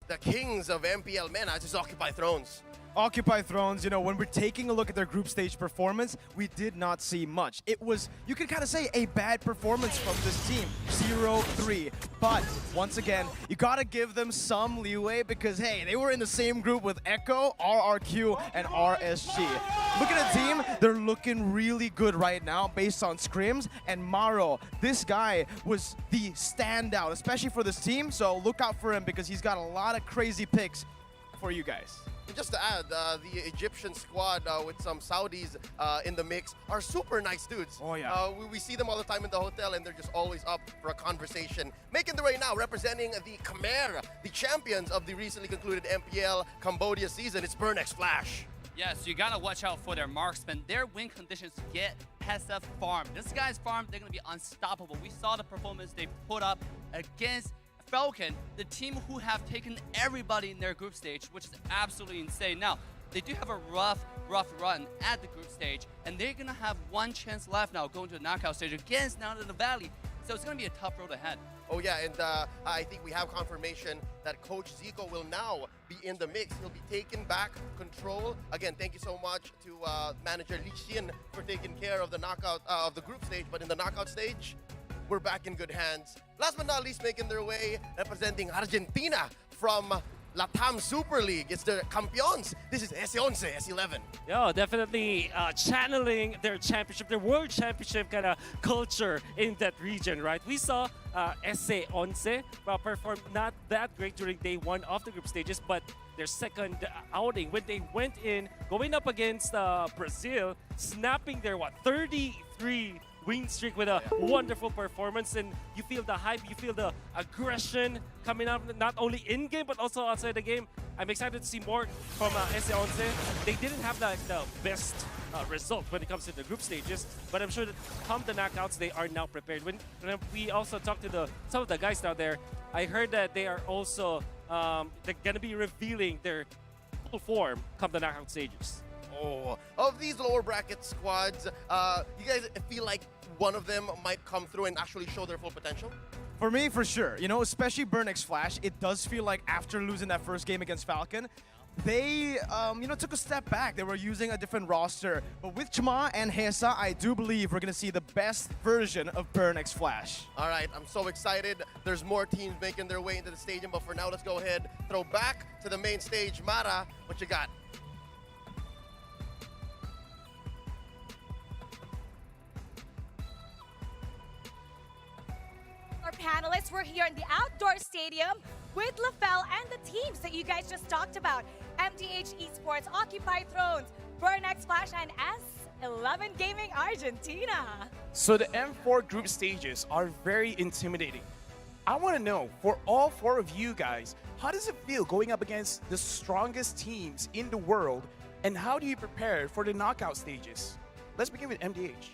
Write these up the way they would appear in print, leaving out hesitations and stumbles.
the kings of MPL men, just occupy thrones. Occupy Thrones, you know, when we're taking a look at their group stage performance, we did not see much. It was, you could kind of say, a bad performance from this team, 0-3. But once again, you gotta give them some leeway because, hey, they were in the same group with Echo, RRQ, and RSG. Look at the team, they're looking really good right now based on scrims. And Maro, this guy was the standout, especially for this team, so look out for him because he's got a lot of crazy picks for you guys. And just to add, the Egyptian squad with some Saudis in the mix are super nice dudes. Oh, yeah. We see them all the time in the hotel, and they're just always up for a conversation. Making their way now, representing the Khmer, the champions of the recently concluded MPL Cambodia season, it's Burnex Flash. Yes, you gotta watch out for their marksmen. Their win conditions get Hesa farm. This guy's farm, they're gonna be unstoppable. We saw the performance they put up against Fcon, the team who have taken everybody in their group stage, which is absolutely insane. Now, they do have a rough run at the group stage, and they're gonna have one chance left now going to the knockout stage against Down in the Valley. So it's gonna be a tough road ahead. Oh yeah, and I think we have confirmation that Coach Zico will now be in the mix. He'll be taking back control. Again, thank you so much to manager Li Xin for taking care of the knockout of the group stage. But in the knockout stage, we're back in good hands. Last but not least, making their way, representing Argentina from Latam Super League. It's the Campeones. This is S11, S11. Yeah, definitely channeling their championship, their world championship kind of culture in that region, right? We saw S11 perform not that great during day one of the group stages, but their second outing, when they went in, going up against Brazil, snapping their 33 win streak with a wonderful performance, and you feel the hype, you feel the aggression coming up not only in game but also outside the game. I'm excited to see more from S11. They didn't have the best result when it comes to the group stages, but I'm sure that come the knockouts they are now prepared. When we also talked to some of the guys down there, I heard that they are also they're gonna be revealing their full form come the knockout stages. Oh, of these lower bracket squads, you guys feel like one of them might come through and actually show their full potential? For me, for sure. You know, especially Burnex Flash, it does feel like after losing that first game against Fcon, they, you know, took a step back. They were using a different roster. But with Chma and Hesa, I do believe we're going to see the best version of Burnex Flash. All right, I'm so excited. There's more teams making their way into the stadium, but for now, let's go ahead, throw back to the main stage. Mara, what you got? Our panelists were here in the outdoor stadium with LaFell and the teams that you guys just talked about. MDH Esports, Occupy Thrones, Burnex Flash, and S11 Gaming Argentina. So the M4 group stages are very intimidating. I want to know, for all four of you guys, how does it feel going up against the strongest teams in the world, and how do you prepare for the knockout stages? Let's begin with MDH.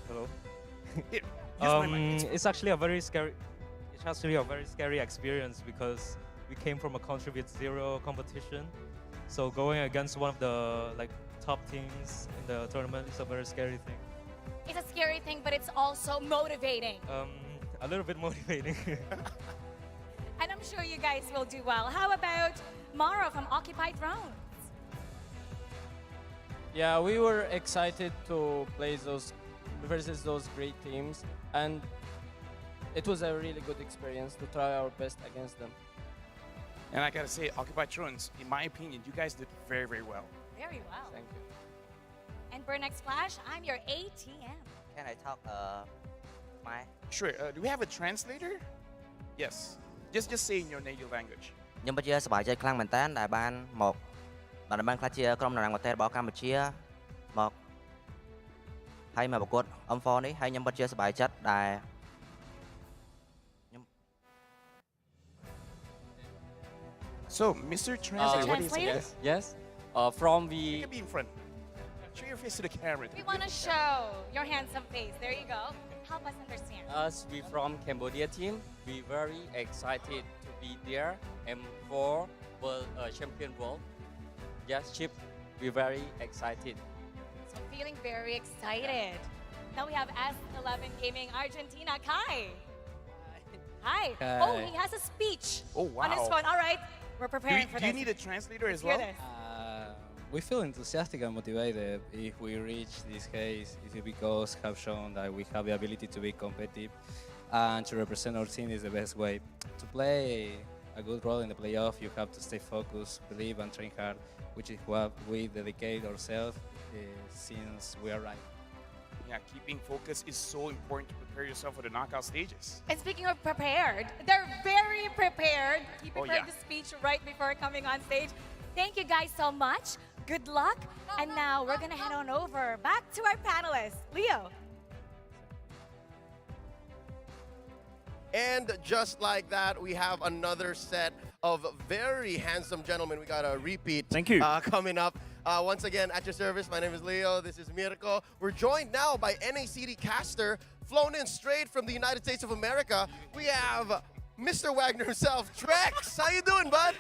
Hello. Here, use my mic. It's actually a very scary. It's actually a very scary experience because we came from a country with zero competition. So going against one of the top teams in the tournament is a very scary thing. It's a scary thing, but it's also motivating. A little bit motivating. And I'm sure you guys will do well. How about Mara from Occupy Thrones? Yeah, we were excited to play versus those great teams, and it was a really good experience to try our best against them. And I gotta say, Occupy Thrones, in my opinion, you guys did very, very well. Very well. Thank you. And Burnex Flash, I'm your ATM. Can I talk my Sure. Do we have a translator? Yes. Just say in your native language. ខ្ញុំពិតជាសប្បាយចិត្តខ្លាំងមែនតើដែលបានខ្លះជាក្រុមតំណាងប្រទេសរបស់កម្ពុជាមកហើយមកប្រកួត M4 នេះហើយខ្ញុំពិតជាសប្បាយចិត្តដែល So, Mr. Translator, what is Translator? it? Yes. From You the can be in front. Show your face to the camera. We want to show your handsome face. There you go. Help us understand. us, we from Cambodia team. We very excited to be there. M4 World Champion World. Yes, Chip. We very excited. So feeling very excited. Now we have S11 Gaming Argentina. Kai. Hi. Hi. Oh, he has a speech Oh, wow. on his phone. All right, we're Do preparing you, for do you this. need a translator as Hear well? this. We feel enthusiastic and motivated. If we reach this case, it's because have shown that we have the ability to be competitive and to represent our team is the best way. To play a good role in the playoff, you have to stay focused, believe and train hard, which is what we dedicate ourselves since we arrived. Yeah, keeping focus is so important to prepare yourself for the knockout stages. And speaking of prepared, they're very prepared. He Oh, prepared yeah. the speech right before coming on stage. Thank you guys so much. Good luck. And now we're gonna head on over back to our panelists. Leo. And just like that, we have another set of very handsome gentlemen. We got a repeat Thank you. Coming up. Once again, at your service, my name is Leo. This is Mirko. We're joined now by NACD caster, flown in straight from the United States of America. We have Mr. Wagner himself, Trex. How you doing, bud?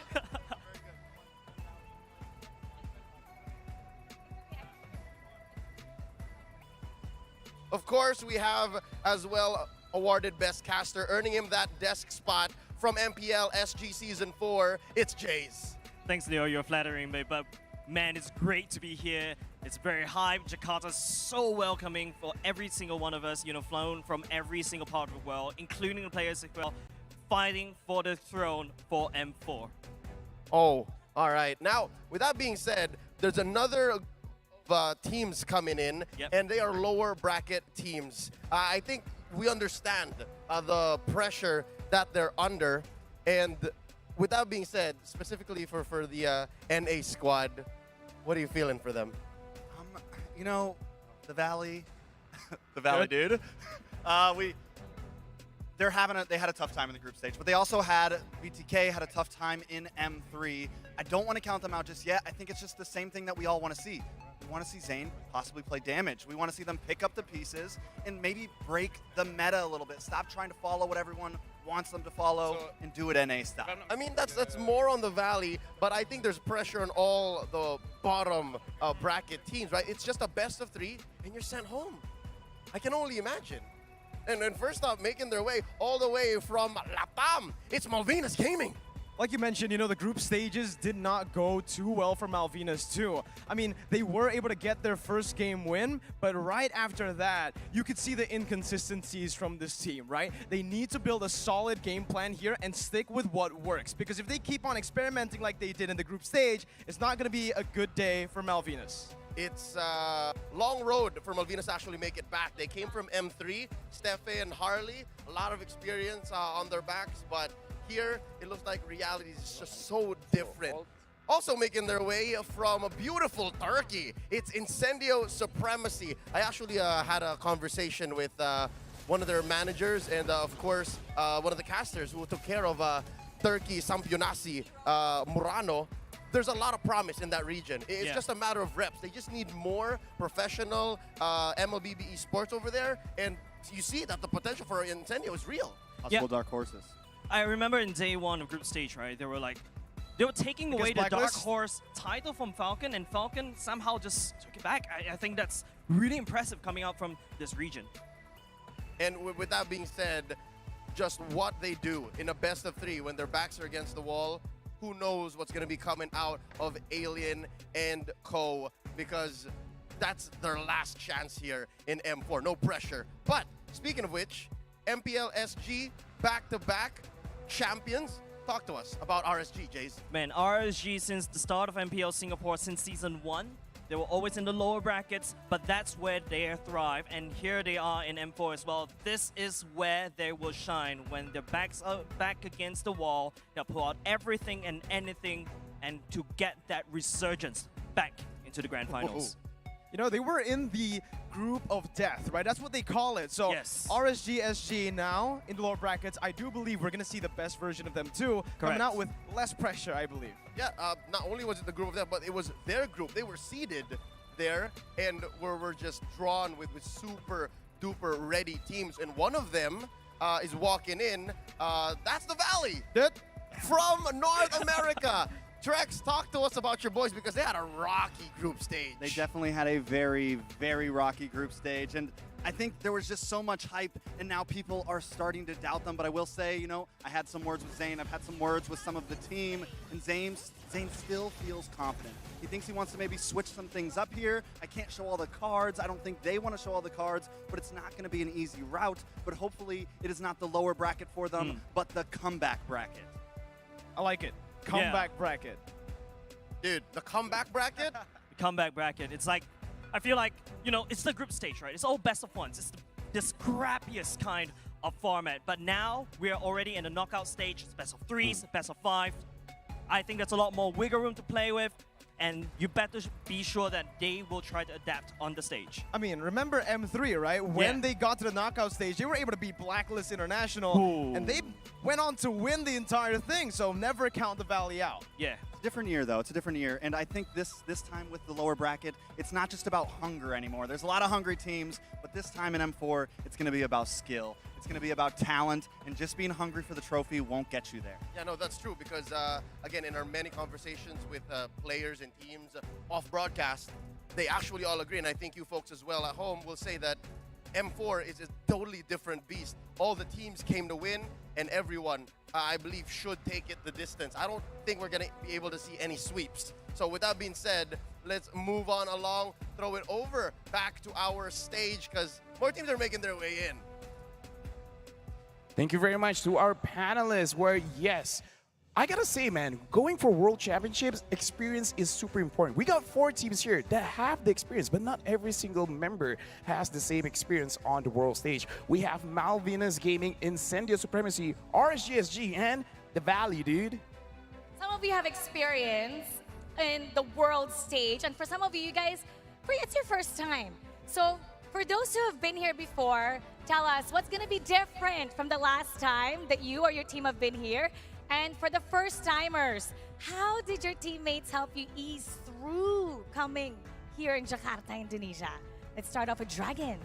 Of course, we have as well awarded Best Caster, earning him that desk spot from MPL SG Season 4. It's Jays. Thanks, Leo. You're flattering me, but man, it's great to be here. It's very hype. Jakarta's so welcoming for every single one of us, you know, flown from every single part of the world, including the players as well, fighting for the throne for M4. Oh, all right. Now, with that being said, there's another teams coming in, Yep. and they are lower bracket teams. I think we understand the pressure that they're under, and with that being said, specifically for the NA squad, what are you feeling for them? You know, the Valley, the Valley dude. They had a tough time in the group stage, but they also had BTK had a tough time in M3. I don't want to count them out just yet. I think it's just the same thing that we all want to see. We want to see Zayn possibly play damage. We want to see them pick up the pieces and maybe break the meta a little bit. Stop trying to follow what everyone wants them to follow and do it NA style. I mean, that's more on the Valley, but I think there's pressure on all the bottom bracket teams, right? It's just a best of 3, and you're sent home. I can only imagine. And then first off, making their way all the way from Latam, it's Malvinas Gaming. Like you mentioned, you know, the group stages did not go too well for Malvinas too. I mean, they were able to get their first game win, but right after that, you could see the inconsistencies from this team, right? They need to build a solid game plan here and stick with what works, because if they keep on experimenting like they did in the group stage, it's not going to be a good day for Malvinas. It's a long road for Malvinas to actually make it back. They came from M3, Steffe and Harley, a lot of experience on their backs, but here it looks like reality is just so different. Also making their way from a beautiful Turkey, it's Incendio Supremacy. I actually had a conversation with one of their managers and of course one of the casters who took care of Turkey, Sampionasi, Murano. There's a lot of promise in that region. It's just a matter of reps. They just need more professional MLBB esports over there, and you see that the potential for Incendio is real. Yeah. Dark horses. I remember in day 1 of group stage, right? They were taking away the Dark Blacklist? Horse title from Falcon, and Falcon somehow just took it back. I think that's really impressive coming out from this region. And with that being said, just what they do in a best of 3 when their backs are against the wall, who knows what's going to be coming out of Alien and Co, because that's their last chance here in M4. No pressure. But speaking of which, MPL SG back-to-back champions. Talk to us about RSG, Jays. Man, RSG since the start of MPL Singapore, since season 1, they were always in the lower brackets, but that's where they thrive, and here they are in M4 as well. This is where they will shine when their backs are back against the wall. They'll pull out everything and anything, and to get that resurgence back into the grand finals. You know, they were in the group of death, right? That's what they call it. So Yes. RSG, SG now in the lower brackets, I do believe we're going to see the best version of them too, coming Correct. out with less pressure, I believe. Yeah, not only was it the group of them, but it was their group. They were seeded there and were just drawn with super duper ready teams. And one of them is walking in. That's the Valley from North America. Trex, talk to us about your boys because they had a rocky group stage. They definitely had a very, very rocky group stage. And I think there was just so much hype, and now people are starting to doubt them. But I will say, you know, I had some words with Zane. I've had some words with some of the team, and Zane still feels confident. He thinks he wants to maybe switch some things up here. I can't show all the cards. I don't think they want to show all the cards, but it's not going to be an easy route. But hopefully it is not the lower bracket for them, but the comeback bracket. I like it. Comeback bracket. Dude, the comeback bracket? Comeback bracket. It's like, I feel like, you know, it's the group stage, right? It's all best of ones. It's the scrappiest kind of format. But now we are already in the knockout stage. It's best of threes, best of five. I think there's a lot more wiggle room to play with. And you better be sure that they will try to adapt on the stage. I mean, remember M3, right? When they got to the knockout stage, they were able to beat Blacklist International, and they went on to win the entire thing, so never count the Valley out. Yeah. Different year, though. It's a different year. And I think this time with the lower bracket, it's not just about hunger anymore. There's a lot of hungry teams, but this time in M4, it's going to be about skill. It's going to be about talent, and just being hungry for the trophy won't get you there. Yeah, no, that's true because, again, in our many conversations with players and teams off broadcast, they actually all agree, and I think you folks as well at home will say that M4 is a totally different beast. All the teams came to win, and everyone, I believe, should take it the distance. I don't think we're going to be able to see any sweeps. So with that being said, let's move on along, throw it over back to our stage because more teams are making their way in. Thank you very much to our panelists where, yes, I gotta say, man, going for World Championships, experience is super important. We got 4 teams here that have the experience, but not every single member has the same experience on the world stage. We have Malvinas Gaming, Incendio Supremacy, RSGSG, and the Valley, dude. Some of you have experience in the world stage, and for some of you guys, it's your first time. So for those who have been here before, tell us what's going to be different from the last time that you or your team have been here. And for the first timers, how did your teammates help you ease through coming here in Jakarta, Indonesia? Let's start off with Dragon.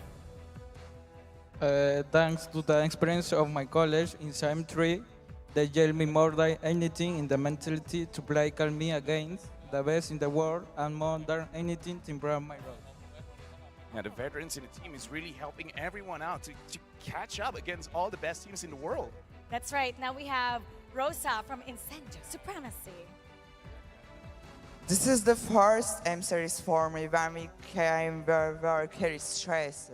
Thanks to the experience of my college in SIM3, they gave me more than anything in the mentality to play calmly against the best in the world and more than anything to improve my role. Yeah, the veterans in the team is really helping everyone out to catch up against all the best teams in the world. That's right. Now we have Rosa from Incendio Supremacy. This is the first M series for me when we came very stressed.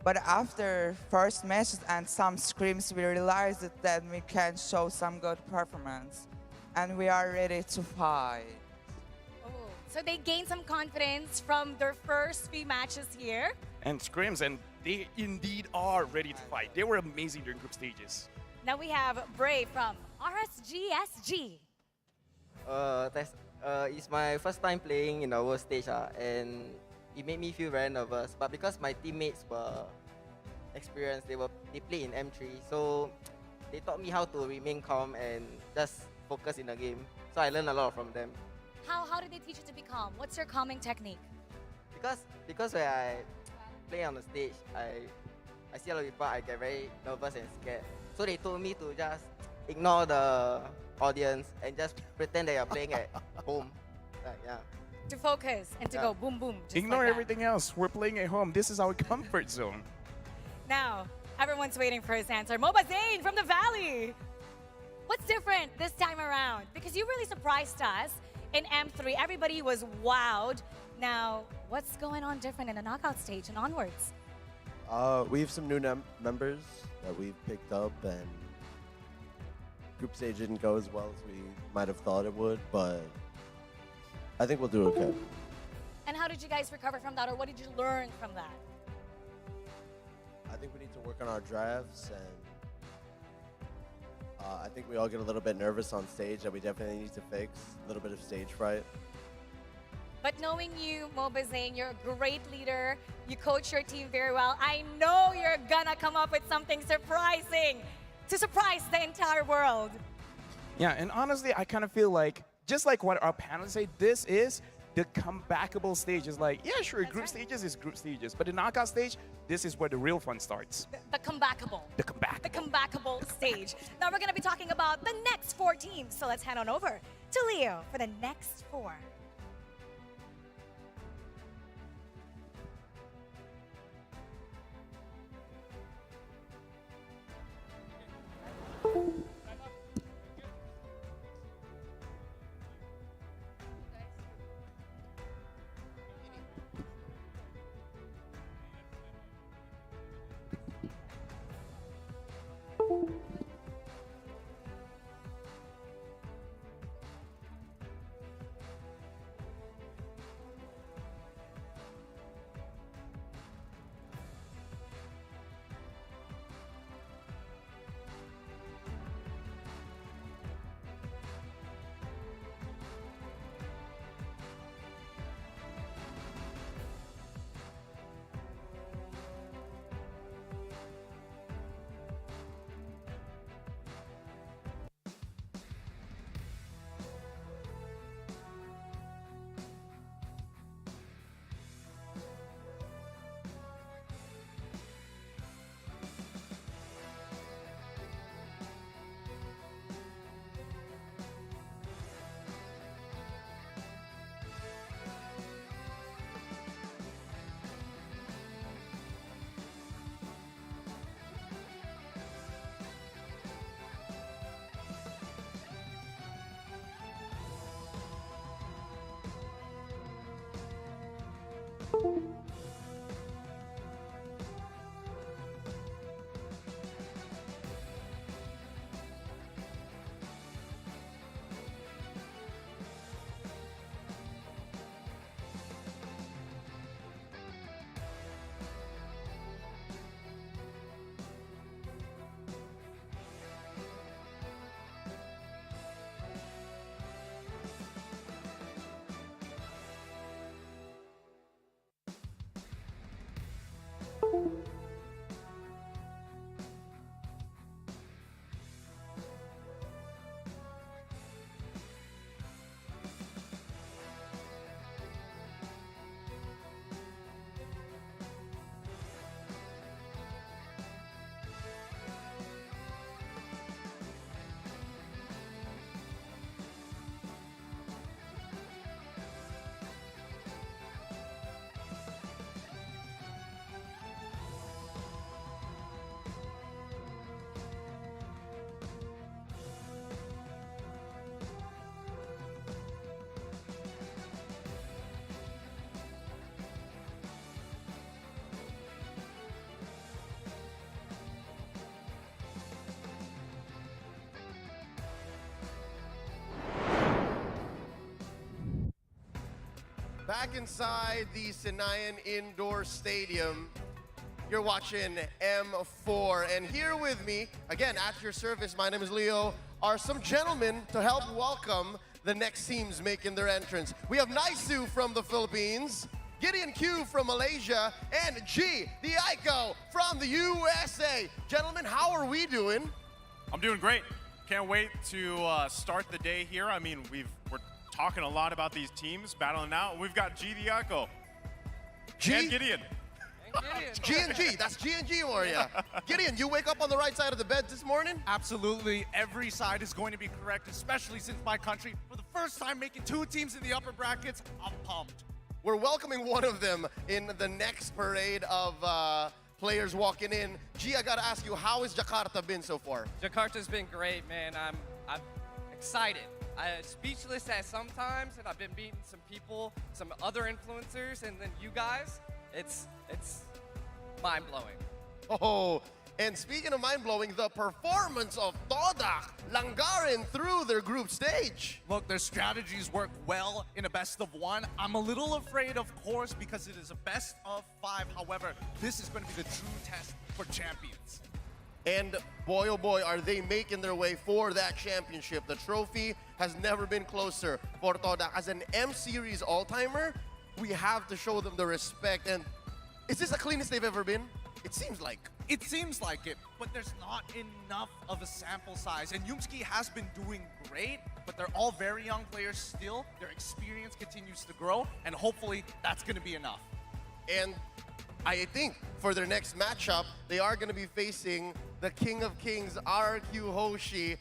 But after first matches and some scrims, we realized that we can show some good performance. And we are ready to fight. So they gained some confidence from their first few matches here. And scrims, and they indeed are ready to fight. They were amazing during group stages. Now we have Bray from RSGSG. It's my first time playing in our stage, and it made me feel very nervous. But because my teammates were experienced, they play in M3, so they taught me how to remain calm and just focus in the game. So I learned a lot from them. How did they teach you to be calm? What's your calming technique? Because when I play on the stage, I see a lot of people, I get very nervous and scared. So they told me to just ignore the audience and just pretend that you're playing at home. To focus and to go boom, boom. Just Ignore like that. everything else. We're playing at home. This is our comfort zone. Now, everyone's waiting for his answer. Moba Zane from the Valley. What's different this time around? Because you really surprised us in M3. Everybody was wowed. Now, what's going on different in the knockout stage and onwards? We have some new members that we've picked up, and group stage didn't go as well as we might have thought it would, but I think we'll do okay. And how did you guys recover from that, or what did you learn from that? I think we need to work on our drafts, and I think we all get a little bit nervous on stage that we definitely need to fix, a little bit of stage fright. But knowing you, Moba Zane, you're a great leader. You coach your team very well. I know you're gonna come up with something surprising to surprise the entire world. Yeah, and honestly, I kind of feel like, just like what our panelists say, this is the comebackable stage. Is like, yeah, sure, group stages is group stages, but the knockout stage, this is where the real fun starts. The comebackable. The comeback. The comebackable stage. Now we're gonna be talking about the next 4 teams. So let's head on over to Leo for the next 4. back inside the Sinayan Indoor Stadium. You're watching M4, and here with me, again, at your service, my name is Leo, are some gentlemen to help welcome the next teams making their entrance. We have Naisu from the Philippines, Gideon Q from Malaysia, and G, the Aiko from the USA. Gentlemen, how are we doing? I'm doing great. Can't wait to start the day here. I mean, we're talking a lot about these teams battling out. We've got G the Echo. G? And Gideon. G and G, that's G and G for you. Gideon, you wake up on the right side of the bed this morning? Absolutely, every side is going to be correct, especially since my country, for the first time making 2 teams in the upper brackets. I'm pumped. We're welcoming one of them in the next parade of players walking in. G, I gotta ask you, how has Jakarta been so far? Jakarta's been great, man. I'm excited. I'm speechless at sometimes, and I've been beating some people, some other influencers, and then you guys. It's mind-blowing. Oh, and speaking of mind-blowing, the performance of Todak Langarin through their group stage. Look, their strategies work well in a best of 1. I'm a little afraid, of course, because it is a best of 5. However, this is going to be the true test for champions. And boy, oh boy, are they making their way for that championship. The trophy has never been closer for Todak. As an M-Series all-timer, we have to show them the respect. And is this the cleanest they've ever been? It seems like. It seems like it, but there's not enough of a sample size. And Yumski has been doing great, but they're all very young players still. Their experience continues to grow, and hopefully that's going to be enough. And I think for their next matchup, they are going to be facing the King of Kings, RRQ Hoshi.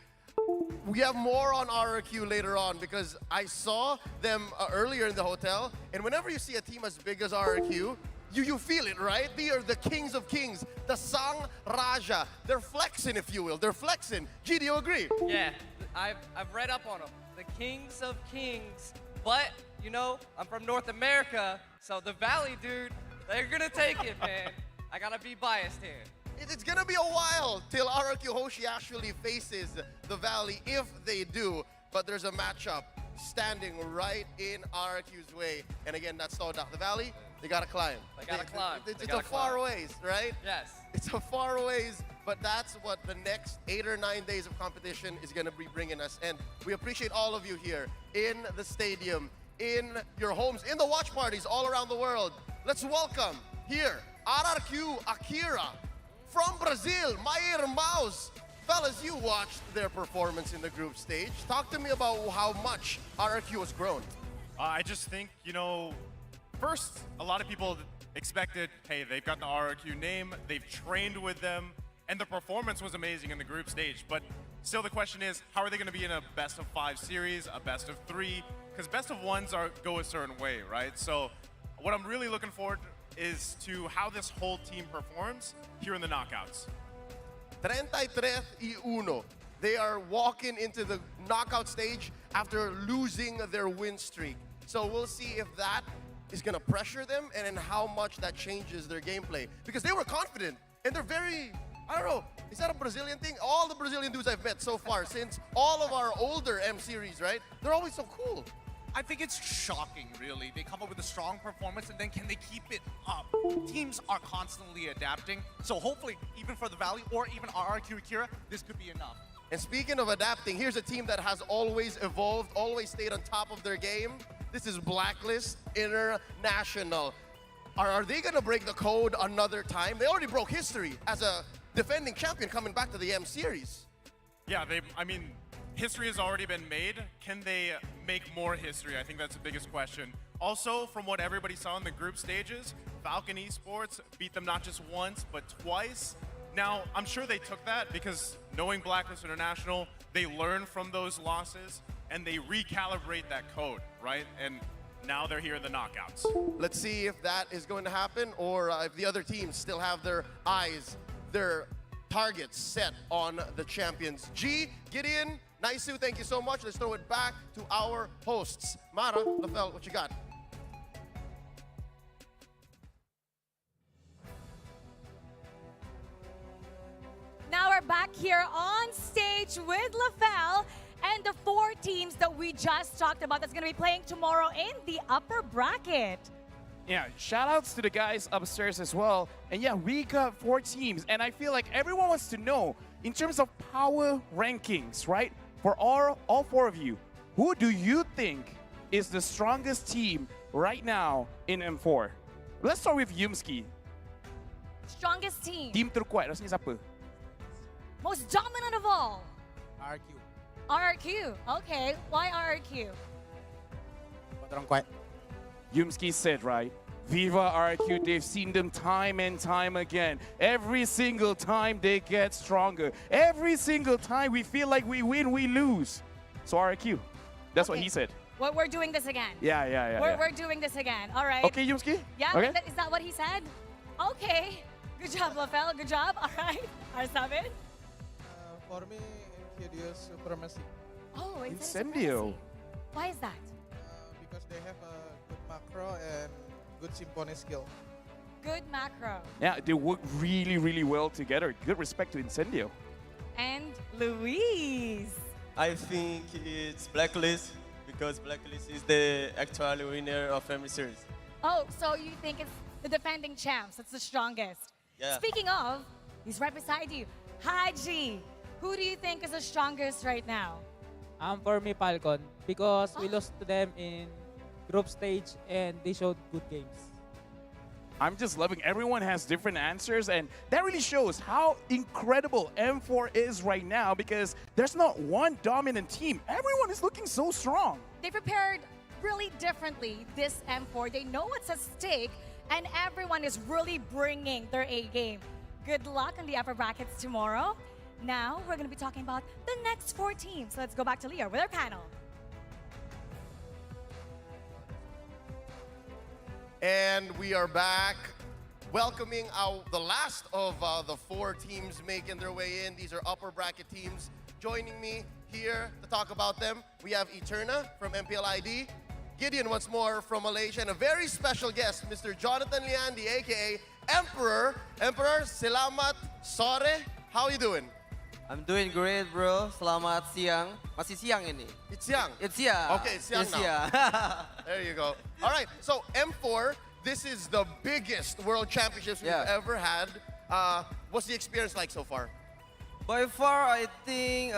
We have more on RRQ later on because I saw them earlier in the hotel, and whenever you see a team as big as RRQ, you feel it, right? They are the Kings of Kings, the Sang Raja. They're flexing, if you will. They're flexing. G, do you agree? Yeah, I've read up on them. The Kings of Kings. But, you know, I'm from North America, so the Valley, dude, they're gonna take it, man. I gotta be biased here. It's gonna be a while till RRQ Hoshi actually faces the Valley, if they do. But there's a matchup standing right in RRQ's way. And again, that's Todak. The Valley, they gotta climb. They gotta climb. It's a far ways, right? Yes. It's a far ways, but that's what the next 8 or 9 days of competition is gonna be bringing us. And we appreciate all of you here in the stadium, in your homes, in the watch parties all around the world. Let's welcome here, RRQ Akira from Brazil, Mayer Maus. Fellas, you watched their performance in the group stage. Talk to me about how much RRQ has grown. I just think, you know, first, a lot of people expected, hey, they've got the RRQ name, they've trained with them, and the performance was amazing in the group stage. But still the question is, how are they going to be in a best of 5 series, a best of 3? Because best of 1s go a certain way, right? So what I'm really looking forward is to how this whole team performs here in the knockouts. 33-1. They are walking into the knockout stage after losing their win streak. So we'll see if that is going to pressure them and how much that changes their gameplay. Because they were confident and they're very, I don't know, is that a Brazilian thing? All the Brazilian dudes I've met so far, since all of our older M-Series, right? They're always so cool. I think it's shocking, really. They come up with a strong performance, and then can they keep it up? Teams are constantly adapting, so hopefully, even for the Valley or even RRQ Akira, this could be enough. And speaking of adapting, here's a team that has always evolved, always stayed on top of their game. This is Blacklist International. Are they going to break the code another time? They already broke history as a defending champion coming back to the M-Series. Yeah, I mean, history has already been made. Can they make more history? I think that's the biggest question. Also, from what everybody saw in the group stages, Falcon Esports beat them not just once, but twice. Now, I'm sure they took that because knowing Blacklist International, they learn from those losses and they recalibrate that code, right? And now they're here in the knockouts. Let's see if that is going to happen or if the other teams still have their eyes, their targets set on the champions. G, Gideon, Naisu, thank you so much. Let's throw it back to our hosts. Mara, Lafel, what you got? Now we're back here on stage with Lafel and the 4 teams that we we just talked about that's going to be playing tomorrow in the upper bracket. Yeah, shout outs to the guys upstairs as well. And yeah, we got 4 teams, and I feel like everyone wants to know, in terms of power rankings, right? For all 4 of you, who do you think is the strongest team right now in M4? Let's start with Yumski. Strongest team. Team terkuat, rasanya siapa? Most dominant of all. RRQ. RRQ. Okay, why RRQ? Orang kuat. Yumski said, right? Viva RQ, they've seen them time and time again. Every single time they get stronger. Every single time we feel like we win, we lose. So RQ, that's what he said. We're doing this again. Yeah. We're doing this again. All right. Okay, Yumski? Yeah, Okay. is that what he said? Okay. Good job, Lafel. Good job. All right. Arsavid? For me, Insidious Supremacy. Oh, Incendio. Why is that? Because they have a good macro and good symphony skill. Good macro. Yeah, they work really, really well together. Good respect to Incendio. And Luis. I think it's Blacklist because Blacklist is the actual winner of every series. Oh, so you think it's the defending champs? That's the strongest. Yeah. Speaking of, he's right beside you. Haji, who do you think is the strongest right now? For me, Falcon, because we lost to them in group stage and they showed good games. I'm just loving everyone has different answers, and that really shows how incredible M4 is right now because there's not one dominant team. Everyone is looking so strong. They prepared really differently this M4. They know what's at stake, and everyone is really bringing their A game. Good luck in the upper brackets tomorrow. Now, we're going to be talking about the next 4 teams. So let's go back to Leah with our panel. And we are back, welcoming the last of the 4 teams making their way in. These are upper bracket teams. Joining me here to talk about them, we have Eterna from MPLID, Gideon once more from Malaysia, and a very special guest, Mr. Jonathan Liandi, aka Emperor. Emperor, selamat sore. How are you doing? I'm doing great, bro. Selamat siang. Masih siang ini. It's siang. It's siang. Okay, it's siang It's now. siang. There you go. All right, so M4, this is the biggest world championships we've ever had. What's the experience like so far? By far, I think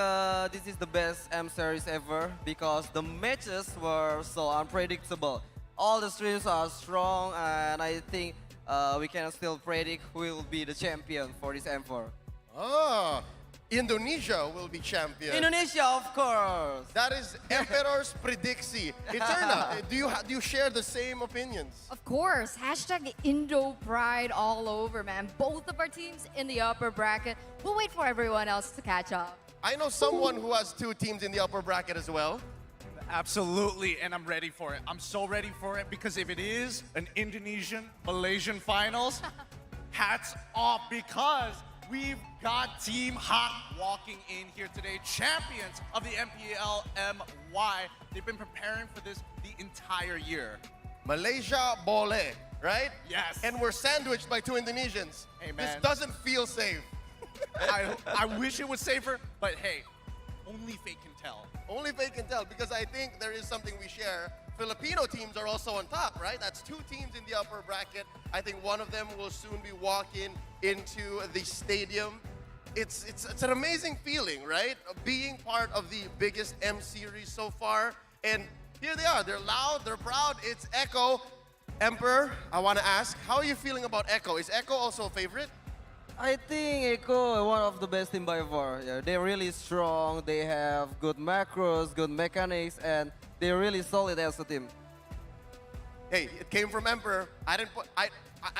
this is the best M series ever because the matches were so unpredictable. All the streams are strong, and I think we can still predict who will be the champion for this M4. Ah, Indonesia will be champion. Indonesia, of course. That is Emperor's prediksi. Eterna, do you share the same opinions? Of course, hashtag Indo Pride all over, man. Both of our teams in the upper bracket. We'll wait for everyone else to catch up. I know someone who has 2 teams in the upper bracket as well. Absolutely, and I'm ready for it. I'm so ready for it because if it is an Indonesian Malaysian finals, hats off because we've got Team Hot walking in here today, champions of the MPL MY. They've been preparing for this the entire year. Malaysia Boleh, right? Yes. And we're sandwiched by 2 Indonesians. Hey, This man. doesn't feel safe. I wish it was safer, but hey, only fate can tell. Only fate can tell, because I think there is something we share. Filipino teams are also on top, right? That's 2 teams in the upper bracket. I think one of them will soon be walking into the stadium. It's an amazing feeling, right? Being part of the biggest M series so far. And here they are. They're loud, they're proud. It's Echo. Emperor, I want to ask, how are you feeling about Echo? Is Echo also a favorite? I think Echo is one of the best team by far. Yeah, they're really strong. They have good macros, good mechanics, and they're really solid as a team. Hey, it came from Emperor. I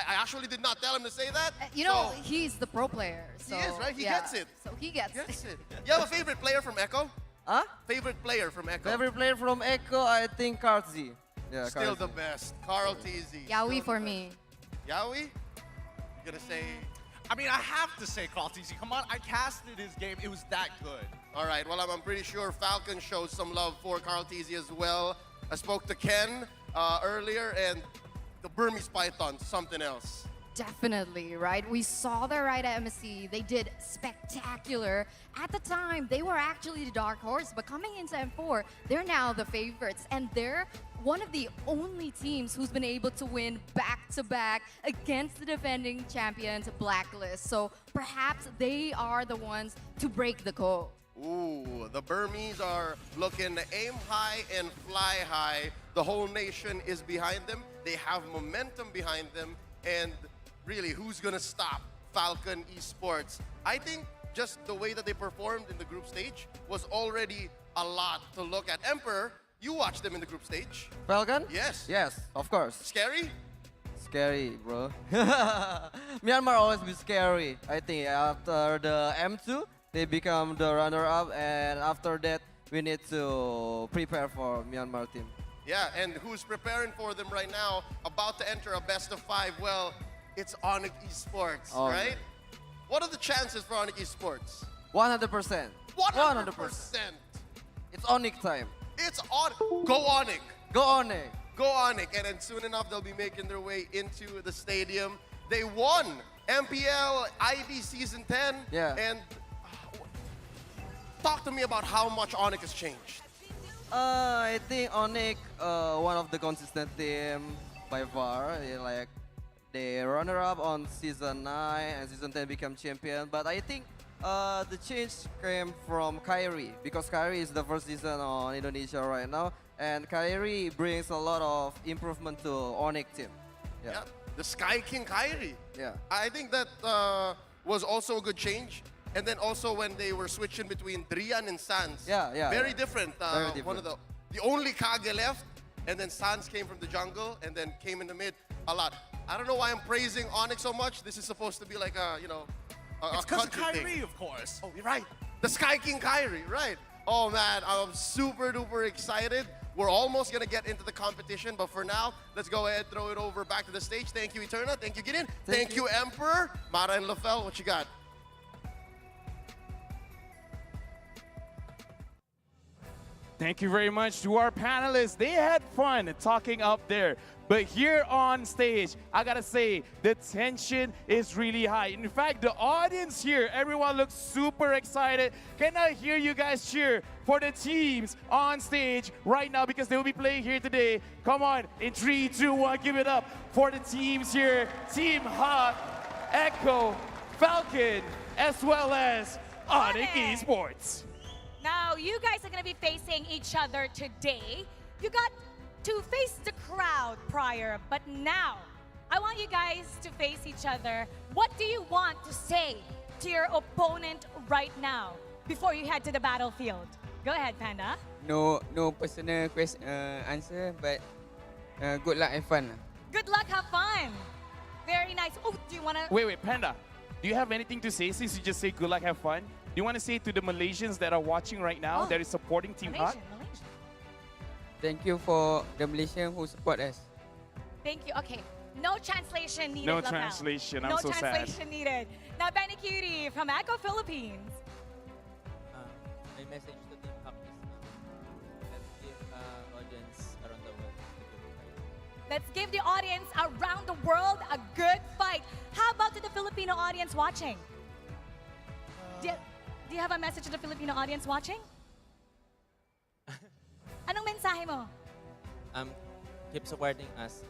actually did not tell him to say that. You know, so he's the pro player. So, he is, right? He yeah. gets it. So he gets it. You have a favorite player from Echo? Huh? Favorite player from Echo? Favorite player from Echo, I think Kartzy. Yeah, Still Kartzy. the best. Carl TZ. Yaoi for me. Yaoi? You gonna say? I mean, I have to say Carl TZ. Come on, I casted his game. It was that good. All right, well, I'm pretty sure Falcon showed some love for Carl TZ as well. I spoke to Ken earlier, and the Burmese Python, something else. Definitely, right? We saw their right at MSC. They did spectacular. At the time, they were actually the dark horse, but coming into M4, they're now the favorites. And they're one of the only teams who's been able to win back-to-back against the defending champions Blacklist. So perhaps they are the ones to break the code. Ooh, the Burmese are looking to aim high and fly high. The whole nation is behind them. They have momentum behind them. And really, who's going to stop Falcon Esports? I think just the way that they performed in the group stage was already a lot to look at. Emperor, you watched them in the group stage. Falcon? Yes. Yes, of course. Scary? Scary, bro. Myanmar always be scary. I think after the M2, they become the runner-up, and after that, we need to prepare for Myanmar team. Yeah, and who's preparing for them right now, about to enter a best of 5? Well, it's Onic Esports, Oh. right? What are the chances for Onic Esports? 100%. 100%. It's Onic time. It's on. Go Onic. Go Onic. Go Onic. And then soon enough, they'll be making their way into the stadium. They won MPL IB Season 10. Yeah. And talk to me about how much Onic has changed. I think Onic, one of the consistent team by far. They runner-up on Season 9 and Season 10 become champion. But I think the change came from Kyrie, because Kyrie is the first season on Indonesia right now. And Kyrie brings a lot of improvement to Onic team. Yeah. The Sky King Kyrie. Yeah. I think that was also a good change. And then also when they were switching between Drian and Sans. Very different. Very different. One of the only Kage left, and then Sans came from the jungle and then came in the mid a lot. I don't know why I'm praising Onic so much. This is supposed to be like a, It's because of country Kyrie, thing. of course. Oh, you're right. The Sky King Kyrie, right. Oh man, I'm super duper excited. We're almost gonna get into the competition, but for now, let's go ahead, throw it over back to the stage. Thank you, Eterna. Thank you, Gideon. Thank you, Emperor. Mara and Lafel, what you got? Thank you very much to our panelists. They had fun talking up there. But here on stage, I gotta say, the tension is really high. In fact, the audience here, everyone looks super excited. Can I hear you guys cheer for the teams on stage right now, because they will be playing here today? Come on, in 3, 2, 1, give it up for the teams here. Team Hot, Echo, Falcon, as well as Onic Esports. Now, you guys are going to be facing each other today. You got to face the crowd prior, but now, I want you guys to face each other. What do you want to say to your opponent right now before you head to the battlefield? Go ahead, Panda. No personal answer, but good luck and fun. Good luck, have fun. Very nice. Oh, do you want to... Wait, Panda. Do you have anything to say since you just say good luck, have fun? Do you want to say to the Malaysians that are watching right now that is supporting Team Hot? Malaysian. Thank you for the Malaysians who support us. Thank you. Okay. No translation needed, No Lapel. translation. I'm no so sad. translation needed. Now, Benny Cutie from Echo Philippines. My message to Team Hop is let's give audience around the world a good fight. Let's give the audience around the world a good fight. How about to the Filipino audience watching? Do you have a message to the Filipino audience watching? Anong mensahe mo? Keep supporting us.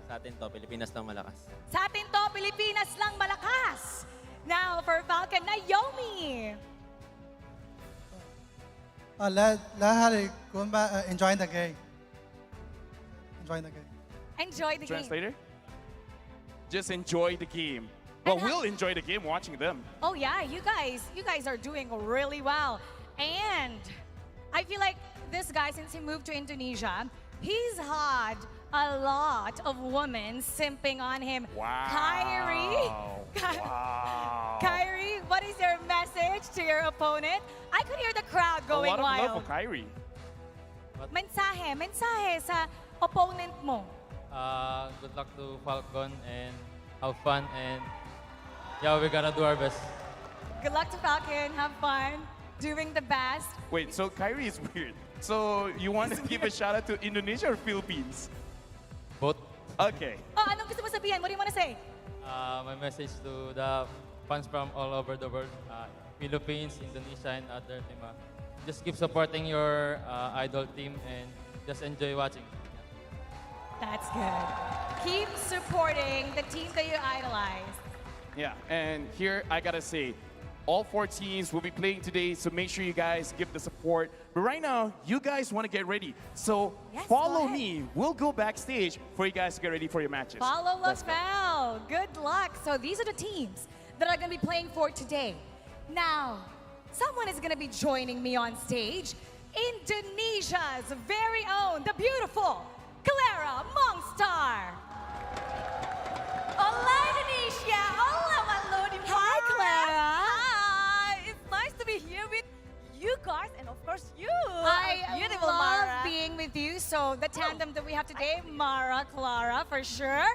Sa atin to, Pilipinas lang malakas. Sa atin to, Pilipinas lang malakas. Now for Falcon, Naomi. Enjoying the game. Enjoying the game. Enjoy the game. Translator? Just enjoy the game. Well, we'll enjoy the game watching them. Oh yeah, you guys are doing really well. And I feel like this guy, since he moved to Indonesia, he's had a lot of women simping on him. Wow. Kyrie, what is your message to your opponent? I could hear the crowd going a lot of wild. love for Kyrie. Mensahe sa opponent mo. Good luck to Falcon and have fun, and yeah, we're gonna do our best. Good luck to Falcon, have fun, doing the best. Wait, so Kyrie is weird. So you want to give a shout out to Indonesia or Philippines? Both. Okay. Oh, anong gusto mo sabihin? What do you want to say? My message to the fans from all over the world, Philippines, Indonesia, and other team. Just keep supporting your idol team and just enjoy watching. That's good. Keep supporting the team that you idolize. Yeah, and here I gotta say, all 4 teams will be playing today, so make sure you guys give the support. But right now, you guys want to get ready. So Yes, follow go ahead. me. We'll go backstage for you guys to get ready for your matches. Follow Let's go. LaFell. Good luck. So these are the teams that are going to be playing for today. Now, someone is going to be joining me on stage. Indonesia's very own, the beautiful Clara Mongstar. Hola Indonesia, hola Malu di Hi, Clara. Hi, it's nice to be here with you guys and of course you. I beautiful love Mara. being with you. So the tandem that we have today, Mara, Clara, for sure,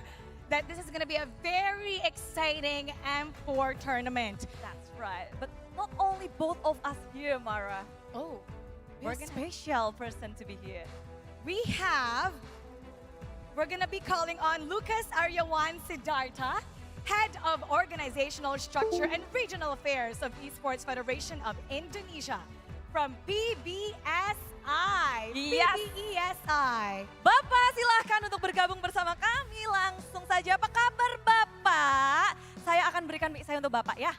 that this is going to be a very exciting M4 tournament. That's right. But not only both of us here, Mara. Oh, We're a special person to be here. We're gonna be calling on Lucas Aryawan Siddhartha, Head of Organizational Structure and Regional Affairs of Esports Federation of Indonesia from PBSI. Yes. PBESI. Bapak silahkan untuk bergabung bersama kami langsung saja. Apa kabar Bapak? Saya akan berikan mic saya untuk Bapak ya.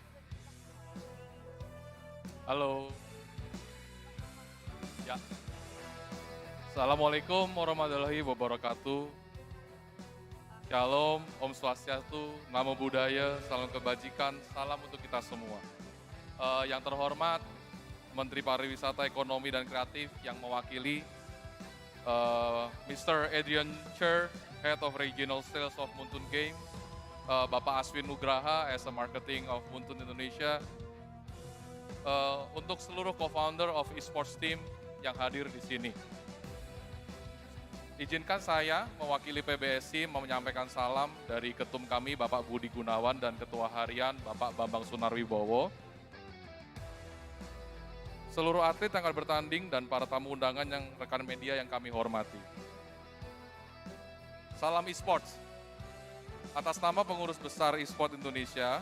Halo. Ya. Assalamualaikum warahmatullahi wabarakatuh. Shalom, Om Swastiastu, Namo Buddhaya, salam kebajikan, salam untuk kita semua. Yang terhormat, Menteri Pariwisata, Ekonomi, dan Kreatif yang mewakili Mr. Adrian Cher, Head of Regional Sales of Muntun Games, Bapak Aswin Nugraha, as a Marketing of Muntun Indonesia, untuk seluruh co-founder of esports team yang hadir di sini. Izinkan saya mewakili PBSI menyampaikan salam dari ketum kami Bapak Budi Gunawan dan Ketua Harian Bapak Bambang Sunarwibowo. Seluruh atlet yang akan bertanding dan para tamu undangan yang rekan media yang kami hormati. Salam esports. Atas nama pengurus besar esports Indonesia,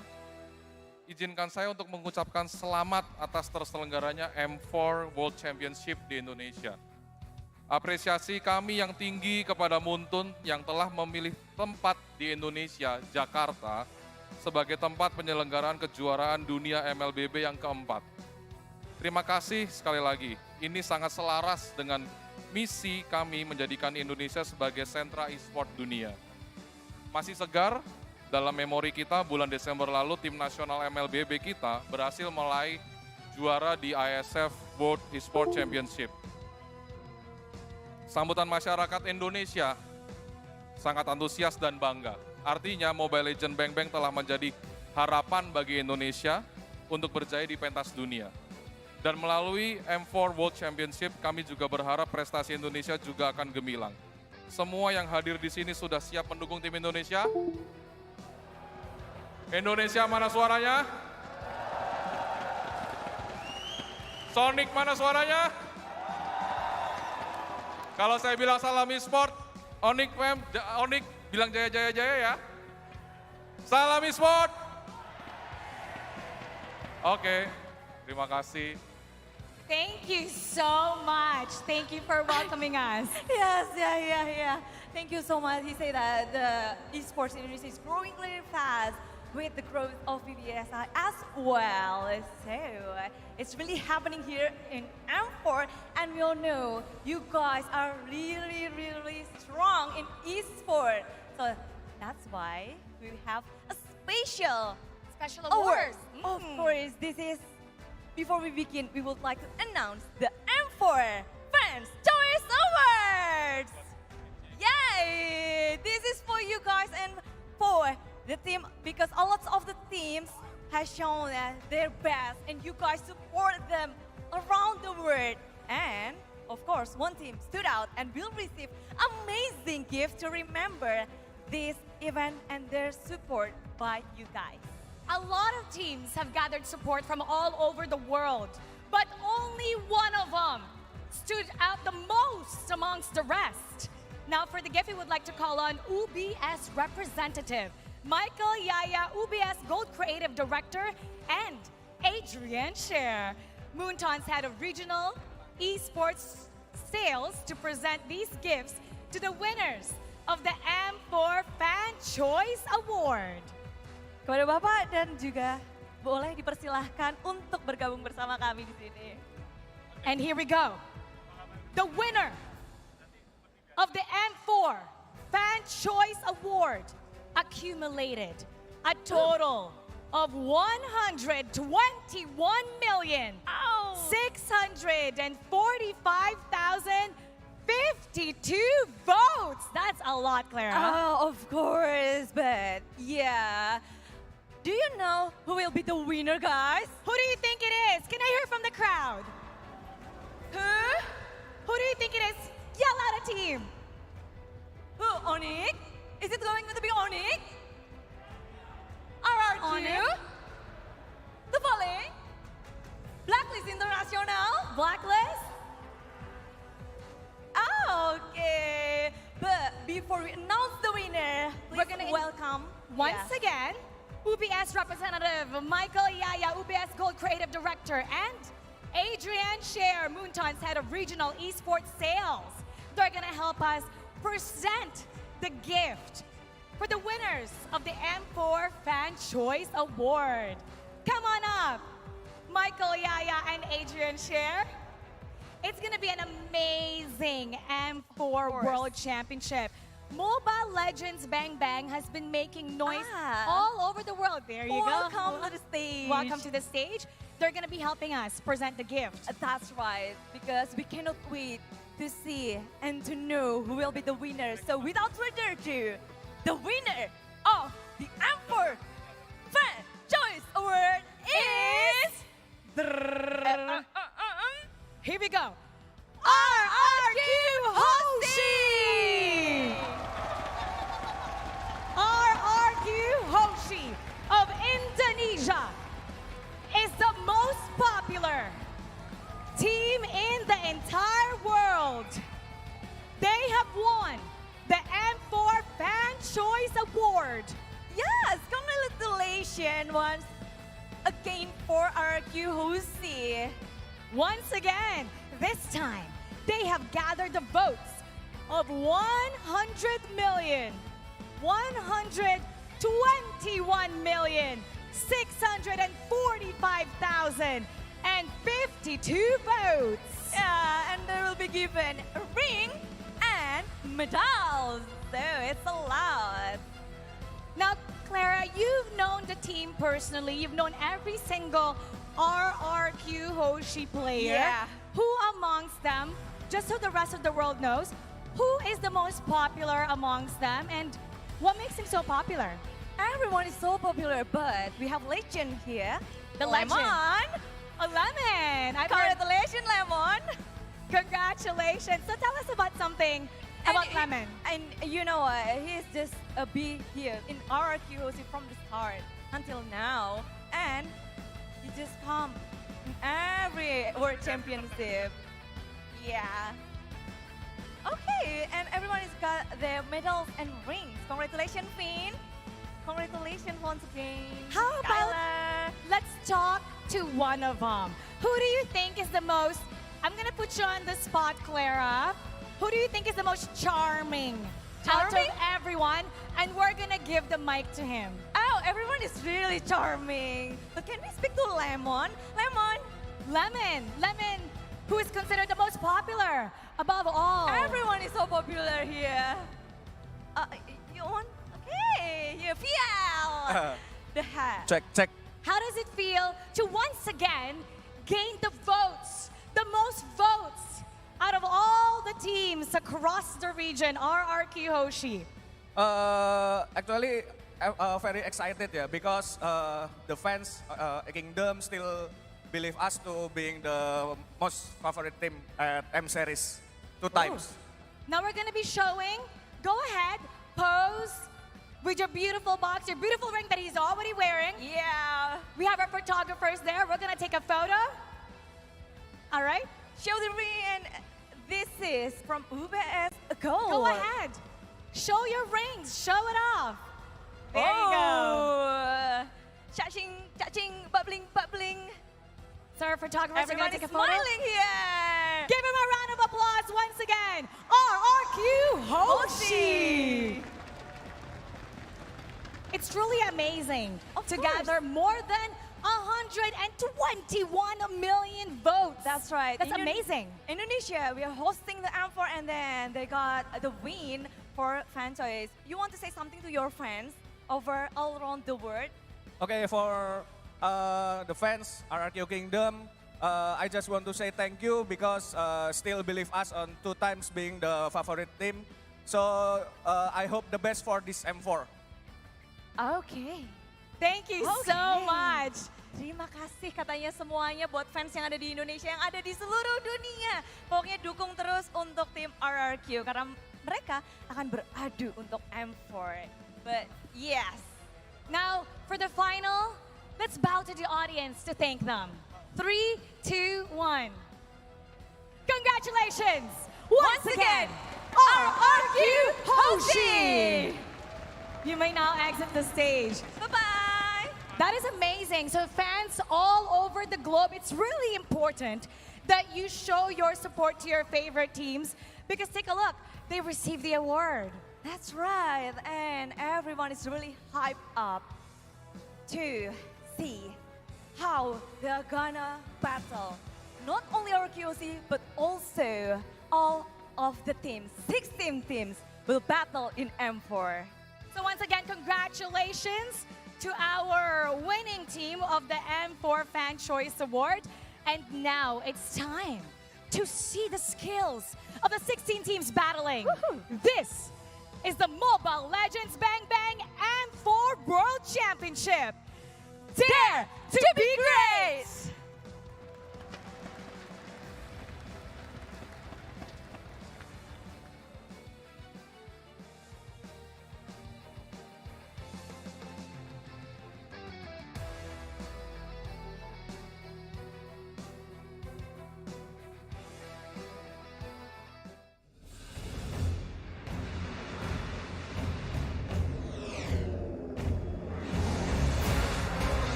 izinkan saya untuk mengucapkan selamat atas terselenggaranya M4 World Championship di Indonesia. Apresiasi kami yang tinggi kepada Muntun yang telah memilih tempat di Indonesia, Jakarta, sebagai tempat penyelenggaraan kejuaraan dunia MLBB yang keempat. Terima kasih sekali lagi, ini sangat selaras dengan misi kami menjadikan Indonesia sebagai sentra e-sport dunia. Masih segar, dalam memori kita bulan Desember lalu tim nasional MLBB kita berhasil meraih juara di ISF World Esport Championship. Sambutan masyarakat Indonesia sangat antusias dan bangga. Artinya Mobile Legends Bang Bang telah menjadi harapan bagi Indonesia untuk berjaya di pentas dunia. Dan melalui M4 World Championship kami juga berharap prestasi Indonesia juga akan gemilang. Semua yang hadir di sini sudah siap mendukung tim Indonesia? Indonesia mana suaranya? Sonic mana suaranya? Kalau saya bilang salam e-sport, Onic bilang jaya ya. Salam e-sport. Oke, terima kasih. Thank you so much. Thank you for welcoming us. Yes, yeah. Thank you so much. He said that the esports industry is growing really fast with the growth of PBSI as well. So it's really happening here in M4, and we all know you guys are really strong in esports. So that's why we have a special award. Of course, this is, before we begin, we would like to announce the M4 Fans Choice Awards! Yay! This is for you guys and for the team, because a lot of the teams has shown their best and you guys support them around the world. And of course, one team stood out and will receive amazing gift to remember this event and their support by you guys. A lot of teams have gathered support from all over the world, but only one of them stood out the most amongst the rest. Now for the gift, we would like to call on UBS representative, Michael Yaya, UBS Gold Creative Director, and Adrian Scher, Moonton's head of regional esports sales, to present these gifts to the winners of the M4 Fan Choice Award. Kepada Bapak dan juga boleh dipersilahkan untuk bergabung bersama kami di sini. And here we go. The winner of the M4 Fan Choice Award accumulated a total of 121,645,052 votes. That's a lot, Clara. Oh, of course, but yeah. Do you know who will be the winner, guys? Who do you think it is? Can I hear from the crowd? Who do you think it is? Yell out a team. Who, Onic? Is it going to be Onic? RRQ? Onic? The Volley? Blacklist International? Blacklist? Oh, okay. But before we announce the winner, We're please gonna welcome once yeah. again UBS representative Michael Yaya, UBS Gold Creative Director, and Adrian Scher, Moonton's head of regional esports sales. They're gonna help us present the gift for the winners of the M4 Fan Choice Award. Come on up, Michael Yaya and Adrian Scher. It's gonna be an amazing M4 World Championship. Mobile Legends Bang Bang has been making noise all over the world. There you go. Welcome to the stage. Welcome to the stage. They're gonna be helping us present the gift. That's right, because we cannot wait to see and to know who will be the winner. So without further ado, the winner of the M4 Fan Choice Award is... Here we go. RRQ Hoshi! RRQ Hoshi of Indonesia is the most popular team in the entire world. They have won the M4 Fan Choice Award. Yes, congratulations once again for RRQ Hoshi. Once again, this time, they have gathered the votes of 121,645,052 votes. Yeah, and they will be given a ring and medals. So it's a lot. Now, Clara, you've known the team personally. You've known every single RRQ Hoshi player. Yeah. Who amongst them, just so the rest of the world knows, who is the most popular amongst them and what makes him so popular? Everyone is so popular, but we have legend here. The Lemon. legend. A lemon. Congratulations, Lemon. Congratulations. So tell us about something about Lemon. And you know what? He's just a big here in RRQ Hoshi from the start until now. And he just come in every World Championship. Yeah. Okay, and everyone has got their medals and rings. Congratulations, Finn. Congratulations once again. How about Skylar. let's talk to one of them. Who do you think is the most, I'm going to put you on the spot, Clara. Who do you think is the most charming out of Charming? everyone? And we're going to give the mic to him. Oh, everyone is really charming. But can we speak to Lemon? Lemon. Lemon, who is considered the most popular above all. Everyone is so popular here. You want? Okay, here, Fial. The hat. Check. How does it feel to once again gain the votes, the most votes out of all the teams across the region, RRQ Hoshi? Actually, I'm very excited, yeah, because the fans Kingdom still believe us to being the most favorite team at M Series 2 times. Now we're gonna be showing, go ahead, pose with your beautiful box, your beautiful ring that he's already wearing. Yeah. We have our photographers there. We're gonna take a photo. All right. Show the ring, and this is from UBS go. Go ahead. Show your rings. Show it off. There you go. Cha-ching, bubbling, bubbling. Sir, photographers are going to Everybody's take a photo. smiling here. Give him a round of applause once again. RRQ Hoshi. It's truly amazing to gather more than 121 million votes. That's right. That's amazing. Indonesia, we are hosting the M4 and then they got the win for fan choice. You want to say something to your friends over all around the world? Okay, for the fans, RRQ Kingdom, I just want to say thank you because still believe us on 2 times being the favorite team. So I hope the best for this M4. Okay. Thank you so much. Terima kasih katanya semuanya buat fans yang ada di Indonesia, yang ada di seluruh dunia. Pokoknya dukung terus untuk tim RRQ karena mereka akan beradu untuk M4. But yes. Now, for the final, let's bow to the audience to thank them. 3, 2, 1. Congratulations! Once again, RRQ Hoshi! You may now exit the stage. Bye-bye! That is amazing. So fans all over the globe, it's really important that you show your support to your favorite teams because take a look, they received the award. That's right, and everyone is really hyped up to see how they're gonna battle. Not only our QOC, but also all of the teams, 16 teams will battle in M4. So once again, congratulations to our winning team of the M4 Fan Choice Award. And now it's time to see the skills of the 16 teams battling. This is the Mobile Legends Bang Bang M4 World Championship. Dare to be great!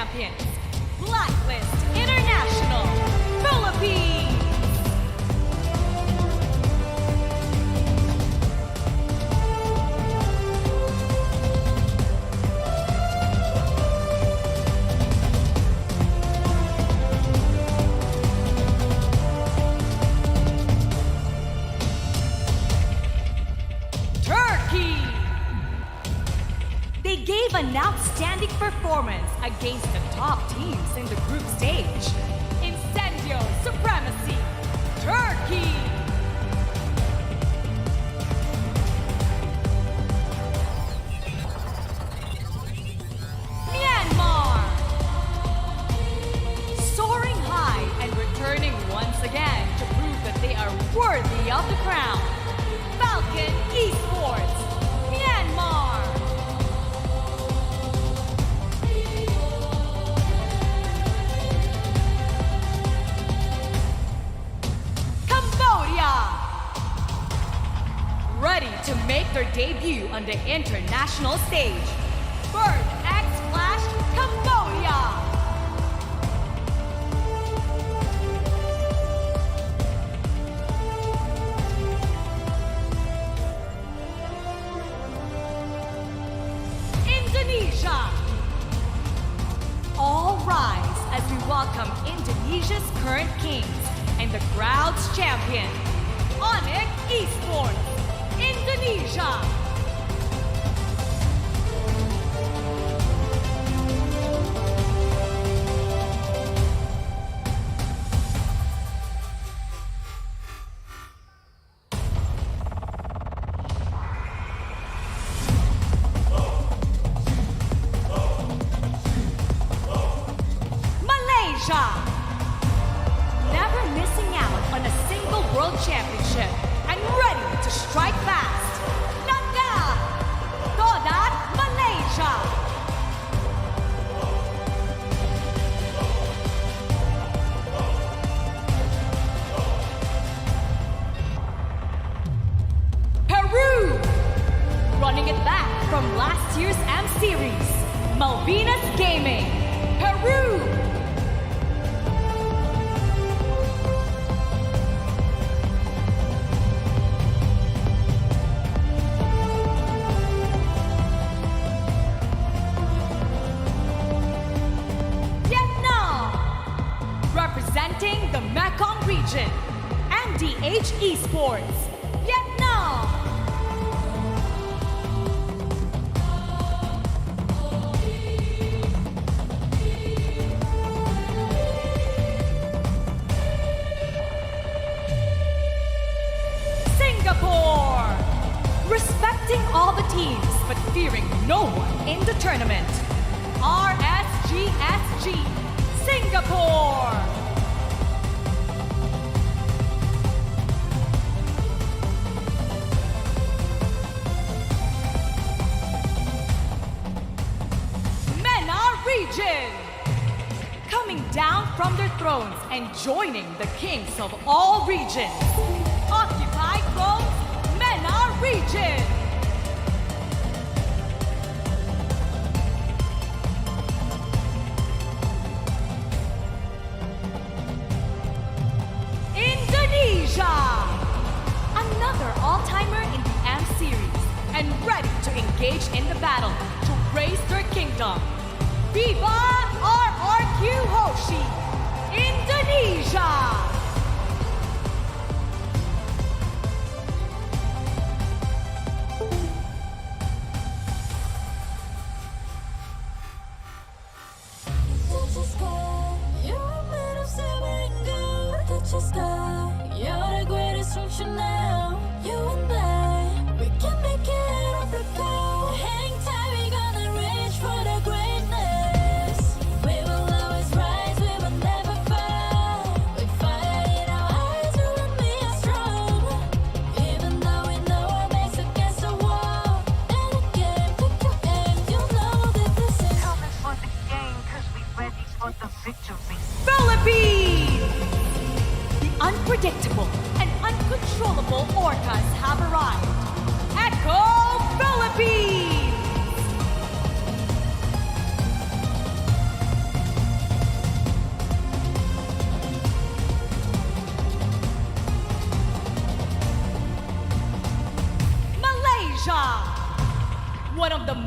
champions, Blacklist International, Philippines. Turkey. They gave an outstanding performance against the top teams in the group stage. Incendio Supremacy, Turkey. Myanmar. Soaring high and returning once again to prove that they are worthy of the crown. Falcon Esports, Myanmar. Cambodia. Ready to make their debut on the international stage. Bird X Flash, Cambodia. Indonesia. All rise as we welcome Indonesia's current kings and the crowd's champion, Onic Esports, Indonesia. Malaysia. Never missing out on a single world championship and ready to strike fast. Naga. Todat, Malaysia. Peru. Running it back from last year's M Series. Malvinas Gaming, Peru. Vietnam. Representing the Mekong region, MDH Esports, Vietnam. Singapore. Respecting all the teams, but fearing no one in the tournament. RSGSG, Singapore. MENA region. Coming down from their thrones and joining the kings of all regions. Occupy Thrones, MENA region. Indonesia. Another all-timer in the M Series and ready to engage in the battle to raise their kingdom. Viva RRQ Hoshi, Indonesia. Touch the sky, you're made of silver and gold. Touch the sky, you're the greatest structure now. You and I, we can make it off the go. Hang tight, we gonna reach for the greatness. We will always rise, we will never fall. With fire in our eyes, you and me are strong. Even though we know our backs against the wall. And again, pick your aim, you know that this is coming for the game, 'cause we ready for the victory. Philippines. The unpredictable and uncontrollable orcas have arrived. Echo Philippines.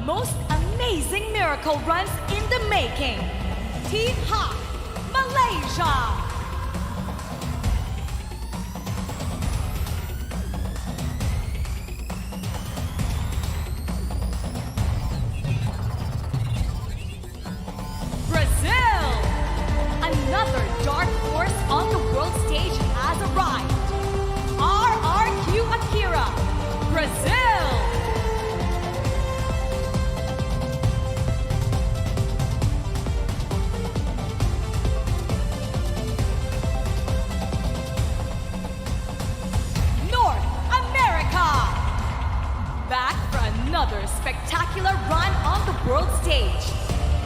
most amazing miracle runs in the making. Team Hawk, Malaysia. Brazil. Another dark horse on the world stage has arrived. RRQ Akira, Brazil. North America. Back for another spectacular run on the world stage.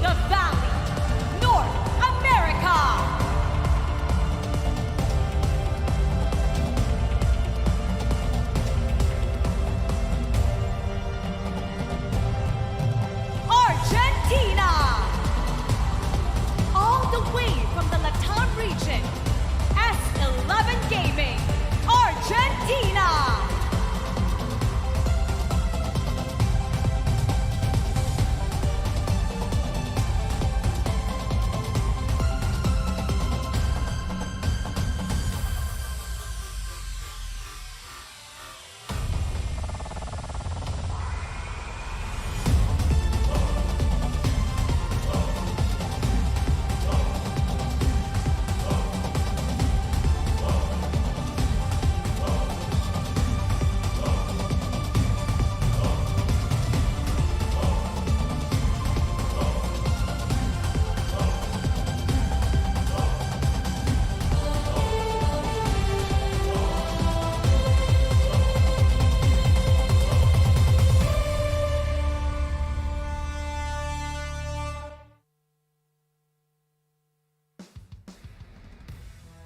The Valley, North America. Argentina. All the way from the Latam region, S11 Gaming, Argentina.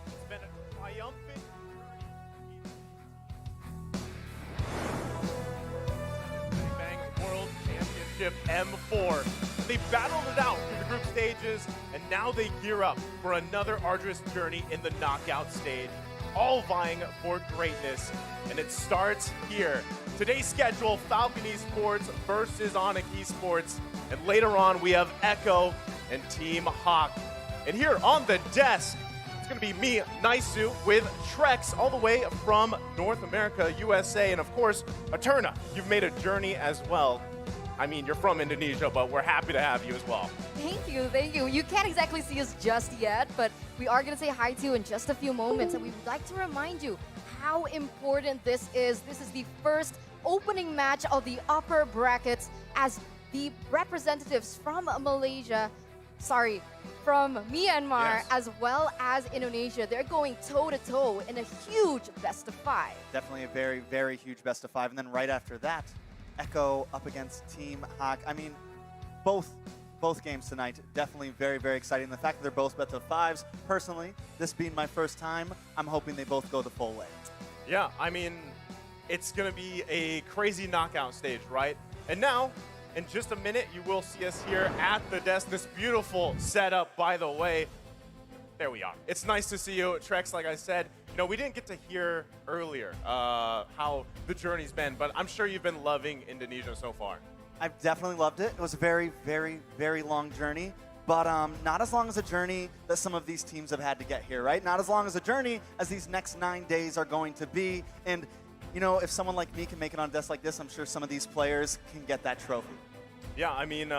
It's been a triumphant Bang World Championship M4. They battled it out through the group stages, and now they gear up for another arduous journey in the knockout stage, all vying for greatness. And it starts here. Today's schedule, Falcon Esports versus Onic Esports. And later on, we have Echo and Team Hawk. And here on the desk, it's going to be me, Naisu, with Trex all the way from North America, USA. And of course, Eterna, you've made a journey as well. I mean, you're from Indonesia, but we're happy to have you as well. Thank you, thank you. You can't exactly see us just yet, but we are going to say hi to you in just a few moments. And we would like to remind you how important this is. This is the first opening match of the upper brackets as the representatives from Malaysia, from Myanmar, Yes. as well as Indonesia. They're going toe-to-toe in a huge best-of-5. Definitely a very, very huge best of 5. And then right after that, Echo up against Team Hawk. I mean, both games tonight, definitely very, very exciting. The fact that they're both best of 5s, personally, this being my first time, I'm hoping they both go the full way. Yeah, I mean, it's going to be a crazy knockout stage, right? And now, in just a minute, you will see us here at the desk. This beautiful setup, by the way. There we are. It's nice to see you, Trex. Like I said, you know, we didn't get to hear earlier how the journey's been, but I'm sure you've been loving Indonesia so far. I've definitely loved it. It was a very, very, very long journey, but not as long as a journey that some of these teams have had to get here, right? Not as long as a journey as these next 9 days are going to be. And, you know, if someone like me can make it on a desk like this, I'm sure some of these players can get that trophy. Yeah, I mean,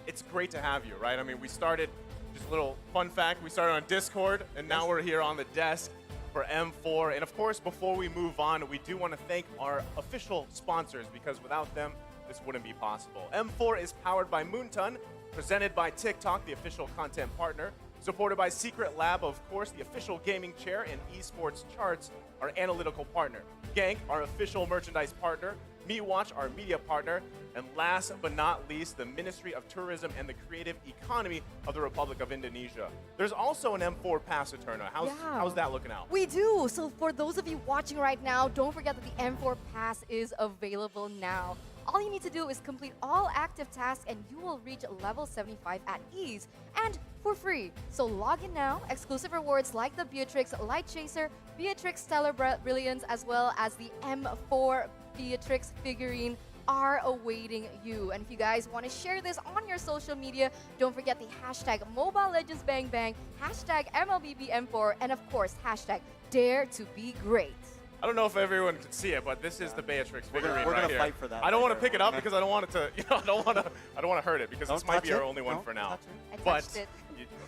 it's great to have you, right? I mean, we started, just a little fun fact, we started on Discord, and now we're here on the desk for M4. And of course, before we move on, we do want to thank our official sponsors, because without them, this wouldn't be possible. M4 is powered by Moonton, presented by TikTok, the official content partner, supported by Secret Lab, of course, the official gaming chair, and Esports Charts, our analytical partner. Gank, our official merchandise partner. MeWatch, our media partner. And last but not least, the Ministry of Tourism and the Creative Economy of the Republic of Indonesia. There's also an M4 Pass, Eterna. How's that looking out? We do. So for those of you watching right now, don't forget that the M4 Pass is available now. All you need to do is complete all active tasks and you will reach level 75 at ease and for free. So log in now. Exclusive rewards like the Beatrix Light Chaser, Beatrix Stellar Brilliance, as well as the M4 Beatrix figurine are awaiting you. And if you guys want to share this on your social media, don't forget the hashtag Mobile Legends Bang Bang, hashtag MLBBM4, and of course, hashtag Dare to Be Great. I don't know if everyone can see it, but this is the Beatrix figurine We're right gonna here. fight for that I don't want later. to pick it up because I don't want it to, I don't want to hurt it because Don't this might be touch our it. only one Don't for now. touch it. I But touched it.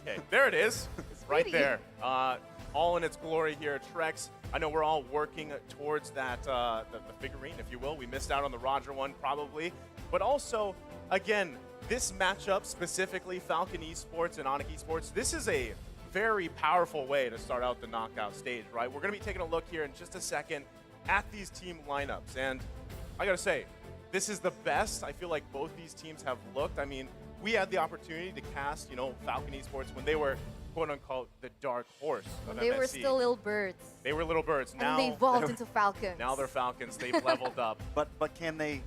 okay, there it is, right pretty. there. All in its glory here at Trex. I know we're all working towards that the figurine, if you will. We missed out on the Roger one probably, but also again, this matchup specifically, Falcon Esports and Onic Esports. This is a very powerful way to start out the knockout stage, right? We're going to be taking a look here in just a second at these team lineups. And I got to say, this is the best I feel like both these teams have looked. I mean, we had the opportunity to cast, Falcon Esports when they were quote-unquote the dark horse of They were MSC. still little birds. They were little birds. And they evolved into falcons. Now they're falcons. They've leveled up. But can the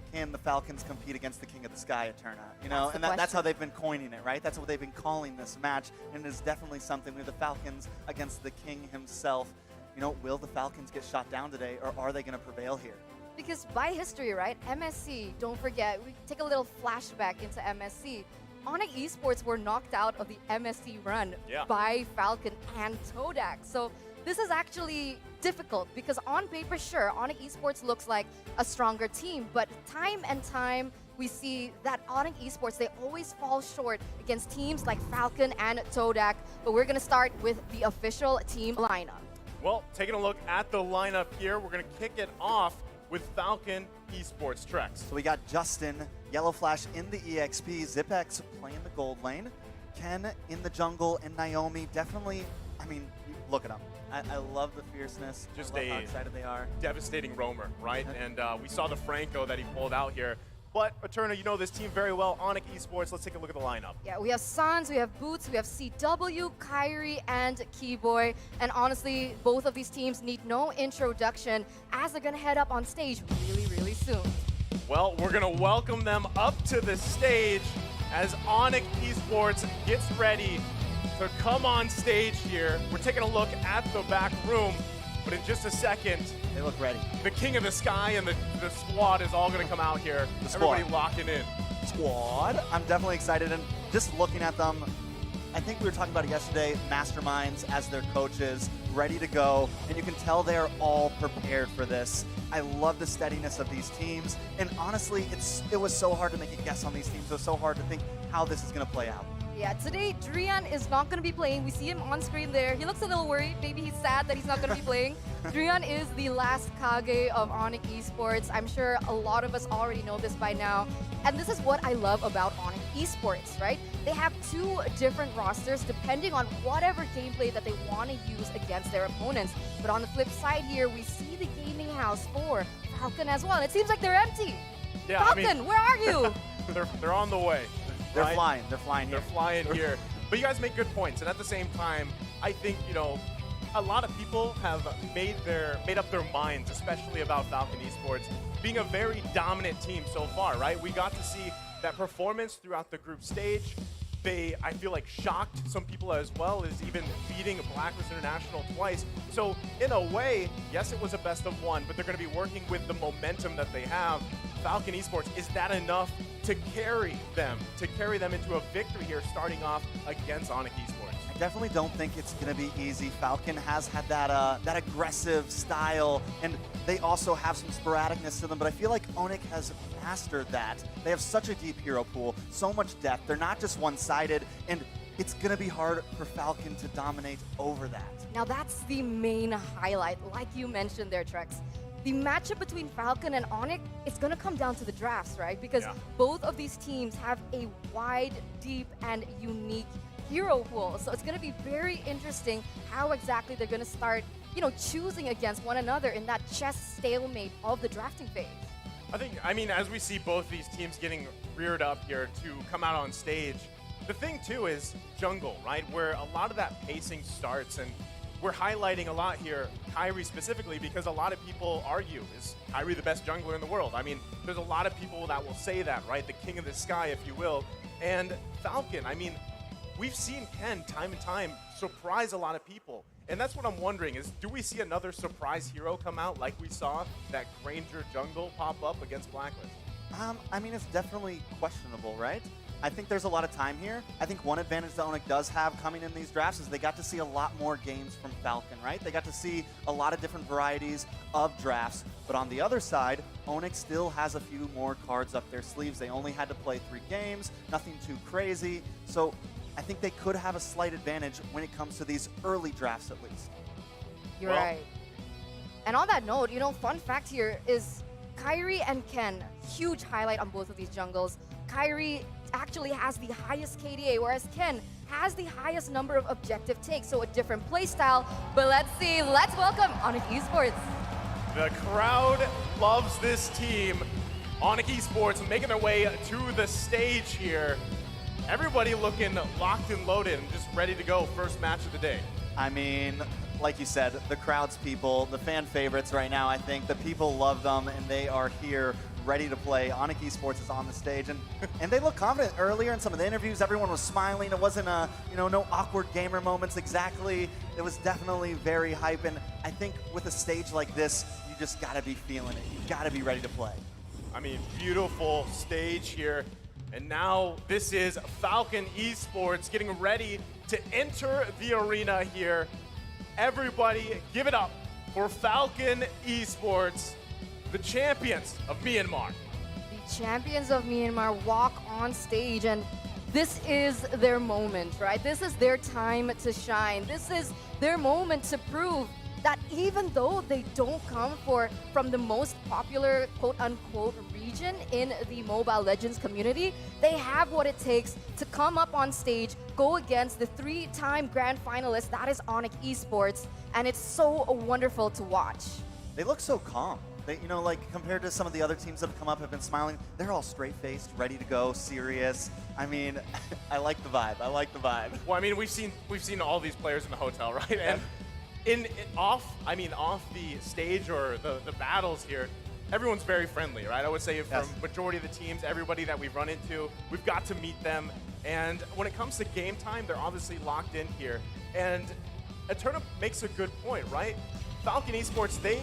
Falcons compete against the King of the Sky at turnout? That's the And that's how question. they've been coining it, right? That's what they've been calling this match, and it is definitely something with the Falcons against the King himself. Will the Falcons get shot down today, or are they going to prevail here? Because by history, right, MSC, don't forget, we take a little flashback into MSC. Onic Esports were knocked out of the MSC run by Falcon and Todak. So this is actually difficult because on paper, sure, Onic Esports looks like a stronger team, but time and time we see that Onic Esports, they always fall short against teams like Falcon and Todak. But we're going to start with the official team lineup. Well, taking a look at the lineup here, we're going to kick it off with Falcon Esports Trex. So we got Justin, Yellow Flash in the EXP, Zipex playing the gold lane, Ken in the jungle, and Naomi definitely, look at them. I love the fierceness. Just I love how a excited they are. devastating roamer, right? And we saw the Franco that he pulled out here. But, Eterna, you know this team very well, Onic Esports. Let's take a look at the lineup. Yeah, we have Suns, we have Boots, we have CW, Kyrie, and Keyboy. And honestly, both of these teams need no introduction as they're going to head up on stage really, really soon. Well, we're going to welcome them up to the stage as Onic Esports gets ready to come on stage here. We're taking a look at the back room, but in just a second, they look ready. The King of the Sky and the squad is all going to come out here. The squad. Everybody locking in. Squad. I'm definitely excited, and just looking at them, I think we were talking about it yesterday, masterminds as their coaches, ready to go, and you can tell they're all prepared for this. I love the steadiness of these teams, and honestly, it was so hard to make a guess on these teams. It was so hard to think how this is going to play out. Yeah, today Drian is not going to be playing. We see him on screen there. He looks a little worried. Maybe he's sad that he's not going to be playing. Drian is the last Kage of Onic Esports. I'm sure a lot of us already know this by now. And this is what I love about Onic Esports, right? They have two different rosters depending on whatever gameplay that they want to use against their opponents. But on the flip side here, we see the gaming house for Falcon as well. It seems like they're empty. Yeah, Falcon, where are you? They're on the way. They're right? flying. They're flying here. They're flying here. But you guys make good points, and at the same time, I think a lot of people have made up their minds, especially about Falcon Esports being a very dominant team so far. Right? We got to see that performance throughout the group stage. They, I feel like, shocked some people as well as even beating Blacklist International twice. So in a way, yes, it was a best of one, but they're going to be working with the momentum that they have. Falcon Esports, is that enough to carry them into a victory here, starting off against Onic Esports? I definitely don't think it's going to be easy. Falcon has had that aggressive style, and they also have some sporadicness to them, but I feel like Onic has mastered that. They have such a deep hero pool, so much depth. They're not just one-sided, and it's going to be hard for Falcon to dominate over that. Now that's the main highlight, like you mentioned there, Trex. The matchup between Falcon and Onic, it's going to come down to the drafts, right? Because both of these teams have a wide, deep, and unique hero pool. So it's going to be very interesting how exactly they're going to start, choosing against one another in that chess stalemate of the drafting phase. I mean, as we see both these teams getting reared up here to come out on stage, the thing too is jungle, right? Where a lot of that pacing starts, and we're highlighting a lot here, Kyrie specifically, because a lot of people argue, is Kyrie the best jungler in the world? I mean, there's a lot of people that will say that, right? The King of the Sky, if you will. And Falcon, I mean, we've seen Ken time and time surprise a lot of people. And that's what I'm wondering is, do we see another surprise hero come out like we saw that Granger jungle pop up against Blacklist? I mean, it's definitely questionable, right? I think there's a lot of time here. I think one advantage that Onic does have coming in these drafts is they got to see a lot more games from Falcon, right? They got to see a lot of different varieties of drafts. But on the other side, Onic still has a few more cards up their sleeves. They only had to play 3 games, nothing too crazy. So I think they could have a slight advantage when it comes to these early drafts at least. You're right. And on that note, fun fact here is Kyrie and Ken, huge highlight on both of these jungles. Kyrie actually has the highest KDA, whereas Ken has the highest number of objective takes, so a different play style. But let's see, let's welcome Onic Esports. The crowd loves this team. Onic Esports making their way to the stage here. Everybody looking locked and loaded and just ready to go. First match of the day. I mean, like you said, the crowd's people, the fan favorites right now, I think. The people love them, and they are here ready to play. Onic Esports is on the stage, and they look confident. Earlier in some of the interviews, everyone was smiling. It wasn't no awkward gamer moments exactly. It was definitely very hype, and I think with a stage like this, you just gotta be feeling it. You gotta be ready to play. I mean, beautiful stage here. And now this is Falcon Esports getting ready to enter the arena here. Everybody give it up for Falcon Esports, the champions of Myanmar. The champions of Myanmar walk on stage, and this is their moment, right? This is their time to shine. This is their moment to prove that even though they don't come from the most popular quote-unquote region in the Mobile Legends community, they have what it takes to come up on stage, go against the 3-time grand finalist, that is Onic Esports, and it's so wonderful to watch. They look so calm. They, like compared to some of the other teams that have come up, have been smiling. They're all straight-faced, ready to go, serious. I mean, I like the vibe. I like the vibe. Well, I mean, we've seen all these players in the hotel, right? And off the stage or the battles here, everyone's very friendly, right? I would say from majority of the teams, everybody that we've run into, we've got to meet them. And when it comes to game time, they're obviously locked in here. And Eterna makes a good point, right? Falcon Esports, they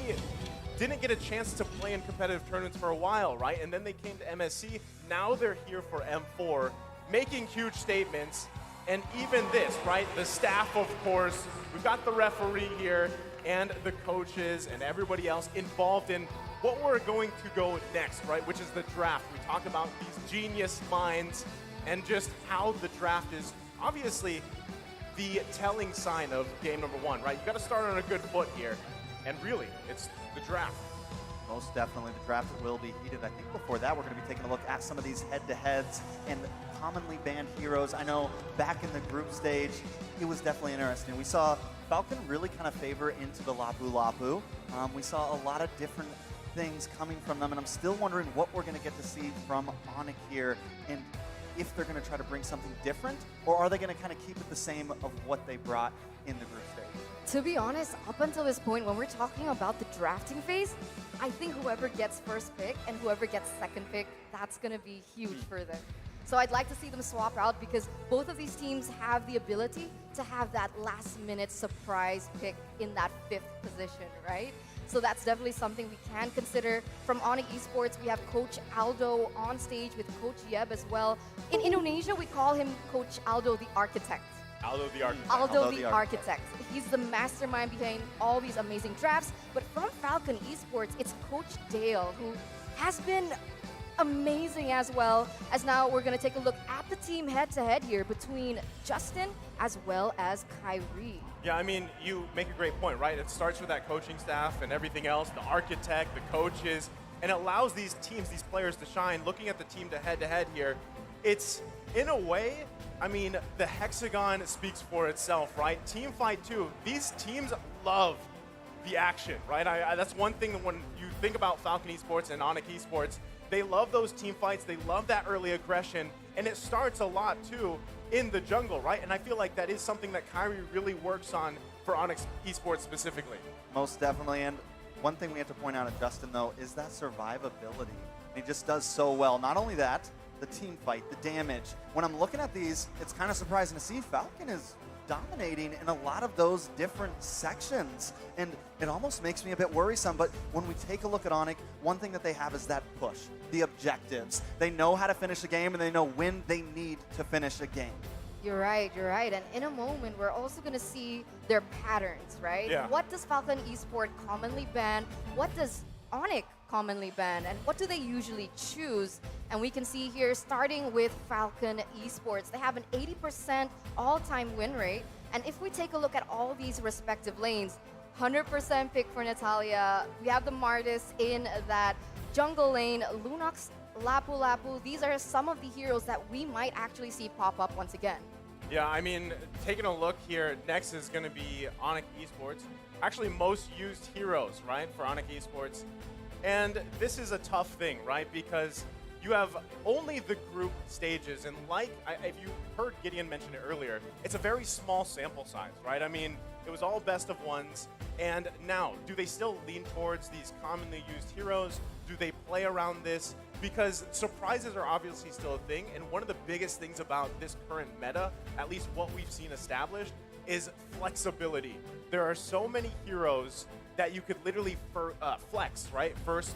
didn't get a chance to play in competitive tournaments for a while, right? And then they came to MSC. Now they're here for M4, making huge statements. And even this, right? The staff, of course. We've got the referee here and the coaches and everybody else involved in what we're going to go next, right? Which is the draft. We talk about these genius minds and just how the draft is obviously the telling sign of game number 1, right? You got to start on a good foot here. And really, it's the draft. Most definitely, the draft will be heated. I think before that, we're going to be taking a look at some of these head-to-heads and commonly banned heroes. I know back in the group stage, it was definitely interesting. We saw Falcon really kind of favor into the Lapu Lapu. We saw a lot of different things coming from them, and I'm still wondering what we're going to get to see from Onic here, and if they're going to try to bring something different, or are they going to kind of keep it the same of what they brought in the group stage? To be honest, up until this point, when we're talking about the drafting phase, I think whoever gets first pick and whoever gets second pick, that's going to be huge for them. So I'd like to see them swap out because both of these teams have the ability to have that last-minute surprise pick in that 5th position, right? So that's definitely something we can consider. From Onic Esports, we have Coach Aldo on stage with Coach Yeb as well. In Indonesia, we call him Coach Aldo the Architect. Aldo the Architect. Aldo the Architect. He's the mastermind behind all these amazing drafts. But from Falcon Esports, it's Coach Dale, who has been amazing as well. As now we're going to take a look at the team head-to-head here between Justin as well as Kyrie. Yeah, I mean, you make a great point, right? It starts with that coaching staff and everything else, the architect, the coaches, and it allows these teams, these players to shine. Looking at the team to head here, it's, in a way, I mean, the hexagon speaks for itself, right? Team fight 2, these teams love the action, right? That's one thing that when you think about Falcon Esports and Onic Esports, they love those team fights, they love that early aggression, and it starts a lot, too, in the jungle, right? And I feel like that is something that Kyrie really works on for Onic Esports specifically. Most definitely, and one thing we have to point out at Justin, though, is that survivability. He just does so well. Not only that, the team fight, the damage. When I'm looking at these, it's kind of surprising to see Falcon is dominating in a lot of those different sections. And it almost makes me a bit worrisome, but when we take a look at Onic, one thing that they have is that push, the objectives. They know how to finish a game, and they know when they need to finish a game. You're right, you're right. And in a moment, we're also going to see their patterns, right? Yeah. What does Falcon Esport commonly ban? What does Onic commonly ban? And what do they usually choose? And we can see here, starting with Falcon Esports, they have an 80% all-time win rate. And if we take a look at all these respective lanes, 100% pick for Natalia. We have the Martis in that jungle lane, Lunox, Lapu Lapu. These are some of the heroes that we might actually see pop up once again. Yeah, I mean, taking a look here, next is going to be Onic Esports. Actually, most used heroes, right, for Onic Esports. And this is a tough thing, right, because you have only the group stages. And like, if you heard Gideon mention it earlier, it's a very small sample size, right? I mean, it was all best of ones. And now, do they still lean towards these commonly used heroes? Do they play around this? Because surprises are obviously still a thing, and one of the biggest things about this current meta, at least what we've seen established, is flexibility. There are so many heroes that you could literally flex, right? First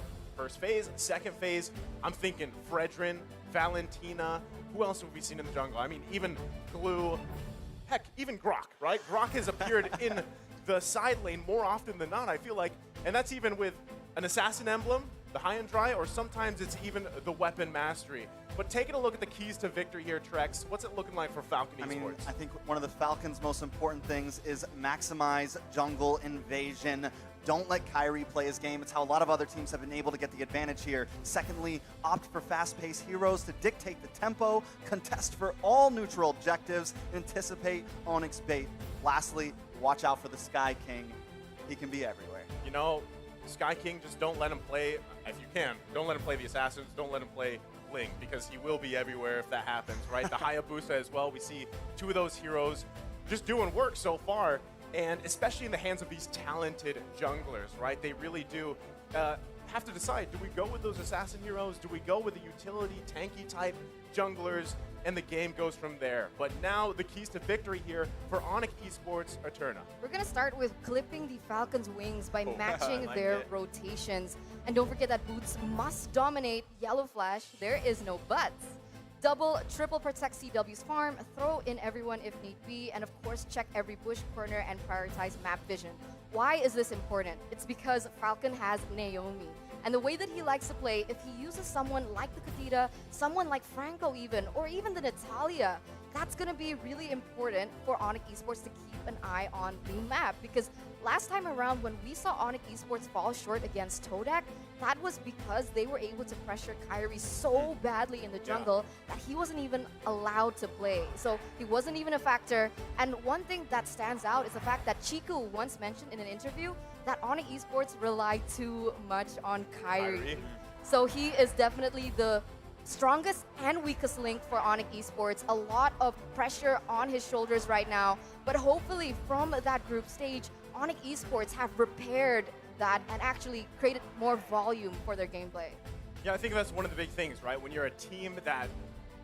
phase, second phase, I'm thinking Fredrin, Valentina, who else have we seen in the jungle? I mean, even Glue, heck, even Grok, right? Grok has appeared in the side lane more often than not, I feel like, and that's even with an assassin emblem, the high and dry, or sometimes it's even the weapon mastery. But taking a look at the keys to victory here, Trex, what's it looking like for Falcon Esports? I mean, I think one of the Falcons' most important things is maximize jungle invasion. Don't let Kyrie play his game. It's how a lot of other teams have been able to get the advantage here. Secondly, opt for fast-paced heroes to dictate the tempo, contest for all neutral objectives, anticipate Onyx bait. Lastly, watch out for the Sky King. He can be everywhere. You know, Sky King, just don't let him play, if you can, don't let him play the Assassins, don't let him play Ling, because he will be everywhere if that happens, right? The Hayabusa as well, we see two of those heroes just doing work so far, and especially in the hands of these talented junglers, right? They really do have to decide, do we go with those assassin heroes? Do we go with the utility, tanky type junglers? And the game goes from there. But now the keys to victory here for Onic Esports Eterna. We're going to start with clipping the Falcons' wings by matching like their it. rotations. And don't forget that Boots must dominate Yellow Flash. There is no buts. Double, triple protect CW's farm, throw in everyone if need be, and of course check every bush corner and prioritize map vision. Why is this important? It's because Falcon has Naomi. And the way that he likes to play, if he uses someone like the Kadita, someone like Franco even, or even the Natalia, that's going to be really important for Onic Esports to keep an eye on the map. Because last time around when we saw Onic Esports fall short against Todak, that was because they were able to pressure Kyrie so badly in the jungle that he wasn't even allowed to play. So he wasn't even a factor. And one thing that stands out is the fact that Chiku once mentioned in an interview that Onic Esports rely too much on Kyrie. So he is definitely the strongest and weakest link for Onic Esports. A lot of pressure on his shoulders right now, but hopefully from that group stage, Onic Esports have repaired that and actually created more volume for their gameplay. Yeah, I think that's one of the big things, right? When you're a team that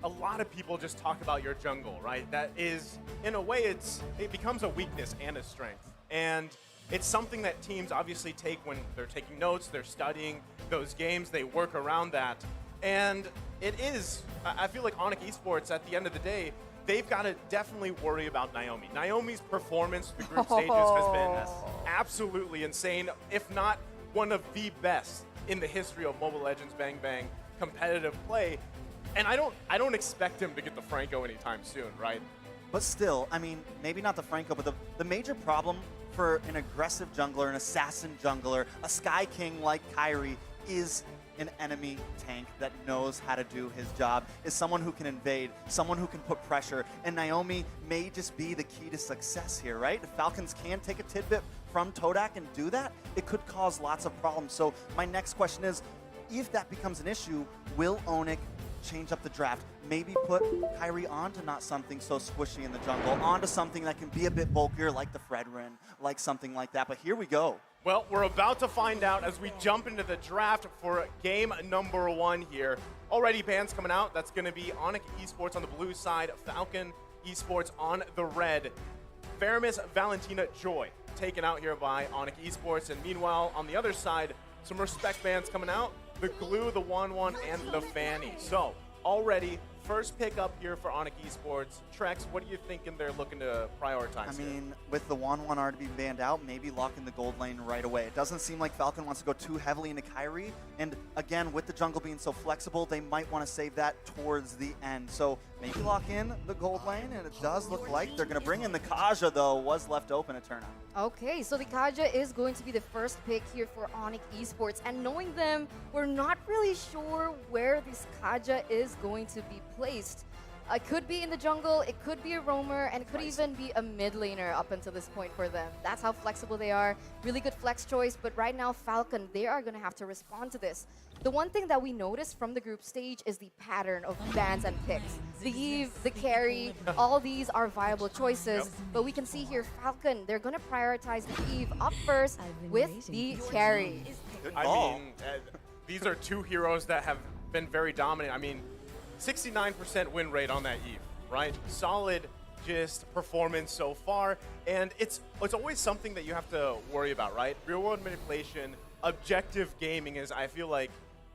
a lot of people just talk about your jungle, right? That is, in a way, it becomes a weakness and a strength. And it's something that teams obviously take when they're taking notes, they're studying those games, they work around that. And it is, I feel like Onic Esports, at the end of the day, they've got to definitely worry about Naomi. Naomi's performance through the group stages has been absolutely insane, if not one of the best in the history of Mobile Legends Bang Bang competitive play. And I don't expect him to get the Franco anytime soon, right? But still, I mean, maybe not the Franco, but the major problem for an aggressive jungler, an assassin jungler, a Sky King like Kyrie is an enemy tank that knows how to do his job, is someone who can invade, someone who can put pressure, and Naomi may just be the key to success here, right? If Falcons can take a tidbit from Todak and do that, it could cause lots of problems. So my next question is, if that becomes an issue, will Onic change up the draft? Maybe put Kyrie onto not something so squishy in the jungle, onto something that can be a bit bulkier like the Fredrin, like something like that. But here we go. Well, we're about to find out as we jump into the draft for game number 1 here. Already bans coming out. That's going to be Onic Esports on the blue side, Falcon Esports on the red. Veramis, Valentina, Joy taken out here by Onic Esports. And meanwhile, on the other side, some respect bands coming out. The Glue, the 1-1, and the Fanny. So already, first pick up here for Onic Esports. Trex, what are you thinking they're looking to prioritize I here? mean, with the 1-1 already being banned out, maybe locking the gold lane right away. It doesn't seem like Falcon wants to go too heavily into Kyrie. And again, with the jungle being so flexible, they might want to save that towards the end. So maybe lock in the gold lane, and it does look like they're going to bring in the Kaja, though, was left open a turn out. Okay, so the Kaja is going to be the first pick here for Onic Esports. And knowing them, we're not really sure where this Kaja is going to be placed. It could be in the jungle, it could be a roamer, and it could even be a mid laner up until this point for them. That's how flexible they are. Really good flex choice, but right now Falcon, they are going to have to respond to this. The one thing that we noticed from the group stage is the pattern of bans and picks. The Eve, the carry, all these are viable choices, but we can see here Falcon, they're going to prioritize the Eve up first with the carry. I mean, these are two heroes that have been very dominant. I mean, 69% win rate on that Eve, right? Solid just performance so far, and it's always something that you have to worry about, right? Real world manipulation, objective gaming is, I feel like,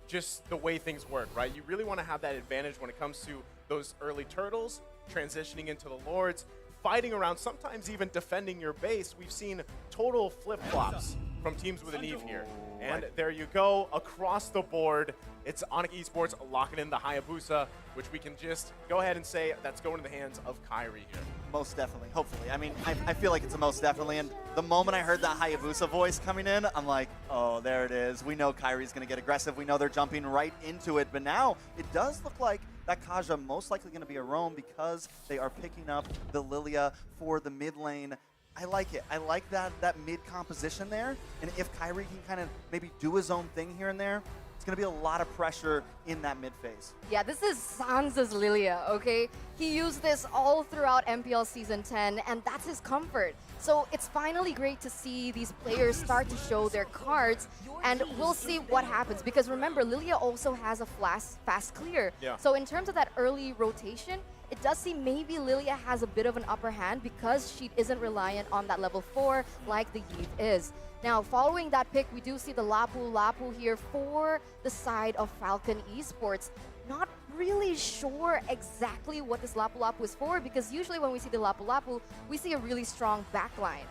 just the way things work, right? You really want to have that advantage when it comes to those early turtles, transitioning into the lords, fighting around, sometimes even defending your base. We've seen total flip-flops from teams with an Eve here. And there you go, across the board, it's Onic Esports locking in the Hayabusa, which we can just go ahead and say that's going to the hands of Kyrie here. Most definitely, hopefully. I mean, I feel like it's a most definitely. And the moment I heard that Hayabusa voice coming in, I'm like, oh, there it is. We know Kyrie's going to get aggressive. We know they're jumping right into it. But now it does look like that Kaja most likely going to be a roam because they are picking up the Lilia for the mid lane. I like it. I like that mid composition there. And if Kyrie can kind of maybe do his own thing here and there, it's going to be a lot of pressure in that mid phase. Yeah, this is Sansa's Lilia, okay? He used this all throughout MPL Season 10, and that's his comfort. So it's finally great to see these players start to show their cards, and we'll see what happens. Because remember, Lilia also has a fast clear. Yeah. So in terms of that early rotation, it does seem maybe Lilia has a bit of an upper hand because she isn't reliant on that level 4 like the Eve is. Now, following that pick, we do see the Lapu Lapu here for the side of Falcon Esports. Not really sure exactly what this Lapu Lapu is for, because usually when we see the Lapu Lapu, we see a really strong backline.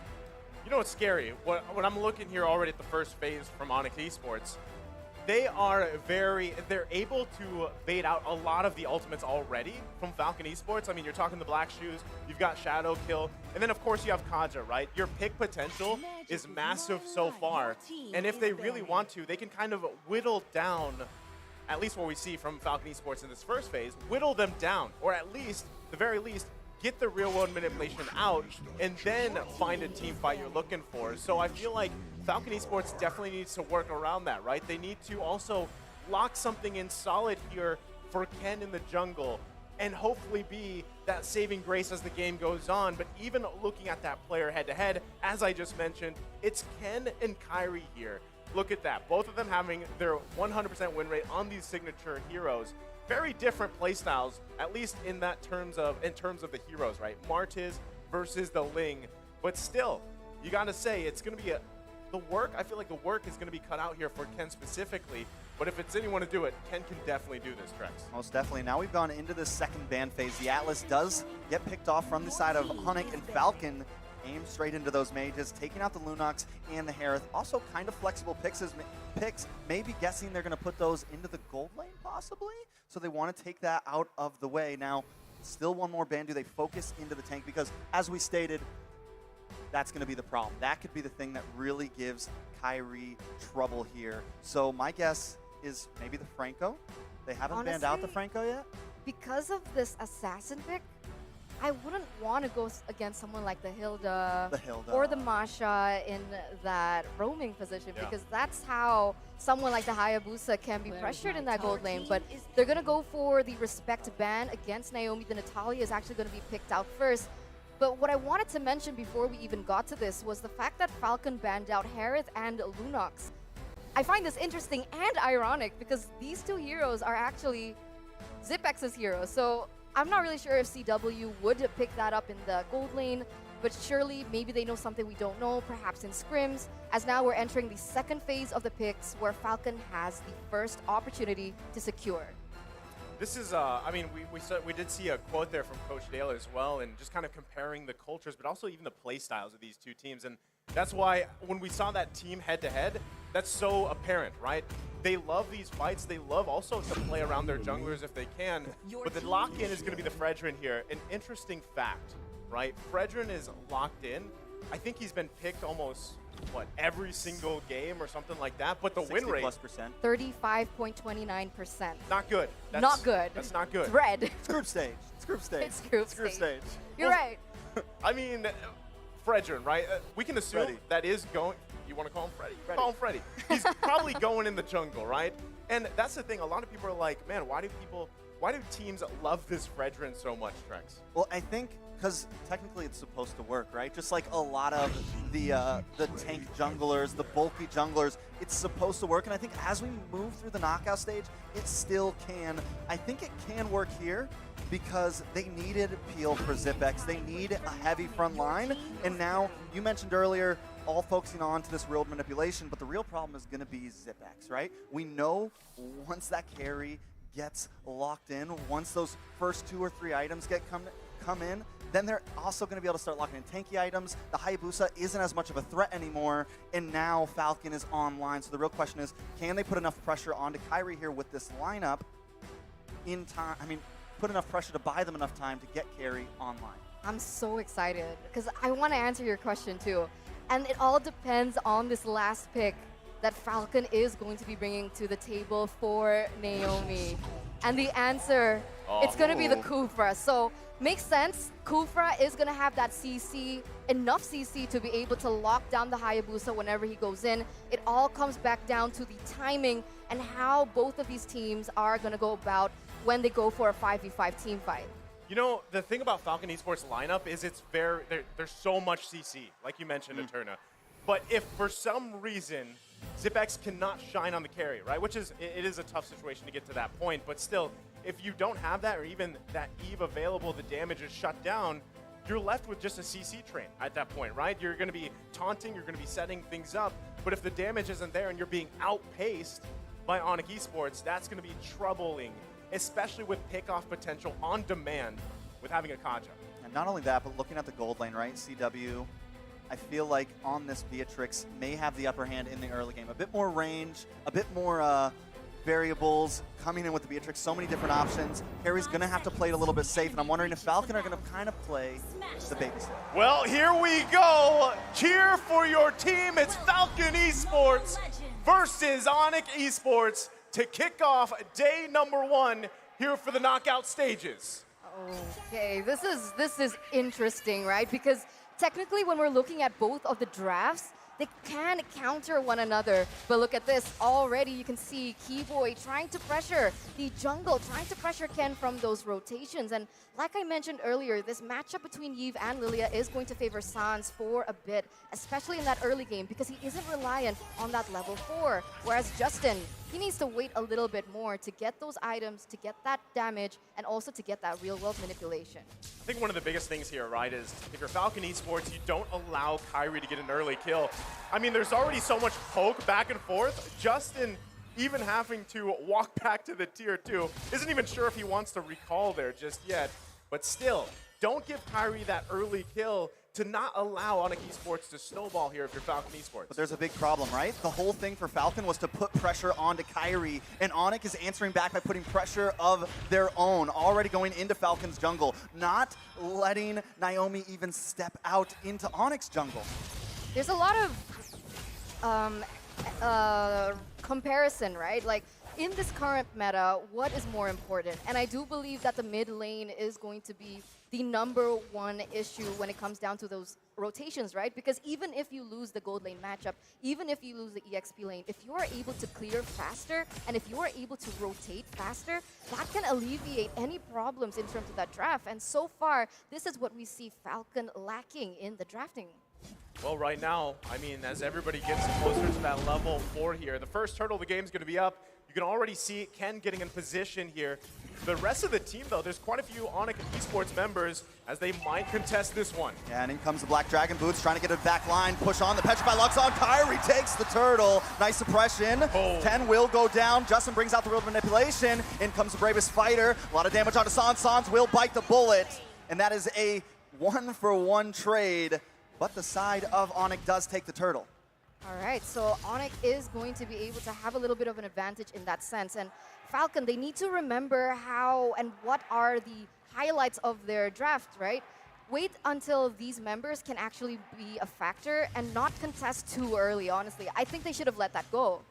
You know what's scary? What I'm looking here already at the first phase from Onic Esports, they're able to bait out a lot of the ultimates already from Falcon Esports. I mean, you're talking the Black Shoes, you've got Shadow Kill, and then of course you have Kaja, right? Your pick potential is massive so far, and if they really want to, they can kind of whittle down, at least what we see from Falcon Esports in this first phase, whittle them down, or at least, the very least, get the real world manipulation out, and then find a team fight you're looking for. So I feel like Falcon Esports definitely needs to work around that, right? They need to also lock something in solid here for Ken in the jungle, and hopefully be that saving grace as the game goes on. But even looking at that player head-to-head, as I just mentioned, it's Ken and Kyrie here. Look at that. Both of them having their 100% win rate on these signature heroes. Very different playstyles, at least in terms of the heroes, right? Martiz versus the Ling. But still, you got to say, it's going to be the work. I feel like the work is going to be cut out here for Ken specifically. But if it's anyone to do it, Ken can definitely do this, Trex. Most definitely. Now we've gone into the second ban phase. The Atlas does get picked off from the side of Onic, and Falcon aimed straight into those mages, taking out the Lunox and the Harith. Also kind of flexible picks, maybe guessing they're going to put those into the gold lane, possibly? So they want to take that out of the way. Now, still one more ban. Do they focus into the tank? Because, as we stated, that's going to be the problem. That could be the thing that really gives Kyrie trouble here. So my guess is maybe the Franco. They haven't banned out the Franco yet? Because of this assassin pick, I wouldn't want to go against someone like the Hilda, or the Masha in that roaming position, because that's how someone like the Hayabusa can be pressured in that gold lane. But they're going to go for the respect ban against Naomi. The Natalia is actually going to be picked out first. But what I wanted to mention before we even got to this was the fact that Falcon banned out Harith and Lunox. I find this interesting and ironic because these two heroes are actually Zipex's heroes. So I'm not really sure if CW would pick that up in the gold lane, but surely maybe they know something we don't know, perhaps in scrims, as now we're entering the second phase of the picks where Falcon has the first opportunity to secure. This is, I mean, we did see a quote there from Coach Dale as well, and just kind of comparing the cultures, but also even the play styles of these two teams. And that's why when we saw that team head-to-head, that's so apparent, right? They love these fights. They love also to play around their junglers if they can. But the lock-in is going to be the Fredrin here. An interesting fact, right? Fredrin is locked in. I think he's been picked almost, what, every single game or something like that. But the win rate, 35.29%. not good. That's, not good. That's not good. It's red. It's group stage. It's group stage. It's group stage. You're right. I mean, Fredrin, right? We can assume Freddy. that is going. You want to call him Freddy? Call him Freddy. He's probably going in the jungle, right? And that's the thing. A lot of people are like, man, why do teams love this Fredrin so much, Trex? Well, I think because technically it's supposed to work, right? Just like a lot of the tank junglers, the bulky junglers, it's supposed to work. And I think as we move through the knockout stage, it still can. I think it can work here because they needed Peel for Zipex. They need a heavy front line. And now, you mentioned earlier, all focusing on to this real manipulation, but the real problem is going to be Zipex, right? We know once that carry gets locked in, once those first 2 or 3 items come in, then they're also going to be able to start locking in tanky items. The Hayabusa isn't as much of a threat anymore, and now Falcon is online. So the real question is, can they put enough pressure onto Kyrie here with this lineup in time? I mean, put enough pressure to buy them enough time to get carry online. I'm so excited because I want to answer your question too. And it all depends on this last pick that Falcon is going to be bringing to the table for Naomi. And the answer, it's going to be the Kufra. So makes sense. Kufra is going to have that CC, enough CC to be able to lock down the Hayabusa whenever he goes in. It all comes back down to the timing and how both of these teams are going to go about when they go for a 5v5 team fight. You know, the thing about Falcon Esports lineup is it's very, there's so much CC, like you mentioned, Eterna. But if for some reason Zipex cannot shine on the carry, right, which is, it is a tough situation to get to that point, but still, if you don't have that or even that Eve available, the damage is shut down, you're left with just a CC train at that point, right? You're going to be taunting, you're going to be setting things up, but if the damage isn't there and you're being outpaced by Onic Esports, that's going to be troubling, especially with pick-off potential on demand with having a Kaja. And not only that, but looking at the gold lane, right? CW, I feel like on this Beatrix may have the upper hand in the early game. A bit more range, a bit more variables coming in with the Beatrix. So many different options. Harry's going to have to play it a little bit safe, and I'm wondering if Falcon are going to kind of play the babysitter. Well, here we go. Cheer for your team. It's Falcon Esports versus Onic Esports to kick off day number 1 here for the knockout stages. Okay, this is interesting, right? Because technically when we're looking at both of the drafts, they can counter one another. But look at this, already you can see Keyboy trying to pressure the jungle, trying to pressure Ken from those rotations. And like I mentioned earlier, this matchup between Yves and Lilia is going to favor Sans for a bit, especially in that early game, because he isn't reliant on that level 4. Whereas Justin, he needs to wait a little bit more to get those items, to get that damage, and also to get that real-world manipulation. I think one of the biggest things here, right, is if you're Falcon Esports, you don't allow Kyrie to get an early kill. I mean, there's already so much poke back and forth. Justin, even having to walk back to the tier 2, isn't even sure if he wants to recall there just yet. But still, don't give Kyrie that early kill to not allow Onic Esports to snowball here if you're Falcon Esports. But there's a big problem, right? The whole thing for Falcon was to put pressure onto Kyrie, and Onic is answering back by putting pressure of their own, already going into Falcon's jungle, not letting Naomi even step out into Onic's jungle. There's a lot of comparison, right? Like, in this current meta, what is more important? And I do believe that the mid lane is going to be the #1 issue when it comes down to those rotations, right? Because even if you lose the gold lane matchup, even if you lose the EXP lane, if you are able to clear faster and if you are able to rotate faster, that can alleviate any problems in terms of that draft. And so far, this is what we see Falcon lacking in the drafting. Well, right now, I mean, as everybody gets closer to that level 4 here, the first hurdle of the game is going to be up. You can already see Ken getting in position here. The rest of the team, though, there's quite a few Onic Esports members as they might contest this one. Yeah, and in comes the Black Dragon Boots trying to get a back line, push on, the Petrify locks on, Kyrie takes the turtle, nice suppression, 10 will go down, Justin brings out the real manipulation, in comes the bravest fighter, a lot of damage onto Sans, Sans will bite the bullet, and that is a 1-for-1 trade, but the side of Onic does take the turtle. All right, so Onic is going to be able to have a little bit of an advantage in that sense. And Falcon, they need to remember how and what are the highlights of their draft, right? Wait until these members can actually be a factor and not contest too early, honestly. I think they should have let that go.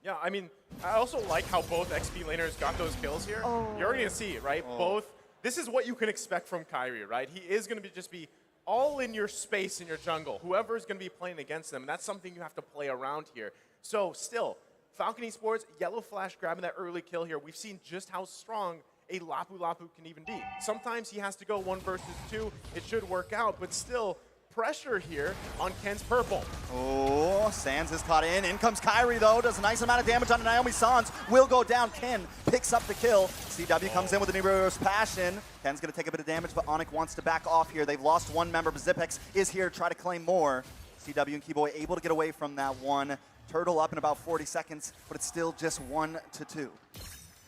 Yeah, I mean, I also like how both XP laners got those kills here. You're already going to see it, right? Both. This is what you can expect from Kyrie, right? He is going to just be all in your space in your jungle. Whoever is going to be playing against them, that's something you have to play around here. So still, Falcon Esports, Yellow Flash grabbing that early kill here. We've seen just how strong a Lapu Lapu can even be. Sometimes he has to go 1 versus 2. It should work out, but still, pressure here on Ken's purple. Oh, Sans is caught in. In comes Kyrie, though. Does a nice amount of damage on Naomi. Sans will go down. Ken picks up the kill. CW comes in with an Nero's Passion. Ken's going to take a bit of damage, but Onic wants to back off here. They've lost 1 member, but Zipex is here to try to claim more. CW and Keyboy able to get away from that one. Turtle up in about 40 seconds, but it's still just 1-2.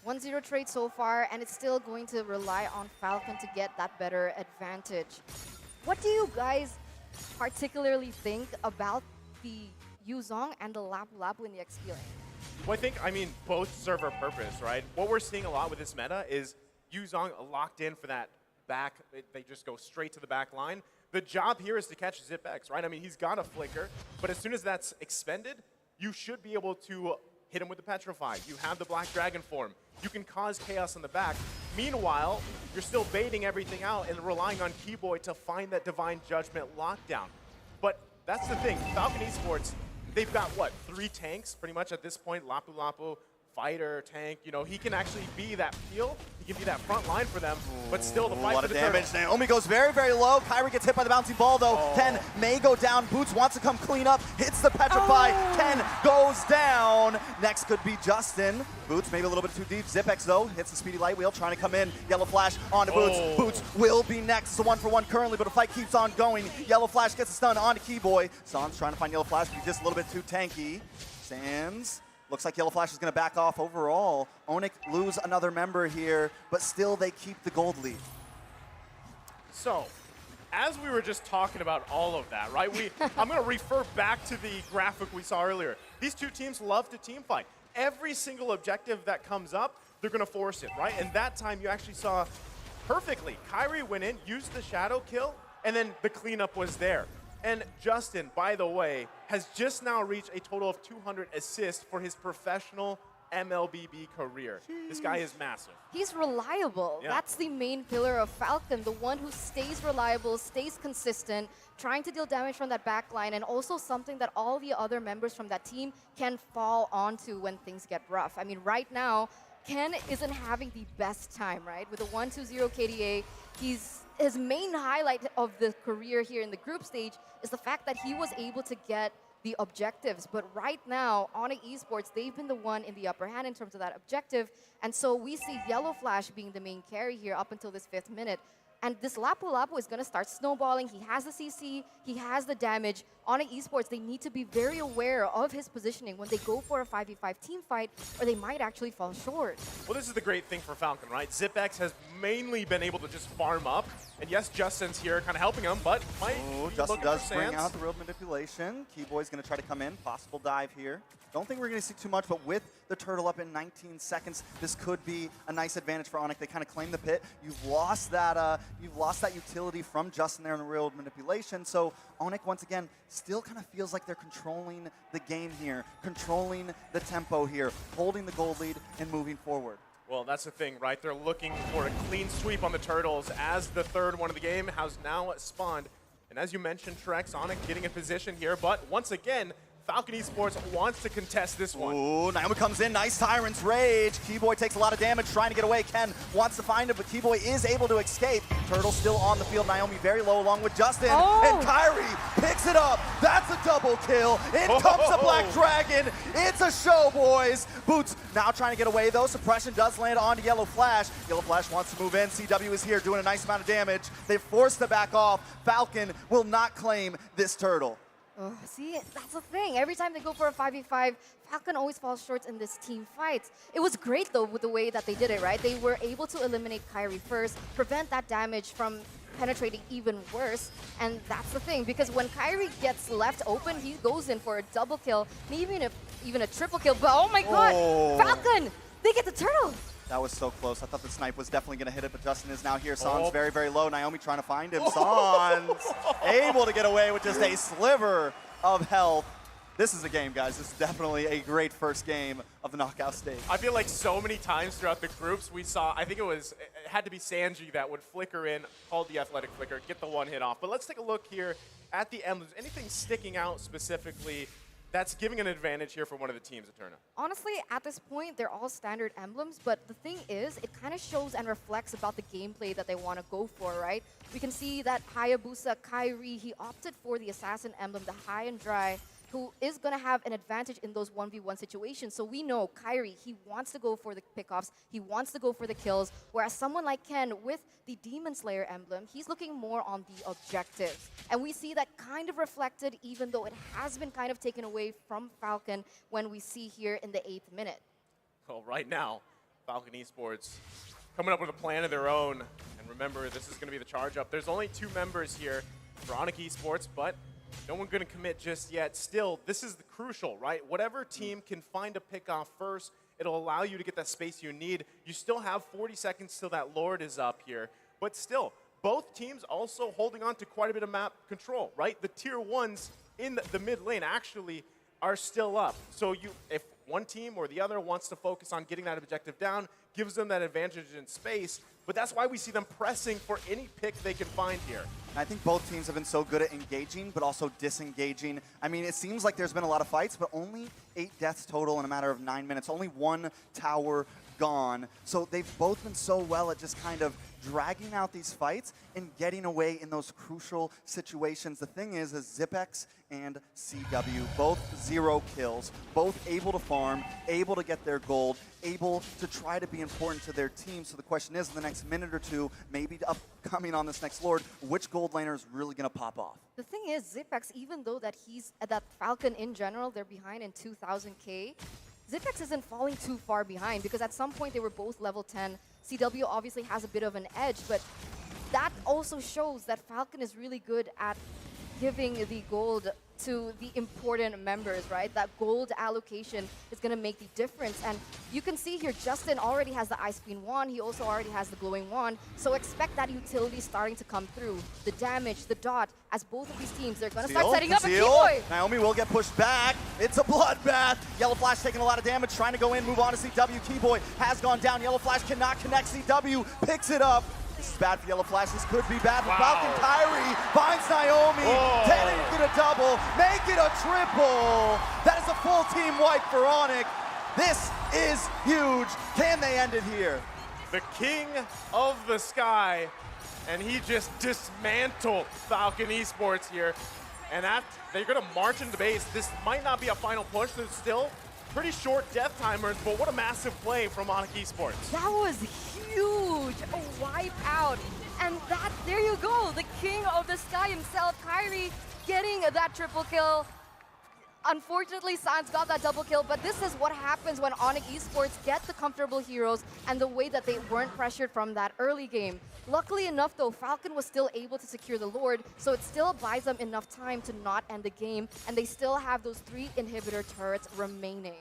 1-0 trade so far, and it's still going to rely on Falcon to get that better advantage. What do you guys particularly think about the Yuzong and the Lapu Lapu in the XP lane? Well, I mean, both serve a purpose, right? What we're seeing a lot with this meta is Yuzong locked in for that back. They just go straight to the back line. The job here is to catch Zipex, right? I mean, he's got a flicker, but as soon as that's expended, you should be able to hit him with the Petrify. You have the Black Dragon form. You can cause chaos in the back. Meanwhile, you're still baiting everything out and relying on Keyboy to find that Divine Judgment lockdown. But that's the thing. Falcon Esports, they've got, what, 3 tanks pretty much at this point. Lapu Lapu, fighter, tank. You know, he can actually be that peel. He can be that front line for them, but still the fight for the damage. turtle. Naomi goes very, very low. Kyrie gets hit by the bouncing ball, though. Ken may go down. Boots wants to come clean up. Hits the Petrify. Ken goes down. Next could be Justin. Boots maybe a little bit too deep. Zipex, though, hits the speedy light wheel, trying to come in. Yellow Flash onto Boots. Boots will be next. It's a 1-for-1 currently, but the fight keeps on going. Yellow Flash gets a stun onto Keyboy. Sans trying to find Yellow Flash, but he's just a little bit too tanky. Sans. Looks like Yellow Flash is going to back off overall. Onic lose another member here, but still they keep the gold lead. So, as we were just talking about all of that, right? I'm going to refer back to the graphic we saw earlier. These two teams love to team fight. Every single objective that comes up, they're going to force it, right? And that time you actually saw perfectly. Kyrie went in, used the shadow kill, and then the cleanup was there. And Justin, by the way, has just now reached a total of 200 assists for his professional MLBB career. This guy is massive. He's reliable. Yeah. That's the main pillar of Falcon, the one who stays reliable, stays consistent, trying to deal damage from that back line, and also something that all the other members from that team can fall onto when things get rough. I mean, right now, Ken isn't having the best time, right? With a 1-2-0 KDA, his main highlight of the career here in the group stage is the fact that he was able to get the objectives. But right now, Onic Esports, they've been the one in the upper hand in terms of that objective. And so we see Yellow Flash being the main carry here up until this 5th minute. And this Lapu Lapu is going to start snowballing. He has the CC, he has the damage. Onic Esports, they need to be very aware of his positioning when they go for a 5v5 team fight, or they might actually fall short. Well, this is the great thing for Falcon, right? Zipex has mainly been able to just farm up. And yes, Justin's here kind of helping him, but might be Justin looking does for bring Sans. out the real manipulation. Keyboy's going to try to come in. Possible dive here. Don't think we're going to see too much, but with the turtle up in 19 seconds, this could be a nice advantage for Onic. They kind of claim the pit. You've lost that utility from Justin there in the real manipulation. So Onic, once again, still kind of feels like they're controlling the game here, controlling the tempo here, holding the gold lead and moving forward. Well, that's the thing, right? They're looking for a clean sweep on the Turtles as the 3rd one of the game has now spawned. And as you mentioned, Trex, Onic getting in position here, but once again, Falcon Esports wants to contest this one. Ooh, Naomi comes in, nice Tyrant's Rage. Keyboy takes a lot of damage trying to get away. Ken wants to find him, but Keyboy is able to escape. Turtle still on the field. Naomi very low along with Justin. And Kyrie picks it up. That's a double kill. In comes the Black Dragon. It's a show, boys. Boots now trying to get away, though. Suppression does land onto Yellow Flash. Yellow Flash wants to move in. CW is here doing a nice amount of damage. They're forced to back off. Falcon will not claim this turtle. Oh, see, that's the thing. Every time they go for a 5v5, Falcon always falls short in this team fight. It was great, though, with the way that they did it, right? They were able to eliminate Kyrie first, prevent that damage from penetrating even worse. And that's the thing, because when Kyrie gets left open, he goes in for a double kill, maybe even a triple kill. But oh my god, Falcon, they get the turtle. That was so close. I thought the snipe was definitely going to hit it, but Justin is now here. Son's very, very low. Naomi trying to find him. Son's able to get away with just a sliver of health. This is a game, guys. This is definitely a great first game of the knockout stage. I feel like so many times throughout the groups we saw, I think it had to be Sanji that would flicker in, called the athletic flicker, get the one hit off. But let's take a look here at the emblems. Anything sticking out specifically that's giving an advantage here for one of the teams, Eterna? Honestly, at this point, they're all standard emblems, but the thing is, it kind of shows and reflects about the gameplay that they want to go for, right? We can see that Hayabusa Kyrie, he opted for the Assassin emblem, the high and dry, who is going to have an advantage in those 1v1 situations. So we know Kyrie, he wants to go for the pickoffs, he wants to go for the kills, whereas someone like Ken with the Demon Slayer emblem, he's looking more on the objectives. And we see that kind of reflected, even though it has been kind of taken away from Falcon when we see here in the 8th minute. Well, right now, Falcon Esports coming up with a plan of their own. And remember, this is going to be the charge up. There's only 2 members here for Onic Esports, but no one going to commit just yet. Still, this is the crucial, right? Whatever team can find a pick off first, it'll allow you to get that space you need. You still have 40 seconds till that Lord is up here. But still, both teams also holding on to quite a bit of map control, right? The tier 1s in the mid lane actually are still up. So if one team or the other wants to focus on getting that objective down, gives them that advantage in space. But that's why we see them pressing for any pick they can find here. I think both teams have been so good at engaging, but also disengaging. I mean, it seems like there's been a lot of fights, but only 8 deaths total in a matter of 9 minutes. Only 1 tower gone. So they've both been so well at just kind of dragging out these fights and getting away in those crucial situations. The thing is Zipex and CW, both 0 kills, both able to farm, able to get their gold, able to try to be important to their team. So the question is, in the next minute or two, maybe upcoming on this next Lord, which gold laner is really going to pop off? The thing is, Zipex, even though that that Falcon in general, they're behind in 2000K, Zipex isn't falling too far behind because at some point they were both level 10. CW obviously has a bit of an edge, but that also shows that Falcon is really good at giving the gold to the important members, right? That gold allocation is going to make the difference. And you can see here, Justin already has the Ice Queen wand. He also already has the Glowing Wand. So expect that utility starting to come through. The damage, the dot, as both of these teams, they're going to start setting up a Keyboy. Naomi will get pushed back. It's a bloodbath. Yellow Flash taking a lot of damage, trying to go in, move on to CW. Keyboy has gone down. Yellow Flash cannot connect. CW picks it up. This is bad for Yellow Flash. This could be bad for Falcon. Kyrie finds Naomi. Can it get a double? Make it a triple. That is a full team wipe for Onic. This is huge. Can they end it here? The king of the sky, and he just dismantled Falcon Esports here. And they're going to march into base. This might not be a final push. There's still pretty short death timers, but what a massive play from Onic Esports. That was huge, a wipe out. And there you go, the king of the sky himself, Kyrie, getting that triple kill. Unfortunately, Sans got that double kill, but this is what happens when Onic Esports get the comfortable heroes and the way that they weren't pressured from that early game. Luckily enough, though, Falcon was still able to secure the Lord, so it still buys them enough time to not end the game, and they still have those 3 inhibitor turrets remaining.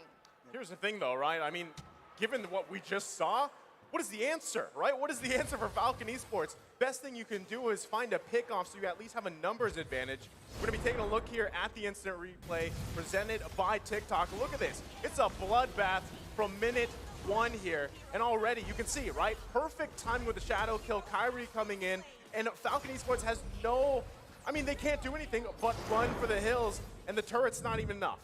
Here's the thing, though, right? I mean, given what we just saw, what is the answer, right? What is the answer for Falcon Esports? Best thing you can do is find a pick-off so you at least have a numbers advantage. We're going to be taking a look here at the instant replay presented by TikTok. Look at this. It's a bloodbath from minute 1 here. And already you can see, right? Perfect timing with the shadow kill. Kyrie coming in. And Falcon Esports has no... I mean, they can't do anything but run for the hills. And the turret's not even enough.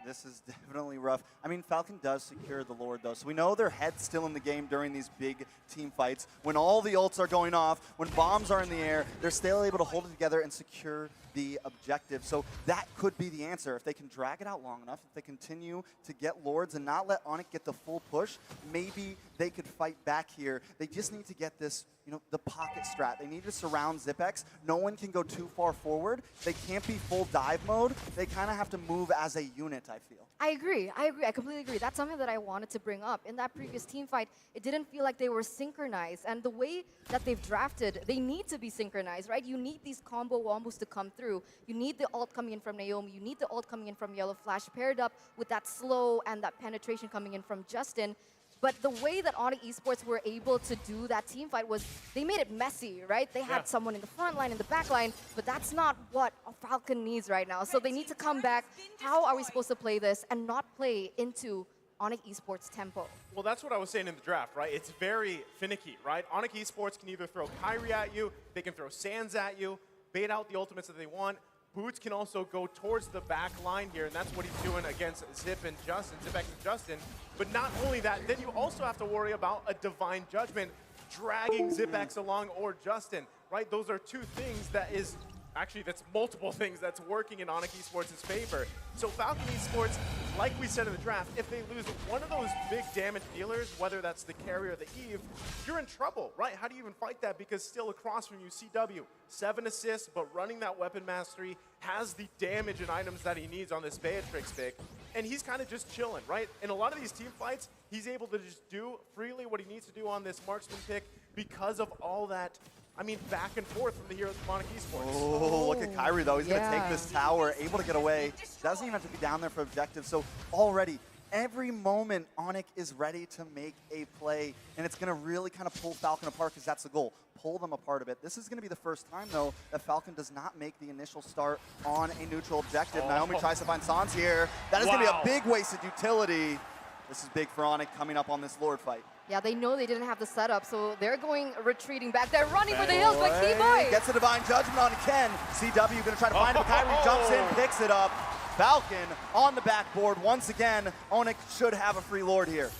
This is definitely rough. I mean, Falcon does secure the Lord, though, so we know their head's still in the game during these big team fights. When all the ults are going off, when bombs are in the air, they're still able to hold it together and secure the objective. So that could be the answer. If they can drag it out long enough, if they continue to get Lords and not let Onic get the full push, maybe they could fight back here. They just need to get this, you know, the pocket strat. They need to surround Zipex. No one can go too far forward. They can't be full dive mode. They kind of have to move as a unit, I feel. I agree. I completely agree. That's something that I wanted to bring up. In that previous team fight, it didn't feel like they were synchronized. And the way that they've drafted, they need to be synchronized, right? You need these combo wombos to come through. You need the ult coming in from Naomi. You need the ult coming in from Yellow Flash, paired up with that slow and that penetration coming in from Justin. But the way that Onic Esports were able to do that team fight was they made it messy, right? They had someone in the front line, in the back line, but that's not what a Falcon needs right now. So they need to come back. How are we supposed to play this and not play into Onic Esports tempo? Well, that's what I was saying in the draft, right? It's very finicky, right? Onic Esports can either throw Kyrie at you, they can throw Sands at you, bait out the ultimates that they want. Boots can also go towards the back line here, and that's what he's doing against Zip and Justin, Zipex and Justin. But not only that, then you also have to worry about a Divine Judgment dragging Zipex along or Justin, right? Those are two things that is, actually that's multiple things that's working in Onic Esports' favor. So Falcon Esports, like we said in the draft, if they lose one of those big damage dealers, whether that's the carry or the Eve, you're in trouble, right? How do you even fight that? Because still across from you, CW, 7 assists, but running that weapon mastery, has the damage and items that he needs on this Beatrix pick, and he's kind of just chilling, right? In a lot of these team fights, he's able to just do freely what he needs to do on this marksman pick because of all that, I mean, back and forth from the heroes of Onic Esports. Oh, look at Kyrie, though. He's going to take this tower, able to get away. Doesn't even have to be down there for objective. So already, every moment, Onic is ready to make a play, and it's going to really kind of pull Falcon apart because that's the goal. Pull them apart a bit. This is going to be the first time, though, that Falcon does not make the initial start on a neutral objective. Naomi tries to find Sans here. That is going to be a big wasted utility. This is big for Onic coming up on this Lord fight. Yeah, they know they didn't have the setup, so they're going retreating back. They're running for the hills, but Keyboy gets a Divine Judgment on Ken. CW going to try to find him. Kyrie jumps in, picks it up. Falcon on the backboard once again. Onic should have a free Lord here.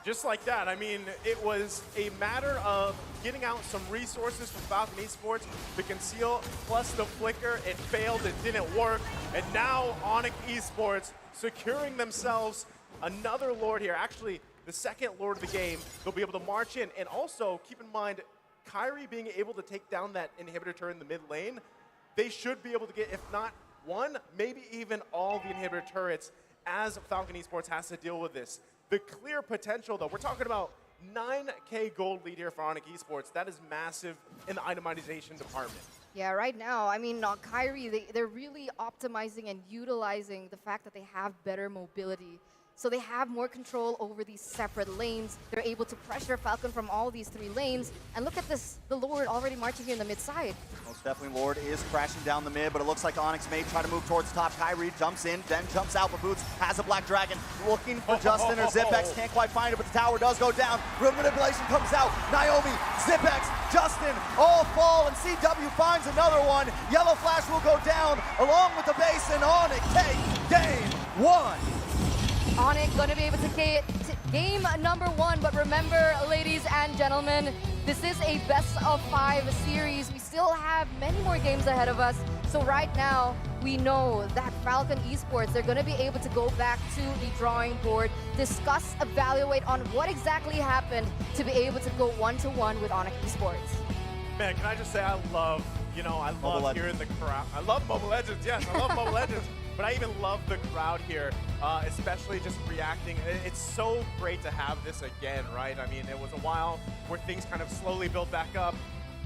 Just like that, I mean, it was a matter of getting out some resources from Falcon Esports, the conceal plus the flicker. It failed, it didn't work, and now Onic Esports securing themselves another Lord here. Actually, the second Lord of the game. They'll be able to march in, and also keep in mind, Kyrie being able to take down that inhibitor turret in the mid lane, they should be able to get, if not one, maybe even all the inhibitor turrets as Falcon Esports has to deal with this. The clear potential, though, we're talking about 9K gold lead here for Onic Esports. That is massive in the itemization department. Yeah, right now, I mean, Kyrie, they're really optimizing and utilizing the fact that they have better mobility. So they have more control over these separate lanes. They're able to pressure Falcon from all these 3 lanes. And look at this, the Lord already marching here in the mid side. Most definitely Lord is crashing down the mid, but it looks like Onyx may try to move towards top. Kyrie jumps in, then jumps out, but Boots has a Black Dragon. Looking for Justin or Zipex, can't quite find it, but the tower does go down. Room manipulation comes out. Naomi, Zipex, Justin, all fall, and CW finds another one. Yellow Flash will go down, along with the base, and Onyx take game 1. Onic going to be able to get game number 1, but remember, ladies and gentlemen, this is a best-of-5 series. We still have many more games ahead of us. So right now, we know that Falcon Esports, they're going to be able to go back to the drawing board, discuss, evaluate on what exactly happened to be able to go one-to-one with Onic Esports. Man, can I just say I love hearing the crowd. I love Mobile Legends, yes, I love Mobile Legends. But I even love the crowd here, especially just reacting. It's so great to have this again, right? I mean, it was a while where things kind of slowly built back up,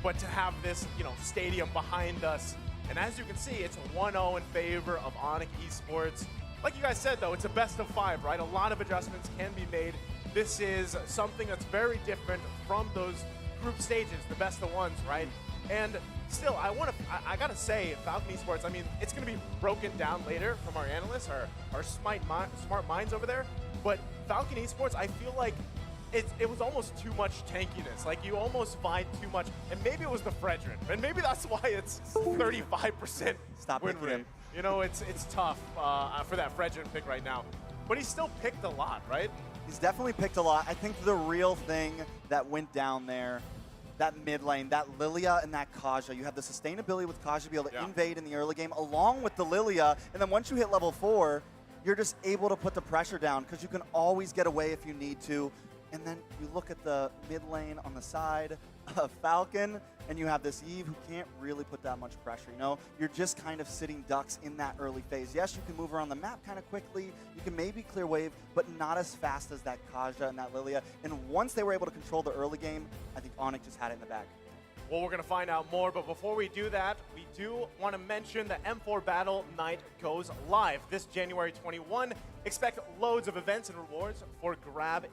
but to have this, stadium behind us. And as you can see, it's 1-0 in favor of Onic Esports. Like you guys said, though, it's a best-of-5, right? A lot of adjustments can be made. This is something that's very different from those group stages, the best-of-1s, right? And still, I gotta say, Falcon Esports, I mean, it's gonna be broken down later from our analysts, our smart minds over there, but Falcon Esports, I feel like it was almost too much tankiness. Like, you almost find too much, and maybe it was the Fredrin, and maybe that's why it's 35% Stop win rate. You know, it's tough for that Fredgen pick right now. But he still picked a lot, right? He's definitely picked a lot. I think the real thing that went down there, that mid lane, that Lilia and that Kaja, you have the sustainability with Kaja to be able to invade in the early game along with the Lilia, and then once you hit level 4, you're just able to put the pressure down because you can always get away if you need to. And then you look at the mid lane on the side of Falcon, and you have this Eve who can't really put that much pressure, you know? You're just kind of sitting ducks in that early phase. Yes, you can move around the map kind of quickly, you can maybe clear wave, but not as fast as that Kaja and that Lilia. And once they were able to control the early game, I think Onic just had it in the bag. Well, we're going to find out more, but before we do that, we do want to mention the M4 Battle Night goes live this January 21. Expect loads of events and rewards for grabs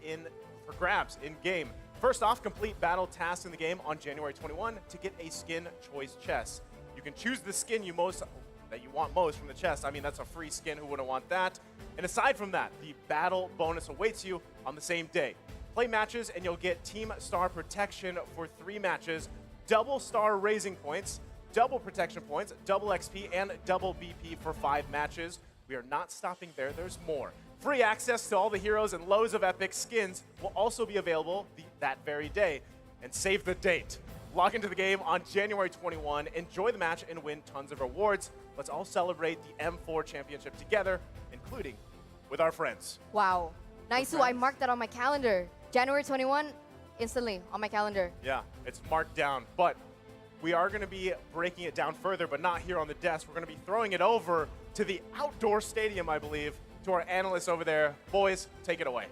in-game. First off, complete battle tasks in the game on January 21 to get a skin choice chest. You can choose the skin that you want most from the chest. I mean, that's a free skin. Who wouldn't want that? And aside from that, the battle bonus awaits you on the same day. Play matches and you'll get Team Star Protection for 3 matches, double star raising points, double protection points, double XP, and double BP for 5 matches. We are not stopping there. There's more. Free access to all the heroes and loads of epic skins will also be available that very day. And save the date. Log into the game on January 21, enjoy the match, and win tons of rewards. Let's all celebrate the M4 Championship together, including with our friends. Wow. Nice. I marked that on my calendar. January 21, instantly on my calendar. Yeah, it's marked down. But we are going to be breaking it down further, but not here on the desk. We're going to be throwing it over to the outdoor stadium, I believe, to our analysts over there. Boys, take it away.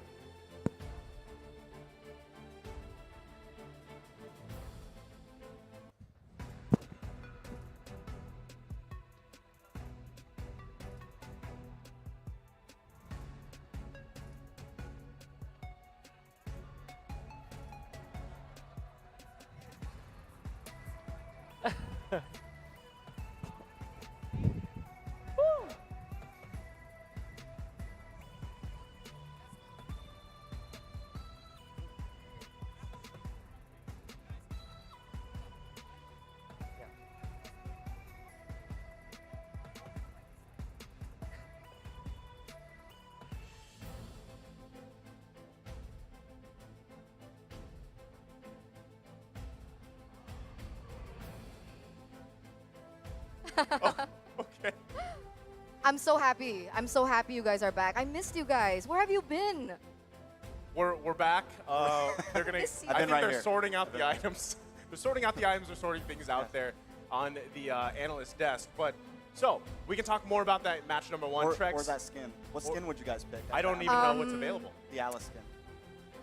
Okay. I'm so happy. I'm so happy you guys are back. I missed you guys. Where have you been? We're back. They're gonna. Miss you. I think right they're here. sorting out the items. They're sorting out the items. They're sorting things out there on the analyst desk. But so we can talk more about that match number 1. Trex. Or that skin. What skin would you guys pick? I don't even know what's available. The Alice skin.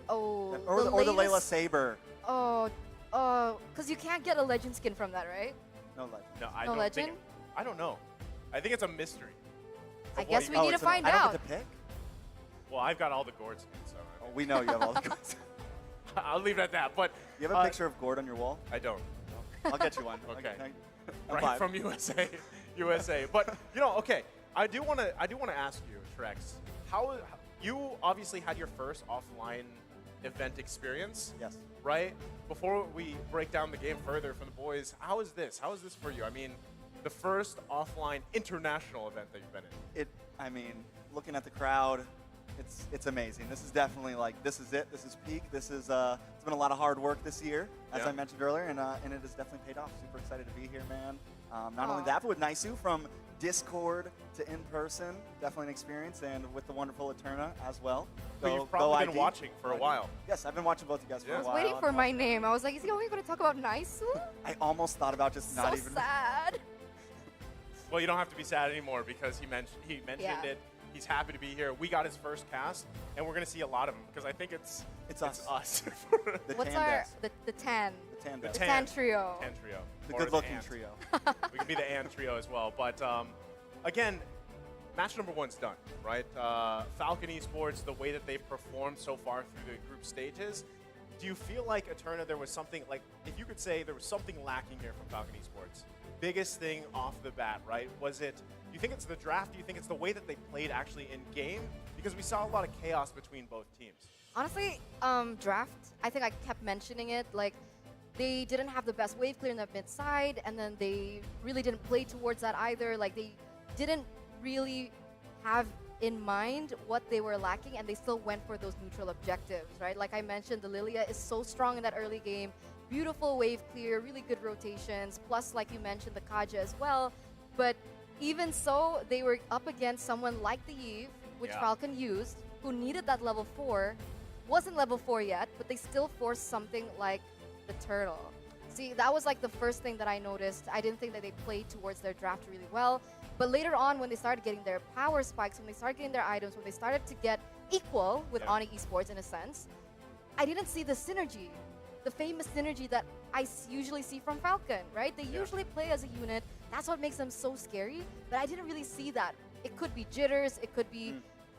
Oh, Or the Layla latest- Saber. Oh, because you can't get a legend skin from that, right? No legend. No, I No don't legend? think. I don't know. I think it's a mystery. I Of guess what we you- need to find I don't out. get to pick? Well, I've got all the Gord skins, so Oh, we know you have all the cards. I'll leave it at that. But You have a picture of Gord on your wall? I don't. I'll get you one. Okay. I'm Right fine. from USA, USA. But you know, okay. I do want to ask you, Trex. How you obviously had your first offline event experience? Yes. Right. Before we break down the game further for the boys, how is this? How is this for you? I mean, the first offline international event that you've been in. I mean, looking at the crowd, it's amazing. This is definitely like, this is it. This is peak. This is, it's been a lot of hard work this year, as Yeah. I mentioned earlier, and it has definitely paid off. Super excited to be here, man. Not only Aw. that, but with Naisu from Discord to in person, definitely an experience, and with the wonderful Eterna as well. Who you've probably been watching for a while. Yes, I've been watching both you guys for I a was while. waiting for my name. I was like, is he only going to talk about Naisu? I almost thought about just not So even. sad. Well, you don't have to be sad anymore because he mentioned Yeah. it. He's happy to be here. We got his first cast, and we're gonna see a lot of him because I think it's us. The What's tan our desk. the tan? The tan The desk. tan trio. Tan trio. The Or good-looking ant. trio. We can be the and trio as well. But again, match number 1's done, right? Falcon Esports, the way that they've performed so far through the group stages. Do you feel like Eterna, there was something like, if you could say there was something lacking here from Falcon Esports? Biggest thing off the bat, right? Was it? Do you think it's the draft? Do you think it's the way that they played actually in game? Because we saw a lot of chaos between both teams. Honestly, draft, I think I kept mentioning it, like, they didn't have the best wave clear in the mid side, and then they really didn't play towards that either. Like, they didn't really have in mind what they were lacking, and they still went for those neutral objectives, right? Like I mentioned, the Lilia is so strong in that early game. Beautiful wave clear, really good rotations, plus, like you mentioned, the Kaja as well. But even so, they were up against someone like the Eve, which Falcon used, who needed that level 4. Wasn't level 4 yet, but they still forced something like the Turtle. See, that was like the first thing that I noticed. I didn't think that they played towards their draft really well. But later on, when they started getting their power spikes, when they started getting their items, when they started to get equal with Onic Esports in a sense, I didn't see the synergy. The famous synergy that I usually see from Falcon, right? They usually play as a unit. That's what makes them so scary. But I didn't really see that. It could be jitters. It could be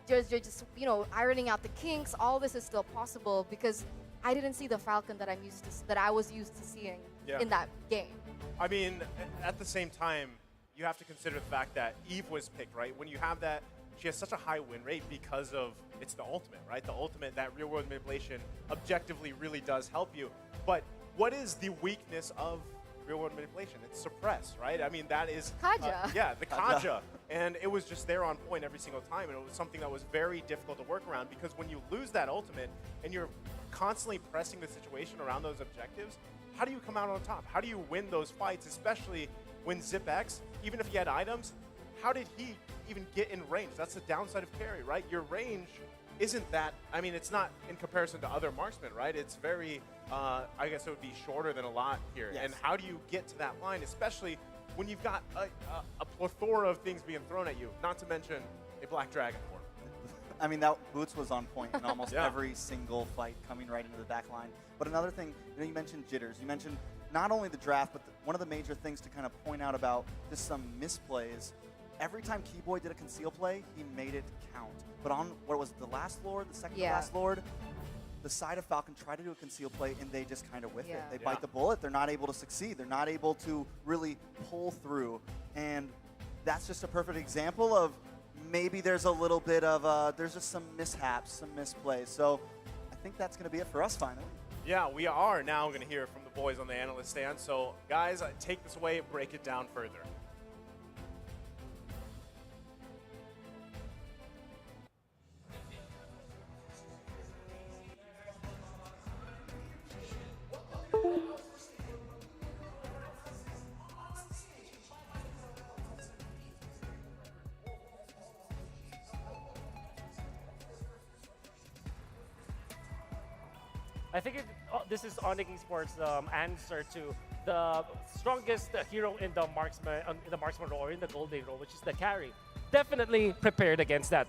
just ironing out the kinks. All this is still possible because I didn't see the Falcon that I was used to seeing in that game. I mean, at the same time, you have to consider the fact that Eve was picked, right? When you have that, she has such a high win rate because of it's the ultimate, right? The ultimate, that real world manipulation, objectively really does help you. But what is the weakness of real world manipulation? It's suppress, right? I mean, that is Kaja. The Kaja. And it was just there on point every single time, and it was something that was very difficult to work around because when you lose that ultimate and you're constantly pressing the situation around those objectives, how do you come out on top? How do you win those fights, especially when ZipX, even if he had items, how did he even get in range? That's the downside of carry, right? Your range isn't that, I mean, it's not in comparison to other marksmen, right? It's very, I guess it would be shorter than a lot here. Yes. And how do you get to that line, especially when you've got a plethora of things being thrown at you, not to mention a Black Dragon form. I mean, that Boots was on point in almost every single fight coming right into the back line. But another thing, you mentioned jitters. You mentioned not only the draft, but one of the major things to kind of point out about just some misplays. Every time Keyboy did a conceal play, he made it count. But on, what was it, the last Lord, the second to last Lord, the side of Falcon tried to do a conceal play, and they just kind of whiff it. They bite the bullet. They're not able to succeed. They're not able to really pull through. And that's just a perfect example of maybe there's a little bit of, there's just some mishaps, some misplays. So I think that's going to be it for us finally. Yeah, we are now going to hear from the boys on the analyst stand. So guys, take this away and break it down further. I think this is Onic Esports' answer to the strongest hero in the marksman role or in the golden role, which is the carry. Definitely prepared against that.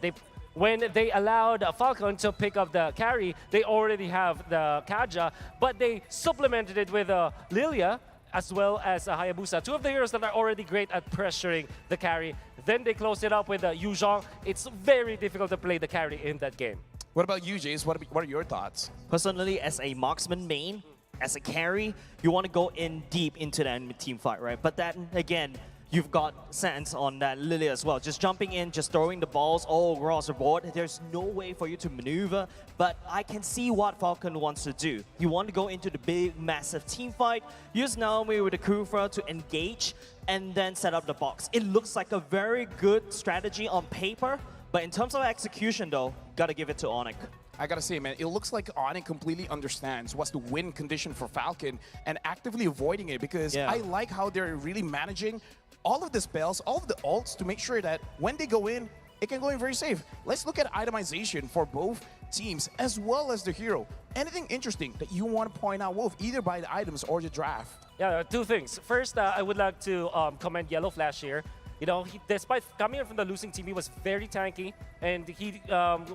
When they allowed Falcon to pick up the carry, they already have the Kaja, but they supplemented it with Lilia as well as Hayabusa. Two of the heroes that are already great at pressuring the carry. Then they closed it up with Yu Zhong. It's very difficult to play the carry in that game. What about you, Jace? What are your thoughts? Personally, as a marksman main, as a carry, you want to go in deep into that team fight, right? But then again, you've got Sans on that Lily as well. Just jumping in, just throwing the balls all across the board. There's no way for you to maneuver, but I can see what Falcon wants to do. You want to go into the big, massive team fight, use Naomi with the Kufra to engage, and then set up the box. It looks like a very good strategy on paper, but in terms of execution though, gotta give it to Onic. I gotta say, man, it looks like Onic completely understands what's the win condition for Falcon and actively avoiding it because I like how they're really managing all of the spells, all of the ults to make sure that when they go in, it can go in very safe. Let's look at itemization for both teams as well as the hero. Anything interesting that you want to point out, Wolf, either by the items or the draft? Yeah, two things. First, I would like to commend Yellow Flash here. You know, despite coming in from the losing team, he was very tanky, and he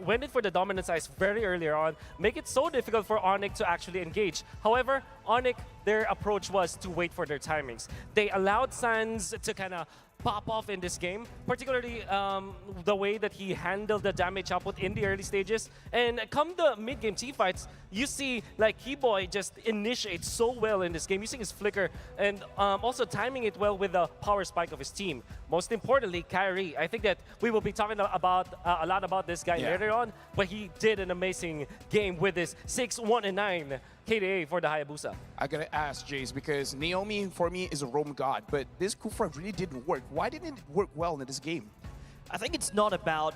went in for the dominant size very earlier on, make it so difficult for Onic to actually engage. However, Onic, their approach was to wait for their timings. They allowed Sans to kind of pop off in this game, particularly the way that he handled the damage output in the early stages. And come the mid-game teamfights, you see like Keyboy just initiates so well in this game, using his flicker and also timing it well with the power spike of his team. Most importantly, Kyrie. I think that we will be talking about a lot about this guy later on, but he did an amazing game with his 6, 1, and 9 KDA for the Hayabusa. I gotta ask, Jace, because Naomi for me is a roam god, but this Kufra really didn't work. Why didn't it work well in this game? I think it's not about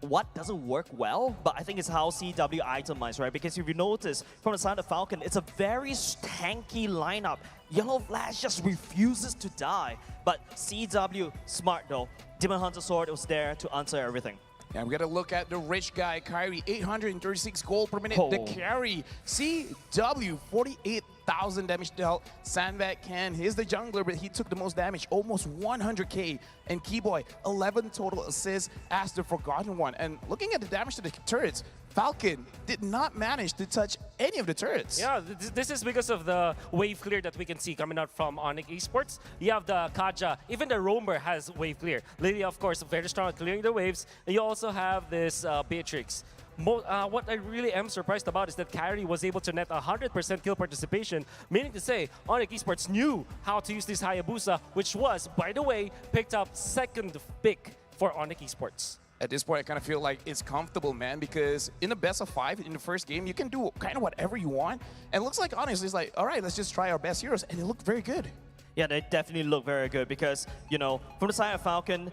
what doesn't work well, but I think it's how CW itemized, right? Because if you notice from the side of Falcon, it's a very tanky lineup. Yellow Flash just refuses to die. But CW, smart though. Demon Hunter Sword was there to answer everything. Yeah, we gotta look at the rich guy, Kyrie, 836 gold per minute. Oh. The carry, CW, 48,000 damage dealt. Sandbag Can, he's the jungler, but he took the most damage, almost 100k. And Keyboy, 11 total assists as the Forgotten One. And looking at the damage to the turrets, Falcon did not manage to touch any of the turrets. Yeah, this is because of the wave clear that we can see coming out from Onic Esports. You have the Kaja, even the Roamer has wave clear. Lilia, of course, very strong at clearing the waves. And you also have this Beatrix. What I really am surprised about is that Kyrie was able to net 100% kill participation, meaning to say Onic Esports knew how to use this Hayabusa, which was, by the way, picked up second pick for Onic Esports. At this point, I kind of feel like it's comfortable, man, because in the best of 5 in the first game, you can do kind of whatever you want. And it looks like, honestly, it's like, all right, let's just try our best heroes. And it looked very good. Yeah, they definitely look very good because, you know, from the side of Falcon,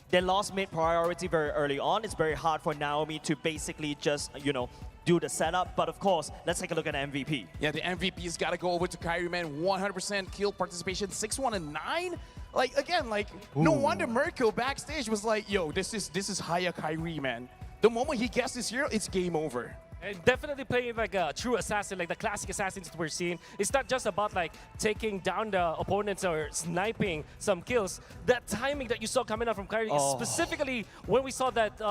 they lost mid priority very early on. It's very hard for Naomi to basically just, you know, do the setup. But of course, let's take a look at MVP. Yeah, the MVP's got to go over to Kyrie, man. 100% kill participation, 6-1 and 9. Like, again, like, no wonder Merkel backstage was like, yo, this is higher Kyrie, man. The moment he gets this hero, it's game over. And definitely playing like a true assassin, like the classic assassins that we're seeing. It's not just about like taking down the opponents or sniping some kills. That timing that you saw coming out from Kyrie, specifically when we saw that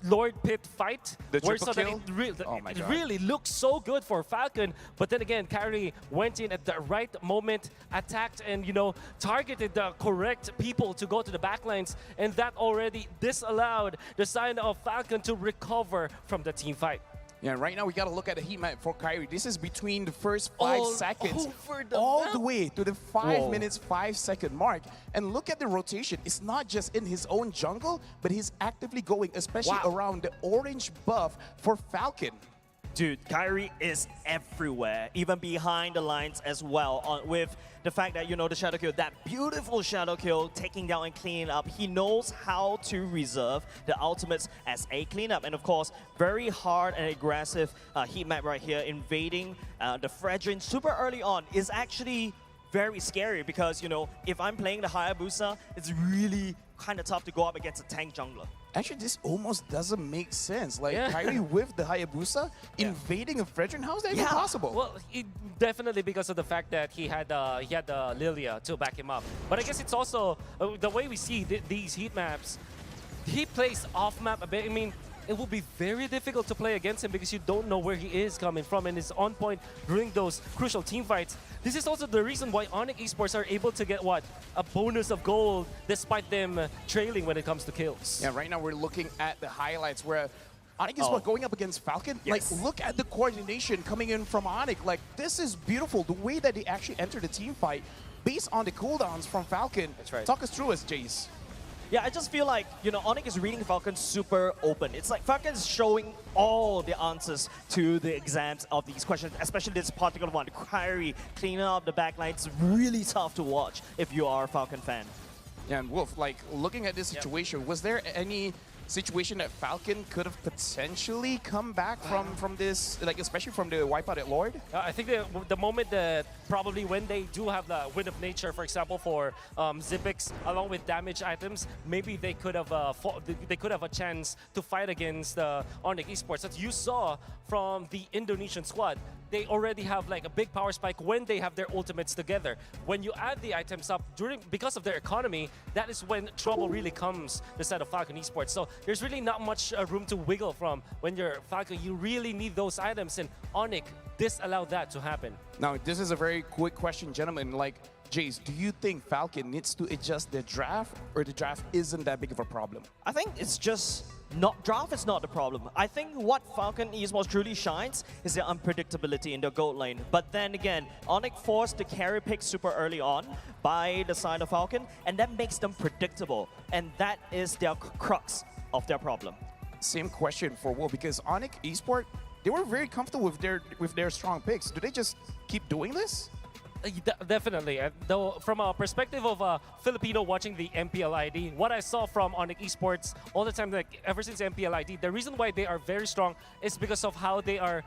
Lord Pit fight, The where we saw triple that it really looked so good for Falcon. But then again, Kyrie went in at the right moment, attacked and, you know, targeted the correct people to go to the backlines. And that already disallowed the side of Falcon to recover from the team fight. Yeah, right now we got to look at the heat map for Kyrie. This is between the first 5 seconds all the way to the 5 minutes, 5-second mark. And look at the rotation. It's not just in his own jungle, but he's actively going, especially around the orange buff for Falcon. Dude, Kyrie is everywhere, even behind the lines as well, with the fact that, you know, the shadow kill, that beautiful shadow kill, taking down and cleaning up. He knows how to reserve the ultimates as a cleanup. And of course, very hard and aggressive heat map right here, invading the Fredrin super early on is actually very scary because, you know, if I'm playing the Hayabusa, it's really kind of tough to go up against a tank jungler. Actually, this almost doesn't make sense. Like, Kyrie with the Hayabusa invading a Fredrin, how is that even possible? Well, definitely because of the fact that he had Lilia to back him up. But I guess it's also the way we see these heat maps. He plays off map a bit. I mean, it will be very difficult to play against him because you don't know where he is coming from and is on point during those crucial team fights. This is also the reason why Onic Esports are able to get, a bonus of gold despite them trailing when it comes to kills. Yeah, right now we're looking at the highlights where Onic is going up against Falcon. Yes. Like, look at the coordination coming in from Onic. Like, this is beautiful. The way that they actually enter the team fight based on the cooldowns from Falcon. That's right. Talk us through us, Jace. Yeah, I just feel like, you know, Onic is reading Falcon super open. It's like Falcon is showing all the answers to the exams of these questions, especially this particular one. Kyrie cleaning up the backline. It's really tough to watch if you are a Falcon fan. Yeah, and Wolf, like, looking at this situation, was there any situation that Falcon could have potentially come back from this, like, especially from the wipeout at Lord? I think the moment that probably when they do have the Wind of Nature, for example, for Zipix, along with damage items, maybe they could have a chance to fight against Onic Esports. As you saw from the Indonesian squad, they already have like a big power spike when they have their ultimates together. When you add the items up because of their economy, that is when trouble really comes the side of Falcon Esports. So there's really not much room to wiggle from when you're Falcon. You really need those items, and Onic disallowed that to happen. Now, this is a very quick question, gentlemen. Like, Jace, do you think Falcon needs to adjust their draft, or the draft isn't that big of a problem? I think it's just draft is not the problem. I think what Falcon Esports truly shines is their unpredictability in their gold lane. But then again, Onic forced the carry pick super early on by the side of Falcon, and that makes them predictable. And that is their crux of their problem. Same question for Wolf, because Onic Esports, they were very comfortable with their strong picks. Do they just keep doing this? Definitely. Though from a perspective of a Filipino watching the MPLID, what I saw from Onic Esports all the time, like ever since MPLID, the reason why they are very strong is because of how they are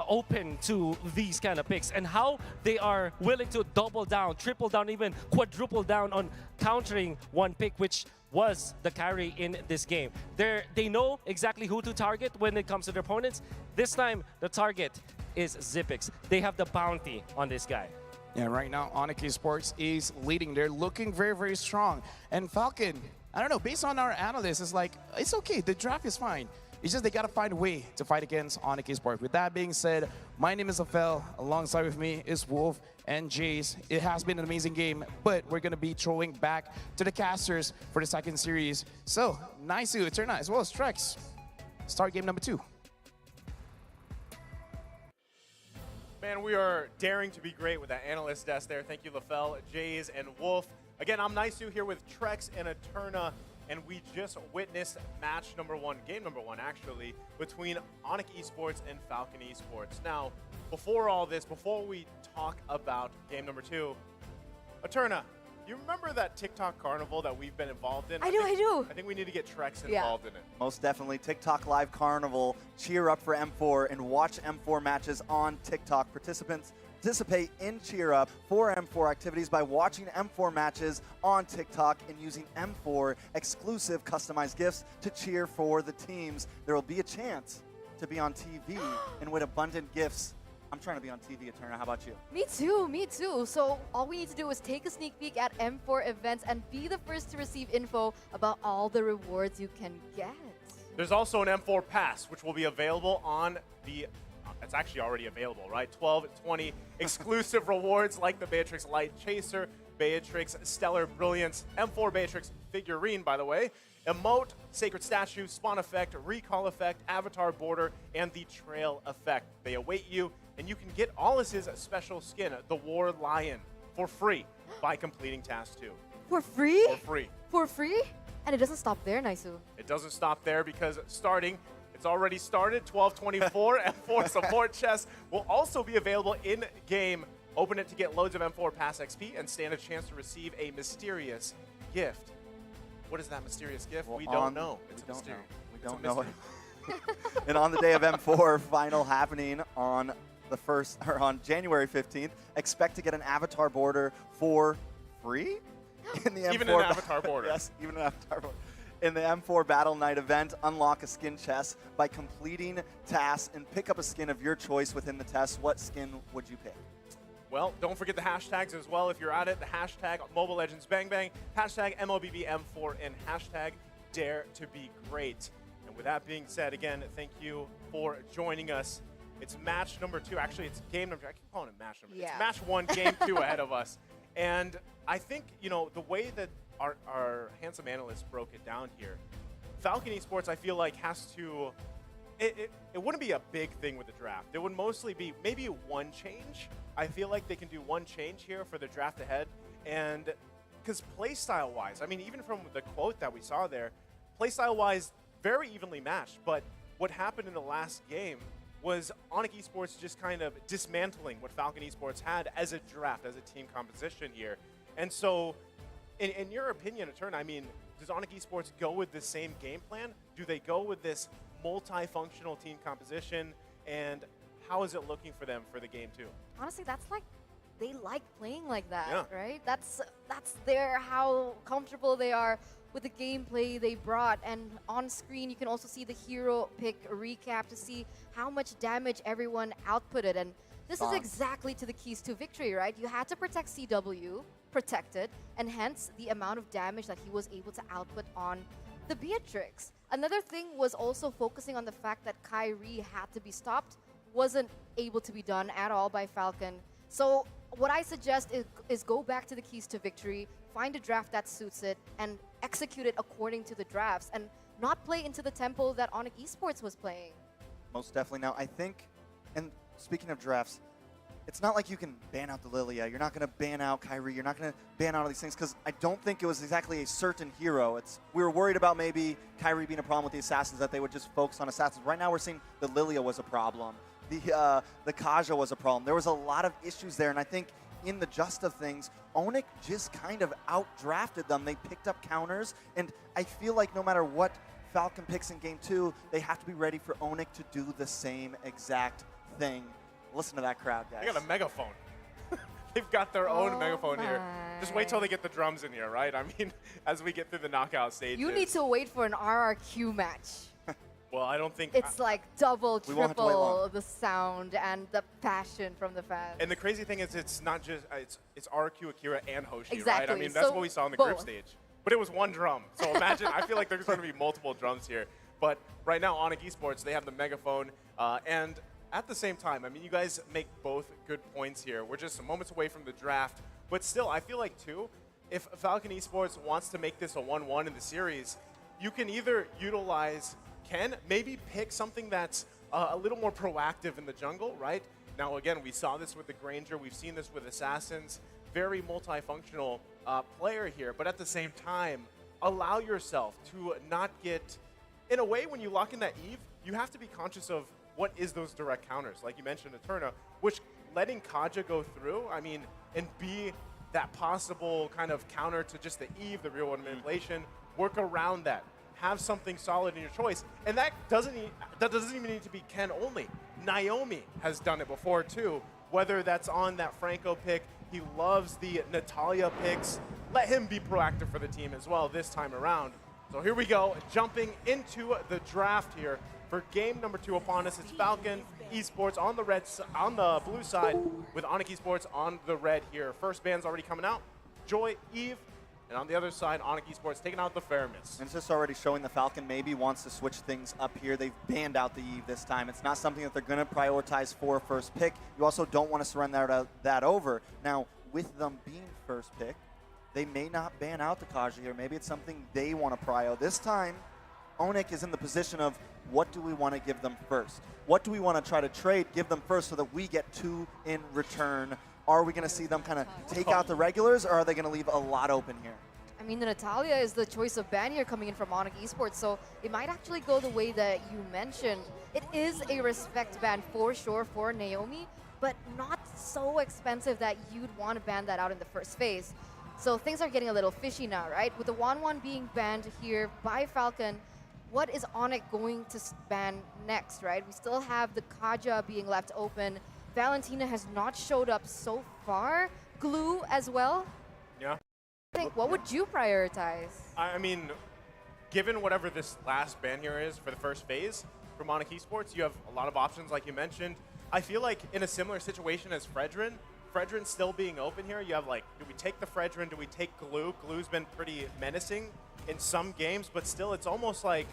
open to these kind of picks and how they are willing to double down, triple down, even quadruple down on countering one pick, which was the carry in this game. They know exactly who to target when it comes to their opponents. This time, the target is Zipix. They have the bounty on this guy. Yeah, right now, Onic Esports is leading. They're looking very, very strong. And Falcon, I don't know, based on our analysts, it's like, it's okay, the draft is fine. It's just they gotta find a way to fight against Onic Esports. With that being said, my name is Afel. Alongside with me is Wolf and Jace. It has been an amazing game, but we're gonna be throwing back to the casters for the second series. So, Naisu, Eterna, as well as Trex, start game number 2. Man, we are daring to be great with that analyst desk there. Thank you, LaFell, Jays, and Wolf. Again, I'm Naisu here with Trex and Eterna, and we just witnessed match number 1, game number 1 actually, between Onic Esports and Falcon Esports. Now, before all this, before we talk about game number 2, Eterna, you remember that TikTok carnival that we've been involved in? I do. I think we need to get Trex involved in it. Most definitely. TikTok Live Carnival. Cheer up for M4 and watch M4 matches on TikTok. Participants participate in Cheer Up for M4 activities by watching M4 matches on TikTok and using M4 exclusive customized gifts to cheer for the teams. There will be a chance to be on TV and win abundant gifts. I'm trying to be on TV, Eterna. How about you? Me too. So all we need to do is take a sneak peek at M4 events and be the first to receive info about all the rewards you can get. There's also an M4 Pass, which will be available on the... It's actually already available, right? 12, 20 exclusive rewards like the Beatrix Light Chaser, Beatrix Stellar Brilliance, M4 Beatrix figurine, by the way, Emote, Sacred Statue, Spawn Effect, Recall Effect, Avatar Border, and the Trail Effect. They await you, and you can get Ollis's special skin, the War Lion, for free by completing Task 2. For free? For free. For free? And it doesn't stop there, Naisu. It doesn't stop there because it's already started, 12/24, M4 support chest will also be available in-game. Open it to get loads of M4 Pass XP and stand a chance to receive a mysterious gift. What is that mysterious gift? Well, we don't know. It's we a don't mystery. know. We It's a don't know it. mystery. And on the day of M4 final happening on on January 15th, expect to get an avatar border for free in the M4 Even an avatar border. Yes, even an avatar border. In the M4 Battle Night event, unlock a skin chest by completing tasks and pick up a skin of your choice within the test. What skin would you pick? Well, don't forget the hashtags as well if you're at it. The hashtag Mobile Legends Bang Bang, hashtag MLBBM4, and hashtag Dare to Be Great. And with that being said, again, thank you for joining us. It's match number 2. Actually, it's game number. I keep calling it match number. Yeah. It's match 1, game 2 ahead of us. And I think, the way that our handsome analyst broke it down here, Falcon Esports, I feel like, has to. It wouldn't be a big thing with the draft. It would mostly be maybe one change. I feel like they can do one change here for the draft ahead. And because playstyle-wise, I mean, even from the quote that we saw there, playstyle-wise, very evenly matched. But what happened in the last game was Onic Esports just kind of dismantling what Falcon Esports had as a draft, as a team composition here. And so, in your opinion, Eterna, I mean, does Onic Esports go with the same game plan? Do they go with this multifunctional team composition? And how is it looking for them for the game 2? Honestly, that's like, they like playing like that, Yeah. right? That's how comfortable they are with the gameplay they brought. And on screen, you can also see the hero pick recap to see how much damage everyone outputted. And this is exactly to the keys to victory, right? You had to protect CW, protected, and hence the amount of damage that he was able to output on the Beatrix. Another thing was also focusing on the fact that Kyrie had to be stopped. Wasn't able to be done at all by Falcon. So what I suggest is go back to the keys to victory, find a draft that suits it, and execute it according to the drafts, and not play into the tempo that Onic Esports was playing. Most definitely. Now, I think, and speaking of drafts, it's not like you can ban out the Lilia. You're not going to ban out Kyrie. You're not going to ban out all these things because I don't think it was exactly a certain hero. We were worried about maybe Kyrie being a problem with the Assassins, that they would just focus on Assassins. Right now we're seeing the Lilia was a problem. The Kaja was a problem. There was a lot of issues there, and I think in the just of things, Onic just kind of outdrafted them. They picked up counters, and I feel like no matter what Falcon picks in Game 2, they have to be ready for Onic to do the same exact thing. Listen to that crowd, guys. They got a megaphone. They've got their own megaphone here. Just wait till they get the drums in here, right? I mean, as we get through the knockout stages. You need to wait for an RRQ match. Well, I don't think... It's like double, We won't have to wait long. triple the sound and the passion from the fans. And the crazy thing is, it's not just... It's RQ, Akira, and Hoshi, right? Exactly. I mean, that's So what we saw on the both. group stage. But it was one drum. So imagine, I feel like there's going to be multiple drums here. But right now, Onic Esports, they have the megaphone. And at the same time, I mean, you guys make both good points here. We're just moments away from the draft. But still, I feel like, too, if Falcon Esports wants to make this a 1-1 in the series, you can either utilize Ken, maybe pick something that's a little more proactive in the jungle, right? Now, again, we saw this with the Granger. We've seen this with Assassins. Very multifunctional player here. But at the same time, allow yourself to not get... In a way, when you lock in that Eve, you have to be conscious of what is those direct counters, like you mentioned, Eterna, which letting Kaja go through, I mean, and be that possible kind of counter to just the Eve, the real-world manipulation, work around that. Have something solid in your choice. And that doesn't even need to be Ken only. Naomi has done it before, too, whether that's on that Franco pick. He loves the Natalia picks. Let him be proactive for the team as well this time around. So here we go, jumping into the draft here. For game number 2 upon us, it's Falcon Esports on the blue side with Onic Esports on the red here. First band's already coming out, Joy, Eve, and on the other side, Onic Esports taking out the Faramis. And it's just already showing the Falcon maybe wants to switch things up here. They've banned out the Eve this time. It's not something that they're going to prioritize for first pick. You also don't want to surrender that over. Now, with them being first pick, they may not ban out the Kaja here. Maybe it's something they want to prio. This time, Onic is in the position of what do we want to give them first? What do we want to try to trade, give them first so that we get 2 in return? Are we going to see them kind of take out the regulars, or are they going to leave a lot open here? I mean, Natalia is the choice of ban here coming in from Onic Esports, so it might actually go the way that you mentioned. It is a respect ban for sure for Naomi, but not so expensive that you'd want to ban that out in the first phase. So things are getting a little fishy now, right? With the 1-1 being banned here by Falcon, what is Onic going to ban next, right? We still have the Kaja being left open. Valentina has not showed up so far. Glue as well. Yeah. What would you prioritize? I mean, given whatever this last ban here is for the first phase from Onic Esports, you have a lot of options like you mentioned. I feel like in a similar situation as Fredrin still being open here, you have like, do we take the Fredrin, do we take Glue? Glue's been pretty menacing in some games, but still it's almost like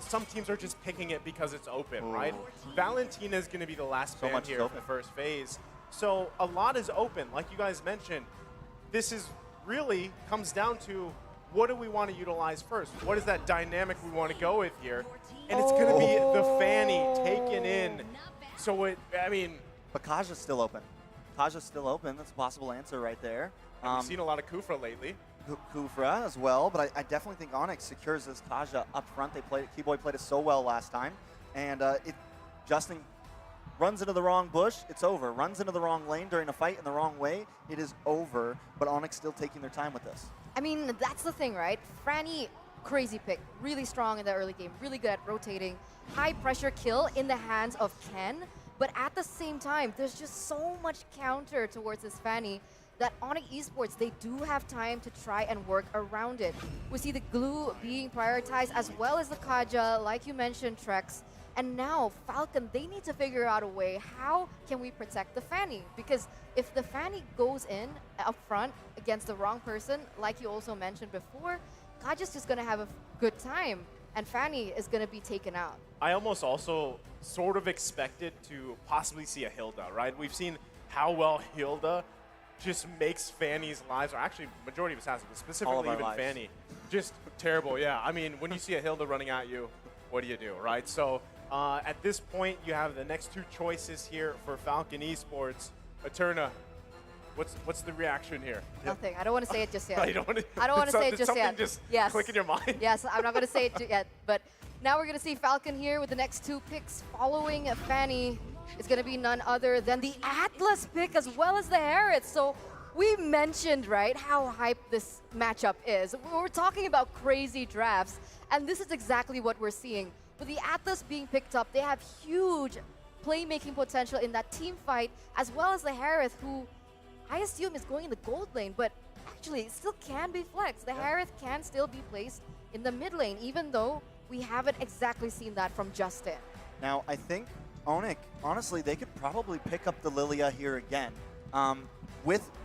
some teams are just picking it because it's open, right? Valentina is going to be the last ban here for the first phase. So a lot is open, like you guys mentioned. This is really comes down to what do we want to utilize first? What is that dynamic we want to go with here? And it's going to be the Fanny taken in. So I mean... But Kaja's still open. Kaja's still open. That's a possible answer right there. We've seen a lot of Kufra lately. Kufra as well, but I definitely think Onic secures this Kaja up front. Keyboy played it so well last time. And Justin runs into the wrong bush, it's over. Runs into the wrong lane during a fight in the wrong way, it is over. But Onic still taking their time with this. I mean, that's the thing, right? Franny, crazy pick. Really strong in the early game. Really good at rotating. High pressure kill in the hands of Ken. But at the same time, there's just so much counter towards this Fanny that Onic Esports, they do have time to try and work around it. We see the Glue being prioritized as well as the Kaja, like you mentioned, Trex. And now, Falcon, they need to figure out a way, how can we protect the Fanny? Because if the Fanny goes in up front against the wrong person, like you also mentioned before, Kaja's just going to have a good time, and Fanny is going to be taken out. I almost also sort of expected to possibly see a Hilda, right? We've seen how well Hilda just makes Fanny's lives, or actually majority of Assassins, but specifically even Fanny, just terrible. Yeah, I mean, when you see a Hilda running at you, what do you do, right? So at this point, you have the next 2 choices here for Falcon Esports. Eterna, what's the reaction here? Nothing. I don't want to say it just yet. I don't want to. I don't want to say it Did just something yet. just Yes. click in your mind? Yes, I'm not going to say it yet. But now we're going to see Falcon here with the next two picks following Fanny. It's going to be none other than the Atlas pick as well as the Harrods. So we mentioned, right, how hyped this matchup is. We're talking about crazy drafts, and this is exactly what we're seeing. With the Atlas being picked up, they have huge playmaking potential in that team fight, as well as the Harith, who I assume is going in the gold lane, but actually it still can be flexed. The Harith can still be placed in the mid lane, even though we haven't exactly seen that from Justin. Now, I think Onic, honestly, they could probably pick up the Lilia here again.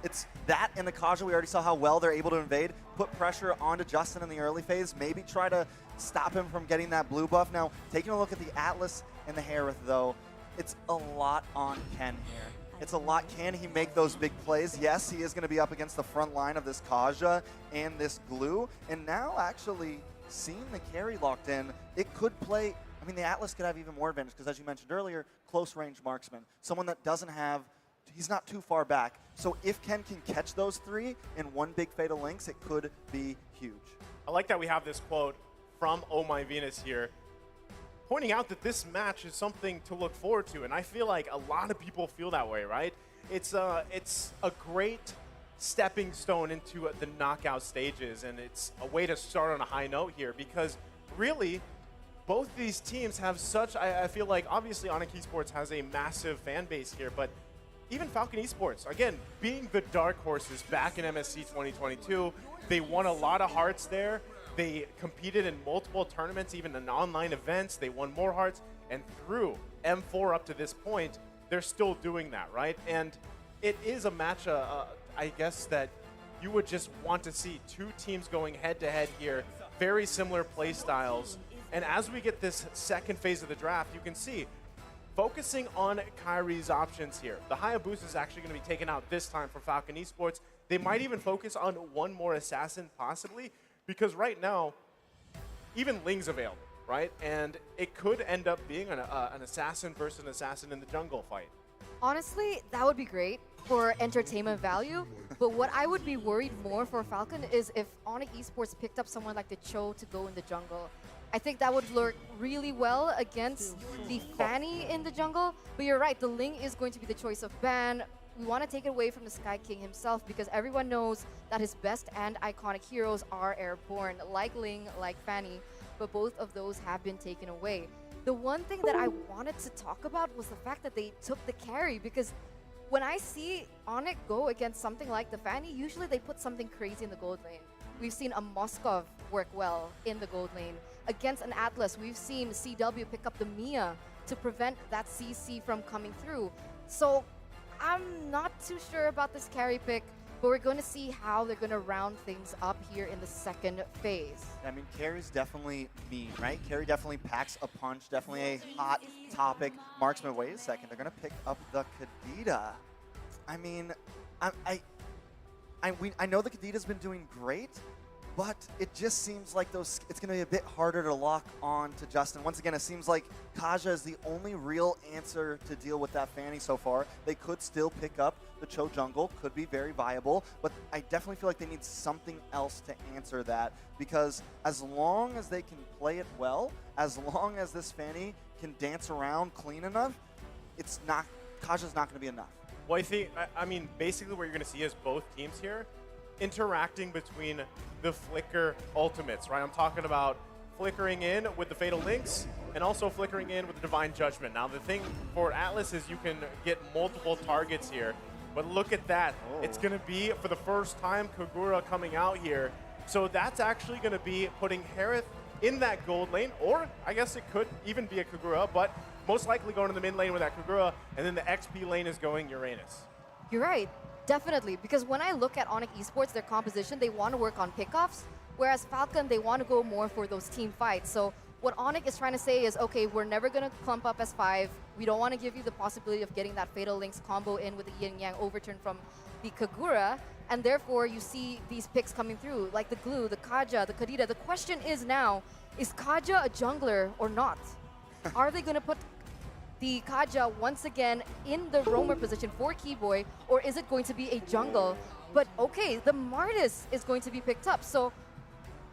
It's that and the Kaja, we already saw how well they're able to invade, put pressure onto Justin in the early phase, maybe try to stop him from getting that blue buff. Now, taking a look at the Atlas and the Harith, though, it's a lot on Ken here. It's a lot. Can he make those big plays? Yes, he is going to be up against the front line of this Kaja and this glue. And now, actually, seeing the carry locked in, it could play. I mean, the Atlas could have even more advantage because, as you mentioned earlier, close range marksman. Someone that doesn't have, he's not too far back. So if Ken can catch those three in one big Fatal Links, it could be huge. I like that we have this quote from Oh My Venus here, pointing out that this match is something to look forward to, and I feel like a lot of people feel that way, right? It's a great stepping stone into the knockout stages, and it's a way to start on a high note here because really, both these teams have such, I feel like, obviously Onic Esports has a massive fan base here, but even Falcon Esports, again, being the dark horses back in MSC 2022, they won a lot of hearts there. They competed in multiple tournaments, even in online events. They won more hearts, and through M4 up to this point, they're still doing that, right? And it is a match, I guess, that you would just want to see two teams going head-to-head here, very similar play styles. And as we get this second phase of the draft, you can see, focusing on Kyrie's options here. The Hayabusa is actually going to be taken out this time for Falcon Esports. They might even focus on one more assassin, possibly, because right now, even Ling's available, right? And it could end up being an assassin versus an assassin in the jungle fight. Honestly, that would be great for entertainment value, but what I would be worried more for Falcon is if Onic Esports picked up someone like the Cho to go in the jungle. I think that would work really well against the Fanny in the jungle, but you're right, the Ling is going to be the choice of ban. We want to take it away from the Sky King himself because everyone knows that his best and iconic heroes are airborne, like Ling, like Fanny, but both of those have been taken away. The one thing that I wanted to talk about was the fact that they took the carry because when I see Onic go against something like the Fanny, usually they put something crazy in the gold lane. We've seen a Moskov work well in the gold lane. Against an Atlas, we've seen CW pick up the Mia to prevent that CC from coming through. So I'm not too sure about this carry pick, but we're going to see how they're going to round things up here in the second phase. I mean, carry's definitely mean, right? Carry definitely packs a punch, definitely a hot topic. Marksman, wait a second, they're going to pick up the Kadita. I mean, I know the Kadita's been doing great, but it just seems like it's going to be a bit harder to lock on to Justin. Once again, it seems like Kaja is the only real answer to deal with that Fanny so far. They could still pick up the Cho jungle, could be very viable, but I definitely feel like they need something else to answer that because as long as they can play it well, as long as this Fanny can dance around clean enough, Kaja's not going to be enough. Well, I mean, basically what you're going to see is both teams here interacting between the Flicker ultimates, right? I'm talking about flickering in with the Fatal Links and also flickering in with the Divine Judgment. Now, the thing for Atlas is you can get multiple targets here, but look at that. Oh. It's going to be, for the first time, Kagura coming out here. So that's actually going to be putting Harith in that gold lane, or I guess it could even be a Kagura, but most likely going to the mid lane with that Kagura, and then the XP lane is going Uranus. You're right. Definitely, because when I look at Onic Esports, their composition, they want to work on pickoffs, whereas Falcon, they want to go more for those team fights. So what Onic is trying to say is, okay, we're never going to clump up as 5. We don't want to give you the possibility of getting that Fatal Links combo in with the Yin Yang overturn from the Kagura, and therefore you see these picks coming through, like the Glue, the Kaja, the Kadita. The question is now, is Kaja a jungler or not? Are they going to put the Kaja once again in the roamer position for Keyboy, or is it going to be a jungle? But okay, the Martis is going to be picked up. So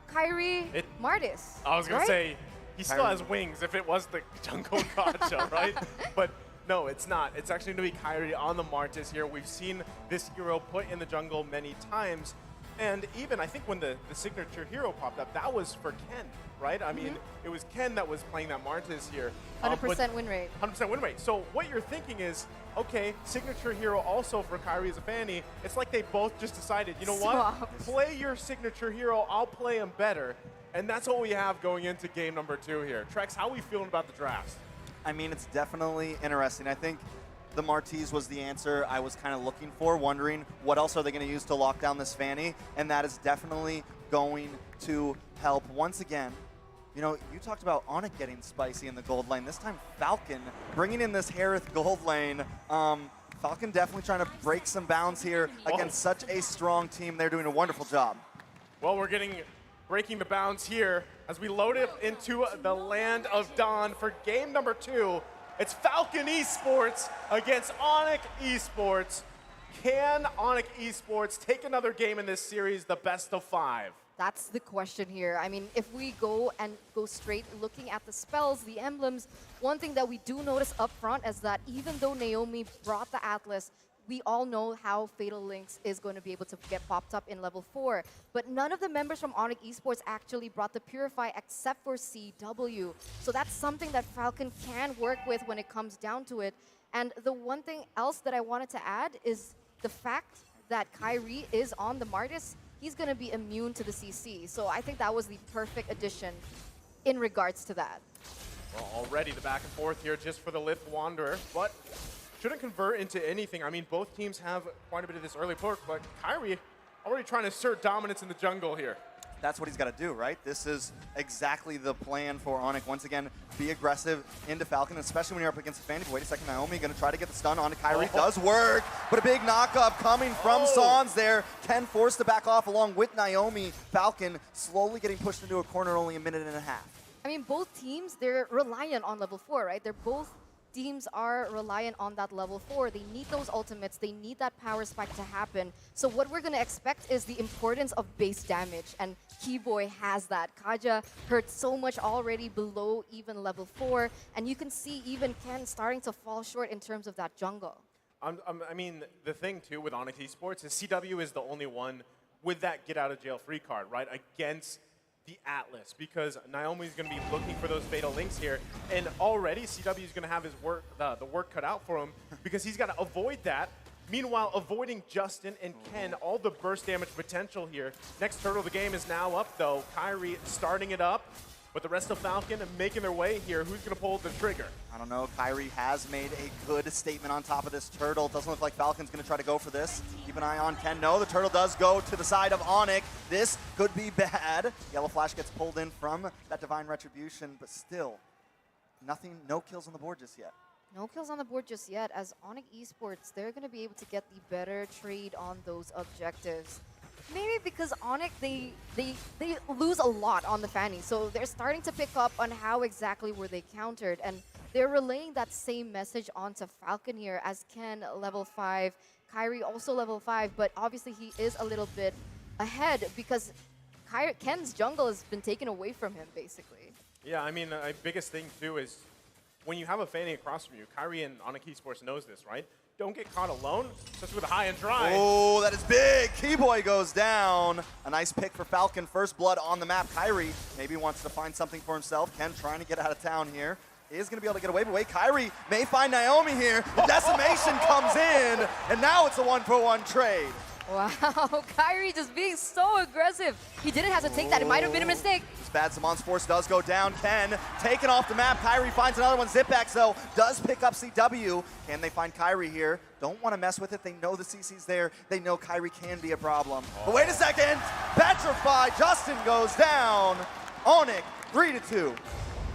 Kyrie, Martis. I was going right? to say, he still has wings if it was the jungle Kaja, right? But no, it's not. It's actually going to be Kyrie on the Martis here. We've seen this hero put in the jungle many times. And even, I think when the signature hero popped up, that was for Ken, right? I mean, it was Ken that was playing that Martis here. 100% win rate. 100% win rate. So what you're thinking is, okay, signature hero also for Kyrie as a Fanny. It's like they both just decided, you know what? Play your signature hero, I'll play him better. And that's what we have going into game number 2 here. Trex, how are we feeling about the draft? I mean, it's definitely interesting. I think the Martis was the answer I was kind of looking for, wondering what else are they going to use to lock down this Fanny, and that is definitely going to help. Once again, you know, you talked about Onic getting spicy in the gold lane. This time, Falcon bringing in this Harith gold lane. Falcon definitely trying to break some bounds here against such a strong team. They're doing a wonderful job. Well, we're breaking the bounds here as we load it into the land of Dawn for game number 2. It's Falcon Esports against Onic Esports. Can Onic Esports take another game in this series, the best of 5? That's the question here. I mean, if we go straight looking at the spells, the emblems, one thing that we do notice up front is that even though Naomi brought the Atlas, we all know how Fatal Links is going to be able to get popped up in level 4. But none of the members from Onic Esports actually brought the Purify except for CW. So that's something that Falcon can work with when it comes down to it. And the one thing else that I wanted to add is the fact that Kyrie is on the Martis. He's going to be immune to the CC. So I think that was the perfect addition in regards to that. Well, already the back and forth here just for the Lift Wanderer, but shouldn't convert into anything. I mean, both teams have quite a bit of this early perk, but Kyrie already trying to assert dominance in the jungle here. That's what he's got to do, right? This is exactly the plan for Onic. Once again, be aggressive into Falcon, especially when you're up against a Fanny. Wait a second, Naomi going to try to get the stun on Kyrie. Does work, but a big knock-up coming from Sans there. Ken forced to back off along with Naomi. Falcon slowly getting pushed into a corner, only a minute and a half. I mean, both teams, they're reliant on level 4, right? Teams are reliant on that level 4. They need those ultimates. They need that power spike to happen. So what we're going to expect is the importance of base damage, and Keyboy has that. Kaja hurt so much already below even level 4, and you can see even Ken starting to fall short in terms of that jungle. I mean, the thing, too, with Onic Esports is CW is the only one with that get-out-of-jail-free card, right, against the Atlas, because Naomi's going to be looking for those Fatal Links here, and already CW is going to have his work, the work cut out for him, because he's got to avoid that. Meanwhile, avoiding Justin and Ken, all the burst damage potential here. Next turtle of the game is now up, though. Kyrie starting it up, but the rest of Falcon making their way here. Who's going to pull the trigger? I don't know. Kyrie has made a good statement on top of this turtle. Doesn't look like Falcon's going to try to go for this. Keep an eye on Ken. No, the turtle does go to the side of Onic. This could be bad. Yellow Flash gets pulled in from that Divine Retribution, but still, nothing, no kills on the board just yet. No kills on the board just yet, as Onic Esports, they're going to be able to get the better trade on those objectives. Maybe because Onic, they lose a lot on the Fanny, so they're starting to pick up on how exactly were they countered, and they're relaying that same message onto Falcon here, as Ken level 5, Kyrie also level 5, but obviously he is a little bit ahead because Ken's jungle has been taken away from him, basically. Yeah, I mean, the biggest thing, too, is when you have a Fanny across from you, Kyrie and Onic Esports knows this, right? Don't get caught alone, especially with a high and dry. Oh, that is big. Keyboy goes down. A nice pick for Falcon. First blood on the map. Kyrie maybe wants to find something for himself. Ken trying to get out of town here. Is going to be able to get away, but wait, Kyrie may find Naomi here. The decimation comes in, and now it's a 1-for-1 trade. Wow, Kyrie just being so aggressive. He didn't have to take that. It might have been a mistake. Bad Samon's Force does go down. Ken taken off the map. Kyrie finds another one. Zipax, though, does pick up CW. Can they find Kyrie here? Don't want to mess with it. They know the CC's there. They know Kyrie can be a problem. But wait a second. Petrify. Justin goes down. Onic, 3-2.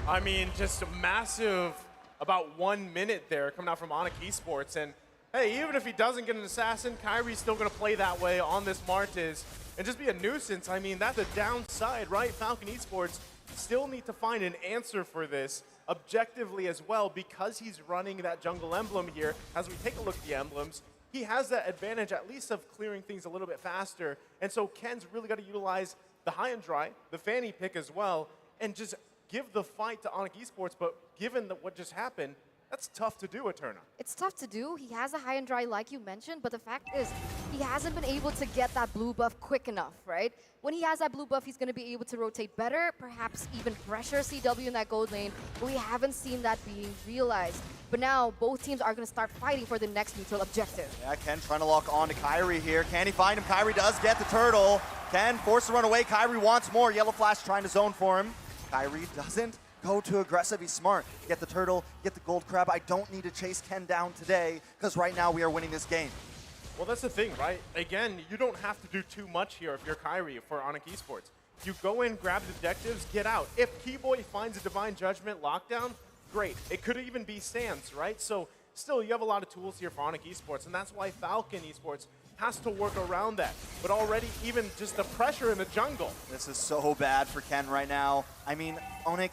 I mean, just a massive, about 1 minute there coming out from Onic Esports. And hey, even if he doesn't get an assassin, Kyrie's still going to play that way on this Martis and just be a nuisance. I mean, that's a downside, right? Falcon Esports still need to find an answer for this objectively as well, because he's running that jungle emblem here. As we take a look at the emblems, he has that advantage at least of clearing things a little bit faster. And so Ken's really got to utilize the high and dry, the Fanny pick as well, and just give the fight to Onic Esports. But given that what just happened, that's tough to do, Eterna. It's tough to do. He has a high and dry like you mentioned, but the fact is he hasn't been able to get that blue buff quick enough, right? When he has that blue buff, he's going to be able to rotate better, perhaps even pressure CW in that gold lane, but we haven't seen that being realized. But now both teams are going to start fighting for the next neutral objective. Yeah, Ken trying to lock on to Kyrie here. Can he find him? Kyrie does get the turtle. Ken forced to run away. Kyrie wants more. Yellow Flash trying to zone for him. Kyrie doesn't go too aggressive. He's smart. Get the turtle, get the gold crab. I don't need to chase Ken down today because right now we are winning this game. Well, that's the thing, right? Again, you don't have to do too much here if you're Kyrie for Onic Esports. You go in, grab the objectives, get out. If Keyboy finds a Divine Judgment lockdown, great. It could even be Sands, right? So still, you have a lot of tools here for Onic Esports, and that's why Falcon Esports has to work around that. But already, even just the pressure in the jungle. This is so bad for Ken right now. I mean, Onic,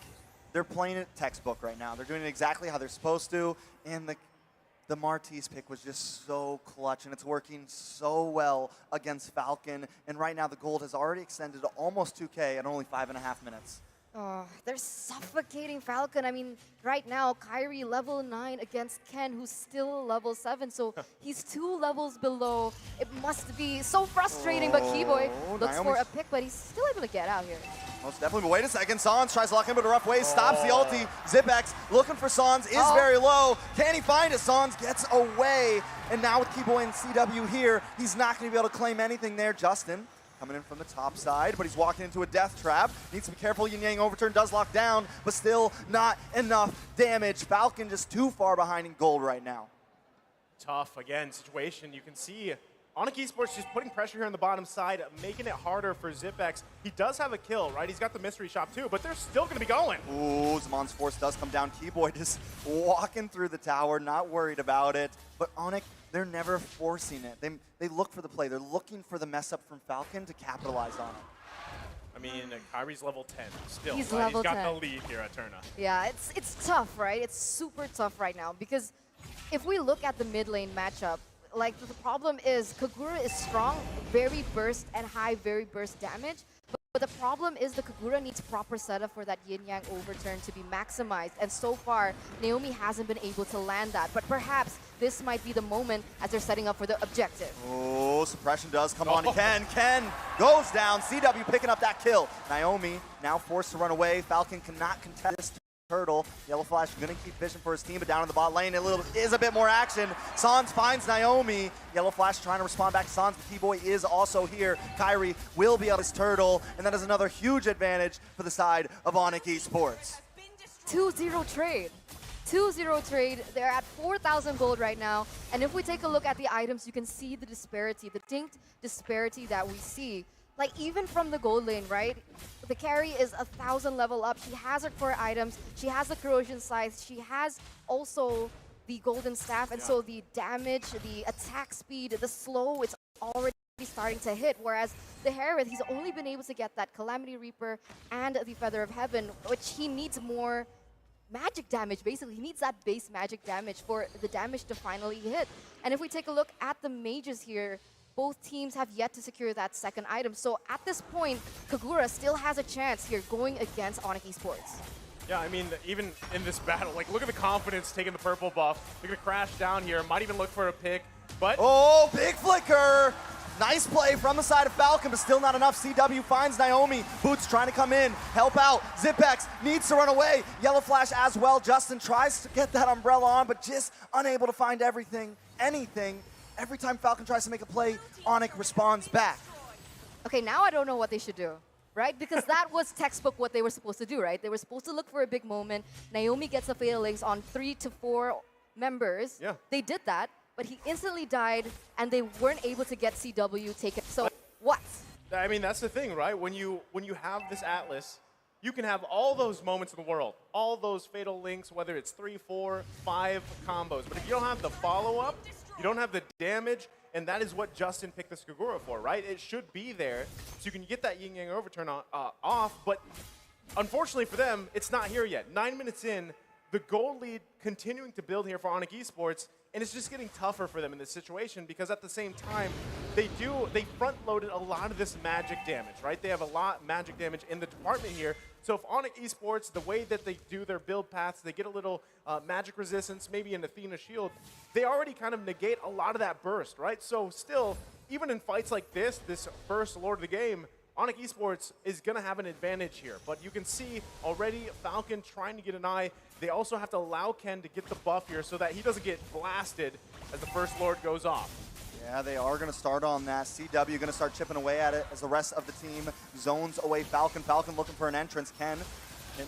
they're playing it textbook right now. They're doing it exactly how they're supposed to, and the Martis pick was just so clutch, and it's working so well against Falcon. And right now, the gold has already extended to almost 2K at only 5.5 minutes. Oh, they're suffocating Falcon. I mean, right now, Kyrie level 9 against Ken, who's still level 7. So he's 2 levels below. It must be so frustrating, but Keyboy looks for a pick, but he's still able to get out here. Most definitely, but wait a second. Sans tries to lock him, but a rough way, stops the ulti. Zipex looking for Sans, is very low. Can he find it? Sans gets away. And now with Keyboy and CW here, he's not going to be able to claim anything there. Justin coming in from the top side, but he's walking into a death trap. Needs to be careful. Yin Yang overturn does lock down, but still not enough damage. Falcon just too far behind in gold right now. Tough, again, situation. You can see Onic Esports just putting pressure here on the bottom side, making it harder for Zipex. He does have a kill, right? He's got the mystery shop too, but they're still going to be going. Ooh, Zamon's force does come down. Keyboy just walking through the tower, not worried about it. But Onic, they're never forcing it. They look for the play. They're looking for the mess up from Falcon to capitalize on it. I mean, Kyrie's level 10 still. He's right? level He's got 10. the lead here at Turna. Yeah, it's tough, right? It's super tough right now because if we look at the mid lane matchup, like the problem is Kagura is strong, very burst and high, very burst damage. But the problem is the Kagura needs proper setup for that Yin Yang overturn to be maximized. And so far, Naomi hasn't been able to land that. But perhaps this might be the moment as they're setting up for the objective. Oh, suppression does come on to Ken. Ken goes down. CW picking up that kill. Naomi now forced to run away. Falcon cannot contest this turtle. Yellow Flash going to keep vision for his team, but down in the bot lane, is a bit more action. Sans finds Naomi. Yellow Flash trying to respond back to Sans, but Keyboy is also here. Kyrie will be on his turtle, and that is another huge advantage for the side of Onic Esports. 2-0 trade. 2-0 trade. They're at 4,000 gold right now. And if we take a look at the items, you can see the disparity, the distinct disparity that we see. Like, even from the gold lane, right? The carry is 1,000 level up. She has her core items. She has the corrosion scythe. She has also the golden staff. And so the damage, the attack speed, the slow, it's already starting to hit. Whereas the Herith, he's only been able to get that Calamity Reaper and the Feather of Heaven, which he needs more magic damage, basically. He needs that base magic damage for the damage to finally hit. And if we take a look at the mages here, both teams have yet to secure that second item. So at this point, Kagura still has a chance here going against Onic Esports. Yeah, I mean, even in this battle, like, look at the confidence taking the purple buff. They're going to crash down here. Might even look for a pick, but... Oh, big flicker! Nice play from the side of Falcon, but still not enough. CW finds Naomi. Boots trying to come in, help out. Zipex needs to run away. Yellow Flash as well. Justin tries to get that umbrella on, but just unable to find anything. Every time Falcon tries to make a play, Onic responds back. Okay, now I don't know what they should do, right? Because that was textbook what they were supposed to do, right? They were supposed to look for a big moment. Naomi gets a Fatal Links on 3 to 4 members. Yeah. They did that, but he instantly died, and they weren't able to get CW taken. So what? I mean, that's the thing, right? When you have this Atlas, you can have all those moments in the world, all those Fatal Links, whether it's 3, 4, 5 combos. But if you don't have the follow-up, you don't have the damage, and that is what Justin picked this Kagura for, right? It should be there, so you can get that Yin Yang overturn off, but unfortunately for them, it's not here yet. 9 minutes in, the gold lead continuing to build here for Onic Esports, and it's just getting tougher for them in this situation because at the same time, they front-loaded a lot of this magic damage, right? They have a lot of magic damage in the department here. So if Onic Esports, the way that they do their build paths, they get a little magic resistance, maybe an Athena shield, they already kind of negate a lot of that burst, right? So still, even in fights like this first Lord of the game, Onic Esports is going to have an advantage here. But you can see already Falcon trying to get an eye. They also have to allow Ken to get the buff here so that he doesn't get blasted as the first Lord goes off. Yeah, they are going to start on that. CW going to start chipping away at it as the rest of the team zones away Falcon. Falcon looking for an entrance. Ken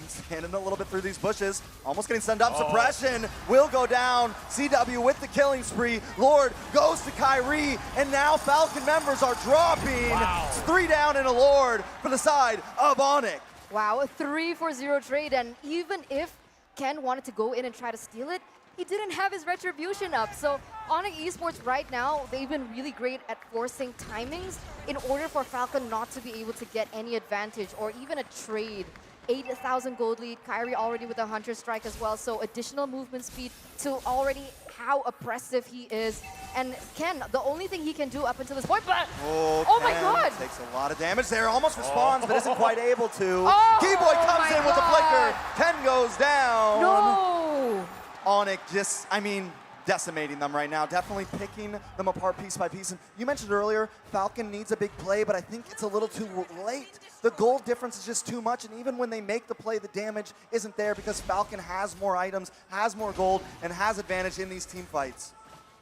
standing a little bit through these bushes. Almost getting sent up. Oh. Suppression will go down. CW with the killing spree. Lord goes to Kyrie. And now Falcon members are dropping. Wow. It's 3 down and a Lord for the side of Onic. Wow, a 3-for-0 trade. And even if Ken wanted to go in and try to steal it, he didn't have his retribution up. So Onic Esports right now, they've been really great at forcing timings in order for Falcon not to be able to get any advantage or even a trade. 8,000 gold lead, Kyrie already with a Hunter Strike as well, so additional movement speed to already how oppressive he is. And Ken, the only thing he can do up until this point, but oh my Ken god! takes a lot of damage there, almost responds, but isn't quite able to. Oh, Keyboy comes my in with the God. flicker. Ken goes down. No! Onic just, I mean, decimating them right now, definitely picking them apart piece by piece. And you mentioned earlier, Falcon needs a big play, but I think it's a little too late. The gold difference is just too much, and even when they make the play, the damage isn't there because Falcon has more items, has more gold, and has advantage in these team fights.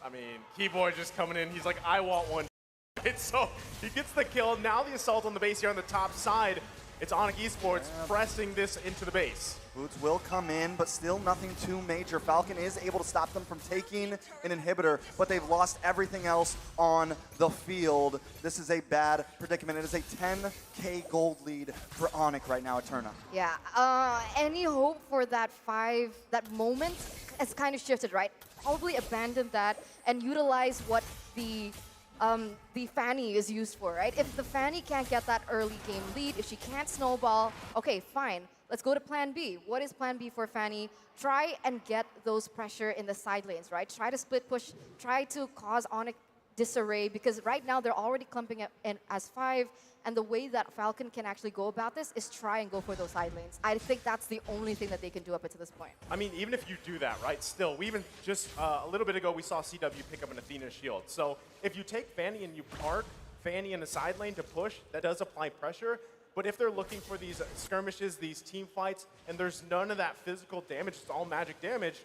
I mean, Keyboard just coming in, he's like, I want one. So he gets the kill. Now the assault on the base here on the top side. It's Onic Esports pressing this into the base. Boots will come in, but still nothing too major. Falcon is able to stop them from taking an inhibitor, but they've lost everything else on the field. This is a bad predicament. It is a 10K gold lead for Onic right now, Eterna. Yeah, any hope for that moment has kind of shifted, right? Probably abandon that and utilize what the Fanny is used for, right? If the Fanny can't get that early game lead, if she can't snowball, okay, fine. Let's go to plan B. What is plan B for Fanny? Try and get those pressure in the side lanes, right? Try to split push, try to cause Onic disarray because right now they're already clumping in as 5, and the way that Falcon can actually go about this is try and go for those side lanes. I think that's the only thing that they can do up until this point. I mean, even if you do that, right, still, we even just a little bit ago, we saw CW pick up an Athena shield. So if you take Fanny and you park Fanny in the side lane to push, that does apply pressure. But if they're looking for these skirmishes, these team fights, and there's none of that physical damage, it's all magic damage,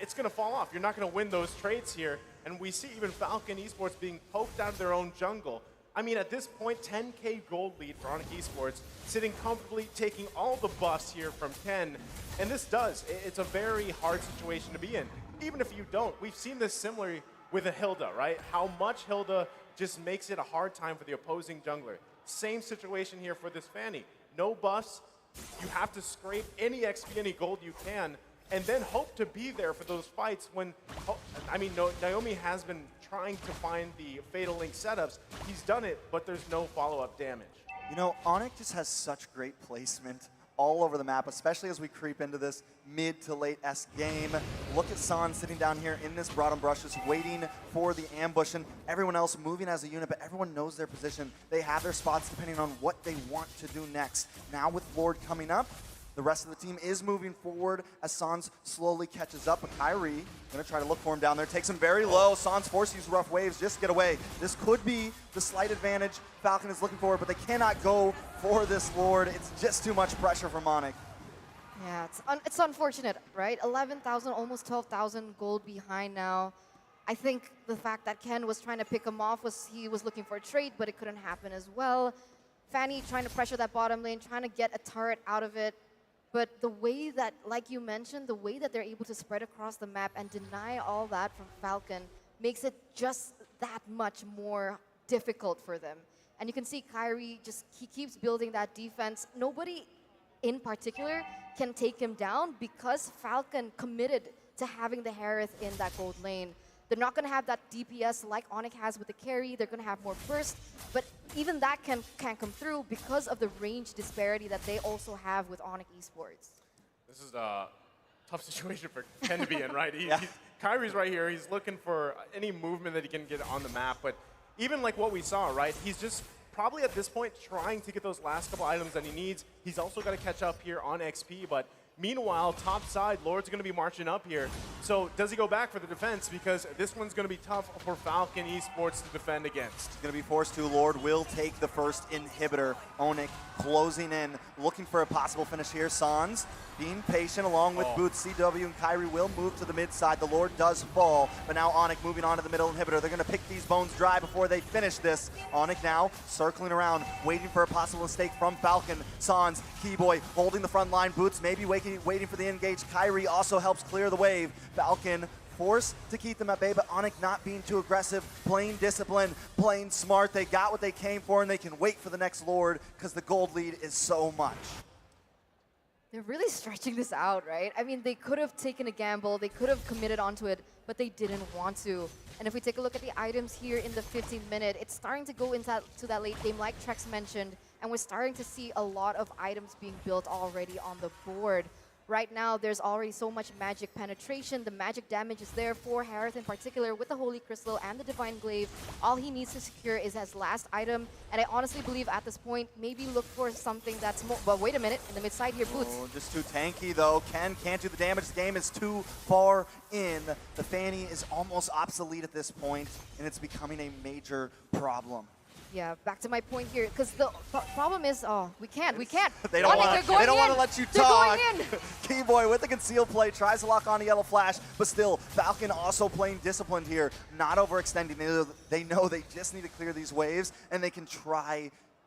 it's going to fall off. You're not going to win those trades here. And we see even Falcon Esports being poked out of their own jungle. I mean, at this point, 10K gold lead for Onic Esports, sitting comfortably, taking all the buffs here from Ken. And this it's a very hard situation to be in. Even if you don't, we've seen this similarly with a Hilda, right? How much Hilda just makes it a hard time for the opposing jungler. Same situation here for this Fanny. No buffs, you have to scrape any XP, any gold you can, and then hope to be there for those fights when, I mean, Naomi has been trying to find the Fatal Link setups. He's done it, but there's no follow-up damage. You know, Onic just has such great placement all over the map, especially as we creep into this mid to late S game. Look at San sitting down here in this bottom brush, just waiting for the ambush, and everyone else moving as a unit, but everyone knows their position. They have their spots depending on what they want to do next. Now with Lord coming up, the rest of the team is moving forward as Sans slowly catches up. But Kyrie gonna try to look for him down there. Takes him very low. Sans forced to use rough waves just to get away. This could be the slight advantage Falcon is looking for, but they cannot go for this Lord. It's just too much pressure from Onic. Yeah, it's unfortunate, right? 11,000, almost 12,000 gold behind now. I think the fact that Ken was trying to pick him off he was looking for a trade, but it couldn't happen as well. Fanny trying to pressure that bottom lane, trying to get a turret out of it. But the way that, like you mentioned, the way that they're able to spread across the map and deny all that from Falcon makes it just that much more difficult for them. And you can see Kyrie he keeps building that defense. Nobody in particular can take him down because Falcon committed to having the Harith in that gold lane. They're not going to have that DPS like Onic has with the carry. They're going to have more burst, but even that can't come through because of the range disparity that they also have with Onic Esports. This is a tough situation for Ken to be in, right? Kyrie's right here. He's looking for any movement that he can get on the map, but even like what we saw, right? He's just probably at this point trying to get those last couple items that he needs. He's also got to catch up here on XP, but meanwhile, top side, Lord's going to be marching up here. So does he go back for the defense? Because this one's going to be tough for Falcon Esports to defend against. He's going to be forced to. Lord will take the first inhibitor. Onic closing in, looking for a possible finish here. Sans being patient along with Boots. CW and Kyrie will move to the mid side. The Lord does fall, but now Onic moving on to the middle inhibitor. They're going to pick these bones dry before they finish this. Onic now circling around, waiting for a possible mistake from Falcon. Sans, Keyboy holding the front line. Boots maybe waiting for the engage. Kyrie also helps clear the wave. Falcon forced to keep them at bay, but Onic not being too aggressive, playing disciplined, playing smart. They got what they came for, and they can wait for the next Lord because the gold lead is so much. They're really stretching this out, right? I mean, they could have taken a gamble, they could have committed onto it, but they didn't want to. And if we take a look at the items here in the 15th minute, it's starting to go into that late game, like Trex mentioned, and we're starting to see a lot of items being built already on the board. Right now, there's already so much magic penetration. The magic damage is there for Harith in particular with the Holy Crystal and the Divine Glaive. All he needs to secure is his last item. And I honestly believe at this point, maybe look for something that's more... But wait a minute, in the mid side here, Boots. Oh, just too tanky, though. Ken can't do the damage. The game is too far in. The Fanny is almost obsolete at this point, and it's becoming a major problem. Yeah, back to my point here, because the problem is, we can't. They don't want to let you talk. They're going in. Keyboy with the concealed play tries to lock on a yellow flash, but still, Falcon also playing disciplined here, not overextending. They know they just need to clear these waves, and they can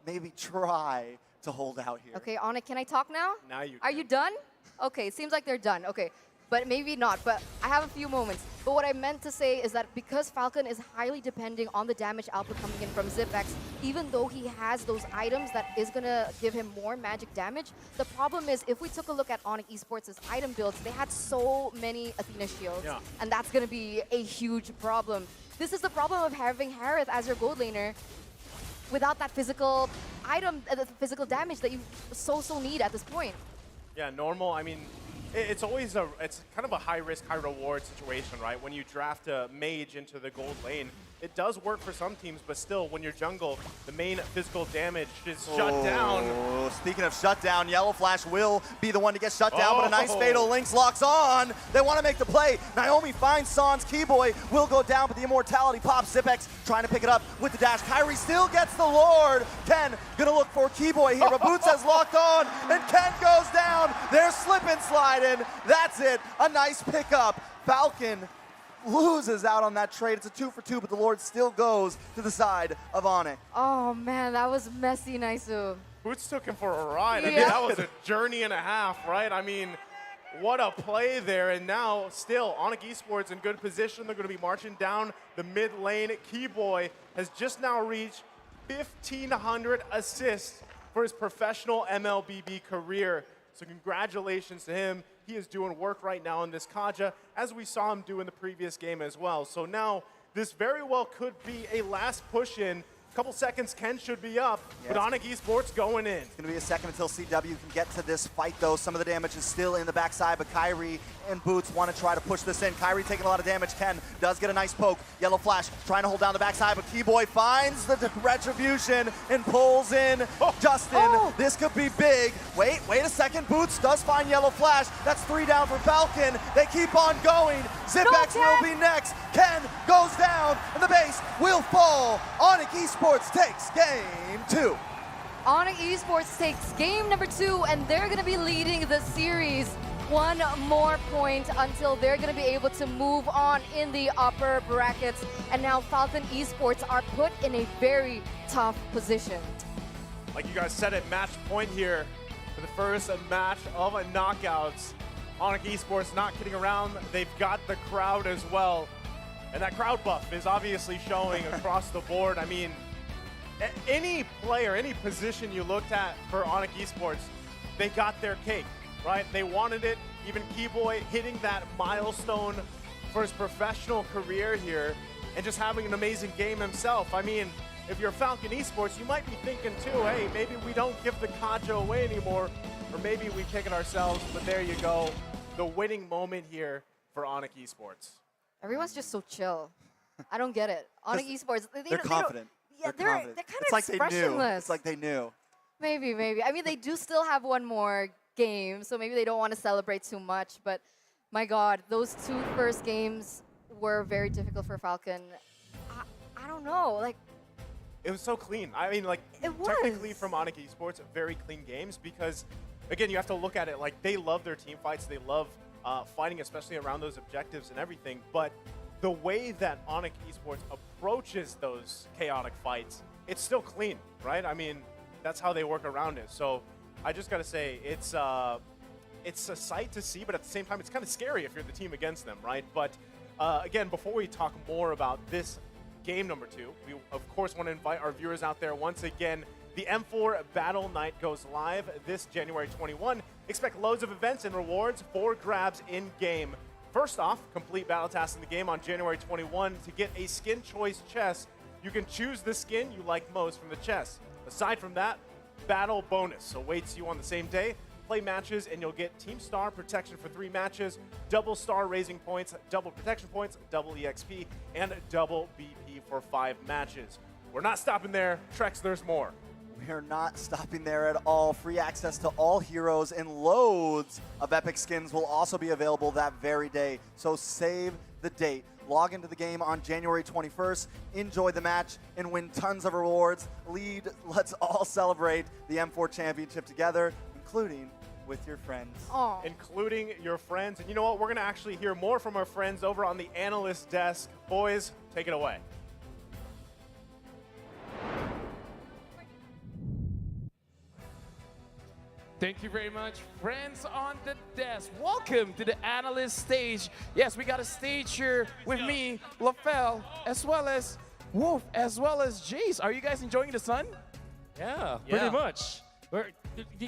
maybe try to hold out here. Okay, Onic, can I talk now? Now you Are you done? Okay, it seems like they're done. Okay, but maybe not, but I have a few moments. But what I meant to say is that because Falcon is highly depending on the damage output coming in from ZipX, even though he has those items that is going to give him more magic damage, the problem is if we took a look at Onic Esports' item builds, they had so many Athena shields, and that's going to be a huge problem. This is the problem of having Harith as your gold laner without that physical item, the physical damage that you so need at this point. Yeah, normal, I mean, it's always it's kind of a high risk, high reward situation, right? When you draft a mage into the gold lane, it does work for some teams, but still, when you're jungle, the main physical damage is shut down. Speaking of shut down, Yellow Flash will be the one to get shut down, but a nice Fatal Lynx locks on. They want to make the play. Naomi finds Sans. Keyboy will go down, but the immortality pops. Zipex trying to pick it up with the dash. Kyrie still gets the Lord. Ken gonna look for Keyboy here, but Boots has locked on, and Ken goes down. They're slip and sliding. That's it. A nice pickup. Falcon loses out on that trade. It's a 2 for 2, but the Lord still goes to the side of Onic. Oh man, that was messy, Naisu. Boots took him for a ride. I mean, that was a journey and a half, right? I mean, what a play there. And now, still, Onic Esports in good position. They're going to be marching down the mid lane. Keyboy has just now reached 1,500 assists for his professional MLBB career. So congratulations to him. He is doing work right now in this Kaja, as we saw him do in the previous game as well. So now, this very well could be a last push-in. Couple seconds, Ken should be up, but Onic Esports going in. It's going to be a second until CW can get to this fight, though. Some of the damage is still in the backside, but Kyrie and Boots want to try to push this in. Kyrie taking a lot of damage. Ken does get a nice poke. Yellow Flash trying to hold down the backside, but Keyboy finds the retribution and pulls in Justin. This could be big. Wait a second. Boots does find Yellow Flash. That's 3 down for Falcon. They keep on going. Zipex will be next. Ken goes down, and the base will fall. Onic Esports takes game 2. Onic Esports takes game number 2, and they're going to be leading the series. One more point until they're going to be able to move on in the upper brackets. And now Falcon Esports are put in a very tough position. Like you guys said, at match point here for the first match of knockouts. Onic Esports not kidding around. They've got the crowd as well. And that crowd buff is obviously showing across the board. I mean, any player, any position you looked at for Onic Esports, they got their cake, right? They wanted it. Even Keyboy hitting that milestone for his professional career here and just having an amazing game himself. I mean, if you're Falcon Esports, you might be thinking too, hey, maybe we don't give the Kaja away anymore, or maybe we kick it ourselves, but there you go. The winning moment here for Onic Esports. Everyone's just so chill. I don't get it. Onic Esports, They're confident. Yeah, They're confident. they're kind It's of like they knew. expressionless. It's like they knew. Maybe. I mean, they do still have one more game, so maybe they don't want to celebrate too much. But my God, those two first games were very difficult for Falcon. I don't know, like. It was so clean. I mean, like, technically from Onic Esports, very clean games because, again, you have to look at it like they love their team fights. They love fighting, especially around those objectives and everything. But the way that Onic Esports approaches those chaotic fights, it's still clean, right? I mean, that's how they work around it. So I just got to say, it's a sight to see, but at the same time, it's kind of scary if you're the team against them, right? But again, before we talk more about this game number 2, we of course want to invite our viewers out there once again. The M4 Battle Night goes live this January 21. Expect loads of events and rewards for grabs in-game. First off, complete battle tasks in the game on January 21 to get a skin choice chest. You can choose the skin you like most from the chest. Aside from that, battle bonus awaits you on the same day. Play matches and you'll get Team Star protection for 3 matches, double star raising points, double protection points, double EXP, and double BP for 5 matches. We're not stopping there. Trex, there's more. We are not stopping there at all. Free access to all heroes and loads of epic skins will also be available that very day. So save the date. Log into the game on January 21st, enjoy the match, and win tons of rewards. Let's all celebrate the M4 Championship together, including with your friends. Aww. Including your friends. And you know what? We're going to actually hear more from our friends over on the analyst desk. Boys, take it away. Thank you very much, friends on the desk. Welcome to the analyst stage. Yes, we got a stage here with me, LaFell, as well as Wolf, as well as Jace. Are you guys enjoying the sun? Yeah, pretty much.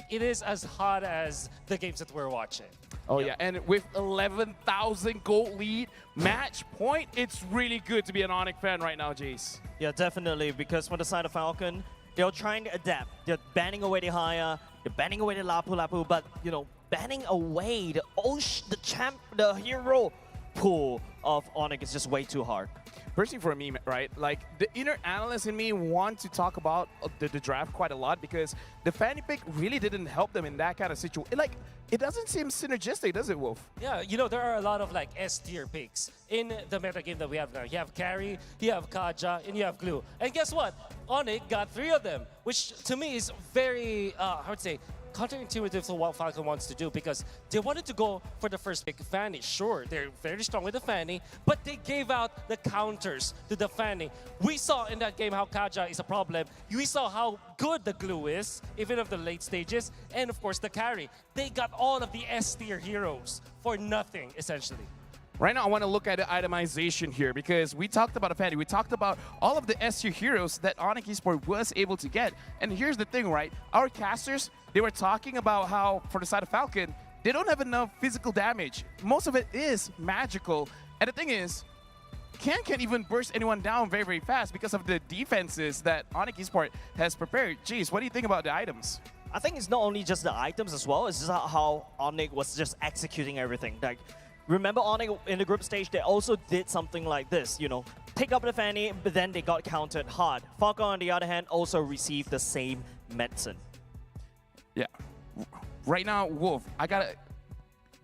It is as hot as the games that we're watching. Oh yeah, and with 11,000 gold lead, match point, it's really good to be an Onic fan right now, Jace. Yeah, definitely, because from the side of Falcon, they're trying to adapt. They're banning away the Haya, they're banning away the Lapu Lapu, but, you know, banning away the hero pool of Onic is just way too hard. Personally for me, right, like the inner analyst in me want to talk about the draft quite a lot because the fanny pick really didn't help them in that kind of situation. Like, it doesn't seem synergistic, does it, Wolf? Yeah, you know, there are a lot of like S-tier picks in the meta game that we have now. You have Carry, you have Kaja, and you have Glue. And guess what? Onic got 3 of them, which to me is very, how would say, counterintuitive to what Falcon wants to do because they wanted to go for the first pick, Fanny. Sure, they're very strong with the Fanny, but they gave out the counters to the Fanny. We saw in that game how Kaja is a problem. We saw how good the Glue is, even of the late stages, and of course the Carry. They got all of the S-tier heroes for nothing, essentially. Right now, I want to look at the itemization here because we talked about a Fanny. We talked about all of the S-tier heroes that Onic Esports was able to get. And here's the thing, right? Our casters, they were talking about how, for the side of Falcon, they don't have enough physical damage. Most of it is magical. And the thing is, can't even burst anyone down very, very fast because of the defenses that Onic Esports has prepared. Jeez, what do you think about the items? I think it's not only just the items as well, it's just how Onic was just executing everything. Like, remember Onic in the group stage, they also did something like this, you know, pick up the Fanny, but then they got countered hard. Falcon, on the other hand, also received the same medicine. Yeah. Right now, Wolf, I gotta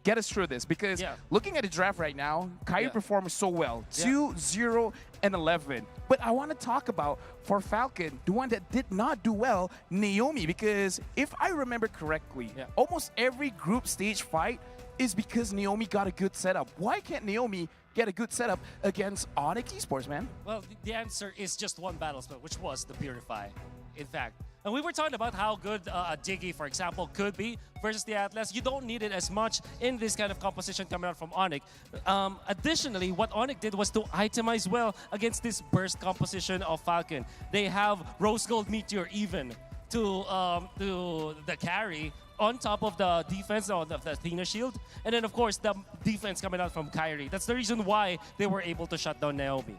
get us through this because looking at the draft right now, Kai performed so well. 2, 0, and 11. But I want to talk about, for Falcon, the one that did not do well, Naomi, because if I remember correctly, almost every group stage fight is because Naomi got a good setup. Why can't Naomi get a good setup against Onic Esports, man? Well, the answer is just one battle spell, which was the Purify, in fact. And we were talking about how good a Diggy, for example, could be versus the Atlas. You don't need it as much in this kind of composition coming out from Onic. Additionally, what Onic did was to itemize well against this burst composition of Falcon. They have Rose Gold Meteor even to the carry, on top of the defense of the Athena shield. And then, of course, the defense coming out from Kyrie. That's the reason why they were able to shut down Naomi.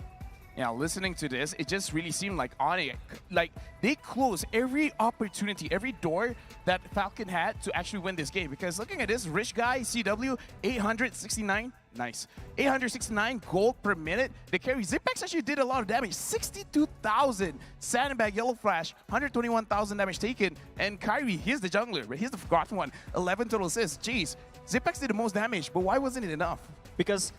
Yeah, listening to this, it just really seemed like Onic, like they closed every opportunity, every door that Falcon had to actually win this game. Because looking at this, rich guy, CW, 869, nice. 869 gold per minute. The carry, Zipex actually did a lot of damage, 62,000. Sandbag, Yellow Flash, 121,000 damage taken. And Kyrie, here's the jungler, but here's the forgotten one, 11 total assists. Jeez, Zipex did the most damage, but why wasn't it enough? Because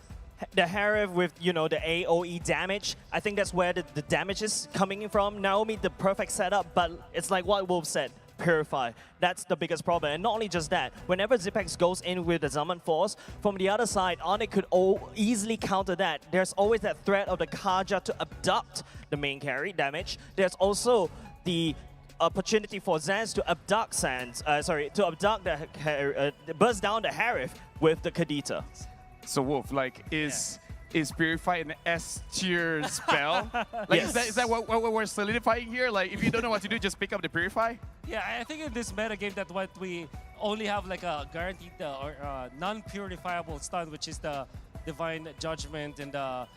the Harif with, you know, the AoE damage, I think that's where the damage is coming in from. Naomi, the perfect setup, but it's like what Wolf said, Purify. That's the biggest problem. And not only just that, whenever Zipex goes in with the Zaman Force, from the other side, Onic could easily counter that. There's always that threat of the Kaja to abduct the main carry damage. There's also the opportunity for Zans to abduct burst down the Harif with the Kadita. So Wolf, like, is Purify an S tier spell? Like, Yes. is that what we're solidifying here? Like, if you don't know what to do, just pick up the Purify? Yeah, I think in this meta game that what we only have like a guaranteed or non-purifiable stun, which is the Divine Judgment and the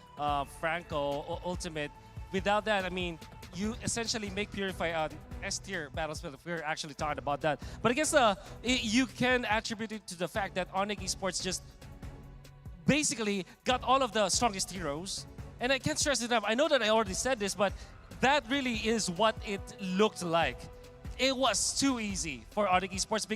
Franco Ultimate. Without that, I mean, you essentially make Purify an S tier battle spell if we're actually talking about that. But I guess you can attribute it to the fact that Onic Esports just basically got all of the strongest heroes. And I can't stress it enough. I know that I already said this, but that really is what it looked like. It was too easy for Onic Esports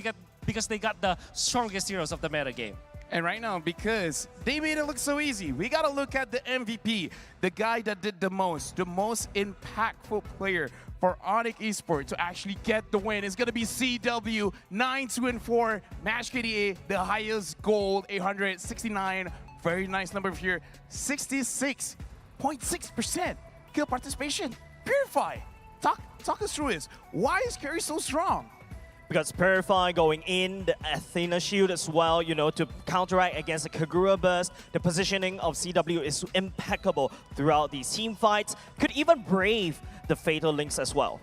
because they got the strongest heroes of the meta game. And right now, because they made it look so easy, we got to look at the MVP, the guy that did the most impactful player for Onic Esports to actually get the win. It's going to be CW, 9-2-4, Match KDA, the highest gold, 869. Very nice number here, 66.6% kill participation. Purify, talk us through this. Why is Carry so strong? Because Purify going in, the Athena shield as well, you know, to counteract against the Kagura burst. The positioning of CW is impeccable throughout these team fights. Could even brave the Fatal Links as well.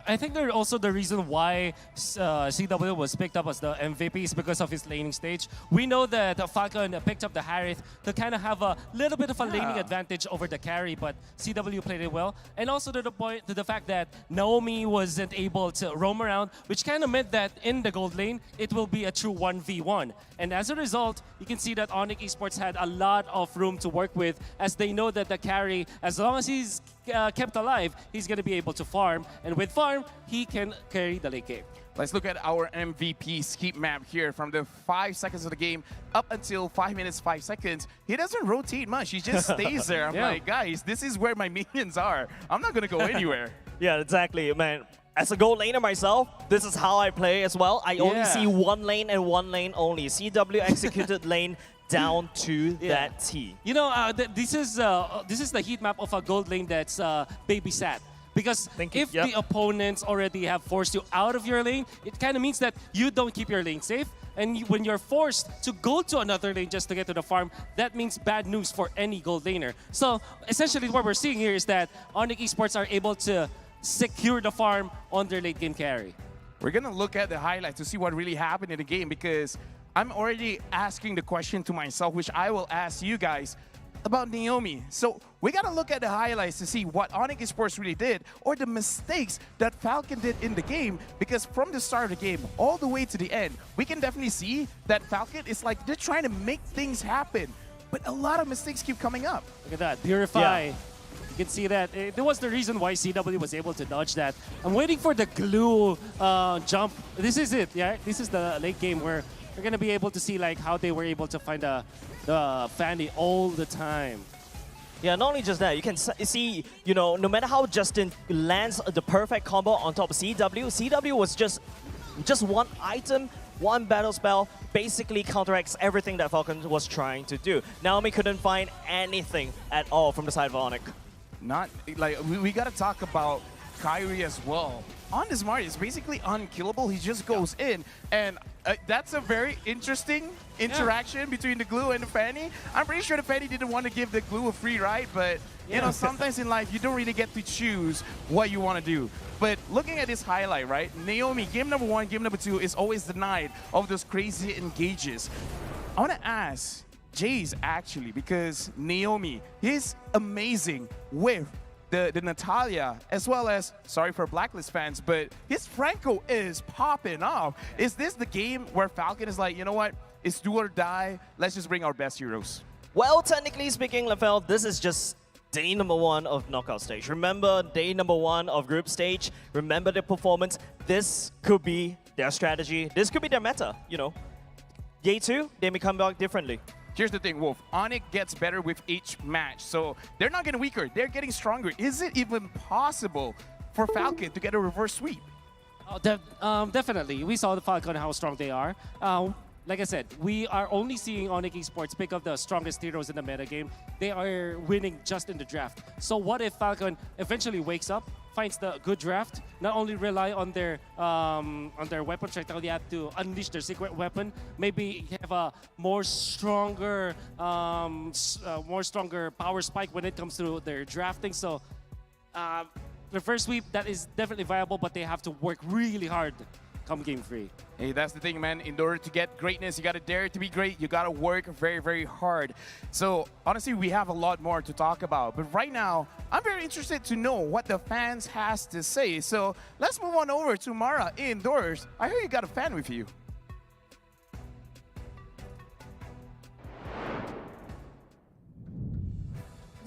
I think they're also the reason why CW was picked up as the MVP is because of his laning stage. We know that Falcon picked up the Harith to kind of have a little bit of a laning advantage over the carry, but CW played it well. And also to the fact that Naomi wasn't able to roam around, which kind of meant that in the gold lane, it will be a true 1v1. And as a result, you can see that Onic Esports had a lot of room to work with as they know that the carry, as long as he's kept alive, he's going to be able to farm. And with farm, he can carry the late game. Let's look at our MVP scheme map here from the 5 seconds of the game up until 5 minutes, 5 seconds. He doesn't rotate much. He just stays there. I'm like, guys, this is where my minions are. I'm not going to go anywhere. Yeah, exactly, man. As a gold laner myself, this is how I play as well. I only see one lane and one lane only. CW executed lane down to that T. You know, this is the heat map of a gold lane that's babysat. Because if the opponents already have forced you out of your lane, it kind of means that you don't keep your lane safe. And when you're forced to go to another lane just to get to the farm, that means bad news for any gold laner. So essentially what we're seeing here is that Onic Esports are able to secure the farm on their late game carry. We're going to look at the highlights to see what really happened in the game because I'm already asking the question to myself, which I will ask you guys about Naomi. So we got to look at the highlights to see what Onic Esports really did or the mistakes that Falcon did in the game, because from the start of the game all the way to the end, we can definitely see that Falcon is like they're trying to make things happen, but a lot of mistakes keep coming up. Look at that, Purify. You can see that. It was the reason why CW was able to dodge that. I'm waiting for the glue jump. This is it, yeah? This is the late game where we're going to be able to see like how they were able to find the Fanny all the time. Yeah, not only just that, you can see, you know, no matter how Justin lands the perfect combo on top of CW was just one item, one battle spell, basically counteracts everything that Falcon was trying to do. Naomi couldn't find anything at all from the side of Onic. Not like we got to talk about Kyrie as well. On this Mario is basically unkillable. He just goes in, and that's a very interesting interaction between the Glue and the Fanny. I'm pretty sure the Fanny didn't want to give the Glue a free ride, but you know, sometimes in life you don't really get to choose what you want to do. But looking at this highlight, right? Naomi, game number 1, game number 2 is always the night of those crazy engages. I want to ask Jace actually, because Naomi is amazing with the Natalia, as well as, sorry for Blacklist fans, but his Franco is popping off. Is this the game where Falcon is like, you know what, it's do or die, let's just bring our best heroes? Well, technically speaking, LaFell, this is just day number 1 of knockout stage. Remember day number 1 of group stage. Remember the performance. This could be their strategy. This could be their meta, you know. Day 2, they may come back differently. Here's the thing, Wolf. Onic gets better with each match, so they're not getting weaker, they're getting stronger. Is it even possible for Falcon to get a reverse sweep? Oh, definitely. We saw the Falcon, how strong they are. Like I said, we are only seeing Onic Esports pick up the strongest heroes in the metagame. They are winning just in the draft. So what if Falcon eventually wakes up, finds the good draft, not only rely on their weapon projectile, they have to unleash their secret weapon, maybe have a more stronger power spike when it comes to their drafting. So reverse sweep, that is definitely viable, but they have to work really hard come game 3. Hey, that's the thing, man. In order to get greatness, you got to dare to be great. You got to work very, very hard. So honestly, we have a lot more to talk about. But right now, I'm very interested to know what the fans has to say. So let's move on over to Mara indoors. I hear you got a fan with you.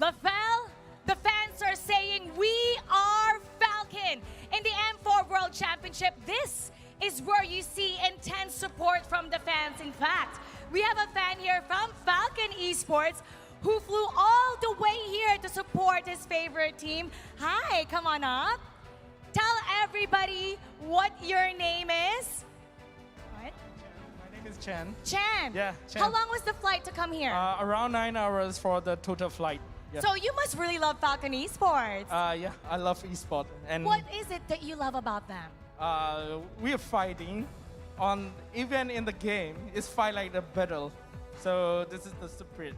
LaFell, the fans are saying we are Falcon in the M4 World Championship. This is where you see intense support from the fans. In fact, we have a fan here from Falcon Esports who flew all the way here to support his favorite team. Hi, come on up. Tell everybody what your name is. What? My name is Chen. Chen. Yeah, Chen. How long was the flight to come here? Around 9 hours for the total flight. Yeah. So you must really love Falcon Esports. Yeah, I love esports. And What is it that you love about them? we are fighting on, even in the game, it's fight like a battle. So this is the spirit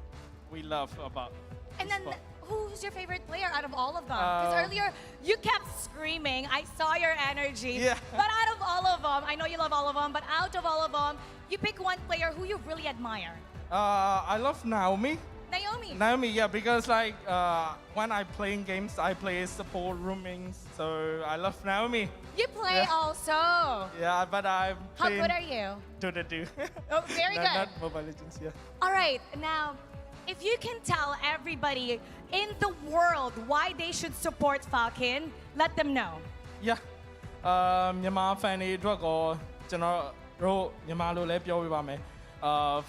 we love about And then esport. who's your favorite player out of all of them? Because earlier you kept screaming. I saw your energy. Yeah. But out of all of them, I know you love all of them, but out of all of them, you pick one player who you really admire. I love Naomi. Naomi. Naomi, yeah, because like when I play in games, I play support rooming, so I love Naomi. You play Yeah. also. Yeah, but I'm How playing good are you? Dota 2. Oh, very good. Not Mobile Legends, yeah. All right, now, if you can tell everybody in the world why they should support Falcon, let them know. Yeah. မြန်မာ fan တွေအတွက်ကိုကျွန်တော်တို့မြန်မာလိုလည်းပြောပြပါမယ်။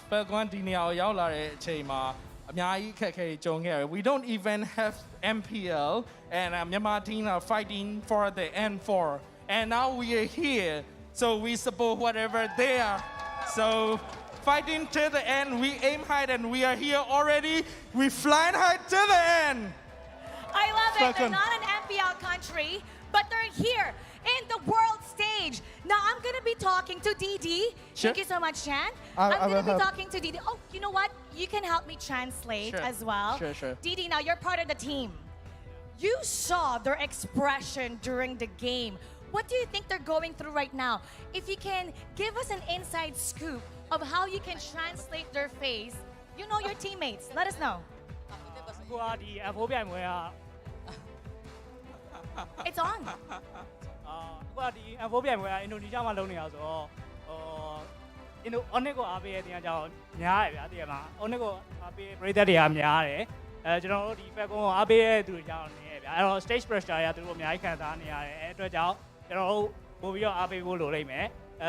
Falcon ဒီနေရာကိုရောက်လာတဲ့အချိန်မှာအများကြီးအခက်အခဲတွေကြုံခဲ့ရတယ် We don't even have MPL and Myanmar team are fighting for the N4 and now we are here so we support whatever they are. So fighting to the end, we aim high and we are here already. We flying high to the end. I love it. They're Falcon. not an MPL country, but they're here in the world stage. Now I'm going to be talking to DD. Sure. Thank you so much, Chan. I I'm going will to be help. talking to DD. Oh, you know what? You can help me translate Sure. as well. Sure. DD, now you're part of the team. You saw their expression during the game. What do you think they're going through right now? If you can give us an inside scoop of how you can translate their face, you know your teammates. Let us know. It's on. အခုကဒီ N4 ပြိုင်ပွဲကအင်ဒိုနီးရှားမှာလုံးနေတာဆိုတော့Onic ကိုအားပေးတဲ့တင်ကကြောင်များတယ်ဗျာတကယ်မှာ Onic ကိုအားပေးပရိသတ်တွေကများတယ်ကျွန်တော်တို့ဒီ Fcon ကိုအားပေးတဲ့သူတွေကြောင်နေရဗျာအဲ့တော့ stage pressure တွေကသူတို့အများကြီးခံစားနေရတယ်အဲ့အတွက်ကြောင့်ကျွန်တော်တို့ပို့ပြီးတော့အားပေးဖို့လိုလိမ့်မယ်အ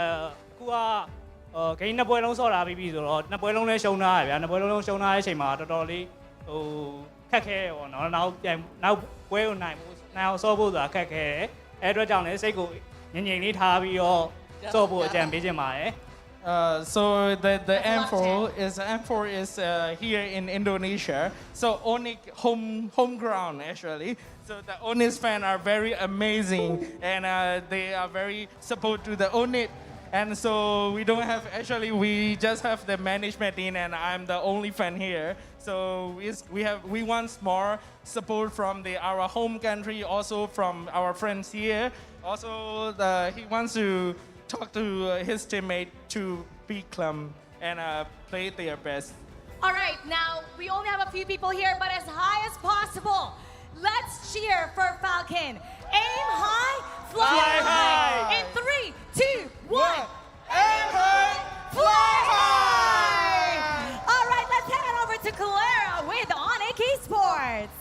ခုကဂိမ်းနှစ်ပွဲလုံးဆော့တာပြီးပြီဆိုတော့နှစ်ပွဲလုံးလည်းရှုံးထားရဗျာနှစ်ပွဲလုံးရှုံးထားတဲ့အချိန်မှာတော်တော်လေးခက်ခဲရပေါ့နော်နောက်ပွဲကိုနိုင်အောင်ဆော့ဖို့ဆိုတာခက်ခဲတယ်အဲ့အတွက်ကြောင့်လည်းစိတ်ကိုငြိမ်ငြိမ်လေးထားပြီးတော့ဆော့ဖို့အကြံပေးချင်ပါတယ် So the M4 is here in Indonesia. So Onic home ground actually. So the Onic fans are very amazing and they are very support to the Onic. And so we don't have we just have the management team and I'm the only fan here. So we want more support from our home country, also from our friends here. Also he wants to talk to his teammate to be calm and play their best. All right, now we only have a few people here, but as high as possible. Let's cheer for Falcon. Aim high, fly high. In 3, 2, 1. Aim high, fly high. All right, let's head on over to Clara with Onic Esports.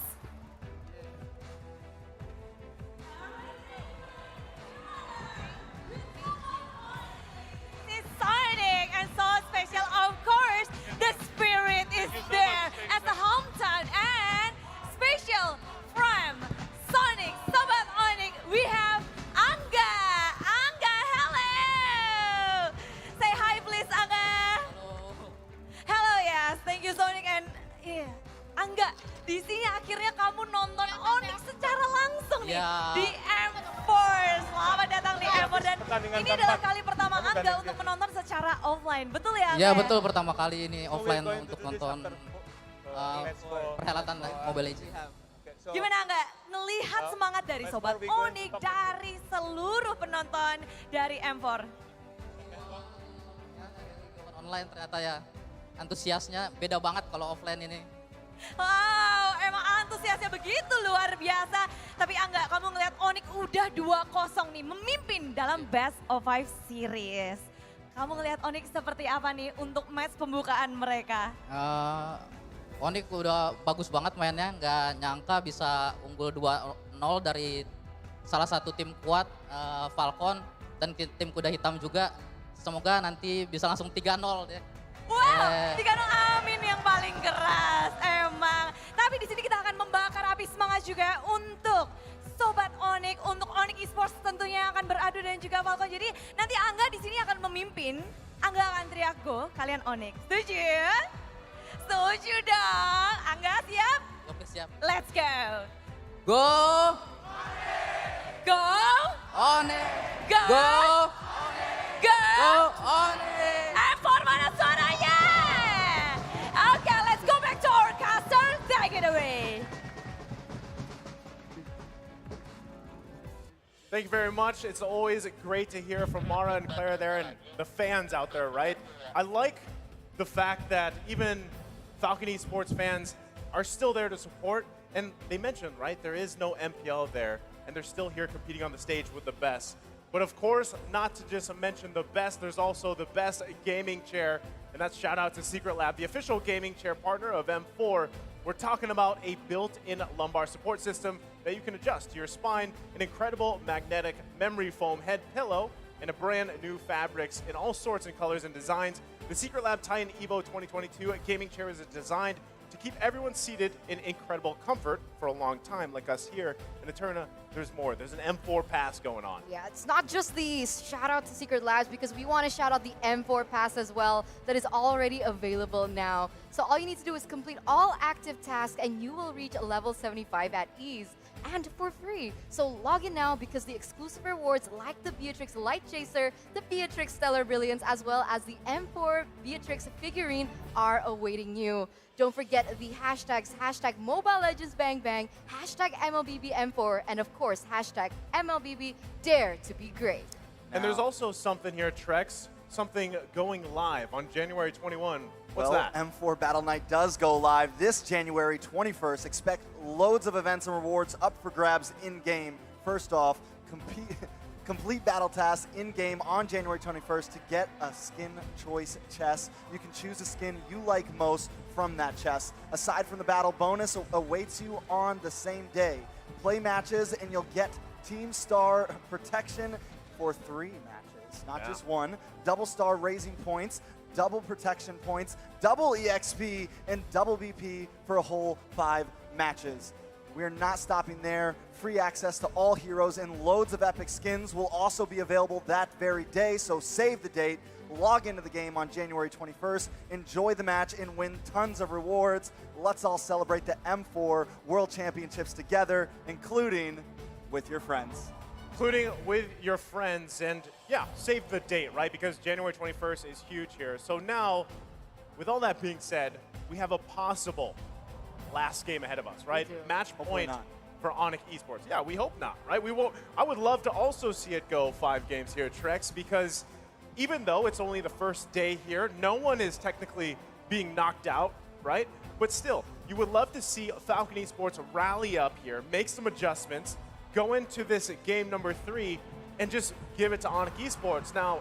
Exciting and so special. Of course, the spirit is there as a hometown and special from Sonic, Sobat Onic. We have Angga. Angga, hello. Say hi, please, Angga. Hello, yes. Thank you, Sonic and Angga. Di sini akhirnya kamu nonton Onic secara langsung nih di M4. Selamat datang di M4 dan ini adalah kali pertama Angga untuk menonton secara offline. Betul ya, Angga? Ya, betul, pertama kali ini offline untuk nonton perhelatan Mobile Legends. Gimana Angga? Melihat semangat dari Sobat Onic, dari seluruh penonton dari M4. Online ternyata ya antusiasnya beda banget kalau offline ini. Wow, emang antusiasnya begitu luar biasa. Tapi Angga, kamu ngelihat Onic udah 2-0 nih, memimpin dalam Best of 5 Series. Kamu ngelihat Onic seperti apa nih untuk match pembukaan mereka? Onic udah bagus banget mainnya, nggak nyangka bisa unggul 2-0 dari salah satu tim kuat, Fcon, dan tim kuda hitam juga. Semoga nanti bisa langsung 3-0 deh. Wow, 3-0 amin yang paling keras emang. Tapi di sini kita akan membakar api semangat juga untuk Sobat Onic, untuk Onic Esports tentunya akan beradu dan juga Fcon. Jadi nanti Angga di sini akan memimpin, Angga akan teriak go, kalian Onic. Setuju? Setuju dong. Angga siap? Oke, siap. Let's go. Go! Go! Onic! Go! Go! Go! Go Onic! M4 mana suaranya? Okay, let's go back to our caster. Take it away. Thank you very much. It's always great to hear from Mara and Clara there and the fans out there, right? I like the fact that even Falcon Esports fans are still there to support. And they mentioned, right, there is no MPL there, and they're still here competing on the stage with the best. But of course, not to just mention the best, there's also the best gaming chair, and that's shout out to Secret Lab, the official gaming chair partner of M4. We're talking about a built-in lumbar support system that you can adjust to your spine, an incredible magnetic memory foam head pillow, and a brand new fabrics in all sorts and colors and designs. The Secret Lab Titan Evo 2022 gaming chair is designed to keep everyone seated in incredible comfort for a long time, like us here. In Eterna, there's more. There's an M4 pass going on. Yeah, it's not just the shout out to Secret Labs because we want to shout out the M4 pass as well that is already available now. So all you need to do is complete all active tasks and you will reach level 75 at ease and for free. So log in now because the exclusive rewards like the Beatrix Light Chaser, the Beatrix Stellar Brilliance, as well as the M4 Beatrix figurine are awaiting you. Don't forget the hashtags, hashtag Mobile Legends Bang Bang, hashtag MLBB M4, and of course, hashtag MLBB Dare to be Great. And there's also something here, Trex, something going live on January 21. What's well, that? M4 Battle Night does go live this January 21st. Expect loads of events and rewards up for grabs in-game. First off, complete battle tasks in-game on January 21st to get a skin choice chest. You can choose a skin you like most from that chest. Aside from the battle bonus awaits you on the same day. Play matches and you'll get Team Star protection for 3 matches, not just one. Double star raising points, double protection points, double EXP, and double BP for a whole 5 matches. We're not stopping there. Free access to all heroes and loads of epic skins will also be available that very day, so save the date. log into the game on January 21st, enjoy the match, and win tons of rewards. Let's all celebrate the M4 World Championships together, including with your friends. Including with your friends, and yeah, save the date, right? Because January 21st is huge here. So now, with all that being said, we have a possible last game ahead of us, right? Match point for Onic Esports. Yeah, we hope not, right? We won't. I would love to also see it go 5 games here at Trex, because even though it's only the first day here, no one is technically being knocked out, right? But still, you would love to see Falcon Esports rally up here, make some adjustments, go into this game number 3, and just give it to Onic Esports. Now,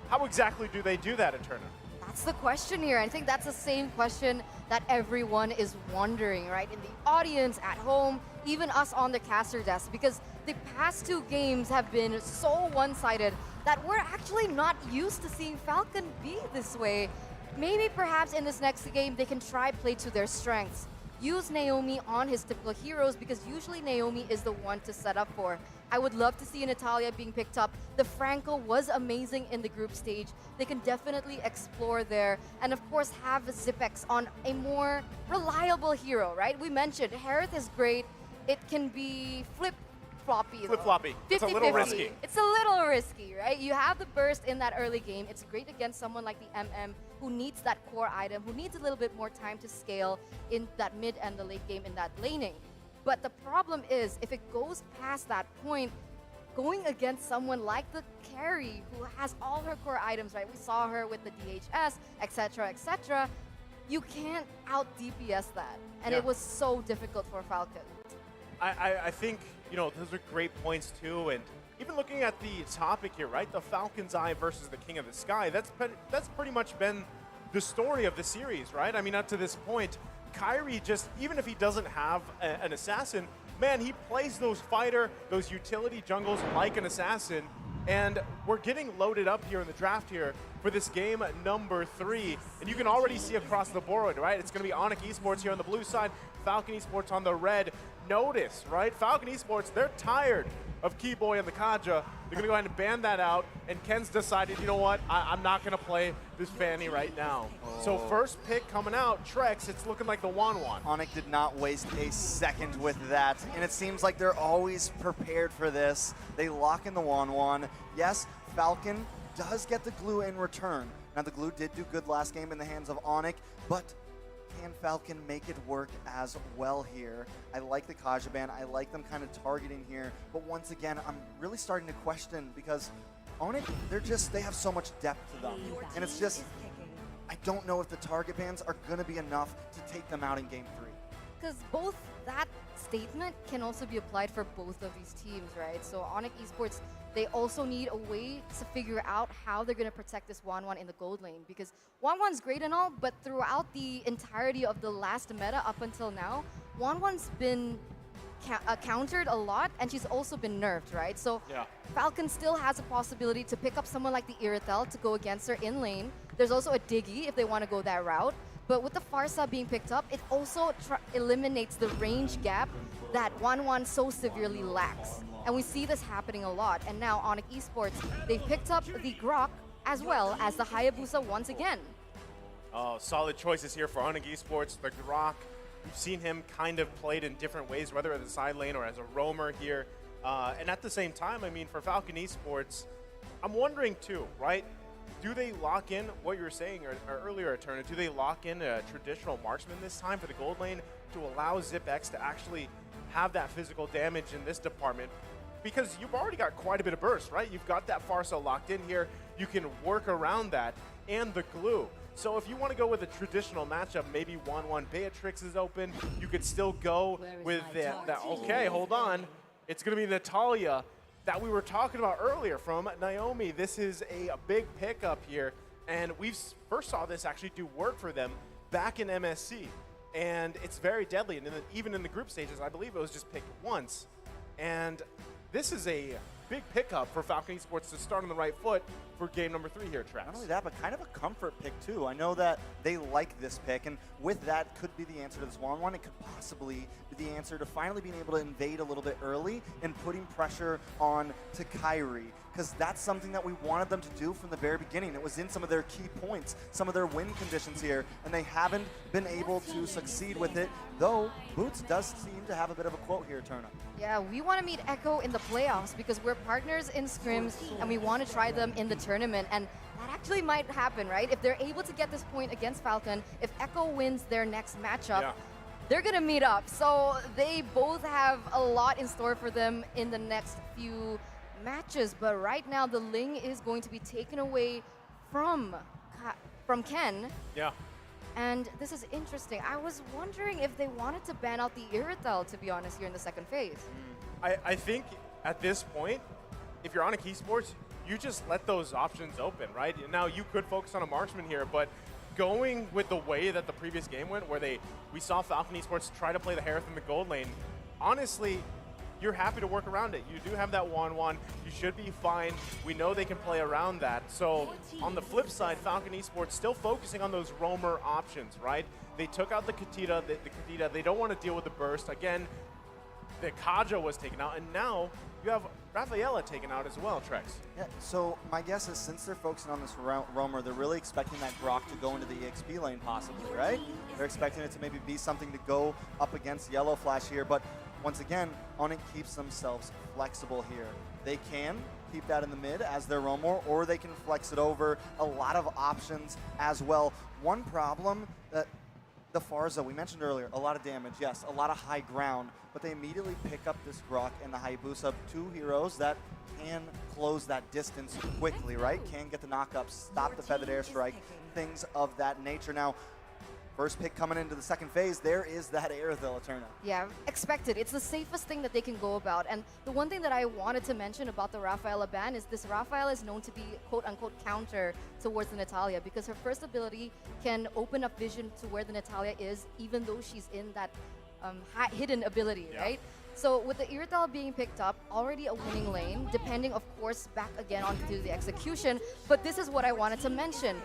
how exactly do they do that, Eterna? That's the question here. I think that's the same question that everyone is wondering, right? In the audience, at home, even us on the caster desk, because the past 2 games have been so one-sided that we're actually not used to seeing Falcon be this way. Maybe perhaps in this next game, they can try play to their strengths. Use Naomi on his typical heroes, because usually Naomi is the one to set up for. I would love to see Natalia being picked up. The Franco was amazing in the group stage. They can definitely explore there. And of course, have Zipex on a more reliable hero, right? We mentioned Harith is great. It can be flip-floppy. Flip-floppy. It's a little risky. It's a little risky, right? You have the burst in that early game. It's great against someone like the MM who needs that core item, who needs a little bit more time to scale in that mid and the late game in that laning. But the problem is, if it goes past that point, going against someone like the carry who has all her core items, right? We saw her with the DHS, etc., etc. You can't out DPS that. And it was so difficult for Falcon. I think, those are great points too, and even looking at the topic here, right? The Falcon's Eye versus the King of the Sky, that's pretty much been the story of the series, right? I mean, up to this point, Kyrie just, even if he doesn't have an assassin, man, he plays those fighter, those utility jungles like an assassin, and we're getting loaded up here in the draft here for this game number 3, and you can already see across the board, right? It's going to be Onic Esports here on the blue side, Falcon Esports on the red. Notice, right? Falcon Esports, they're tired of Keyboy and the Kaja. They're going to go ahead and ban that out, and Ken's decided, you know what, I'm not going to play this Fanny right now. So first pick coming out, Trex, it's looking like the Wanwan. Onic did not waste a second with that, and it seems like they're always prepared for this. They lock in the Wanwan. Yes, Falcon does get the glue in return. Now, the glue did do good last game in the hands of Onic, but can Falcon make it work as well here? I like the Kaja ban. I like them kind of targeting here. But once again, I'm really starting to question, because Onic, they have so much depth to them. And it's just, I don't know if the target bans are going to be enough to take them out in game 3. Because both that statement can also be applied for both of these teams, right? So Onic Esports, they also need a way to figure out how they're going to protect this Wanwan in the gold lane, because Wanwan's great and all, but throughout the entirety of the last meta up until now, Wanwan's been countered a lot, and she's also been nerfed, right? So Falcon still has a possibility to pick up someone like the Iratel to go against her in lane. There's also a Diggy if they want to go that route. But with the Farsa being picked up, it also eliminates the range gap that Wanwan so severely lacks. And we see this happening a lot. And now Onic Esports, they've picked up the Grok as well as the Hayabusa once again. Oh, solid choices here for Onic Esports. The Grok, we've seen him kind of played in different ways, whether as a side lane or as a roamer here. And at the same time, I mean, for Falcon Esports, I'm wondering too, right? Do they lock in what you were saying earlier, Eterna? Do they lock in a traditional marksman this time for the gold lane to allow Zipex to actually have that physical damage in this department? Because you've already got quite a bit of burst, right? You've got that Farsa locked in here. You can work around that and the glue. So if you want to go with a traditional matchup, maybe 1-1 Beatrix is open. You could still go with that. Okay, hold on. It's going to be Natalia that we were talking about earlier from Naomi. This is a big pickup here, and we first saw this actually do work for them back in MSC, and it's very deadly. And even in the group stages, I believe it was just picked once. And this is a big pickup for Falcon Esports to start on the right foot for game number 3 here, Trax. Not only that, but kind of a comfort pick too. I know that they like this pick, and with that could be the answer to this 1-1. It could possibly be the answer to finally being able to invade a little bit early and putting pressure on to Kyrie, because that's something that we wanted them to do from the very beginning. It was in some of their key points, some of their win conditions here, and they haven't been able to succeed with it, though Boots does seem to have a bit of a quote here, Turna. Yeah, we want to meet Echo in the playoffs because we're partners in scrims and we want to try them in the tournament. And that actually might happen, right? If they're able to get this point against Falcon, if Echo wins their next matchup, they're going to meet up. So they both have a lot in store for them in the next few matches. But right now, the Ling is going to be taken away from Ken. Yeah. And this is interesting. I was wondering if they wanted to ban out the Irritel, to be honest, here in the second phase. I think at this point, if you're Onic Esports, you just let those options open, right? Now, you could focus on a marksman here, but going with the way that the previous game went, where we saw Falcon Esports try to play the Harith in the gold lane, honestly, you're happy to work around it. You do have that 1-1. You should be fine. We know they can play around that. So on the flip side, Falcon Esports still focusing on those roamer options, right? They took out the Katita, they don't want to deal with the burst. Again, the Kaja was taken out, and now you have Rafaela taken out as well, Trex. Yeah, so my guess is since they're focusing on this roamer, they're really expecting that Grok to go into the EXP lane possibly, right? They're expecting it to maybe be something to go up against Yellow Flash here, but once again, Onic keeps themselves flexible here. They can keep that in the mid as their roamer, or they can flex it over. A lot of options as well. One problem that the Farza, we mentioned earlier, a lot of damage, yes, a lot of high ground, but they immediately pick up this Grok and the Hayabusa, 2 heroes that can close that distance quickly, right? Can get the knockups, stop the feathered airstrike, things of that nature. Now, first pick coming into the second phase, there is that Aerithil Eterna. Yeah, expected. It's the safest thing that they can go about. And the one thing that I wanted to mention about the Rafaela ban is this Rafaela is known to be quote-unquote counter towards the Natalia because her first ability can open up vision to where the Natalia is even though she's in that hidden ability, right? So with the Irrital being picked up, already a winning lane, depending of course back again onto the execution, but this is what I wanted to mention.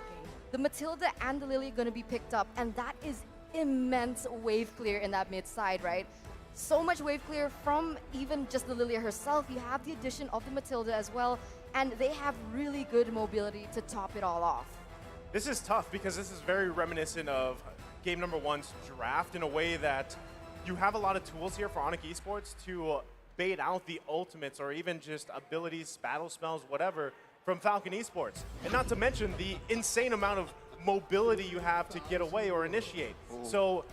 The Matilda and the Lily are going to be picked up, and that is immense wave clear in that mid side, right? So much wave clear from even just the Lilia herself. You have the addition of the Matilda as well, and they have really good mobility to top it all off. This is tough because this is very reminiscent of game number 1's draft in a way that you have a lot of tools here for Onic Esports to bait out the ultimates or even just abilities, battle spells, whatever, from Falcon Esports. And not to mention the insane amount of mobility you have to get away or initiate. So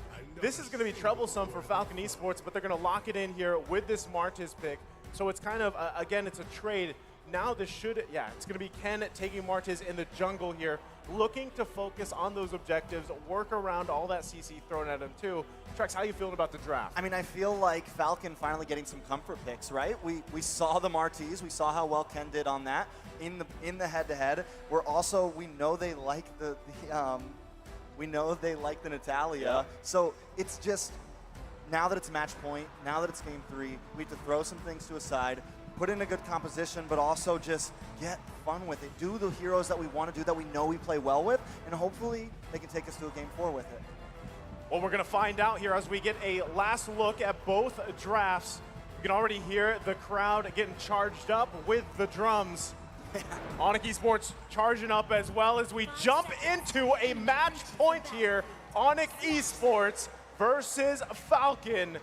this is going to be troublesome for Falcon Esports, but they're going to lock it in here with this Martiz pick. So it's kind of, again, it's a trade. Now this should, it's going to be Ken taking Martiz in the jungle here, looking to focus on those objectives, work around all that CC thrown at him too. Trex, how you feeling about the draft? I mean, I feel like Falcon finally getting some comfort picks, right? We saw the Martiz, we saw how well Ken did on that in the head-to-head. We know they like the Natalia. So it's just, now that it's match point, now that it's game 3, we have to throw some things to a side, put in a good composition, but also just get fun with it. Do the heroes that we want to do, that we know we play well with, and hopefully they can take us to a game 4 with it. Well, we're going to find out here as we get a last look at both drafts. You can already hear the crowd getting charged up with the drums. Onic Esports charging up as well as we jump into a match point here. Onic Esports versus Falcon.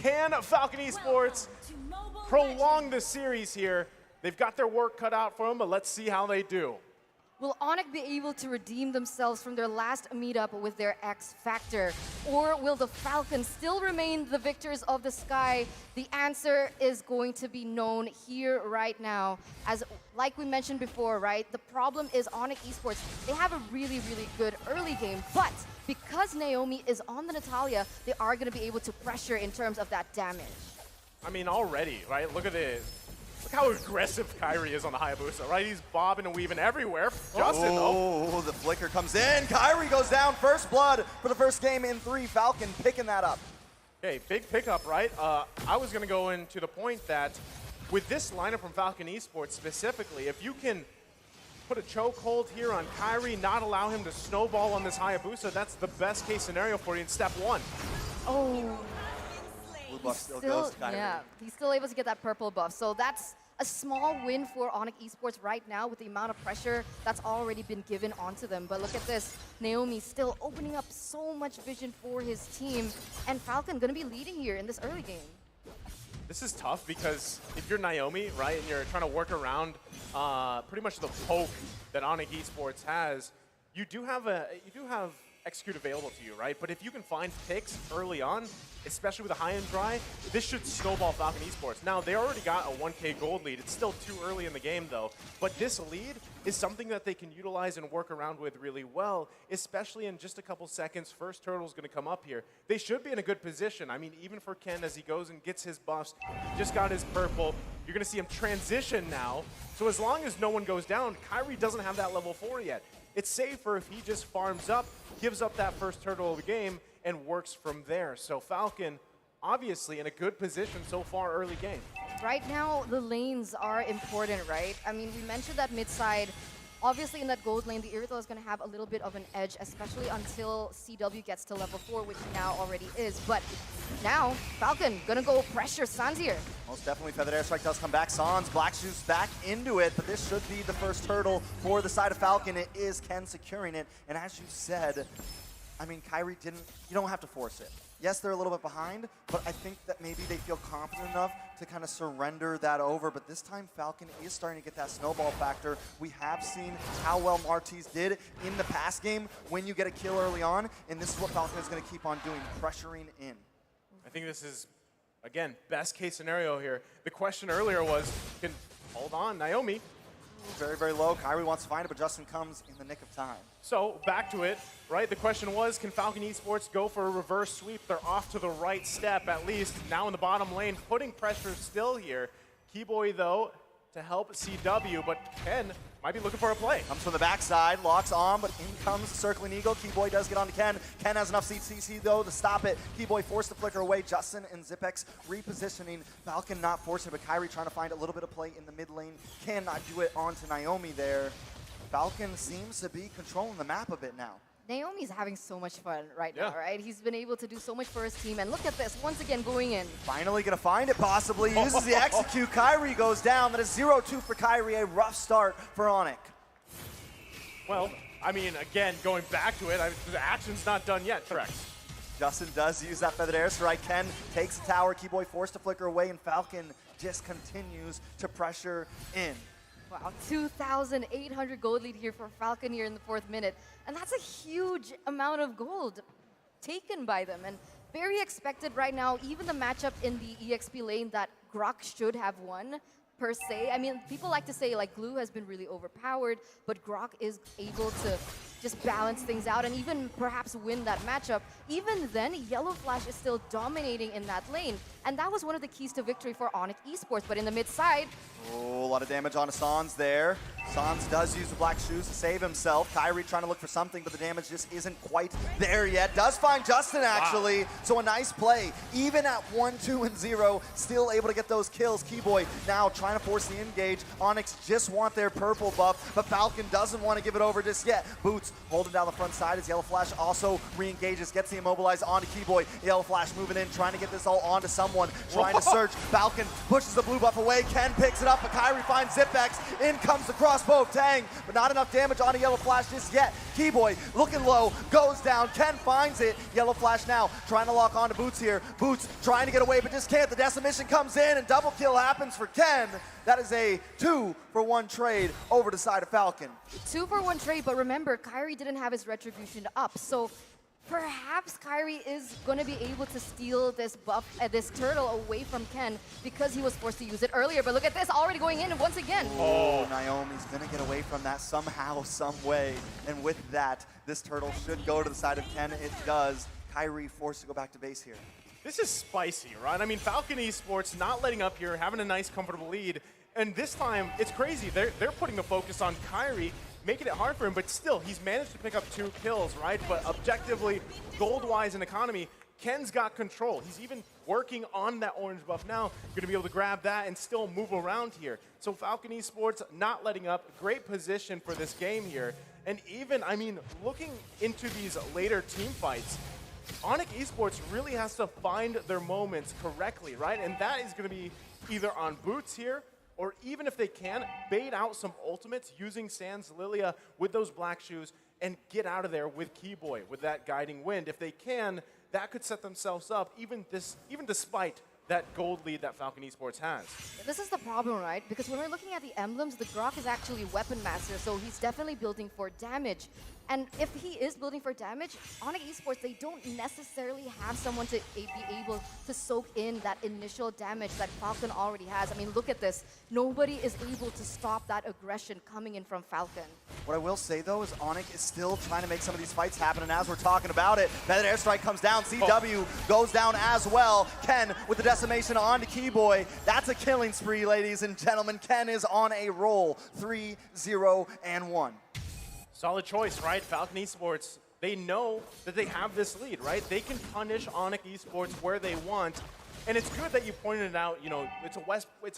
Can Falcon Esports prolong the series here? They've got their work cut out for them, but let's see how they do. Will Onic be able to redeem themselves from their last meetup with their X Factor? Or will the Falcons still remain the victors of the sky? The answer is going to be known here right now. As like we mentioned before, right? The problem is Onic Esports, they have a really, really good early game, but because Naomi is on the Natalia, they are going to be able to pressure in terms of that damage. I mean, already, right? Look at this. Look how aggressive Kyrie is on the Hayabusa, right? He's bobbing and weaving everywhere. Justin, though. The flicker comes in. Kyrie goes down. First blood for the first game in 3. Falcon picking that up. Okay, big pickup, right? I was going to go into the point that with this lineup from Falcon Esports specifically, if you can put a chokehold here on Kyrie, not allow him to snowball on this Hayabusa, that's the best case scenario for you in step one. Oh. Blue buff still goes to Kyrie. Yeah, he's still able to get that purple buff. So that's a small win for Onic Esports right now with the amount of pressure that's already been given onto them. But look at this, Naomi still opening up so much vision for his team, and Falcon gonna be leading here in this early game. This is tough because if you're Naomi, right, and you're trying to work around pretty much the poke that Onic Esports has, you do have execute available to you, right? But if you can find picks early on, especially with a high-end dry, this should snowball Falcon Esports. Now, they already got a 1K gold lead. It's still too early in the game, though. But this lead is something that they can utilize and work around with really well, especially in just a couple seconds. First turtle's going to come up here. They should be in a good position. I mean, even for Ken, as he goes and gets his buffs, he just got his purple. You're going to see him transition now. So as long as no one goes down, Kyrie doesn't have that level 4 yet. It's safer if he just farms up, gives up that first turtle of the game, and works from there. So Falcon, obviously in a good position so far early game. Right now, the lanes are important, right? I mean, we mentioned that mid side. Obviously, in that gold lane, the Irithel is going to have a little bit of an edge, especially until CW gets to level 4, which he now already is. But now, Falcon going to go pressure Sans here. Most definitely, Feathered Airstrike does come back. Sans, Black Shoes back into it, but this should be the first turtle for the side of Falcon. It is Ken securing it, and as you said, I mean, Kyrie you don't have to force it. Yes, they're a little bit behind, but I think that maybe they feel confident enough to kind of surrender that over. But this time, Falcon is starting to get that snowball factor. We have seen how well Martiz did in the past game when you get a kill early on, and this is what Falcon is going to keep on doing, pressuring in. I think this is, again, best case scenario here. The question earlier was, hold on, Naomi. Very, very low. Kyrie wants to find it, but Justin comes in the nick of time. So back to it, right? The question was, can Falcon Esports go for a reverse sweep? They're off to the right step, at least. Now in the bottom lane, putting pressure still here. Keyboy, though, to help CW, but Ken might be looking for a play. Comes from the backside, locks on, but in comes Circling Eagle. Keyboy does get onto Ken. Ken has enough CC, though, to stop it. Keyboy forced to flicker away. Justin and Zipex repositioning. Falcon not forcing, but Kyrie trying to find a little bit of play in the mid lane. Cannot do it onto Naomi there. Falcon seems to be controlling the map a bit now. Naomi's having so much fun right now, right? He's been able to do so much for his team, and look at this, once again going in. Finally gonna find it, possibly. Uses the execute. Kyrie goes down. That is 0-2 for Kyrie. A rough start for Onic. Well, I mean, again, going back to it, the action's not done yet. Correct. Justin does use that Feathered Airstrike. Ken takes the tower. Keyboy forced to flicker away, and Falcon just continues to pressure in. Wow, 2,800 gold lead here for Falcon here in the 4th minute. And that's a huge amount of gold taken by them. And very expected right now, even the matchup in the EXP lane that Grok should have won, per se. I mean, people like to say, like, Glue has been really overpowered, but Grok is able to just balance things out and even perhaps win that matchup. Even then, Yellow Flash is still dominating in that lane. And that was one of the keys to victory for Onic Esports. But in the mid side, oh, a lot of damage on Sans there. Sans does use the Black Shoes to save himself. Kyrie trying to look for something, but the damage just isn't quite there yet. Does find Justin, actually. Wow. So a nice play. Even at 1, 2, and 0, still able to get those kills. Keyboy now trying to force the engage. Onyx just want their purple buff, but Falcon doesn't want to give it over just yet. Boots holding down the front side as Yellow Flash also re-engages, gets the immobilized onto Keyboy. Yellow Flash moving in, trying to get this all onto someone, trying to search. Falcon pushes the blue buff away. Ken picks it up, but Kyrie finds Zipex. In comes the crossbow of Tang, but not enough damage onto Yellow Flash just yet. Keyboy looking low, goes down. Ken finds it. Yellow Flash now trying to lock onto Boots here. Boots trying to get away, but just can't. The Decimation comes in, and double kill happens for Ken. That is a 2-for-1 trade over the side of Falcon. 2-for-1 trade, but remember, Kyrie didn't have his Retribution up, so perhaps Kyrie is going to be able to steal this buff, this turtle away from Ken because he was forced to use it earlier. But look at this, already going in once again. Oh, Naomi's going to get away from that somehow, some way. And with that, this turtle should go to the side of Ken. It does. Kyrie forced to go back to base here. This is spicy, right? I mean, Falcon Esports not letting up here, having a nice, comfortable lead. And this time, it's crazy. They're putting the focus on Kyrie, making it hard for him, but still, he's managed to pick up 2 kills, right? But objectively, gold-wise in economy, Ken's got control. He's even working on that orange buff now. Going to be able to grab that and still move around here. So Falcon Esports not letting up. Great position for this game here. And even, I mean, looking into these later team fights, Onic Esports really has to find their moments correctly, right? And that is going to be either on Boots here, or even if they can, bait out some ultimates using Sans Lilia with those black shoes and get out of there with Keyboy with that guiding wind. If they can, that could set themselves up, even despite that gold lead that Falcon Esports has. This is the problem, right? Because when we're looking at the emblems, the Grok is actually Weapon Master, so he's definitely building for damage. And if he is building for damage, Onic Esports, they don't necessarily have someone to be able to soak in that initial damage that Falcon already has. I mean, look at this. Nobody is able to stop that aggression coming in from Falcon. What I will say, though, is Onic is still trying to make some of these fights happen, and as we're talking about it, that airstrike comes down, CW goes down as well. Ken with the decimation on to Keyboy. That's a killing spree, ladies and gentlemen. Ken is on a roll, 3-0-1. Solid choice, right? Falcon Esports, they know that they have this lead, right? They can punish Onic Esports where they want. And it's good that you pointed it out, you know, it's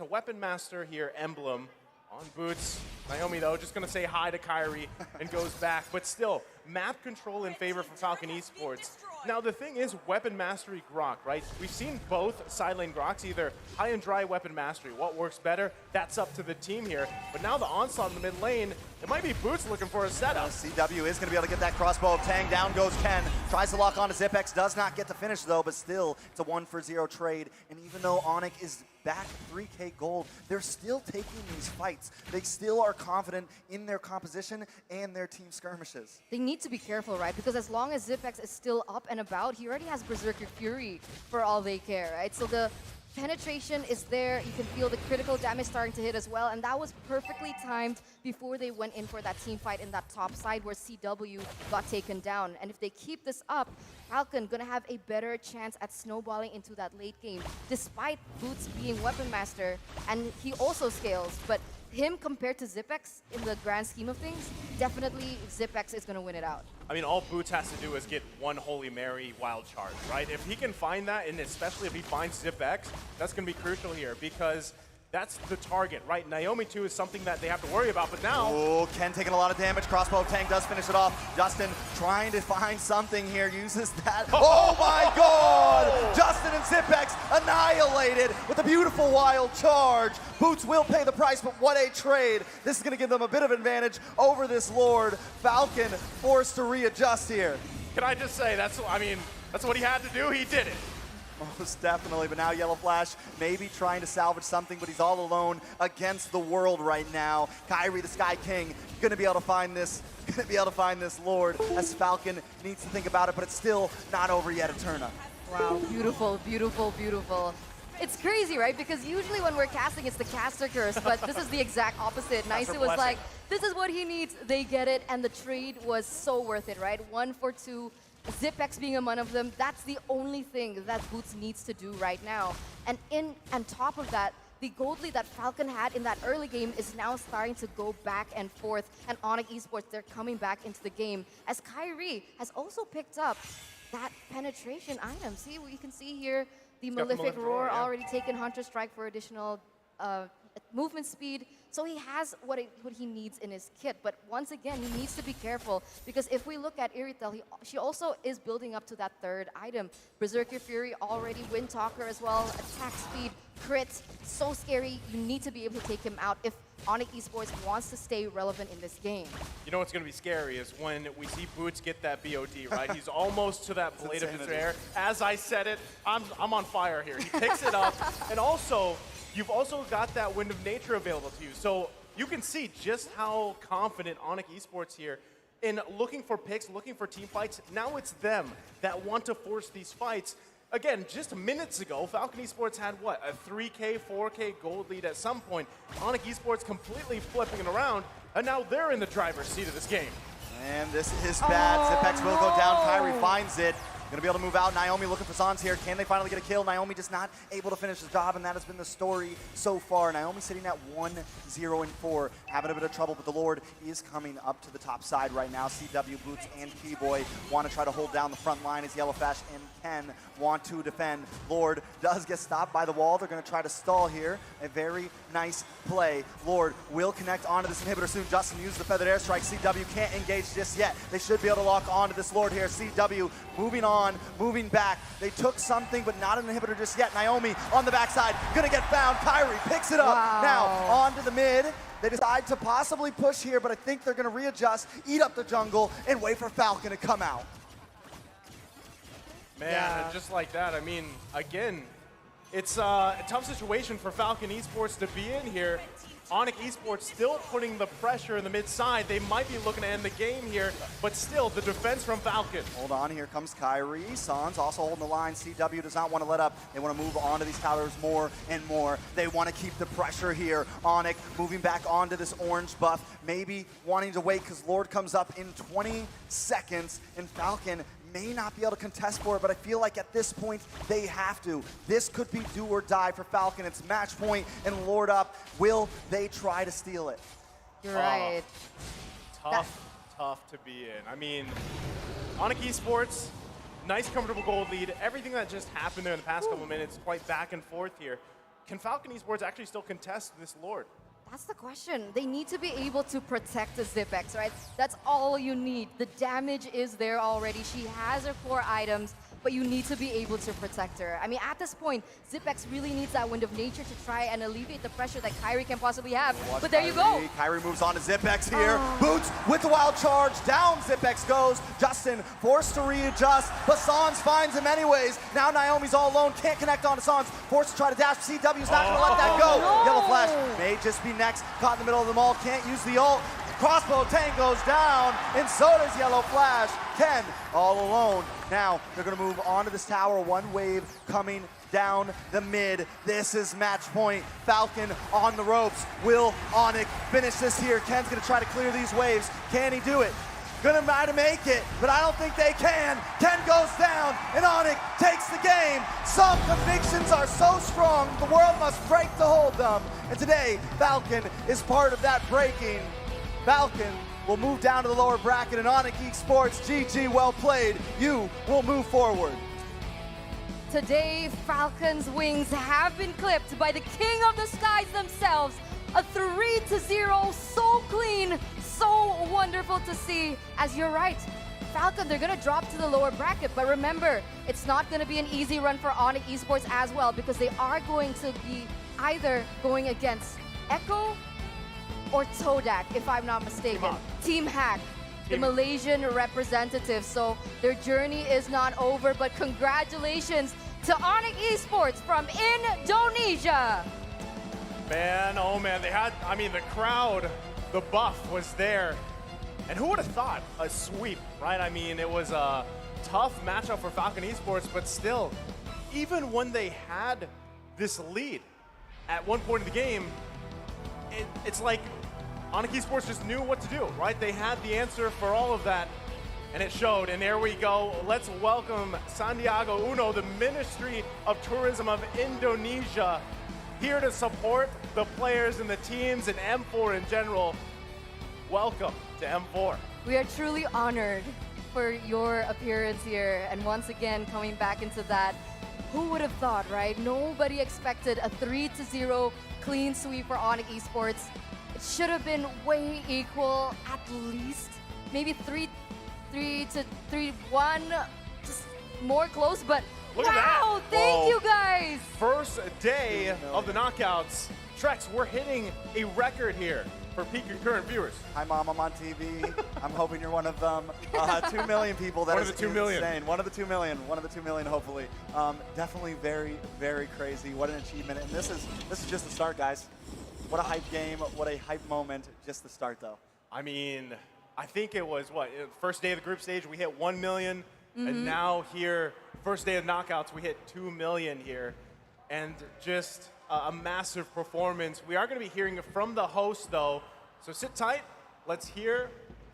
a Weapon Master here emblem on Boots. Naomi, though, just going to say hi to Kyrie and goes back. But still, map control in favor for Falcon Esports. Now, the thing is Weapon Mastery Grok, right? We've seen both side lane Groks, either high and dry Weapon Mastery. What works better? That's up to the team here. But now the onslaught in the mid lane, it might be Boots looking for a setup. CW is going to be able to get that crossbow of Tang. Down goes Ken. Tries to lock on to Zipex. Does not get the finish, though, but still, it's a 1-for-0 trade. And even though Onic is back 3K gold, they're still taking these fights. They still are confident in their composition and their team skirmishes. They need to be careful, right? Because as long as Zipex is still up and about, he already has Berserker Fury for all they care, right? So the penetration is there. You can feel the critical damage starting to hit as well. And that was perfectly timed before they went in for that team fight in that top side where CW got taken down. And if they keep this up, Falcon gonna have a better chance at snowballing into that late game, despite Boots being Weapon Master, and he also scales. But him compared to Zipex in the grand scheme of things, definitely Zipex is gonna win it out. I mean, all Boots has to do is get one Holy Mary wild charge, right? If he can find that, and especially if he finds Zipex, that's gonna be crucial here because that's the target, right? Naomi 2 is something that they have to worry about, but now... Oh, Ken taking a lot of damage. Crossbow of Tang does finish it off. Justin trying to find something here, uses that. Oh my God! Justin and Zipex annihilated with a beautiful wild charge. Boots will pay the price, but what a trade. This is gonna give them a bit of advantage over this Lord. Falcon forced to readjust here. Can I just say, that's what he had to do, he did it. Most definitely, but now Yellow Flash maybe trying to salvage something, but he's all alone against the world right now. Kyrie, the Sky King, gonna be able to find this Lord as Falcon needs to think about it, but it's still not over yet, Eterna. Wow, beautiful, beautiful, beautiful. It's crazy, right? Because usually when we're casting, it's the caster curse, but this is the exact opposite. Nice was like, this is what he needs, they get it, and the trade was so worth it, right? 1 for 2. Zipex being one of them, that's the only thing that Boots needs to do right now. And on top of that, the gold lead that Falcon had in that early game is now starting to go back and forth. And Onic Esports, they're coming back into the game. As Kyrie has also picked up that penetration item. See, you can see here, the Malefic Roar already taken Hunter Strike for additional movement speed. So he has what he needs in his kit. But once again, he needs to be careful because if we look at Iritel, she also is building up to that third item. Berserker Fury already, Wind Talker as well, attack speed, crit, so scary. You need to be able to take him out if Onic Esports wants to stay relevant in this game. You know what's going to be scary is when we see Boots get that BOD, right? He's almost to that blade of his air. As I said it, I'm on fire here. He picks it up, and also, you've also got that Wind of Nature available to you. So you can see just how confident Onic Esports here in looking for picks, looking for team fights. Now it's them that want to force these fights. Again, just minutes ago, Falcon Esports had what, a 3K, 4K gold lead at some point. Onic Esports completely flipping it around, and now they're in the driver's seat of this game. And this is bad. Zipex will go down. Kyrie finds it. Gonna be able to move out. Naomi looking for Zons here. Can they finally get a kill? Naomi just not able to finish the job, and that has been the story so far. Naomi sitting at 1-0-4, having a bit of trouble, but the Lord is coming up to the top side right now. CW, Boots, and Keyboy want to try to hold down the front line as Yellowflash and Ken want to defend. Lord does get stopped by the wall. They're going to try to stall here. A very nice play. Lord will connect onto this inhibitor soon. Justin used the feathered airstrike. CW can't engage just yet. They should be able to lock onto this Lord here. CW moving on, moving back. They took something, but not an inhibitor just yet. Naomi on the backside, gonna get found. Kyrie picks it up. Wow. Now onto the mid. They decide to possibly push here, but I think they're gonna readjust, eat up the jungle, and wait for Falcon to come out. Man, and just like that, I mean, again, it's a tough situation for Falcon Esports to be in here. Onic Esports still putting the pressure in the mid side. They might be looking to end the game here, but still, the defense from Falcon. Hold on, here comes Kyrie. Sans also holding the line. CW does not want to let up. They want to move onto these towers more and more. They want to keep the pressure here. Onic moving back onto this orange buff, maybe wanting to wait because Lord comes up in 20 seconds, and Falcon may not be able to contest for it, but I feel like at this point, they have to. This could be do or die for Falcon. It's match point and Lord up. Will they try to steal it? You're right. Tough to be in. I mean, Onic Esports, nice comfortable gold lead. Everything that just happened there in the past couple of minutes, quite back and forth here. Can Falcon Esports actually still contest this Lord? That's the question. They need to be able to protect the Zipex, right? That's all you need. The damage is there already. She has her core items, but you need to be able to protect her. I mean, at this point, Zipex really needs that wind of nature to try and alleviate the pressure that Kyrie can possibly have. But there you go. Kyrie moves on to Zipex here. Boots with the wild charge. Down Zipex goes. Justin forced to readjust, but Sans finds him anyways. Now Naomi's all alone. Can't connect onto Sans. Forced to try to dash. CW's not going to let that go. No. Yellow Flash may just be next. Caught in the middle of them all. Can't use the ult. Crossbow tank goes down, and so does Yellow Flash. Ken all alone. Now they're going to move onto this tower. One wave coming down the mid. This is match point. Falcon on the ropes. Will Onic finish this here? Ken's going to try to clear these waves. Can he do it? Gonna try to make it, but I don't think they can. Ken goes down, and Onic takes the game. Some convictions are so strong, the world must break to hold them. And today, Falcon is part of that breaking. Falcon will move down to the lower bracket, and Onic Esports, GG, well played. You will move forward. Today, Falcon's wings have been clipped by the king of the skies themselves. A 3-0, so clean, so wonderful to see. As you're right, Falcon, they're gonna drop to the lower bracket, but remember, it's not gonna be an easy run for Onic Esports as well, because they are going to be either going against Echo or Todak, if I'm not mistaken. Team Hack, the Malaysian representative. So their journey is not over, but congratulations to Onic Esports from Indonesia. Man, oh man, they had, I mean, the crowd, the buff was there. And who would have thought a sweep, right? I mean, it was a tough matchup for Falcon Esports, but still, even when they had this lead at one point in the game, it's like Onic Esports just knew what to do, right? They had the answer for all of that, and it showed. And there we go. Let's welcome Sandiaga Uno, the Ministry of Tourism of Indonesia, here to support the players and the teams and M4 in general. Welcome to M4. We are truly honored for your appearance here, and once again coming back into that. Who would have thought, right? Nobody expected a 3-0 clean sweep for Onic Esports. It should have been way equal, at least. Maybe 3-1, just more close, but Look at that. wow, thank you guys. First day of the knockouts. Trex, we're hitting a record here for peak concurrent viewers. Hi, Mom, I'm on TV. I'm hoping you're one of them. 2 million people. That One is of the 2 million. insane. One of the 2 million. One of the 2 million, hopefully. Definitely very, very crazy. What an achievement. And this is just the start, guys. What a hype game. What a hype moment. Just the start, though. I mean, I think it was, first day of the group stage, we hit 1 million. And now here, first day of knockouts, we hit 2 million here. And just a massive performance. We are going to be hearing from the host, though. So sit tight. Let's hear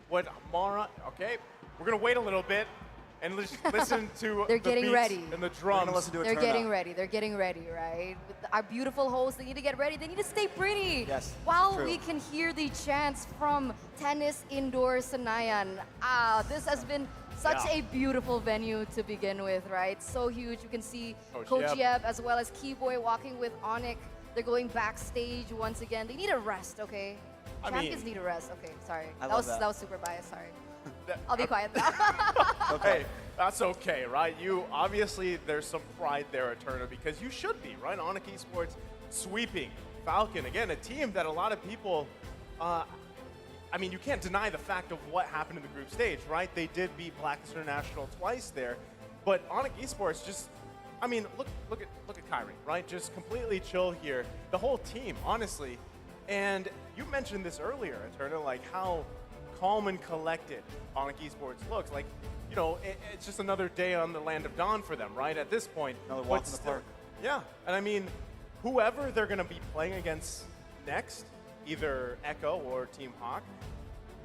what Mara, okay. We're going to wait a little bit. and listen to They're the getting beats ready. and the drums. They're getting ready. They're getting ready, right? With our beautiful hosts, they need to get ready. They need to stay pretty. Yes. While true. we can hear the chants from Tennis Indoor Senayan. This has been such Yeah. a beautiful venue to begin with, right? So huge. You can see Coach Coach Yeb. Yeb as well as Keyboy walking with Onic. They're going backstage once again. They need a rest, okay? I Champions mean- need a rest. Okay, sorry. I That love was that. that was super biased. Sorry. That- I'll be quiet now. Hey, that's okay, right? You obviously there's some pride there at Turner because you should be, right? Onic Esports sweeping Falcon again, a team that a lot of people. I mean, you can't deny the fact of what happened in the group stage, right? They did beat Blacklist International twice there, but Onic Esports just. I mean, look at Kyrie, right? Just completely chill here. The whole team, honestly. And you mentioned this earlier, Turner, like how calm and collected Onic Esports looks. Like, you know, it's just another day on the land of dawn for them, right? At this point. Another But walk in the still- park. Yeah, and I mean, whoever they're going to be playing against next, either Echo or Team Hawk,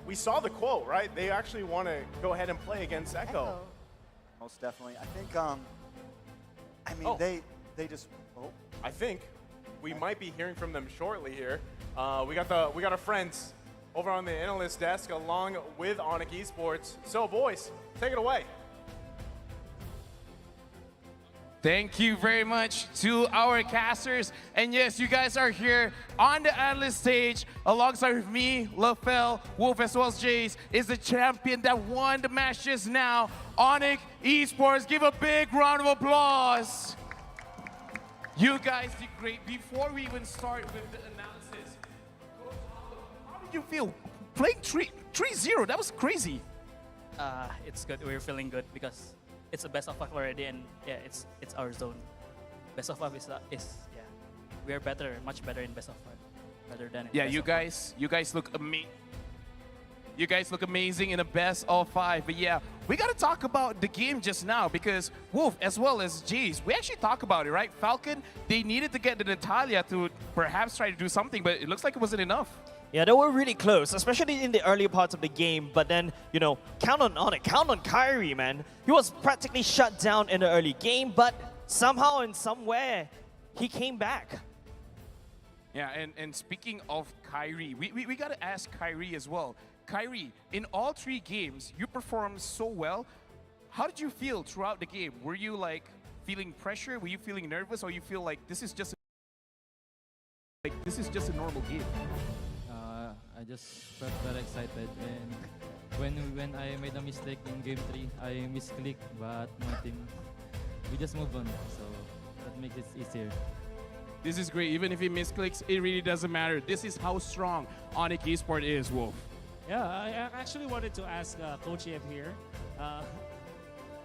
we saw the quote, right? They actually want to go ahead and play against Echo. Most definitely. I think, I mean, Oh. they just, I think we might be hearing from them shortly here. We got our friends over on the analyst desk along with Onic Esports. So boys, take it away. Thank you very much to our casters. And yes, you guys are here on the analyst stage alongside with me, LaFell, Wolf, as well as Jace, is the champion that won the match just now. Onic Esports, give a big round of applause. You guys did great. Before we even start with the analysis, Coach, how did you feel playing 3-0? That was crazy. It's good. We're feeling good because it's a best of 5 already, and yeah, it's our zone. Best of 5 is yeah, we are better, much better in best of 5, rather than Yeah, best you of guys look amazing. You guys look amazing in a best of 5. But yeah, we got to talk about the game just now because Wolf as well as Jace, we actually talk about it, right? Falcon, they needed to get the Natalia to perhaps try to do something, but it looks like it wasn't enough. Yeah, they were really close, especially in the earlier parts of the game. But then, you know, count on Onic, count on Kyrie, man. He was practically shut down in the early game, but somehow and somewhere, he came back. Yeah, and speaking of Kyrie, we got to ask Kyrie as well. Kyrie, in all 3 games, you performed so well. How did you feel throughout the game? Were you like feeling pressure? Were you feeling nervous, or you feel like this is just a normal game? I just felt very excited, and when I made a mistake in game 3, I misclicked, but my team, we just moved on, so that makes it easier. This is great. Even if he misclicks, it really doesn't matter. This is how strong Onic Esports is, Wolf. Yeah, I actually wanted to ask Coach Ev here.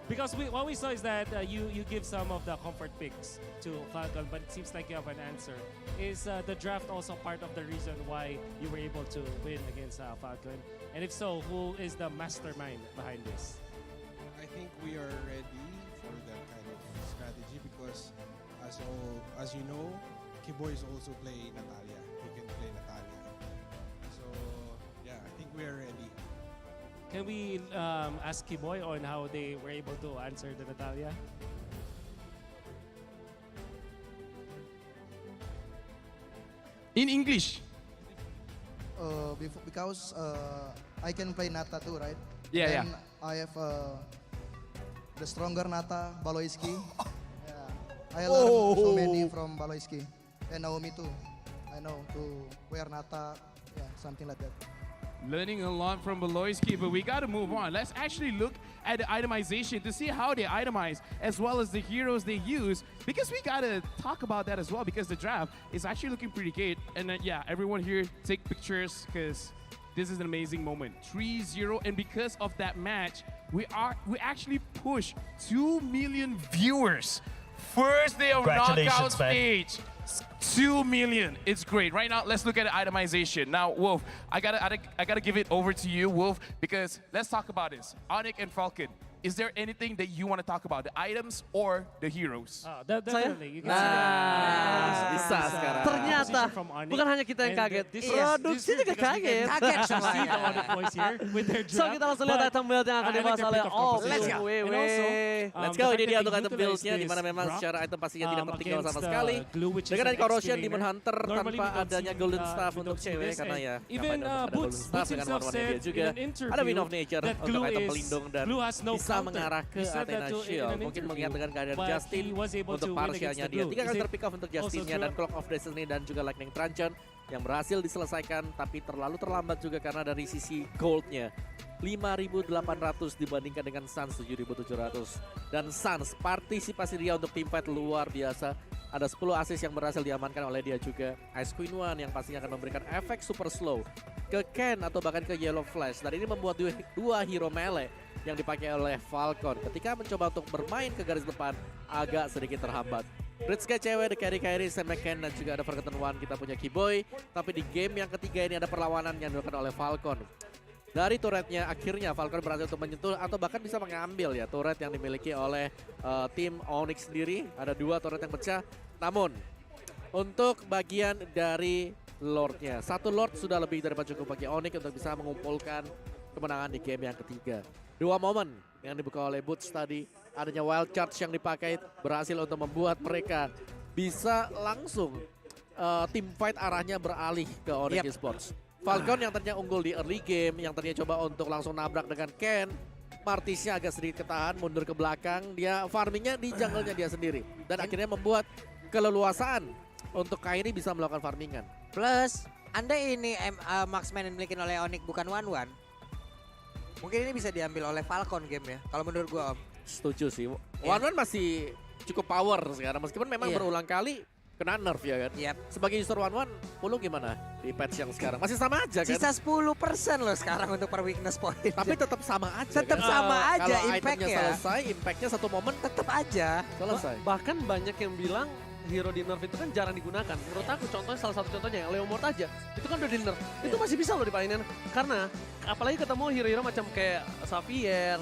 Because what we saw is that you give some of the comfort picks to Falcon, but it seems like you have an answer. Is the draft also part of the reason why you were able to win against Falcon? And if so, who is the mastermind behind this? I think we are ready for that kind of strategy because, as you know, Kiboy is also playing Natalia. He can play Natalia. So yeah, I think we are ready. Can we ask Kiboy on how they were able to answer the Natalia? In English. Because I can play Nata too, right? Yeah, and I have the stronger Nata, Baloyski. Yeah. I learned so many from Baloyski. And Naomi too. I know to wear Nata, yeah, something like that. Learning a lot from Beloyski, but we got to move on. Let's actually look at the itemization to see how they itemize as well as the heroes they use, because we got to talk about that as well, because the draft is actually looking pretty good. And yeah, everyone here take pictures because this is an amazing moment. 3-0, and because of that match, we actually pushed 2 million viewers. First day of knockout Congratulations, man. stage. 2 million. It's great. Right now, let's look at the itemization. Now, Wolf, I gotta give it over to you, Wolf, because let's talk about this. Onic and Falcon. is there anything that you want to talk about, the items or the heroes? Definitely. You can Bisa sekarang. Ternyata bukan hanya kita yang kaget, produksi juga kaget. Kaget semuanya. So kita langsung lihat item build yang akan dibahas oleh Let's go, ini dia untuk item build-nya, di mana memang secara item pastinya tidak tertinggal sama sekali. Dengan dari Corrosion, Demon Hunter, tanpa adanya Golden Staff untuk cewek, karena ya ngapain untuk ada Golden Staff dengan lawannya dia juga. Ada Wind of Nature untuk item pelindung dan bisa mengarah ke Athena Shield. Mungkin melihat dengan keadaan Justin untuk Parsianya dia. 3 kali terpick off untuk Justinnya dan Clock of Destiny dan juga Lightning Truncheon yang berhasil diselesaikan, tapi terlalu terlambat juga karena dari sisi goldnya 5.800 dibandingkan dengan Suns 7.700. Dan Suns partisipasi dia untuk teamfight luar biasa. Ada 10 assist yang berhasil diamankan oleh dia juga. Ice Queen One yang pastinya akan memberikan efek super slow ke Ken atau bahkan ke Yellow Flash. Dan ini membuat dua hero melee yang dipakai oleh Falcon ketika mencoba untuk bermain ke garis depan agak sedikit terhambat. Bridge cewek, The Carry, Sam McCann, dan juga ada Forgotten One, kita punya Keyboy. Tapi di game yang ketiga ini ada perlawanan yang dilakukan oleh Falcon. Dari turretnya akhirnya Falcon berhasil untuk menyentuh atau bahkan bisa mengambil ya turret yang dimiliki oleh tim Onic sendiri. Ada 2 turret yang pecah. Namun untuk bagian dari Lordnya, 1 Lord sudah lebih daripada cukup bagi Onic untuk bisa mengumpulkan kemenangan di game yang ketiga. 2 momen yang dibuka oleh Boots tadi, adanya wild charge yang dipakai berhasil untuk membuat mereka bisa langsung team fight arahnya beralih ke Onic Esports. Falcon yang tadinya unggul di early game, yang tadinya coba untuk langsung nabrak dengan Ken, Martisnya agak sedikit ketahan, mundur ke belakang, dia farmingnya di jungle-nya dia sendiri. Dan akhirnya membuat keleluasaan untuk Kairi bisa melakukan farmingan. Plus, andai ini marksman yang dimiliki oleh Onic bukan One, mungkin ini bisa diambil oleh Falcon game ya, kalau menurut gua Om. Setuju sih. One masih cukup power sekarang, meskipun memang berulang kali kena nerf ya kan. Sebagai user One, Pulu gimana di patch yang sekarang? Masih sama aja kan? Sisa 10% loh sekarang untuk per weakness point. Tapi tetap sama aja. Tetap sama aja kalau impact-nya. Kalau selesai, impact-nya 1 momen tetap aja. Selesai. Bahkan banyak yang bilang hero di nerf itu kan jarang digunakan. Menurut aku contohnya salah satu contohnya yang Leomord aja. Itu kan udah di nerf. Itu masih bisa loh dipainin. Karena apalagi ketemu hero-hero macam kayak Xavier,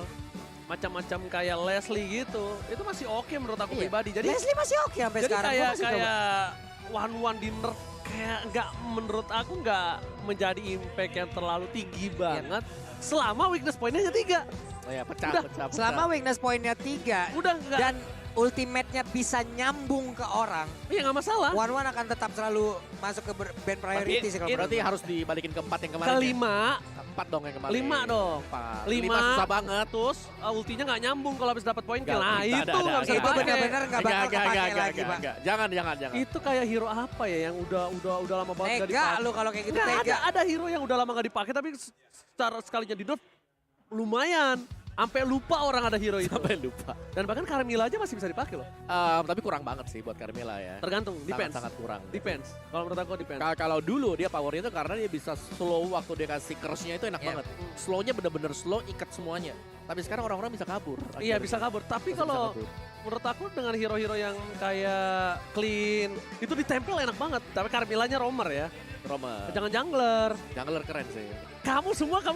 macam-macam kayak Leslie gitu. Itu masih oke menurut aku pribadi. Jadi Leslie masih oke sampai jadi sekarang. Jadi kayak one di nerf kayak menurut aku nggak menjadi impact yang terlalu tinggi banget. Selama weakness point-nya 3. Oh ya, pecah. Selama weakness point-nya 3. Udah enggak. Dan ultimate-nya bisa nyambung ke orang. Iya nggak masalah. One akan tetap selalu masuk ke band priority sih kalau berarti harus dibalikin ke 4 yang kemarin. Ke 5. 4 dong yang kemarin. 5 dong. 5 susah banget. Terus ultinya nggak nyambung kalau habis dapat poin kill. Nah itu nggak bisa itu dipakai. benar-benar nggak bakal kepake lagi Pak. Jangan. Itu kayak hero apa ya yang udah lama banget nggak dipakai. Lu kalau kayak gitu Nggak, tega. ada hero yang udah lama nggak dipakai tapi secara sekalinya di nerf lumayan. Sampai lupa orang ada hero itu. Sampai lupa. Dan bahkan Carmilla aja masih bisa dipakai loh. Tapi kurang banget sih buat Carmilla ya. Tergantung, depends. Sangat kurang. Depends. Kalau menurut aku depends. Kalau dulu dia powernya itu karena dia bisa slow waktu dia kasih curse-nya itu enak banget. Slownya bener-bener slow, ikat semuanya. Tapi sekarang orang-orang bisa kabur. Iya bisa kabur. Tapi kalau menurut aku dengan hero-hero yang kayak clean, itu ditempel enak banget. Tapi Carmillanya roamer ya. Roamer. Jangan jungler. Jungler keren sih. Kamu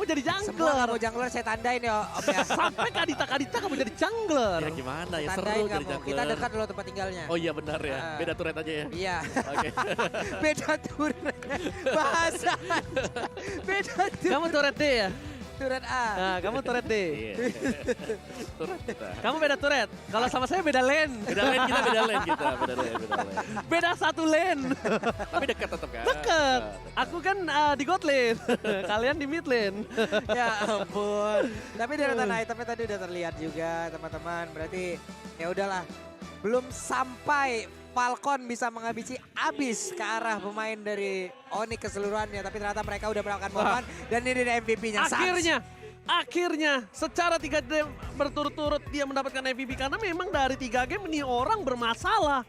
jadi jungler. Semua kamu jungler saya tandain ya Om ya. Sampai Kadita kamu jadi jungler. Ya gimana ya, seru Tandain jadi kamu. jungler. Kita dekat loh tempat tinggalnya. Oh iya benar ya, beda turret aja ya. Iya. Oke. Beda turret. Bahasa. Beda turret. Kamu turret D ya? Turret A. Nah, kamu turret D. Turret kita. Kamu beda turret. Kalau sama saya beda lane. Beda lane kita. Beda 1 lane. Tapi dekat tetap kan? Dekat. Aku kan di god lane. Kalian di mid lane. Ya ampun. Tapi deretan itemnya tadi udah terlihat juga teman-teman. Berarti ya udahlah. Belum sampai Falcon bisa menghabisi abis ke arah pemain dari Onic keseluruhannya. Tapi ternyata mereka udah melakukan momen. Dan ini ada MVP-nya. Akhirnya secara 3 game berturut-turut dia mendapatkan MVP. Karena memang dari 3 game ini orang bermasalah.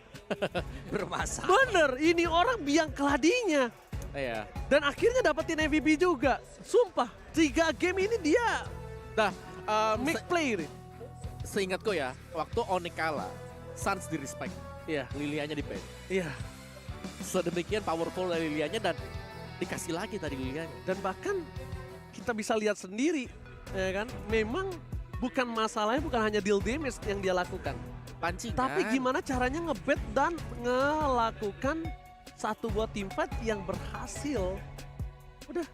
Bermasalah. Bener, ini orang biang keladinya. Iya. Dan akhirnya dapetin MVP juga. Sumpah, 3 game ini dia make play. Seingatku ya, waktu Onic kalah, Suns di respect. Iya. Lilianya di ban. Iya. Sedemikian powerful dari Lilianya dan dikasih lagi tadi Lilianya. Dan bahkan kita bisa lihat sendiri, ya kan? Memang masalahnya bukan hanya deal damage yang dia lakukan. Pancingan. Tapi gimana caranya ngebet dan ngelakukan satu buah team fight yang berhasil. Udah,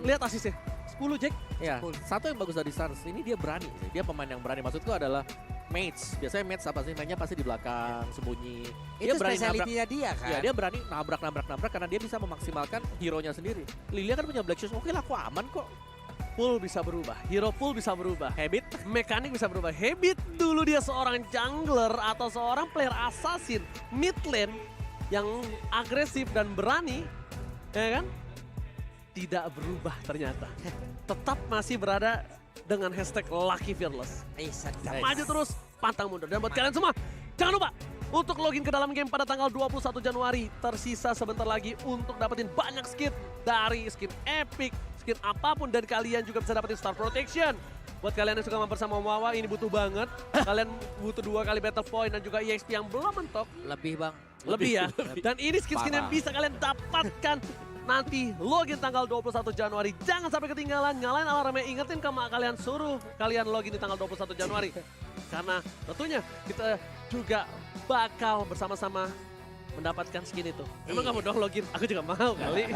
lihat asisnya. 10 Jack. Ya, satu yang bagus dari Stars ini dia berani. Dia pemain yang berani. Maksudku adalah mates. Biasanya mates apa sih? Mainnya pasti di belakang, sembunyi. Itu spesialitinya dia kan? Ya, dia berani nabrak karena dia bisa memaksimalkan hero-nya sendiri. Lilia kan punya Black Shoes, oke lah aku aman kok. Pool bisa berubah, hero pool bisa berubah, habit, mekanik bisa berubah. Habit dulu dia seorang jungler atau seorang player assassin mid lane yang agresif dan berani, ya kan? Tidak berubah ternyata. Tetap masih berada dengan hashtag Lucky Fearless. Maju terus, pantang mundur. Dan buat kalian semua, jangan lupa untuk login ke dalam game pada tanggal 21 Januari. Tersisa sebentar lagi untuk dapetin banyak skin. Dari skin epic, skin apapun. Dan kalian juga bisa dapetin Star Protection. Buat kalian yang suka mampir sama Wawa, ini butuh banget. Kalian butuh 2 kali battle point dan juga EXP yang belum mentok. Lebih bang. Lebih ya. Dan ini skin-skin yang bisa kalian dapatkan nanti login tanggal 21 Januari. Jangan sampai ketinggalan, nyalain alarmnya, ingetin ke mak kalian, suruh kalian login di tanggal 21 Januari. Karena tentunya kita juga bakal bersama-sama mendapatkan skin itu. Emang kamu dong login? Aku juga mau kali.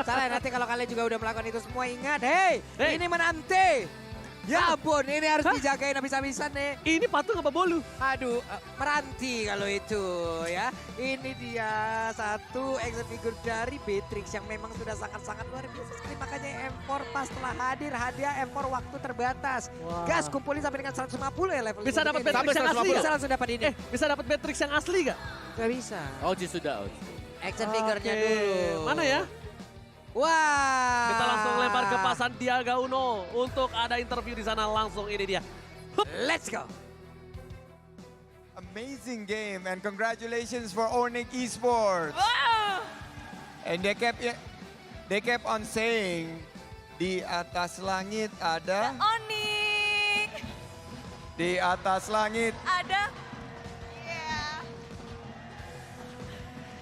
Salah, nanti kalau kalian juga udah melakukan itu semua ingat, hey. Ini menanti. Ya ampun, ini harus dijagain habis-habisan nih. Ini patung apa bolu? Aduh, meranti kalau itu ya. Ini dia satu action figure dari Beatrix yang memang sudah sangat-sangat luar biasa sekali. Makanya M4 pas telah hadir, hadiah M4 waktu terbatas. Wow. Gas, kumpulin sampai dengan 150 ya level. Bisa dapat Beatrix yang asli Bisa langsung dapat ini. Bisa dapat Beatrix yang asli gak? Gak bisa. Oji sudah, Action figure-nya dulu. Mana ya? Wah. Kita langsung lempar ke Pak Sandiaga Uno untuk ada interview di sana langsung. Ini dia. Let's go. Amazing game and congratulations for Onic Esports. Wow! And they kept on saying di atas langit ada Onic. Di atas langit Ada. Yeah.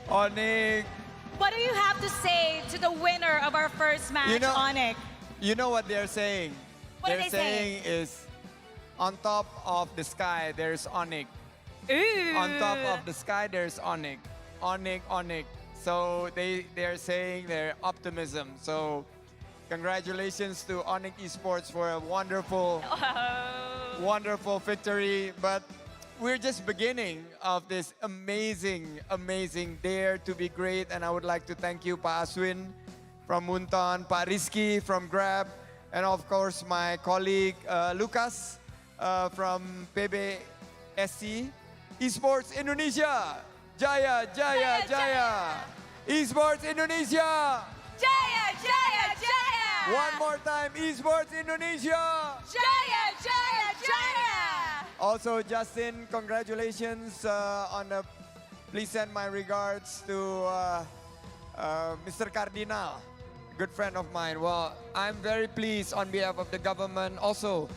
Onic. What do you have to say to the winner of our first match, Onic? You know what they're saying? What are they're they saying? is on top of the sky there's Onic. Ooh. On top of the sky there's Onic. Onic, Onic. So they're saying their optimism. So congratulations to Onic Esports for a wonderful wonderful victory. But we're just beginning of this amazing, amazing Dare to be Great. And I would like to thank you, Pa Aswin from Muntan, Pa Rizky from Grab, and of course my colleague Lucas from PBSC Esports Indonesia. Jaya, Jaya, Jaya. Esports Indonesia. Jaya, Jaya, Jaya. One more time, Esports Indonesia. Jaya, Jaya, Jaya. Also, Justin, congratulations on the. Please send my regards to Mr. Cardinal, good friend of mine. Well, I'm very pleased on behalf of the government. Also,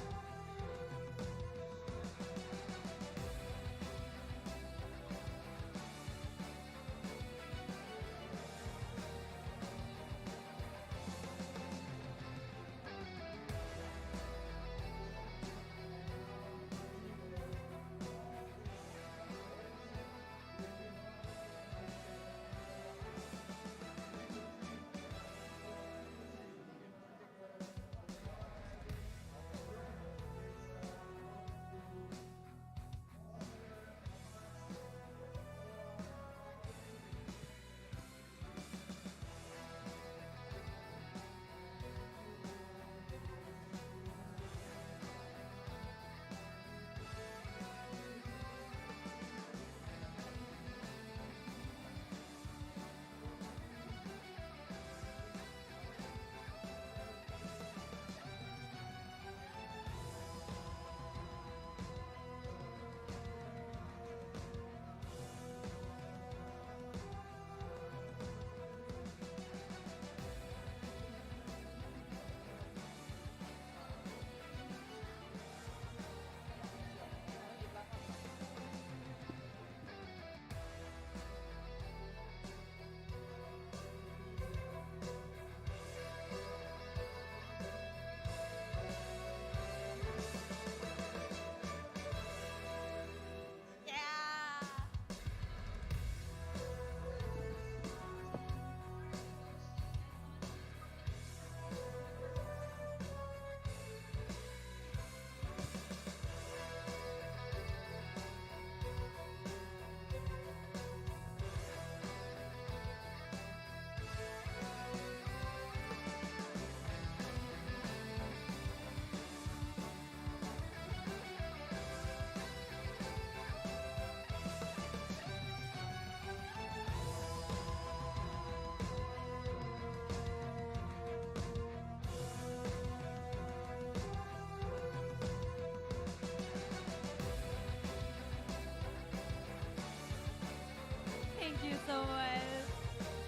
so much.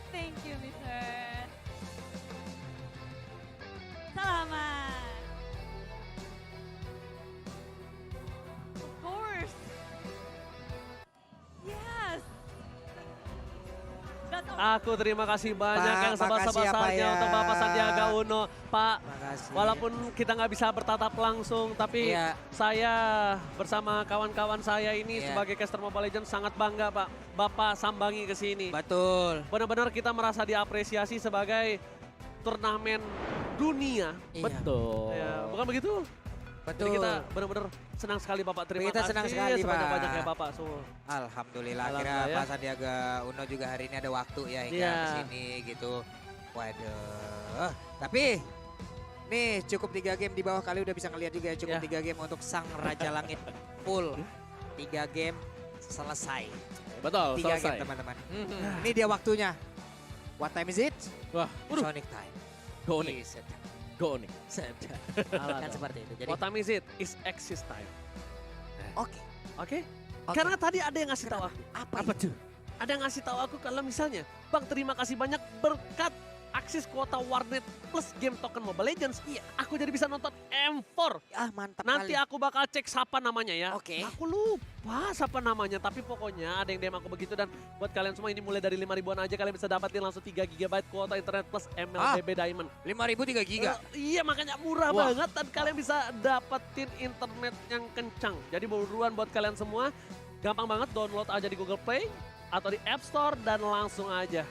Thank you, Mr. Salamat. Of course. Yes. That's all. Aku terima kasih banyak Pak, yang makasih ya, Pak, sebesar-besarnya ya. untuk Bapak Sandiaga Uno. Pak, Makasih. walaupun kita nggak bisa bertatap langsung, tapi Iya. saya bersama kawan-kawan saya ini Iya. sebagai caster Mobile Legends sangat bangga, Pak. Bapak sambangi ke sini. Betul. Benar-benar kita merasa diapresiasi sebagai turnamen dunia. Iya. Betul. Ya, bukan begitu? Betul. Jadi kita benar-benar senang sekali Bapak. Terima Kita kasih senang sekali, sebanyak-banyak Pak. ya Bapak. Semua. Alhamdulillah, akhirnya Alhamdulillah, ya. Pak Sandiaga Uno juga hari ini ada waktu ya hingga Iya. ke sini gitu. Waduh. Tapi nih cukup 3 game di bawah kali udah bisa ngeliat juga ya. Cukup 3 game untuk Sang Raja Langit full. 3 game selesai. Betul, 3 selesai. game teman-teman. Ini dia waktunya. What time is it? Wah, Sonic time. Go Onic. Is it? Go Onic. Kan seperti itu. Jadi What time is it? Is exist time. Oke. Oke? Karena tadi ada yang ngasih tahu aku. Apa tuh? Ada yang ngasih tahu aku kalau misalnya, Bang terima kasih banyak berkat akses kuota warnet plus game token Mobile Legends. Iya. Aku jadi bisa nonton M4. Ah mantap Nanti kali. aku bakal cek siapa namanya ya. Oke. Aku lupa siapa namanya, tapi pokoknya ada yang DM aku begitu dan buat kalian semua ini mulai dari 5 ribuan aja kalian bisa dapatin langsung 3 GB kuota internet plus MLBB Diamond. 5.000 3 giga. Iya makanya murah Wah. banget dan kalian bisa dapetin internet yang kencang. Jadi buruan buat kalian semua, gampang banget download aja di Google Play atau di App Store dan langsung aja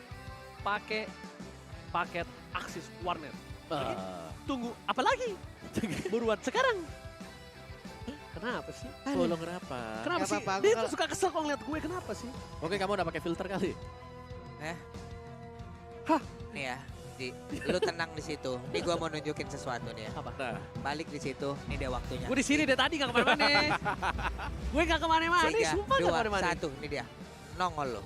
pakai paket akses warnet. Oke? Tunggu apa lagi? Buruan sekarang. Kenapa sih? Lo kenapa? Kenapa Nggak sih? apa-apa, Dia aku tuh suka kesel kalau ngeliat gue, kenapa sih? Oke, kamu udah pakai filter kali? Nih ya, lu tenang di situ. Nih gua mau nunjukin sesuatu nih ya. Apa? Balik di situ. Nih dia waktunya. Gue di sini deh tadi gak kemana-mana. Gue gak kemana-mana, 3, sumpah gak 2, kemana-mana. 1. Nih dia. Nongol lo.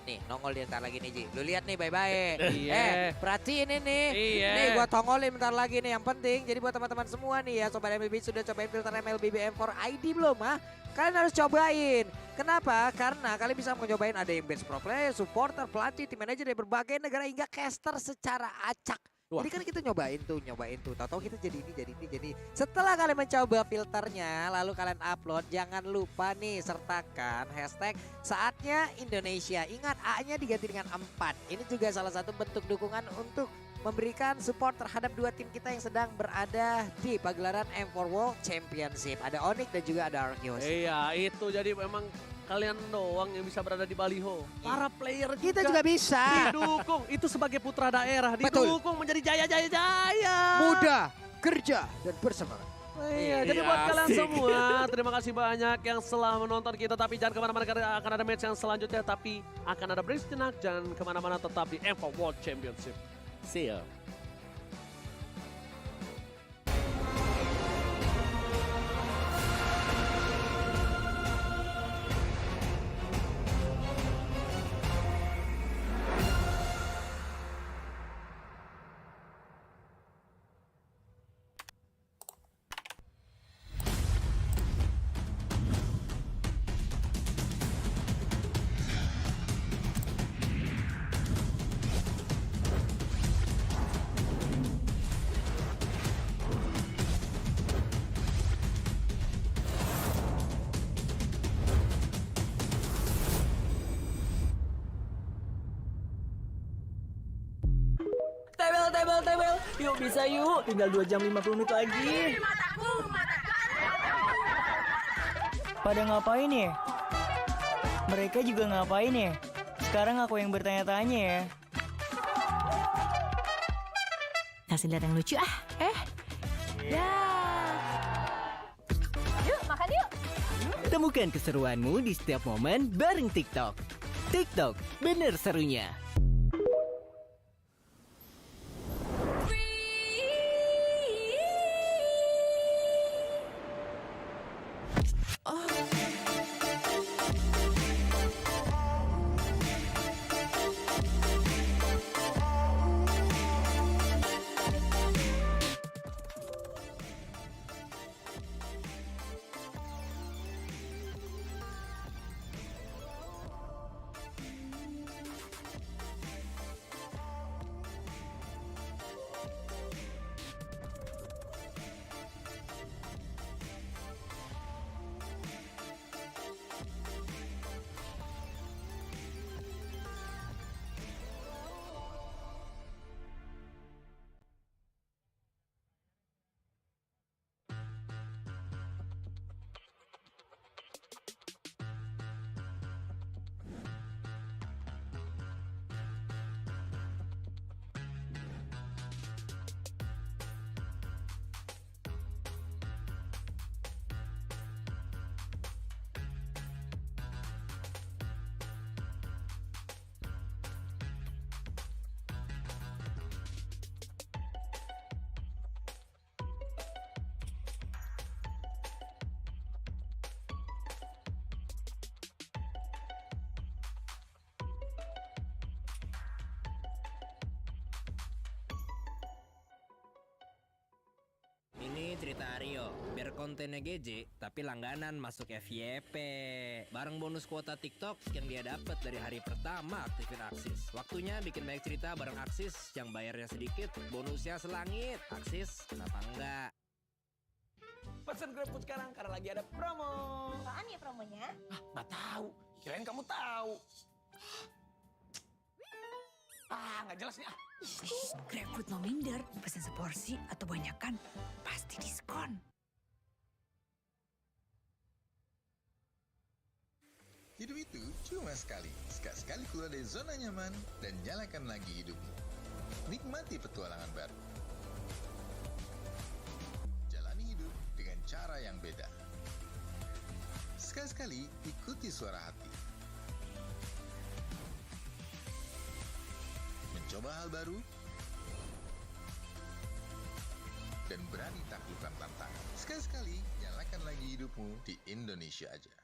Nih, nongol dia ntar lagi nih Ji. Lu lihat nih baik-baik. Iya. Perhatiin ini. Iya. Nih gua tongolin bentar lagi nih. Yang penting jadi buat teman-teman semua nih ya. Sobat MLB sudah cobain filter MLBB M4 ID belum ah? Kalian harus cobain. Kenapa? Karena kalian bisa mencobain ada yang bench pro player, supporter, pelatih, tim manajer dari berbagai negara hingga caster secara acak. Wah. Jadi kan kita nyobain tuh. Tahu-tahu kita jadi ini. Setelah kalian mencoba filternya, lalu kalian upload, jangan lupa nih sertakan hashtag saatnya Indonesia. Ingat A-nya diganti dengan 4. Ini juga salah satu bentuk dukungan untuk memberikan support terhadap 2 tim kita yang sedang berada di pagelaran M4 World Championship. Ada Onic dan juga ada Arceus. Iya, itu jadi memang kalian doang yang bisa berada di baliho. Para player Kita juga bisa. didukung. Itu sebagai putra daerah, Betul. didukung menjadi jaya. Muda, kerja, dan bersemangat. Iya, jadi buat kalian semua, terima kasih banyak yang telah menonton kita. Tapi jangan kemana-mana karena akan ada match yang selanjutnya. Tapi akan ada break sejenak, jangan kemana-mana tetap di M4 World Championship. See ya. Tebel. Yuk bisa yuk. Tinggal 2 jam 50 menit lagi. Pada ngapain ya? Mereka juga ngapain ya? Sekarang aku yang bertanya-tanya ya. Kasih lihat yang lucu ah. Ya. Yuk, makan yuk. Temukan keseruanmu di setiap momen bareng TikTok. TikTok, bener serunya. cerita Aryo, biar kontennya GJ, tapi langganan masuk FYP. Bareng bonus kuota TikTok yang dia dapat dari hari pertama aktifin Aksis. Waktunya bikin banyak cerita bareng Aksis, yang bayarnya sedikit, bonusnya selangit. Aksis, kenapa enggak? Pesan GrabFood sekarang karena lagi ada promo. Apaan ya promonya? Nggak tahu, kirain kamu tahu. Nggak jelas nih. GrabFood no minder, pesan seporsi atau banyakan, pasti diskon. Hidup itu cuma sekali. Sekali keluar dari zona nyaman dan nyalakan lagi hidupmu. Nikmati petualangan baru. Jalani hidup dengan cara yang beda. Sekali-sekali ikuti suara hati. Mencoba hal baru dan berani taklukkan tantangan. Sekali-sekali nyalakan lagi hidupmu di Indonesia aja.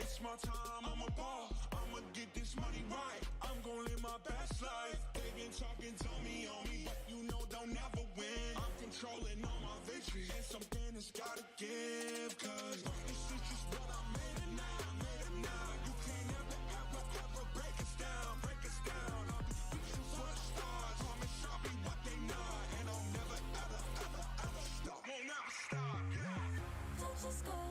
It's my time, I'm a ball. I'ma get this money right. I'm gonna live my best life. They been talking, tell me on me, but you know they'll never win. I'm controlling all my victories, and something has gotta give. Cause this is just what I made it now, made it now. You can't ever break us down, break us down. I'll be reaching for the stars, promise I'll be what they not, and I'll never ever stop. Won't never stop. Yeah. Touch the sky,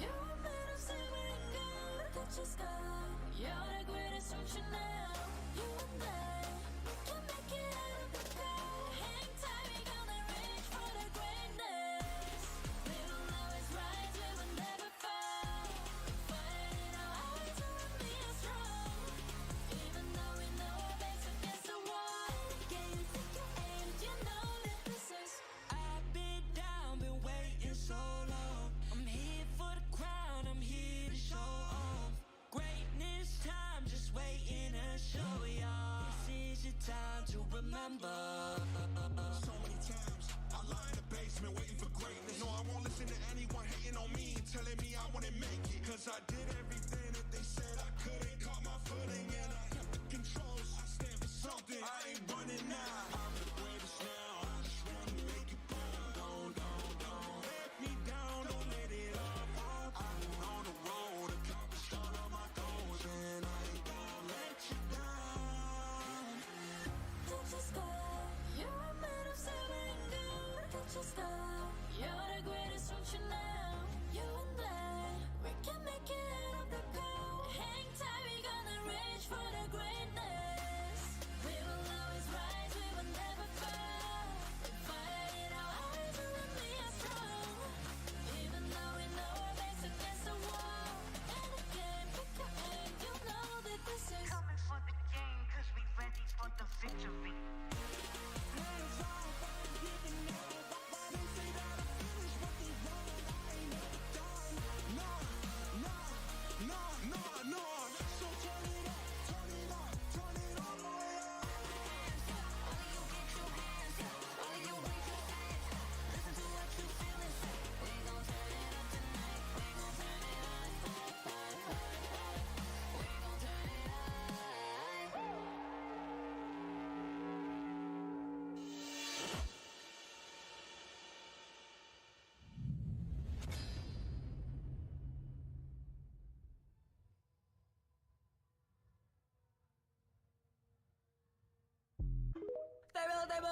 you're a man of saving God. Touch the sky, you're the greatest option now. You and I can make it out of the crowd. Hang tight, we gonna reach for the greatness. We will always rise, we will never fall. Fighting our hearts and we are strong. Even though we know our backs against the wall. Can you take your aim? You know that this is. I've been down, been waiting so long. I'm here for the crown, I'm here to show off. Greatness time, just waiting to show y'all. This is your time to remember. So many times I lie in the basement waiting for greatness. No, I won't listen to anyone hating on me, telling me I wouldn't make it. Cause I did everything that they said I couldn't. Caught my footing and I kept the controls. I stand for something, I ain't running now. I'm the greatest now, I just wanna make it proud. Don't let me down, don't let it up. I've been on the road, accomplished all of my goals, and I ain't gonna let you down. Touch the sky, you're a man of saving God. Touch the sky, you're the greatest option now. You and I, we can make it out of the cold. Hang tight, we gonna reach for the greatness. We will always rise, we will never fall. We fight it our hearts and we are strong. Even though we know our backs against the wall. And again, pick your aim, you know that this is coming for the game, cause we ready for the victory.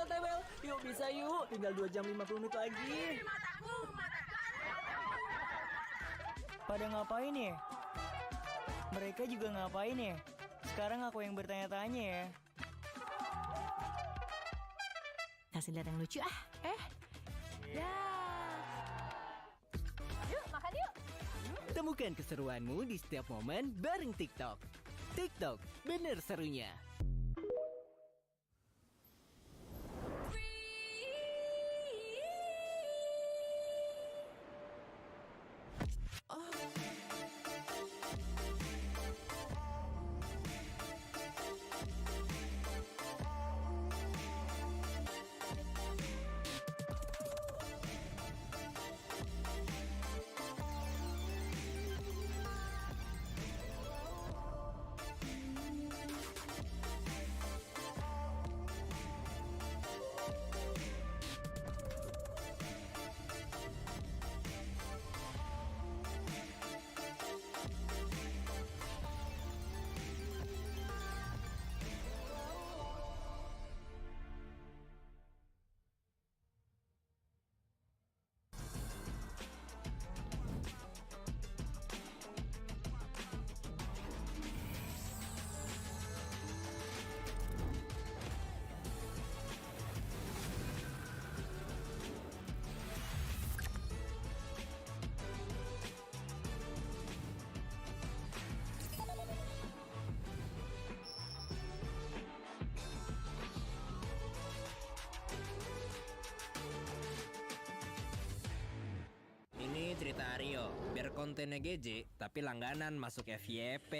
Tebel. Yuk bisa yuk. Tinggal 2 jam 50 menit lagi. Pada ngapain ya? Mereka juga ngapain ya? Sekarang aku yang bertanya-tanya ya. Kasih lihat yang lucu ah. Ya. Yuk, makan yuk. Temukan keseruanmu di setiap momen bareng TikTok. TikTok, bener serunya. cerita Aryo. Biar kontennya GJ, tapi langganan masuk FYP.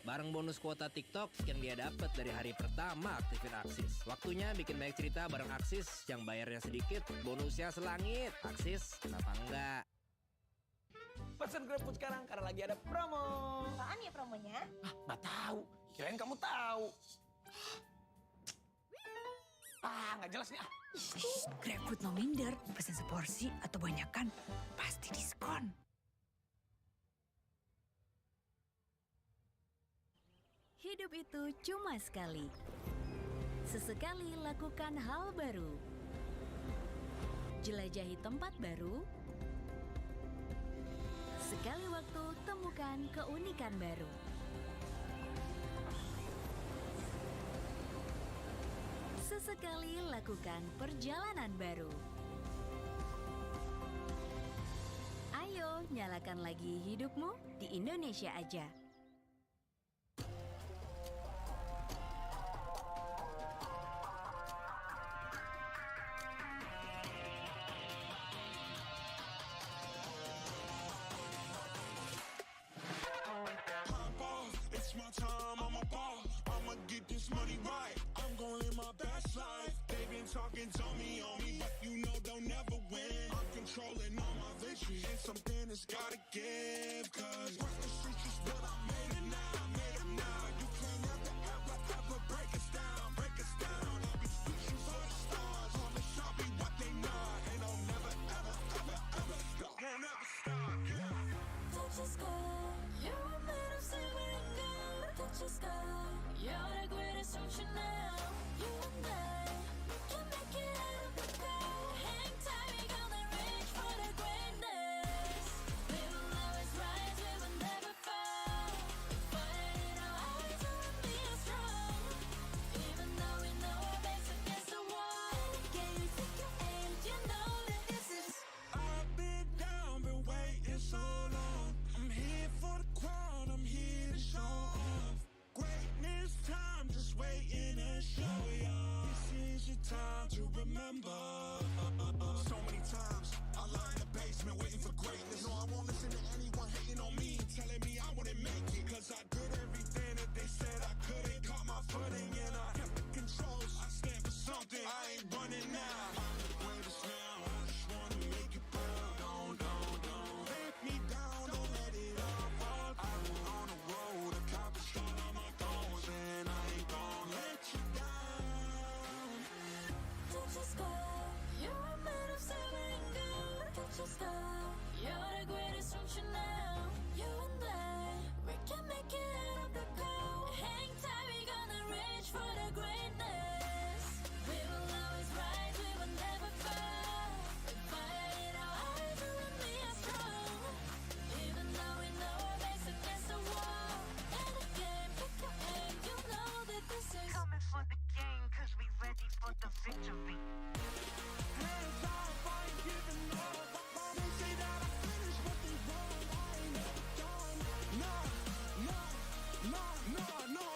Bareng bonus kuota TikTok yang dia dapat dari hari pertama aktifin Aksis. Waktunya bikin banyak cerita bareng Aksis yang bayarnya sedikit, bonusnya selangit. Aksis, kenapa enggak? Pesan GrabFood sekarang karena lagi ada promo. Apaan ya promonya? Nggak tahu. Kirain kamu tahu. Nggak jelas nih. GrabFood no minder, pesan seporsi atau banyakan, pasti diskon. Hidup itu cuma sekali. Sesekali lakukan hal baru. Jelajahi tempat baru. Sekali waktu temukan keunikan baru. Sesekali lakukan perjalanan baru. Ayo nyalakan lagi hidupmu di Indonesia aja. It's my time, I'm a ball. I'ma get this money right. I'm gonna live my best life. They've been talking, tell me on me, but you know they'll never win. I'm controlling all my victories, and something has gotta give. Cause work the streets is what I made it now, made it now. You can't ever break us down, break us down. I'll be reaching for the stars, promise I'll be what they not. And I'll never, ever stop, won't ever stop, yeah. Touch the sky, you're made of silver and gold. Touch the sky, you're the greatest ocean now. You and I, we can make it out of the cold. Hang tight, we gonna reach for the greatness. We will always rise, we will never fall. We fight in our eyes, we will be strong. Even though we know our backs against the wall. Can you take your aim? You know that this is. I've been down, been waiting so long. I'm here for the crown, I'm here to show off. Greatness time, just waiting to show y'all. This is your time to remember. So many times, I lie in the basement waiting for greatness. No, I won't listen to anyone hating on me, telling me I wouldn't make it. Cause I did everything that they said I couldn't. Caught my footing and I kept the controls. I stand for something, I ain't running now. I'm the greatest now, I just wanna make it proud. Don't let me down, don't let it all fall. I've been on the road, accomplished all of my goals, and I ain't gonna let you down. Touch the sky, you're made of silver and gold. Touch the sky, you're the greatest ocean now. You and I, we can make it out of the cold. Hang tight, we gonna reach for the greatness. We will always rise, we will never fall. We fight in our eyes, we will be strong. Even though we know our backs against the wall. And again, pick your aim, you know that this is coming for the game, cause we ready for the victory. Hands off, I ain't giving up. They say that I finished what they want. I ain't never done. No.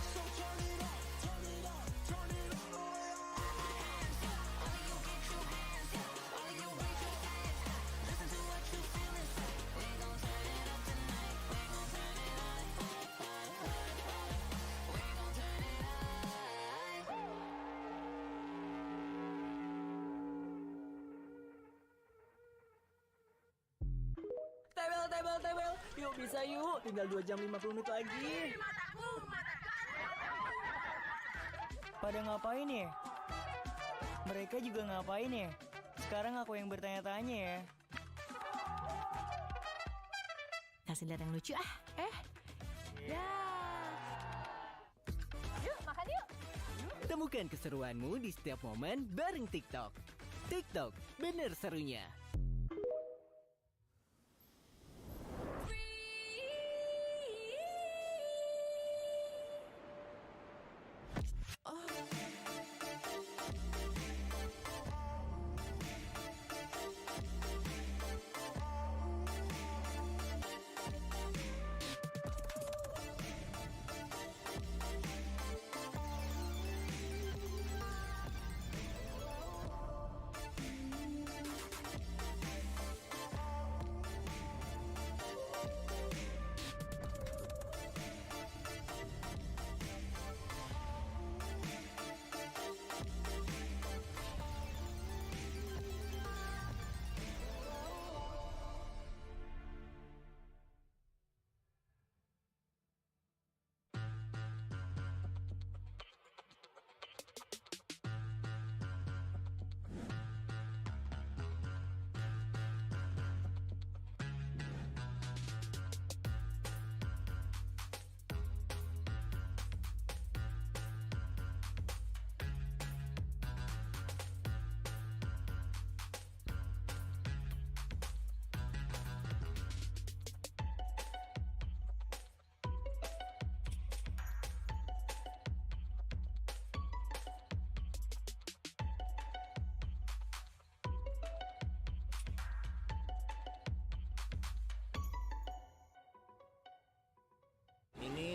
So turn it up, turn it up, turn it all the way up. Hands up, all of you get your hands up. All of you raise your hands up. Listen to what you feel inside. We gon' turn it up tonight. We gon' turn it up. We gon' turn it up. Tebel. Yuk bisa yuk, tinggal 2 jam 50 menit lagi. Pada ngapain ya? Mereka juga ngapain ya? Sekarang aku yang bertanya-tanya ya. Kasih lihat yang lucu ah. Ya. Yuk, makan yuk. Temukan keseruanmu di setiap momen bareng TikTok. TikTok, bener serunya.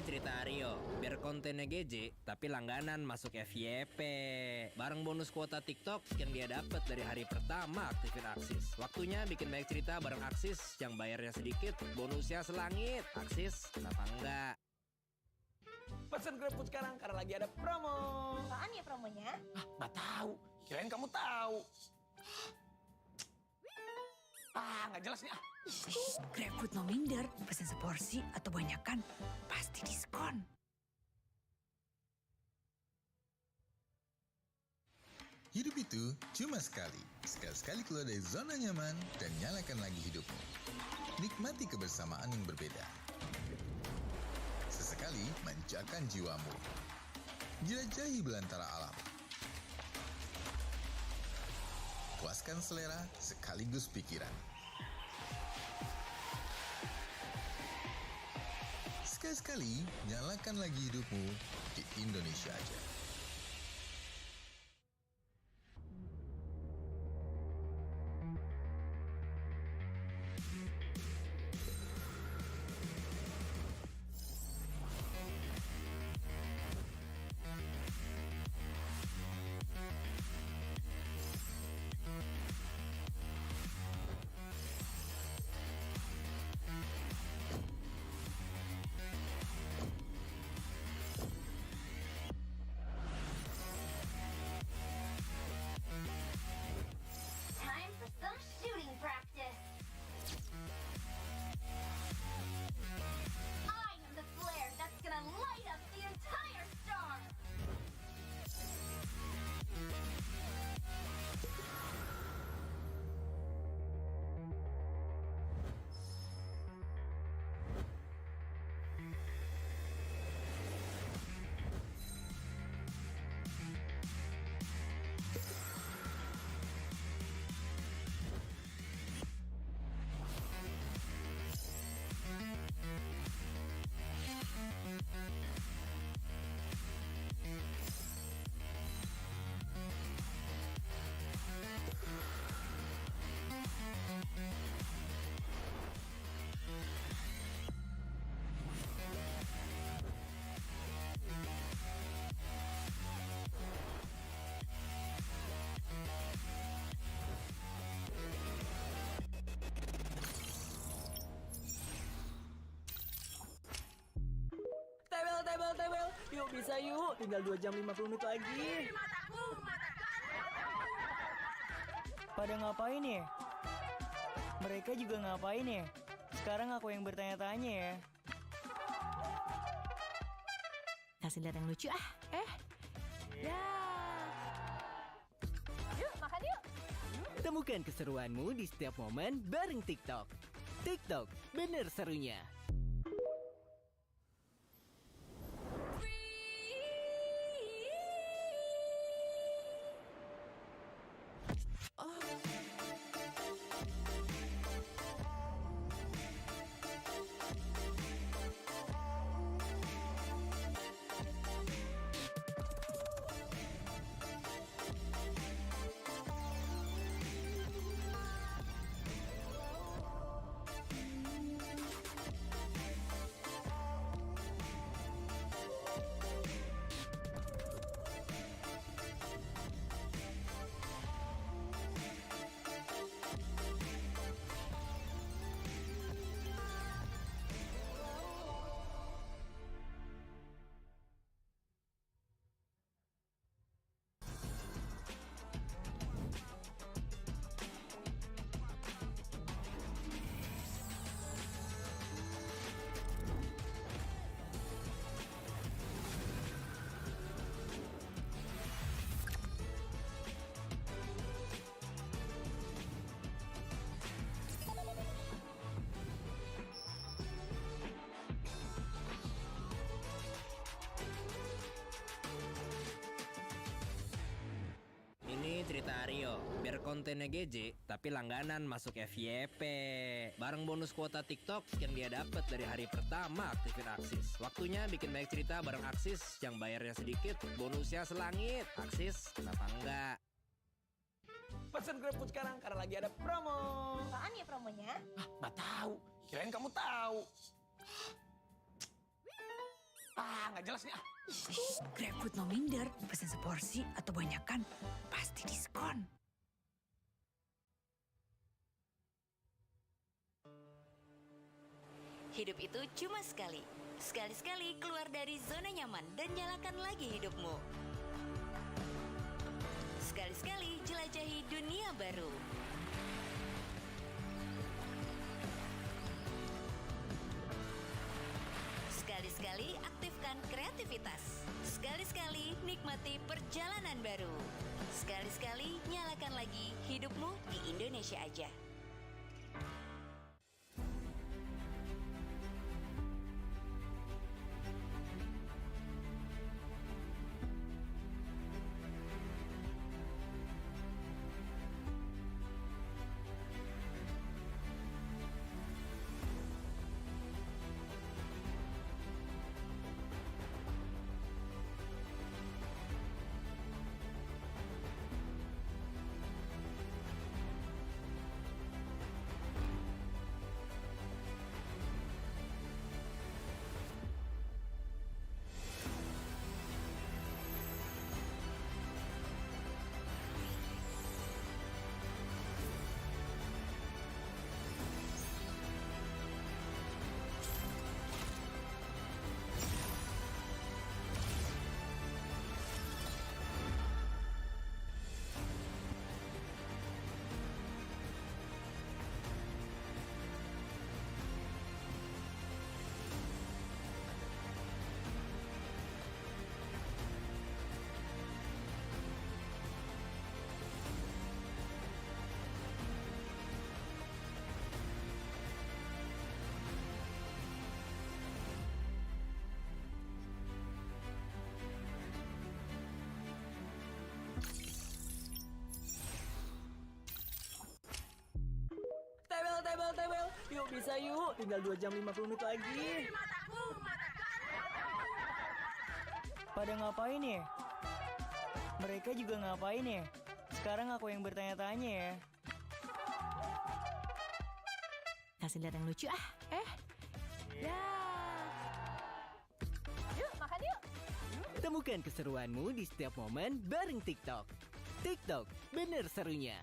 Ini cerita Aryo, biar kontennya GJ, tapi langganan masuk FYP. Bareng bonus kuota TikTok yang dia dapat dari hari pertama aktifin Aksis. Waktunya bikin banyak cerita bareng Aksis yang bayarnya sedikit, bonusnya selangit. Aksis, kenapa enggak? Pesan GrabFood sekarang karena lagi ada promo. Apaan ya promonya? Nggak tahu. Kirain kamu tahu. Nggak jelas nih. GrabFood no minder, pesan seporsi atau banyakan, pasti diskon. Hidup itu cuma sekali. Sekali-sekali keluar dari zona nyaman dan nyalakan lagi hidupmu. Nikmati kebersamaan yang berbeda. Sesekali manjakan jiwamu. Jelajahi belantara alam. Puaskan selera sekaligus pikiran. Sekali-sekali nyalakan lagi hidupmu di Indonesia aja. Time for some shooting practice. I am the flare that's gonna light up the entire star. Tebel. Yuk bisa yuk, tinggal 2 jam 50 menit lagi. Pada ngapain ya? Mereka juga ngapain ya? Sekarang aku yang bertanya-tanya ya. Kasih lihat yang lucu ah. Yuk, makan yuk. Temukan keseruanmu di setiap momen bareng TikTok. TikTok, bener serunya. Ini cerita Aryo, biar kontennya GJ, tapi langganan masuk FYP. Bareng bonus kuota TikTok yang dia dapat dari hari pertama aktifin Aksis. Waktunya bikin banyak cerita bareng Aksis yang bayarnya sedikit, bonusnya selangit. Aksis, kenapa enggak? Pesan GrabFood sekarang karena lagi ada promo. Apaan ya promonya? Nggak tahu. Kirain kamu tahu. nggak jelas nih. GrabFood no minder, pesen seporsi atau banyakan, pasti diskon. Hidup itu cuma sekali. Sekali-sekali keluar dari zona nyaman dan nyalakan lagi hidupmu. Sekali-sekali jelajahi dunia baru. Sekali-sekali aktifkan kreativitas. Sekali-sekali nikmati perjalanan baru. Sekali-sekali nyalakan lagi hidupmu di Indonesia aja. Tebel. Yuk bisa yuk, tinggal 2 jam 50 menit lagi. Pada ngapain ya? Mereka juga ngapain ya? Sekarang aku yang bertanya-tanya ya. Kasih lihat yang lucu ah. Ya. Yuk, makan yuk. Temukan keseruanmu di setiap momen bareng TikTok. TikTok, bener serunya.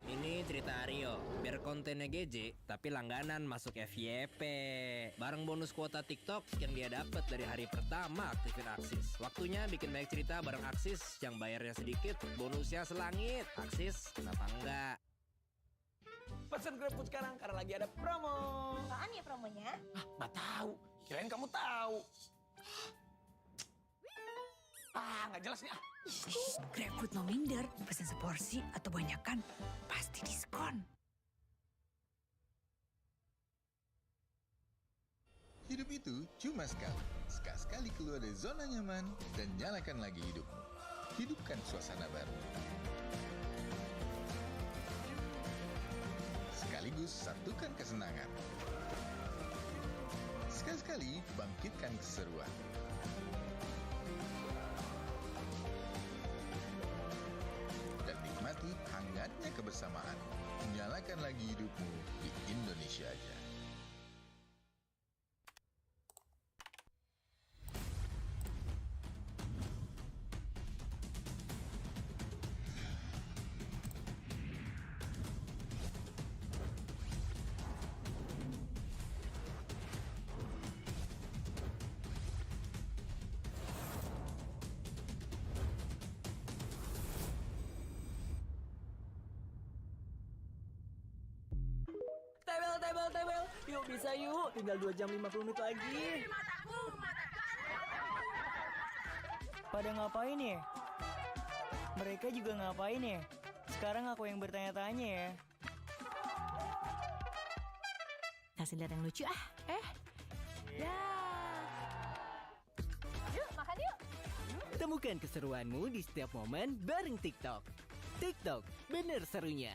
Ini cerita Aryo, biar kontennya GJ, tapi langganan masuk FYP. Bareng bonus kuota TikTok yang dia dapat dari hari pertama aktifin Aksis. Waktunya bikin banyak cerita bareng Aksis, yang bayarnya sedikit, bonusnya selangit. Aksis, kenapa enggak? Pesan GrabFood sekarang karena lagi ada promo. Apaan ya promonya? Nggak tahu. Kirain kamu tahu. Nggak jelas nih. GrabFood no minder, pesen seporsi atau banyakan, pasti diskon. Hidup itu cuma sekali. Sekali keluar dari zona nyaman dan nyalakan lagi hidupmu. Hidupkan suasana baru. Sekali sekaligus satukan kesenangan. Sekali-sekali bangkitkan keseruan. Dan nikmati hangatnya kebersamaan. Nyalakan lagi hidupmu di Indonesia aja. Tebel. Yuk bisa yuk. Tinggal 2 jam 50 menit lagi. Pada ngapain ya? Mereka juga ngapain ya? Sekarang aku yang bertanya-tanya ya. Kasih lihat yang lucu ah. Ya. Yuk, makan yuk. Temukan keseruanmu di setiap momen bareng TikTok. TikTok, bener serunya.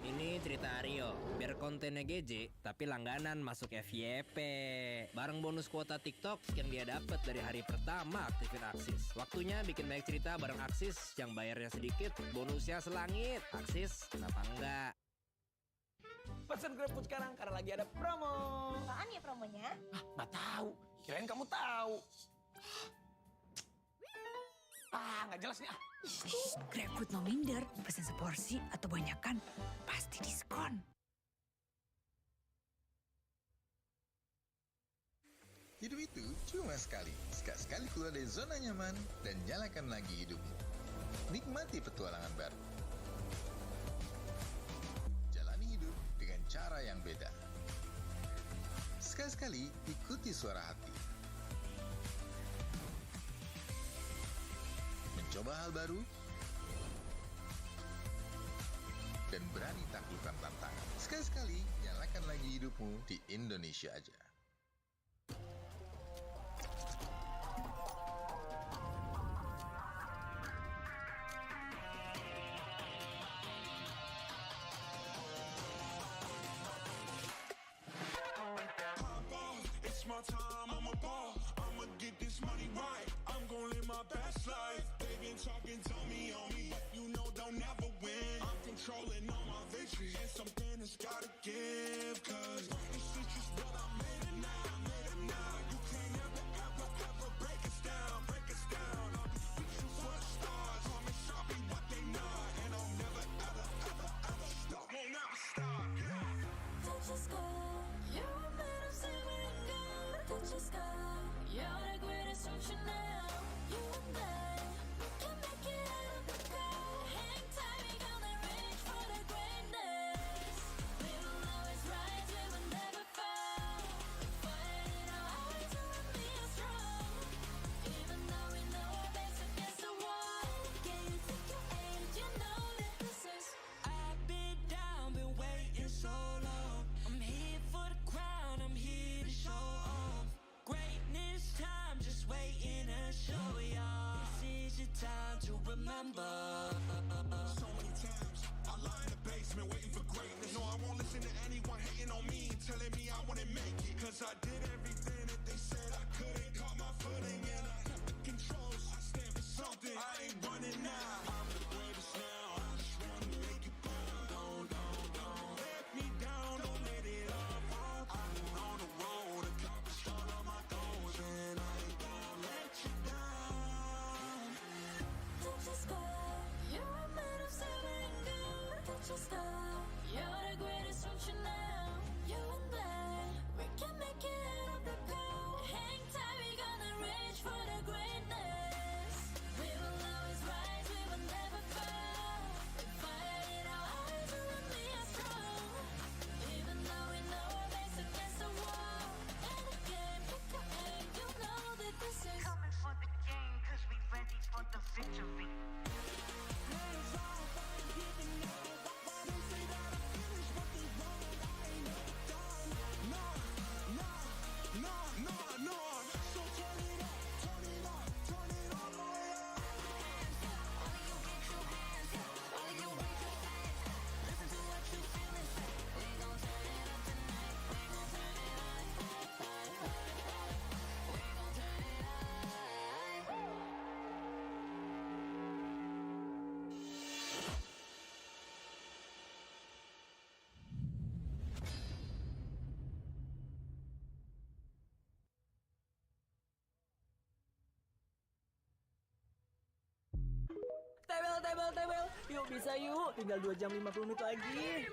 Ini cerita Aryo, biar kontennya GJ, tapi langganan masuk FYP. Bareng bonus kuota TikTok yang dia dapat dari hari pertama aktifin Aksis. Waktunya bikin banyak cerita bareng Aksis, yang bayarnya sedikit, bonusnya selangit. Aksis, kenapa enggak? Pesan GrabFood sekarang karena lagi ada promo. Apaan ya promonya? Nggak tahu. Kirain kamu tahu. Nggak jelas nih. GrabFood no minder, pesan seporsi atau banyakan, pasti diskon. Hidup itu cuma sekali. Sekali keluar dari zona nyaman dan nyalakan lagi hidupmu. Nikmati petualangan baru. Jalani hidup dengan cara yang beda. Sekali-sekali ikuti suara hati. Mencoba hal baru dan berani taklukkan tantangan. Sekali-sekali nyalakan lagi hidupmu di Indonesia aja. It's my time, I'm a ball. I'ma get this money right. I'm gon' live my best life. They been talking, tell me on me, but you know they'll never win. I'm controlling all my victories, and something has gotta give. Cause this is just what I made it now, You can't ever break us down, I'll be reaching for the stars, promise I'll be what they not, and I'll never ever stop, won't never stop. Touch the sky, you're made of silver and gold. Touch the sky, you're the greatest option now. You and I, we can make it out of the crowd. Hang tight, we gonna reach for the greatness. We will always rise, we will never remember. So many times I lie in the basement waiting for greatness. No, I won't listen to anyone hating on me and telling me I wouldn't make it. Cause I did everything that they said I couldn't. Caught my footing and I kept the controls. I stand for something. I ain't running now. I'm the greatest now. I just wanna make it proud. Don't let me down. Don't let it all fall. I've been on the road, accomplished all of my goals, and I ain't gonna let you down. Touch the sky, you're made of silver and gold. Touch the sky, you're the greatest future now. You and I, we can make it up the cold. Hang tight, we gonna reach for the greatness. We will always rise, we will never fall. We fight in our eyes, you and me are strong. Even though we know our backs against the wall. And again, pick your aim, you know that this is coming for the game, cause we ready for the victory. Tebel. Yuk bisa yuk. Tinggal 2 jam 50 menit lagi.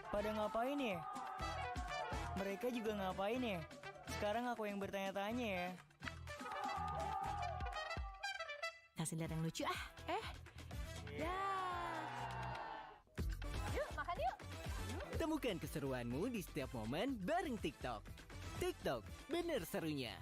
Pada ngapain ya? Mereka juga ngapain ya? Sekarang aku yang bertanya-tanya ya. Kasih lihat yang lucu ah. Ya. Yuk, makan yuk. Temukan keseruanmu di setiap momen bareng TikTok. TikTok, bener serunya.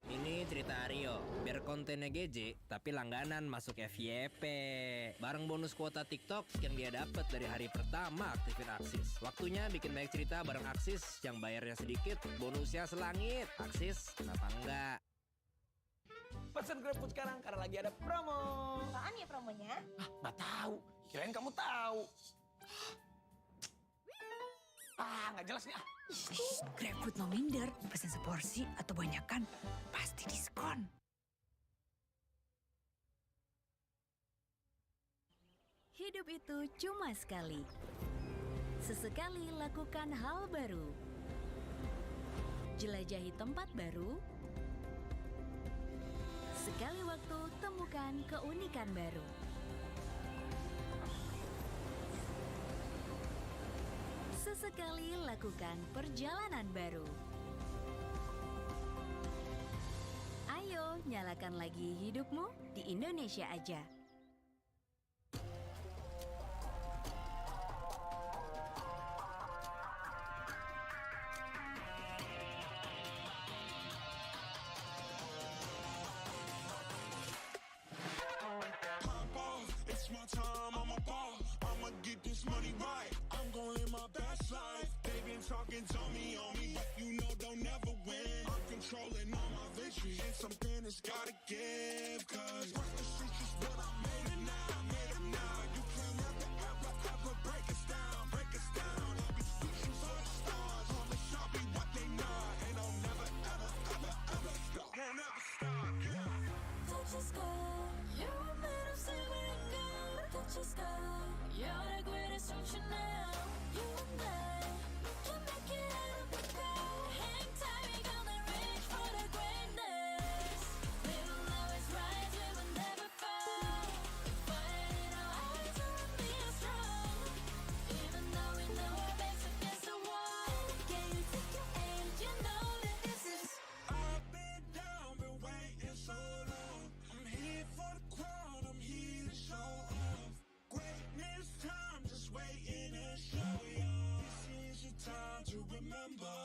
Ini cerita Aryo, biar kontennya GJ, tapi langganan masuk FYP. Bareng bonus kuota TikTok yang dia dapat dari hari pertama aktifin Aksis. Waktunya bikin banyak cerita bareng Aksis yang bayarnya sedikit, bonusnya selangit. Aksis, kenapa enggak? Pesan GrabFood sekarang karena lagi ada promo. Apaan ya promonya? Nggak tahu. Kirain kamu tahu. Nggak jelas nih. GrabFood no minder, pesan seporsi atau banyakan, pasti diskon. Hidup itu cuma sekali. Sesekali lakukan hal baru. Jelajahi tempat baru. Sekali waktu temukan keunikan baru. Sesekali lakukan perjalanan baru. Ayo, nyalakan lagi hidupmu di Indonesia aja. It's my time, I'm a ball. I'ma get this money right. I'm gonna live my best life. talking, tell me on me, but you know don't never win. I'm controlling all my victories, and something has gotta give. Cause what's the streets is what I made it now, made it now. You can never, ever, ever break us down, break us down. I'll be reaching for the stars, promise I'll be what they not. And I'll never, ever, ever, ever stop. Won't ever stop, yeah. Touch the sky, you're made of silver and gold. Touch the sky, you're the greatest option now. You and I, we can make it out of the crowd. Hang tight, we gonna reach for the greatness. We will always rise, we will never fall. We fight in our eyes, and we are strong. Even though we know our backs against the wall. Can you take your aim? You know that this is. I've been down, been waiting so long. I'm here for the crown, I'm here to show off. Greatness time, just waiting to show y'all. This is your time to remember.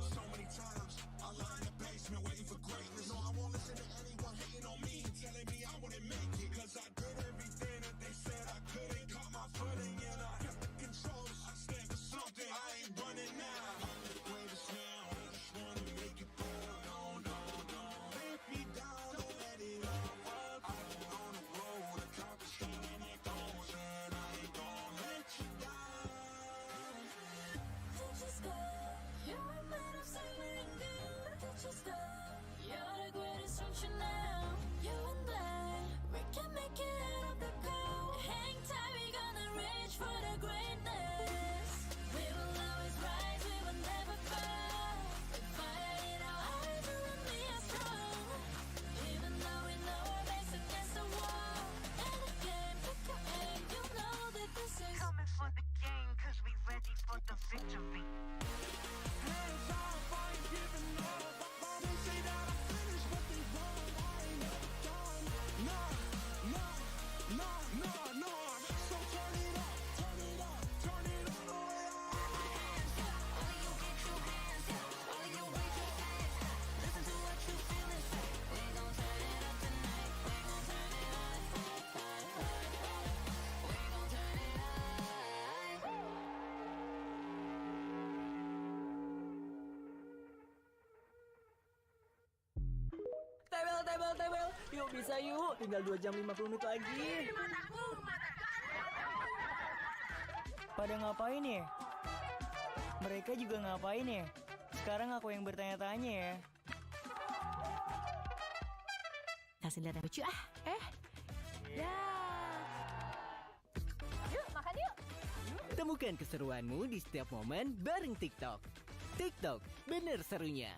So many times, I lie in the basement waiting for greatness. No, I won't listen to anyone hating on me and telling me I wouldn't make it. Cause I did everything that they said I couldn't. Caught my footing and I kept the controls. I stand for something, I ain't running now. I'm the greatest now, I just wanna make it better. No, no, no. Break me down, don't let it all up. I'm on the road, accomplishing my goals, and I ain't gonna let you down. Touch the sky, you're made of silver and gold. Touch the sky, you're the greatest option now. You and I, we can make it out of the cold. Hang tight, we gonna reach for the greatness. We will always rise, we will never fall. We fight in our eyes, and we are strong. Even though we know our backs against the wall. And again, pick your aim, you know that this is Coming for the game, cause we ready for the victory. Hands off, I ain't giving up. They say that I'm finished, but they wrong. I ain't never done. Nah, nah, nah, nah, nah. So turn it up, turn it up, turn it all the way up. All of you get your hands up, all of you raise your hands up. Listen to what you feel and say. We gon' turn it up tonight, we gon' turn it up. We gon' turn it up. Tebel. Yuk bisa yuk. Tinggal 2 jam 50 menit lagi. Pada ngapain ya? Mereka juga ngapain ya? Sekarang aku yang bertanya-tanya ya. Kasih lihat yang lucu ah. Ya. Yuk, makan yuk. Temukan keseruanmu di setiap momen bareng TikTok. TikTok, bener serunya.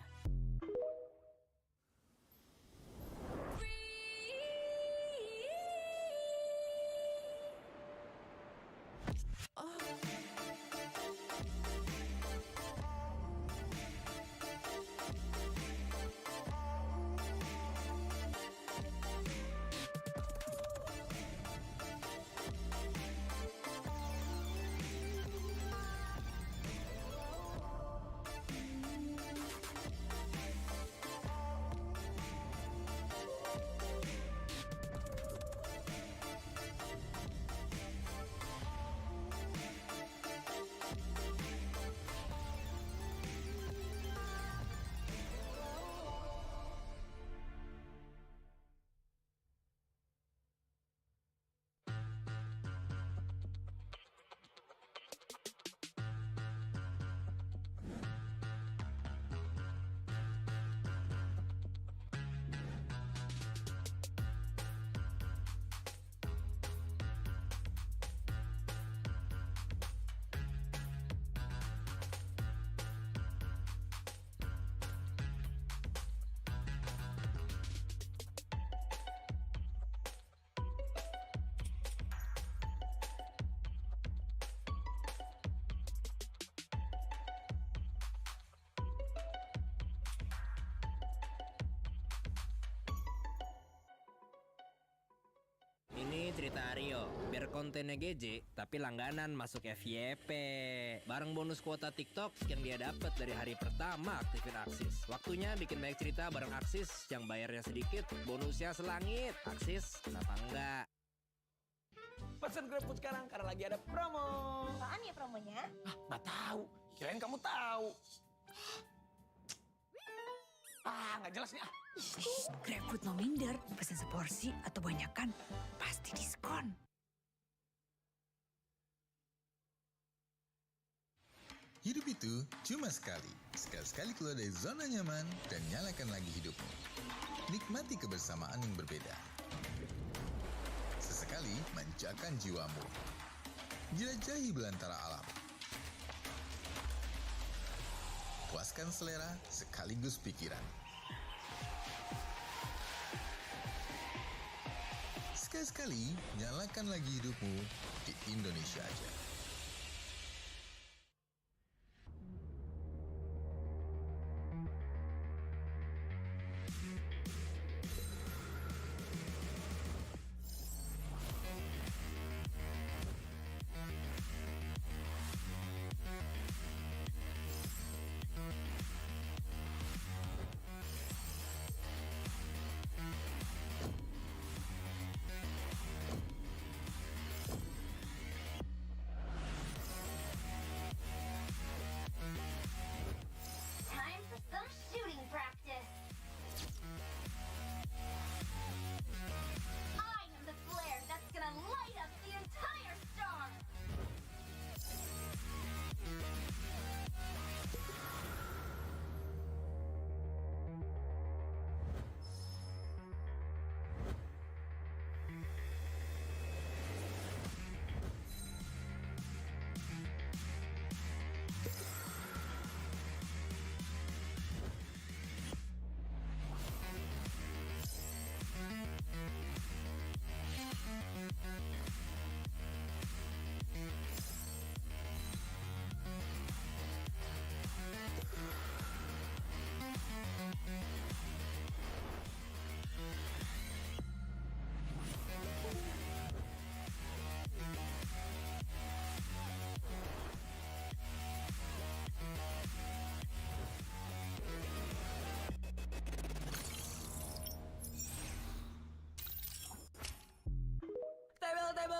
Ini cerita Aryo, biar kontennya GJ, tapi langganan masuk FYP. Bareng bonus kuota TikTok yang dia dapat dari hari pertama aktifin Aksis. Waktunya bikin banyak cerita bareng Aksis, yang bayarnya sedikit, bonusnya selangit. Aksis, kenapa enggak? Pesan GrabFood sekarang karena lagi ada promo. Apaan ya promonya? Nggak tahu. Kirain Kirain kamu tahu. Nggak jelas nih. GrabFood no minder, pesan seporsi atau banyakan, pasti diskon. Hidup itu cuma sekali. Sekali-sekali keluar dari zona nyaman dan nyalakan lagi hidupmu. Nikmati kebersamaan yang berbeda. Sesekali manjakan jiwamu. Jelajahi belantara alam. Puaskan selera sekaligus pikiran. Sekali-sekali nyalakan lagi hidupmu di Indonesia aja. Time for some shooting practice. I am the flare that's gonna light up the entire star.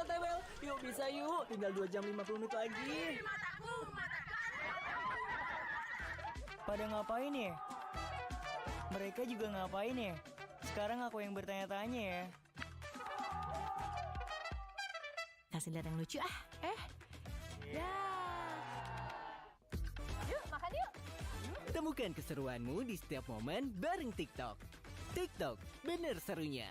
Tebel. Yuk bisa yuk. Tinggal 2 jam 50 menit lagi. Pada ngapain ya? Mereka juga ngapain ya? Sekarang aku yang bertanya-tanya ya. Kasih lihat yang lucu ah. Ya. Yuk, makan yuk. Temukan keseruanmu di setiap momen bareng TikTok. TikTok, bener serunya.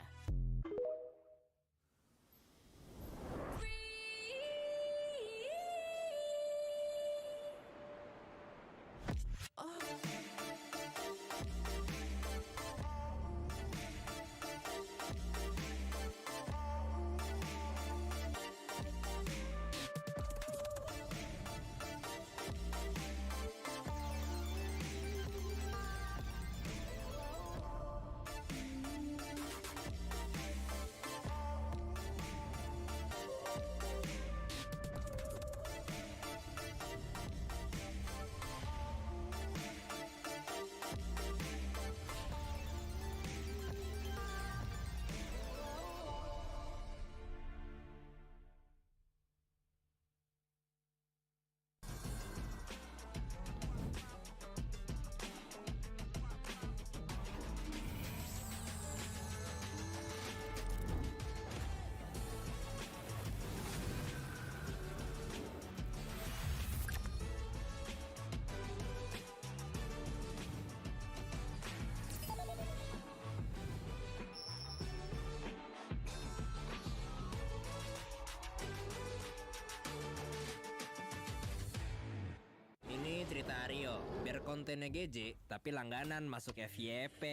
Ini cerita Aryo, biar kontennya GJ, tapi langganan masuk FYP.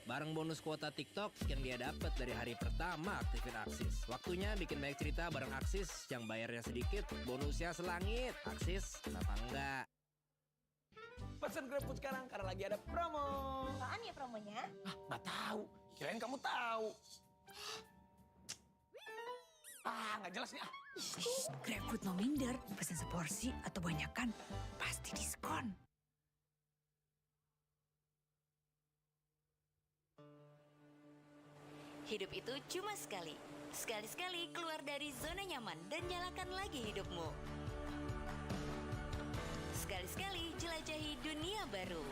Bareng bonus kuota TikTok yang dia dapat dari hari pertama aktifin Aksis. Waktunya bikin banyak cerita bareng Aksis, yang bayarnya sedikit, bonusnya selangit. Aksis, kenapa enggak? Pesan GrabFood sekarang karena lagi ada promo. Apaan ya promonya? Nggak tahu. Kirain kamu tahu. Nggak jelas nih. GrabFood no minder, pesan seporsi atau banyakan, pasti diskon. Hidup itu cuma sekali. Sekali-sekali keluar dari zona nyaman dan nyalakan lagi hidupmu. Sekali-sekali jelajahi dunia baru.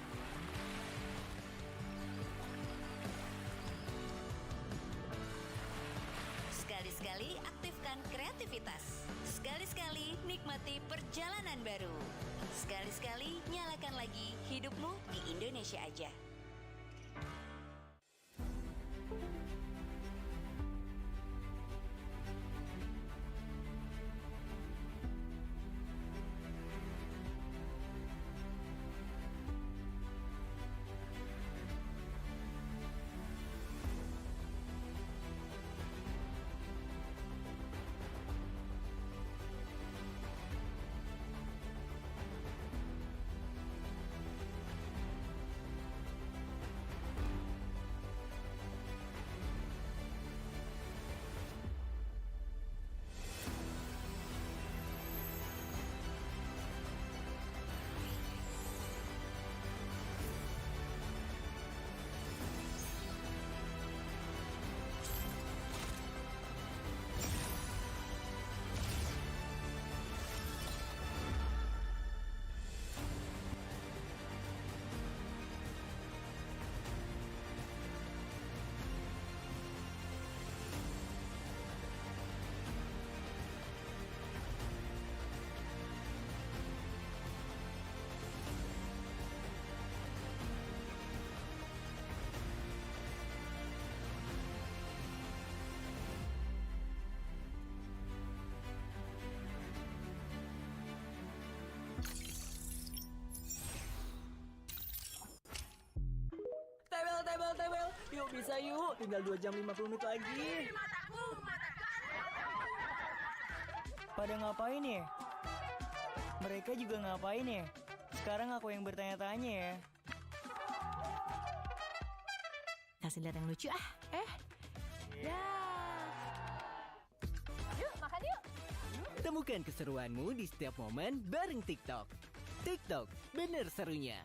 Sekali-sekali aktifkan kreativitas. Sekali-sekali nikmati perjalanan baru. Sekali-sekali nyalakan lagi hidupmu di Indonesia aja. Tebel. Yuk bisa yuk. Tinggal 2 jam 50 menit lagi. Pada ngapain ya? Mereka juga ngapain ya? Sekarang aku yang bertanya-tanya ya. Kasih lihat yang lucu ah. Ya. Yuk, makan yuk. Temukan keseruanmu di setiap momen bareng TikTok. TikTok, bener serunya.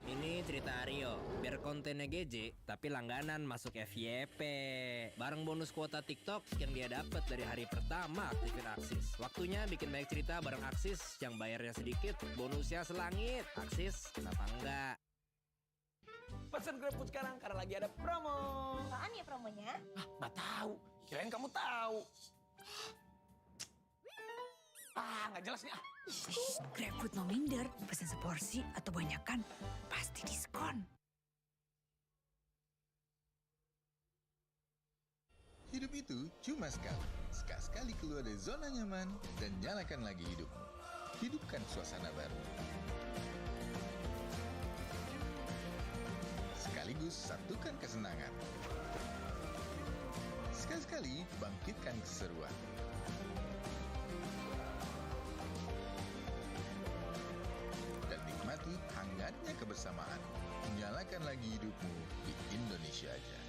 Ini cerita Aryo, biar kontennya GJ, tapi langganan masuk FYP. Bareng bonus kuota TikTok yang dia dapat dari hari pertama aktifin Aksis. Waktunya bikin banyak cerita bareng Aksis, yang bayarnya sedikit, bonusnya selangit. Aksis, kenapa enggak? Pesan GrabFood sekarang karena lagi ada promo. Apaan ya promonya? Nggak tahu. Kirain kamu tahu. Nggak jelas nih. GrabFood no minder, pesan seporsi atau banyakan, pasti diskon. Hidup itu cuma sekali. Sekali keluar dari zona nyaman dan nyalakan lagi hidupmu. Hidupkan suasana baru. Sekaligus satukan kesenangan. Sekali-sekali bangkitkan keseruan. Dan nikmati hangatnya kebersamaan. Nyalakan lagi hidupmu di Indonesia aja.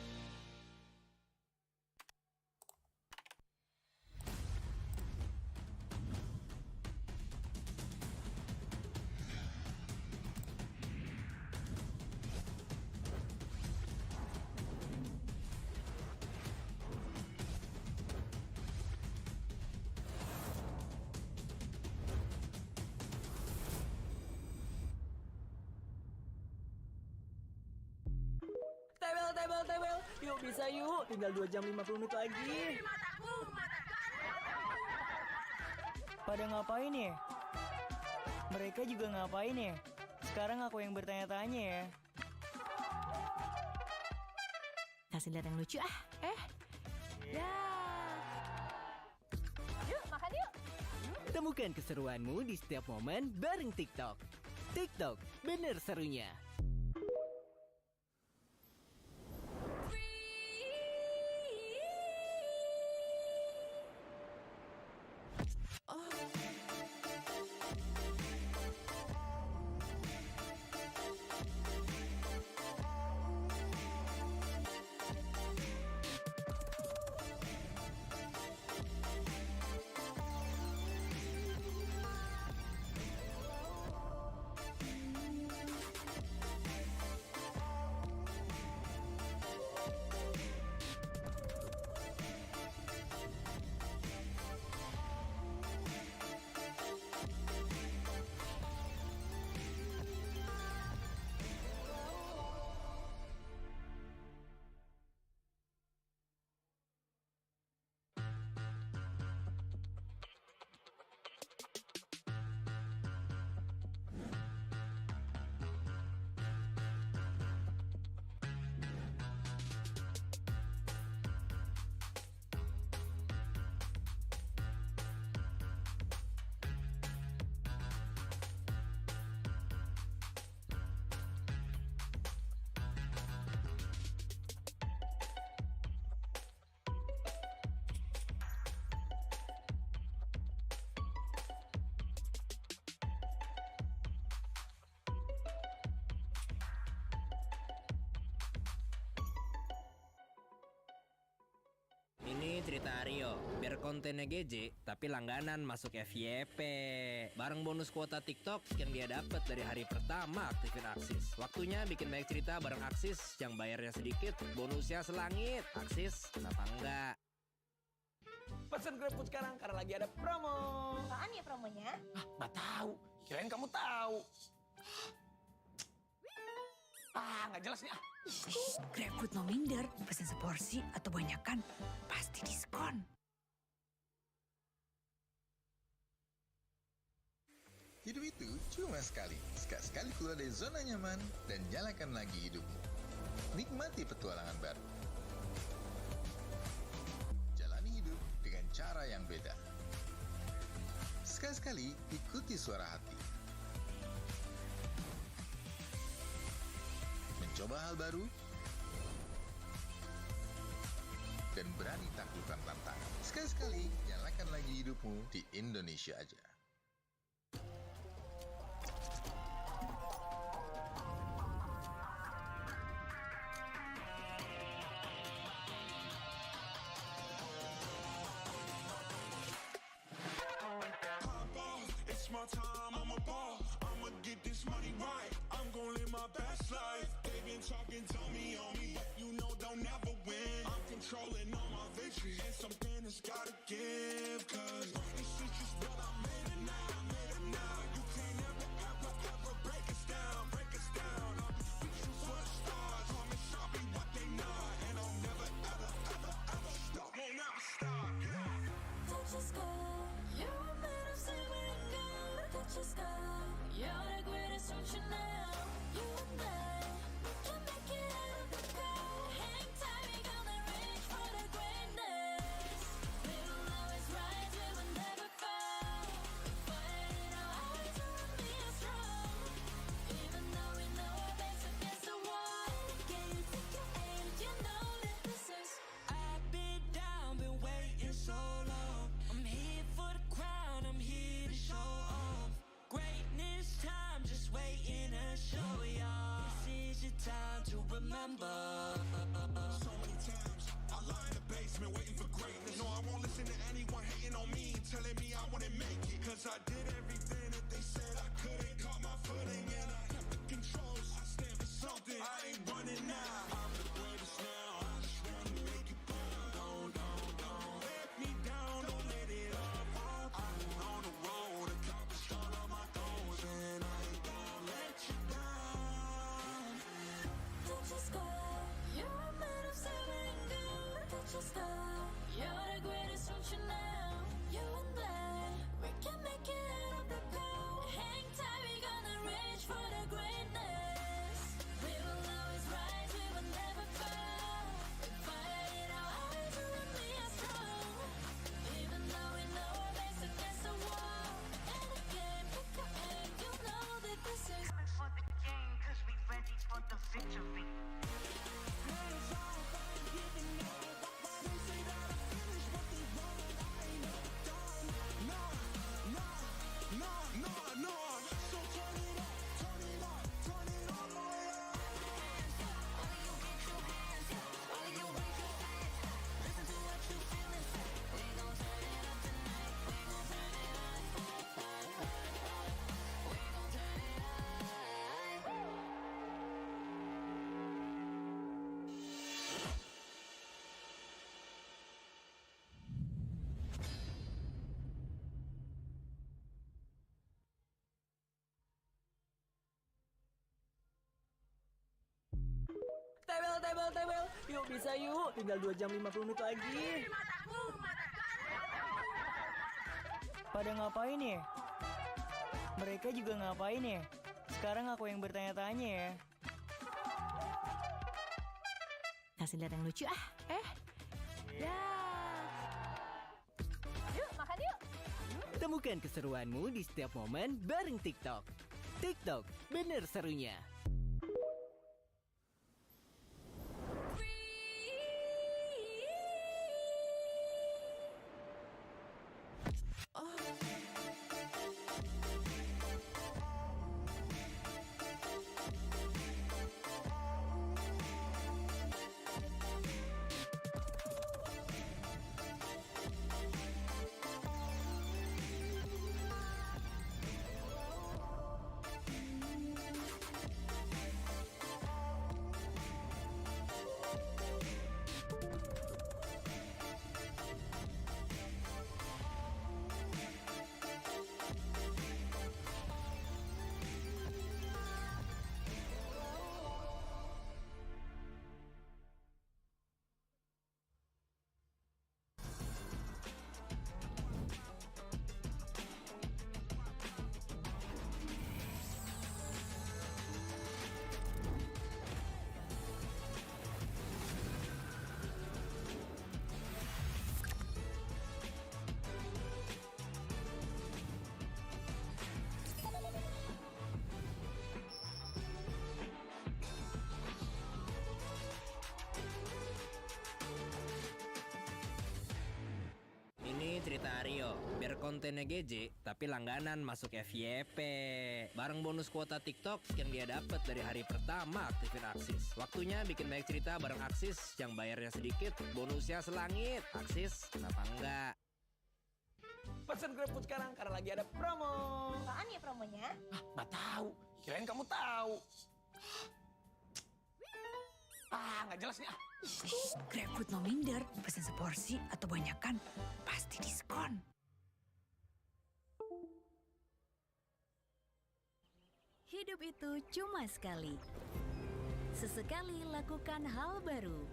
tebel. Yuk bisa yuk, tinggal 2 jam 50 menit lagi. Pada ngapain ya? Mereka juga ngapain ya? Sekarang aku yang bertanya-tanya ya. Kasih lihat yang lucu ah. Ya. Yuk, makan yuk. Temukan keseruanmu di setiap momen bareng TikTok. TikTok, bener serunya. Ini cerita Aryo, biar kontennya GJ, tapi langganan masuk FYP. Bareng bonus kuota TikTok yang dia dapat dari hari pertama aktifin Aksis. Waktunya bikin banyak cerita bareng Aksis, yang bayarnya sedikit, bonusnya selangit. Aksis, kenapa enggak? Pesan GrabFood sekarang karena lagi ada promo. Apaan ya promonya? Nggak tahu. Kirain kamu tahu. Nggak jelas nih. GrabFood no minder, pesan seporsi atau banyakan, pasti diskon. Hidup itu cuma sekali. Sekali keluar dari zona nyaman dan nyalakan lagi hidupmu. Nikmati petualangan baru. Jalani hidup dengan cara yang beda. Sekali-sekali ikuti suara hati. Mencoba hal baru dan berani taklukkan tantangan. Sekali-sekali nyalakan lagi hidupmu di Indonesia aja. It's my time, I'm a ball. I'ma get this money right. I'm gon' live my best life. They been talking, tell me on me, but you know they'll never win. I'm controlling all my victories, and something has gotta give. Cause this is just what I made it now. You can't ever break us down, I'll be reaching for the stars. Promise I'll be what they not, and I'll never ever stop. Won't never stop. Touch the sky, you're made of silver and gold. Touch the sky, you're the greatest option now. You and I, we can make it out of the cold. Hang tight, we gonna reach for the greatness. We will always rise, we will never fall. Fire in our eyes, we will be strong. Even though we know our backs against the wall. Can you take your aim? You know that this is. I've been down, been waiting so long. I'm here for the crown, I'm here to show off. Greatness time, just waiting to show y'all. This is your time to remember. tebel. Yuk bisa yuk, tinggal 2 jam 50 menit lagi. Pada ngapain ya? Mereka juga ngapain ya? Sekarang aku yang bertanya-tanya ya. Kasih lihat yang lucu ah. Ya. Yuk, makan yuk. Temukan keseruanmu di setiap momen bareng TikTok. TikTok, bener serunya. Ini cerita Aryo, biar kontennya GJ, tapi langganan masuk FYP. Bareng bonus kuota TikTok yang dia dapat dari hari pertama aktifin Aksis. Waktunya bikin banyak cerita bareng Aksis, yang bayarnya sedikit, bonusnya selangit. Aksis, kenapa enggak? Pesan GrabFood sekarang karena lagi ada promo. Apaan ya promonya? Nggak tahu. Kirain kamu tahu. Nggak jelas nih. GrabFood no minder, pesan seporsi atau banyakan, pasti diskon. Hidup itu cuma sekali. Sesekali lakukan hal baru.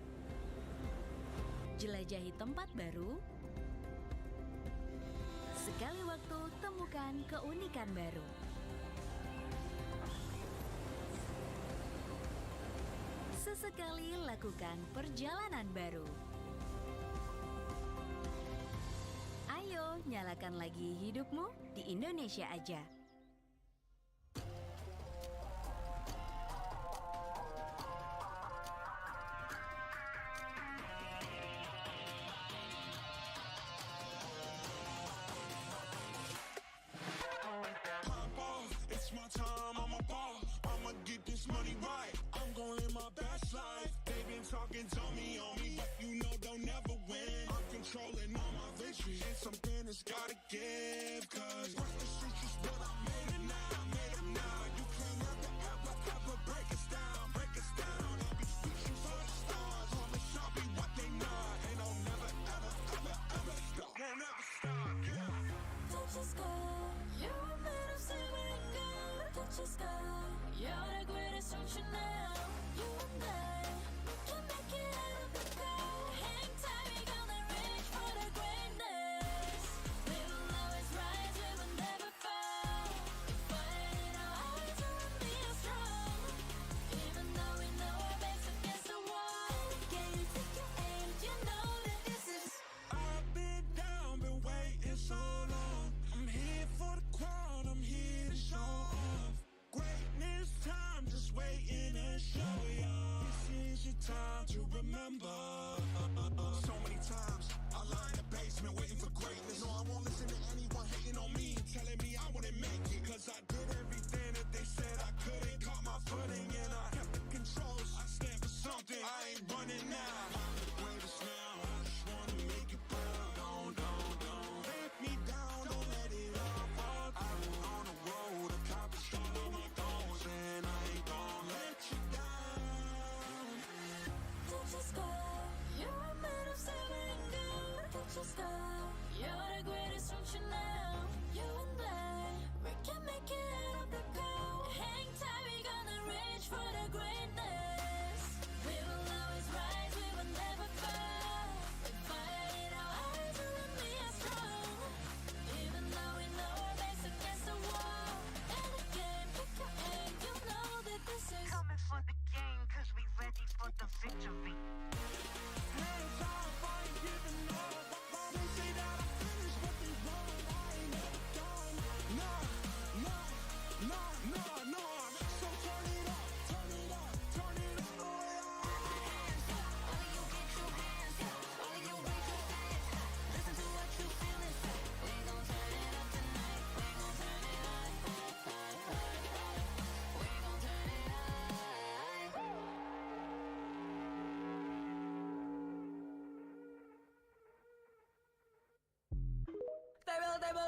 Jelajahi tempat baru. Sekali waktu temukan keunikan baru. Sesekali lakukan perjalanan baru. Ayo, nyalakan lagi hidupmu di Indonesia aja. It's my time, I'm a ball. I'ma get this money right. I'm gonna live my best life. They been talking, tell me on me, but you know they'll never win. I'm controlling all my victories. And something that's gotta give, cause rush the streets is what I made it now. You can't ever break us down, I'll be reaching for the stars. Promise I'll be what they not. And I'll never, ever stop. Won't ever stop, yeah. Touch the sky, you're made of silver and gold. Touch the sky, you're the greatest ocean now. You and I, we can make it out of the cold. Hang tight, we gonna reach for the greatness. We will always rise, we will never fall. Fighting our hearts and being strong. Even though we know our backs against the wall. Can you take your aim? You know that this is. I've been down, been waiting so long. I'm here for the crown, I'm here to show off. Greatness time, just waiting.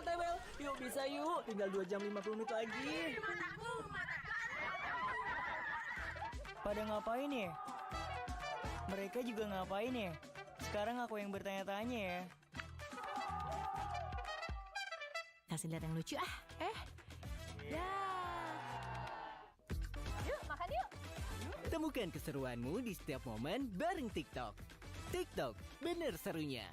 tebel. Yuk bisa yuk, tinggal 2 jam 50 menit lagi. Pada ngapain ya? Mereka juga ngapain ya? Sekarang aku yang bertanya-tanya ya. Kasih lihat yang lucu ah. Ya. Yuk, makan yuk. Temukan keseruanmu di setiap momen bareng TikTok. TikTok, bener serunya.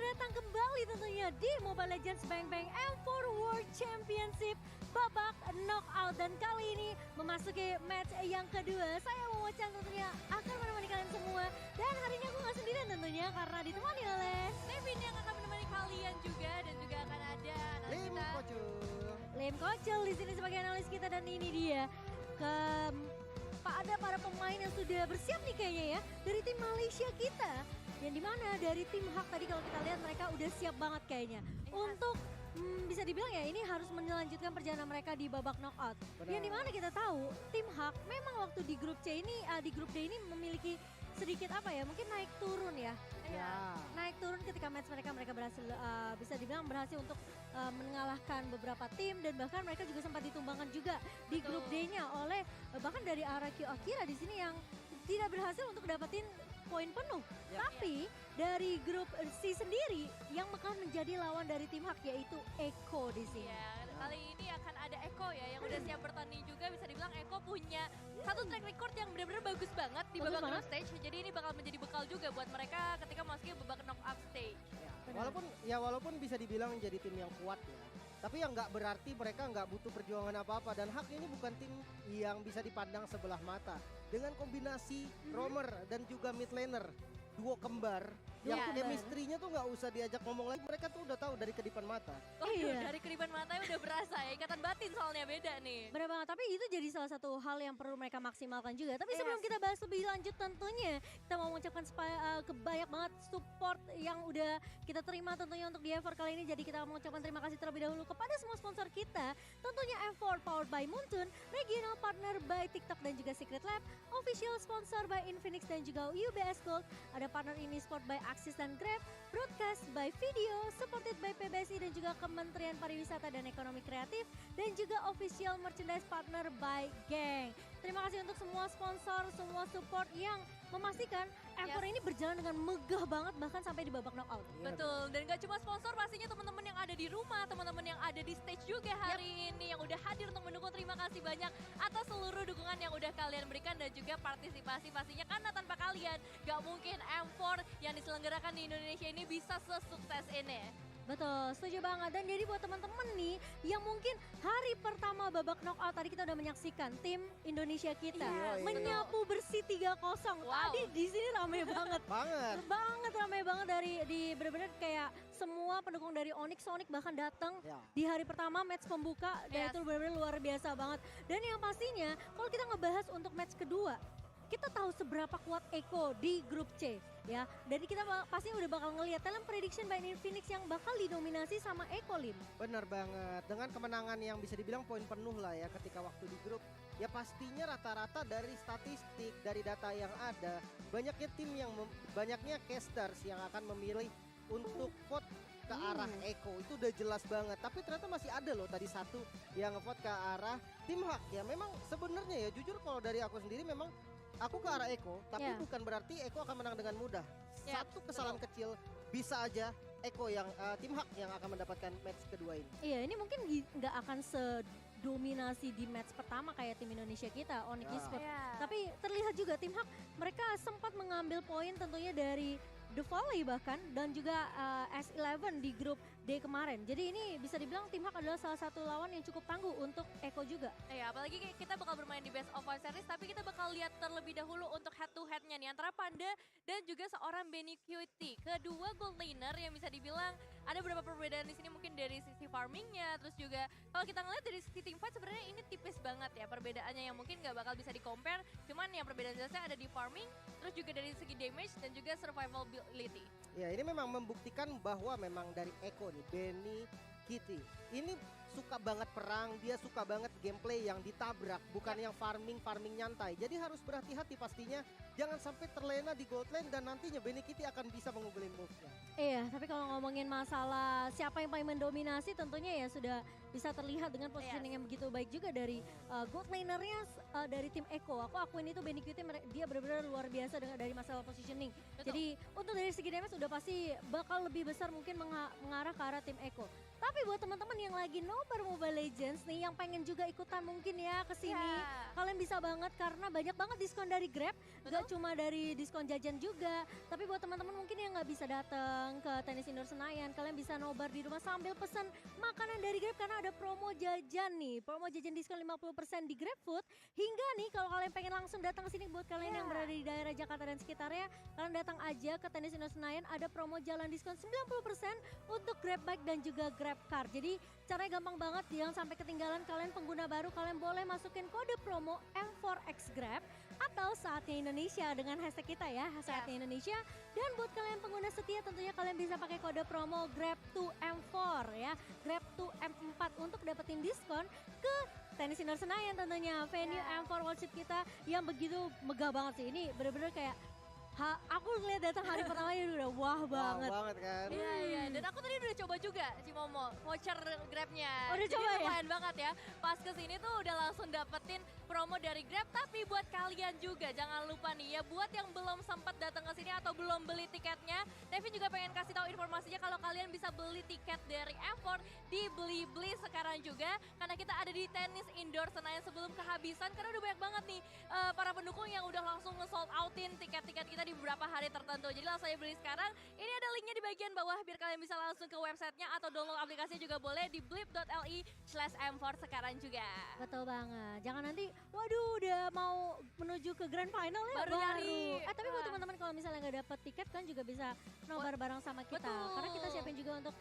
datang kembali tentunya di Mobile Legends Bang Bang M4 World Championship babak knockout. Dan kali ini memasuki match yang kedua. Saya Momochan tentunya akan menemani kalian semua. Dan hari ini aku gak sendirian tentunya karena ditemani oleh Levin yang akan menemani kalian juga dan juga akan ada analis kita. Lem Kocel di sini sebagai analis kita dan ini dia ada para pemain yang sudah bersiap nih kayaknya ya dari tim Malaysia kita. Yang dimana dari tim Hak tadi kalau kita lihat mereka udah siap banget kayaknya untuk bisa dibilang ya ini harus melanjutkan perjalanan mereka di babak knockout. Benar. Yang dimana kita tahu tim Hak memang waktu di grup C ini di grup D ini memiliki sedikit apa ya mungkin naik turun ya. Naik turun ketika match mereka berhasil bisa dibilang berhasil untuk mengalahkan beberapa tim dan bahkan mereka juga sempat ditumbangkan juga di grup D-nya oleh bahkan dari RQ Akira di sini yang tidak berhasil untuk dapetin poin penuh. Tapi dari grup C sendiri yang akan menjadi lawan dari tim Hak yaitu Eko di sini. Kali ini akan ada Eko ya yang udah siap bertanding juga. Bisa dibilang Eko punya satu track record yang benar-benar bagus banget di babak group stage. Jadi ini bakal menjadi bekal juga buat mereka ketika memasuki babak knockout stage. Walaupun bisa dibilang jadi tim yang kuat ya. Tapi yang nggak berarti mereka nggak butuh perjuangan apa-apa. Dan Hak ini bukan tim yang bisa dipandang sebelah mata. Dengan kombinasi roamer dan juga mid laner, duo kembar, yang chemistry-nya tuh nggak usah diajak ngomong lagi. Mereka tuh udah tahu dari kedipan mata. Dari kedipan matanya udah berasa ya, ikatan batin soalnya beda nih. Benar banget, tapi itu jadi salah satu hal yang perlu mereka maksimalkan juga. Tapi sebelum kita bahas lebih lanjut tentunya, kita mau mengucapkan banyak banget support yang udah kita terima tentunya untuk di M4 kali ini. Jadi kita mengucapkan terima kasih terlebih dahulu kepada semua sponsor kita. Tentunya M4 powered by Muntun, regional partner by TikTok dan juga Secret Lab, official sponsor by Infinix dan juga UBS Gold, ada partner ini sport by Axis dan Grab, broadcast by Video, supported by PBSI dan juga Kementerian Pariwisata dan Ekonomi Kreatif, dan juga official merchandise partner by Gang. Terima kasih untuk semua sponsor, semua support yang memastikan M4 ini berjalan dengan megah banget bahkan sampai di babak knockout. Betul, dan gak cuma sponsor, pastinya teman-teman yang ada di rumah, teman-teman yang ada di stage juga hari ini yang udah hadir untuk mendukung. Terima kasih banyak atas seluruh dukungan yang udah kalian berikan dan juga partisipasi pastinya karena tanpa kalian gak mungkin M4 yang diselenggarakan di Indonesia ini bisa sesukses ini. Betul, setuju banget. Dan jadi buat teman-teman nih yang mungkin hari pertama babak knockout tadi kita udah menyaksikan tim Indonesia kita menyapu bersih 3-0. Tadi di sini rame banget. Rame banget dari benar-benar kayak semua pendukung dari Onic bahkan datang di hari pertama match pembuka dan itu benar-benar luar biasa banget. Dan yang pastinya kalau kita ngebahas untuk match kedua, kita tahu seberapa kuat Eko di grup C ya. Dan kita pasti udah bakal ngelihat talent prediction by Infinix yang bakal didominasi sama Eko Lim. Bener banget, dengan kemenangan yang bisa dibilang poin penuh lah ya ketika waktu di grup. Ya pastinya rata-rata dari statistik, dari data yang ada, banyaknya casters yang akan memilih untuk vote ke arah Eko. Itu udah jelas banget. Tapi ternyata masih ada loh tadi satu yang ngevote ke arah tim Hak ya. Memang sebenarnya ya jujur kalau dari aku sendiri memang aku ke arah Eko, tapi bukan berarti Eko akan menang dengan mudah. Satu kesalahan kecil bisa aja Eko yang tim Hak yang akan mendapatkan match kedua ini. Iya, ini mungkin nggak akan sedominasi di match pertama kayak tim Indonesia kita, Onic Esports. Tapi terlihat juga tim Hak mereka sempat mengambil poin tentunya dari The Volley bahkan dan juga S11 di grup D kemarin. Jadi ini bisa dibilang tim Hak adalah salah satu lawan yang cukup tangguh untuk Eko juga. Ya, apalagi kita bakal bermain di Best of 5 series, tapi kita bakal lihat terlebih dahulu untuk head to headnya nih antara Panda dan juga seorang Benny Cutie. Kedua gold laner yang bisa dibilang ada beberapa perbedaan di sini mungkin dari sisi farmingnya, terus juga kalau kita ngeliat dari sisi teamfight sebenarnya ini tipis banget ya perbedaannya yang mungkin nggak bakal bisa di compare. Cuman yang perbedaan jelasnya ada di farming, terus juga dari segi damage dan juga survivability. Ya ini memang membuktikan bahwa memang dari Eko nih, Benny Kitty ini suka banget perang, dia suka banget gameplay yang ditabrak, bukan yang farming nyantai. Jadi harus berhati-hati pastinya, jangan sampai terlena di gold lane dan nantinya Benny Kitty akan bisa mengungguli move-nya. Iya, tapi kalau ngomongin masalah siapa yang paling mendominasi tentunya ya sudah bisa terlihat dengan positioning yang begitu baik juga dari gold lanernya dari tim Eko. Aku akuin itu Benny Kitty dia benar-benar luar biasa dari masalah positioning. Jadi untuk dari segi damage sudah pasti bakal lebih besar mungkin mengarah ke arah tim Eko. Tapi Tapi buat teman-teman yang lagi nobar Mobile Legends nih, yang pengen juga ikutan mungkin ya ke sini, kalian bisa banget karena banyak banget diskon dari Grab. Gak cuma dari diskon jajan juga, tapi buat teman-teman mungkin yang nggak bisa datang ke tenis indoor Senayan, kalian bisa nobar di rumah sambil pesan makanan dari Grab karena ada promo jajan nih. Promo jajan diskon 50% di GrabFood. Hingga nih kalau kalian pengen langsung datang ke sini buat kalian yang berada di daerah Jakarta dan sekitarnya, kalian datang aja ke tenis indoor Senayan, ada promo jalan diskon 90% untuk Grab Bike dan juga Grab Car. Jadi caranya gampang banget, jangan sampai ketinggalan. Kalian pengguna baru, kalian boleh masukin kode promo M4X Grab atau Saatnya Indonesia dengan hashtag kita ya, Saatnya Indonesia. Dan buat kalian pengguna setia tentunya kalian bisa pakai kode promo Grab2M4 ya, Grab2M4 untuk dapetin diskon ke tenis indoor Senayan tentunya, venue M4 Worldship kita yang begitu megah banget sih. Ini bener-bener kayak aku ngeliat datang hari pertama ini udah wah banget. Wah banget kan. Iya, dan aku tadi udah coba juga Cimomo, voucher Grabnya. Oh, udah Jadi coba ya? lumayan banget ya. Pas kesini tuh udah langsung dapetin promo dari Grab. Tapi buat kalian juga jangan lupa nih ya, buat yang belum sempat datang ke sini atau belum beli tiketnya, Devin juga pengen kasih tahu informasinya kalau kalian bisa beli tiket dari M4 di Beli sekarang juga. Karena kita ada di tenis indoor Senayan sebelum kehabisan, karena udah banyak banget nih para pendukung yang udah langsung nge-sold outin tiket-tiket kita di beberapa hari tertentu. Jadi langsung aja beli sekarang. Ini ada linknya di bagian bawah biar kalian bisa langsung ke websitenya atau download aplikasinya juga boleh di blip.li/M4 sekarang juga. Betul banget. Jangan nanti, waduh udah mau menuju ke grand final ya Baru nyari. Tapi buat teman-teman kalau misalnya nggak dapet tiket kan juga bisa nobar bareng sama kita. Betul. Karena kita siapin juga untuk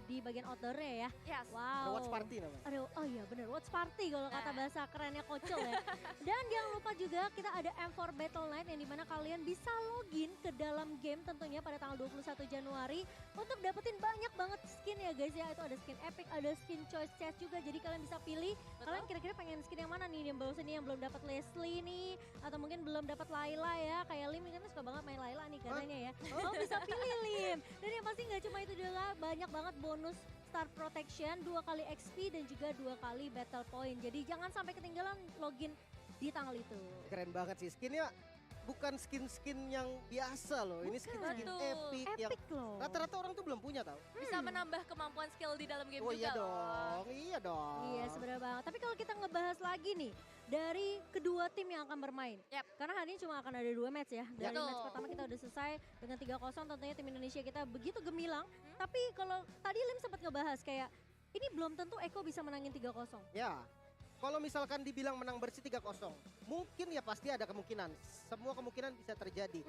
di bagian outdoornya ya. Yes. Wow. Ada watch party namanya. Oh iya bener, watch party kalau kata bahasa kerennya Kocel ya. Dan jangan lupa juga kita ada M4 Battle Night yang dimana kalian bisa login ke dalam game tentunya pada tanggal 21 Januari untuk dapetin banyak banget skin ya guys ya. Itu ada skin epic, ada skin choice chest juga. Jadi kalian bisa pilih kalian kira-kira pengen skin yang mana nih, yang baru sini yang belum dapat Leslie nih, atau mungkin belum dapat Layla ya. Kayak Lim kan suka banget main Layla nih katanya ya. Oh bisa pilih Lim. Dan yang pasti nggak cuma itu juga, banyak banget bonus Star Protection, 2 kali XP dan juga 2 kali Battle Point. Jadi jangan sampai ketinggalan login di tanggal itu. Keren banget sih skinnya. Bukan skin-skin yang biasa loh, ini skin-skin epic yang loh. Rata-rata orang tuh belum punya tau. Bisa menambah kemampuan skill di dalam game Oh juga iya loh. dong, iya dong. Iya sebenarnya banget. Tapi kalau kita ngebahas lagi nih dari kedua tim yang akan bermain. Karena hari ini cuma akan ada 2 match ya. Dari match pertama kita udah selesai dengan 3-0, tentunya tim Indonesia kita begitu gemilang. Tapi kalau tadi Lim sempat ngebahas kayak ini belum tentu Eko bisa menangin 3-0. Ya. Kalau misalkan dibilang menang bersih 3-0, mungkin ya pasti ada kemungkinan. Semua kemungkinan bisa terjadi.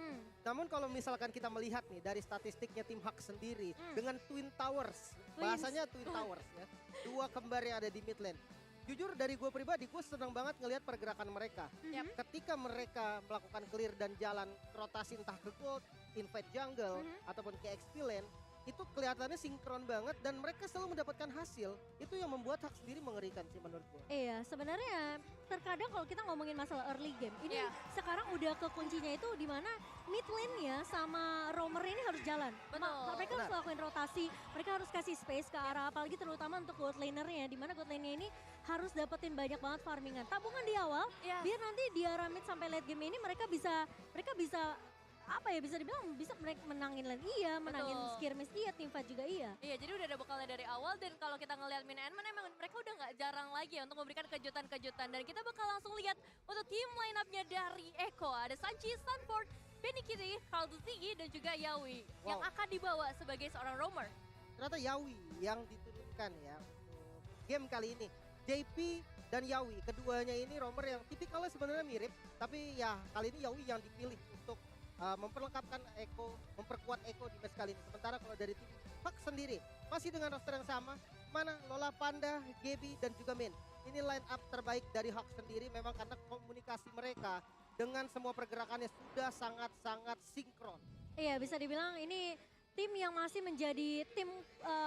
Namun kalau misalkan kita melihat nih dari statistiknya tim Hak sendiri dengan Twin Towers, bahasanya Twin Towers ya, 2 kembar yang ada di mid lane. Jujur dari gue pribadi, gue senang banget ngelihat pergerakan mereka. Ketika mereka melakukan clear dan jalan rotasi entah ke gold, invade jungle, ataupun ke XP lane, itu kelihatannya sinkron banget dan mereka selalu mendapatkan hasil. Itu yang membuat Hak sendiri mengerikan sih menurut gue. Iya, sebenarnya terkadang kalau kita ngomongin masalah early game, ini sekarang udah ke kuncinya itu di mana mid lane-nya sama roamer ini harus jalan. Mereka harus lakuin rotasi, mereka harus kasih space ke arah, apalagi terutama untuk gold laner-nya, di mana gold lane-nya ini harus dapetin banyak banget farmingan. Tabungan di awal, biar nanti di arah mid sampai late game ini mereka bisa apa ya, bisa dibilang bisa mereka menangin lane iya, menangin skirmish iya, teamfight juga iya. Iya, jadi udah ada bekalnya dari awal dan kalau kita ngelihat Min and Man emang mereka udah nggak jarang lagi ya untuk memberikan kejutan-kejutan, dan kita bakal langsung lihat untuk tim line up-nya dari Eko. Ada Sanchi, Stanford, Benny Kitty, Kaldu Tigi dan juga Yawi yang akan dibawa sebagai seorang roamer. Ternyata Yawi yang diturunkan ya untuk game kali ini. JP dan Yawi, keduanya ini roamer yang tipikalnya sebenarnya mirip, tapi ya kali ini Yawi yang dipilih untuk memperlengkapkan Eko, memperkuat Eko di match kali ini. Sementara kalau dari tim Hak sendiri masih dengan roster yang sama, mana Lola, Panda, Gaby dan juga Min. Ini line up terbaik dari Hak sendiri memang karena komunikasi mereka dengan semua pergerakannya sudah sangat-sangat sinkron. Iya, bisa dibilang ini tim yang masih menjadi tim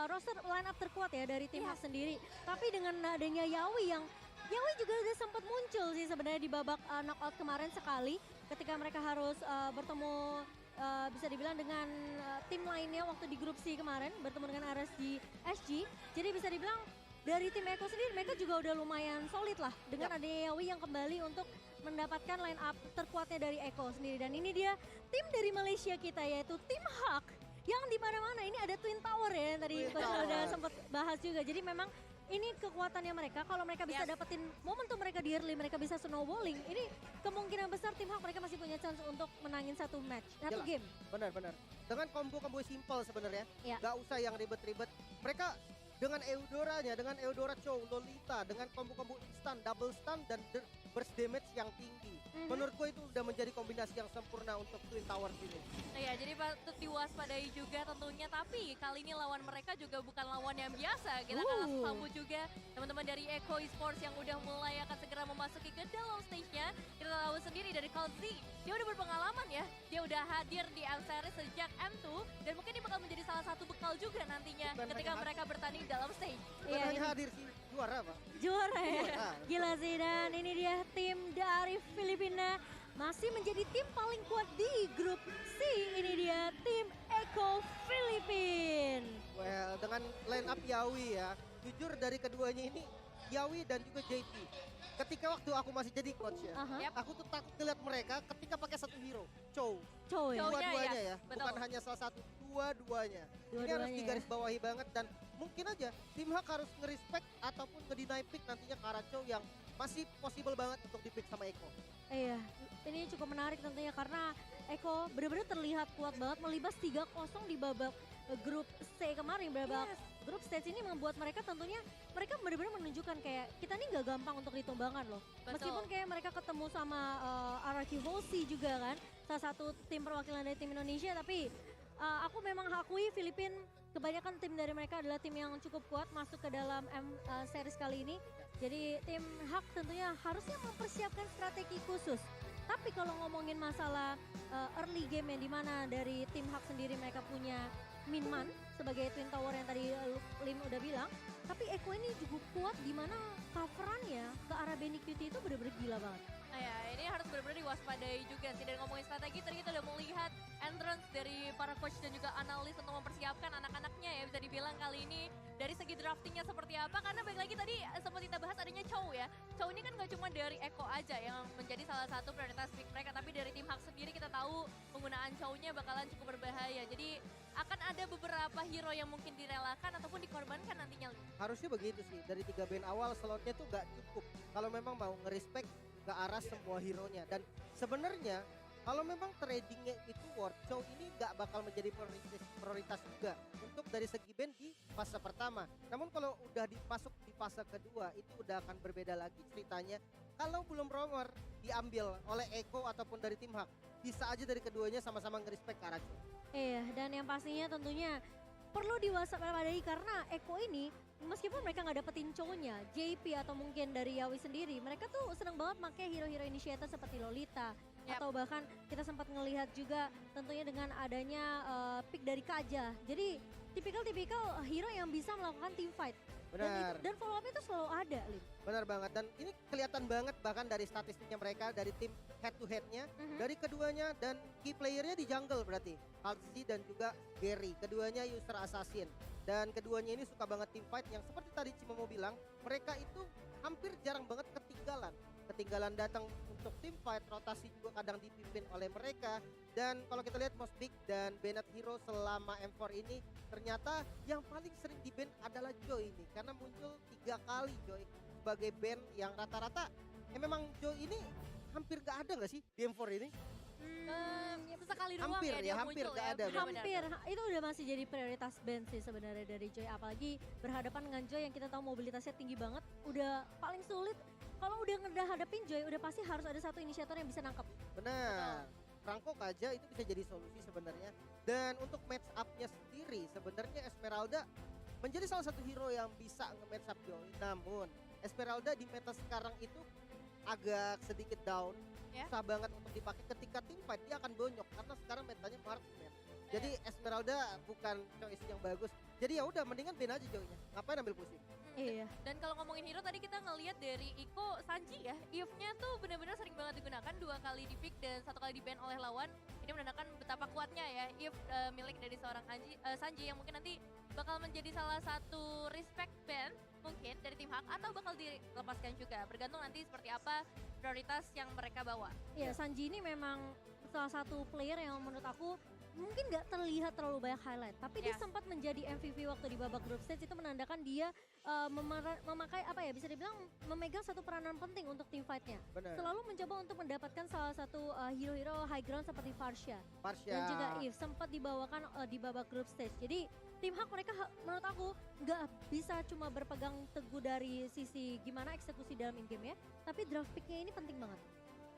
roster line up terkuat ya dari tim Hak sendiri. Tapi dengan adanya Yawi juga udah sempat muncul sih sebenarnya di babak knockout kemarin sekali ketika mereka harus bertemu bisa dibilang dengan tim lainnya waktu di grup C kemarin bertemu dengan RSG SG. Jadi bisa dibilang dari tim Eko sendiri mereka juga udah lumayan solid lah dengan adanya Yawi yang kembali untuk mendapatkan line up terkuatnya dari Eko sendiri. Dan ini dia tim dari Malaysia kita yaitu tim Hak yang di mana-mana ini ada Twin Tower ya yang tadi Twin Coach Tower. udah sempat bahas juga. Jadi memang ini kekuatannya mereka, kalau mereka bisa dapetin momentum mereka di early, mereka bisa snowballing, ini kemungkinan besar tim Hawk mereka masih punya chance untuk menangin satu match, satu Jelas. game. Benar. Dengan combo-combo simple sebenarnya, Iya. nggak usah yang ribet-ribet. Mereka dengan Eudoranya, dengan Eudora Chow, Lolita, dengan combo-combo instan, double stun dan burst damage yang tinggi. Menurut gue itu udah menjadi kombinasi yang sempurna untuk Twin Towers ini. Iya, jadi patut diwaspadai juga tentunya. Tapi kali ini lawan mereka juga bukan lawan yang biasa. Kita akan sambut juga teman-teman dari Eco Esports yang udah mulai akan segera memasuki ke dalam stage-nya. Kita tahu sendiri dari Kalzi, dia udah berpengalaman ya. Dia udah hadir di M Series sejak M2 dan mungkin ini bakal menjadi salah satu bekal juga nantinya ketika mereka bertanding di dalam stage. Bukan hanya hadir sih, juara Pak. Juara ya. Juara. Gila sih, dan ini dia tim dari Filipina masih menjadi tim paling kuat di grup C. Ini dia tim Eco Filipin. Well, dengan line up Yawi ya, jujur dari keduanya ini Yawi dan juga JP. Ketika waktu aku masih jadi coach ya, aku tuh takut ngeliat mereka ketika pakai satu hero, Chow. Chow ya. Dua-duanya ya, betul. bukan hanya salah satu, dua-duanya. Ini harus Dua-duanya digarisbawahi banget dan mungkin aja tim Hak harus nge-respect ataupun nge-deny pick nantinya ke arah Chow yang masih possible banget untuk di-pick sama Eko. Iya, ini cukup menarik tentunya karena Eko benar-benar terlihat kuat banget melibas 3-0 di babak grup C kemarin. Babak grup stage ini membuat mereka tentunya mereka benar-benar menunjukkan kayak kita nih nggak gampang untuk ditumbangkan loh. Betul. Meskipun kayak mereka ketemu sama RRQ Volsi juga kan, salah satu tim perwakilan dari tim Indonesia, tapi aku memang akui Filipin kebanyakan tim dari mereka adalah tim yang cukup kuat masuk ke dalam series kali ini. Jadi tim Hak tentunya harusnya mempersiapkan strategi khusus. Tapi kalau ngomongin masalah early game yang dimana dari tim Hak sendiri mereka punya Minman sebagai Twin Tower yang tadi Lim udah bilang. Tapi Eko ini cukup kuat di mana coverannya ke arah Benny Cutie itu bener-bener gila banget. Nah ya, ini harus benar-benar diwaspadai juga sih. Dan ngomongin strategi, tadi kita udah melihat entrance dari para coach dan juga analis untuk mempersiapkan anak-anaknya ya. Bisa dibilang kali ini dari segi draftingnya seperti apa. Karena baik lagi tadi sempat kita bahas adanya Chow ya. Chow ini kan gak cuma dari Eko aja yang menjadi salah satu prioritas pick mereka. Tapi dari tim Hak sendiri kita tahu penggunaan Chow-nya bakalan cukup berbahaya. Jadi akan ada beberapa hero yang mungkin direlakan ataupun dikorbankan nantinya. Harusnya begitu sih, dari 3 band awal slotnya tuh gak cukup. Kalau memang mau nge-respect ke arah semua hero-nya. Dan sebenarnya kalau memang tradingnya itu worth, Chow ini gak bakal menjadi prioritas juga untuk dari segi band di fase pertama. Namun kalau udah masuk di fase kedua itu udah akan berbeda lagi ceritanya. Kalau belum romer diambil oleh Eko ataupun dari tim Hak, bisa aja dari keduanya sama-sama nge-respect ke arah Chow. Iya, dan yang pastinya tentunya perlu diwaspadai karena Eko ini meskipun mereka nggak dapetin cowoknya, JP atau mungkin dari Yawi sendiri, mereka tuh seneng banget pakai hero-hero initiator seperti Lolita. Atau bahkan kita sempat ngelihat juga tentunya dengan adanya pick dari Kaja. Jadi tipikal-tipikal hero yang bisa melakukan team fight. Benar. Dan follow up itu selalu ada, Lim. Benar banget, dan ini kelihatan banget bahkan dari statistiknya mereka, dari tim head to headnya, dari keduanya dan key playernya di jungle berarti. Halsey dan juga Gary, keduanya user assassin. Dan keduanya ini suka banget team fight yang seperti tadi Cimo mau bilang, mereka itu hampir jarang banget ketinggalan. Ketinggalan datang untuk tim fight, rotasi juga kadang dipimpin oleh mereka. Dan kalau kita lihat Most Big dan Bennett Hero selama M4 ini, ternyata yang paling sering di ban adalah Joy ini. Karena muncul 3 kali Joy sebagai band yang rata-rata. Memang Joy ini hampir gak ada gak sih di M4 ini? Sekali doang Hampir ya dia hampir muncul gak ya. ada. Benar-benar. Hampir, itu udah masih jadi prioritas band sih sebenarnya dari Joy. Apalagi berhadapan dengan Joy yang kita tahu mobilitasnya tinggi banget. Udah paling sulit, kalau udah hadapin Joy udah pasti harus ada satu inisiator yang bisa nangkep. Benar. Rangkok aja itu bisa jadi solusi sebenarnya. Dan untuk match up-nya sendiri sebenarnya Esmeralda menjadi salah satu hero yang bisa nge-match up Joy. Namun Esmeralda di meta sekarang itu agak sedikit down. Susah banget untuk dipakai ketika tim fight, dia akan bonyok karena sekarang metanya marksman. Jadi Esmeralda bukan choice yang bagus. Jadi ya udah mendingan ban aja Joy-nya. Ngapain ambil pusing? Iya. Dan kalau ngomongin hero tadi kita ngelihat dari Iko Sanji ya, If-nya tuh benar-benar sering banget digunakan, 2 kali di pick dan 1 kali di ban oleh lawan. Ini menandakan betapa kuatnya ya If milik dari seorang Sanji yang mungkin nanti bakal menjadi salah satu respect ban mungkin dari tim Hak atau bakal dilepaskan juga. Bergantung nanti seperti apa prioritas yang mereka bawa. Iya, Sanji ini memang salah satu player yang menurut aku mungkin nggak terlihat terlalu banyak highlight, tapi dia sempat menjadi MVP waktu di babak group stage. Itu menandakan dia memakai apa ya, bisa dibilang memegang satu peranan penting untuk tim fight-nya. Bener. Selalu mencoba untuk mendapatkan salah satu hero-hero high ground seperti Farsha dan juga Eve sempat dibawakan di babak group stage. Jadi tim Hak mereka menurut aku nggak bisa cuma berpegang teguh dari sisi gimana eksekusi dalam in-game ya, tapi draft pick-nya ini penting banget.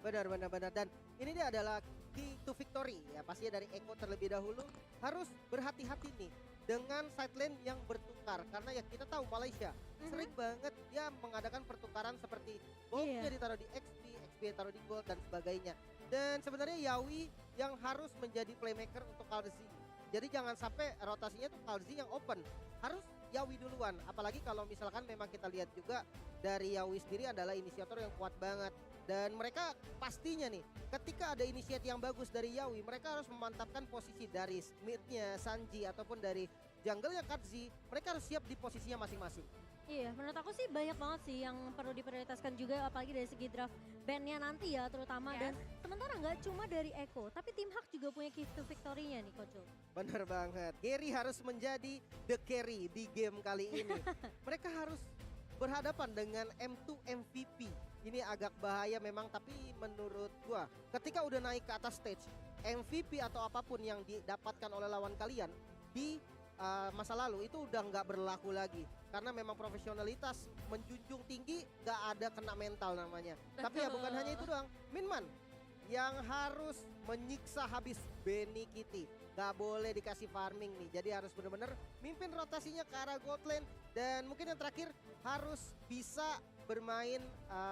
Benar. Dan ini dia adalah key to victory ya. Pastinya dari Eko terlebih dahulu harus berhati-hati nih dengan side lane yang bertukar. Karena ya kita tahu Malaysia sering banget dia mengadakan pertukaran seperti goldnya ditaruh di XP, XP ditaruh di gold dan sebagainya. Dan sebenarnya Yawi yang harus menjadi playmaker untuk Kalzi. Jadi jangan sampai rotasinya tuh Kalzi yang open. Harus Yawi duluan. Apalagi kalau misalkan memang kita lihat juga dari Yawi sendiri adalah inisiator yang kuat banget. Dan mereka pastinya nih ketika ada inisiatif yang bagus dari Yawi, mereka harus memantapkan posisi dari mid-nya Sanji ataupun dari jungle-nya Katzi. Mereka harus siap di posisinya masing-masing. Iya, menurut aku sih banyak banget sih yang perlu diprioritaskan juga, apalagi dari segi draft bandnya nanti ya terutama. Dan sementara nggak cuma dari Eko, tapi tim Hak juga punya key to victory-nya nih Coach. Bener banget, Gary harus menjadi the carry di game kali ini. Mereka harus berhadapan dengan M2 MVP. Ini agak bahaya memang, tapi menurut gua ketika udah naik ke atas stage, MVP atau apapun yang didapatkan oleh lawan kalian di masa lalu itu udah nggak berlaku lagi. Karena memang profesionalitas menjunjung tinggi, nggak ada kena mental namanya. Tapi ya bukan hanya itu doang, Minman yang harus menyiksa habis Benny Kitty. Gak boleh dikasih farming nih, jadi harus benar-benar mimpin rotasinya ke arah gold lane. Dan mungkin yang terakhir harus bisa bermain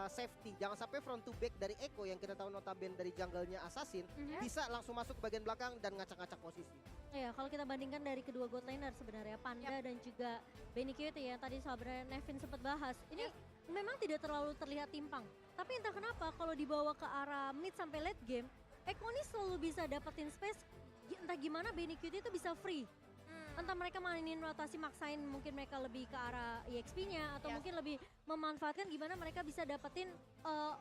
safety. Jangan sampai front to back dari Eko yang kita tahu notabene dari jungle-nya Assassin bisa langsung masuk ke bagian belakang dan ngacak-ngacak posisi. Iya, kalau kita bandingkan dari kedua gold laner sebenarnya Panda dan juga Benny Cutie yang tadi sahabatnya Nevin sempat bahas, ini memang tidak terlalu terlihat timpang. Tapi entah kenapa kalau dibawa ke arah mid sampai late game, Eko ini selalu bisa dapetin space. Entah gimana Benny Cutie itu bisa free. Entah mereka mainin rotasi maksain, mungkin mereka lebih ke arah EXP-nya atau mungkin lebih memanfaatkan gimana mereka bisa dapetin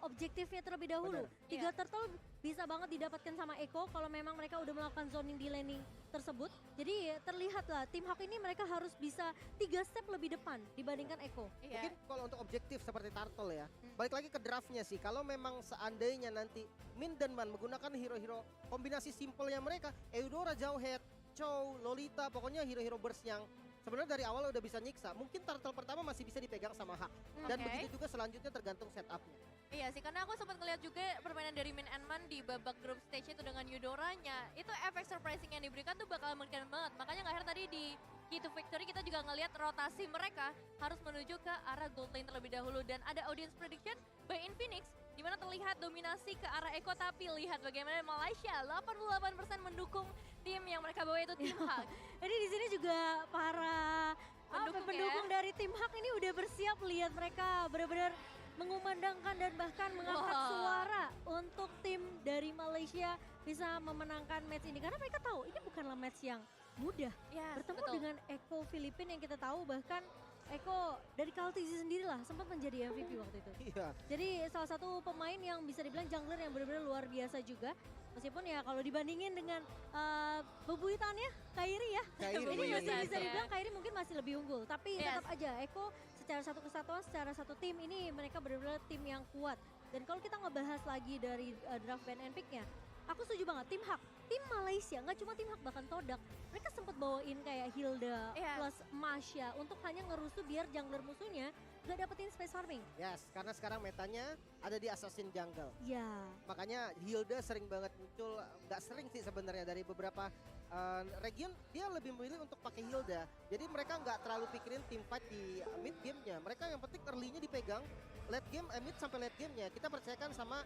objektifnya terlebih dahulu. 3 turtle bisa banget didapatkan sama Eko kalau memang mereka udah melakukan zoning di laning tersebut. Jadi terlihat lah tim Hawk ini mereka harus bisa 3 step lebih depan dibandingkan Eko. Mungkin kalau untuk objektif seperti turtle ya, balik lagi ke draftnya sih. Kalau memang seandainya nanti Min dan Man menggunakan hero-hero kombinasi simpelnya mereka, Eudora, Jauhead, Chow, Lolita, pokoknya hero-hero burst yang sebenarnya dari awal udah bisa nyiksa. Mungkin turtle pertama masih bisa dipegang sama Hak. Dan begitu juga selanjutnya tergantung setupnya. Iya sih, karena aku sempat ngeliat juga permainan dari Min and Man di babak group stage itu dengan Eudoranya. Itu efek surprising yang diberikan tuh bakal mengerikan banget. Makanya nggak heran tadi di Key to Victory kita juga ngeliat rotasi mereka harus menuju ke arah gold lane terlebih dahulu. Dan ada audience prediction by Infinix, di mana terlihat dominasi ke arah Eko, tapi lihat bagaimana Malaysia 88% mendukung tim yang mereka bawa itu tim Hak. Jadi di sini juga para pendukung dari tim Hak ini udah bersiap, lihat mereka benar-benar mengumandangkan dan bahkan mengangkat suara untuk tim dari Malaysia bisa memenangkan match ini. Karena mereka tahu ini bukanlah match yang mudah. Bertemu dengan Eko Filipina yang kita tahu bahkan Eko dari Kaltizi sendiri lah sempat menjadi MVP waktu itu. Jadi salah satu pemain yang bisa dibilang jungler yang benar-benar luar biasa juga. Meskipun ya kalau dibandingin dengan bebuyutannya Kairi ya. Ini masih bisa dibilang Kairi mungkin masih lebih unggul. Tapi tetap aja Eko secara satu kesatuan, secara satu tim ini mereka benar-benar tim yang kuat. Dan kalau kita ngebahas lagi dari draft ban and pick-nya, aku setuju banget tim Hak. Tim Malaysia, nggak cuma tim Hak bahkan Todak. Mereka sempat bawain kayak Hilda plus Masya untuk hanya ngerusuh biar jungler musuhnya gak dapetin space farming. Yes, karena sekarang metanya ada di Assassin Jungle. Ya. Makanya Hilda sering banget muncul, nggak sering sih sebenarnya dari beberapa region dia lebih memilih untuk pakai Hilda. Jadi mereka nggak terlalu pikirin team fight di mid game-nya. Mereka yang penting early-nya dipegang, late game, mid sampai late game-nya. Kita percayakan sama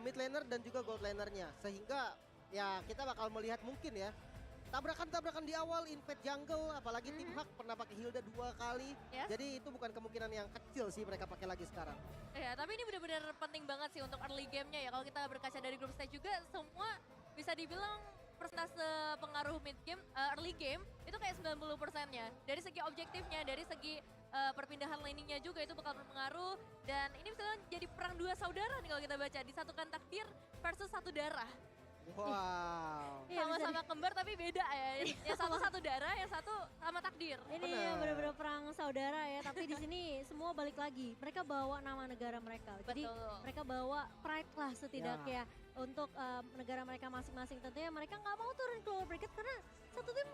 mid laner dan juga gold laner-nya. Sehingga ya kita bakal melihat mungkin ya tabrakan-tabrakan di awal invade jungle, apalagi tim Hak pernah pakai Hilda 2 kali. Jadi itu bukan kemungkinan yang kecil sih mereka pakai lagi sekarang. Ya, tapi ini benar-benar penting banget sih untuk early game-nya ya. Kalau kita berkaca dari group stage juga semua bisa dibilang persentase pengaruh mid game, early game itu kayak 90%-nya. Dari segi objektifnya, dari segi perpindahan laning-nya juga itu bakal berpengaruh. Dan ini bisa jadi perang dua saudara nih kalau kita baca. Disatukan takdir versus satu darah. Wow. Iya, bisa Sama-sama kembar tapi beda ya. Yang satu darah, yang satu sama takdir. Ini benar-benar perang saudara ya, tapi di sini semua balik lagi. Mereka bawa nama negara mereka. Jadi Betul. mereka bawa pride lah setidaknya untuk negara mereka masing-masing. Tentunya mereka nggak mau turun ke lower bracket karena satu tim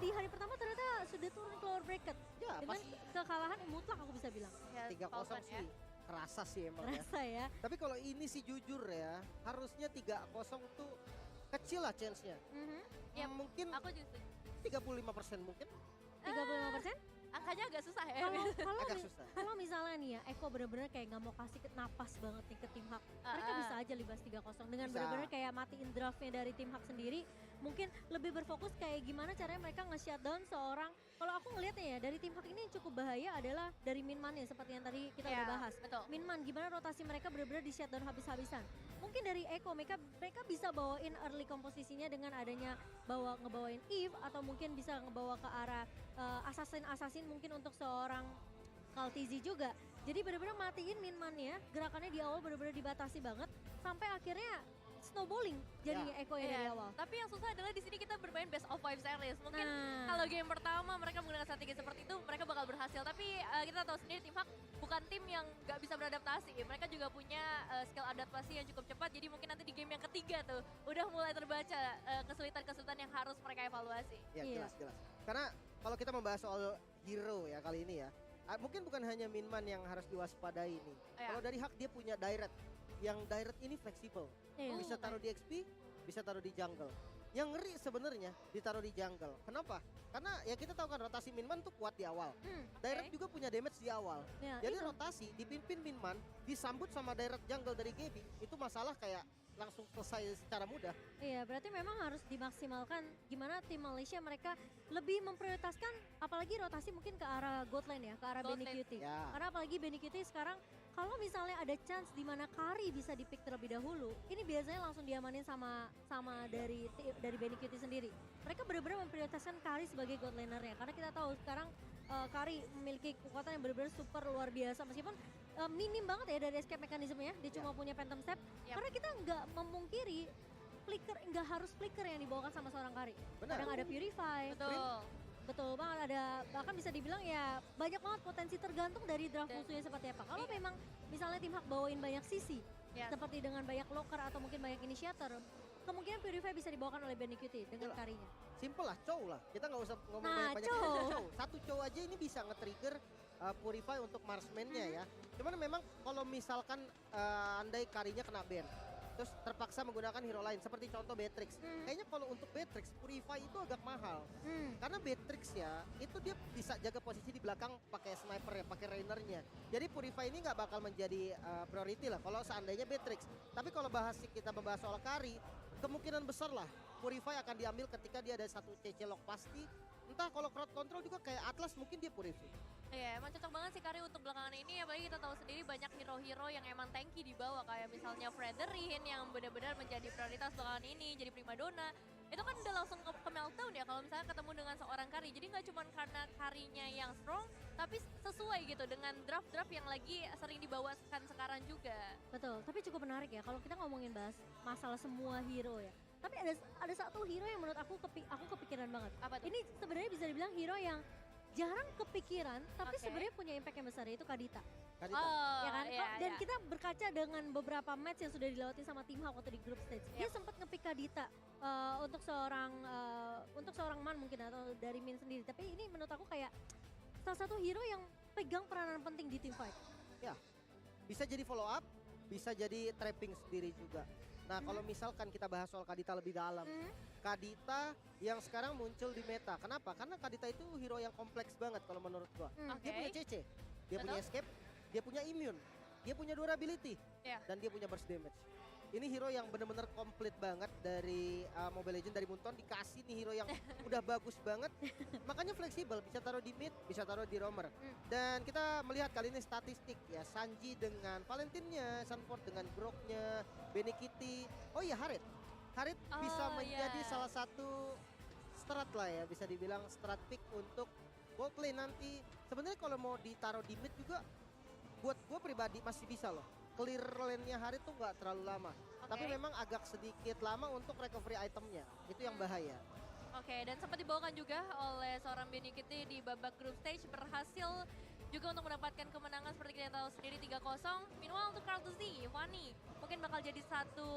di hari pertama ternyata sudah turun ke lower bracket. Ya, Dengan kekalahan yang mutlak aku bisa bilang. Ya, 3-0 Falcon sih. ya. Kerasa sih emang Kerasa ya. Tapi kalau ini sih jujur ya, harusnya 3-0 tuh kecil lah chance-nya. Ya, Mungkin aku juga 35% mungkin. 35%? angkanya agak susah ya. Agak susah. Kalau misalnya nih ya, Eko bener-bener kayak nggak mau kasih napas banget nih ke tim Hak. Mereka bisa aja libas 3-0 dengan Bisa. bener-bener kayak matiin draftnya dari tim Hak sendiri. Mungkin lebih berfokus kayak gimana caranya mereka nge-shutdown seorang. Kalau aku ngelihatnya ya, dari tim Hak ini yang cukup bahaya adalah dari Minman ya, seperti yang tadi kita udah bahas. Betul. Minman, gimana rotasi mereka bener-bener di shutdown habis-habisan. Mungkin dari Eko, mereka bisa bawain early komposisinya dengan adanya ngebawain Eve, atau mungkin bisa ngebawa ke arah assassin mungkin untuk seorang Kaltizi juga. Jadi benar-benar matiin Minman-nya, gerakannya di awal benar-benar dibatasi banget sampai akhirnya snowballing jadinya Eko ya dari awal. Tapi yang susah adalah di sini kita bermain best of 5 series. Mungkin kalau game pertama mereka menggunakan strategi seperti itu, mereka bakal berhasil. Tapi kita tahu sendiri tim Hak bukan tim yang gak bisa beradaptasi. Mereka juga punya skill adaptasi yang cukup cepat. Jadi mungkin nanti di game yang ketiga tuh udah mulai terbaca kesulitan-kesulitan yang harus mereka evaluasi. Ya jelas. Karena kalau kita membahas soal hero ya kali ini ya, mungkin bukan hanya Minman yang harus diwaspadai nih. Kalau dari Hak dia punya direct, yang direct ini fleksibel. Bisa taruh di XP, bisa taruh di jungle. Yang ngeri sebenarnya ditaruh di jungle. Kenapa? Karena ya kita tahu kan rotasi Minman tuh kuat di awal. Direct juga punya damage di awal. Jadi rotasi dipimpin Minman, disambut sama direct jungle dari Gaby, itu masalah kayak langsung selesai secara mudah. Iya, berarti memang harus dimaksimalkan gimana tim Malaysia mereka lebih memprioritaskan apalagi rotasi mungkin ke arah gold lane ya, ke arah Benny Cutie. Karena apalagi Benny Cutie sekarang kalau misalnya ada chance di mana Kari bisa di-pick terlebih dahulu, ini biasanya langsung diamanin sama dari Benny Cutie sendiri. Mereka benar-benar memprioritaskan Kari sebagai gold laner-nya karena kita tahu sekarang Kari memiliki kekuatan yang benar-benar super luar biasa meskipun minim banget ya dari escape mekanismenya, dia cuma punya phantom step. Karena kita nggak memungkiri flicker, nggak harus flicker yang dibawakan sama seorang Kari. Kadang ada purify. Betul banget, ada bahkan bisa dibilang ya banyak banget potensi tergantung dari draft musuhnya seperti apa. Kalau memang misalnya tim Hak bawain banyak sisi, seperti dengan banyak locker atau mungkin banyak initiator, kemungkinan purify bisa dibawakan oleh Benny Cutie dengan Karinya. Simple lah, cow lah. Kita nggak usah ngomong banyak-banyak. Cow. Satu cow aja ini bisa nge-trigger purify untuk marksman-nya ya. Cuman memang kalau misalkan andai Karinya kena ban, terus terpaksa menggunakan hero lain seperti contoh Beatrix. Kayaknya kalau untuk Beatrix, Purify itu agak mahal. Karena Beatrix ya, itu dia bisa jaga posisi di belakang pakai sniper ya, pakai rainernya. Jadi Purify ini nggak bakal menjadi priority lah kalau seandainya Beatrix. Tapi kalau kita membahas soal Kari, kemungkinan besar lah Purify akan diambil ketika dia ada satu CC lock pasti. Entah kalau crowd control juga kayak Atlas mungkin dia Purify. Iya, emang cocok banget sih Kari untuk belakangan ini, apalagi kita tahu sendiri banyak hero-hero yang emang tanky di bawah, kayak misalnya Frederick yang benar-benar menjadi prioritas belakangan ini, jadi primadona. Itu kan udah langsung ke meltdown ya kalau misalnya ketemu dengan seorang Kari. Jadi nggak cuma karena Karinya yang strong, tapi sesuai gitu dengan draft-draft yang lagi sering dibawakan sekarang juga. Betul, tapi cukup menarik ya kalau kita ngomongin bahas masalah semua hero ya. Tapi ada satu hero yang menurut aku kepikiran banget. Apa tuh? Ini sebenarnya bisa dibilang hero yang jarang kepikiran, tapi sebenarnya punya impact yang besar, yaitu Kadita. Ya kan? Dan kita berkaca dengan beberapa match yang sudah dilewati sama tim Hak waktu di group stage. Dia sempat nge-pick Kadita untuk seorang man mungkin atau dari Min sendiri. Tapi ini menurut aku kayak salah satu hero yang pegang peranan penting di team fight. Ya, bisa jadi follow up, bisa jadi trapping sendiri juga. Nah kalau misalkan kita bahas soal Kadita lebih dalam, Kadita yang sekarang muncul di meta. Kenapa? Karena Kadita itu hero yang kompleks banget kalau menurut gua. Dia punya CC, dia punya escape, dia punya immune, dia punya durability, dan dia punya burst damage. Ini hero yang benar-benar komplit banget dari Mobile Legends, dari Munton dikasih nih hero yang udah bagus banget. Makanya fleksibel, bisa taruh di mid, bisa taruh di roamer. Dan kita melihat kali ini statistik ya, Sanji dengan Valentinnya, Sunford dengan Groknya, Benny Kitty. Oh iya Harit bisa menjadi salah satu strat lah ya, bisa dibilang strat pick untuk gold lane nanti. Sebenarnya kalau mau ditaruh di mid juga buat gue pribadi masih bisa loh. Clear lane-nya Harit tuh nggak terlalu lama. Tapi memang agak sedikit lama untuk recovery itemnya. Itu yang bahaya. Oke, dan sempat dibawakan juga oleh seorang Benny Kitty di babak group stage, berhasil juga untuk mendapatkan kemenangan seperti kita tahu sendiri 3-0. Meanwhile untuk Carl Z, Fanny mungkin bakal jadi satu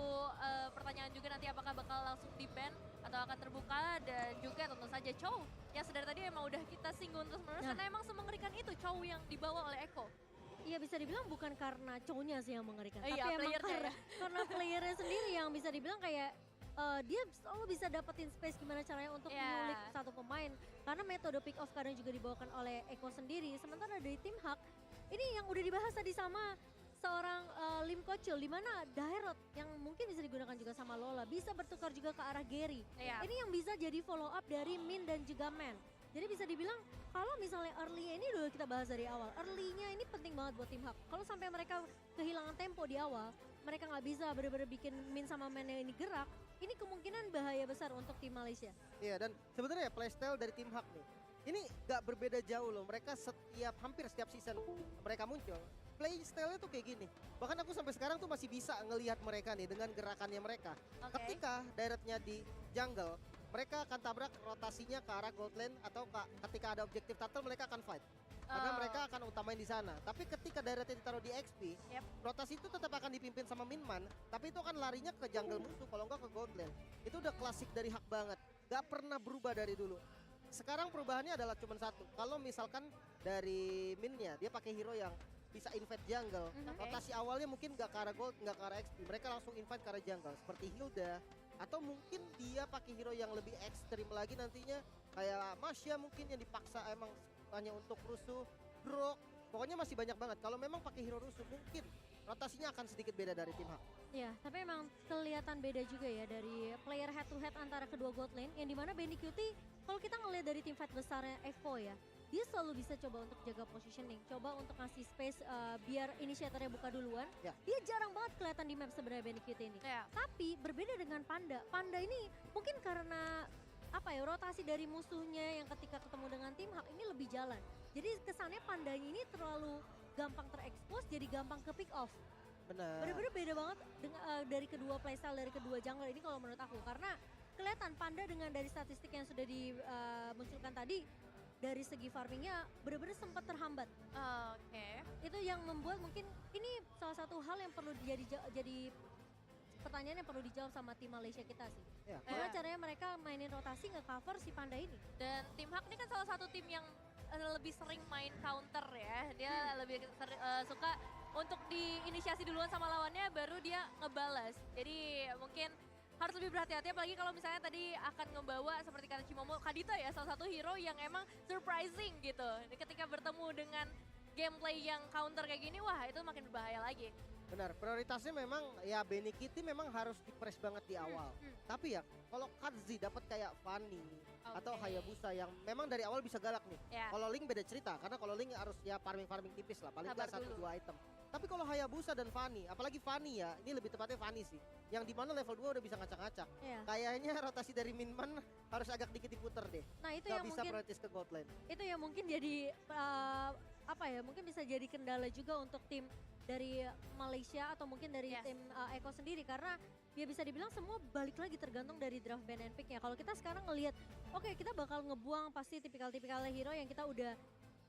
pertanyaan juga nanti apakah bakal langsung di-ban atau akan terbuka, dan juga tentu saja Chow yang sedari tadi emang udah kita singgung terus menerus karena emang semengerikan itu Chow yang dibawa oleh Eko. Iya bisa dibilang bukan karena Chow-nya sih yang mengerikan, Iya, tapi emang playernya karena playernya sendiri yang bisa dibilang kayak dia selalu bisa dapetin space gimana caranya untuk mengulik satu pemain. Karena metode pick off kadang juga dibawakan oleh Eko sendiri. Sementara dari tim Hak, ini yang udah dibahas tadi sama seorang Lim Kocil, di mana Dairot yang mungkin bisa digunakan juga sama Lola, bisa bertukar juga ke arah Gary. Ini yang bisa jadi follow up dari Min dan juga Man. Jadi bisa dibilang kalau misalnya early-nya ini udah kita bahas dari awal, early-nya ini penting banget buat tim Hak. Kalau sampai mereka kehilangan tempo di awal, mereka nggak bisa benar-benar bikin Min sama Man yang ini gerak, ini kemungkinan bahaya besar untuk tim Malaysia. Iya, dan sebenarnya playstyle dari tim Hak nih, ini gak berbeda jauh loh. Mereka hampir setiap season mereka muncul, playstyle-nya tuh kayak gini. Bahkan aku sampai sekarang tuh masih bisa ngelihat mereka nih dengan gerakannya mereka. Ketika directnya di jungle, mereka akan tabrak rotasinya ke arah gold lane, atau ketika ada objektif turtle mereka akan fight. Karena mereka akan utamain di sana. Tapi ketika directnya ditaruh di XP, rotasi itu tetap akan dipimpin sama Minman, tapi itu akan larinya ke jungle musuh kalau enggak ke gold lane. Itu udah klasik dari Hak banget. Gak pernah berubah dari dulu. Sekarang perubahannya adalah cuma satu. Kalau misalkan dari Minnya, dia pakai hero yang bisa invade jungle. Rotasi awalnya mungkin gak ke arah gold, gak ke arah XP. Mereka langsung invade ke arah jungle. Seperti Hilda. Atau mungkin dia pakai hero yang lebih ekstrim lagi nantinya. Kayak Masya mungkin yang dipaksa emang hanya untuk rusuh, Grok. Pokoknya masih banyak banget. Kalau memang pakai hero rusuh mungkin rotasinya akan sedikit beda dari tim Hak. Ya, tapi emang kelihatan beda juga ya dari player head to head antara kedua gold lane. Yang dimana Benny Cutie, kalau kita ngelihat dari tim fight besarnya Evo ya, dia selalu bisa coba untuk jaga positioning, coba untuk ngasih space biar inisiatornya buka duluan. Dia jarang banget kelihatan di map sebenarnya Benny Cutie ini. Tapi berbeda dengan Panda. Panda ini mungkin karena rotasi dari musuhnya yang ketika ketemu dengan tim Hak ini lebih jalan. Jadi kesannya Pandanya ini terlalu gampang terekspos, jadi gampang ke pick off. Benar. Bener-bener beda banget dari kedua playstyle, dari kedua jungler ini kalau menurut aku. Karena kelihatan Panda dengan dari statistik yang sudah dimunculkan tadi, dari segi farmingnya bener-bener sempat terhambat. Itu yang membuat mungkin ini salah satu hal yang perlu jadi pertanyaan yang perlu dijawab sama tim Malaysia kita sih. Gimana caranya mereka mainin rotasi nge-cover si Panda ini. Dan tim Hak ini kan salah satu tim yang lebih sering main counter ya. Dia lebih suka untuk diinisiasi duluan sama lawannya baru dia ngebalas. Jadi mungkin harus lebih berhati-hati apalagi kalau misalnya tadi akan ngebawa seperti kata Cimomo, Kadita ya salah satu hero yang emang surprising gitu. Ketika bertemu dengan gameplay yang counter kayak gini, wah itu makin berbahaya lagi. Benar, prioritasnya memang ya Benny Kitty memang harus di-press banget di awal. Tapi ya kalau Kadzi dapat kayak Fanny atau Hayabusa yang memang dari awal bisa galak nih. Kalau Link beda cerita, karena kalau Link harus ya farming tipis lah, paling nggak 1-2 item. Tapi kalau Hayabusa dan Fanny, apalagi Fanny ya, ini lebih tepatnya Fanny sih. Yang dimana level 2 udah bisa ngacak-ngacak. Kayaknya rotasi dari Minman harus agak dikit diputer deh. Nah itu Gak yang bisa mungkin prioritas ke gold lane. Itu yang mungkin jadi mungkin bisa jadi kendala juga untuk tim dari Malaysia atau mungkin dari tim Eko sendiri, karena ya bisa dibilang semua balik lagi tergantung dari draft ban and pick-nya. Kalau kita sekarang ngelihat, oke, kita bakal ngebuang pasti tipikal-tipikalnya hero yang kita udah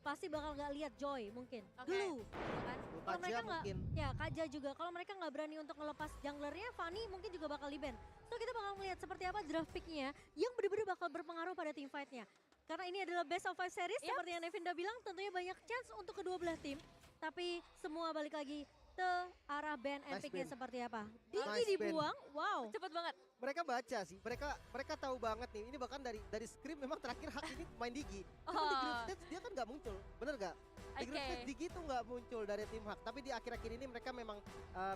pasti bakal nggak lihat Joy mungkin, Glue, gitu kan? Kalau mereka nggak, ya Kaja juga. Kalau mereka nggak berani untuk ngelepas junglernya, Fanny mungkin juga bakal di ban. So kita bakal melihat seperti apa draft pick-nya yang benar-benar bakal berpengaruh pada team fight-nya. Karena ini adalah best of 5 series, seperti yang Nevinda bilang, tentunya banyak chance untuk kedua belah tim. Tapi semua balik lagi ke arah ban and pick-nya seperti apa. Digi dibuang, wow. Cepet banget. Mereka baca sih, mereka tahu banget nih. Ini bahkan dari script memang terakhir Hak ini main Digi. Tapi di group stage dia kan nggak muncul, bener gak? Di group stage Digi tuh nggak muncul dari tim Hak. Tapi di akhir-akhir ini mereka memang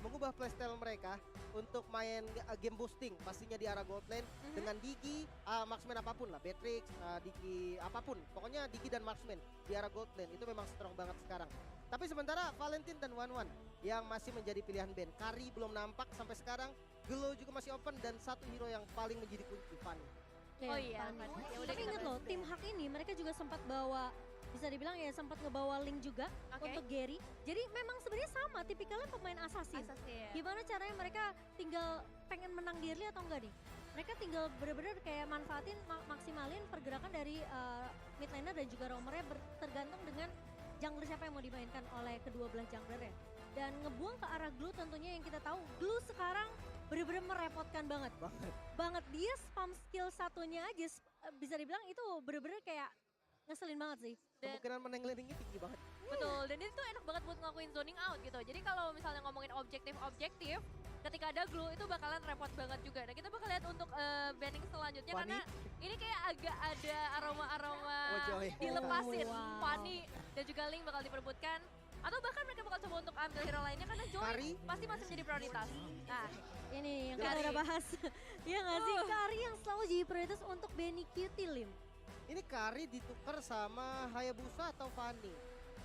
mengubah playstyle mereka untuk main game boosting. Pastinya di arah gold lane dengan Digi, marksman apapun lah, Beatrix, Digi apapun. Pokoknya Digi dan marksman di arah gold lane itu memang strong banget sekarang. Tapi sementara Valentine dan Wan yang masih menjadi pilihan band. Kari belum nampak sampai sekarang. Glow juga masih open dan satu hero yang paling menjadi kunci, Fanny. Oh iya, Fanny. Tapi inget loh, tim Hak ini mereka juga sempat bawa bisa dibilang ya sempat ngebawa Link juga untuk Gary. Jadi memang sebenarnya sama tipikalnya pemain assassin. Gimana caranya mereka tinggal pengen menang di early atau enggak nih? Mereka tinggal bener-bener kayak manfaatin, maksimalin pergerakan dari mid laner dan juga roamernya tergantung dengan jungler siapa yang mau dimainkan oleh kedua belah jungler ya. Dan ngebuang ke arah Glue tentunya yang kita tahu Glue sekarang bener-bener merepotkan banget. Banget dia spam skill satunya aja bisa dibilang itu bener-bener kayak ngeselin banget sih. Kemungkinan menang laning tinggi banget. Betul, dan itu enak banget buat ngelakuin zoning out gitu. Jadi kalau misalnya ngomongin objektif, ketika ada Glue itu bakalan repot banget juga. Nah kita bakal lihat untuk banning selanjutnya karena ini kayak agak ada aroma-aroma dilepasin. Fanny dan juga Link bakal diperebutkan. Atau bahkan mereka bakal coba untuk ambil hero lainnya karena Joy pasti masih menjadi prioritas. Nah ini yang kita udah bahas. Iya gak sih? Kari yang selalu jadi prioritas untuk Benny Cutie Lim. Ini Kari ditukar sama Hayabusa atau Fanny.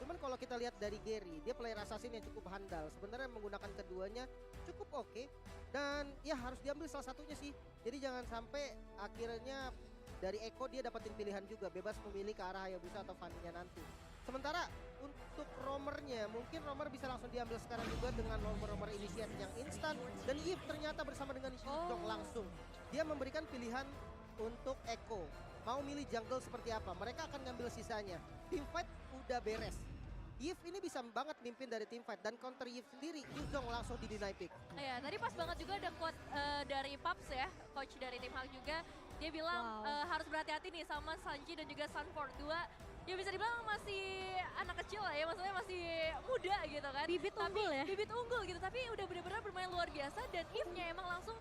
Cuman kalau kita lihat dari Gary, dia player assassin yang cukup handal. Sebenarnya menggunakan keduanya cukup oke. Dan ya harus diambil salah satunya sih. Jadi jangan sampai akhirnya dari Eko dia dapetin pilihan juga. Bebas memilih ke arah Hayabusa atau Fanny-nya nanti. Sementara untuk roamernya, mungkin roamer bisa langsung diambil sekarang juga dengan roamer initiate yang instan. Dan Eve ternyata bersama dengan Shizong langsung. Dia memberikan pilihan untuk Eko. Mau milih jungle seperti apa, mereka akan ngambil sisanya. Teamfight udah beres. Eve ini bisa banget mimpin dari teamfight dan counter Eve sendiri, Shizong langsung di deny pick. Iya, tadi pas banget juga ada quote dari Paps ya, coach dari tim Hak juga. Dia bilang harus berhati-hati nih sama Sanji dan juga Sunford 2. Ya bisa dibilang masih anak kecil lah ya, maksudnya masih muda gitu kan. Bibit unggul ya. Bibit unggul gitu, tapi udah benar-benar bermain luar biasa dan Eve-nya emang langsung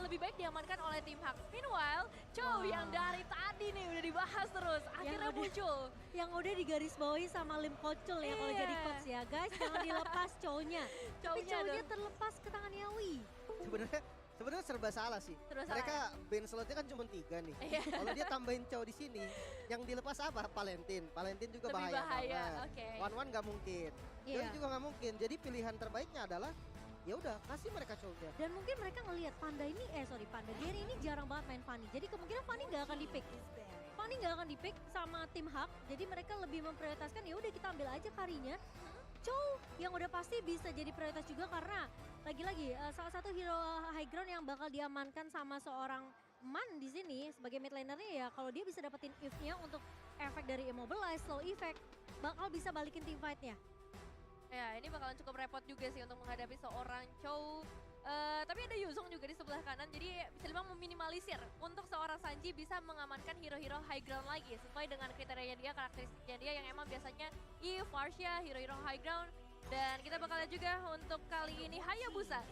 lebih baik diamankan oleh tim Hak. Meanwhile, Chow yang dari tadi nih udah dibahas terus, akhirnya muncul. Yang udah digarisbawahi sama Lim Kocul ya kalau jadi coach ya guys, jangan dilepas Chow-nya. Tapi Chow-nya terlepas ke tangan Yawi. Sebenarnya serba salah sih. Mereka ban slotnya kan cuma 3 nih. Kalau dia tambahin Chow di sini, yang dilepas apa? Palentin juga lebih bahaya banget. One nggak mungkin. Joy juga nggak mungkin. Jadi pilihan terbaiknya adalah ya udah kasih mereka Chow-nya. Dan mungkin mereka ngelihat Gary ini jarang banget main Fanny. Jadi kemungkinan Fanny nggak akan di-pick. Fanny nggak akan di-pick sama tim Hak. Jadi mereka lebih memprioritaskan ya udah kita ambil aja Karinya. Chow yang udah pasti bisa jadi prioritas juga karena lagi-lagi salah satu hero high ground yang bakal diamankan sama seorang Man di sini sebagai mid lanernya ya kalau dia bisa dapetin Eve-nya untuk efek dari immobilize, slow effect bakal bisa balikin team fight-nya. Ya ini bakalan cukup repot juga sih untuk menghadapi seorang Chow. Tapi ada Yuzong juga di sebelah kanan jadi bisa dibilang meminimalisir untuk seorang Sanji bisa mengamankan hero-hero high ground lagi sesuai dengan kriterianya dia, karakteristiknya dia yang emang biasanya Eve, Varsha, hero-hero high ground. Dan kita bakal lihat juga untuk kali ini Hayabusa.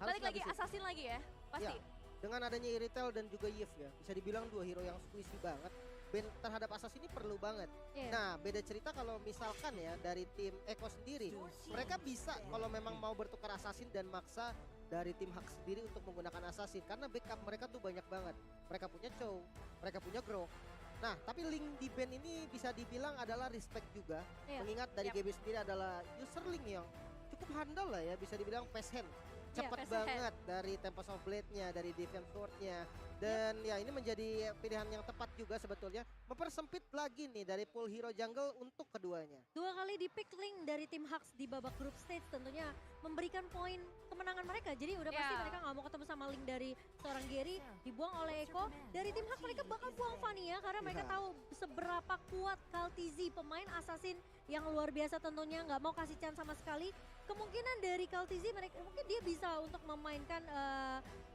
Balik lagi assassin lagi ya, pasti. Ya, dengan adanya Iritel dan juga Yves ya, bisa dibilang 2 hero yang squishy banget. Ben terhadap assassin ini perlu banget. Nah beda cerita kalau misalkan ya dari tim Eko sendiri. Mereka bisa kalau memang mau bertukar assassin dan maksa dari tim Hak sendiri untuk menggunakan assassin. Karena backup mereka tuh banyak banget. Mereka punya Chow, mereka punya Grok. Nah tapi Link di band ini bisa dibilang adalah respect juga. Mengingat dari GB sendiri adalah user Link yang cukup handal lah ya. Bisa dibilang fast hand. Cepat banget dari Tempest of Blade-nya, dari Deviant Sword-nya. Dan ya ini menjadi pilihan yang tepat juga sebetulnya. Mempersempit lagi nih dari pool hero jungle untuk keduanya. 2 kali di pick Link dari tim Hux di babak group stage tentunya memberikan poin kemenangan mereka. Jadi udah pasti mereka gak mau ketemu sama Link dari seorang Gary. Dibuang oleh Eko. Dari tim Hux mereka bakal buang Fanny ya. Karena mereka tahu seberapa kuat Kaltizi, pemain assassin yang luar biasa tentunya. Gak mau kasih chance sama sekali. Kemungkinan dari Kaltizi mungkin dia bisa untuk memainkan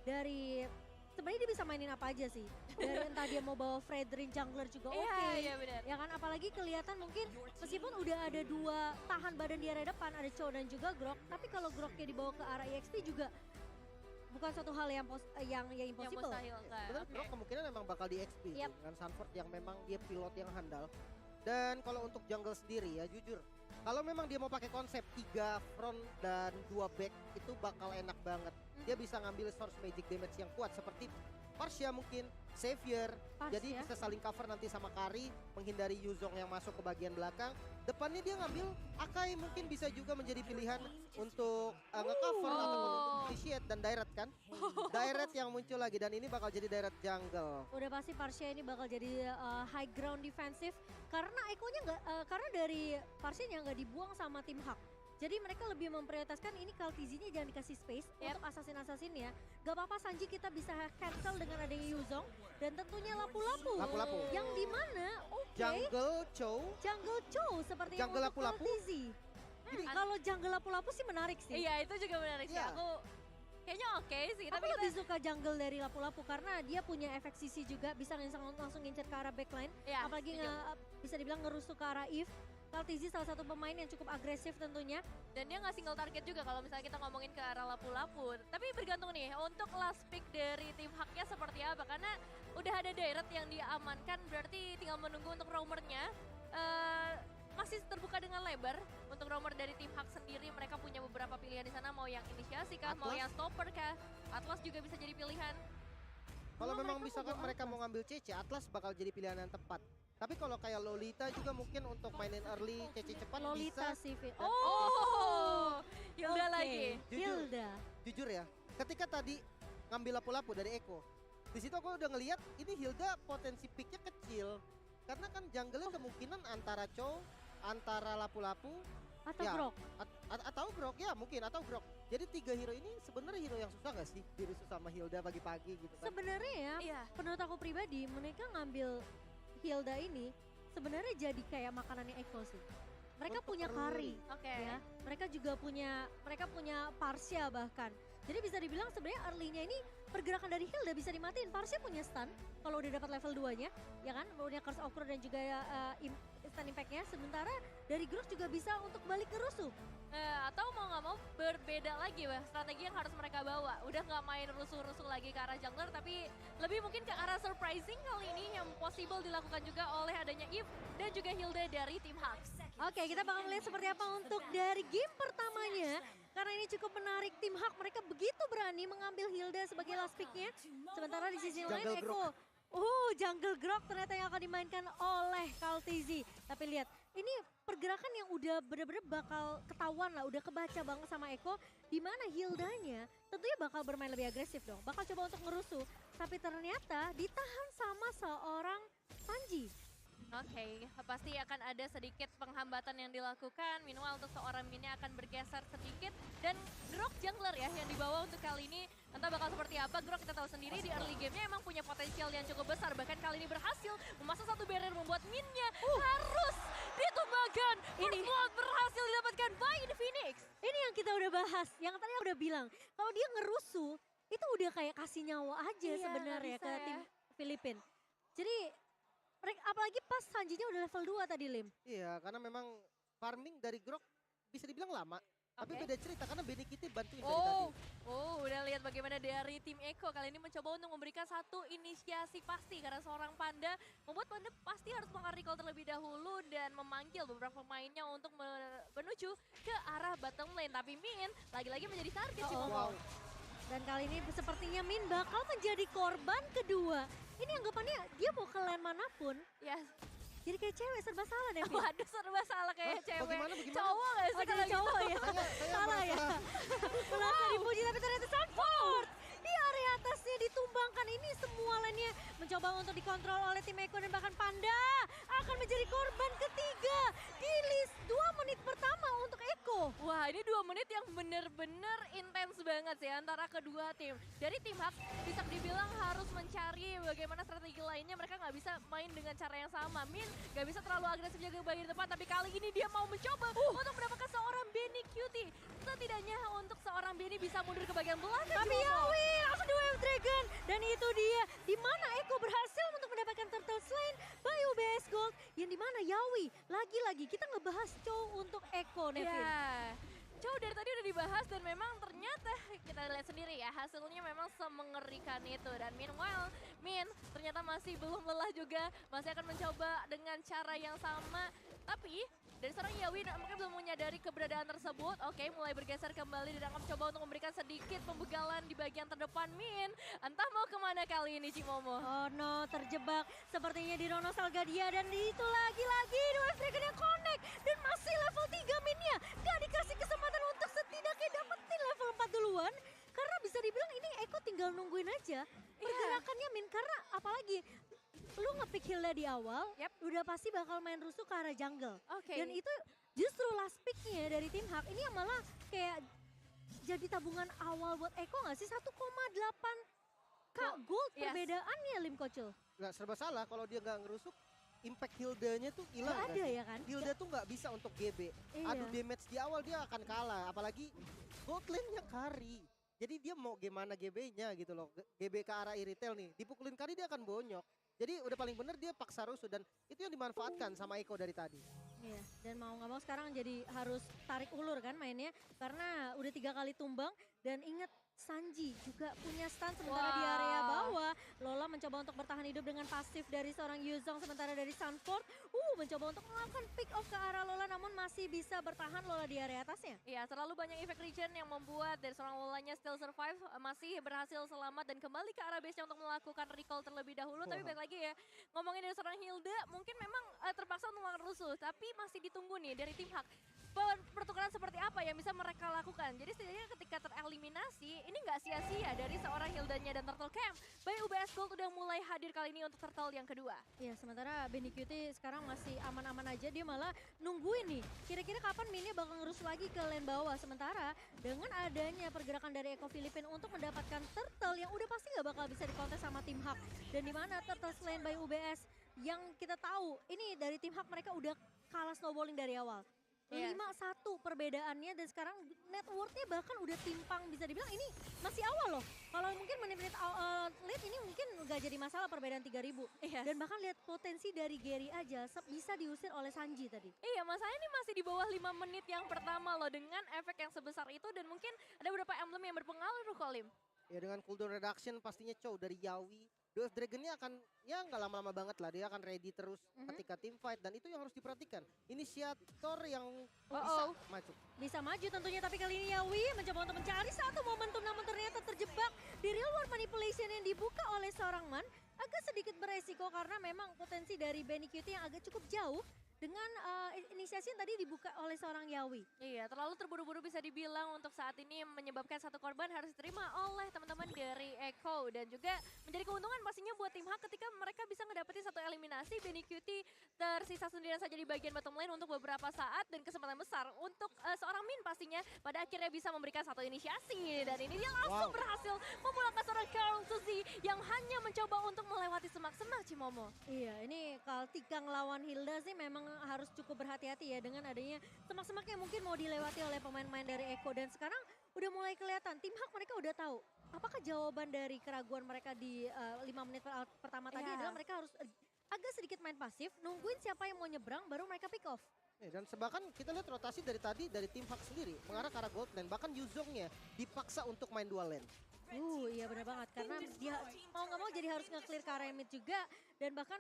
dari sebenarnya dia bisa mainin apa aja sih. Dari entah dia mau bawa Fredrin jungler juga oke. Iya benar. Ya kan apalagi kelihatan mungkin meskipun udah ada 2 tahan badan di area depan ada Chow dan juga Grok, tapi kalau Groknya dibawa ke arah EXP juga bukan suatu hal yang impossible. Benar, Grok kemungkinan memang bakal di XP dengan Sanford yang memang dia pilot yang handal. Dan kalau untuk jungle sendiri ya jujur, kalau memang dia mau pakai konsep 3 front dan 2 back itu bakal enak banget. Dia bisa ngambil source magic damage yang kuat seperti Parsia mungkin, Xavier. Jadi Parsia. bisa saling cover nanti sama Kari, menghindari Yuzong yang masuk ke bagian belakang. Depannya dia ngambil Akai, mungkin bisa juga menjadi pilihan untuk nge-cover ataupun untuk initiate dan direct kan. Direct yang muncul lagi dan ini bakal jadi direct jungle. Udah pasti Parsia ini bakal jadi high ground defensif karena Eko-nya nggak karena dari Parsia-nya nggak dibuang sama tim Hak. Jadi mereka lebih memprioritaskan ini Kaltizinya jangan dikasih space untuk assassin-assassin ya. Gak apa-apa Sanji kita bisa cancel dengan adanya Yuzong dan tentunya lapu-lapu. Lapu-lapu. Yang dimana Jungle Chow. Jungle Chow seperti Jungle yang untuk lapu-lapu. Kaltizi. Kalau jungle lapu-lapu sih menarik sih. Iya itu juga menarik sih. Iya. Aku kayaknya oke sih. Aku Tapi lebih suka jungle dari lapu-lapu karena dia punya efek CC juga bisa langsung ngincer ke arah backline. Iya, Apalagi bisa dibilang ngerusuh ke arah Eve. Kaltizi salah satu pemain yang cukup agresif tentunya. Dan dia nggak single target juga kalau misalnya kita ngomongin ke arah lapu-lapu. Tapi bergantung nih untuk last pick dari tim Haknya seperti apa. Karena udah ada direct yang diamankan berarti tinggal menunggu untuk roamernya. Masih terbuka dengan lebar untuk roamer dari tim Hak sendiri. Mereka punya beberapa pilihan di sana, mau yang inisiasi kah, mau yang stopper kah. Atlas juga bisa jadi pilihan. Kalau memang misalkan mereka mau ngambil CC, Atlas bakal jadi pilihan yang tepat. Tapi kalau kayak Lolita juga mungkin untuk mainin early CC cepat Lolita bisa. sih. Oh, Hilda Oke, lagi. Hilda. Jujur ya, ketika tadi ngambil lapu-lapu dari Eko, di situ aku udah ngelihat ini Hilda potensi picknya kecil. Karena kan jungle-nya kemungkinan antara Chow, antara lapu-lapu, Atau Grok. Atau Grok ya mungkin, atau Grok. Jadi 3 hero ini sebenarnya hero yang susah gak sih dirusuh sama Hilda pagi-pagi gitu kan? Sebenarnya ya, menurut aku pribadi mereka ngambil Hilda ini sebenarnya jadi kayak makanannya Eko sih. Mereka Untuk punya early. Kari, ya. Mereka juga punya Parsia bahkan. Jadi bisa dibilang sebenarnya early-nya ini pergerakan dari Hilda bisa dimatiin. Parsia punya stun kalau udah dapat level 2-nya, ya kan? Punya Curse of Crow dan juga stun impact-nya. Sementara dari Grok juga bisa untuk balik ke rusuh. Atau mau nggak mau berbeda lagi strategi yang harus mereka bawa. Udah nggak main rusuh-rusuh lagi ke arah jungler, tapi lebih mungkin ke arah surprising kali ini yang possible dilakukan juga oleh adanya Eve dan juga Hilda dari tim Hak. Oke, kita bakal melihat seperti apa untuk dari game pertamanya. Karena ini cukup menarik, tim Hak mereka begitu berani mengambil Hilda sebagai last pick-nya. Sementara di sisi lain Jungle Eko. Jungle Grok ternyata yang akan dimainkan oleh Kaltizi. Tapi lihat, ini pergerakan yang udah bener-bener bakal ketahuan lah, udah kebaca banget sama Eko. Dimana Hildanya tentunya bakal bermain lebih agresif dong. Bakal coba untuk ngerusuh. Tapi ternyata ditahan sama seorang Sanji. Oke, pasti akan ada sedikit penghambatan yang dilakukan. Minimal untuk seorang mini akan bergeser sedikit. Dan Grok jungler ya yang dibawa untuk kali ini. Entah bakal seperti apa, Grok kita tahu sendiri di early game-nya emang punya potensial yang cukup besar. Bahkan kali ini berhasil memasang satu barrier membuat minnya harus ditumbangkan. First blood berhasil didapatkan by the Phoenix. Ini yang kita udah bahas, yang tadi aku udah bilang. Kalau dia ngerusuh, itu udah kayak kasih nyawa aja sebenarnya ke tim Filipina. Jadi apalagi pas Sanjinya udah level 2 tadi Lim. Iya, karena memang farming dari Grok bisa dibilang lama. Tapi beda cerita karena Benny Kitty bantuin dari tadi. Udah lihat bagaimana dari tim Eko kali ini mencoba untuk memberikan satu inisiasi pasti karena seorang Panda membuat Panda pasti harus meng-recall terlebih dahulu dan memanggil beberapa pemainnya untuk menuju ke arah bottom lane. Tapi Min lagi-lagi menjadi target sih. Dan kali ini sepertinya Min bakal menjadi korban kedua. Ini anggapannya dia mau ke lane manapun. Yes. Jadi kayak cewek serba salah deh. Waduh serba salah kayak cewek. Bagaimana? Cowok gak sih jadi cowok ya? Salah ya. Melaka dipuji tapi ternyata support. Di area atasnya ditumbangkan ini semua lainnya mencoba untuk dikontrol oleh tim Eko dan bahkan Panda akan menjadi korban ketiga di list 2 menit pertama untuk Eko. Wah ini 2 menit yang bener-bener intens banget sih antara kedua tim. Dari tim Hak bisa dibilang harus mencari bagaimana strategi lainnya. Mereka nggak bisa main dengan cara yang sama. Min nggak bisa terlalu agresif jaga bagian depan tapi kali ini dia mau mencoba untuk mendapatkan seorang Benny Cutie. Setidaknya untuk seorang Benny bisa mundur ke bagian belakang. Tapi Yawi langsung di Wave Dragon dan itu dia di mana Eko berhasil untuk mendapatkan Turtle Slain by UBS Gold yang di mana Yawi lagi-lagi kita ngebahas Chow untuk Eko Nevin. Yeah. Cow dari tadi udah dibahas dan memang ternyata kita lihat sendiri ya hasilnya memang semengerikan itu. Dan meanwhile, Min ternyata masih belum lelah juga, masih akan mencoba dengan cara yang sama. Tapi dari seorang Yawi nampaknya belum menyadari keberadaan tersebut. Oke, mulai bergeser kembali dan akan mencoba untuk memberikan sedikit pembegalan di bagian terdepan Min. Entah mau kemana kali ini Cimomo. Oh no, terjebak sepertinya di Rono Salgadia dan itu lagi-lagi dua Dragon yang connect dan masih level 3 Minnya. Gak dikasih kesempatan untuk setidaknya dapetin level 4 duluan. Karena bisa dibilang ini Eko tinggal nungguin aja pergerakannya Min. Karena apalagi lu nge-pick Hilda di awal, udah pasti bakal main rusuh ke arah jungle. Dan itu justru last picknya dari tim Hak ini yang malah kayak jadi tabungan awal buat Eko gak sih? 1,8 K gold perbedaannya Lim Kocul. Nggak serba salah kalau dia nggak ngerusuk, impact Hildanya tuh hilang. Nggak ada ya kan? Hilda tuh nggak bisa untuk GB. Adu damage di awal dia akan kalah, apalagi gold lane-nya carry. Jadi dia mau gimana GB-nya gitu loh. GB ke arah Iritel nih, dipukulin carry dia akan bonyok. Jadi udah paling bener dia paksa rusuh dan itu yang dimanfaatkan sama Eko dari tadi. Iya, dan mau nggak mau sekarang jadi harus tarik ulur kan mainnya. Karena udah 3 kali tumbang dan ingat Sanji juga punya stun sementara di area bawah. Lola mencoba untuk bertahan hidup dengan pasif dari seorang Yuzong sementara dari Sunford. Mencoba untuk melakukan pick off ke arah Lola namun masih bisa bertahan Lola di area atasnya. Iya, terlalu banyak effect regen yang membuat dari seorang Lolanya still survive, masih berhasil selamat dan kembali ke arah base-nya untuk melakukan recall terlebih dahulu. Tapi balik lagi ya, ngomongin dari seorang Hilda, mungkin memang terpaksa untuk melakukan rusuh, tapi masih ditunggu nih dari tim Hak. Pertukaran seperti apa yang bisa mereka lakukan. Jadi setidaknya ketika tereliminasi, ini nggak sia-sia dari seorang Hildanya dan Turtle Camp. Baik UBS Gold udah mulai hadir kali ini untuk Turtle yang kedua. Iya, sementara Benny Cutie sekarang masih aman-aman aja. Dia malah nungguin nih, kira-kira kapan Minnya bakal ngerus lagi ke lane bawah. Sementara dengan adanya pergerakan dari Eko Filipin untuk mendapatkan Turtle yang udah pasti nggak bakal bisa dikontes sama tim Hak. Dan dimana Turtle Lane by UBS yang kita tahu, ini dari tim Hak mereka udah kalah snowballing dari awal. 5-1 perbedaannya dan sekarang net worth-nya bahkan udah timpang, bisa dibilang ini masih awal loh. Kalau mungkin menit-menit late ini mungkin nggak jadi masalah perbedaan 3.000. Dan bahkan lihat potensi dari Gary aja bisa diusir oleh Sanji tadi. Iya, masalahnya ini masih di bawah 5 menit yang pertama loh dengan efek yang sebesar itu dan mungkin ada beberapa emblem yang berpengaruh Kolim. Ya dengan cooldown reduction pastinya Chow dari Yawi. Dwarf Dragon-nya akan ya nggak lama-lama banget lah, dia akan ready terus ketika team fight dan itu yang harus diperhatikan. Inisiator yang bisa maju. Bisa maju tentunya, tapi kali ini Yawi mencoba untuk mencari satu momentum namun ternyata terjebak di real world manipulation yang dibuka oleh seorang Man. Agak sedikit beresiko karena memang potensi dari Benny Cutie yang agak cukup jauh dengan inisiasi yang tadi dibuka oleh seorang Yawi. Iya, terlalu terburu-buru bisa dibilang untuk saat ini menyebabkan satu korban harus diterima oleh teman-teman dari Eko. Dan juga menjadi keuntungan pastinya buat tim Hak ketika mereka bisa ngedapetin satu eliminasi. Benny Cutie tersisa sendirian saja di bagian bottom lane untuk beberapa saat. Dan kesempatan besar untuk seorang Min pastinya pada akhirnya bisa memberikan satu inisiasi. Dan ini dia langsung berhasil memulangkan seorang Carl Suzy yang hanya mencoba untuk melewati semak-semak Cimomo. Iya, ini Kaltika ngelawan Hilda sih memang harus cukup berhati-hati ya dengan adanya semak-semak yang mungkin mau dilewati oleh pemain-pemain dari Eko. Dan sekarang udah mulai kelihatan tim Hak mereka udah tahu apakah jawaban dari keraguan mereka di 5 menit pertama tadi adalah mereka harus agak sedikit main pasif, nungguin siapa yang mau nyebrang baru mereka pick off. Dan bahkan kita lihat rotasi dari tadi dari tim Hak sendiri mengarah ke arah gold lane, bahkan Yuzongnya dipaksa untuk main dual lane. Iya benar banget karena dia mau nggak mau jadi harus nge-clear ke area mid juga dan bahkan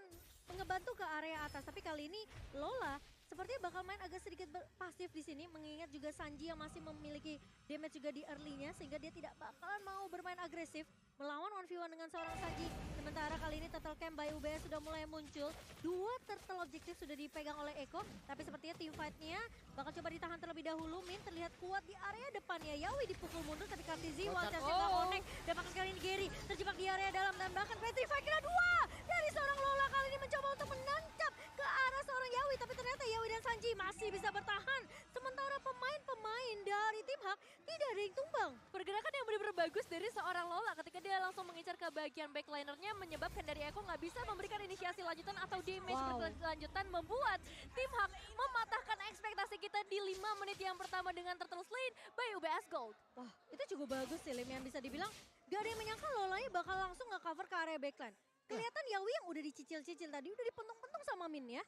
ngebantu ke area atas. Tapi kali ini Lola sepertinya bakal main agak sedikit pasif di sini mengingat juga Sanji yang masih memiliki damage juga di early-nya sehingga dia tidak bakalan mau bermain agresif melawan 1v1 dengan seorang Sanji. Sementara kali ini Turtle Camp by UBS sudah mulai muncul. 2 turtle objektif sudah dipegang oleh Eko. Tapi sepertinya team fight-nya bakal coba ditahan terlebih dahulu. Min terlihat kuat di area depannya. Yawi dipukul mundur tapi Kartizi one-shot nggak connect. Dan bahkan kali ini Gary terjebak di area dalam. Dan bahkan Petrify kena 2 dari seorang Lola kali ini mencoba untuk menancap ke arah seorang Yawi. Tapi ternyata Yawi dan Sanji masih bisa bertahan. Sementara pemain-pemain dari tim Hak tidak ada yang tumbang. Pergerakan yang benar-benar bagus dari seorang Lola ketika dia langsung mengincar ke bagian backlinernya menyebabkan dari Eko nggak bisa memberikan inisiasi lanjutan atau damage berkelanjutan membuat tim Hak mematahkan ekspektasi kita di 5 menit yang pertama dengan Turtle Lane by UBS Gold. Wah, itu cukup bagus sih Lim, yang bisa dibilang gak ada yang menyangka Lolanya bakal langsung nge-cover ke area backline. Kelihatan Yawi yang udah dicicil-cicil tadi udah dipentung-pentung sama Min ya.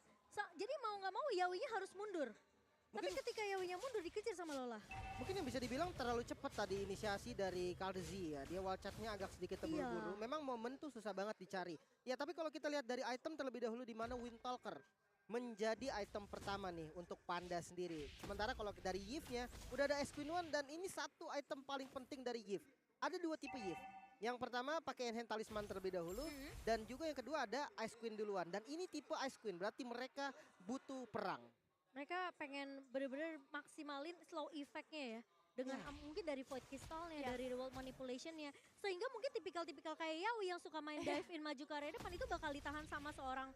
Jadi mau nggak mau Yawinya harus mundur. Tapi ketika Yawinya mundur dikejar sama Lola. Mungkin yang bisa dibilang terlalu cepat tadi inisiasi dari Kalzi ya. Dia wall charge-nya agak sedikit terburu-buru. Memang momen tuh susah banget dicari. Ya tapi kalau kita lihat dari item terlebih dahulu di mana Windtalker menjadi item pertama nih untuk Panda sendiri. Sementara kalau dari Yves-nya udah ada Ice Queen 1 dan ini satu item paling penting dari Yves. Ada dua tipe Yves. Yang pertama pakai enhance talisman terlebih dahulu dan juga yang kedua ada Ice Queen duluan. Dan ini tipe Ice Queen berarti mereka butuh perang. Mereka pengen bener-bener maksimalin slow effect-nya ya. Dengan mungkin dari void crystal-nya, dari world manipulation-nya. Sehingga mungkin tipikal-tipikal kayak Yawi yang suka main dive in maju ke area depan itu bakal ditahan sama seorang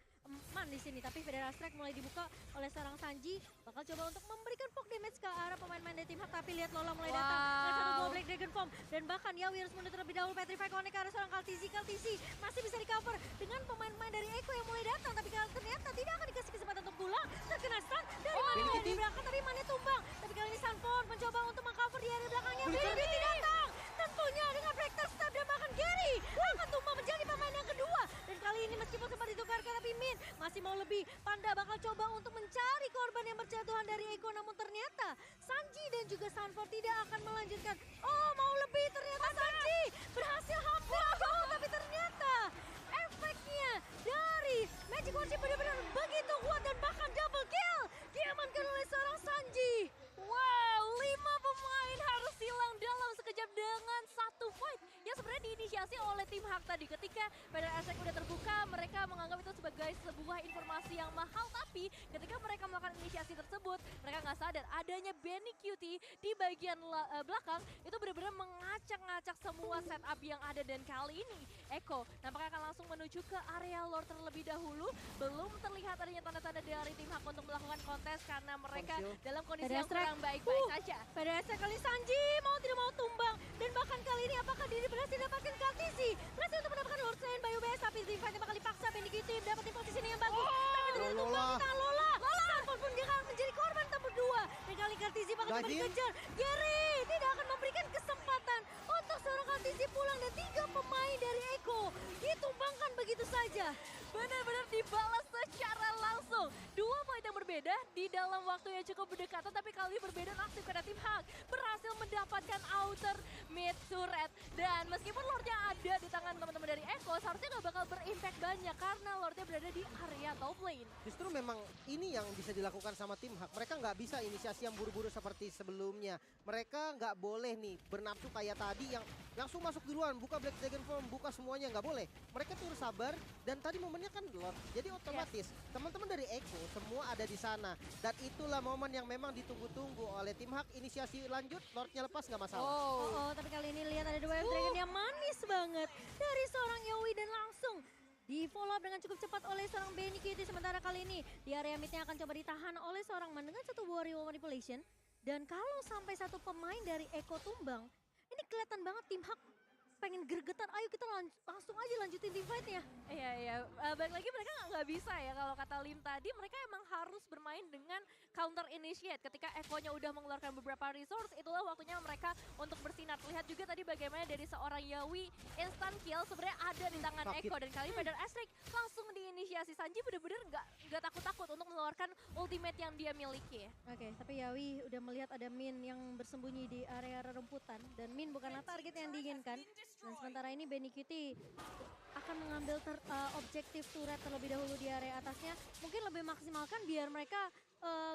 Man di sini. Tapi Federal Strike mulai dibuka oleh seorang Sanji. Bakal coba untuk memberikan poke damage ke arah pemain-pemain dari tim Hak. Tapi lihat Lola mulai datang dengan satu gol Black Dragon Form. Dan bahkan Yawi harus mundur terlebih dahulu. Petrify Onic ke arah seorang Kaltizi. Kaltizi masih bisa di cover dengan pemain-pemain dari Eko yang mulai datang. Tapi ternyata tidak akan dikasih kesempatan untuk pulang. Terkena stun dari Mane di belakang. Tapi Mane tumbang. Tapi kali ini Sanford mencoba untuk mengcover di area belakangnya. Billy datang. Tentunya dengan Breaker Step dan bahkan Gary akan tumbang menjadi pemain yang kedua. Dan kali ini meskipun sempat ditukarkan tapi Min masih mau lebih. Panda bakal coba untuk mencari korban yang berjatuhan dari Eko. Namun ternyata Sanji dan juga Sanford tidak akan melanjutkan. Oh mau lebih ternyata Sanji berhasil hampir gol. Tapi ternyata efeknya dari Magic Worship benar-benar begitu kuat dan bahkan double kill diamankan oleh seorang Sanji. Wow, 5 pemain harus hilang dalam sekejap dengan satu fight yang sebenarnya diinisiasi oleh tim Hak tadi. Ketika Federal Attack udah terbuka, mereka menganggap itu sebagai sebuah informasi yang mahal. Tapi ketika mereka melakukan inisiasi tersebut, mereka nggak sadar adanya Benny Cutie di bagian belakang itu benar-benar mengacak-ngacak semua setup yang ada. Dan kali ini Eko nampaknya akan langsung menuju ke area lore terlebih dahulu. Belum terlihat adanya tanda-tanda dari tim Hak untuk melakukan kontes karena mereka dalam kondisi yang kurang baik-baik saja. Federal Strike kali Sanji mau tidak mau tumbang. Dan bahkan kali ini apakah dia berhasil dapatkan Kaltizi? Berhasil untuk mendapatkan Lord Slain by UBS. Tapi Divine bakal dipaksa Benny Cutie dapetin posisi yang bagus. Tapi ternyata tumbang di tangan Lola. Sanford pun dia akan menjadi korban tempur 2. Dan kali Kaltizi bakal coba dikejar. Gary tidak akan memberikan kesempatan untuk seorang Kaltizi pulang. Dan 3 pemain dari Eko ditumbangkan begitu saja. Benar-benar dibalas secara langsung. 2 poin yang berbeda di dalam waktu yang cukup berdekatan. Tapi kali ini berbeda aktif karena tim Hak berhasil mendapatkan outer mid turret. Dan meskipun Lordnya ada di tangan teman-teman dari Eko, seharusnya nggak bakal berimpact banyak karena Lordnya berada di area top lane. Justru memang ini yang bisa dilakukan sama tim Hak. Mereka nggak bisa inisiasi yang buru-buru seperti sebelumnya. Mereka nggak boleh nih bernafsu kayak tadi yang langsung masuk duluan, buka Black Dragon Form, buka semuanya, nggak boleh. Mereka tuh sabar dan tadi momennya kan Lord. Jadi otomatis teman-teman dari Eko semua ada di sana. Dan itulah momen yang memang ditunggu-tunggu oleh tim Hak. Inisiasi lanjut, Lordnya lepas nggak masalah. Tapi kali ini lihat ada 2 Wave Dragon yang manis banget dari seorang Yawi dan langsung di follow up dengan cukup cepat oleh seorang Benny Cutie. Sementara kali ini di area midnya akan coba ditahan oleh seorang Man dengan satu Warrior Manipulation. Dan kalau sampai satu pemain dari Eko tumbang, ini kelihatan banget tim Hak pengen gregetan, ayo kita langsung aja lanjutin team fight-nya. Iya. Balik lagi mereka nggak bisa ya, kalau kata Lim tadi mereka emang harus bermain dengan counter initiate. Ketika Eko-nya udah mengeluarkan beberapa resource, itulah waktunya mereka untuk bersinar. Lihat juga tadi bagaimana dari seorang Yawi instant kill sebenarnya ada di tangan Eko. Dan kali Federal Astrik langsung diinisiasi. Sanji bener-bener nggak takut-takut untuk mengeluarkan ultimate yang dia miliki. Oke, tapi Yawi udah melihat ada Min yang bersembunyi di area rerumputan. Dan Min bukanlah target yang diinginkan. Dan sementara ini Benny Cutie akan mengambil objektif turret terlebih dahulu di area atasnya. Mungkin lebih maksimalkan biar mereka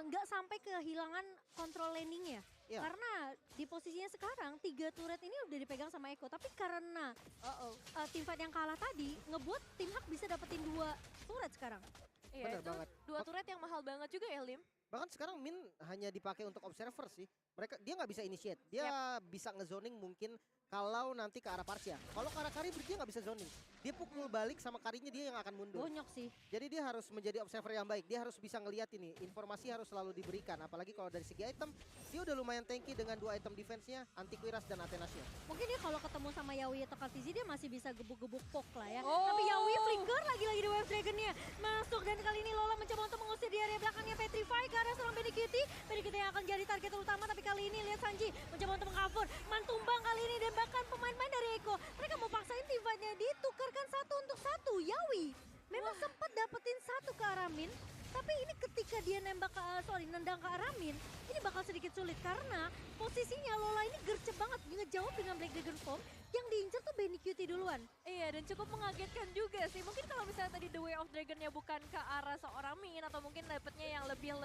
nggak sampai kehilangan kontrol landingnya. Karena di posisinya sekarang 3 turret ini udah dipegang sama Eko. Tapi karena teamfight yang kalah tadi ngebuat tim Hak bisa dapetin 2 turret sekarang. Iya, itu banget. 2 turret yang mahal banget juga ya Lim. Bahkan sekarang Min hanya dipakai untuk observer sih. Dia nggak bisa initiate. Dia bisa ngezoning mungkin kalau nanti ke arah Parsia. Kalau ke arah Kari dia nggak bisa zoning. Dia pukul balik sama Karinya dia yang akan mundur. Bonyok sih. Jadi dia harus menjadi observer yang baik. Dia harus bisa ngeliat ini. Informasi harus selalu diberikan. Apalagi kalau dari segi item, dia udah lumayan tanky dengan 2 item defense-nya, Antiquiras dan Athenasnya. Mungkin dia kalau ketemu sama Yawi atau Kaltizi dia masih bisa gebuk-gebuk poke lah ya. Tapi Yawi flicker lagi-lagi di Wave Dragon-nya. Masuk dan kali ini Lola mencoba untuk mengusir di area belakangnya Petrify ke arah seorang Benny Cutie. Benny Cutie yang akan jadi target utama. Tapi kali ini lihat Sanji mencoba untuk meng-cover. Mantumbang kali ini dan bahkan pemain-pemain dari Eko. Mereka mau paksain team fight-nya ditukarkan 1 untuk 1. Yawi memang sempat dapetin 1 ke arah Min. Tapi ini ketika dia nendang ke arah Min, ini bakal sedikit sulit karena posisinya Lola ini gercep banget ngejawab dengan Black Dragon Form yang diincer tuh Benny Cutie duluan. Iya, dan cukup mengagetkan juga sih. Mungkin kalau misalnya tadi The Way of Dragon-nya bukan ke arah seorang Min atau mungkin dapetnya yang lebih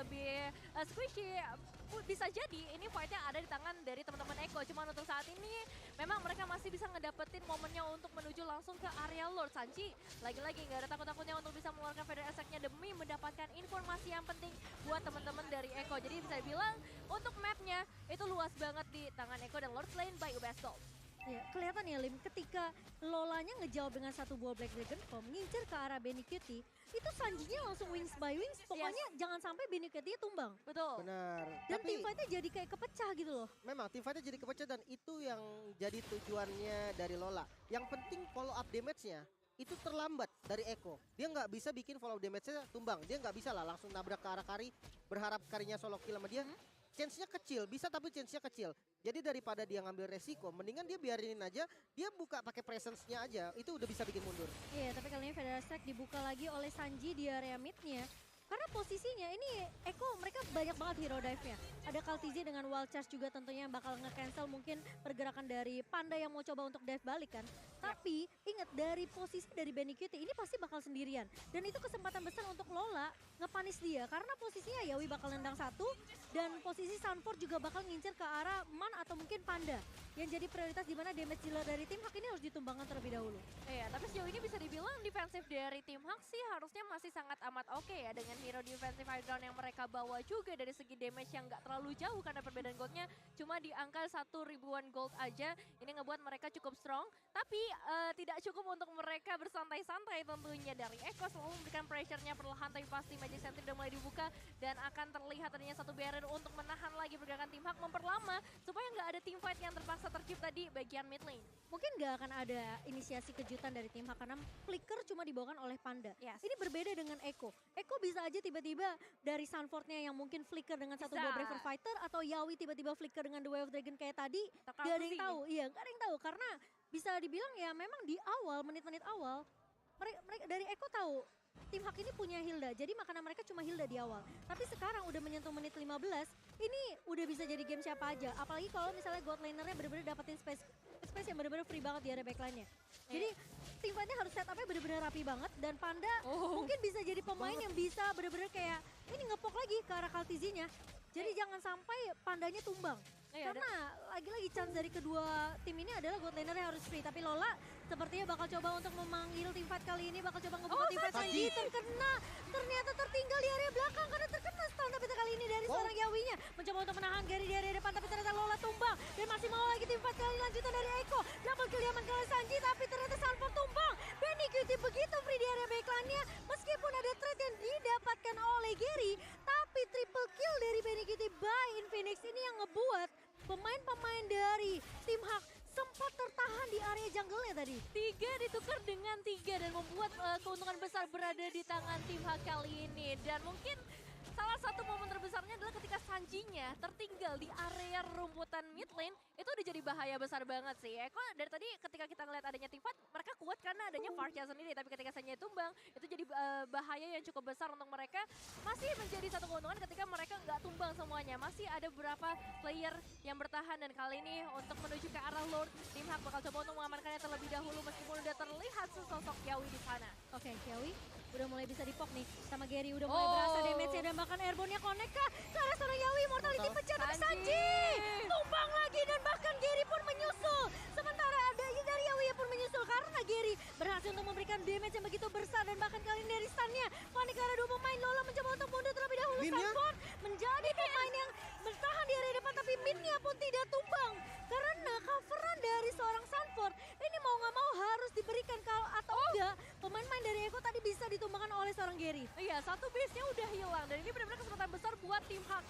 squishy, bisa jadi ini fight-nya ada di tangan dari teman-teman Eko. Cuman untuk saat ini memang mereka masih bisa ngedapetin momennya untuk menuju langsung ke area Lord. Sanji lagi-lagi nggak ada takut-takutnya untuk bisa mengeluarkan Feather Attack-nya demi mendapatkan informasi yang penting buat teman-teman dari Eko. Jadi bisa dibilang untuk map-nya itu luas banget di tangan Eko dan Lord Lane by UBS Gold. Ya, kelihatan ya Lim, ketika Lolanya ngejawab dengan satu buah Black Dragon Form, ngincer ke arah Benny Cutie, itu Sanjinya langsung wings by wings, pokoknya jangan sampai Benny Cutie tumbang. Betul. Benar. Dan team fight-nya jadi kayak kepecah gitu loh. Memang team fight-nya jadi kepecah dan itu yang jadi tujuannya dari Lola. Yang penting follow up damage-nya itu terlambat dari Eko. Dia nggak bisa bikin follow up damage-nya tumbang. Dia nggak bisa lah langsung nabrak ke arah Kari, berharap Karinya solo kill sama dia. Chance-nya kecil, bisa tapi chance-nya kecil. Jadi daripada dia ngambil resiko, mendingan dia biarin aja, dia buka pakai presence-nya aja, itu udah bisa bikin mundur. Iya, tapi kali ini Feather Attack dibuka lagi oleh Sanji di area mid-nya. Karena posisinya ini Eko mereka banyak banget hero dive-nya. Ada Kaltizi dengan Wild Charge juga tentunya yang bakal nge-cancel mungkin pergerakan dari Panda yang mau coba untuk dive balik kan. Tapi ingat dari posisi dari Benny Cutie ini pasti bakal sendirian. Dan itu kesempatan besar untuk Lola ngepanis dia. Karena posisinya Yawi bakal nendang satu dan posisi Sunford juga bakal ngincer ke arah Man atau mungkin Panda. Yang jadi prioritas di mana damage dealer dari tim Hak ini harus ditumbangkan terlebih dahulu. Iya, tapi sejauh ini bisa dibilang defensif dari tim Hak sih harusnya masih sangat amat oke ya dengan hero defensive high ground yang mereka bawa juga dari segi damage yang nggak terlalu jauh karena perbedaan goldnya cuma di angka 1.000-an gold aja. Ini ngebuat mereka cukup strong, tapi tidak cukup untuk mereka bersantai-santai tentunya. Dari Eko selalu memberikan pressure-nya perlahan, tapi pasti Magic Sentry udah mulai dibuka dan akan terlihat adanya satu barrier untuk menahan lagi pergerakan tim Hak, memperlama supaya nggak ada team fight yang terpaksa tercipta di bagian mid lane. Mungkin nggak akan ada inisiasi kejutan dari tim Hak karena flicker cuma dibawakan oleh Panda. Yes. Ini berbeda dengan Eko. Eko bisa aja tiba-tiba dari Sunford-nya yang mungkin flicker dengan satu buah Braver Fighter atau Yawi tiba-tiba flicker dengan The Way of Dragon kayak tadi. Gak ada yang tahu. Iya, gak ada yang tahu karena bisa dibilang ya memang di awal, menit-menit awal mereka dari Eko tahu tim Hak ini punya Hilda, jadi makanan mereka cuma Hilda di awal. Tapi sekarang udah menyentuh menit 15, ini udah bisa jadi game siapa aja. Apalagi kalau misalnya God laner-nya bener-bener dapetin space yang bener-bener free banget di area backline-nya. Jadi tim fight-nya harus set up-nya bener-bener rapi banget dan Panda mungkin bisa jadi pemain yang bisa bener-bener kayak ini ngepok lagi ke arah Kaltizinya. Jadi jangan sampai Pandanya tumbang. Karena lagi-lagi chance dari kedua tim ini adalah God laner yang harus free. Tapi Lola sepertinya bakal coba untuk memanggil tim fight kali ini. Bakal coba ngebuka tim fight. Sanji terkena. Ternyata tertinggal di area belakang karena terkena stun. Tapi kali ini dari seorang Yawinya. Mencoba untuk menahan Gary di area depan. Tapi ternyata Lola tumbang. Dan masih mau lagi tim fight kali lanjutan dari Eko. Double kill diaman oleh Sanji. Tapi ternyata Sunford tumbang. Benny Cutie begitu free di area backline-nya. Meskipun ada trade yang didapatkan oleh Gary. Tapi triple kill dari Benny Cutie by Infinix ini yang ngebuat pemain-pemain dari tim Hak sempat tertahan di area jungle-nya tadi. 3 ditukar dengan 3 dan membuat keuntungan besar berada di tangan tim Hak kali ini. Dan mungkin salah satu momen terbesarnya adalah ketika Sanjinya tertinggal di area rumputan mid lane. Itu udah jadi bahaya besar banget sih. Eko dari tadi ketika kita ngeliat adanya tim fight, mereka kuat karena adanya Farcha sendiri. Tapi ketika Sanjinya tumbang, itu jadi bahaya yang cukup besar untuk mereka. Masih menjadi satu keuntungan ketika mereka nggak tumbang semuanya. Masih ada beberapa player yang bertahan dan kali ini untuk menuju ke arah Lord, tim Hak bakal coba untuk mengamankannya terlebih dahulu meskipun udah terlihat sesosok Yawi di sana. Oke, Yawi udah mulai bisa dipok nih sama Gary, udah mulai berasa damage-nya dan bahkan airborne-nya connect kah ke arah seorang Yawi. Mortality pecah tapi Sanji tumbang lagi dan bahkan Gary pun menyusul. Sementara ada dari Yawi pun menyusul karena Gary berhasil untuk memberikan damage yang begitu besar dan bahkan kali ini dari stun-nya panik karena dua pemain. Lola mencoba untuk mundur terlebih dahulu. Sunford menjadi pemain yang bertahan di area depan tapi mid-nya pun tidak tumbang karena coveran dari seorang Sunford ini mau nggak mau harus diberikan kalau atau enggak pemain-pemain dari Eko tadi bisa ditumbangkan oleh seorang Gary. Iya, satu base-nya udah hilang dan ini benar-benar kesempatan besar buat buat tim Hak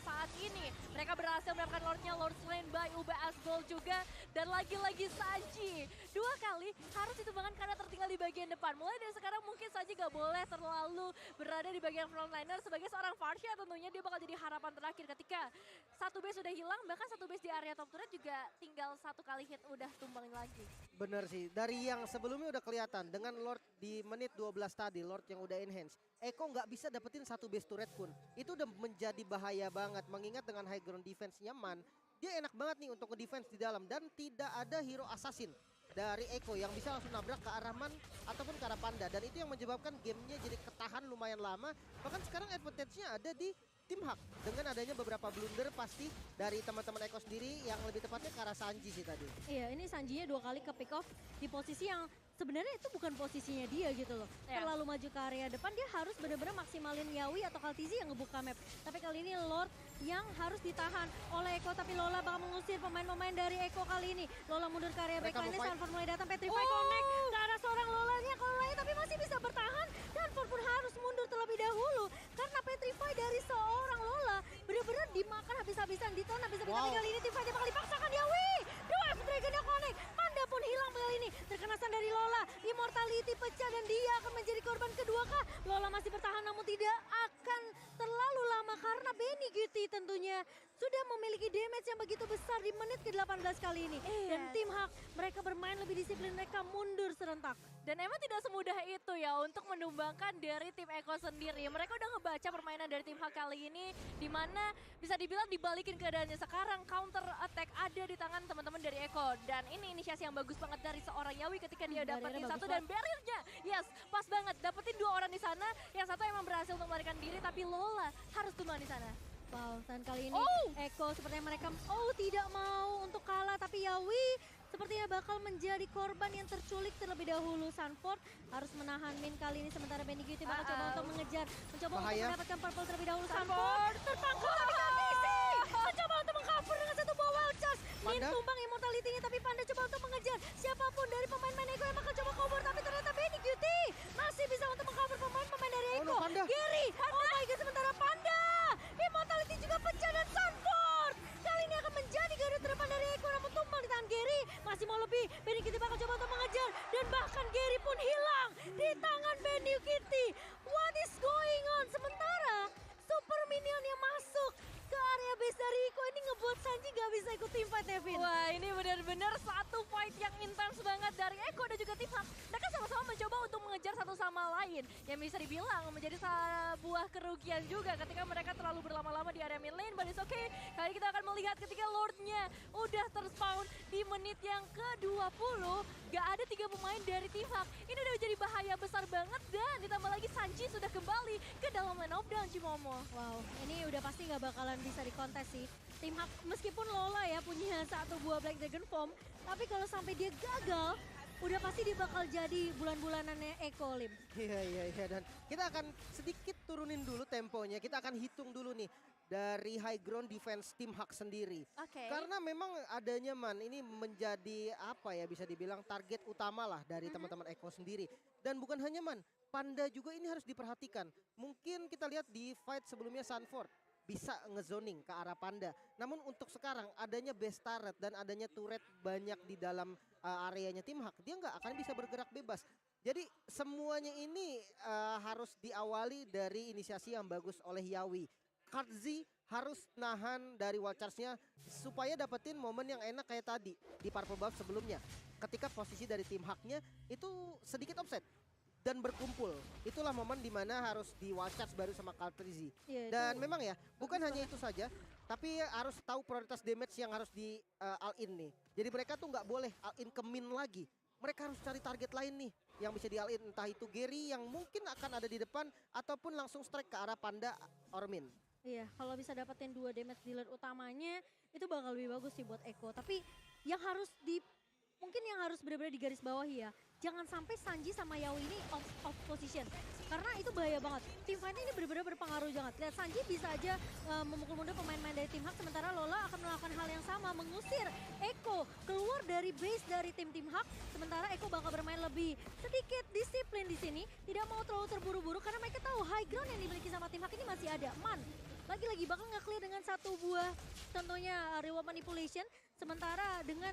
saat ini. Mereka berhasil mendapatkan Lordnya, Lord Slain by UBS Gold juga. Dan lagi-lagi Sanji. 2 kali harus ditumbangan karena tertinggal di bagian depan. Mulai dari sekarang mungkin Sanji gak boleh terlalu berada di bagian frontliner. Sebagai seorang Varsha tentunya dia bakal jadi harapan terakhir ketika satu base sudah hilang. Bahkan satu base di area top turret juga tinggal 1 kali hit udah tumbangin lagi. Bener sih, dari yang sebelumnya udah kelihatan dengan Lord di menit 12 tadi, Lord yang udah enhance. Eko nggak bisa dapetin satu base turret pun. Itu udah menjadi bahaya banget, mengingat dengan high ground defense-nya Man, dia enak banget nih untuk nge-defense di dalam. Dan tidak ada hero assassin dari Eko yang bisa langsung nabrak ke arah Man ataupun ke arah Panda. Dan itu yang menyebabkan gamenya jadi ketahan lumayan lama. Bahkan sekarang advantage-nya ada di tim Hak. Dengan adanya beberapa blunder pasti dari teman-teman Eko sendiri yang lebih tepatnya ke arah Sanji sih tadi. Iya, ini Sanjinya 2 kali ke pick off di posisi yang sebenarnya itu bukan posisinya dia gitu loh. Terlalu maju ke area depan, dia harus benar-benar maksimalin Yawi atau Kaltizi yang ngebuka map. Tapi kali ini Lord yang harus ditahan oleh Eko, tapi Lola bakal mengusir pemain-pemain dari Eko kali ini. Lola mundur ke area backline, Sanford mulai datang, Petrify connect ke arah seorang Lolanya, tapi masih bisa bertahan. Sanford pun harus mundur terlebih dahulu karena Petrify dari seorang Lola benar-benar dimakan habis-habisan, ditahan habis-habisan. Tapi kali ini tim fight bakal dipaksakan Yawi. Dua Dragon connect, Panda pun hilang kali ini. Terkena stun dari Lola, Immortality pecah dan dia akan menjadi korban kedua kah? Lola masih bertahan namun tidak akan terlalu lama karena Benny Guti tentunya sudah memiliki damage yang begitu besar di menit ke-18 kali ini. Dan tim Hak, mereka bermain lebih disiplin, mereka mundur serentak. Dan emang tidak semudah itu ya untuk menumbangkan dari tim Eko sendiri. Mereka udah ngebaca permainan dari tim Hak kali ini, di mana bisa dibilang dibalikin keadaannya sekarang. Counter attack ada di tangan teman-teman dari Eko. Dan ini inisiasi yang bagus banget dari seorang Yawi ketika dia dapetin satu dan barrier-nya. Yes, pas banget. Dapetin 2 orang di sana. Yang satu emang berhasil untuk melarikan diri, tapi Lola harus tumbang di sana. Wow, dan kali ini Eko sepertinya mereka tidak mau untuk kalah, tapi Yawi sepertinya bakal menjadi korban yang terculik terlebih dahulu. Sanford harus menahan Min kali ini, sementara Benny Guti bakal coba untuk mencoba untuk mendapatkan purple terlebih dahulu. Sanford tertangkap tapi gak bisa. Mencoba untuk mengcover dengan satu buah wild charge. Min tumbang immortality-nya, tapi Panda coba untuk mengejar siapapun dari pemain-pemain Eko yang bakal coba cover, tapi ternyata Benny Guti masih bisa untuk mengcover pemain-pemain dari Eko. Gary, oh my god, sementara Panda Immortality juga pecah dan Sanford kali ini akan menjadi garda terdepan dari Eko, namun tumbang di tangan Gary. Masih mau lebih, Benny Kitty bakal coba untuk mengejar dan bahkan Gary pun hilang di tangan Benny Kitty. What is going on? Sementara super minion yang masuk ke area base dari Eko ini ngebuat Sanji gak bisa ikut tim fight, Nevin. Wah, ini benar-benar satu fight yang intens banget dari Eko dan juga tim Hak. Mereka sama-sama mencoba untuk mengejar satu sama lain. Yang bisa dibilang menjadi sebuah kerugian juga ketika mereka terlalu berlama-lama di area mid lane. But it's okay. Kali kita akan melihat ketika Lordnya udah terspawn di menit yang ke-20. Gak ada 3 pemain dari tim Hak. Ini udah jadi bahaya besar banget dan ditambah lagi Sanji sudah kembali ke dalam lane of down, Cimomo. Wow, ini udah pasti gak bakalan bisa dikontes sih. Tim Hak meskipun Lola ya punya 1 buah Black Dragon Form, tapi kalau sampai dia gagal, udah pasti dia bakal jadi bulan-bulanannya Eko, Lim. Iya, dan kita akan sedikit turunin dulu temponya. Kita akan hitung dulu nih dari high ground defense tim Hak sendiri. Karena memang adanya Man ini menjadi apa ya, bisa dibilang target utama lah dari teman-teman Eko sendiri. Dan bukan hanya Man, Panda juga ini harus diperhatikan. Mungkin kita lihat di fight sebelumnya Sanford bisa ngezoning ke arah Panda. Namun untuk sekarang adanya base turret dan adanya turret banyak di dalam areanya tim Hak, dia nggak akan bisa bergerak bebas. Jadi semuanya ini harus diawali dari inisiasi yang bagus oleh Yawi. Kartzi harus nahan dari wild charge-nya supaya dapetin momen yang enak kayak tadi di purple buff sebelumnya. Ketika posisi dari tim Haknya itu sedikit offset dan berkumpul. Itulah momen dimana harus di wild charge baru sama Kartzi. Dan memang ya, bukan hanya itu saja, tapi harus tahu prioritas damage yang harus di all-in nih. Jadi mereka tuh nggak boleh all-in ke min lagi. Mereka harus cari target lain nih yang bisa di all-in. Entah itu Gary yang mungkin akan ada di depan ataupun langsung strike ke arah Panda or Min. Iya, kalau bisa dapetin 2 damage dealer utamanya itu bakal lebih bagus sih buat Eko. Tapi yang harus mungkin yang harus benar-benar digaris bawahi ya, jangan sampai Sanji sama Yawi ini off position. Karena itu bahaya banget. Team fight ini benar-benar berpengaruh banget. Lihat Sanji bisa aja memukul mundur pemain-pemain dari tim Hak, sementara Lola akan melakukan hal yang sama, mengusir Eko keluar dari base dari tim Hak. Sementara Eko bakal bermain lebih sedikit disiplin di sini, tidak mau terlalu terburu-buru karena mereka tahu high ground yang dimiliki sama tim Hak ini masih ada. Man, lagi-lagi lagi, bakal nge-clear dengan satu buah tentunya reward manipulation. Sementara dengan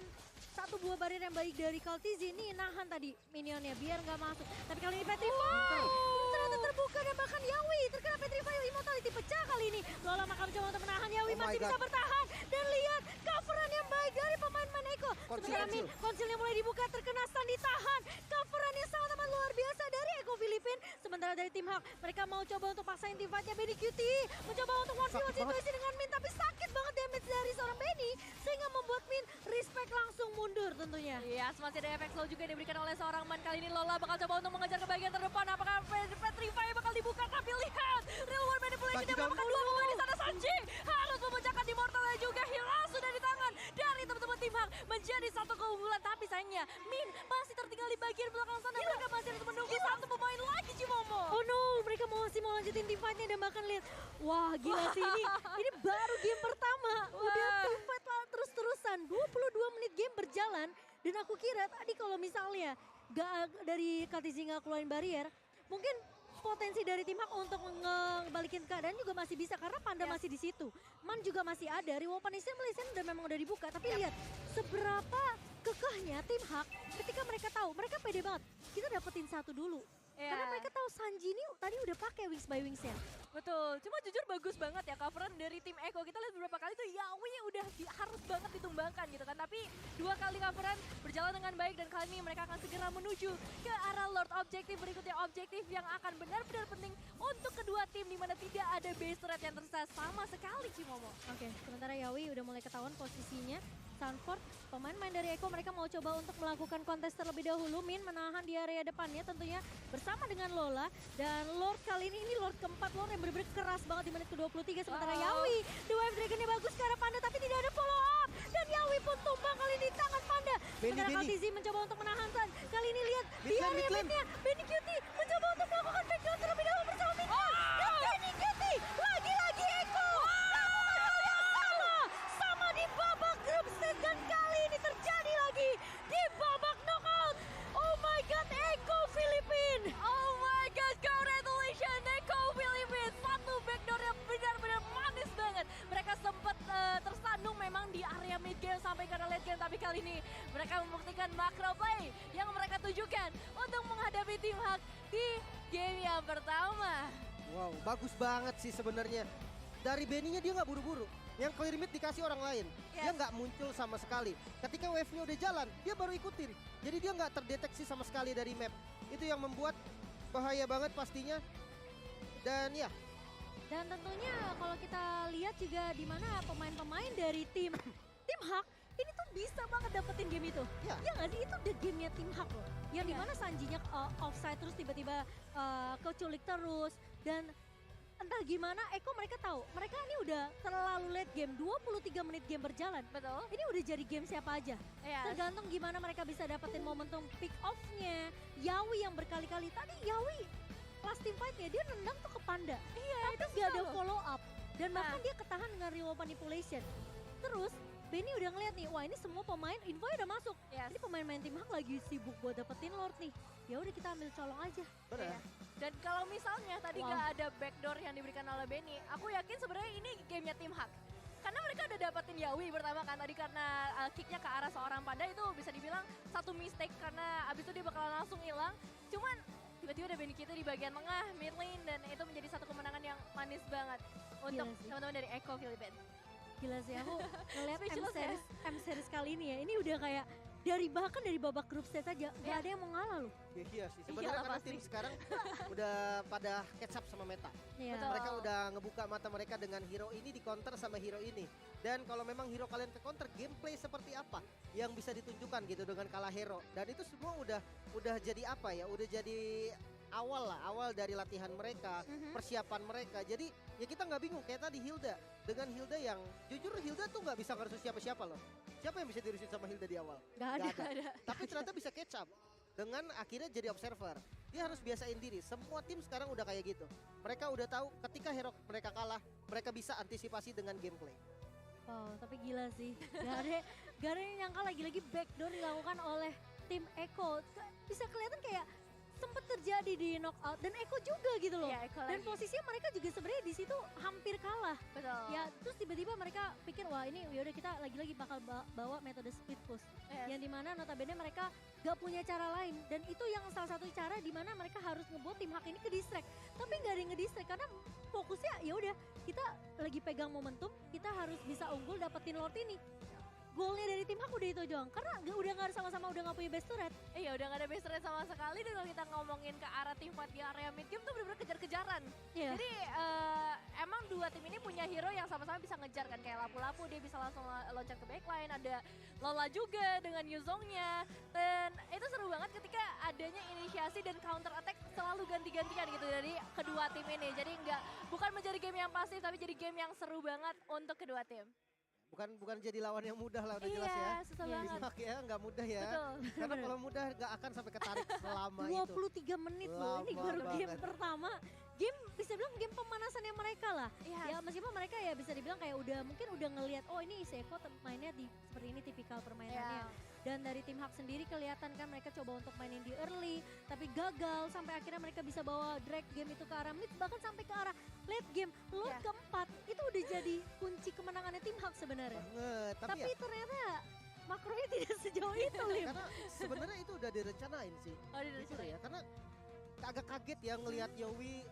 satu buah barrier yang baik dari Kaltizi ini nahan tadi minionnya biar nggak masuk. Tapi kali ini Petrify ternyata terbuka dan bahkan Yawi terkena Petrify, Immortality pecah kali ini. Lola maka mencoba untuk menahan, Yawi masih bisa bertahan. Dan lihat coveran yang baik dari pemain-pemain Eko. Sementara Min, konsilnya mulai dibuka, terkena stun ditahan. Coveran yang sangat amat luar biasa dari Eko Filipin. Sementara dari tim Hak, mereka mau coba untuk paksain tim fightnya Benny Cutie. Mencoba untuk one-v-one situasi dengan Min, tapi sakit banget damage dari seorang Benny. Sehingga membuat Min respect langsung mundur tentunya. Iya, masih ada efek slow juga yang diberikan oleh seorang Man. Kali ini Lola bakal coba untuk mengejar ke bagian terdepan. Apakah Petrify bakal dibuka? Tapi lihat, real world manipulation dia melakukan dua pemain di sana. Sanji harus memecahkan di mortalnya juga. Hila sudah di tangan dari teman-teman tim Hak menjadi satu keunggulan. Tapi sayangnya Min masih tertinggal di bagian belakang sana. Mereka masih harus menunggu satu pemain lagi, Cimomo. Oh no, mereka masih mau lanjutin team fight-nya dan bahkan lihat, wah gila sih ini baru game pertama. Udah team fight terus-terusan, 22 menit game berjalan. Dan aku kira tadi kalau misalnya gak dari Kaltizi nggak keluarin barrier, mungkin potensi dari tim Hak untuk ngebalikin keadaan juga masih bisa karena Panda masih di situ. Man juga masih ada, reward manipulation dan memang udah dibuka. Tapi lihat seberapa kekehnya tim Hak ketika mereka tahu, mereka pede banget. Kita dapetin satu dulu. Karena mereka tahu Sanji ini tadi udah pakai Wings by Wings-nya. Betul, cuma jujur bagus banget ya coveran dari tim Eko. Kita lihat beberapa kali tuh Yawi udah harus banget ditumbangkan gitu kan. Tapi dua kali coveran berjalan dengan baik dan kali ini mereka akan segera menuju ke arah Lord Objektif berikutnya. Objektif yang akan benar-benar penting untuk kedua tim di mana tidak ada base rate yang tersisa sama sekali, Cimomo. Oke, sementara Yawi udah mulai ketahuan posisinya. Sanford, pemain-pemain dari Eko mereka mau coba untuk melakukan kontes terlebih dahulu. Min menahan di area depannya tentunya bersama dengan Lola. Dan Lord kali ini Lord keempat, Lord yang benar-benar keras banget di menit ke-23. Sementara Yawi, The Wave Dragonnya bagus ke arah Panda tapi tidak ada follow up. Dan Yawi pun tumbang kali ini di tangan Panda. Sementara Kaltizi mencoba untuk menahan San. Kali ini lihat di area midnya, Benny Cutie mencoba untuk melakukan backdown terlebih dahulu bersama Min. Dan Benny Cutie lagi-lagi Eko melakukan hal yang sama di babak grup stage dan kali ini terjadi lagi di babak knockout. Oh my god, Eko Filipin. Oh my god, congratulations Eko Filipin. Satu backdoor yang benar-benar manis banget. Mereka sempat tersandung memang di area mid game sampai ke late game. Tapi kali ini mereka membuktikan macro play yang mereka tujukan untuk menghadapi tim Hak di game yang pertama. Wow, bagus banget sih sebenarnya. Dari Benny-nya dia nggak buru-buru. Yang clear mid dikasih orang lain. Dia nggak muncul sama sekali. Ketika wave-nya udah jalan, dia baru ikutin. Jadi dia nggak terdeteksi sama sekali dari map. Itu yang membuat bahaya banget pastinya. Dan ya. Dan tentunya kalau kita lihat juga di mana pemain-pemain dari tim Hak ini tuh bisa banget dapetin game itu. Ya nggak sih? Itu udah gamenya tim Hak loh. Yang dimana Sanjinya offside terus tiba-tiba keculik terus. Dan entah gimana Eko mereka tahu. Mereka ini udah terlalu late game. 23 menit game berjalan. Betul. Ini udah jadi game siapa aja. Tergantung gimana mereka bisa dapetin momentum pick off-nya. Yawi yang berkali-kali. Tadi Yawi last team fight-nya dia nendang tuh ke Panda. Tapi gak ada follow up. Dan bahkan dia ketahan dengan reward manipulation. Terus Benny udah ngeliat nih, wah ini semua pemain info udah masuk. Ini pemain-pemain tim Hak lagi sibuk buat dapetin Lord nih. Ya udah kita ambil colong aja. Benar. Dan kalau misalnya tadi nggak ada backdoor yang diberikan oleh Benny, aku yakin sebenarnya ini gamenya tim Hak. Karena mereka udah dapetin Yawi pertama kan tadi karena kicknya ke arah seorang Panda itu bisa dibilang satu mistake karena abis itu dia bakalan langsung hilang. Cuman tiba-tiba ada Benny kita di bagian tengah, mid lane dan itu menjadi satu kemenangan yang manis banget untuk teman-teman dari Eko Filipin. Gila sih aku ngeliat M-series kali ini ya, ini udah kayak bahkan dari babak grup stage aja gak ada yang mau ngalah loh. Iya sih, sebenarnya karena tim sekarang udah pada catch up sama meta. Mereka udah ngebuka mata mereka dengan hero ini di counter sama hero ini. Dan kalau memang hero kalian ke counter, gameplay seperti apa yang bisa ditunjukkan gitu dengan kalah hero. Dan itu semua udah jadi apa ya, udah jadi awal dari latihan mereka, persiapan mereka. Jadi ya kita nggak bingung kayak tadi Hilda. Dengan Hilda yang jujur Hilda tuh nggak bisa ngerusuh siapa-siapa loh. Siapa yang bisa dirusuhin sama Hilda di awal? Gak ada. Tapi ternyata bisa catch up. Dengan akhirnya jadi observer. Dia harus biasain diri. Semua tim sekarang udah kayak gitu. Mereka udah tahu ketika hero mereka kalah, mereka bisa antisipasi dengan gameplay. Wow, tapi gila sih. Gak ada yang nyangka lagi-lagi backdoor dilakukan oleh tim Eko. Bisa kelihatan kayak sempat terjadi di knockout dan Eko juga gitu loh. Iya, Eko Dan lagi. posisinya mereka juga sebenarnya di situ hampir kalah. Betul. Ya, terus tiba-tiba mereka pikir wah ini yaudah kita lagi-lagi bakal bawa metode split push. Yes. Yang dimana notabene mereka gak punya cara lain dan itu yang salah satu cara dimana mereka harus ngebuat tim hak ini ke distract. Tapi gak ada yang nge-distract karena fokusnya ya udah kita lagi pegang momentum, kita harus bisa unggul dapetin Lord ini. Goalnya dari tim hak udah itu doang karena udah gak sama-sama udah gak punya best turret. Iya udah gak ada best rate sama sekali dan kalau kita ngomongin ke arah tim fight di area mid game tuh bener-bener kejar-kejaran. Iya. Jadi emang dua tim ini punya hero yang sama-sama bisa ngejar kan kayak Lapu-Lapu dia bisa langsung loncat ke backline, ada Lola juga dengan Yuzongnya dan itu seru banget ketika adanya inisiasi dan counter attack selalu ganti-gantian gitu dari kedua tim ini. Jadi bukan menjadi game yang pasif tapi jadi game yang seru banget untuk kedua tim. Bukan jadi lawan yang mudah lah udah jelas ya. Iya, susah banget. Tim hak ya nggak mudah ya. Betul. Karena kalau mudah nggak akan sampai ketarik selama itu. 23 menit loh, ini Lama baru game banget. pertama. Game bisa bilang game pemanasannya mereka lah. Yes. Ya meskipun mereka ya bisa dibilang kayak mungkin udah ngelihat oh ini Seko mainnya seperti ini tipikal permainannya. Dan dari tim hak sendiri kelihatan kan mereka coba untuk mainin di early tapi gagal sampai akhirnya mereka bisa bawa drag game itu ke arah mid bahkan sampai ke arah late game. Lot keempat itu udah jadi kunci kemenangannya tim hak sebenarnya. Banget, Tapi ternyata makronya tidak sejauh itu Lim. Karena sebenarnya itu udah direncanain sih. Oh, Jujur direncanain. ya, karena agak kaget ya ngelihat Yowie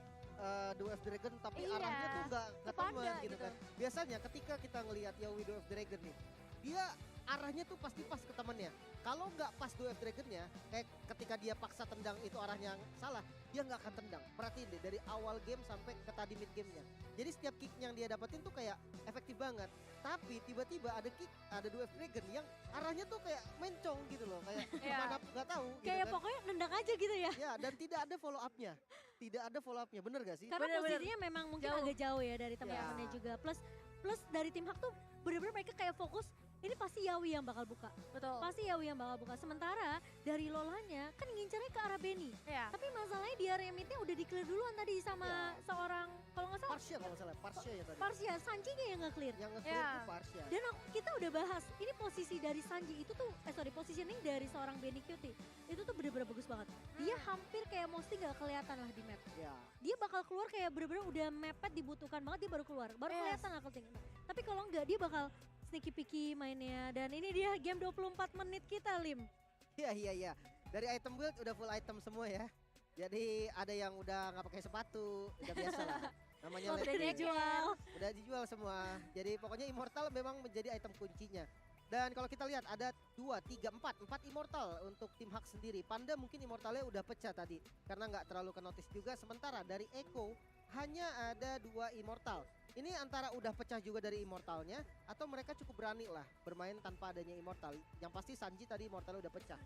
Dwarf Dragon tapi Iya, arahnya tuh nggak Panda temen gitu gitu. kan. Biasanya ketika kita ngelihat Yowie Dwarf Dragon nih, dia arahnya tuh pasti pas ke temennya. Kalau nggak pas Dwarf Dragonnya, kayak ketika dia paksa tendang itu arahnya salah, dia nggak akan tendang. Perhatiin deh dari awal game sampai ke tadi mid gamenya. Jadi setiap kick yang dia dapetin tuh kayak efektif banget. Tapi tiba-tiba ada kick, ada Dwarf Dragon yang arahnya tuh kayak mencong gitu loh, kayak Iya. kemana nggak tahu. Gitu Kayak kan. pokoknya nendang aja gitu ya. Ya, dan tidak ada follow up-nya. Tidak ada follow up-nya, bener gak sih? Karena posisinya memang mungkin Jauh. agak jauh ya dari teman-temannya juga. Plus dari tim hak tuh bener-bener mereka kayak fokus ini pasti Yawi yang bakal buka. Betul. Pasti Yawi yang bakal buka. Sementara dari Lolanya kan ngincarnya ke arah Benny. Iya. Tapi masalahnya di area midnya udah di-clear duluan tadi sama seorang kalau nggak salah Parsha kalau nggak salah, Parsha ya tadi. Parsha, Sanji-nya yang nge-clear. Yang nge-clear Ya. tuh Parsha. Dan kita udah bahas, ini posisi dari Sanji itu tuh, positioning dari seorang Benny Cutie. Itu tuh bener-bener bagus banget. Dia hampir kayak mostly gak kelihatan lah di map. Ya. Dia bakal keluar kayak bener-bener udah mepet dibutuhkan banget dia baru keluar. Baru Yes. kelihatan lah kelting. Tapi kalau enggak dia bakal sneaky picky mainnya. Dan ini dia game 24 menit kita Lim. Iya. Dari item build udah full item semua ya. Jadi ada yang udah nggak pakai sepatu, udah biasa lah. Namanya Oh, late udah game. dijual. Udah dijual semua. Jadi pokoknya Immortal memang menjadi item kuncinya. Dan kalau kita lihat ada 2, 3, 4 Immortal untuk tim hak sendiri. Panda mungkin Immortalnya udah pecah tadi karena nggak terlalu ke notice juga. Sementara dari Echo hanya ada 2 Immortal. Ini antara udah pecah juga dari Immortalnya atau mereka cukup berani lah bermain tanpa adanya Immortal. Yang pasti Sanji tadi Immortalnya udah pecah.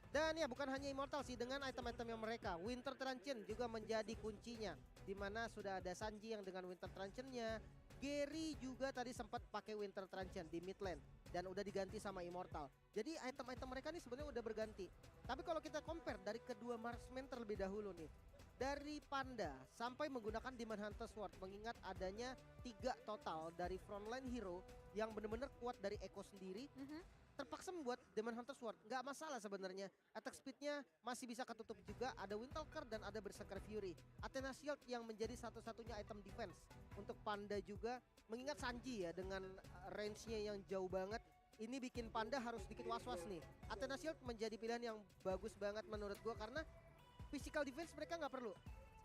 Dan ya bukan hanya Immortal sih, dengan item-item yang mereka, Winter Truncheon juga menjadi kuncinya. Dimana sudah ada Sanji yang dengan Winter Truncheon-nya, Gary juga tadi sempat pakai Winter Truncheon di mid lane dan udah diganti sama Immortal. Jadi item-item mereka nih sebenarnya udah berganti. Tapi kalau kita compare dari kedua marksman terlebih dahulu nih, dari Panda sampai menggunakan Demon Hunter Sword, mengingat adanya 3 total dari frontline hero yang benar-benar kuat dari Echo sendiri, terpaksa membuat Demon Hunter Sword. Nggak masalah sebenarnya, attack speednya masih bisa ketutup juga, ada Windtalker dan ada Berserker Fury. Athena Shield yang menjadi satu-satunya item defense untuk Panda juga, mengingat Sanji ya dengan range-nya yang jauh banget. Ini bikin Panda harus sedikit was-was nih. Athena Shield menjadi pilihan yang bagus banget menurut gua karena physical defense mereka nggak perlu.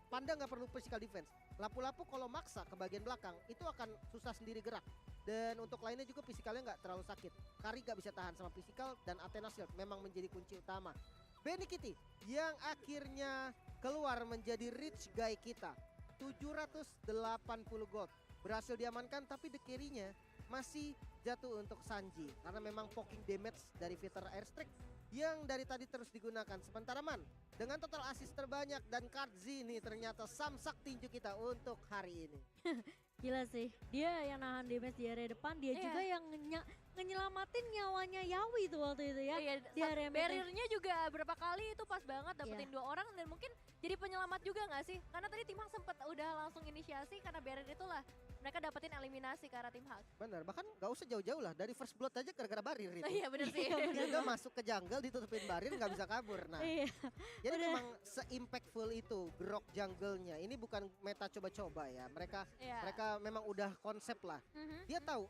Panda nggak perlu physical defense. Lapu-lapu kalau maksa ke bagian belakang itu akan susah sendiri gerak. Dan untuk lainnya juga fisikalnya nggak terlalu sakit. Kari nggak bisa tahan sama fisikal dan Athena Shield memang menjadi kunci utama. Benny Kitty yang akhirnya keluar menjadi rich guy kita. 780 gold. Berhasil diamankan tapi the carry-nya masih jatuh untuk Sanji. Karena memang poking damage dari Fighter Airstrike yang dari tadi terus digunakan. Sementara Man dengan total assist terbanyak dan card Z ini ternyata samsak tinju kita untuk hari ini. Gila sih, dia yang nahan damage di area depan, dia juga yang ngenyelamatin nyawanya Yawi tuh waktu itu ya. Iya, Di area mid lane. barriernya juga berapa kali itu pas banget dapetin Iya. 2 orang dan mungkin jadi penyelamat juga nggak sih? Karena tadi tim Hak sempet udah langsung inisiasi karena barrier itulah mereka dapetin eliminasi ke arah tim Hak. Bener, bahkan gak usah jauh-jauh lah. Dari first blood aja gara-gara barir itu. Iya bener sih. Dia udah masuk ke jungle ditutupin barir gak bisa kabur. Nah, Iya. jadi Udah. memang se-impactful itu Grok jungle-nya. Ini bukan meta coba-coba ya. Mereka Iya. mereka memang udah konsep lah. Dia tahu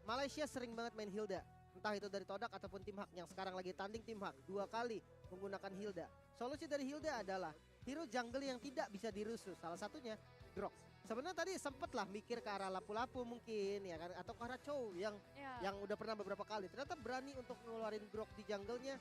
Malaysia sering banget main Hilda. Entah itu dari Todak ataupun tim Hak yang sekarang lagi tanding tim Hak 2 kali menggunakan Hilda. Solusi dari Hilda adalah hero jungle yang tidak bisa dirusuh. Salah satunya Grok. Sebenarnya tadi sempet lah mikir ke arah lapu-lapu mungkin ya kan atau ke arah Chow Iya. yang udah pernah beberapa kali. Ternyata berani untuk ngeluarin Grok di jungle-nya.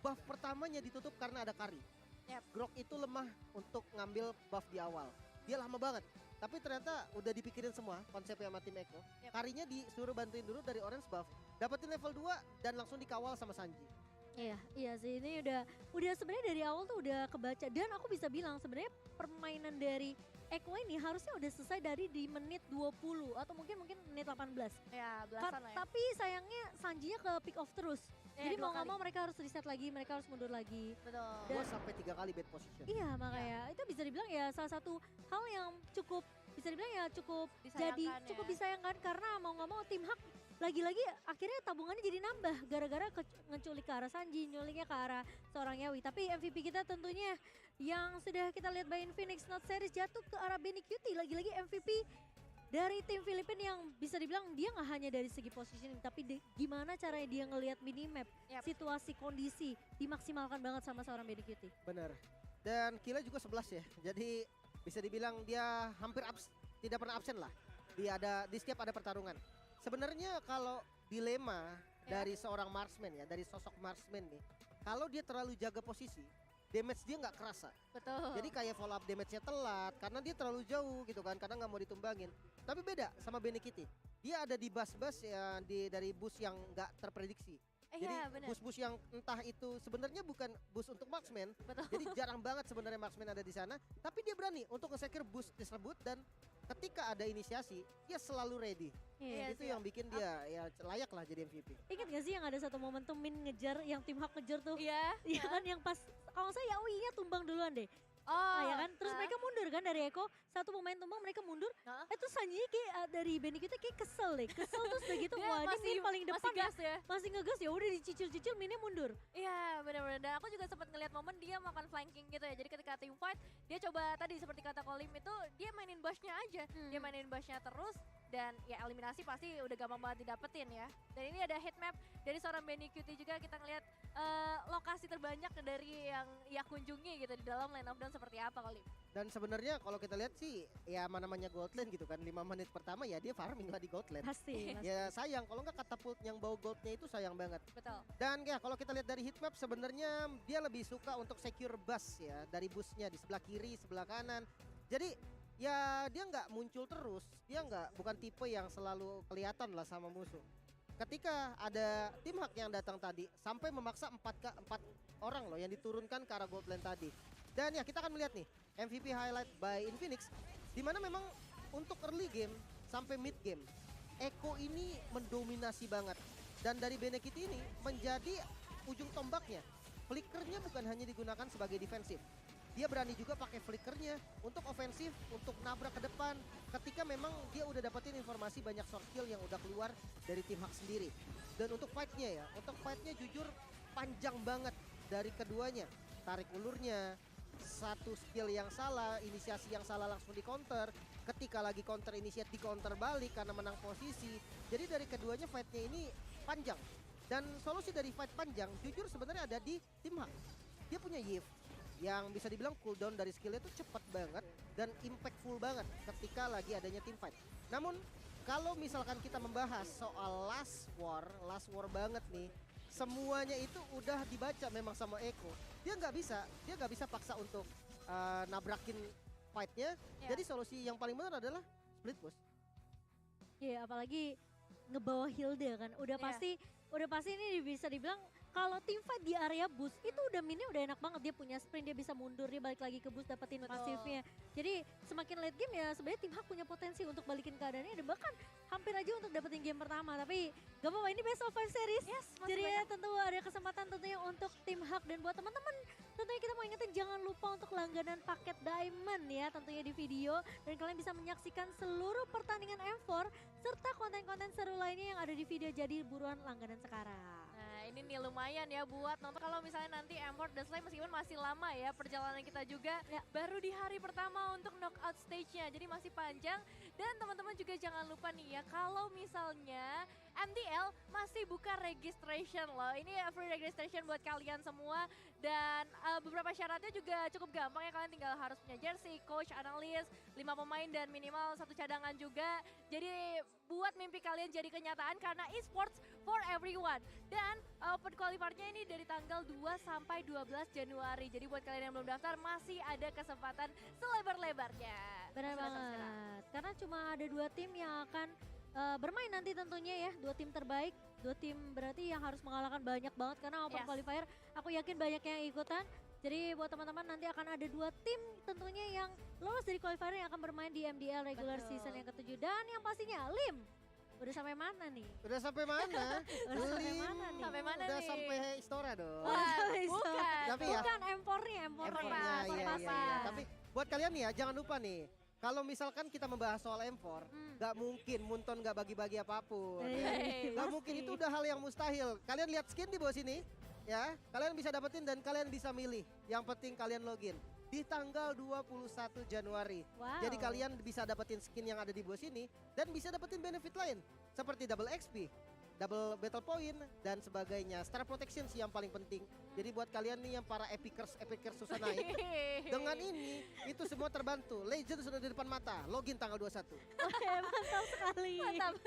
Buff pertamanya ditutup karena ada Kari. Yap. Grok itu lemah untuk ngambil buff di awal. Dia lama banget. Tapi ternyata udah dipikirin semua konsepnya sama tim Eko. Yap. Karinya disuruh bantuin dulu dari orange buff. Dapetin level 2 dan langsung dikawal sama Sanji. Iya sih ini udah sebenarnya dari awal tuh udah kebaca dan aku bisa bilang sebenarnya permainan dari Eko ini harusnya udah selesai dari di menit 20 atau mungkin menit 18. Ya belasan lah ya. Tapi sayangnya Sanjinya ke pick off terus. Ya, Jadi 2 mau nggak kali. mau mereka harus reset lagi, mereka harus mundur lagi. Betul. Gua sampai 3 kali bad position. Iya makanya itu bisa dibilang ya salah satu hal yang cukup bisa dibilang ya cukup jadi Disayangkan ya. cukup disayangkan karena mau nggak mau tim Hak lagi-lagi akhirnya tabungannya jadi nambah gara-gara ngeculik ke arah Sanji, nyuliknya ke arah seorang Yawi. Tapi MVP kita tentunya yang sudah kita lihat by Phoenix Not Series jatuh ke arah Benny Cutie, lagi-lagi MVP dari tim Filipina yang bisa dibilang dia nggak hanya dari segi positioning tapi gimana caranya dia ngelihat minimap, situasi kondisi dimaksimalkan banget sama seorang Benny Cutie. Bener. Dan killnya juga 11 ya. Jadi bisa dibilang dia hampir tidak pernah absen lah. Di setiap ada pertarungan. Sebenarnya kalau dilema dari seorang marksman ya, dari sosok marksman nih. Kalau dia terlalu jaga posisi, damage dia nggak kerasa. Betul. Jadi kayak follow up damage-nya telat karena dia terlalu jauh gitu kan, karena nggak mau ditumbangin. Tapi beda sama Benny Kitty. Dia ada di bus-bus ya dari bus yang nggak terprediksi. Jadi Iya, bener. bus-bus yang entah itu sebenarnya bukan bus untuk marksman. Betul. Jadi jarang banget sebenarnya marksman ada di sana, tapi dia berani untuk nge-secure bus tersebut dan ketika ada inisiasi, dia selalu ready. Iya, Itu yang bikin dia ya layak lah jadi MVP. Ingat gak sih yang ada satu momentum Min ngejar yang tim Hak ngejar tuh? Iya. Iya kan yang pas kalau saya Yawi-nya tumbang duluan deh. Oh, ya kan? Terus mereka mundur kan dari Eko. Satu pemain tumbang mereka mundur. Terus Sanji kayak dari Benny kita kayak kesel deh. Kesel terus udah gitu Dia wah ini masih- Min paling masih depan gas ya. Masih ngegas ya udah dicicil-cicil Minnya mundur. Iya benar-benar dan aku juga sempat ngeliat momen dia makan flanking gitu ya. Jadi ketika team fight dia coba tadi seperti kata Kolim itu dia mainin bush-nya aja. Dia mainin bush-nya terus dan ya eliminasi pasti udah gampang banget didapetin ya. Dan ini ada heat map dari seorang Benny Cutie juga kita ngeliat lokasi terbanyak dari yang ia kunjungi gitu di dalam line of down seperti apa Kolim. Dan sebenarnya kalau kita lihat sih ya namanya gold lane gitu kan 5 menit pertama ya dia farming lah di gold lane. Pasti. Ya sayang kalau nggak katapult yang bawa goldnya itu sayang banget. Betul. Dan ya kalau kita lihat dari heatmap sebenarnya dia lebih suka untuk secure bus ya dari busnya di sebelah kiri, sebelah kanan. Jadi ya dia nggak muncul terus, dia bukan tipe yang selalu kelihatan lah sama musuh. Ketika ada tim Hak yang datang tadi sampai memaksa 4 orang loh yang diturunkan ke arah gold lane tadi. Dan ya kita akan melihat nih MVP highlight by Infinix di mana memang untuk early game sampai mid game Eko ini mendominasi banget dan dari Benekit ini menjadi ujung tombaknya. Flickernya bukan hanya digunakan sebagai defensif. Dia berani juga pakai flickernya untuk ofensif, untuk nabrak ke depan ketika memang dia udah dapetin informasi banyak short kill yang udah keluar dari tim Hak sendiri. Dan untuk fightnya ya, untuk fightnya jujur panjang banget dari keduanya. Tarik ulurnya, satu skill yang salah, inisiasi yang salah langsung di counter. Ketika lagi counter initiate di counter balik karena menang posisi. Jadi dari keduanya fightnya ini panjang. Dan solusi dari fight panjang jujur sebenarnya ada di tim Hak. Dia punya Yiv yang bisa dibilang cooldown dari skillnya itu cepat banget dan impactful banget ketika lagi adanya team fight. Namun kalau misalkan kita membahas soal last war banget nih, semuanya itu udah dibaca memang sama Eko. Dia nggak bisa paksa untuk nabrakin fightnya. Jadi solusi yang paling benar adalah split push. Iya apalagi ngebawa Hilda kan udah pasti ini bisa dibilang kalau tim fight di area boost itu udah minnya udah enak banget. Dia punya sprint, dia bisa mundur, dia balik lagi ke boost dapetin pasifnya. Jadi semakin late game ya sebenarnya tim Hak punya potensi untuk balikin keadaannya dan bahkan hampir aja untuk dapetin game pertama. Tapi gak apa-apa, ini best of 5 series. Jadi ya tentu ada kesempatan tentunya untuk tim Hak dan buat teman-teman tentunya kita mau ingetin jangan lupa untuk langganan paket Diamond ya tentunya di video. Dan kalian bisa menyaksikan seluruh pertandingan M4 serta konten-konten seru lainnya yang ada di video. Jadi buruan langganan sekarang. Nah ini nih lumayan ya buat nonton kalau misalnya nanti M4 The Slime meskipun masih lama ya perjalanan kita juga baru di hari pertama untuk knockout stage-nya jadi masih panjang dan teman-teman juga jangan lupa nih ya kalau misalnya MDL masih buka registration loh. Ini free registration buat kalian semua dan beberapa syaratnya juga cukup gampang ya. Kalian tinggal harus punya jersey, coach, analis, 5 pemain dan minimal 1 cadangan juga. Jadi buat mimpi kalian jadi kenyataan karena esports for everyone. Dan open qualifiernya ini dari tanggal 2 sampai 12 Januari. Jadi buat kalian yang belum daftar masih ada kesempatan selebar-lebarnya. Benar banget. Karena cuma ada 2 tim yang akan bermain nanti tentunya ya, 2 tim terbaik, 2 tim berarti yang harus mengalahkan banyak banget karena open qualifier aku yakin banyak yang ikutan. Jadi buat teman-teman nanti akan ada 2 tim tentunya yang lolos dari qualifier yang akan bermain di MDL regular season yang ke-7 dan yang pastinya Lim. Udah sampai mana nih? Udah sampai mana? Udah sampai mana nih? Sampai mana Udah nih? sampai Istora dong. Bukan. Tapi ya. Bukan M4-nya, M4-nya, iya. Tapi buat kalian nih ya, jangan lupa nih. Kalau misalkan kita membahas soal M4, gak mungkin Munton gak bagi-bagi apapun. Gak mungkin, itu udah hal yang mustahil. Kalian lihat skin di bawah sini, ya. Kalian bisa dapetin dan kalian bisa milih. Yang penting kalian login di tanggal 21 Januari. Wow. Jadi kalian bisa dapetin skin yang ada di bawah sini dan bisa dapetin benefit lain seperti double XP, double battle point dan sebagainya. Star protection sih yang paling penting. Jadi buat kalian nih yang para epicers susah naik, dengan ini itu semua terbantu. Legend sudah di depan mata. Login tanggal 21. Oke, mantap sekali. Mantap.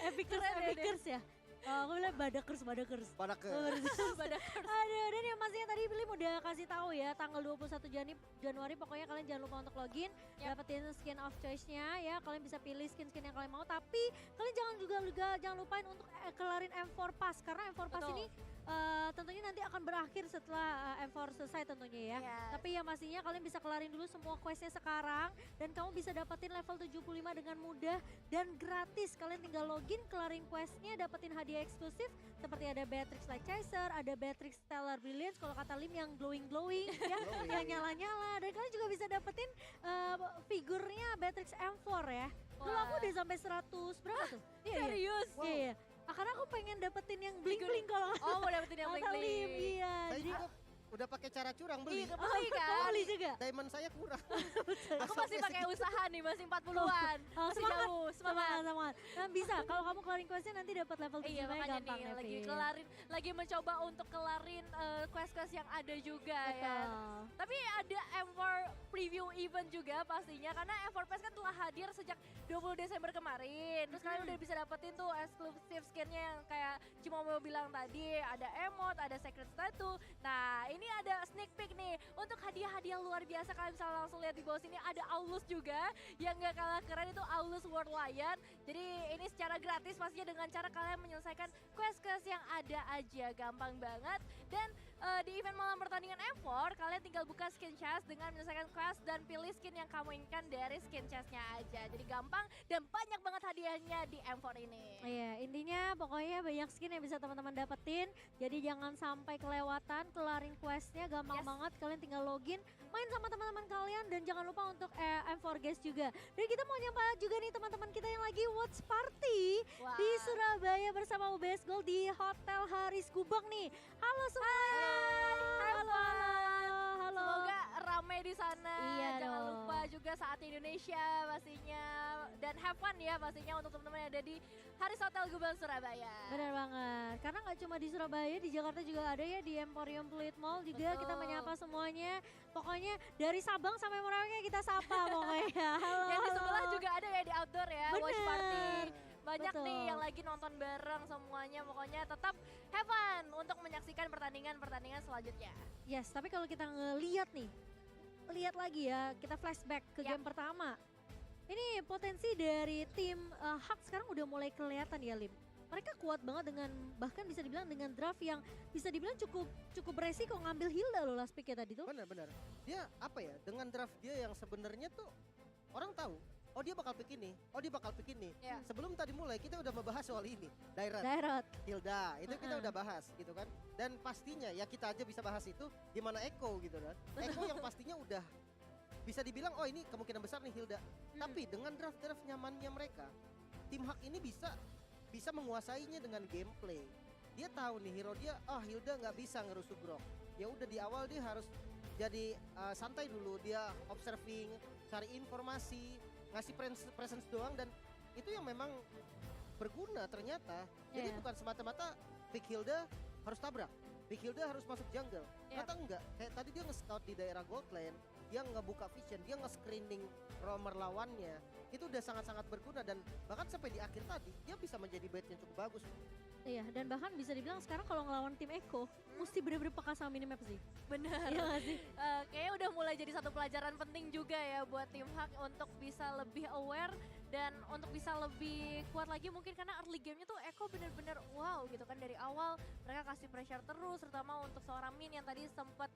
Epicers ya. Aku bilang badakers. Badakers. Aduh, dan yang pastinya tadi Bilim udah kasih tahu ya tanggal 21 Januari pokoknya kalian jangan lupa untuk login, dapetin skin of choice-nya ya. Kalian bisa pilih skin-skin yang kalian mau, tapi kalian jangan lupain untuk kelarin M4 Pass karena M4 Pass ini tentunya nanti akan berakhir setelah M4 selesai tentunya ya. Tapi ya pastinya kalian bisa kelarin dulu semua questnya sekarang dan kamu bisa dapetin level 75 dengan mudah dan gratis. Kalian tinggal login, kelarin questnya, dapetin hadiah eksklusif seperti ada Beatrix Light Chaser, ada Beatrix Stellar Brilliance, kalau kata Lim yang glowing ya, yang nyala-nyala. Dan kalian juga bisa dapetin figurnya Beatrix M4 ya. Dulu aku udah sampai 100 berapa tuh? Serius? Iya. Karena aku pengen dapetin yang bling-bling kalau mau dapetin yang bling-bling. Iya. Saya Jadi juga udah pakai cara curang beli. Beli kan? Kamu beli juga? Diamond saya kurang. Aku masih pakai usaha nih, masih 40-an. Masih jauh, semangat. Nah, bisa, kalau kamu kelarin questnya nanti dapat level 7 Iya makanya gampang nih, ya, lagi mencoba untuk kelarin quest-quest yang ada juga ya. Tapi ada M4 preview event juga pastinya, karena M4 Pass kan telah hadir sejak 20 Desember kemarin. Terus kalian udah bisa dapetin tuh eksklusif skinnya yang kayak cuma mau bilang tadi, ada emote, ada secret statue. Nah ini ada sneak peek nih, untuk hadiah-hadiah luar biasa kalian bisa langsung lihat di bawah sini ada Aulus juga, yang gak kalah keren itu Aulus World Lion. Jadi ini secara gratis pastinya dengan cara kalian menyelesaikan quest-quest yang ada aja, gampang banget. Dan di event malam pertandingan M4, kalian tinggal buka skin chest dengan menyelesaikan quest dan pilih skin yang kamu inginkan dari skin chestnya aja. Jadi gampang dan banyak banget hadiahnya di M4 ini. Iya, intinya pokoknya banyak skin yang bisa teman-teman dapetin. Jadi jangan sampai kelewatan, kelarin questnya gampang banget. Kalian tinggal login, main sama teman-teman kalian dan jangan lupa untuk M4 guys juga. Dan kita mau nyapa juga nih teman-teman kita yang lagi watch party di Surabaya bersama UBS Gold di Hotel Haris Gubeng nih. Halo semuanya. Halo. Semoga ramai di sana. Iya Jangan dong. lupa juga saat di Indonesia pastinya. Dan have fun ya pastinya untuk teman-teman yang ada di Haris Hotel Gubeng Surabaya. Benar banget, karena nggak cuma di Surabaya, di Jakarta juga ada ya di Emporium Fluid Mall juga. Kita menyapa semuanya. Pokoknya dari Sabang sampai Merauke kita sapa pokoknya. Halo. Yang di sebelah juga ada ya di outdoor ya, watch Bener. party. Banyak Betul. nih yang lagi nonton bareng semuanya, pokoknya tetap have fun untuk menyaksikan pertandingan-pertandingan selanjutnya. Yes, tapi kalau kita ngeliat nih, lihat lagi ya, kita flashback ke game pertama. Ini potensi dari tim Hak sekarang udah mulai kelihatan ya Lim. mereka kuat banget dengan bahkan bisa dibilang dengan draft yang bisa dibilang cukup beresiko ngambil Hilda loh last pick ya tadi tuh. Benar. Dia apa ya, dengan draft dia yang sebenarnya tuh orang tahu, oh dia bakal pick ini, oh dia bakal pick ini. Ya. Sebelum tadi mulai kita udah membahas soal ini. Direct. Hilda, itu kita udah bahas gitu kan. Dan pastinya ya kita aja bisa bahas itu gimana Eko gitu kan. Eko yang pastinya udah bisa dibilang oh ini kemungkinan besar nih Hilda. Tapi dengan draft-draft nyamannya mereka, tim Hak ini bisa menguasainya dengan gameplay. Dia tahu nih hero dia, Hilda nggak bisa ngerusuk Grok. Ya udah di awal dia harus jadi santai dulu, dia observing, cari informasi, ngasih presence doang dan itu yang memang berguna ternyata. Jadi bukan semata-mata pick Hilda harus tabrak, pick Hilda harus masuk jungle. Ternyata enggak, kayak tadi dia nge-scout di daerah gold lane, dia ngebuka vision, dia nge-screening roamer lawannya. Itu udah sangat-sangat berguna dan bahkan sampai di akhir tadi dia bisa menjadi bait yang cukup bagus. Iya, dan bahkan bisa dibilang sekarang kalau ngelawan tim Eko, mesti bener-bener peka sama minimap sih. Bener. Iya gak sih? Kayaknya udah mulai jadi satu pelajaran penting juga ya buat tim Hak untuk bisa lebih aware dan untuk bisa lebih kuat lagi mungkin karena early game-nya tuh Eko bener-bener wow gitu kan dari awal mereka kasih pressure terus terutama untuk seorang Min yang tadi sempat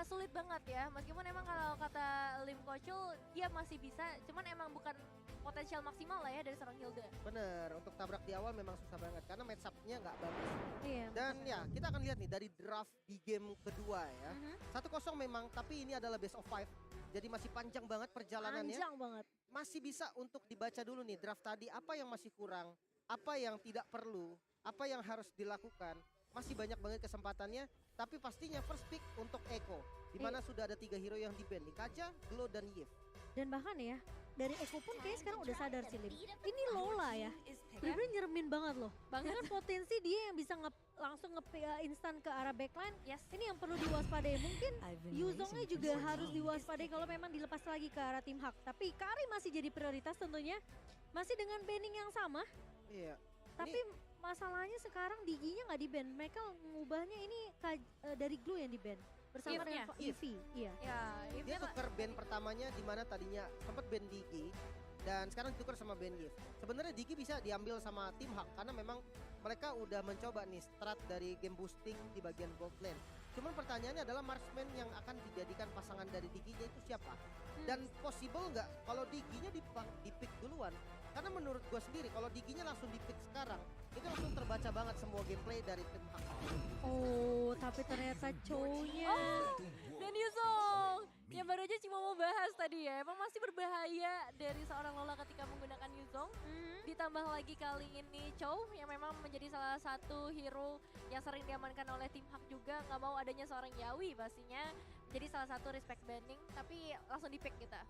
sulit banget ya meskipun emang kalau kata Lim Kochul dia masih bisa cuman emang bukan potensial maksimal lah ya dari seorang Hilda. Bener, untuk tabrak di awal memang susah banget karena match up-nya nggak bagus. Iya. Dan ya kita akan lihat nih dari draft di game kedua ya. 1-0 memang tapi ini adalah best of 5. Jadi masih panjang banget perjalanannya. Panjang banget. Masih bisa untuk dibaca dulu nih draft tadi apa yang masih kurang, apa yang tidak perlu, apa yang harus dilakukan. Masih banyak banget kesempatannya, tapi pastinya first pick untuk Eko. Di mana sudah ada 3 hero yang di-ban nih, Kaja, Glow dan Yif. Dan bahkan ya, dari Eko pun kayaknya sekarang udah sadar sih Lim. Ini Lola ya, bener-bener nyeremin banget loh. Dengan potensi dia yang bisa langsung instan ke arah backline. Ini yang perlu diwaspadai. Mungkin Yuzongnya juga harus diwaspadai kalau memang dilepas lagi ke arah tim Hak. Tapi Kari masih jadi prioritas tentunya. Masih dengan banning yang sama. Iya. Tapi masalahnya sekarang Diginya nggak di-ban. Mereka ngubahnya ini dari Glue yang di-ban. Bersama dengan Eevee. Iya. Dia tuker band pertamanya di mana tadinya sempat band Digi dan sekarang ditukar sama band Yif. Sebenarnya Digi bisa diambil sama tim Hak karena memang mereka udah mencoba nih strat dari game boosting di bagian gold lane. Cuman pertanyaannya adalah marksman yang akan dijadikan pasangan dari Diginya itu siapa? Dan possible nggak kalau Diginya di-pick duluan? Karena menurut gue sendiri kalau Diginya langsung di-pick sekarang itu langsung terbaca banget semua gameplay dari tim Hak. Oh, tapi ternyata cowoknya. Dan Yuzong yang baru aja cuma mau bahas tadi ya. Emang masih berbahaya dari seorang Lola ketika menggunakan Yuzong. Ditambah lagi kali ini Chow yang memang menjadi salah satu hero yang sering diamankan oleh tim Hak juga. Nggak mau adanya seorang Yawi pastinya. Jadi salah satu respect banning tapi langsung di-pick kita.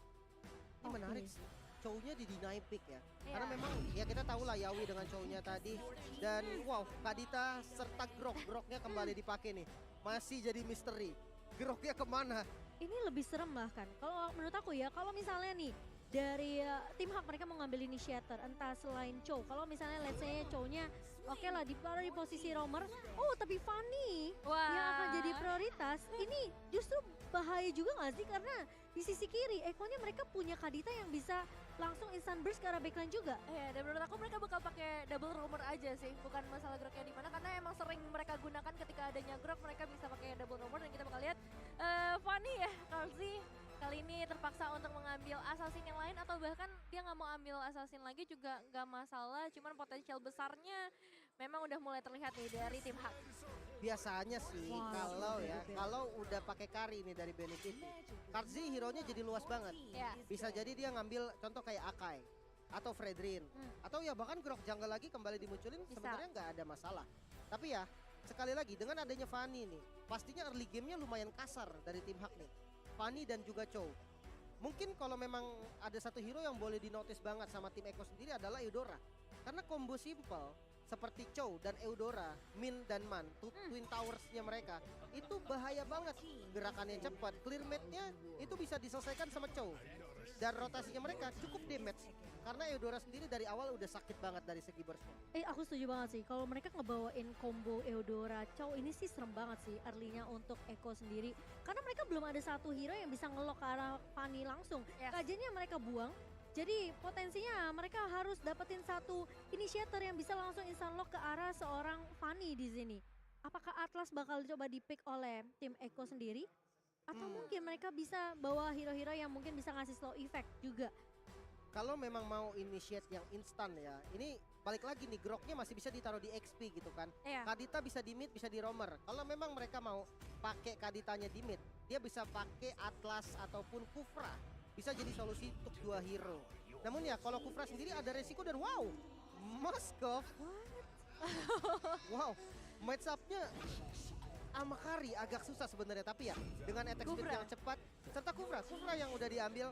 Ini menarik sih. Chow-nya di-deny pick ya. Karena memang ya kita tahu lah Yawi dengan Chow-nya tadi. Dan wow, Kadita serta Grok-Groknya kembali dipakai nih. Masih jadi misteri. Groknya kemana? Ini lebih serem bahkan. Kalau menurut aku ya, kalau misalnya nih dari tim Hak mereka mau ngambil initiator entah selain Chow. Kalau misalnya let's say Chow-nya oke lah ditaruh di posisi roamer. Oh, tapi Fanny yang akan jadi prioritas. Ini justru bahaya juga gak sih? Karena di sisi kiri Eko-nya mereka punya Kadita yang bisa langsung instant burst ke arah backline juga. Dan menurut aku mereka bakal pakai double roamer aja sih, bukan masalah Groknya di mana karena emang sering mereka gunakan ketika adanya Grok mereka bisa pakai double roamer dan kita bakal lihat Fanny ya Kalzi kali ini terpaksa untuk mengambil assassin yang lain atau bahkan dia nggak mau ambil assassin lagi juga nggak masalah, cuman potensial besarnya memang udah mulai terlihat nih dari tim Hak. Biasanya sih kalau udah pakai Kari nih dari benefit Karzi hero-nya jadi luas banget. Bisa jadi dia ngambil contoh kayak Akai atau Fredrin atau ya bahkan Grok jungle lagi kembali dimunculin sebenarnya nggak ada masalah. Tapi ya sekali lagi dengan adanya Fanny nih pastinya early game-nya lumayan kasar dari tim Hak nih. Fanny dan juga Chow. Mungkin kalau memang ada satu hero yang boleh dinotis banget sama tim Eko sendiri adalah Eudora. Karena combo simple seperti Chow dan Eudora, Min dan Man, Twin Towers-nya mereka itu bahaya banget. Gerakannya cepat, clear mate-nya itu bisa diselesaikan sama Chow. Dan rotasinya mereka cukup damage. Karena Eudora sendiri dari awal udah sakit banget dari segi burst-nya. Aku setuju banget sih. Kalau mereka ngebawain combo Eudora Chow ini sih serem banget sih early-nya untuk Eko sendiri. Karena mereka belum ada satu hero yang bisa ngelok ke arah Fanny langsung. Kajanya mereka buang. Jadi potensinya mereka harus dapetin satu initiator yang bisa langsung instant lock ke arah seorang Fanny di sini. Apakah Atlas bakal coba di-pick oleh tim Eko sendiri? Atau mungkin mereka bisa bawa hero-hero yang mungkin bisa ngasih slow effect juga. Kalau memang mau initiate yang instan ya, ini balik lagi nih, groknya masih bisa ditaruh di XP gitu kan. Iya. Kadita bisa di mid, bisa di roamer. Kalau memang mereka mau pakai Kaditanya di mid, dia bisa pakai Atlas ataupun Kufra. Bisa jadi solusi untuk 2 hero. Namun ya kalau Kufra sendiri ada resiko dan wow, Moskov. Wow, match up-nya Amakari agak susah sebenarnya, tapi ya dengan attack speed yang cepat serta Kufra yang udah diambil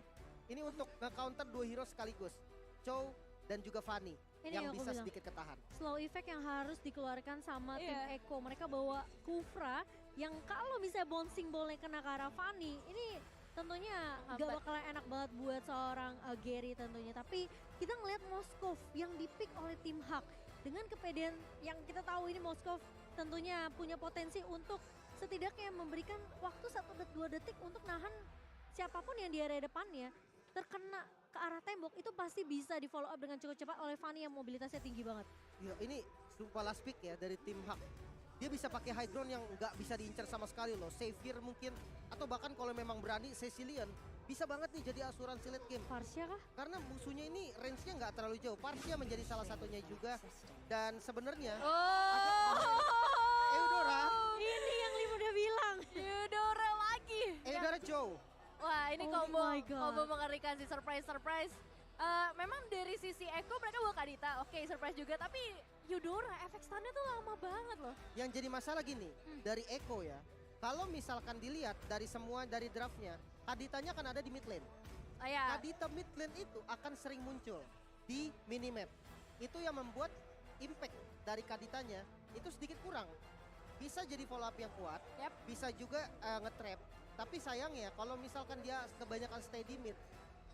ini untuk nge-counter 2 hero sekaligus, Chow dan juga Fanny yang bisa sedikit ketahan. Slow effect yang harus dikeluarkan sama tim Eko. Mereka bawa Kufra yang kalau bisa bouncing ball-nya kena ke arah Fanny, ini tentunya gak bakalan enak banget buat seorang Gary tentunya. Tapi kita ngelihat Moskov yang di-pick oleh tim Hak. Dengan kepedean yang kita tahu ini Moskov tentunya punya potensi untuk setidaknya memberikan waktu 1-2 detik untuk nahan siapapun yang di area depannya terkena ke arah tembok, itu pasti bisa di follow up dengan cukup cepat oleh Fanny yang mobilitasnya tinggi banget. Ya ini super last pick ya dari tim Hak. Dia bisa pakai high ground yang nggak bisa diincar sama sekali loh. Savior mungkin, atau bahkan kalau memang berani Cecilian, bisa banget nih jadi asuransi late game. Parsia kah? Karena musuhnya ini range-nya nggak terlalu jauh. Parsia menjadi salah satunya juga. Dan sebenarnya Eudora. Ini yang Lim udah bilang. Eudora lagi. Eudora Joe. Wah ini combo mengerikan sih, surprise. Memang dari sisi Eko mereka bawa Kadita, oke surprise juga, tapi Eudora efek stunnya tuh lama banget loh. Yang jadi masalah gini, dari Eko ya, kalau misalkan dilihat dari semua dari draftnya, Kaditanya akan ada di mid lane. Kadita mid lane itu akan sering muncul di minimap. Itu yang membuat impact dari Kaditanya itu sedikit kurang. Bisa jadi follow up yang kuat, bisa juga nge-trap. Tapi sayangnya kalau misalkan dia kebanyakan stay di mid,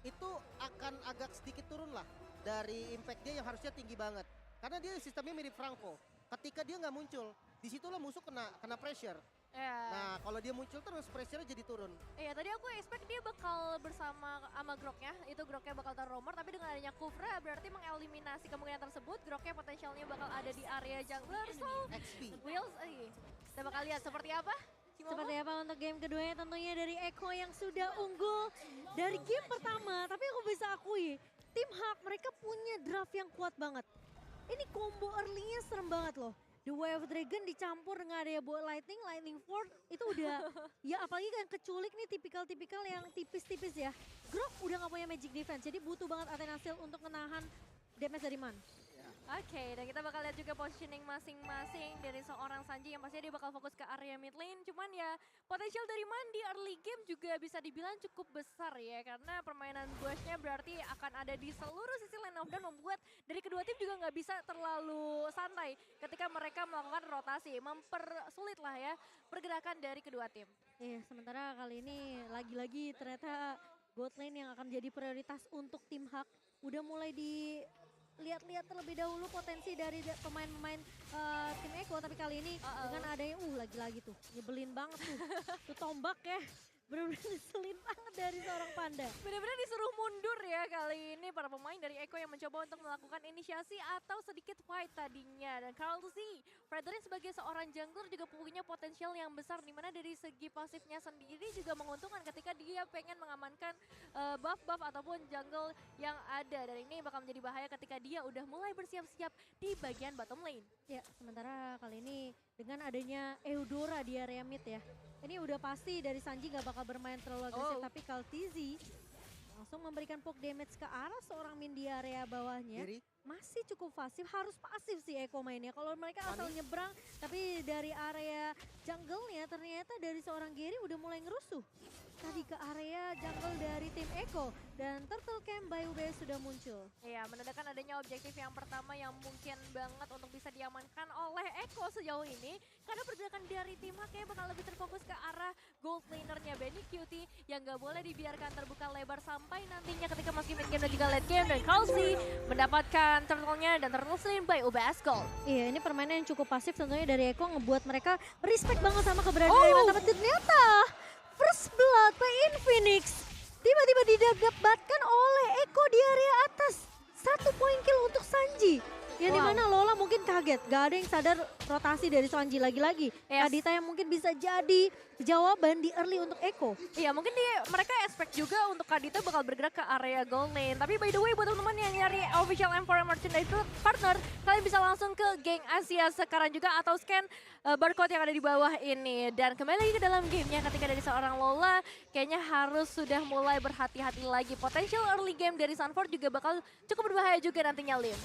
itu akan agak sedikit turun lah dari impact dia yang harusnya tinggi banget. Karena dia sistemnya mirip Franco. Ketika dia nggak muncul, disitulah musuh kena pressure. Nah kalau dia muncul terus pressure-nya jadi turun. Iya tadi aku expect dia bakal bersama sama Groknya, itu Groknya bakal terromer, tapi dengan adanya Kufra berarti mengeliminasi kemungkinan tersebut. Groknya potensialnya bakal ada di area jungler, so Wheels, kita bakal lihat seperti apa. Seperti apa untuk game keduanya, tentunya dari Eko yang sudah unggul dari game pertama. Tapi aku bisa akui, tim Hak mereka punya draft yang kuat banget. Ini combo early-nya serem banget loh. The Way of Dragon dicampur dengan area buat Lightning Ford, itu udah, ya apalagi kan keculik nih tipikal-tipikal yang tipis-tipis ya. Grok udah gak punya magic defense, jadi butuh banget Athena Shield untuk menahan damage dari Man. Oke, dan kita bakal lihat juga positioning masing-masing dari seorang Sanji yang pastinya dia bakal fokus ke area mid lane. Cuman ya potensial dari Man di early game juga bisa dibilang cukup besar ya. Karena permainan bushnya berarti akan ada di seluruh sisi lane of dan membuat dari kedua tim juga nggak bisa terlalu santai ketika mereka melakukan rotasi. Mempersulit lah ya pergerakan dari kedua tim. Iya, sementara kali ini lagi-lagi ternyata bot lane yang akan jadi prioritas untuk tim Hak. Udah mulai lihat-lihat terlebih dahulu potensi dari pemain-pemain tim Eko, tapi kali ini dengan adanya lagi-lagi tuh nyebelin banget tuh tombak ya, bener-bener ngeselin banget dari seorang Panda. Bener-bener disuruh mundur ya kali ini para pemain dari Eko yang mencoba untuk melakukan inisiasi atau sedikit fight tadinya. Dan Carl Z, Fredrin sebagai seorang jungler juga punya potensial yang besar, dimana dari segi pasifnya sendiri juga menguntungkan ketika dia pengen mengamankan buff-buff ataupun jungle yang ada. Dan ini bakal menjadi bahaya ketika dia udah mulai bersiap-siap di bagian bottom lane. Ya, sementara kali ini dengan adanya Eudora di area mid ya, ini udah pasti dari Sanji gak bakal bermain terlalu agresif, tapi Kaltizi langsung memberikan poke damage ke arah seorang min di area bawahnya. Masih cukup pasif, harus pasif sih Eko mainnya. Kalau mereka asal nyebrang, tapi dari area jungle-nya ternyata dari seorang Gary udah mulai ngerusuh. Tadi ke area jungle dari tim Eko dan Turtle Camp by UBS sudah muncul. Iya, menandakan adanya objektif yang pertama yang mungkin banget untuk bisa diamankan oleh Eko sejauh ini. Karena pergerakan dari tim Hak ya bakal lebih terfokus ke arah gold laner-nya Benny Cutie yang gak boleh dibiarkan terbuka lebar sampai nantinya ketika masuk mid game dan juga late game. Dan Kalsi mendapatkan turtle-nya dan turtle slain by UBS Gold. Iya, ini permainan yang cukup pasif tentunya dari Eko ngebuat mereka respect banget sama keberadaan dari mata. Ternyata first blood by Infinix. tiba-tiba didapatkan oleh Eko di area atas. 1 poin kill untuk Sanji. Yang dimana Lola mungkin kaget, gak ada yang sadar rotasi dari Sanji lagi-lagi. Kadita yang mungkin bisa jadi jawaban di early untuk Eko. Iya mungkin mereka expect juga untuk Kadita bakal bergerak ke area gold lane. Tapi by the way buat teman-teman yang nyari official M4 merchandise partner, kalian bisa langsung ke geng Asia sekarang juga atau scan barcode yang ada di bawah ini. Dan kembali lagi ke dalam gamenya ketika dari seorang Lola, kayaknya harus sudah mulai berhati-hati lagi. Potential early game dari Sunford juga bakal cukup berbahaya juga nantinya Lim.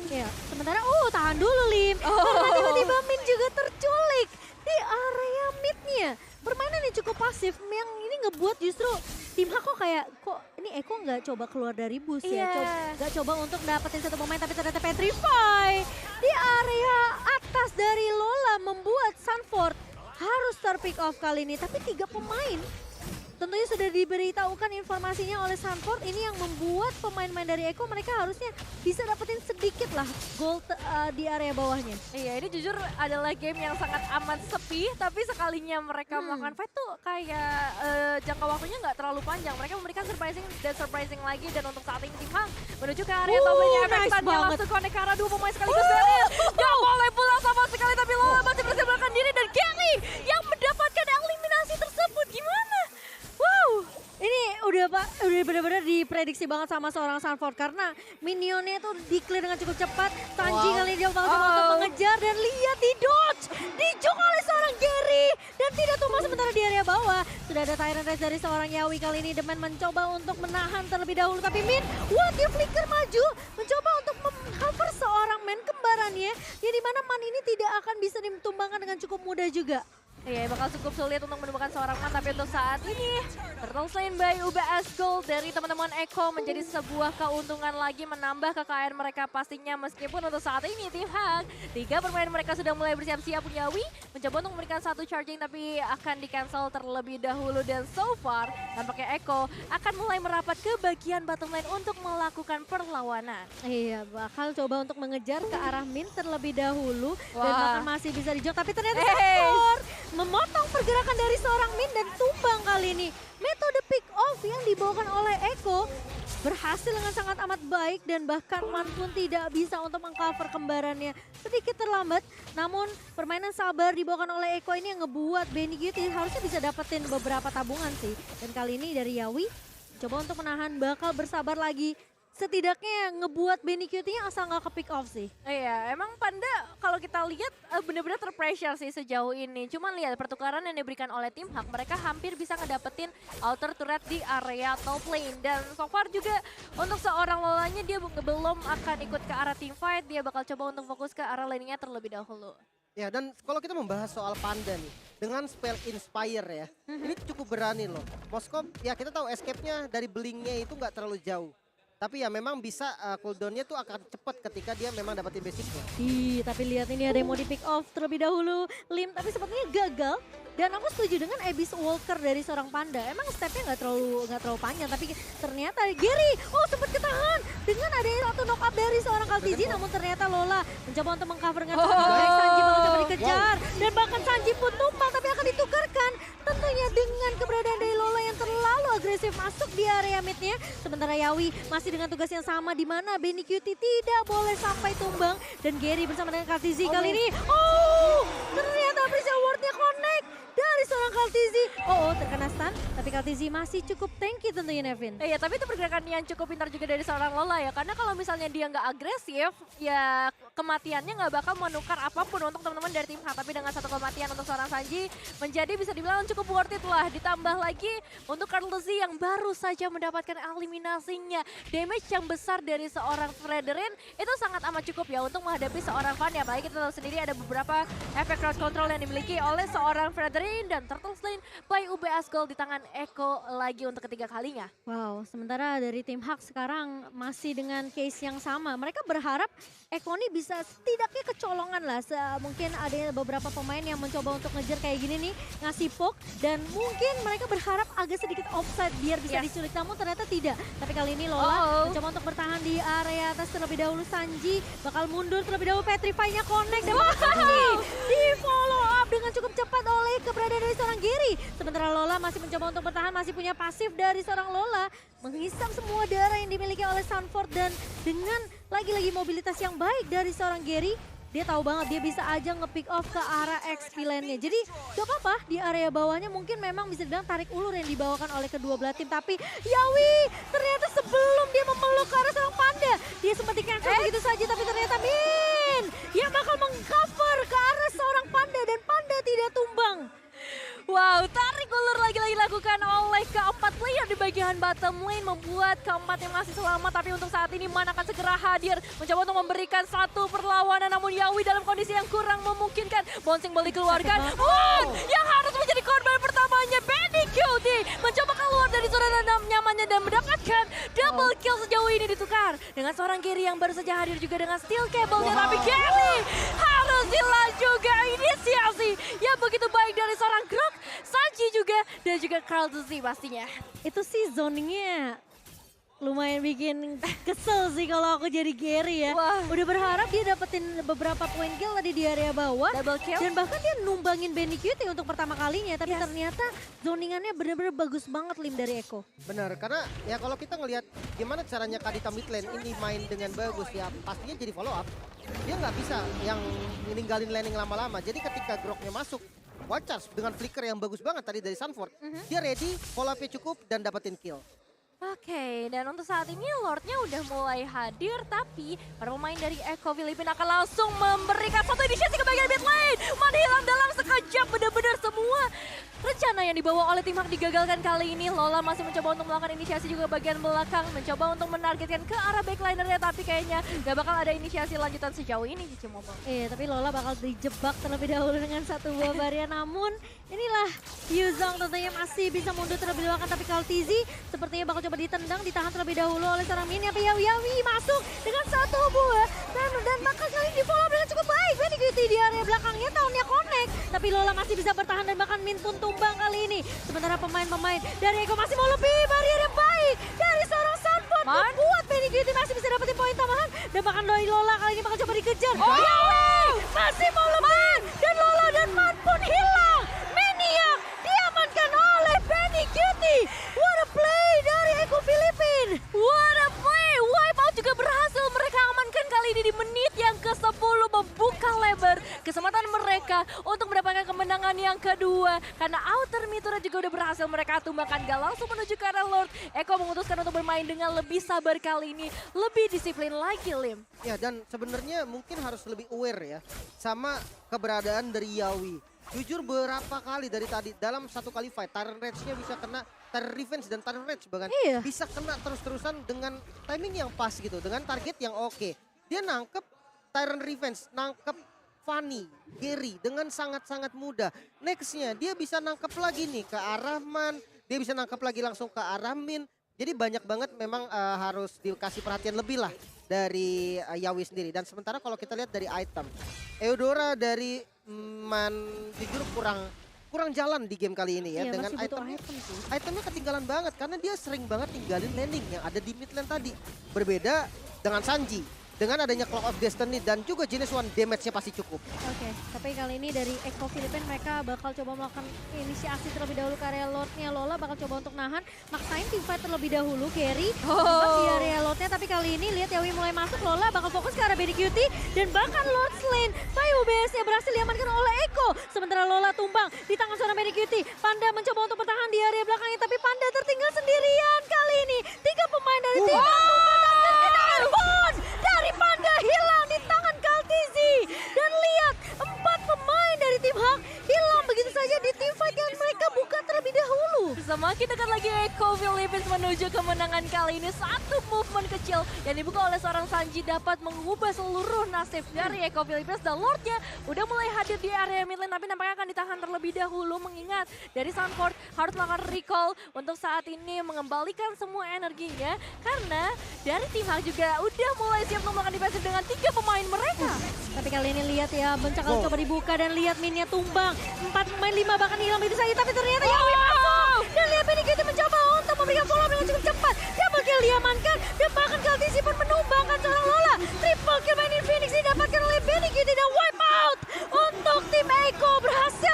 Ya, sementara tahan dulu Lim. Karena tiba-tiba Min juga terculik di area midnya. Permainan yang cukup pasif yang ini ngebuat justru tim Hak kok ini Eko nggak coba keluar dari bus ya. Nggak coba untuk dapetin satu pemain tapi ternyata Petrify di area atas dari Lola membuat Sunford harus terpick off kali ini. Tapi 3 pemain tentunya sudah diberitahukan informasinya oleh Sunford. Ini yang membuat pemain-pemain dari Eko mereka harusnya bisa dapetin sedikit lah gold di area bawahnya. Iya ini jujur adalah game yang sangat amat sepi. Tapi sekalinya mereka melakukan fight tuh kayak jangka waktunya nggak terlalu panjang. Mereka memberikan surprising lagi. Dan untuk saat ini tim Hang menuju ke area top lane-nya efektannya langsung connect ke arah 2 pemain sekaligus dari gak boleh pulang sama sekali. Tapi Lola masih berhasil melakukan diri dan Kelly yang mendapatkan eliminasi tersebut. Gimana? Wow, ini udah benar-benar diprediksi banget sama seorang Sunford karena minionnya itu di-clear dengan cukup cepat. Sanji kali ini dia coba untuk mengejar dan lihat di dodge, dijok oleh seorang Gary dan tidak tumbang sementara di area bawah. Sudah ada Tyrant Race dari seorang Yawi kali ini. The Man mencoba untuk menahan terlebih dahulu tapi Min, dia flicker maju mencoba untuk mengcover seorang Man kembarannya yang dimana Man ini tidak akan bisa ditumbangkan dengan cukup mudah juga. Iya bakal cukup sulit untuk menemukan seorang Man, tapi untuk saat ini Turtle Slain by UBS Gold dari teman-teman Eko menjadi sebuah keuntungan lagi menambah kekayaan mereka pastinya. Meskipun untuk saat ini tim Hak 3 permainan mereka sudah mulai bersiap-siap. Yawi mencoba untuk memberikan 1 charging tapi akan di cancel terlebih dahulu. Dan so far nampaknya Eko akan mulai merapat ke bagian bottom lane untuk melakukan perlawanan. Iya bakal coba untuk mengejar ke arah Min terlebih dahulu. Dan bahkan masih bisa dijok tapi ternyata memotong pergerakan dari seorang Min dan tumbang kali ini. Metode pick off yang dibawakan oleh Eko berhasil dengan sangat amat baik dan bahkan Man pun tidak bisa untuk mengcover kembarannya. Sedikit terlambat, namun permainan sabar dibawakan oleh Eko ini yang ngebuat Benny Cutie harusnya bisa dapetin beberapa tabungan sih. Dan kali ini dari Yawi coba untuk menahan, bakal bersabar lagi. Setidaknya ngebuat Benny Cutie-nya asal nggak ke pick off sih. Iya, emang Panda kalau kita lihat benar-benar terpressure sih sejauh ini. Cuman lihat pertukaran yang diberikan oleh tim Hak, mereka hampir bisa ngedapetin outer turret di area top lane. Dan so far juga untuk seorang Lolanya dia belum akan ikut ke arah team fight, dia bakal coba untuk fokus ke arah lane-nya terlebih dahulu. Ya dan kalau kita membahas soal Panda nih, dengan spell Inspire ya, ini cukup berani loh. Moskov ya kita tahu escape-nya dari blink-nya itu nggak terlalu jauh. Tapi ya memang bisa cooldown-nya tuh akan cepat ketika dia memang dapetin basicnya. Tapi lihat ini ada yang mau di pick off terlebih dahulu. Lim tapi sepertinya gagal. Dan aku setuju dengan Abyss Walker dari seorang Panda. Emang stepnya nggak terlalu panjang, tapi ternyata Gary sempat ketahan dengan adanya satu knock up dari seorang Kaltizi. Namun ternyata Lola mencoba untuk mengcover dengan sangat baik. Sanji bakal coba dikejar dan bahkan Sanji pun tumbang tapi akan ditukarkan tentunya dengan keberadaan dari Lola yang terlalu agresif masuk di area midnya. Sementara Yawi masih dengan tugas yang sama di mana Benny Cutie tidak boleh sampai tumbang dan Gary bersama dengan Kaltizi kali ini. Ternyata Appreciate Award-nya connect dari seorang Kaltizi. Terkena stun, tapi Kaltizi masih cukup tanky tentunya Nevin. Iya, tapi itu pergerakan yang cukup pintar juga dari seorang Lola ya. Karena kalau misalnya dia nggak agresif, ya kematiannya nggak bakal menukar apapun untuk teman-teman dari tim H. Tapi dengan satu kematian untuk seorang Sanji, menjadi bisa dibilang cukup worth it lah. Ditambah lagi untuk Kaltizi yang baru saja mendapatkan eliminasinya. Damage yang besar dari seorang Frederick itu sangat amat cukup ya untuk menghadapi seorang Van. Ya, apalagi kita tahu sendiri ada beberapa efek crowd control yang dimiliki oleh seorang Frederick dan Turtle Slain by UBS Gold di tangan Eko lagi untuk ketiga kalinya. Wow, sementara dari tim Hak sekarang masih dengan case yang sama. Mereka berharap Eko ini bisa setidaknya kecolongan lah. Mungkin ada beberapa pemain yang mencoba untuk ngejar kayak gini nih, ngasih poke. Dan mungkin mereka berharap agak sedikit offside biar bisa diculik, namun ternyata tidak. Tapi kali ini Lola mencoba untuk bertahan di area atas terlebih dahulu. Sanji bakal mundur terlebih dahulu, Petrify-nya connect dan di follow up up dengan cukup cepat oleh keberadaan dari seorang Gary. Sementara Lola masih mencoba untuk bertahan, masih punya pasif dari seorang Lola. Menghisap semua darah yang dimiliki oleh Sanford dan dengan lagi-lagi mobilitas yang baik dari seorang Gary. Dia tahu banget dia bisa aja nge-pick off ke arah XP lane-nya. Jadi gak apa-apa di area bawahnya mungkin memang bisa dibilang tarik ulur yang dibawakan oleh kedua belah tim. Tapi Yawi ternyata sebelum dia memeluk ke arah seorang Panda. Dia sempat di-cancel begitu saja tapi ternyata Min yang bakal meng-cover ke arah seorang Panda dan Panda tidak tumbang. Wow, tarik ulur lagi-lagi dilakukan oleh keempat player di bagian bottom lane membuat keempat yang masih selamat. Tapi untuk saat ini Man akan segera hadir mencoba untuk memberikan satu perlawanan. Namun Yawi dalam kondisi yang kurang memungkinkan. Bouncing ball dikeluarkan. Man yang harus menjadi korban pertamanya. Benny Cutie mencoba keluar dari zona nyamannya dan mendapatkan double kill sejauh ini ditukar dengan seorang Gary yang baru saja hadir juga dengan steel cable-nya. Tapi Gary harus hilang juga inisiasi yang begitu baik dari seorang Grok, Sanji juga, dan juga Carl Z pastinya. Itu sih zoningnya lumayan bikin kesel sih kalau aku jadi Gary ya. Wah. Udah berharap dia dapetin beberapa poin kill tadi di area bawah. Double kill. Dan bahkan dia numbangin Benny Cutie untuk pertama kalinya. Tapi ternyata zoningannya bener-bener bagus banget Lim dari Eko. Benar, karena ya kalau kita ngelihat gimana caranya Kadita mid lane ini main dengan bagus ya pastinya jadi follow up. Dia nggak bisa yang ninggalin laning lama-lama. Jadi ketika Groknya masuk, Wild Charge dengan flicker yang bagus banget tadi dari Sanford. Dia ready, follow up-nya cukup dan dapetin kill. Oke, dan untuk saat ini Lordnya udah mulai hadir, tapi para pemain dari Eko Filipina akan langsung memberikan satu inisiasi ke bagian mid lane. Man hilang dalam sekejap, benar-benar semua rencana yang dibawa oleh tim Hak digagalkan kali ini. Lola masih mencoba untuk melakukan inisiasi juga bagian belakang, mencoba untuk menargetkan ke arah backlinernya, tapi kayaknya gak bakal ada inisiasi lanjutan sejauh ini Cici Momo. Iya, tapi Lola bakal dijebak terlebih dahulu dengan satu buah barrier. Namun inilah Yuzong tentunya masih bisa mundur terlebih dahulu, tapi Kaltizi sepertinya bakal coba ditendang, ditahan terlebih dahulu oleh seorang Min. Tapi Yawi masuk dengan satu buah dan maka kali ini di follow dengan cukup baik. Benny Cutie di area belakangnya tahunnya connect, tapi Lola masih bisa bertahan dan bahkan Min pun tumbang kali ini. Sementara pemain-pemain dari Eko masih mau lebih, barrier yang baik dari seorang Sanford membuat Benny Cutie masih bisa dapetin poin tambahan dan bahkan dari Lola kali ini bakal coba dikejar. Yawi masih mau lebih dan Lola dan Man pun hilang. Maniac diamankan oleh Benny Cutie. What a play dari Eko Filipin. What a play, Wipeout juga berhasil mereka amankan kali ini di menit yang ke-10, membuka lebar kesempatan mereka untuk mendapatkan kemenangan yang kedua. Karena outer Mitura juga udah berhasil mereka tumbangkan, gak langsung menuju ke arah Lord. Eko memutuskan untuk bermain dengan lebih sabar kali ini, lebih disiplin lagi Lim. Ya dan sebenarnya mungkin harus lebih aware ya sama keberadaan dari Yawi. Jujur berapa kali dari tadi dalam satu kali fight Tyrant Rage-nya bisa kena, Tyrant Revenge dan Tyrant Rage bahkan bisa kena terus-terusan dengan timing yang pas gitu, dengan target yang oke. Dia nangkep Tyrant Revenge, nangkep Fanny, Gary dengan sangat-sangat mudah. Nextnya dia bisa nangkep lagi nih ke arah Man, dia bisa nangkep lagi langsung ke arah Min. Jadi banyak banget memang harus dikasih perhatian lebih lah dari Yawi sendiri. Dan sementara kalau kita lihat dari item, Eudora dari Man jujur kurang jalan di game kali ini ya. Dengan itemnya ketinggalan banget karena dia sering banget tinggalin landing yang ada di mid lane tadi. Berbeda dengan Sanji. Dengan adanya Clock of Destiny dan juga jenis one damage-nya pasti cukup. Oke, tapi kali ini dari Eko Filipin mereka bakal coba melakukan inisiasi terlebih dahulu ke area Lordnya. Lola bakal coba untuk nahan, maksain teamfight terlebih dahulu. Gary di area Lordnya, tapi kali ini lihat Yawi mulai masuk. Lola bakal fokus ke arah Benny Cutie dan bahkan Lord Lane. Pai UBS-nya berhasil diamankan oleh Eko. Sementara Lola tumbang di tangan seorang Benny Cutie. Panda mencoba untuk bertahan di area belakangnya, tapi Panda tertinggal sendirian kali ini. 3 pemain dari tim tumbang dan kenaan pun dari Panda hilang di tangan Kaltizi. Dan lihat 4 pemain dari tim Hak hilang begitu saja di tim fight yang mereka buka terlebih dahulu. Semakin dekat lagi Eko Philippines menuju kemenangan kali ini. Satu movement kecil yang dibuka oleh seorang Sanji dapat mengubah seluruh nasib dari Eko Philippines. Dan Lordnya udah mulai hadir di area mid lane, tapi nampaknya akan ditahan terlebih dahulu. Mengingat dari Sanford harus melakukan recall untuk saat ini mengembalikan semua energinya. Karena dari tim Hak juga udah mulai siap melakukan defensif dengan 3 pemain mereka. Tapi kali ini lihat ya, bencakal coba dibuka dan lihat Minnya tumbang. 4 pemain 5 bahkan hilang begitu saja, tapi ternyata Yawi masuk. Dan lihat Benny Cutie mencoba untuk memberikan follow dengan cukup cepat. Double kill diamankan dan bahkan Kaltizi pun menumbangkan seorang Lola. Triple kill mainin Phoenix didapatkan oleh Benny Cutie dan wipe out untuk tim Eko berhasil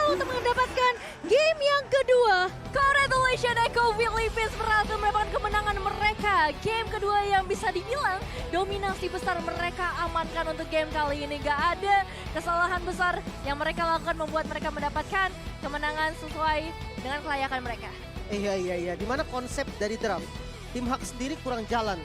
Congratulations Echo Philippines berhasil mendapatkan kemenangan mereka. Game kedua yang bisa dibilang dominasi besar mereka amankan untuk game kali ini. Gak ada kesalahan besar yang mereka lakukan membuat mereka mendapatkan kemenangan sesuai dengan kelayakan mereka. Iya. Dimana konsep dari draft, tim Hak sendiri kurang jalan.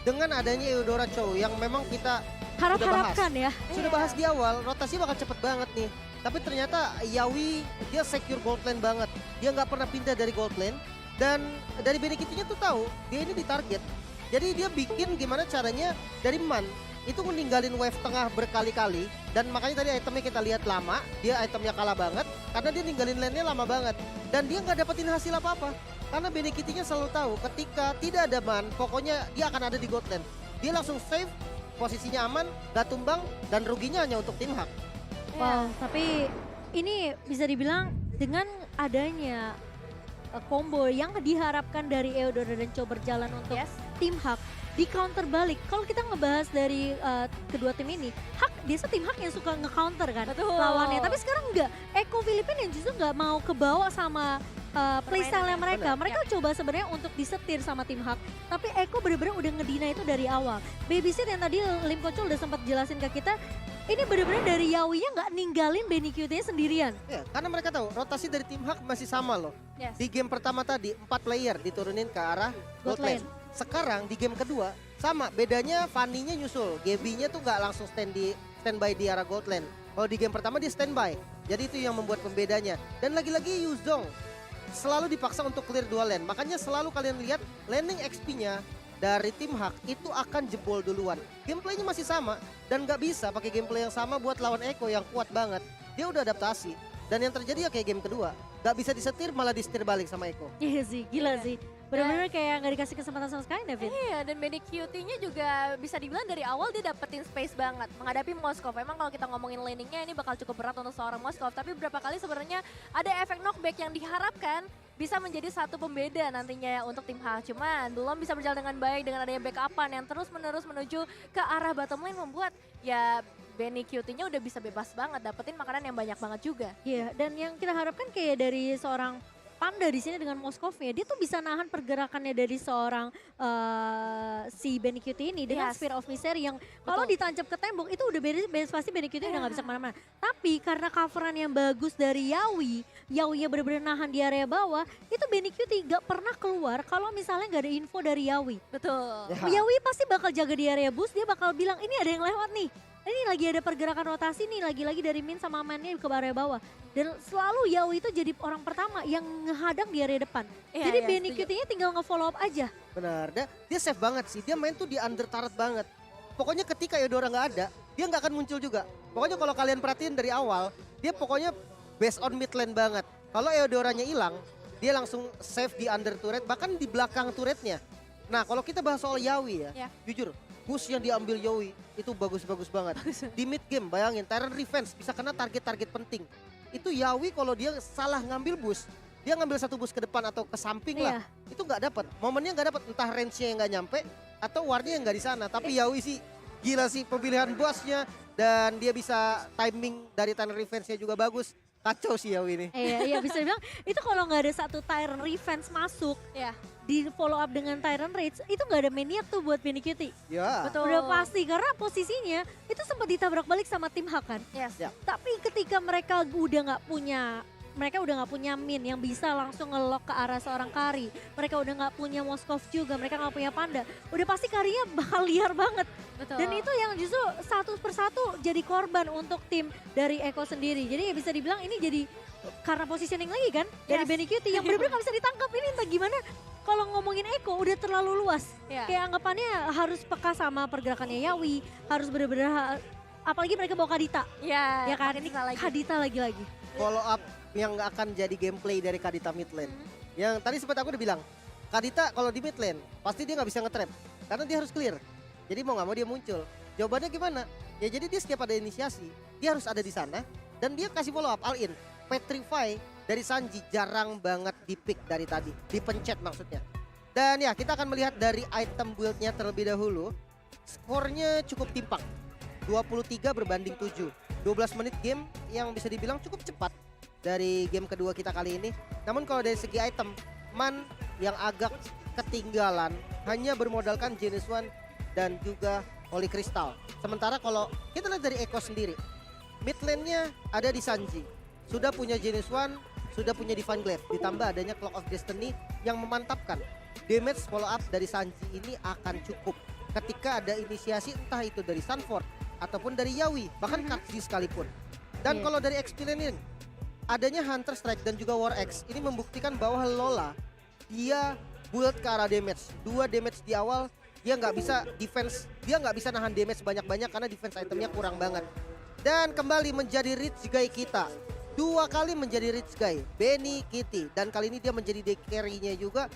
Dengan adanya Eudora Chow yang memang kita harapkan ya. Sudah bahas di awal, rotasi bakal cepet banget nih. Tapi ternyata Yawi dia secure gold lane banget. Dia nggak pernah pindah dari gold lane. Dan dari Benekitinya tuh tahu dia ini ditarget. Jadi dia bikin gimana caranya dari Man itu meninggalin wave tengah berkali-kali. Dan makanya tadi itemnya kita lihat lama, dia itemnya kalah banget. Karena dia ninggalin lane-nya lama banget. Dan dia nggak dapetin hasil apa-apa. Karena Benekitinya selalu tahu ketika tidak ada Man, pokoknya dia akan ada di gold lane. Dia langsung save, posisinya aman, gak tumbang, dan ruginya hanya untuk tim Hak. Wow, tapi ini bisa dibilang dengan adanya combo yang diharapkan dari Eudora dan Chow berjalan untuk tim Hak di counter balik. Kalau kita ngebahas dari kedua tim ini, Hak biasa tim Hak yang suka nge-counter kan lawannya. Tapi sekarang enggak, Echo Filipina yang justru nggak mau kebawa sama playstyle-nya mereka. Mereka coba sebenarnya untuk disetir sama tim Hak. Tapi Echo bener-bener udah ngedina itu dari awal. Babysit yang tadi Lim Kocol udah sempat jelasin ke kita, ini bener-bener dari Yawinya nggak ninggalin Benekitinya sendirian. Ya, karena mereka tahu rotasi dari tim Hak masih sama loh. Di game pertama tadi 4 player diturunin ke arah gold lane. Sekarang di game kedua sama, bedanya Fanny-nya nyusul. Gaby-nya tuh nggak langsung standby di arah gold lane. Kalau di game pertama dia standby. Jadi itu yang membuat pembedanya. Dan lagi-lagi Yuzong selalu dipaksa untuk clear 2 lane. Makanya selalu kalian lihat landing XP-nya dari tim Hak itu akan jebol duluan. Gameplaynya masih sama dan nggak bisa pakai gameplay yang sama buat lawan Echo yang kuat banget. Dia udah adaptasi dan yang terjadi ya kayak game kedua. Nggak bisa disetir malah disetir balik sama Echo. Iya sih, gila sih. Bener-bener kayak nggak dikasih kesempatan sama sekali David. Iya, dan Benekitinya juga bisa dibilang dari awal dia dapetin space banget menghadapi Moskov. Emang kalau kita ngomongin laningnya ini bakal cukup berat untuk seorang Moskov. Tapi beberapa kali sebenarnya ada efek knockback yang diharapkan bisa menjadi satu pembeda nantinya untuk tim Hak. Cuman belum bisa berjalan dengan baik dengan adanya backupan yang terus-menerus menuju ke arah bottom lane membuat ya Benekitinya udah bisa bebas banget dapetin makanan yang banyak banget juga. Iya, dan yang kita harapkan kayak dari seorang Panda di sini dengan Moskovnya, dia tuh bisa nahan pergerakannya dari seorang si Benekiti ini dengan Sphere of Misery yang kalau ditancap ke tembok itu udah beres pasti Benekiti udah gak bisa kemana-mana. Tapi karena coveran yang bagus dari Yawinya bener-bener nahan di area bawah, itu Benekiti gak pernah keluar kalau misalnya gak ada info dari Yawi. Betul. Yawi pasti bakal jaga di area boost, dia bakal bilang ini ada yang lewat nih. Ini lagi ada pergerakan rotasi nih, lagi-lagi dari Min sama Mannya ke area bawah. Dan selalu Yawi itu jadi orang pertama yang ngehadang di area depan. Jadi Benekitinya tinggal nge-follow up aja. Benar, dia safe banget sih. Dia main tuh di under turret banget. Pokoknya ketika Eudora nggak ada, dia nggak akan muncul juga. Pokoknya kalau kalian perhatiin dari awal, dia pokoknya based on mid lane banget. Kalau Eudoranya hilang, dia langsung save di under turret, bahkan di belakang turretnya. Nah kalau kita bahas soal Yawi ya, jujur, push yang diambil Yawi itu bagus-bagus banget. Di mid game bayangin, Tyrant Revenge bisa kena target-target penting. Itu Yawi kalau dia salah ngambil boost, dia ngambil satu boost ke depan atau ke samping lah, itu nggak dapat. Momennya nggak dapat, entah range-nya yang nggak nyampe atau wardnya yang nggak di sana. Tapi Yawi sih gila sih pemilihan bosnya dan dia bisa timing dari Tyrant Revenge-nya juga bagus. Kacau sih Yawi ini. Iya bisa dibilang itu kalau nggak ada satu Tyrant Revenge masuk, di follow up dengan Tyrant Rage itu nggak ada maniak tuh buat Benekiti. Ya. Betul. Udah pasti karena posisinya itu sempat ditabrak balik sama tim Hak kan. Tapi ketika mereka udah nggak punya min yang bisa langsung nge-lock ke arah seorang Kari. Mereka udah nggak punya Moskov juga, mereka nggak punya Panda. Udah pasti Karinya bakal liar banget. Betul. Dan itu yang justru satu persatu jadi korban untuk tim dari Echo sendiri. Jadi bisa dibilang ini jadi karena positioning lagi kan dari Benekiti yang benar-benar nggak bisa ditangkap. Ini entah gimana. Kalau ngomongin Echo udah terlalu luas. Kayak anggapannya harus peka sama pergerakannya Yawi, harus benar-benar apalagi mereka bawa Kadita. Ya kan ini Kadita lagi-lagi. Follow up yang akan jadi gameplay dari Kadita mid lane. Yang tadi sempat aku udah bilang, Kadita kalau di mid lane pasti dia nggak bisa nge-trap karena dia harus clear. Jadi mau nggak mau dia muncul. Jawabannya gimana? Ya jadi dia setiap ada inisiasi, dia harus ada di sana dan dia kasih follow up all in. Petrify dari Sanji jarang banget di-pick dari tadi, dipencet maksudnya. Dan ya kita akan melihat dari item build-nya terlebih dahulu. Skornya cukup timpang, 23 berbanding 7. 12 menit game yang bisa dibilang cukup cepat dari game kedua kita kali ini. Namun kalau dari segi item, Man yang agak ketinggalan hanya bermodalkan Genius One dan juga Holy Crystal. Sementara kalau kita lihat dari Echo sendiri, mid lane-nya ada di Sanji. Sudah punya Genius One, sudah punya Divine Glaive, ditambah adanya Clock of Destiny yang memantapkan damage follow up dari Sanji ini akan cukup ketika ada inisiasi entah itu dari Sunford ataupun dari Yawi, bahkan Katzi sekalipun. Dan kalau dari experience adanya Hunter Strike dan juga War Axe ini membuktikan bahwa Lola dia build ke arah damage. 2 damage di awal, dia nggak bisa defense, dia nggak bisa nahan damage banyak-banyak karena defense itemnya kurang banget. Dan kembali menjadi rich guy kita. 2 kali menjadi rich guy, Benny Kitty, dan kali ini dia menjadi the carry-nya juga.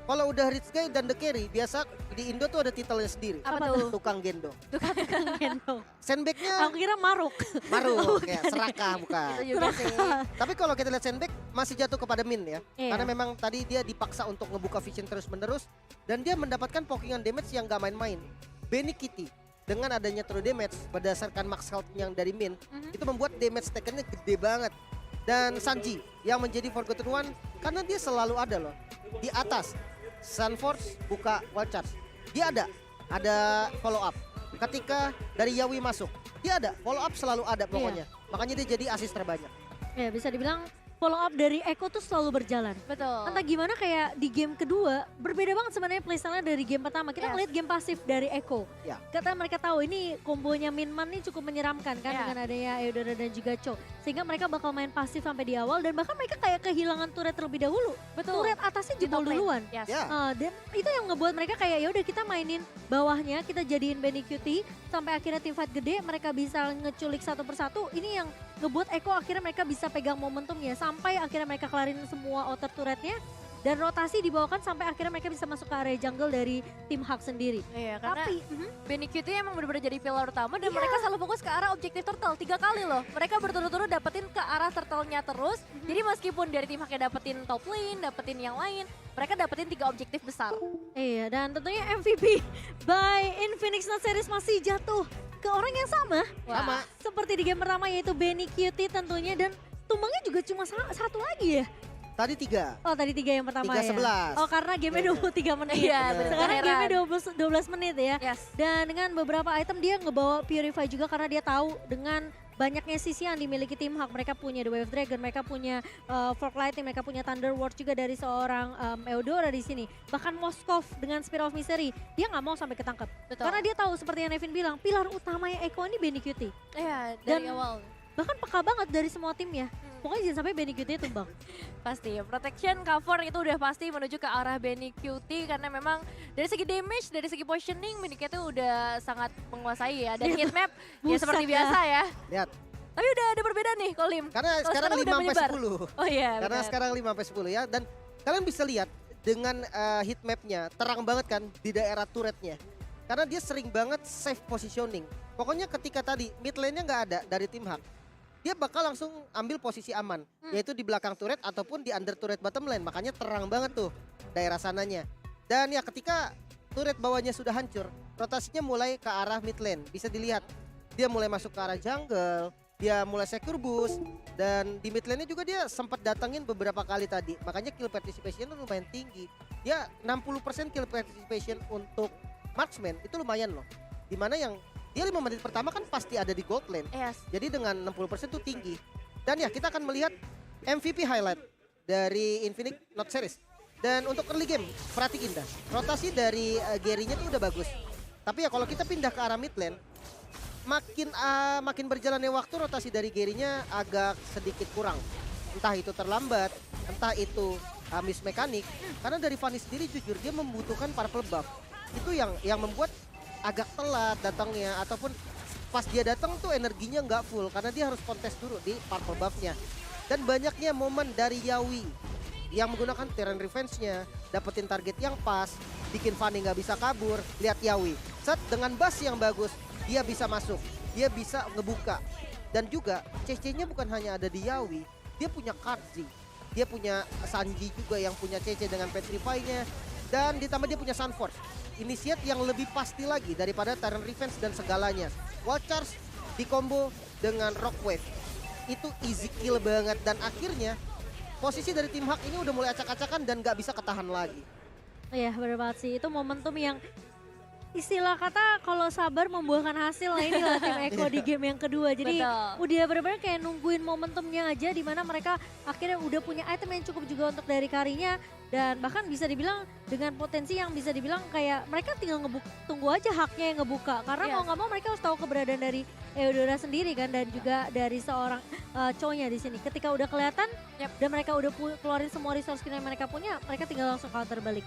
Kalau udah rich guy dan the carry, biasa di Indo tuh ada titelnya sendiri. Apa tuh? Tukang gendong. Tukang gendong. Sandbag-nya Aku kira maruk. Maruk, kayak serakah bukan. Itu juga sih. Tapi kalau kita lihat sandbag masih jatuh kepada Min ya. Iya. Karena memang tadi dia dipaksa untuk ngebuka vision terus menerus. Dan dia mendapatkan pokingan damage yang gak main-main. Benny Kitty dengan adanya true damage berdasarkan max health yang dari Min, itu membuat damage taken-nya gede banget. Dan Sanji yang menjadi Forgotten One karena dia selalu ada loh di atas. Sunforce buka wall charge, dia ada follow up. Ketika dari Yawi masuk, dia ada follow up, selalu ada pokoknya. Makanya dia jadi assist terbanyak. Ya bisa dibilang follow up dari Echo tuh selalu berjalan. Betul. Entah gimana kayak di game kedua berbeda banget sebenarnya playstyle-nya dari game pertama. Kita ngeliat game pasif dari Echo. Ya. Kata mereka tahu ini kombonya Minman nih cukup menyeramkan kan dengan adanya Eudora dan juga Cho. Sehingga mereka bakal main pasif sampai di awal dan bahkan mereka kayak kehilangan turret terlebih dahulu. Betul. Turret atasnya Di jebol top lane. duluan. Yes. Dan itu yang ngebuat mereka kayak ya udah kita mainin bawahnya, kita jadiin Benny Cutie sampai akhirnya tim fight gede mereka bisa ngeculik satu persatu. Ini yang ngebuat Echo akhirnya mereka bisa pegang momentumnya sampai akhirnya mereka kelarin semua outer turretnya dan rotasi dibawakan sampai akhirnya mereka bisa masuk ke area jungle dari tim Hak sendiri. Iya, karena Tapi Benny Q itu emang benar-benar jadi pilar utama dan mereka selalu fokus ke arah objektif turtle 3 kali loh. Mereka berturut-turut dapetin ke arah turtle-nya terus. Jadi meskipun dari tim Haknya dapetin top lane, dapetin yang lain, mereka dapetin 3 objektif besar. Iya, dan tentunya MVP by Infinix Not Series masih jatuh ke orang yang sama. Sama. Seperti di game pertama yaitu Benny Cutie tentunya dan tumbangnya juga cuma satu lagi ya. Tadi 3. Oh tadi 3 yang pertama 3-11. ya. Oh karena gamenya 23 menit. Iya, Sekarang beneran. gamenya 12 menit ya. Yes. Dan dengan beberapa item dia ngebawa Purify juga karena dia tahu dengan banyaknya sisi yang dimiliki tim Hak. Mereka punya The Wave Dragon, mereka punya Fork Lightning, mereka punya Thunder Ward juga dari seorang Eudora di sini. Bahkan Moskov dengan Spear of Misery, dia nggak mau sampai ketangkep. Betul. Karena dia tahu seperti yang Nevin bilang, pilar utamanya Echo ini Benny Cutie. Iya, dari awal. Bahkan peka banget dari semua tim ya. Pokoknya jangan sampai Benny Cutie tumbang. Pasti, protection, cover itu udah pasti menuju ke arah Benny Cutie karena memang dari segi damage, dari segi positioning, Benny Cutie udah sangat menguasai ya. Dan heat map ya seperti biasa ya. Lihat. Tapi udah ada perbedaan nih, Kolim. Karena Kalau sekarang 5 udah sampai menyebar. 10. Oh iya, Karena benar. sekarang 5 sampai 10 ya, dan kalian bisa lihat dengan heat map-nya terang banget kan di daerah turretnya. Karena dia sering banget safe positioning. Pokoknya ketika tadi mid lane-nya nggak ada dari tim Hak, dia bakal langsung ambil posisi aman, yaitu di belakang turret ataupun di under turret bottom lane. Makanya terang banget tuh daerah sananya. Dan ya ketika turret bawahnya sudah hancur, rotasinya mulai ke arah mid lane. Bisa dilihat, dia mulai masuk ke arah jungle, dia mulai secure boost, dan di mid lane-nya juga dia sempat datangin beberapa kali tadi. Makanya kill participation lumayan tinggi. Ya 60% kill participation untuk marksman itu lumayan loh. Dimana yang dia 5 menit pertama kan pasti ada di gold lane. Yes. Jadi dengan 60% itu tinggi. Dan ya kita akan melihat MVP highlight dari Infinix Not Series. Dan untuk early game, perhatiin dah. Rotasi dari Gary-nya tuh udah bagus. Tapi ya kalau kita pindah ke arah mid lane, makin berjalannya waktu rotasi dari Gary-nya agak sedikit kurang. Entah itu terlambat, entah itu miss mekanik. Karena dari Fanny sendiri jujur dia membutuhkan purple buff. Itu yang membuat agak telat datangnya, ataupun pas dia datang tuh energinya nggak full karena dia harus kontes dulu di purple buff-nya. Dan banyaknya momen dari Yawi yang menggunakan Terran Revenge-nya, dapetin target yang pas, bikin Fanny nggak bisa kabur. Lihat Yawi, set dengan bass yang bagus, dia bisa masuk, dia bisa ngebuka. Dan juga CC-nya bukan hanya ada di Yawi, dia punya Katzi, dia punya Sanji juga yang punya CC dengan Petrify-nya, dan ditambah dia punya Sunforce. Initiate yang lebih pasti lagi daripada Terran Revenge dan segalanya. Wall Charge di combo dengan Rock Wave. Itu easy kill banget dan akhirnya posisi dari tim Hak ini udah mulai acak-acakan dan gak bisa ketahan lagi. Iya bener banget sih, itu momentum yang istilah kata kalau sabar membuahkan hasil. Nah inilah tim Eko di game yang kedua. Jadi udah bener-bener kayak nungguin momentumnya aja, dimana mereka akhirnya udah punya item yang cukup juga untuk dari karinya. Dan bahkan bisa dibilang dengan potensi yang bisa dibilang kayak mereka tinggal tunggu aja Haknya yang ngebuka. Karena mau nggak mau mereka harus tahu keberadaan dari Eudora sendiri kan, dan juga dari seorang cowoknya di sini. Ketika udah kelihatan dan mereka udah keluarin semua resource skill yang mereka punya, mereka tinggal langsung counter balik.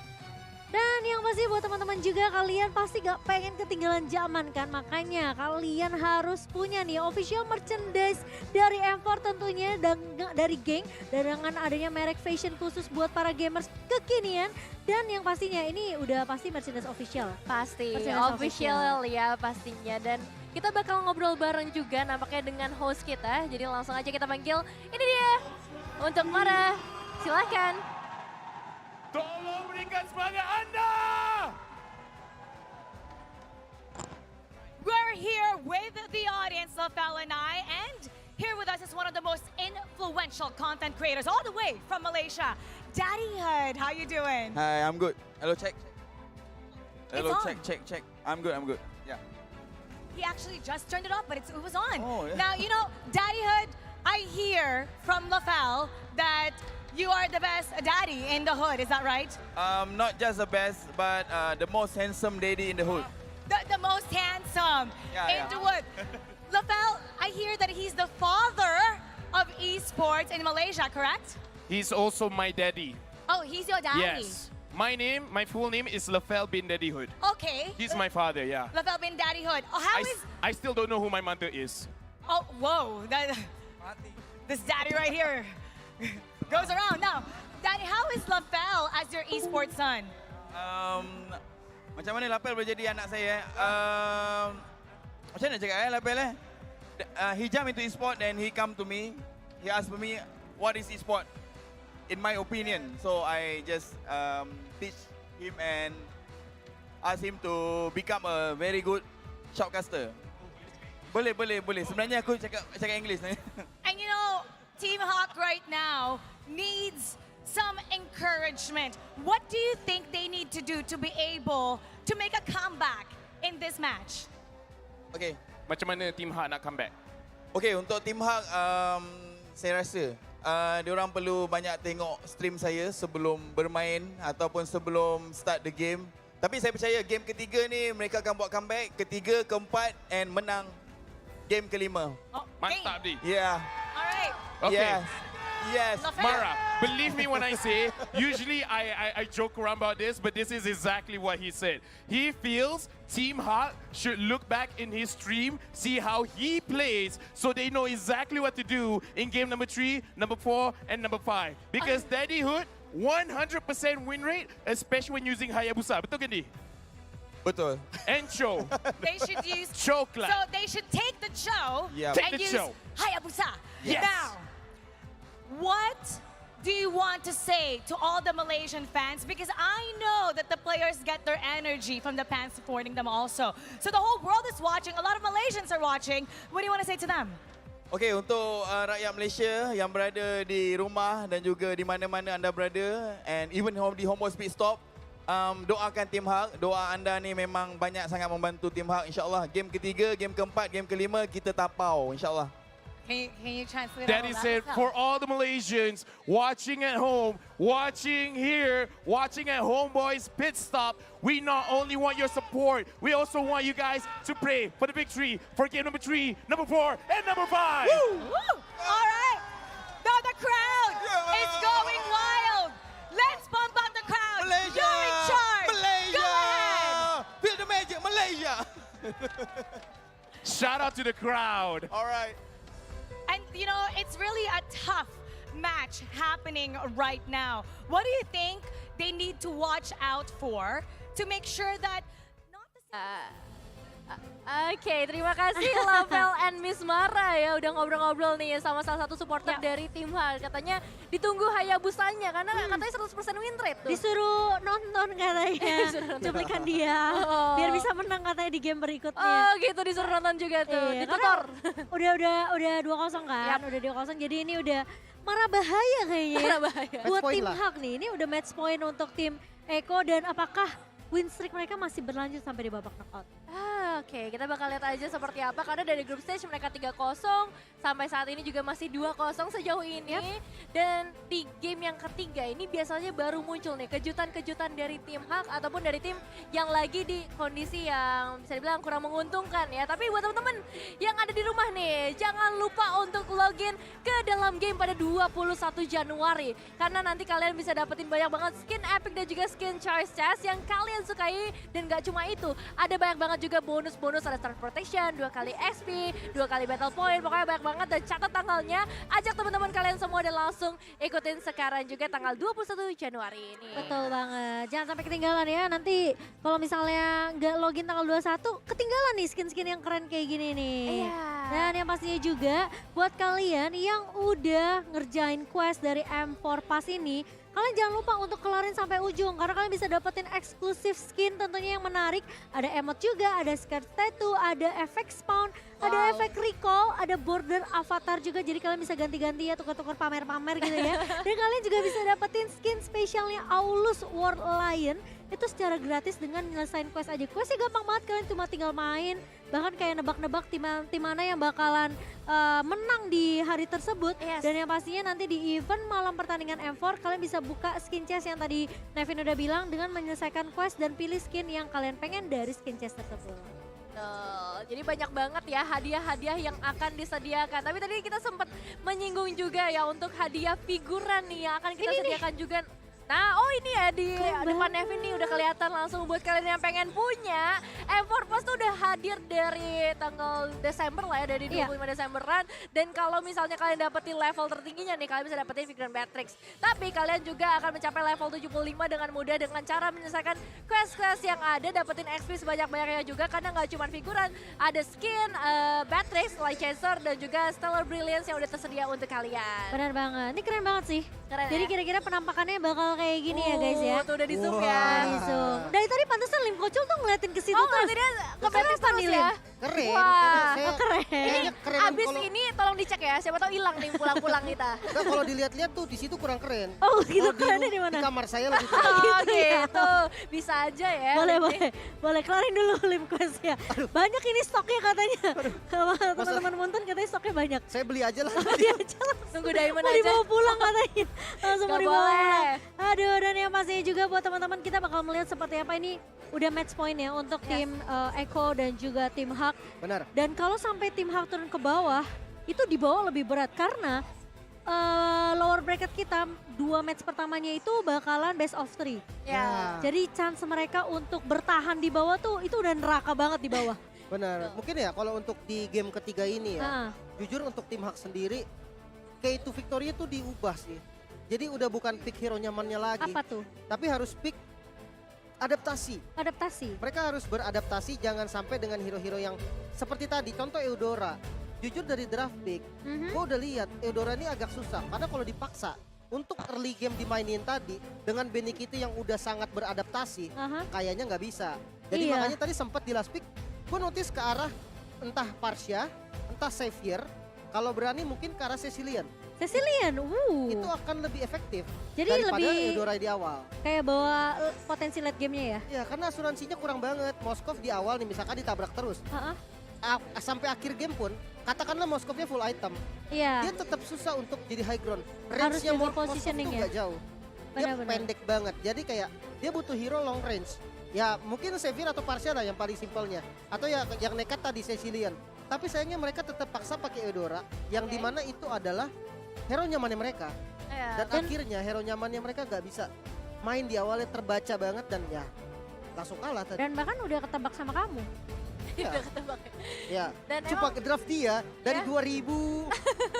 Dan yang pasti buat teman-teman juga, kalian pasti gak pengen ketinggalan zaman kan. Makanya kalian harus punya nih official merchandise dari M4 tentunya, dan dari geng. Dan dengan adanya merek fashion khusus buat para gamers kekinian. Dan yang pastinya ini udah pasti merchandise official. Pasti, Merchandise official ya pastinya. Dan kita bakal ngobrol bareng juga nampaknya dengan host kita. Jadi langsung aja kita panggil, ini dia untuk Mara, silakan. Tolong berikan semangat Anda! We're here with the audience, Lafel and I, and here with us is one of the most influential content creators all the way from Malaysia, Daddy Hood. How you doing? Hi, I'm good. Hello, check. Hello, It's on. check. I'm good. Yeah. He actually just turned it up, but it was on. Oh, yeah. Now, you know, Daddy Hood, I hear from Lafel that you are the best daddy in the hood, is that right? Not just the best, but the most handsome daddy in the hood. The most handsome in the hood. Lafel, I hear that he's the father of esports in Malaysia, correct? He's also my daddy. Oh, he's your daddy. Yes. My full name is Lafel bin Daddy Hood. Okay. He's my father, yeah. Lafel bin Daddy Hood. Oh, I still don't know who my mother is. Oh, whoa. This daddy right here goes around. Now, Daddy, how is Lafel as your esports son? Macam mana Lapel boleh jadi anak saya? Macam mana cakap Lapel he jumped into e-sport, then he come to me. He asked me, what is e-sport? In my opinion. So I just teach him and ask him to become a very good shoutcaster. Boleh. Sebenarnya aku cakap English. And you know, Team Hawk right now needs some encouragement. What do you think they need to do to be able to make a comeback in this match? Okay. Macam mana Team Hawk nak comeback? Okay, untuk Team Hawk, saya rasa diorang perlu banyak tengok stream saya sebelum bermain ataupun sebelum start the game. Tapi saya percaya game ketiga ni mereka akan buat comeback, ketiga, keempat and menang game kelima. Mantap di. Yeah. Alright. Okay. Yes. Mara, believe me when I say, usually I joke around about this, but this is exactly what he said. He feels Team Hawk should look back in his stream, see how he plays, so they know exactly what to do in game number 3, number 4, and number 5. Because Daddy Hood, 100% win rate, especially when using Hayabusa. Betul kan, Di? Betul. And Cho. They should use Cho clap. So they should take the Cho Take and the use Cho. Hayabusa. Yes. Now, what do you want to say to all the Malaysian fans? Because I know that the players get their energy from the fans supporting them also. So the whole world is watching. A lot of Malaysians are watching. What do you want to say to them? Okay, untuk rakyat Malaysia yang berada di rumah dan juga di mana-mana anda berada, and even di Homeboy Speed Stop, doakan Team Hawk. Doa anda ni memang banyak sangat membantu Team Hawk. InsyaAllah game ketiga, game keempat, game kelima kita tapau. InsyaAllah. Can you translate Daddy all said, that? for all the Malaysians watching at home, watching here, watching at Homeboys Pit Stop, we not only want your support, we also want you guys to pray for the victory for game number 3, number 4, and number 5. Woo! All right. Now the crowd is going wild. Let's pump up the crowd. Malaysia! You're in charge. Malaysia! Go ahead. Feel the magic, Malaysia! Shout out to the crowd. All right. And you know, it's really a tough match happening right now. What do you think they need to watch out for to make sure that Oke, terima kasih Lafel and Miss Mara ya udah ngobrol-ngobrol nih sama salah satu supporter dari tim Hal. Katanya ditunggu Hayabusanya karena katanya 100% win rate tuh. Disuruh nonton katanya, cuplikan dia, biar bisa menang katanya di game berikutnya. Oh gitu, disuruh nonton juga tuh, Iya, ditutor. udah 2-0 kan, udah 2-0, jadi ini udah marah bahaya kayaknya. Marah bahaya. Buat Match point tim lah. Hak nih, ini udah match point untuk tim Eko dan apakah win streak mereka masih berlanjut sampai di babak knockout? Oke, kita bakal lihat aja seperti apa karena dari group stage mereka 3-0 sampai saat ini juga masih 2-0 sejauh ini. Dan di game yang ketiga ini biasanya baru muncul nih kejutan-kejutan dari tim Hak ataupun dari tim yang lagi di kondisi yang bisa dibilang kurang menguntungkan ya. Tapi buat teman-teman yang ada di rumah nih, jangan lupa untuk login ke dalam game pada 21 Januari karena nanti kalian bisa dapetin banyak banget skin epic dan juga skin choice chest yang kalian sukai. Dan gak cuma itu, ada banyak banget juga bonus-bonus, ada start protection, 2 kali XP, 2 kali battle point, pokoknya banyak banget. Dan catat tanggalnya, ajak teman-teman kalian semua dan langsung ikutin sekarang juga tanggal 21 Januari ini. Betul banget, jangan sampai ketinggalan ya. Nanti kalau misalnya nggak login tanggal 21, ketinggalan nih skin-skin yang keren kayak gini nih. Iya. Dan yang pastinya juga buat kalian yang udah ngerjain quest dari M4 Pass ini, kalian jangan lupa untuk kelarin sampai ujung karena kalian bisa dapetin eksklusif skin tentunya yang menarik. Ada emote juga, ada skirt tattoo, ada efek spawn, ada efek recall, ada border avatar juga. Jadi kalian bisa ganti-ganti ya, tukar-tukar pamer-pamer gitu ya. Dan kalian juga bisa dapetin skin spesialnya Aulus World Lion itu secara gratis dengan nyelesain quest aja. Questnya gampang banget, kalian cuma tinggal main. Bahkan kayak nebak-nebak tim mana yang bakalan menang di hari tersebut. Dan yang pastinya nanti di event malam pertandingan M4 kalian bisa buka skin chest yang tadi Nevin udah bilang dengan menyelesaikan quest dan pilih skin yang kalian pengen dari skin chest tersebut. Jadi banyak banget ya hadiah-hadiah yang akan disediakan. Tapi tadi kita sempat menyinggung juga ya untuk hadiah figuran nih yang akan kita sediakan juga. Nah, oh ini ya di depan Nevin nih udah kelihatan langsung buat kalian yang pengen punya. M4 Plus tuh udah hadir dari tanggal Desember lah ya, dari 25 Desemberan. Dan kalau misalnya kalian dapetin level tertingginya nih, kalian bisa dapetin figuran Matrix. Tapi kalian juga akan mencapai level 75 dengan mudah dengan cara menyelesaikan quest-quest yang ada, dapetin XP sebanyak-banyaknya juga karena nggak cuma figuran, ada skin, Matrix, Light Chaser, dan juga Stellar Brilliance yang udah tersedia untuk kalian. Benar banget, ini keren banget sih. Keren, jadi ya? kira-kira penampakannya bakal kayak gini ya guys ya. Tuh udah di zoom ya. Di zoom. Dari tadi pantesan Lim Kocul tuh ngeliatin ke situ Oh, terus. ngeliatinnya ke Kenapa Matrix terus nih, ya? Lim? Keren. Wah, Saya- keren. Ini Kayaknya keren abis kalau- ini tolong dicek ya, siapa tahu hilang nih pulang-pulang kita. Nah, kalau dilihat-lihat tuh di situ kurang keren. Oh, gitu Kalau kerennya di mana? Di kamar saya lebih keren. Oh gitu, bisa aja ya. Boleh, Lim. boleh. Boleh, kelarin dulu Lim Quest ya. Banyak ini stoknya katanya. Kalau teman-teman Munten katanya stoknya banyak. Saya beli aja lah. Beli aja lah. Tunggu Diamond Mau aja. dibawa pulang katanya. Langsung mau Gak dibawa boleh. pulang. Aduh, dan yang pastinya juga buat teman-teman kita bakal melihat seperti apa ini udah match point ya untuk tim Eko dan juga tim Hak. Benar. Dan kalau sampai tim Hak turun ke bawah, itu di bawah lebih berat karena lower bracket kita 2 match pertamanya itu bakalan best of 3. Ya. Jadi chance mereka untuk bertahan di bawah tuh itu udah neraka banget di bawah. Benar. Mungkin ya kalau untuk di game ketiga ini ya. Jujur untuk tim Hak sendiri, key to victory itu diubah sih. Jadi udah bukan pick hero nyamannya lagi. Apa tuh? Tapi harus pick adaptasi. Adaptasi. Mereka harus beradaptasi, jangan sampai dengan hero-hero yang seperti tadi. Contoh Eudora. Jujur dari draft pick, gue udah lihat Eudora ini agak susah. Karena kalau dipaksa untuk early game dimainin tadi dengan Benny Kitty yang udah sangat beradaptasi, kayaknya nggak bisa. Jadi Iya. makanya tadi sempat di last pick, gue notice ke arah entah Parsha, entah Xavier. Kalau berani mungkin ke arah Cecilian. Cecilian, Itu akan lebih efektif Jadi daripada lebih Eudora di awal. kayak bawa potensi late game-nya ya? Ya karena asuransinya kurang banget. Moskov di awal nih misalkan ditabrak terus. Sampai akhir game pun, katakanlah Moskovnya full item. Iya. Dia tetap susah untuk jadi high ground. Harus Range-nya jaga Moskov positioning tuh ya? nggak jauh. Dia Benar-benar. pendek banget. Jadi kayak dia butuh hero long range. Ya mungkin Xavier atau Parsha lah yang paling simpelnya. Atau ya yang nekat tadi Cecilian. Tapi sayangnya mereka tetap paksa pakai Eudora. Yang dimana itu adalah hero nyamannya mereka. Dan akhirnya hero nyamannya mereka nggak bisa main di awalnya, terbaca banget dan ya langsung kalah tadi. Dan bahkan udah ketebak sama kamu. Ya. Udah ketebak ya. Ya, Dan coba ke draft dia dari 2000,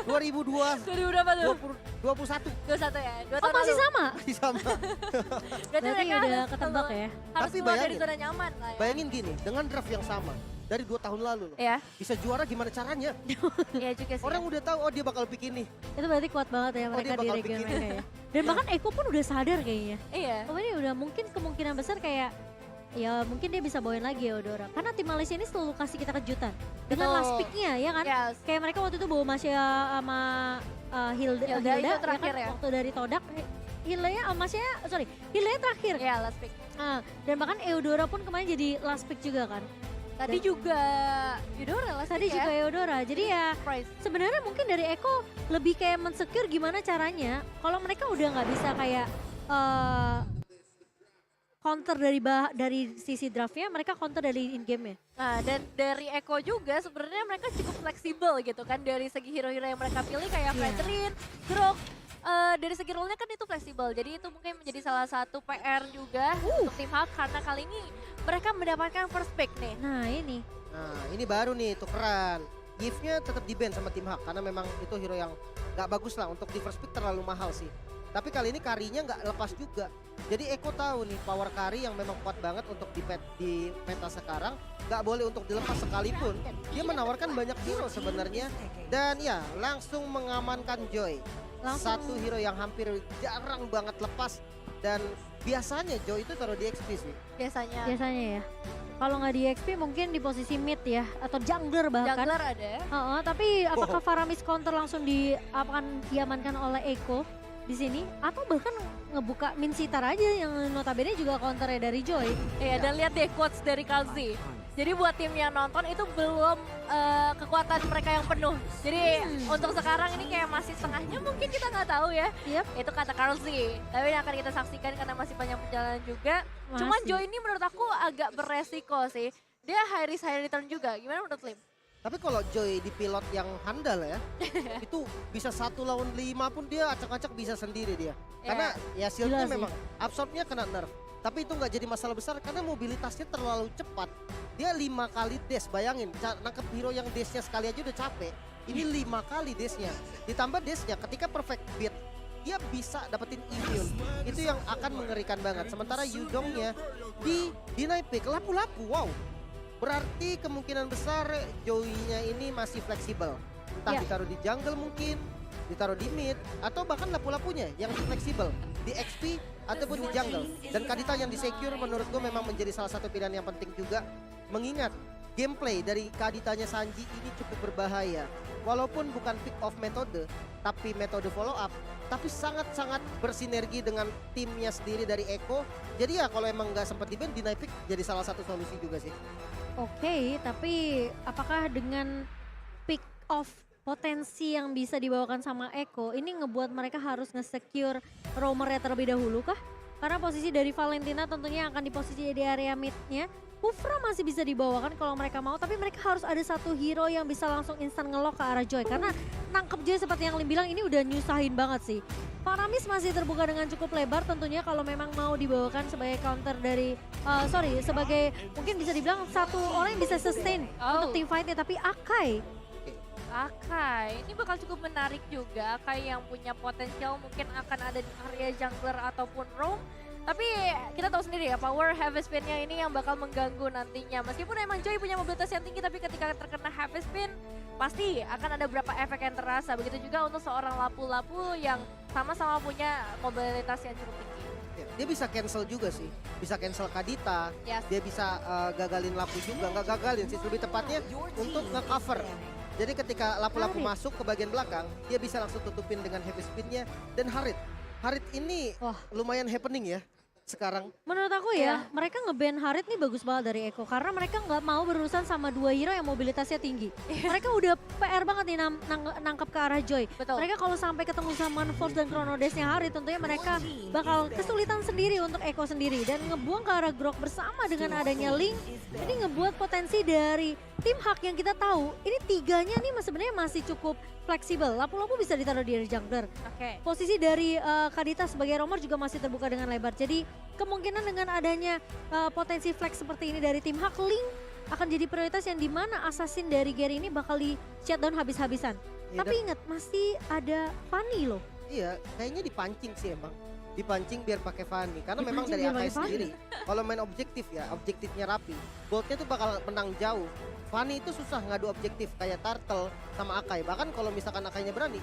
2002, 2000 berapa tuh? 21. 21 ya, 2 Oh tahun masih lalu. sama? Masih sama. Berarti Berarti mereka udah harus ketebak ya? Harus Tapi keluar dari bayangin. zona nyaman lah ya. Bayangin gini, dengan draft yang sama dari 2 tahun lalu loh. Iya. Bisa juara gimana caranya? Iya juga sih. Orang udah tahu oh dia bakal pick ini. Itu berarti kuat banget ya mereka dia di bakal region bikin. mereka ya. Dan bahkan Eko pun udah sadar kayaknya. Iya. Oh ini udah mungkin kemungkinan besar kayak ya mungkin dia bisa bawain lagi Eudora. Karena tim Malaysia ini selalu kasih kita kejutan. Dengan Betul. last pick-nya ya kan. Yes. Kayak mereka waktu itu bawa Masya sama Hilda, Hilda itu ya terakhir kan? ya. Waktu dari Todak. Hilda terakhir. Iya, last pick. Dan bahkan Eudora pun kemarin jadi last pick juga kan. Tadi juga Eudora last Tadi pick juga ya. Eudora. Jadi ya Surprise. sebenarnya mungkin dari Eko lebih kayak mensecure gimana caranya. Kalau mereka udah nggak bisa kayak counter dari sisi draftnya, mereka counter dari in game-nya. Nah, dan dari Eko juga sebenarnya mereka cukup fleksibel gitu kan dari segi hero-hero yang mereka pilih kayak Fredrin, Grok. Dari segi role-nya kan itu fleksibel. Jadi itu mungkin menjadi salah satu PR juga untuk tim Hawk karena kali ini mereka mendapatkan first pick nih. Nah, ini. Nah, ini baru nih tukeran. Gift-nya tetap di-ban sama tim Hawk karena memang itu hero yang gak bagus lah untuk di first pick terlalu mahal sih. Tapi kali ini karinya nggak lepas juga. Jadi Eko tahu nih power kari yang memang kuat banget untuk di peta sekarang. Nggak boleh untuk dilepas sekalipun. Dia menawarkan banyak hero sebenarnya. Dan ya langsung mengamankan Joy. Satu hero yang hampir jarang banget lepas. Dan biasanya Joy itu taruh di XP sih. Biasanya ya. Kalau nggak di XP mungkin di posisi mid ya. Atau jungler bahkan. Jungler ada. Tapi apakah Faramis counter langsung akan diamankan oleh Eko di sini atau bahkan ngebuka Min Sitar aja yang notabene juga counternya dari Joy. Iya, dan lihat deh quotes dari Kalzi. Jadi buat tim yang nonton itu belum kekuatan mereka yang penuh. Jadi untuk sekarang ini kayak masih setengahnya mungkin kita nggak tahu ya. Itu kata Kalzi. Tapi yang akan kita saksikan karena masih banyak perjalanan juga. Cuman Joy ini menurut aku agak beresiko sih. Dia high risk high return juga. Gimana menurut Lim? Tapi kalau Joy di pilot yang handal ya, itu bisa 1 lawan 5 pun dia acak-acak bisa sendiri dia. Karena ya shieldnya memang absorbnya kena nerf. Tapi itu nggak jadi masalah besar karena mobilitasnya terlalu cepat. Dia 5 kali dash, bayangin nangkep hero yang dashnya sekali aja udah capek. Ini 5 kali dashnya. Ditambah dashnya ketika perfect beat, dia bisa dapetin immune. Itu yang akan mengerikan banget. Sementara Yudongnya di deny pick, lapu-lapu, wow. Berarti kemungkinan besar Joey-nya ini masih fleksibel. Entah ditaruh di jungle mungkin, ditaruh di mid, atau bahkan lapu-lapunya yang fleksibel. Di XP ataupun di jungle. Dan Kadita yang di secure menurut gue memang menjadi salah satu pilihan yang penting juga. Mengingat gameplay dari Kaditanya Sanji ini cukup berbahaya. Walaupun bukan pick off metode, tapi metode follow up. Tapi sangat-sangat bersinergi dengan timnya sendiri dari Eko. Jadi ya kalau emang nggak sempat di-ban, deny pick jadi salah satu solusi juga sih. Oke, tapi apakah dengan pick off potensi yang bisa dibawakan sama Eko ini ngebuat mereka harus nge-secure roamernya terlebih dahulu kah? Karena posisi dari Valentina tentunya akan di posisi di area mid-nya. Kufra masih bisa dibawakan kalau mereka mau, tapi mereka harus ada satu hero yang bisa langsung instan ngelock ke arah Joy. Karena nangkep Joy seperti yang Lim bilang ini udah nyusahin banget sih. Faramis masih terbuka dengan cukup lebar tentunya kalau memang mau dibawakan sebagai counter dari, sebagai mungkin bisa dibilang satu orang yang bisa sustain untuk team fight-nya. Tapi Akai ini bakal cukup menarik juga. Akai yang punya potensial mungkin akan ada di area jungler ataupun roam. Tapi kita tahu sendiri ya, power heavy spin-nya ini yang bakal mengganggu nantinya. Meskipun emang Joy punya mobilitas yang tinggi, tapi ketika terkena heavy spin, pasti akan ada beberapa efek yang terasa. Begitu juga untuk seorang lapu-lapu yang sama-sama punya mobilitas yang cukup tinggi. Dia bisa cancel juga sih, bisa cancel Kadita, dia bisa gagalin lapu juga, nggak gagalin sih, lebih tepatnya untuk nge-cover. Jadi ketika lapu-lapu masuk ke bagian belakang, dia bisa langsung tutupin dengan heavy spin-nya. Dan Harit ini lumayan happening ya sekarang. Menurut aku ya, mereka nge-ban Harit nih bagus banget dari Eko. Karena mereka nggak mau berurusan sama dua hero yang mobilitasnya tinggi. Mereka udah PR banget nih nangkep ke arah Joy. Mereka kalau sampai ketemu sama Force dan Chrono Dash-nya Harit, tentunya mereka bakal kesulitan sendiri untuk Eko sendiri. Dan ngebuang ke arah Grok bersama dengan adanya Link. Ini ngebuat potensi dari tim Hawk yang kita tahu, ini tiganya nih sebenarnya masih cukup fleksibel. Lapu-lapu bisa ditaruh di area jungler. Posisi dari Kadita sebagai roamer juga masih terbuka dengan lebar. Jadi kemungkinan dengan adanya potensi flex seperti ini dari tim Hawk, Link akan jadi prioritas yang dimana assassin dari Gary ini bakal di shutdown habis-habisan. Tapi ingat masih ada Fanny loh. Iya, kayaknya dipancing sih emang. Dipancing biar pakai Fanny karena memang dari Akai sendiri. Kalau main objektif ya, objektifnya rapi. Goldnya tuh bakal menang jauh. Fanny itu susah ngadu objektif kayak Turtle sama Akai. Bahkan kalau misalkan Akainya berani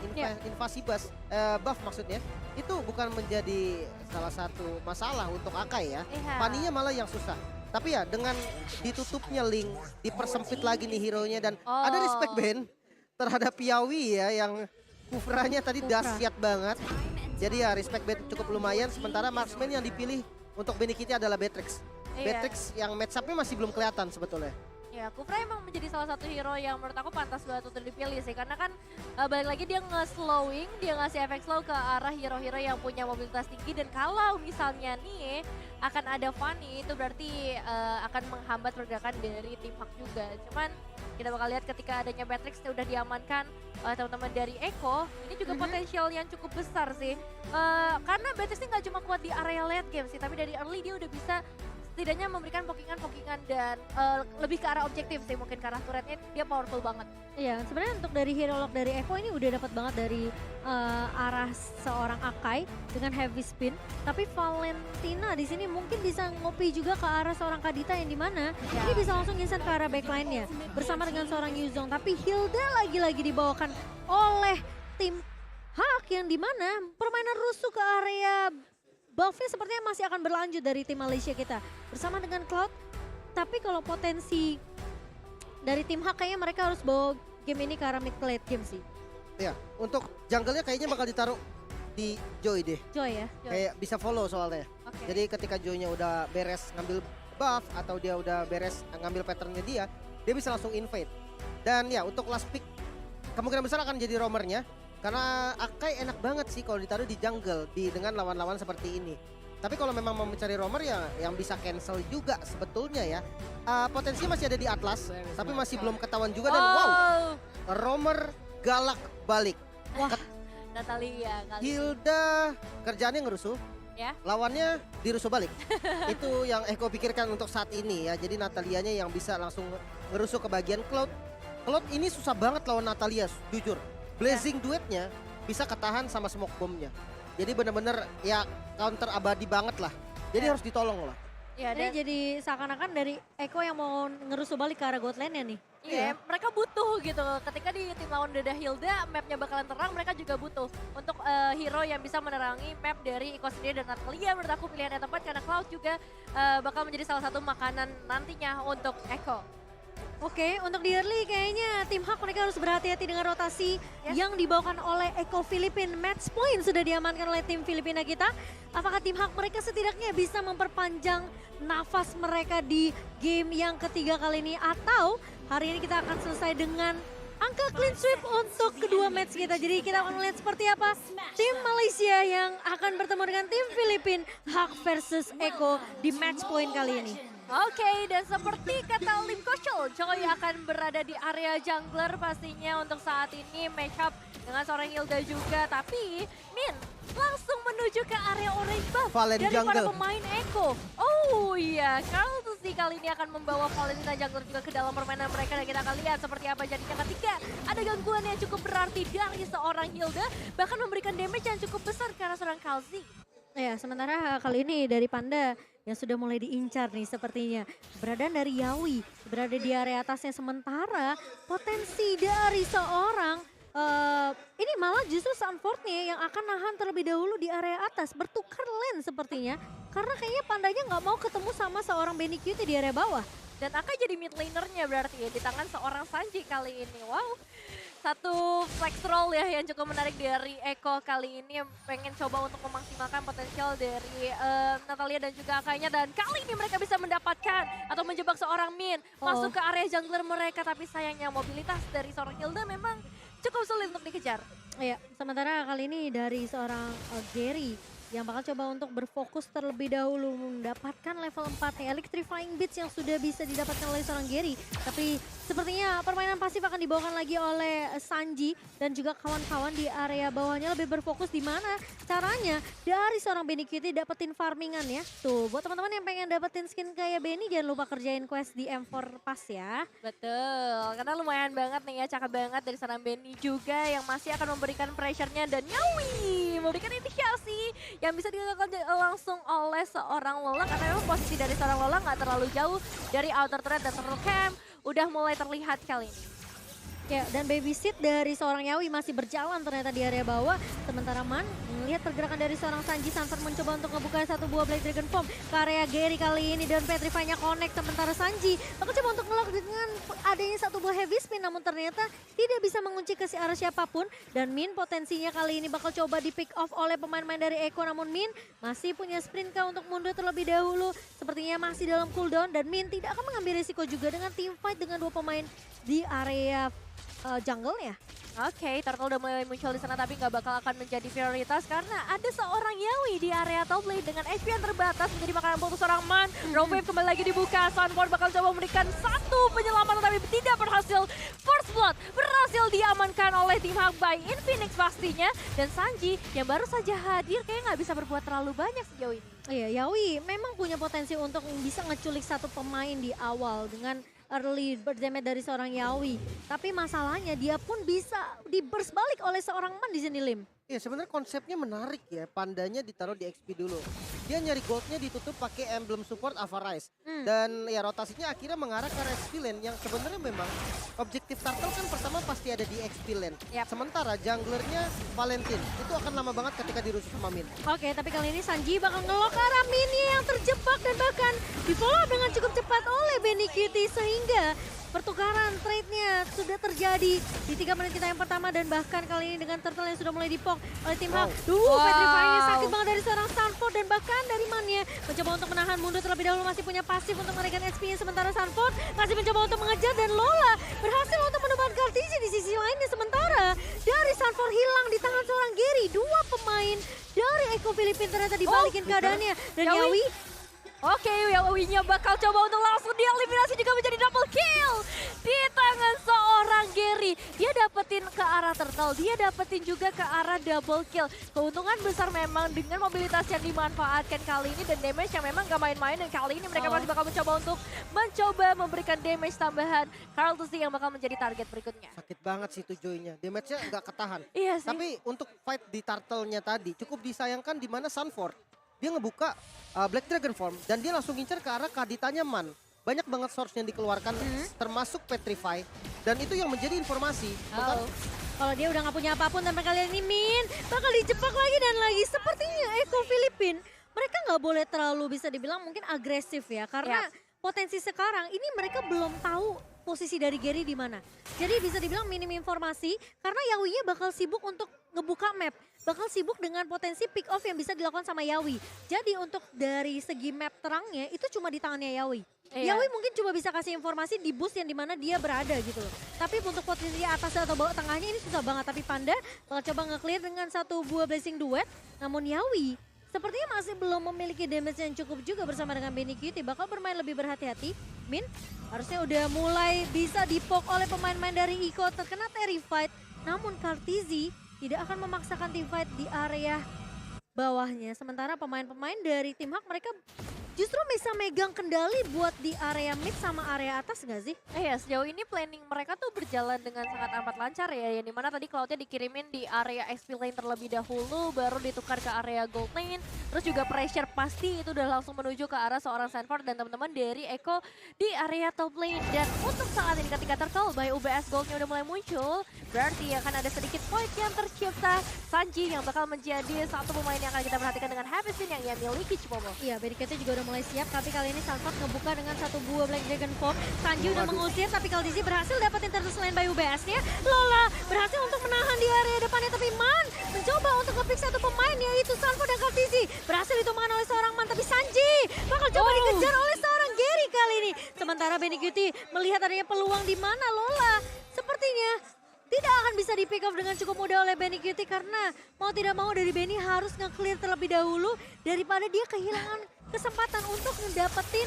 invasi buff maksudnya, itu bukan menjadi salah satu masalah untuk Akai ya. Fanny-nya malah yang susah. Tapi ya dengan ditutupnya Link, dipersempit lagi nih hero-nya dan ada respect ban terhadap Piawi ya yang Kufranya tadi dahsyat banget. Jadi ya respect ban cukup lumayan sementara marksman yang dipilih untuk Benny Kitty adalah Beatrix. Beatrix yang match up-nya masih belum kelihatan sebetulnya. Ya, Kufra emang menjadi salah satu hero yang menurut aku pantas banget untuk dipilih sih. Karena kan balik lagi dia nge-slowing, dia ngasih efek slow ke arah hero-hero yang punya mobilitas tinggi. Dan kalau misalnya nih akan ada Fanny, itu berarti akan menghambat pergerakan dari tim Hak juga. Cuman kita bakal lihat ketika adanya Beatrix udah diamankan oleh teman-teman dari Eko, ini juga potensial yang cukup besar sih. Karena Beatrix ini nggak cuma kuat di area late game sih, tapi dari early dia udah bisa setidaknya memberikan pokingan-pokingan dan lebih ke arah objektif sih, mungkin ke arah turretnya dia powerful banget. Iya, sebenarnya untuk dari hero lock dari Echo ini udah dapat banget dari arah seorang Akai dengan heavy spin. Tapi Valentina di sini mungkin bisa ngopi juga ke arah seorang Kadita yang dimana ini bisa langsung instant ke arah backline-nya bersama dengan seorang Yuzong. Tapi Hilda lagi-lagi dibawakan oleh tim Hak yang dimana permainan rusuh ke area buff-nya sepertinya masih akan berlanjut dari tim Malaysia kita bersama dengan Cloud. Tapi kalau potensi dari tim Hak kayaknya mereka harus bawa game ini ke arah mid to late game sih. Ya, untuk jungle-nya kayaknya bakal ditaruh di Joy deh. Joy ya? Joy. Kayak bisa follow soalnya. Jadi ketika Joy-nya udah beres ngambil buff atau dia udah beres ngambil pattern-nya dia bisa langsung invade. Dan ya untuk last pick kemungkinan besar akan jadi roamernya. Karena Akai enak banget sih kalau ditaruh di jungle dengan lawan-lawan seperti ini. Tapi kalau memang mau mencari roamer ya yang bisa cancel juga sebetulnya ya. Potensinya masih ada di Atlas, tapi masih belum ketahuan juga dan wow, roamer galak balik. Wah, Natalia kali Hilda kerjaannya ngerusuh, ya. Lawannya dirusuh balik. Itu yang Eko pikirkan untuk saat ini ya. Jadi Natalianya yang bisa langsung ngerusuh ke bagian Cloud. Cloud ini susah banget lawan Natalia, jujur. Blazing duetnya bisa ketahan sama smoke bombnya. Jadi bener-bener ya counter abadi banget lah. Jadi harus ditolong lah. Ya, ini jadi seakan-akan dari Eko yang mau ngerusuh balik ke arah Godland-nya nih. Iya, mereka butuh gitu. Ketika di tim lawan udah Hilda, mapnya bakalan terang, mereka juga butuh untuk hero yang bisa menerangi map dari Eko sendiri dan Natalia. Menurut aku pilihan yang tepat karena Cloud juga bakal menjadi salah satu makanan nantinya untuk Eko. Oke, untuk di early kayaknya tim Hak mereka harus berhati-hati dengan rotasi yang dibawakan oleh Eko Filipin. Match point sudah diamankan oleh tim Filipina kita. Apakah tim Hak mereka setidaknya bisa memperpanjang nafas mereka di game yang ketiga kali ini? Atau hari ini kita akan selesai dengan angka clean sweep untuk kedua match kita. Jadi kita akan melihat seperti apa tim Malaysia yang akan bertemu dengan tim Filipin Hak versus Eko di match point kali ini. Oke, dan seperti kata Lim Koshol, Choi akan berada di area jungler pastinya untuk saat ini match up dengan seorang Hilda juga. Tapi Min langsung menuju ke area orange buff dari para pemain Eko. Oh iya, Carl sih kali ini akan membawa Valentina jungler juga ke dalam permainan mereka. Dan kita akan lihat seperti apa jadinya ketika ada gangguan yang cukup berarti dari seorang Hilda. Bahkan memberikan damage yang cukup besar ke arah seorang Kalzi. Ya, sementara kali ini dari Panda yang sudah mulai diincar nih sepertinya. Keberadaan dari Yawi berada di area atasnya, sementara potensi dari seorang ini malah justru Sanfordnya yang akan nahan terlebih dahulu di area atas. Bertukar lane sepertinya karena kayaknya Pandanya nggak mau ketemu sama seorang Benny Cutie di area bawah. Dan Aka jadi mid lanernya berarti ya di tangan seorang Sanji kali ini. Wow. Satu flex roll ya yang cukup menarik dari Eko kali ini yang pengen coba untuk memaksimalkan potensial dari Natalia dan juga Akainya. Dan kali ini mereka bisa mendapatkan atau menjebak seorang Min masuk ke area jungler mereka. Tapi sayangnya mobilitas dari seorang Hilda memang cukup sulit untuk dikejar. Iya, sementara kali ini dari seorang Gary yang bakal coba untuk berfokus terlebih dahulu mendapatkan level 4 Electrifying Beats yang sudah bisa didapatkan oleh seorang Gary. Tapi sepertinya permainan pasif akan dibawakan lagi oleh Sanji dan juga kawan-kawan di area bawahnya lebih berfokus di mana caranya dari seorang Benny Cutie dapetin farmingan ya. Tuh, buat teman-teman yang pengen dapetin skin kayak Benny jangan lupa kerjain quest di M4 Pass ya. Betul, karena lumayan banget nih ya, cakep banget dari seorang Benny juga yang masih akan memberikan pressure-nya dan Yawi memberikan inisiasi yang bisa dilakukan langsung oleh seorang Lola karena memang posisi dari seorang Lola nggak terlalu jauh dari outer turret dan turtle camp udah mulai terlihat kali ini. Ya, dan babysit dari seorang Yawi masih berjalan ternyata di area bawah. Sementara Man melihat pergerakan dari seorang Sanji. Sanford mencoba untuk membuka satu buah Black Dragon Form ke area Gary kali ini. Dan Petrify-nya connect. Sementara Sanji bakal coba untuk ngelock dengan adanya satu buah heavy spin. Namun ternyata tidak bisa mengunci ke arah siapapun. Dan Min potensinya kali ini bakal coba di pick off oleh pemain-pemain dari Eko. Namun Min masih punya sprint kah untuk mundur terlebih dahulu. Sepertinya masih dalam cooldown. Dan Min tidak akan mengambil risiko juga dengan team fight dengan dua pemain di area jungle ya. Oke, Turtle udah mulai muncul di sana tapi nggak bakal akan menjadi prioritas karena ada seorang Yawi di area top lane dengan HP yang terbatas menjadi makanan untuk seorang Man. Rope Wave kembali lagi dibuka, Sunford bakal coba memberikan satu penyelamatan tapi tidak berhasil. First Blood berhasil diamankan oleh tim Hawk by Infinix pastinya. Dan Sanji yang baru saja hadir kayaknya nggak bisa berbuat terlalu banyak sejauh ini. Iya, Yawi memang punya potensi untuk bisa ngeculik satu pemain di awal dengan early bird damage dari seorang Yawi. Tapi masalahnya dia pun bisa di-burst balik oleh seorang Man di sini, Lim. Iya, sebenarnya konsepnya menarik ya. Pandanya ditaruh di XP dulu. Dia nyari goldnya ditutup pakai emblem support Avarice. Dan ya rotasinya akhirnya mengarah ke XP lane yang sebenarnya memang objektif Turtle kan pertama pasti ada di XP lane. Sementara junglernya Valentine itu akan lama banget ketika dirusuh sama Min. Oke, tapi kali ini Sanji bakal ngelok arah Minnya yang terjebak dan bahkan di-follow dengan cukup cepat oleh Benny Kitty sehingga pertukaran trade-nya sudah terjadi di 3 menit kita yang pertama dan bahkan kali ini dengan Turtle yang sudah mulai dipok oleh tim Hawk. Petrify-nya sakit banget dari seorang Sanford dan bahkan dari Man-nya mencoba untuk menahan mundur terlebih dahulu, masih punya pasif untuk menaikkan HP-nya sementara Sanford masih mencoba untuk mengejar dan Lola berhasil untuk menemukan Kartiji di sisi lainnya. Sementara dari Sanford hilang di tangan seorang Gary, dua pemain dari Eko Filipin ternyata dibalikin keadaannya dan Yawi. Oke, Yawi-nya bakal coba untuk langsung dieliminasi juga menjadi double kill di tangan seorang Gary. Dia dapetin ke arah Turtle, dia dapetin juga ke arah double kill. Keuntungan besar memang dengan mobilitas yang dimanfaatkan kali ini dan damage yang memang gak main-main. Dan kali ini mereka masih bakal mencoba memberikan damage tambahan. Carl Tusi yang bakal menjadi target berikutnya. Sakit banget sih Joy-nya, damage-nya nggak ketahan. Iya sih. Tapi untuk fight di Turtle-nya tadi cukup disayangkan di mana Sunford dia ngebuka Black Dragon Form dan dia langsung ngincer ke arah Kaditanya Man. Banyak banget source yang dikeluarkan termasuk Petrify dan itu yang menjadi informasi. Kalau dia udah nggak punya apapun tanpa kalian ini Min bakal dijebak lagi dan lagi. Sepertinya Eko Filipin mereka nggak boleh terlalu bisa dibilang mungkin agresif ya karena potensi sekarang ini mereka belum tahu posisi dari Gary di mana. Jadi bisa dibilang minim informasi karena Yawi-nya bakal sibuk untuk ngebuka map. Bakal sibuk dengan potensi pick off yang bisa dilakukan sama Yawi. Jadi untuk dari segi map terangnya itu cuma di tangannya Yawi. Yawi mungkin cuma bisa kasih informasi di boost yang dimana dia berada gitu loh. Tapi untuk posisi atas atau bawah tengahnya ini susah banget. Tapi Panda bakal coba nge-clear dengan satu buah blessing duet. Namun Yawi sepertinya masih belum memiliki damage yang cukup juga bersama dengan Benny Cutie. Bakal bermain lebih berhati-hati. Min harusnya udah mulai bisa dipok oleh pemain-pemain dari Iko terkena terrified. Namun Kartizi tidak akan memaksakan team fight di area bawahnya. Sementara pemain-pemain dari tim Hawk mereka justru bisa megang kendali buat di area mid sama area atas nggak sih? Iya, sejauh ini planning mereka tuh berjalan dengan sangat amat lancar ya. Yang dimana tadi Cloud-nya dikirimin di area XP lane terlebih dahulu, baru ditukar ke area gold lane. Terus juga pressure pasti itu udah langsung menuju ke arah seorang Sanford dan teman-teman dari Eko di area top lane. Dan untuk saat ini ketika Turtle by UBS Gold-nya udah mulai muncul, berarti akan ada sedikit point yang tercipta. Sanji yang bakal menjadi satu pemain yang akan kita perhatikan dengan Happy Spin yang ia miliki Cipomo. Iya, BDKT juga udah mulai siap, tapi kali ini Sanford ngebuka dengan satu buah Black Dragon Form. Sanji udah mengusir, tapi Kaldizi berhasil dapetin terus selain by UBS-nya. Lola berhasil untuk menahan di area depannya, tapi Man mencoba untuk nge-pick satu pemain yaitu Sanford dan Kaldizi. Berhasil ditumbangkan oleh seorang Man, tapi Sanji bakal coba dikejar oleh seorang Gary kali ini. Sementara Benny Cutie melihat adanya peluang di mana Lola sepertinya tidak akan bisa di pick off dengan cukup mudah oleh Benny Cutie karena mau tidak mau dari Benny harus nge-clear terlebih dahulu daripada dia kehilangan kesempatan untuk ngedapetin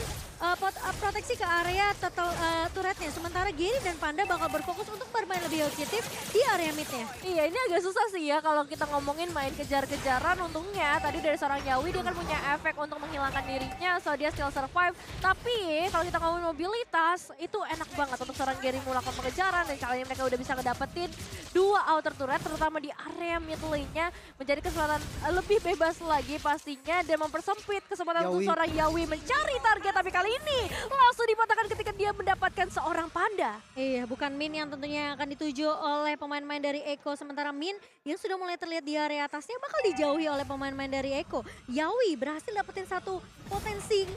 proteksi ke area turretnya. Sementara Gary dan Panda bakal berfokus untuk bermain lebih objektif di area midnya. Iya, ini agak susah sih ya kalau kita ngomongin main kejar-kejaran. Untungnya tadi dari seorang Yawi dia kan punya efek untuk menghilangkan dirinya, so dia still survive. Tapi kalau kita ngomongin mobilitas, itu enak banget untuk seorang Gary melakukan pengejaran. Dan kali ini mereka udah bisa ngedapetin dua outer turret, terutama di area mid lane-nya. Menjadi kesempatan lebih bebas lagi pastinya dan mempersempit kesempatan langsung Yawi. seorang Yawi mencari target. Tapi kali ini langsung dipatahkan ketika dia mendapatkan seorang panda. Iya, bukan Min yang tentunya akan dituju oleh pemain-pemain dari Eko. Sementara Min yang sudah mulai terlihat di area atasnya bakal dijauhi oleh pemain-pemain dari Eko. Yawi berhasil dapetin satu potensi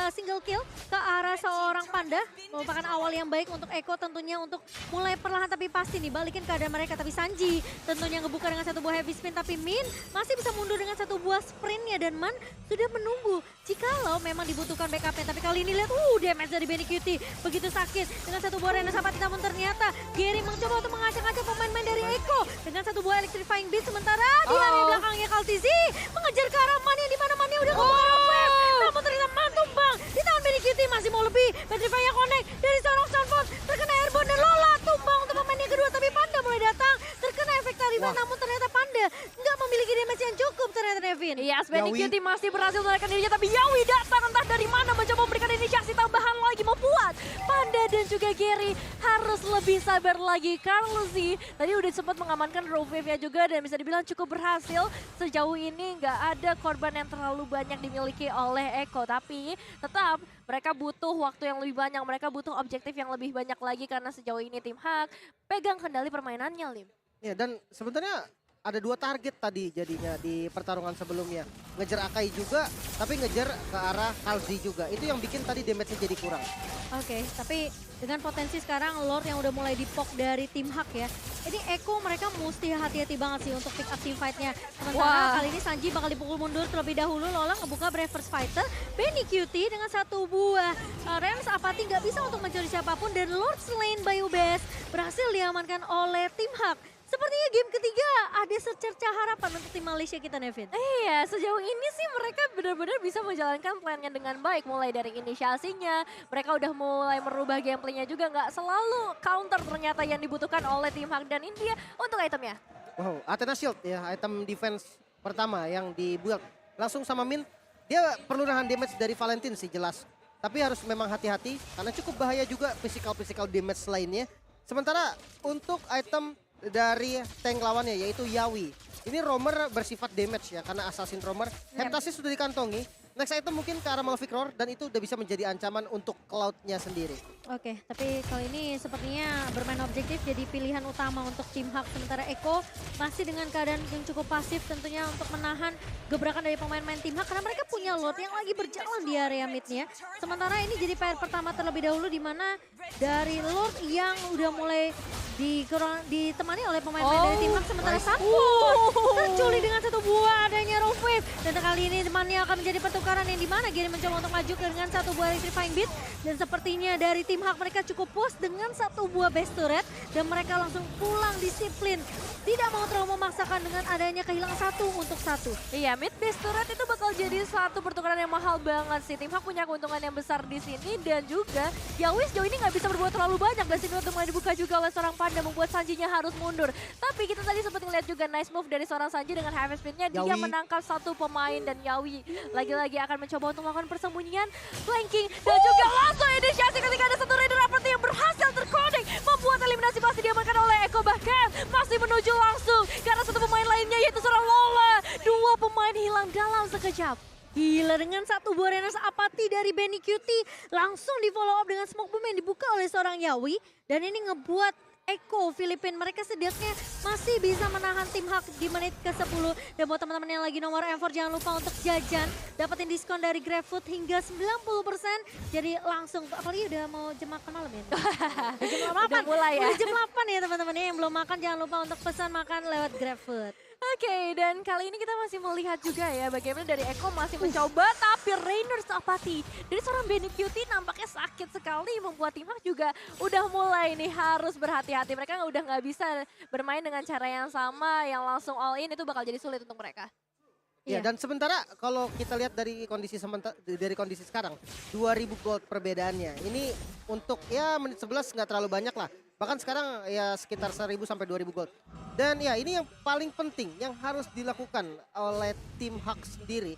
single kill ke arah seorang panda. Merupakan awal yang baik untuk Eko tentunya untuk mulai perlahan tapi pasti nih balikin keadaan mereka. Tapi Sanji tentunya ngebuka dengan satu buah heavy spin. Tapi Min masih bisa mundur dengan satu buah sprintnya. Dan Man sudah menunggu jikalau memang dibutuhkan backupnya. Tapi kali ini lihat damage dari Benny Cutie. Begitu sakit dengan satu buah Rena Sapati. Namun ternyata Gary mencoba untuk mengacak-acak pemain-pemain dari Eko. Dengan satu buah electrifying beat. Sementara di area belakangnya Kaltizi mengejar ke arah Man yang dimana Man udah keluar wave. Namun ternyata Man tumbang di tangan Benny Cutie. Masih mau lebih. Petrify-nya connect dari seorang Sunford. Terkena airborne dan Lola tumbang untuk pemain yang kedua. Tapi Panda mulai datang. Terkena efek tariman. Namun ternyata Panda nggak memiliki damage yang cukup ternyata Nevin. Yes, Benny Cutie masih berhasil menaikkan dirinya. Tapi Yawi datang entah dari mana mencoba memberikan inisiasi tambahan lagi. Membuat Panda dan juga Gary harus lebih sabar lagi. Carluzi tadi udah sempat mengamankan draw wave-nya juga. Dan bisa dibilang cukup berhasil. Sejauh ini nggak ada korban yang terlalu banyak dimiliki oleh Eko. Tapi tetap mereka butuh waktu yang lebih banyak. Mereka butuh objektif yang lebih banyak lagi. Karena sejauh ini tim Hak pegang kendali permainannya, Lim. Ya, dan sebenarnya ada 2 target tadi jadinya di pertarungan sebelumnya. Ngejar Akai juga, tapi ngejar ke arah Kalzi juga. Itu yang bikin tadi damage-nya jadi kurang. Oke, tapi dengan potensi sekarang Lord yang udah mulai dipok dari tim Hak ya. Ini Eko mereka mesti hati-hati banget sih untuk pick up team fight-nya. Sementara kali ini Sanji bakal dipukul mundur terlebih dahulu. Lola ngebuka Brave First Fighter. Benny Cutie dengan satu buah Rens Apati nggak bisa untuk mencuri siapapun. Dan Lord slain by UBS berhasil diamankan oleh tim Hak. Sepertinya game ketiga ada secerca harapan untuk tim Malaysia kita, Nevin. Iya, sejauh ini sih mereka benar-benar bisa menjalankan plannya dengan baik. Mulai dari inisiasinya, mereka udah mulai merubah gameplaynya juga. Nggak selalu counter ternyata yang dibutuhkan oleh tim Hak dan India untuk itemnya. Wow, Athena Shield ya, item defense pertama yang dibuat langsung sama Min. Dia perlu nahan damage dari Valentine sih jelas. Tapi harus memang hati-hati karena cukup bahaya juga physical damage lainnya. Sementara untuk item dari tank lawannya yaitu Yawi. Ini roamer bersifat damage ya karena assassin roamer. Heptasis sudah dikantongi. Next item mungkin ke arah Malefic Roar dan itu udah bisa menjadi ancaman untuk Cloud-nya sendiri. Oke, tapi kali ini sepertinya bermain objektif jadi pilihan utama untuk tim Hak. Sementara Eko masih dengan keadaan yang cukup pasif tentunya untuk menahan gebrakan dari pemain-pemain tim Hak. Karena mereka punya Lord yang lagi berjalan di area mid-nya. Sementara ini jadi PR pertama terlebih dahulu di mana dari Lord yang udah mulai ditemani oleh pemain-pemain dari tim Hak. Sementara Sanford terculik dengan satu buah adanya Rough Wave. Dan kali ini temannya akan menjadi pertukaran yang dimana Gary mencoba untuk maju dengan satu buah electrifying beat. Dan sepertinya dari tim Hak mereka cukup puas dengan satu buah base turret. Dan mereka langsung pulang disiplin. Tidak mau terlalu memaksakan dengan adanya kehilangan satu untuk satu. Iya, mid base turret itu bakal jadi satu pertukaran yang mahal banget sih. Tim Hak punya keuntungan yang besar di sini. Dan juga Yawi sejauh ini nggak bisa berbuat terlalu banyak. Dan sini untuk mulai dibuka juga oleh seorang Panda membuat Sanjinya harus mundur. Tapi kita tadi sempat ngeliat juga nice move dari seorang Sanji dengan heavy spin-nya. Dia menangkap satu pemain dan Yawi lagi-lagi akan mencoba untuk melakukan persembunyian, flanking, dan juga langsung inisiasi ketika ada satu Raider Apathy yang berhasil terconnect. Membuat eliminasi pasti diamankan oleh Eko, bahkan masih menuju langsung karena satu pemain lainnya yaitu seorang Lola. Dua pemain hilang dalam sekejap. Gila dengan satu buah Renas Apathy dari Benny Cutie langsung di follow up dengan smoke bomb yang dibuka oleh seorang Yawi. Dan ini ngebuat Eko Filipina mereka setidaknya masih bisa menahan tim Hak di menit ke-10. Dan buat teman-teman yang lagi nomor M4 jangan lupa untuk jajan. Dapetin diskon dari GrabFood hingga 90%. Jadi langsung, apalagi udah mau jam makan malam ya? Jam 8. Udah mulai ya? Udah jam 8 ya teman-teman yang belum makan jangan lupa untuk pesan makan lewat GrabFood. Oke, dan kali ini kita masih melihat juga ya bagaimana dari Eko masih mencoba, tapi Rainer Apathy dari seorang Benny Cutie nampaknya sakit sekali, membuat tim Hak juga udah mulai nih harus berhati-hati. Mereka udah nggak bisa bermain dengan cara yang sama, yang langsung all in itu bakal jadi sulit untuk mereka. Ya, dan sementara kalau kita lihat dari kondisi sekarang 2000 gold perbedaannya. Ini untuk ya menit 11 nggak terlalu banyak lah. Bahkan sekarang ya sekitar 1000 sampai 2000 gold. Dan ya ini yang paling penting yang harus dilakukan oleh tim Hak sendiri.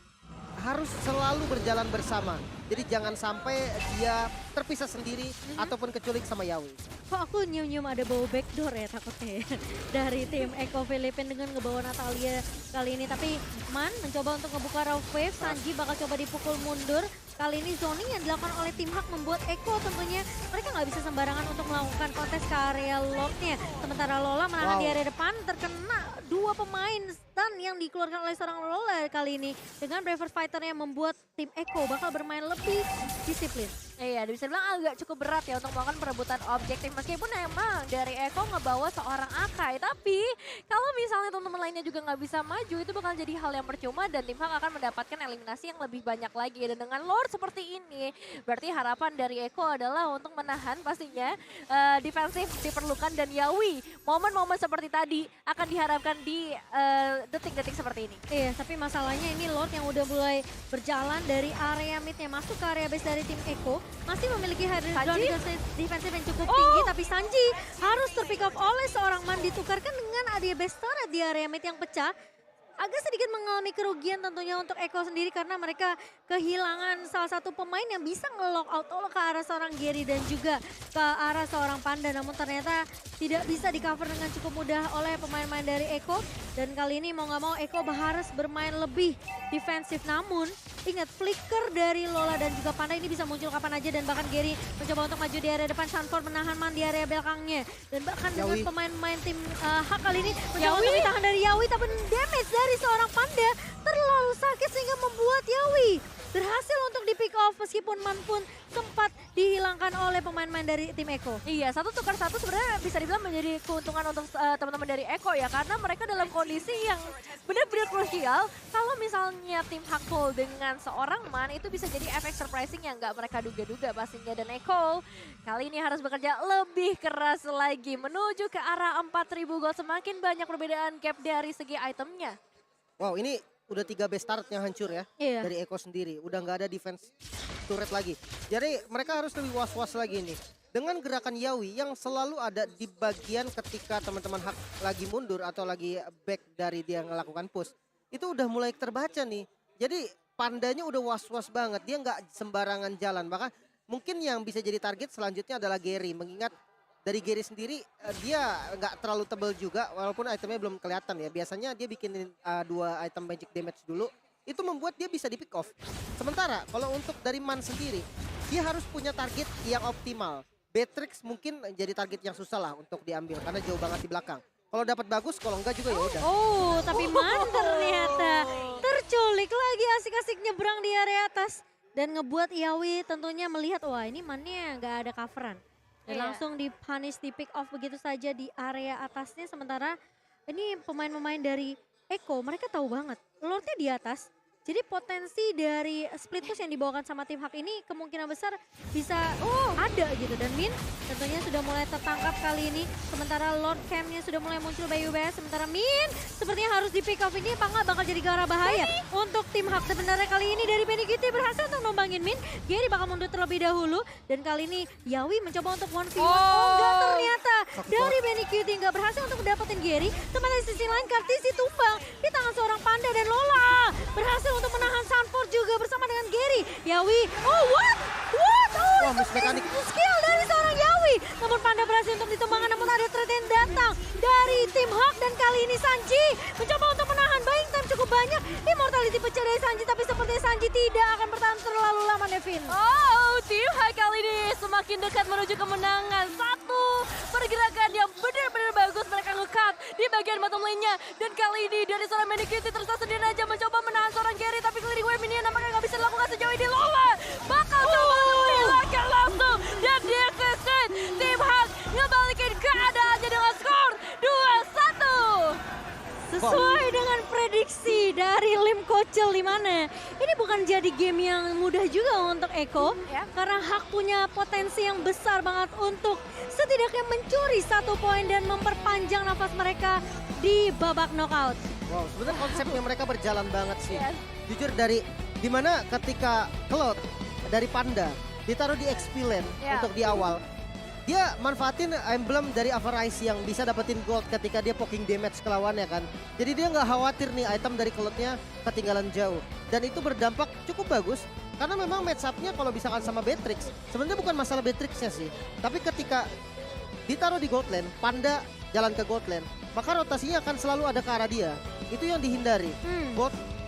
Harus selalu berjalan bersama. Jadi jangan sampai dia terpisah sendiri ataupun keculik sama Yawi. Kok aku nyium-nyium ada bau backdoor ya takutnya ya. Dari tim Eko Filipin dengan ngebawa Natalia kali ini. Tapi Man mencoba untuk ngebuka Raw Wave, Sanji bakal coba dipukul mundur. Kali ini zoning yang dilakukan oleh tim Hak membuat Eko tentunya mereka nggak bisa sembarangan untuk melakukan kontes ke area Lordnya. Sementara Lola menahan di area depan, terkena 2 pemain stun yang dikeluarkan oleh seorang Lola kali ini. Dengan Braver Fighter yang membuat tim Eko bakal bermain lebih disiplin. Iya, bisa bilang agak cukup berat ya untuk melakukan perebutan objektif. Meskipun emang dari Eko ngebawa seorang Akai. Tapi kalau misalnya teman-teman lainnya juga nggak bisa maju, itu bakal jadi hal yang percuma dan tim Hak akan mendapatkan eliminasi yang lebih banyak lagi. Dan dengan Lord seperti ini, berarti harapan dari Eko adalah untuk menahan pastinya defensif diperlukan dan Yawi. Momen-momen seperti tadi akan diharapkan di detik-detik seperti ini. Iya, tapi masalahnya ini Lord yang udah mulai berjalan dari area midnya masuk ke area base dari tim Eko. Masih memiliki ground defensive yang cukup tinggi, tapi Sanji harus terpick off oleh seorang Man, ditukarkan dengan area base turret di area mid yang pecah. Agak sedikit mengalami kerugian tentunya untuk Eko sendiri karena mereka kehilangan salah satu pemain yang bisa nge-lock out ke arah seorang Gary dan juga ke arah seorang Panda. Namun ternyata tidak bisa di-cover dengan cukup mudah oleh pemain-pemain dari Eko. Dan kali ini mau nggak mau Eko harus bermain lebih defensif. Namun ingat flicker dari Lola dan juga Panda ini bisa muncul kapan aja dan bahkan Gary mencoba untuk maju di area depan. Sanford menahan Man di area belakangnya. Dan bahkan dengan pemain-pemain tim Hak kali ini mencoba untuk ditahan dari Yawi, tapi damage dari seorang Panda terlalu sakit sehingga membuat Yawi berhasil untuk di pick off meskipun Man pun sempat dihilangkan oleh pemain-pemain dari tim Eko. Iya, 1 tukar 1 sebenarnya bisa dibilang menjadi keuntungan untuk teman-teman dari Eko ya, karena mereka dalam kondisi yang benar-benar krusial. Kalau misalnya tim Hak full dengan seorang Man, itu bisa jadi efek surprising yang nggak mereka duga-duga pastinya. Dan Eko kali ini harus bekerja lebih keras lagi menuju ke arah 4.000 gold. Semakin banyak perbedaan gap dari segi itemnya. Wow, ini udah 3 base turret yang hancur ya dari Eko sendiri. Udah nggak ada defense turret lagi. Jadi mereka harus lebih was-was lagi nih. Dengan gerakan Yawi yang selalu ada di bagian ketika teman-teman Hak lagi mundur atau lagi back dari dia melakukan push. Itu udah mulai terbaca nih. Jadi Pandanya udah was-was banget. Dia nggak sembarangan jalan. Maka mungkin yang bisa jadi target selanjutnya adalah Gary. Mengingat dari Gary sendiri dia nggak terlalu tebal juga walaupun itemnya belum kelihatan ya. Biasanya dia bikinin 2 item magic damage dulu. Itu membuat dia bisa di pick off. Sementara kalau untuk dari Man sendiri dia harus punya target yang optimal. Beatrix mungkin jadi target yang susah lah untuk diambil karena jauh banget di belakang. Kalau dapat bagus, kalau enggak juga ya udah. Oh, tapi Man ternyata terculik lagi asik-asik nyebrang di area atas dan ngebuat Yawi tentunya melihat wah ini Man-nya nggak ada coveran. Dan langsung di-punish, di-pick off begitu saja di area atasnya. Sementara ini pemain-pemain dari Eko, mereka tahu banget Lordnya di atas. Jadi potensi dari split push yang dibawakan sama tim Hak ini kemungkinan besar bisa ada gitu. Dan Min tentunya sudah mulai tertangkap kali ini. Sementara Lord Cam-nya sudah mulai muncul by UBS. Sementara Min sepertinya harus di pick off ini apa enggak bakal jadi gara bahaya untuk tim Hak. Sebenarnya kali ini dari Benny Kitty berhasil untuk nombangin Min. Gary bakal mundur terlebih dahulu. Dan kali ini Yawi mencoba untuk 1v1. Enggak ternyata dari Benny Kitty enggak berhasil untuk dapetin Gary. Sementara di sisi lain Kartisi tumbang di tangan seorang Panda dan Lola berhasil untuk menahan Sanford juga bersama dengan Gary. Yawi, what? Wah, mekanik Skill dari seorang Yawi. Namun Panda berhasil untuk ditumbangkan, namun ada threat yang datang dari tim Hak. Dan kali ini Sanji mencoba untuk menahan, buying time cukup banyak. Immortality pecah dari Sanji, tapi sepertinya Sanji tidak akan bertahan terlalu lama, Nevin. Tim Hak kali ini semakin dekat menuju kemenangan. Satu pergerakan yang benar-benar bagus mereka nge-cut di bagian bottom lane-nya. Dan kali ini dari seorang Medikiti terus sendiri aja mencoba menahan seorang Gary, tapi clearing wave ini nampaknya nggak bisa dilakukan sejauh ini. Lola bakal coba untuk menghilangkan langsung. Dan dia keset. Tim Hak ngebalikin keadaannya dengan skor 2-1. Sesuai dengan prediksi dari Lim Kocel di mana ini bukan jadi game yang mudah juga untuk Eko karena Hak punya potensi yang besar banget untuk setidaknya mencuri 1 poin dan memperpanjang nafas mereka di babak knockout. Wow, sebenarnya konsepnya mereka berjalan banget sih. Jujur dari dimana ketika Cloud dari Panda ditaruh di XP lane untuk di awal. Dia manfaatin emblem dari Avarice yang bisa dapetin gold ketika dia poking damage ke lawannya kan. Jadi dia nggak khawatir nih item dari Cloud-nya ketinggalan jauh. Dan itu berdampak cukup bagus Karena memang match up-nya kalau misalkan sama Beatrix, sebenarnya bukan masalah Beatrix-nya sih. Tapi ketika ditaruh di gold lane, Panda jalan ke gold lane, maka rotasinya akan selalu ada ke arah dia. Itu yang dihindari.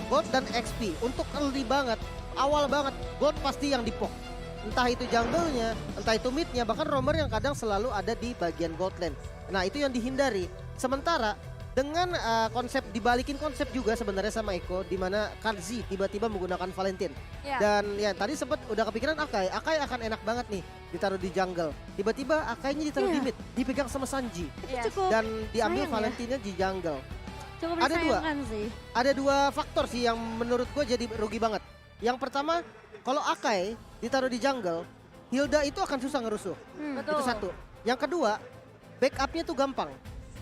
Gold dan XP untuk early banget, awal banget, gold pasti yang dipok. Entah itu jungle-nya, entah itu mid-nya, bahkan roamer yang kadang selalu ada di bagian gold lane. Nah itu yang dihindari. Sementara dengan konsep dibalikin konsep juga sebenarnya sama Eko, di mana Karzi tiba-tiba menggunakan Valentine. Dan ya tadi sempat udah kepikiran Akai akan enak banget nih ditaruh di jungle. Tiba-tiba Akainya ditaruh di mid, dipegang sama Sanji. Dan diambil Valentine-nya di jungle. Cukup Ada dua, sih. ada dua faktor sih yang menurut gue jadi rugi banget. Yang pertama, kalau Akai ditaruh di jungle, Hilda itu akan susah ngerusuh. Itu satu. Yang kedua, backupnya tuh gampang.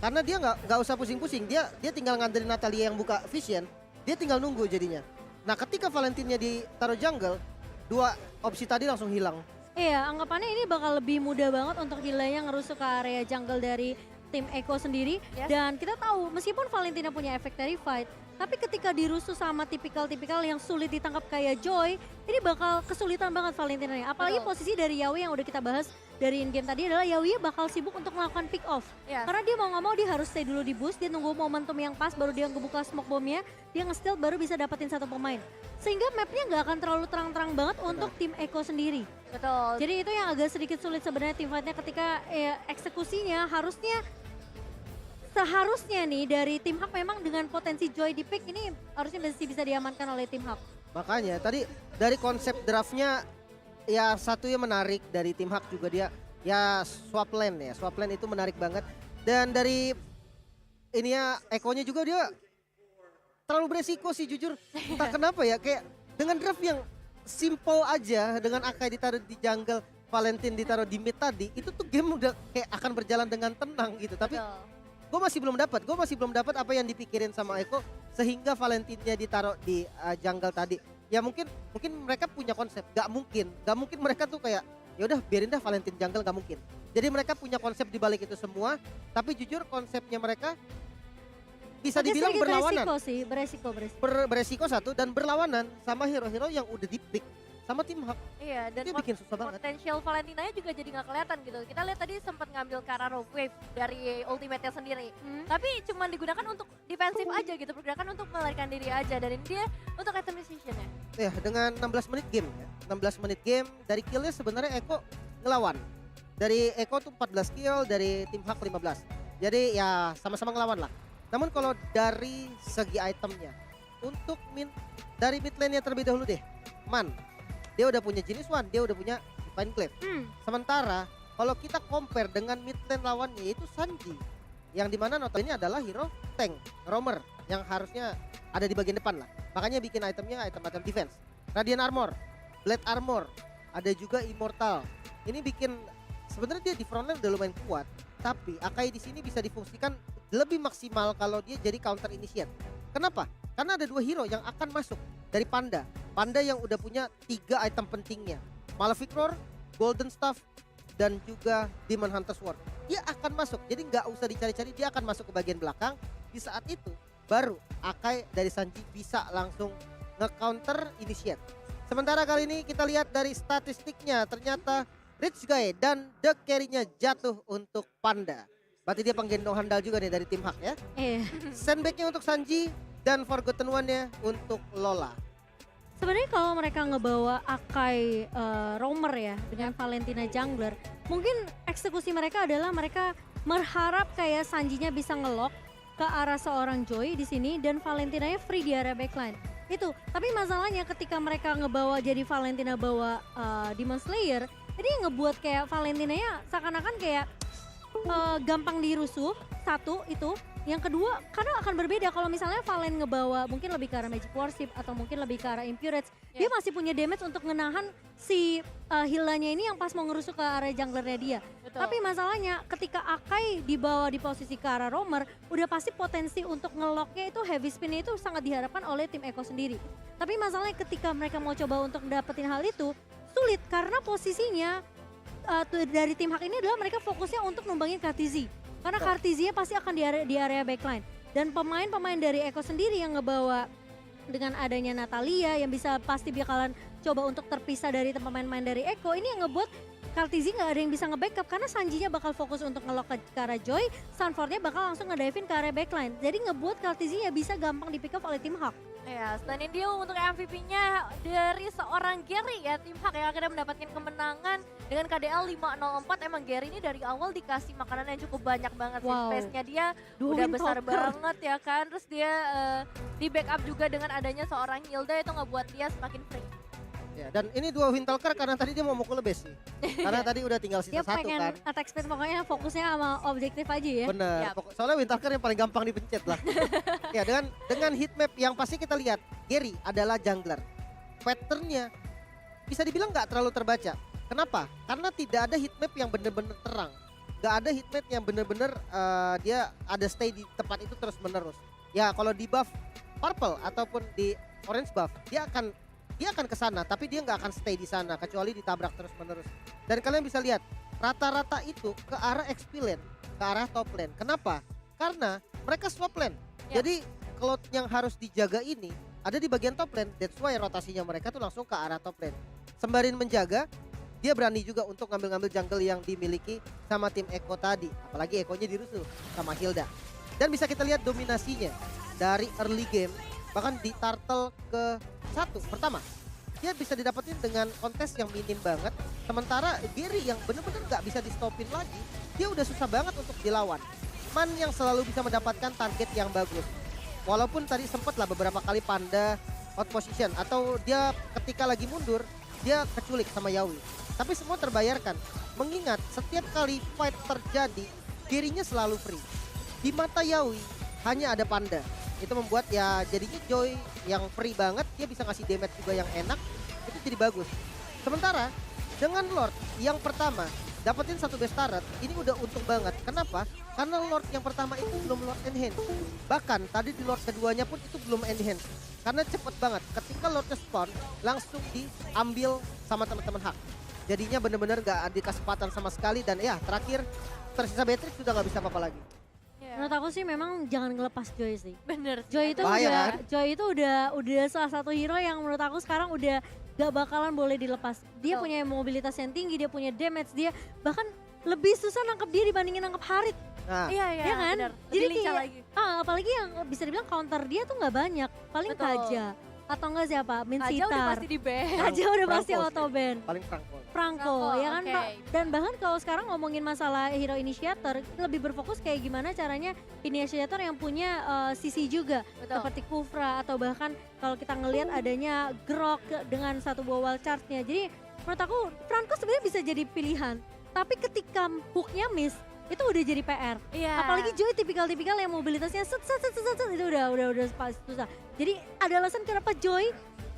Karena dia nggak usah pusing-pusing, dia tinggal ngandelin Natalia yang buka vision, dia tinggal nunggu jadinya. Nah ketika Valentine-nya ditaruh jungle, dua opsi tadi langsung hilang. Iya, anggapannya ini bakal lebih mudah banget untuk Hildanya ngerusuh ke area jungle dari tim Eko sendiri. Dan kita tahu meskipun Valentina punya efek terrified, tapi ketika dirusuh sama tipikal-tipikal yang sulit ditangkap kayak Joy, ini bakal kesulitan banget Valentina-nya. Apalagi posisi dari Yawi yang udah kita bahas dari in-game tadi adalah Yawi bakal sibuk untuk melakukan pick off. Karena dia mau nggak mau dia harus stay dulu di boost, dia nunggu momentum yang pas baru dia ngebuka smoke bomb-nya, dia nge-steal baru bisa dapetin satu pemain. Sehingga mapnya nggak akan terlalu terang-terang banget untuk tim Eko sendiri. Betul. Jadi itu yang agak sedikit sulit sebenarnya tim fight-nya ketika eksekusinya seharusnya nih dari tim Hak memang dengan potensi Joy di pick ini harusnya masih bisa diamankan oleh tim Hak. Makanya tadi dari konsep draftnya ya satu yang menarik dari tim Hak juga dia ya swap lane itu menarik banget. Dan dari ini ya Ekonya juga dia terlalu beresiko sih jujur. Entah kenapa ya kayak dengan draft yang simple aja dengan Akai ditaruh di jungle, Valentine ditaruh di mid tadi, itu tuh game udah kayak akan berjalan dengan tenang gitu. Tapi gue masih belum dapat apa yang dipikirin sama Eko sehingga Valentine-nya ditaruh di jungle tadi. Ya mungkin mereka punya konsep, gak mungkin mereka tuh kayak ya udah biarin dah Valentine jungle, gak mungkin. Jadi mereka punya konsep di balik itu semua, tapi jujur konsepnya mereka bisa dibilang berlawanan. Beresiko satu dan berlawanan sama hero-hero yang udah di-pick sama tim Hak. Iya, dan itu bikin susah banget. Potensial Valentina-nya juga jadi nggak kelihatan gitu. Kita lihat tadi sempat ngambil ke arah Rogue Wave dari ultimate-nya sendiri. Tapi cuma digunakan untuk defensif aja gitu, pergerakan untuk melarikan diri aja. Dan ini dia untuk item decision-nya. Ya, dengan 16 menit game ya. 16 menit game dari kill-nya sebenarnya Eko ngelawan. Dari Eko tuh 14 kill, dari tim Hak 15. Jadi ya sama-sama ngelawan lah. Namun kalau dari segi itemnya, untuk dari mid lane-nya terlebih dahulu deh. Dia udah punya Genius One, dia udah punya Divine Clef. Sementara kalau kita compare dengan mid lane lawannya itu Sanji. Yang dimana notabene adalah hero tank, roamer yang harusnya ada di bagian depan lah. Makanya bikin itemnya item-item defense. Radiant Armor, Blade Armor, ada juga Immortal. Ini bikin sebenarnya dia di front lane udah lumayan kuat. Tapi Akai di sini bisa difungsikan lebih maksimal kalau dia jadi counter initiate. Kenapa? Karena ada dua hero yang akan masuk dari Panda. Panda yang udah punya 3 item pentingnya. Malefic Roar, Golden Staff, dan juga Demon Hunter Sword. Dia akan masuk, jadi nggak usah dicari-cari, dia akan masuk ke bagian belakang. Di saat itu, baru Akai dari Sanji bisa langsung nge-counter initiate. Sementara kali ini kita lihat dari statistiknya, ternyata Rich Guy dan The Carry-nya jatuh untuk Panda. Berarti dia penggendong handal juga nih dari tim Hak ya. Sandbag-nya untuk Sanji dan Forgotten One-nya untuk Lola. Sebenarnya kalau mereka ngebawa Akai roamer ya dengan Valentina jungler, mungkin eksekusi mereka adalah mereka berharap kayak Sanjinya bisa ngelock ke arah seorang Joy di sini dan Valentinanya free di area backline. Itu. Tapi masalahnya ketika mereka ngebawa jadi Valentina bawa Demon Slayer, ini ngebuat kayak Valentinanya seakan-akan kayak gampang dirusuh. Satu itu. Yang kedua, karena akan berbeda kalau misalnya Valen ngebawa mungkin lebih ke arah Magic Worship atau mungkin lebih ke arah Impurage. Dia masih punya damage untuk ngenahan si Hildanya ini yang pas mau ngerusuk ke arah junglernya dia. Tapi masalahnya ketika Akai dibawa di posisi ke arah roamer, udah pasti potensi untuk ngelocknya itu heavy spin itu sangat diharapkan oleh tim Eko sendiri. Tapi masalahnya ketika mereka mau coba untuk dapetin hal itu, sulit karena posisinya dari tim Hak ini adalah mereka fokusnya untuk numbangin KTZ. Karena Kartizia pasti akan di area backline. Dan pemain-pemain dari Eko sendiri yang ngebawa dengan adanya Natalia yang bisa pasti bakalan coba untuk terpisah dari pemain-pemain dari Eko, ini yang ngebuat Kartizi nggak ada yang bisa nge-backup karena Sanjinya bakal fokus untuk nge-lock ke arah Joy, Sunfordnya bakal langsung nge-divein ke arah backline. Jadi ngebuat Kartizi ya bisa gampang di-pick up oleh tim Hawk. Ya, selain dia untuk MVP-nya dari seorang Gary ya, tim Hawk yang akhirnya mendapatkan kemenangan dengan KDL 504. Emang Gary ini dari awal dikasih makanan yang cukup banyak banget sih. Space-nya dia udah besar banget ya kan. Terus dia di backup juga dengan adanya seorang Hilda, itu ngebuat dia semakin free. Ya, dan ini dua Windtalker karena tadi dia mau mukul base sih. Karena tadi udah tinggal sisa Dia satu pengen kan. attack speed, pokoknya fokusnya sama objektif aja ya. Bener, soalnya Windtalker yang paling gampang dipencet lah. Ya, dengan heatmap yang pasti kita lihat, Gary adalah jungler. Patternnya bisa dibilang nggak terlalu terbaca. Kenapa? Karena tidak ada heatmap yang bener-bener terang. Nggak ada heatmap yang bener-bener dia ada stay di tempat itu terus menerus. Ya kalau di buff purple ataupun di orange buff, dia akan ke sana, tapi dia nggak akan stay di sana kecuali ditabrak terus menerus. Dan kalian bisa lihat rata-rata itu ke arah XP lane, ke arah top lane. Kenapa? Karena mereka swap lane. Jadi cloud yang harus dijaga ini ada di bagian top lane. That's why rotasinya mereka tuh langsung ke arah top lane. Sembarin menjaga, dia berani juga untuk ngambil-ngambil jungle yang dimiliki sama tim Eko tadi. Apalagi Ekonya dirusuh sama Hilda. Dan bisa kita lihat dominasinya dari early game, bahkan di turtle ke 1 pertama. Dia bisa didapetin dengan kontes yang minim banget. Sementara Gary yang bener-bener gak bisa di stopin lagi, dia udah susah banget untuk dilawan. Man yang selalu bisa mendapatkan target yang bagus. Walaupun tadi sempet lah beberapa kali Panda out position, atau dia ketika lagi mundur, dia keculik sama Yawi. Tapi semua terbayarkan. Mengingat setiap kali fight terjadi, Gary-nya selalu free. Di mata Yawi hanya ada Panda. Itu membuat ya jadinya Joy yang free banget, dia bisa ngasih damage juga yang enak, itu jadi bagus. Sementara dengan Lord yang pertama dapetin satu base turret, ini udah untung banget. Kenapa? Karena Lord yang pertama itu belum Lord enhance. Bahkan tadi di Lord keduanya pun itu belum enhance. Karena cepet banget, ketika Lordnya spawn langsung diambil sama teman-teman Hak. Jadinya bener-bener gak ada kesempatan sama sekali, dan ya terakhir tersisa Beatrix sudah gak bisa apa-apa lagi. Menurut aku sih memang jangan ngelepas Joy sih. Bener. Joy itu udah salah satu hero yang menurut aku sekarang udah gak bakalan boleh dilepas. Dia punya mobilitas yang tinggi, dia punya damage, dia bahkan lebih susah nangkep dia dibandingin nangkep Harit. Nah. Iya kan? Bener. Jadi Lebih lincah kayak, lagi. apalagi yang bisa dibilang counter dia tuh nggak banyak, paling Betul. Kaja. Atau enggak siapa? Kaja udah Minsitar. pasti di-ban. Kaja udah pasti auto ban. Paling Franco. Franco, ya kan oke. Pak? Dan bahkan kalau sekarang ngomongin masalah hero initiator, lebih berfokus kayak gimana caranya initiator yang punya sisi juga. Betul. Seperti Kufra atau bahkan kalau kita ngelihat adanya Grok dengan satu buah wild charge-nya. Jadi menurut aku Franco sebenarnya bisa jadi pilihan. Tapi ketika hook-nya miss, itu udah jadi PR. Iya. Apalagi Joy tipikal-tipikal yang mobilitasnya set itu udah pasti susah. Jadi ada alasan kenapa Joy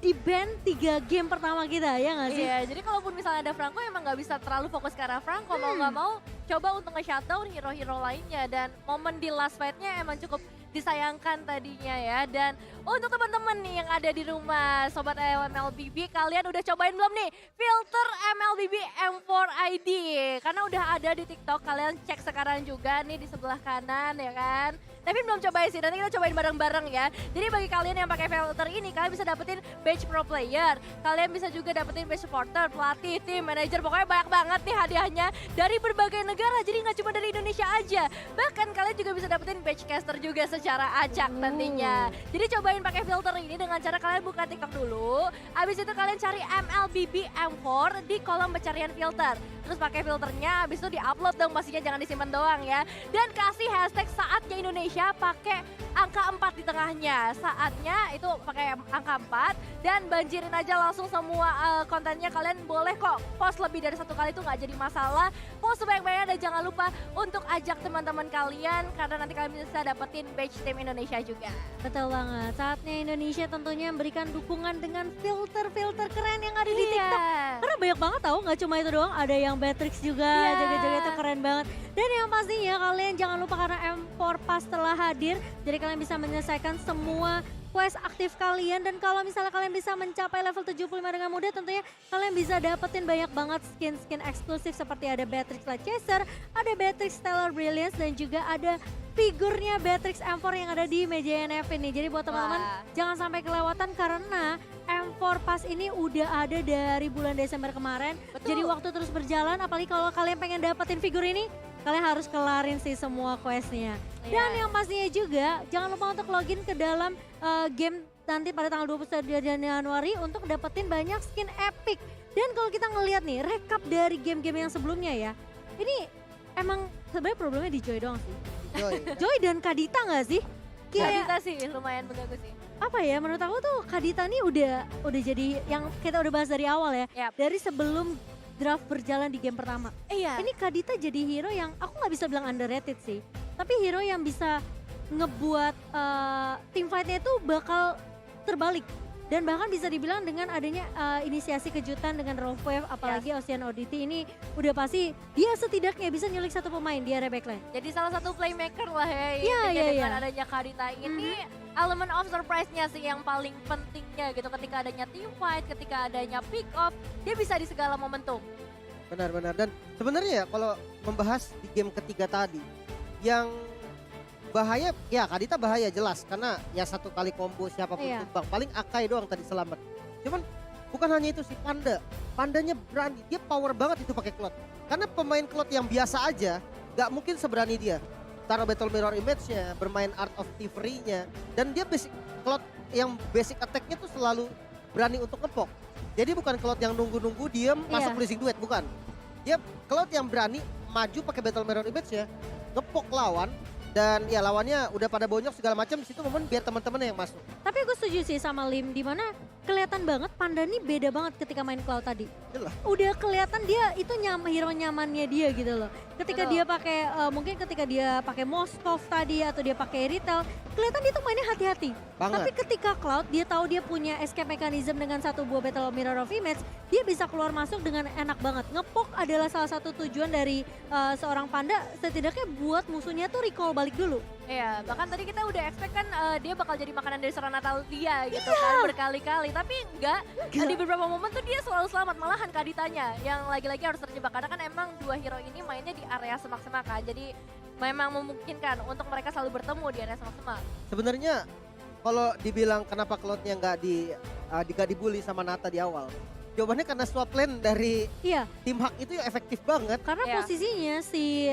di ban 3 game pertama kita, ya nggak sih? Iya, jadi kalaupun misalnya ada Franco emang nggak bisa terlalu fokus ke arah Franco, mau nggak mau coba untuk nge-shutdown hero-hero lainnya, dan momen di last fight-nya emang cukup disayangkan tadinya ya. Dan untuk teman-teman nih yang ada di rumah, Sobat MLBB, kalian udah cobain belum nih filter MLBB M4 ID? Karena udah ada di TikTok, kalian cek sekarang juga nih di sebelah kanan ya kan. Tapi belum cobain sih, nanti kita cobain bareng-bareng ya. Jadi bagi kalian yang pakai filter ini, kalian bisa dapetin badge pro player. Kalian bisa juga dapetin badge supporter, pelatih, tim, manajer. Pokoknya banyak banget nih hadiahnya dari berbagai negara. Jadi nggak cuma dari Indonesia aja. Bahkan kalian juga bisa dapetin badge caster juga secara acak nantinya. Jadi cobain pakai filter ini dengan cara kalian buka TikTok dulu. Abis itu kalian cari MLBB M4 di kolom pencarian filter. Terus pakai filternya, abis itu di-upload dong, pastinya jangan disimpan doang ya. Dan kasih hashtag saatnya Indonesia pakai angka 4 di tengahnya. Saatnya itu pakai angka 4 dan banjirin aja langsung semua kontennya. Kalian boleh kok post lebih dari 1 kali, itu nggak jadi masalah. Post sebanyak-banyaknya, dan jangan lupa untuk ajak teman-teman kalian karena nanti kalian bisa dapetin badge tim Indonesia juga. Betul banget, saatnya Indonesia tentunya memberikan dukungan dengan filter-filter keren yang ada di TikTok. Karena banyak banget tahu, nggak cuma itu doang, ada yang Beatrix juga, jaga-jaga itu keren banget. Dan yang pastinya kalian jangan lupa karena M4 Pass telah hadir, jadi kalian bisa menyelesaikan semua quest aktif kalian. Dan kalau misalnya kalian bisa mencapai level 75 dengan mudah, tentunya kalian bisa dapetin banyak banget skin-skin eksklusif seperti ada Beatrix Light Chaser, ada Beatrix Stellar Brilliance, dan juga ada figurnya Beatrix M4 yang ada di meja NF ini. Jadi buat teman-teman jangan sampai kelewatan karena M4 Pass ini udah ada dari bulan Desember kemarin. Jadi waktu terus berjalan, apalagi kalau kalian pengen dapetin figur ini, kalian harus kelarin sih semua questnya. Dan yang pastinya juga jangan lupa untuk login ke dalam game nanti pada tanggal 21 Januari untuk dapetin banyak skin epic. Dan kalau kita ngelihat nih rekap dari game-game yang sebelumnya ya, ini emang sebenarnya problemnya di Joy doang sih. Joy dan Kadita nggak sih? Kadita sih lumayan mengganggu sih. Apa ya, menurut aku tuh Kadita nih udah jadi yang kita udah bahas dari awal ya. Dari sebelum draft berjalan di game pertama. Ini Kadita jadi hero yang aku nggak bisa bilang underrated sih. Tapi hero yang bisa ngebuat team fight-nya itu bakal terbalik. Dan bahkan bisa dibilang dengan adanya inisiasi kejutan dengan Rough Wave, apalagi Ocean Oddity ini udah pasti dia setidaknya bisa nyulik satu pemain di area backline. Jadi salah satu playmaker lah ya, dengan adanya Kadita ini. Element of surprise-nya sih yang paling pentingnya gitu, ketika adanya team fight, ketika adanya pick off, dia bisa di segala momentum. Benar-benar, dan sebenarnya ya kalau membahas di game ketiga tadi, yang bahaya, ya Kadita bahaya jelas karena ya satu kali combo siapapun tumbang, paling Akai doang tadi selamat. Cuman bukan hanya itu sih, Pandanya berani, dia power banget itu pakai Cloud. Karena pemain Cloud yang biasa aja gak mungkin seberani dia. Taruh Battle Mirror Image-nya, bermain Art of Thievery-nya, dan dia basic Cloud yang basic attack-nya tuh selalu berani untuk ngepok. Jadi bukan Cloud yang nunggu-nunggu diem masuk blazing duet, bukan. Dia Cloud yang berani maju pakai Battle Mirror Image-nya, ngepok lawan. Dan ya lawannya udah pada bonyok segala macam, di situ momen biar teman-teman yang masuk. Tapi gue setuju sih sama Lim, dimana kelihatan banget Panda nih beda banget ketika main Cloud tadi. Jelas. Udah kelihatan dia itu hero nyamannya dia gitu loh. Ketika dia pakai mungkin ketika dia pakai Moskov tadi atau dia pakai Retail, kelihatan dia tuh mainnya hati-hati. Tapi ketika Cloud dia tahu dia punya escape mechanism dengan satu buah Battle Mirror of Image, dia bisa keluar masuk dengan enak banget. Ngepok adalah salah satu tujuan dari seorang Panda, setidaknya buat musuhnya tuh recall balik dulu. Iya, bahkan tadi kita udah expect kan dia bakal jadi makanan dari seorang Natal dia gitu kan berkali-kali. Tapi enggak. Di beberapa momen tuh dia selalu selamat, malahan Kaditanya yang lagi-lagi harus terjebak. Karena kan emang dua hero ini mainnya di area semak-semak kan. Jadi memang memungkinkan untuk mereka selalu bertemu di area semak-semak. Sebenarnya kalau dibilang kenapa Cloud-nya nggak dibully sama Nata di awal, jawabannya karena swap lane dari tim Hak itu yang efektif banget. Karena posisinya si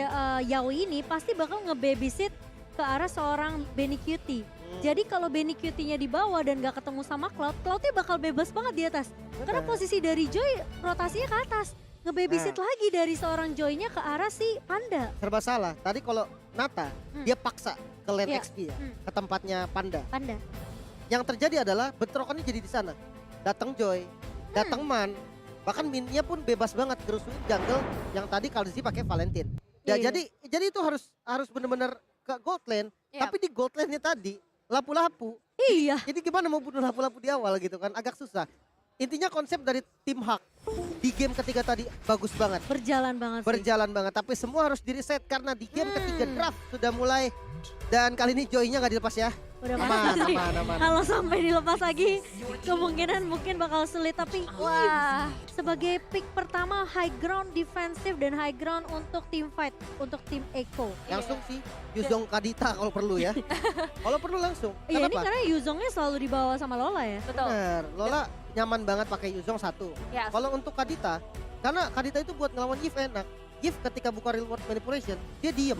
Yaoi ini pasti bakal nge-babysit ke arah seorang Benny Cutie. Jadi kalau Benny Cutie-nya dibawa dan gak ketemu sama Cloud, Cloud-nya bakal bebas banget di atas. Karena posisi dari Joy rotasinya ke atas. Nge-babysit lagi dari seorang Joy-nya ke arah si Panda. Serba salah. Tadi kalau Nata, dia paksa ke lane XP ya, ke tempatnya Panda. Yang terjadi adalah bentrokannya jadi di sana. Datang Joy, datang Man, bahkan minnya pun bebas banget gerusuin jungle yang tadi Kalzi pakai Valentine. Ya jadi itu harus benar-benar ke gold lane, tapi di gold lane-nya tadi lapu-lapu. Jadi gimana mau bunuh lapu-lapu di awal gitu kan, agak susah. Intinya konsep dari tim Hak di game ketiga tadi bagus banget. Berjalan banget. Tapi semua harus di reset karena di game ketiga draft sudah mulai. Dan kali ini Joy-nya gak dilepas ya. Udah aman. Kalau sampai dilepas lagi kemungkinan mungkin bakal sulit. Tapi sebagai pick pertama high ground defensif dan high ground untuk team fight, untuk tim Echo. Langsung sih Yuzong Kadita kalau perlu ya. Kalau perlu langsung. Iya, ini karena Yuzongnya selalu dibawa sama Lola ya. Benar, Lola nyaman banget pakai Yuzong satu. Kalau untuk Kadita, karena Kadita itu buat ngelawan Yves enak. Yves ketika buka real world manipulation, dia diem.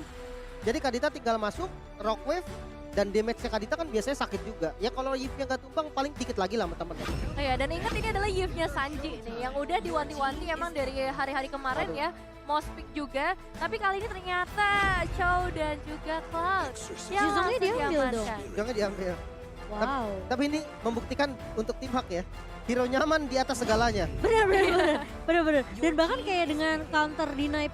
Jadi Kadita tinggal masuk, rock wave, dan damage-nya Kadita kan biasanya sakit juga. Ya kalau Yves-nya gak tumbang paling dikit lagi lah sama teman-teman. Iya, dan ingat ini adalah Yves-nya Sanji nih yang udah diwanti-wanti emang dari hari-hari kemarin ya. Mau speak juga, tapi kali ini ternyata Chow dan juga Cloud yang Yuzongnya diambil dong. Yuzongnya diambil. Wow. Tapi ini membuktikan untuk tim Hak ya, hero nyaman di atas segalanya. Bener. Dan bahkan kayak dengan counter deny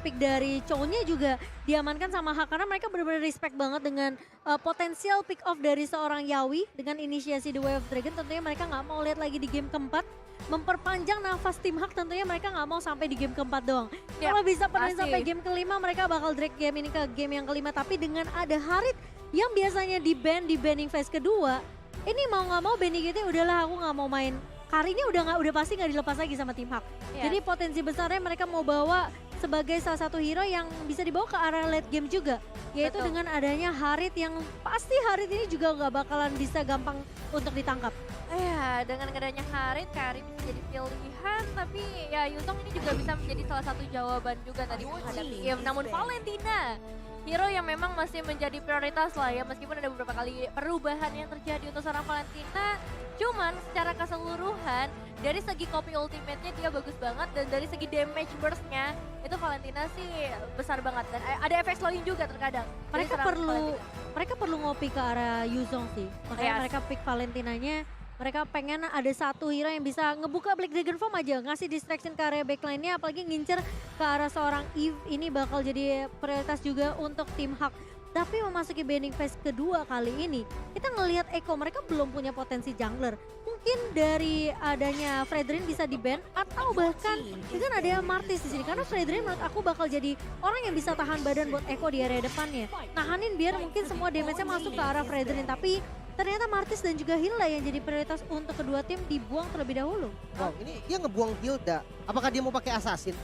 pick dari Chow-nya juga diamankan sama Hak karena mereka benar-benar respect banget dengan potensial pick off dari seorang Yaoi dengan inisiasi The Way of Dragon. Tentunya mereka nggak mau lihat lagi di game keempat. Memperpanjang nafas tim Hak, tentunya mereka nggak mau sampai di game keempat doang. Kalau bisa penuhin sampai game kelima, mereka bakal drag game ini ke game yang kelima. Tapi dengan ada Harit yang biasanya di banning phase kedua, ini mau nggak mau Benny gitu udahlah aku nggak mau main. Kali ini udah pasti nggak dilepas lagi sama tim Hak. Yes. Jadi potensi besarnya mereka mau bawa sebagai salah satu hero yang bisa dibawa ke arah late game juga. Yaitu Betul. dengan adanya Harit yang pasti Harit ini juga nggak bakalan bisa gampang untuk ditangkap. Ya, dengan adanya Harit, Karim bisa jadi pilihan, tapi ya Yuzong ini juga bisa menjadi salah satu jawaban juga tadi menghadapi game. Namun Valentina, hero yang memang masih menjadi prioritas lah ya, meskipun ada beberapa kali perubahan yang terjadi untuk seorang Valentina, cuman secara keseluruhan dari segi copy ultimate-nya dia bagus banget dan dari segi damage burst-nya itu Valentina sih besar banget dan ada efek slowing juga terkadang. dari Mereka serangan perlu Valentina. mereka perlu ngopi ke arah Yuzong sih. Makanya Yes. mereka pick Valentinanya. Mereka pengen ada satu hero yang bisa ngebuka Black Dragon Form aja, ngasih distraction ke area backline-nya, apalagi ngincer ke arah seorang Eve. Ini bakal jadi prioritas juga untuk tim Hak. Tapi memasuki banning phase kedua kali ini, kita ngelihat Echo mereka belum punya potensi jungler. Mungkin dari adanya Fredrin bisa di-ban atau bahkan dengan adanya Martis di sini. Karena Fredrin menurut aku bakal jadi orang yang bisa tahan badan buat Echo di area depannya. Nahanin biar mungkin semua damage-nya masuk ke arah Fredrin, tapi ternyata Martis dan juga Hilda yang jadi prioritas untuk kedua tim dibuang terlebih dahulu. Wow, ini dia ngebuang Hilda. Apakah dia mau pakai assassin?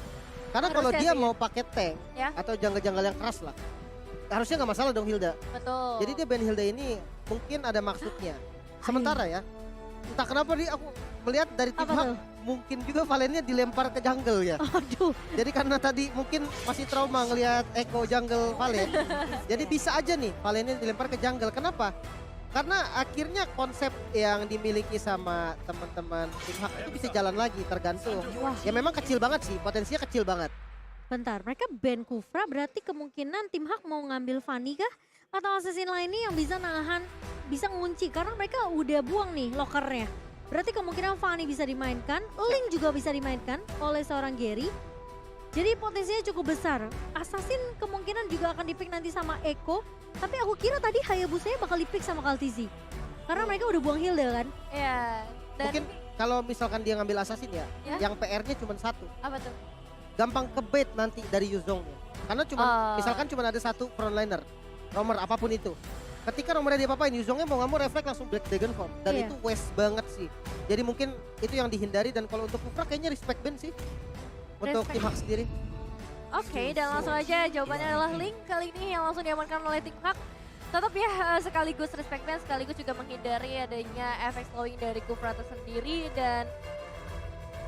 Karena kalau Harusnya dia sih. mau pakai tank Ya. atau jungle-jungle yang keras lah, harusnya nggak masalah dong Hilda. Betul. Jadi dia ban Hilda ini mungkin ada maksudnya. Sementara ya, entah kenapa aku melihat dari tim Apa Hak tuh? mungkin juga Valennya dilempar ke jungle ya. Aduh. Jadi karena tadi mungkin masih trauma ngelihat Echo jungle Valen. Jadi bisa aja nih Valennya dilempar ke jungle. Kenapa? Karena akhirnya konsep yang dimiliki sama teman-teman tim Hak itu bisa jalan lagi tergantung. Ya memang kecil banget sih, potensinya kecil banget. Bentar, mereka ban Kufra berarti kemungkinan tim Hak mau ngambil Fanny kah? Atau assassin lainnya yang bisa nahan, bisa ngunci karena mereka udah buang nih lokernya. Berarti kemungkinan Fanny bisa dimainkan, Link juga bisa dimainkan oleh seorang Gary. Jadi potensinya cukup besar. Assassin kemungkinan juga akan dipick nanti sama Echo. Tapi aku kira tadi Hayabusanya bakal dipick sama Kaltizi. Karena mereka udah buang Hilda kan? Iya. Dan Mungkin kalau misalkan dia ngambil assassin ya, Ya? yang PR-nya cuma satu. apa tuh? Gampang ke bait nanti dari Yuzongnya. Karena cuma misalkan cuma ada satu frontliner, romer apapun itu. Ketika romernya dia apa-apain, Yuzongnya mau nggak mau refleks langsung Black Dragon Form. Dan Iya. itu waste banget sih. Jadi mungkin itu yang dihindari dan kalau untuk Kufra kayaknya respect ban sih. Untuk Respect. tim Hak sendiri. Oke, dan langsung aja jawabannya adalah Link kali ini yang langsung diamankan oleh tim Hak. Tetap ya sekaligus respect ban, sekaligus juga menghindari adanya efek slowing dari Kufra tersendiri dan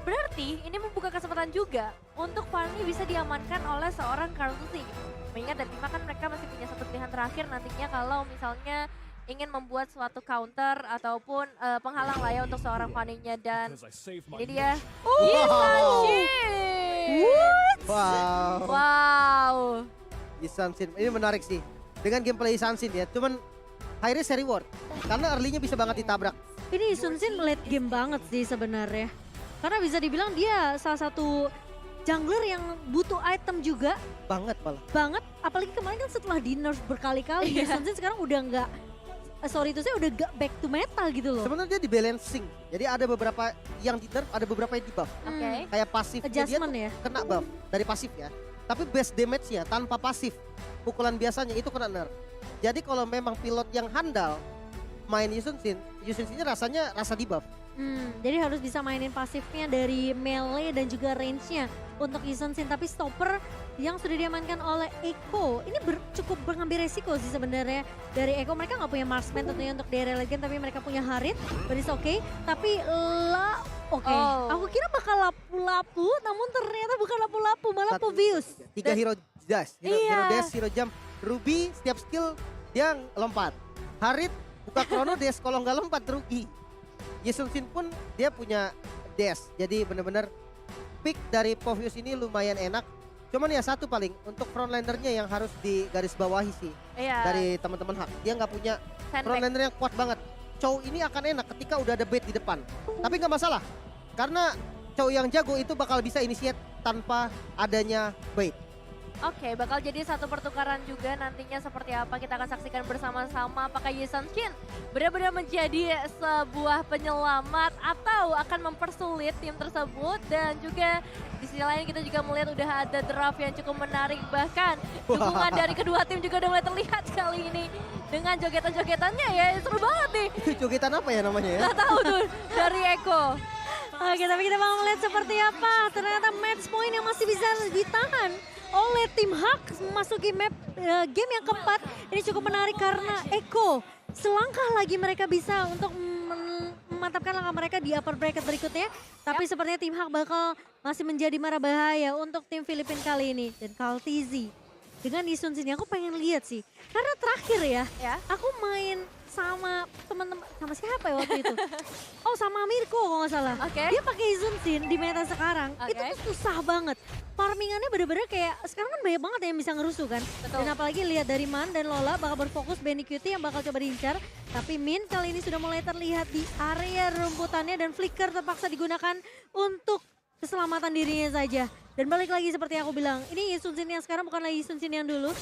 berarti ini membuka kesempatan juga untuk Fanny bisa diamankan oleh seorang Carlsy. Mengingat dari tim Hak kan mereka masih punya satu pilihan terakhir nantinya kalau misalnya ingin membuat suatu counter ataupun penghalang lah ya untuk seorang Fanny-nya dan ini dia. Wow. Wow. Isansin, ini menarik sih. Dengan gameplay Isansin ya, cuman high risk high reward. Karena early-nya bisa banget ditabrak. Ini Sunsin late game banget sih sebenarnya. Karena bisa dibilang dia salah satu jungler yang butuh item juga. Banget malah. Banget, apalagi kemarin kan setelah di nerf berkali-kali. Iya. Sunsin sekarang udah nggak, sorry itu saya udah gak back to metal gitu loh. Sebenarnya dia di balancing. Jadi ada beberapa yang di nerf, ada beberapa yang di buff. Oke. Kayak pasif dia Adjustment tuh ya? kena buff dari pasif ya. Tapi base damage-nya tanpa pasif, pukulan biasanya itu kena nerf. Jadi kalau memang pilot yang handal main Yusunsin-nya rasanya rasa di buff. Jadi harus bisa mainin pasifnya dari melee dan juga range-nya untuk Yusunsin. Tapi stopper yang sudah diamankan oleh Echo ini cukup mengambil resiko sih sebenarnya dari Echo. Mereka nggak punya marksman tentunya untuk daerah legend, tapi mereka punya Harit, but it's okay. Tapi aku kira bakal lapu-lapu, namun ternyata bukan lapu-lapu, malah Povius. 3 hero dash, hero Iya. dash, hero jump. Ruby setiap skill dia lompat. Harit buka chrono dash, kalau nggak lompat rugi. Yusunsin pun dia punya dash, jadi bener-bener pick dari Povius ini lumayan enak. Cuman ya satu paling untuk frontlinernya yang harus digarisbawahi sih dari teman-teman Hak. Dia nggak punya frontliner yang kuat banget. Chow ini akan enak ketika udah ada bait di depan. Tapi nggak masalah karena Chow yang jago itu bakal bisa initiate tanpa adanya bait. Oke, bakal jadi satu pertukaran juga nantinya seperti apa kita akan saksikan bersama-sama. Apakah Yeson Shin benar-benar menjadi sebuah penyelamat atau akan mempersulit tim tersebut. Dan juga di sisi lain kita juga melihat udah ada draft yang cukup menarik. Bahkan dukungan dari kedua tim juga udah mulai terlihat kali ini. Dengan jogetan-jogetannya ya, seru banget nih. Jogetan apa ya namanya ya? Gak tahu tuh, dari Eko. Oke, tapi kita mau melihat seperti apa. Ternyata match point yang masih bisa ditahan oleh tim Hak memasuki map game yang keempat. Ini cukup menarik karena Eko selangkah lagi mereka bisa untuk memantapkan langkah mereka di upper bracket berikutnya. Tapi sepertinya tim Hak bakal masih menjadi mara bahaya untuk tim Filipina kali ini. Dan Kaltizi dengan Isun sini aku pengen lihat sih. Karena terakhir ya, aku main sama teman-teman, sama siapa ya waktu itu? Oh, sama Mirko kalau nggak salah. Dia pakai Isun Sin di meta sekarang. Itu tuh susah banget. Farmingannya bener-bener kayak sekarang kan banyak banget yang bisa ngerusuh kan. Dan apalagi lihat dari Man dan Lola bakal berfokus Benny Cutie yang bakal coba diincar. Tapi Min kali ini sudah mulai terlihat di area rumputannya dan flicker terpaksa digunakan untuk keselamatan dirinya saja. Dan balik lagi seperti yang aku bilang, ini Sun Sin yang sekarang bukan lagi Sun Sin yang dulu.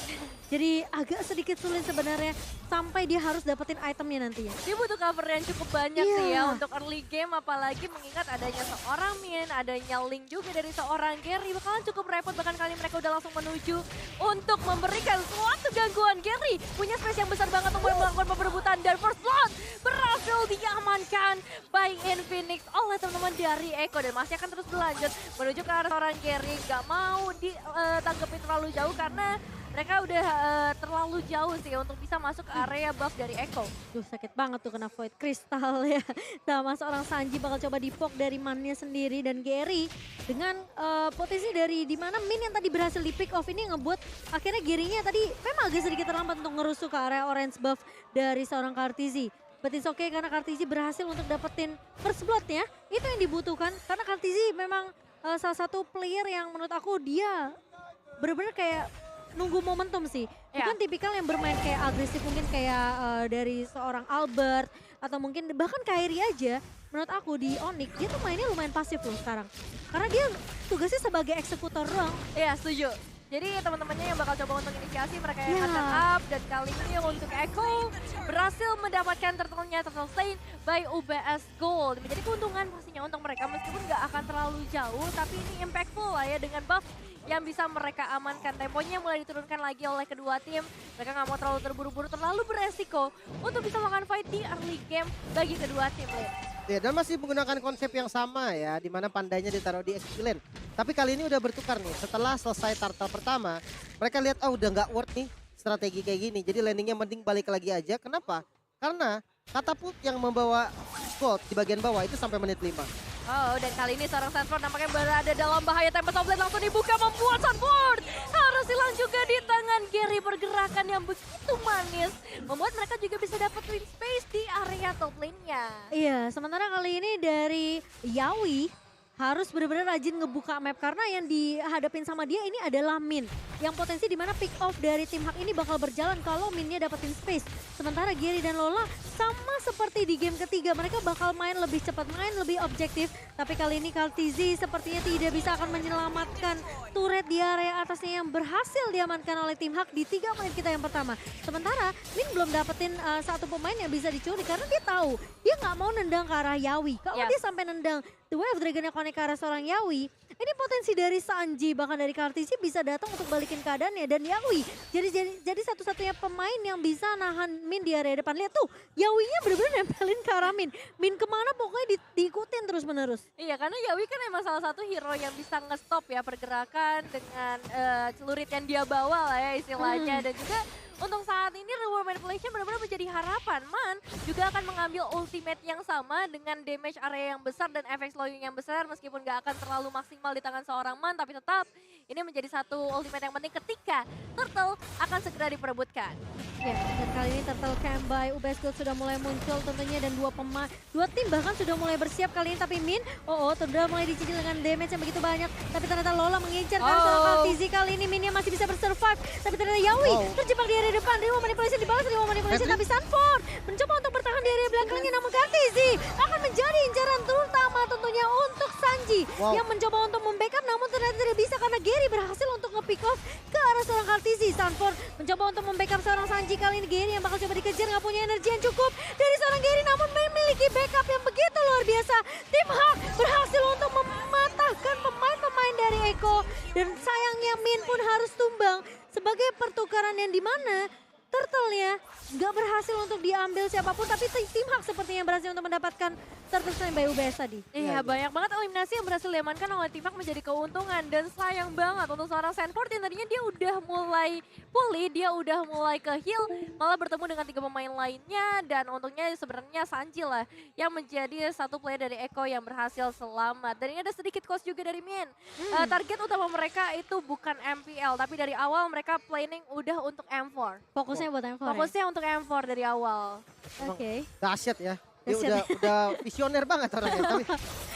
Jadi agak sedikit sulit sebenarnya sampai dia harus dapetin itemnya nantinya. Dia butuh cover yang cukup banyak sih ya untuk early game, apalagi mengingat adanya seorang Min, adanya Link juga dari seorang Gary. Bakalan cukup repot, bahkan kali mereka udah langsung menuju untuk memberikan suatu gangguan. Gary punya space yang besar banget untuk melakukan perebutan dan first blood berhasil diamankan by Infinix oleh teman-teman dari Eko. Dan masih akan terus berlanjut menuju ke arah seorang Gary. Gak mau ditanggapi terlalu jauh karena mereka udah terlalu jauh sih untuk bisa masuk ke area buff dari Eko. Duh, sakit banget tuh kena Void Crystal ya. Sama seorang Sanji bakal coba dipok dari mannya sendiri. Dan Gary dengan potensi dari dimana Min yang tadi berhasil di pick off ini ngebuat akhirnya Gary-nya tadi memang agak sedikit terlambat untuk ngerusuh ke area orange buff dari seorang Kartizi. But it's okay karena Kartizi berhasil untuk dapetin first blood-nya. Itu yang dibutuhkan karena Kartizi memang salah satu player yang menurut aku dia bener-bener kayak nunggu momentum sih. Bukan tipikal yang bermain kayak agresif mungkin kayak dari seorang Albert atau mungkin bahkan Kairi aja. Menurut aku di Onic dia tuh mainnya lumayan pasif loh sekarang. Karena dia tugasnya sebagai eksekutor doang. Iya, setuju. Jadi teman-temannya yang bakal coba untuk inisiasi mereka yang akan up. Dan kali ini untuk Echo berhasil mendapatkan turtle-nya, turtle slain by UBS Gold. Menjadi keuntungan pastinya untuk mereka meskipun gak akan terlalu jauh. Tapi ini impactful lah ya dengan buff yang bisa mereka amankan. Temponya mulai diturunkan lagi oleh kedua tim. Mereka gak mau terlalu terburu-buru, terlalu beresiko untuk bisa melakukan fight di early game bagi kedua tim. Ya, dan masih menggunakan konsep yang sama ya, di mana pandainya ditaruh di XP lane. Tapi kali ini udah bertukar nih, setelah selesai turtle pertama, mereka lihat udah nggak worth nih strategi kayak gini. Jadi landingnya mending balik lagi aja. Kenapa? Karena katapult yang membawa gold di bagian bawah itu sampai menit 5. Oh, dan kali ini seorang Sanford nampaknya berada dalam bahaya. Tempest of Blade langsung dibuka, membuat Sanford harus hilang juga di tangan Gary. Pergerakan yang begitu manis membuat mereka juga bisa dapat win space di area top lane-nya. Iya, sementara kali ini dari Yawi harus benar-benar rajin ngebuka map karena yang dihadapin sama dia ini adalah Min. Yang potensi dimana pick off dari tim Hak ini bakal berjalan kalau Minnya dapetin space. Sementara Gary dan Lola sama seperti di game ketiga, mereka bakal main lebih cepat, main lebih objektif. Tapi kali ini Kaltizi sepertinya tidak bisa akan menyelamatkan turret di area atasnya yang berhasil diamankan oleh tim Hak di 3 menit kita yang pertama. Sementara Min belum dapetin satu pemain yang bisa dicuri karena dia tahu dia nggak mau nendang ke arah Yawi. Kalau dia sampai nendang The Wave Dragon-nya connect ke arah seorang Yawi, ini potensi dari Sanji bahkan dari Kartizi bisa datang untuk balikin keadaannya. Dan Yawi jadi satu-satunya pemain yang bisa nahan Min di area depan. Lihat tuh, Yawinya bener-bener nempelin ke arah Min. Min kemana pokoknya diikutin terus-menerus. Iya, karena Yawi kan emang salah satu hero yang bisa nge-stop ya pergerakan dengan celurit yang dia bawa lah ya istilahnya. Dan juga untuk saat ini reward manipulation benar-benar menjadi harapan. Man juga akan mengambil ultimate yang sama dengan damage area yang besar dan efek slowing yang besar. Meskipun gak akan terlalu maksimal di tangan seorang Man, tapi tetap ini menjadi satu ultimate yang penting ketika Turtle akan segera diperebutkan. Ya, dan kali ini Turtle Camp by UBS Gold sudah mulai muncul tentunya dan dua tim bahkan sudah mulai bersiap kali ini. Tapi Min, sudah mulai dicicil dengan damage yang begitu banyak. Tapi ternyata Lola mengincar kan seorang Kaltizi. Kali ini Minnya masih bisa bersurvive. Tapi ternyata Yawi terjebak di area depan. Reward manipulation dibalas, reward manipulation. Tapi Sanford mencoba untuk bertahan di area belakangnya. Namun Kaltizi akan menjadi incaran terutama tentunya untuk Sanji. Sanji yang mencoba untuk membackup namun ternyata tidak bisa karena Gary berhasil untuk nge-pick off ke arah seorang Kartisi. Sanford mencoba untuk membackup seorang Sanji, kali ini Gary yang bakal coba dikejar, nggak punya energi yang cukup dari seorang Gary namun memiliki backup yang begitu luar biasa. Tim Hak berhasil untuk mematahkan pemain-pemain dari Eko dan sayangnya Min pun harus tumbang sebagai pertukaran yang dimana Turtle-nya nggak berhasil untuk diambil siapapun, tapi tim Hak sepertinya berhasil untuk mendapatkan Turtle Slam by UBS tadi. Iya, banyak banget eliminasi yang berhasil diamankan oleh tim Hak menjadi keuntungan. Dan sayang banget untuk seorang Sanford yang tadinya dia udah mulai pulih, dia udah mulai ke heal, malah bertemu dengan 3 pemain lainnya. Dan untungnya sebenarnya Sanji lah yang menjadi satu player dari Eko yang berhasil selamat. Dan ini ada sedikit cost juga dari Min. Target utama mereka itu bukan MPL, tapi dari awal mereka planning udah untuk M4. Fokusnya buat M4 Fokusnya untuk M4 dari awal. Oke. Dahsyat ya. Dia udah visioner banget orangnya.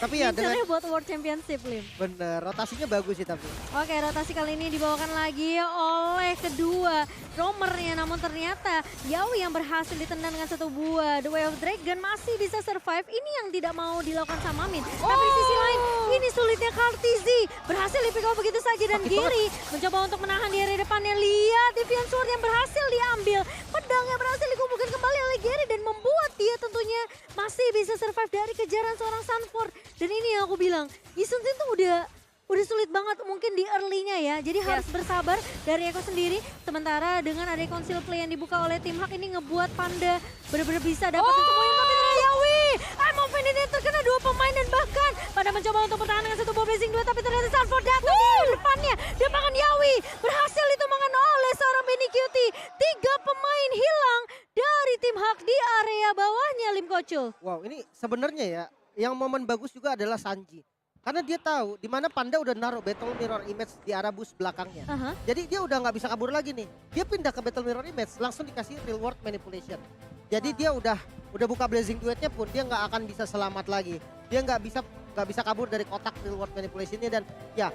Tapi ya dengan buat World Championship, Lim. Bener, rotasinya bagus sih tapi. Oke, rotasi kali ini dibawakan lagi oleh kedua romernya. Namun ternyata Yawi yang berhasil ditendang dengan satu buah. The Way of Dragon masih bisa survive. Ini yang tidak mau dilakukan sama Min. Tapi di sisi lain, ini sulitnya Kartizi. Berhasil di-pick off begitu saja dan Giri mencoba untuk menahan di area depannya. Lihat Deviant Sword yang berhasil diambil. Pedang yang berhasil dikumpulkan kembali oleh Giri dan membuat dia tentunya masih bisa survive dari kejaran seorang Sanford. Dan ini yang aku bilang, Yisunsin tuh udah sulit banget mungkin di early-nya ya. Jadi harus bersabar dari Eko sendiri. Sementara dengan ada conceal play yang dibuka oleh tim Hak ini ngebuat Panda benar-benar bisa dapetin semuanya. Tapi ternyata Yawi, I'm offended yang terkena 2 pemain dan bahkan Panda mencoba untuk bertahan dengan satu blazing 2. Tapi ternyata Sanford datang di depannya. Depangan Yawi berhasil ditumbangkan oleh seorang Benny Cutie. 3 pemain hilang dari tim Hak di area bawahnya, Lim Kocul. Wow, ini sebenarnya ya yang momen bagus juga adalah Sanji. Karena dia tahu di mana Panda udah naruh Battle Mirror Image di arah bus belakangnya. Jadi dia udah nggak bisa kabur lagi nih. Dia pindah ke Battle Mirror Image, langsung dikasih Real World Manipulation. Jadi dia udah buka Blazing Duetnya pun dia nggak akan bisa selamat lagi. Dia nggak bisa kabur dari kotak Real World Manipulationnya. Dan ya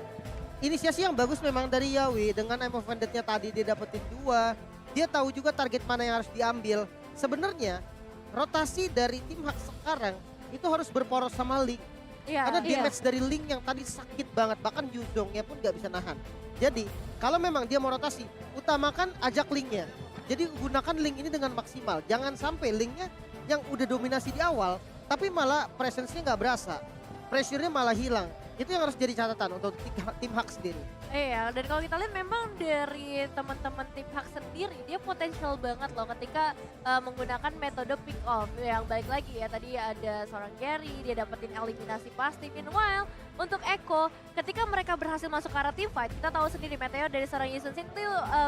inisiasi yang bagus memang dari Yawi dengan I'm Offended-nya tadi dia dapetin 2. Dia tahu juga target mana yang harus diambil. Sebenarnya rotasi dari tim Hak sekarang itu harus berporos sama Link. Karena damage dari Link yang tadi sakit banget. Bahkan Yuzongnya pun gak bisa nahan. Jadi kalau memang dia mau rotasi, utamakan ajak Linknya. Jadi gunakan Link ini dengan maksimal. Jangan sampai Linknya yang udah dominasi di awal, tapi malah presence-nya gak berasa. Pressure-nya malah hilang. Itu yang harus jadi catatan untuk tim Hak sendiri. Iya, dan kalau kita lihat memang dari teman-teman tim Hak sendiri, dia potensial banget loh ketika menggunakan metode pick off. Yang baik lagi ya, tadi ada seorang Gary, dia dapetin eliminasi pasti. Meanwhile, untuk Eko, ketika mereka berhasil masuk ke arah team fight, kita tahu sendiri Meteor dari seorang Yisun Sin itu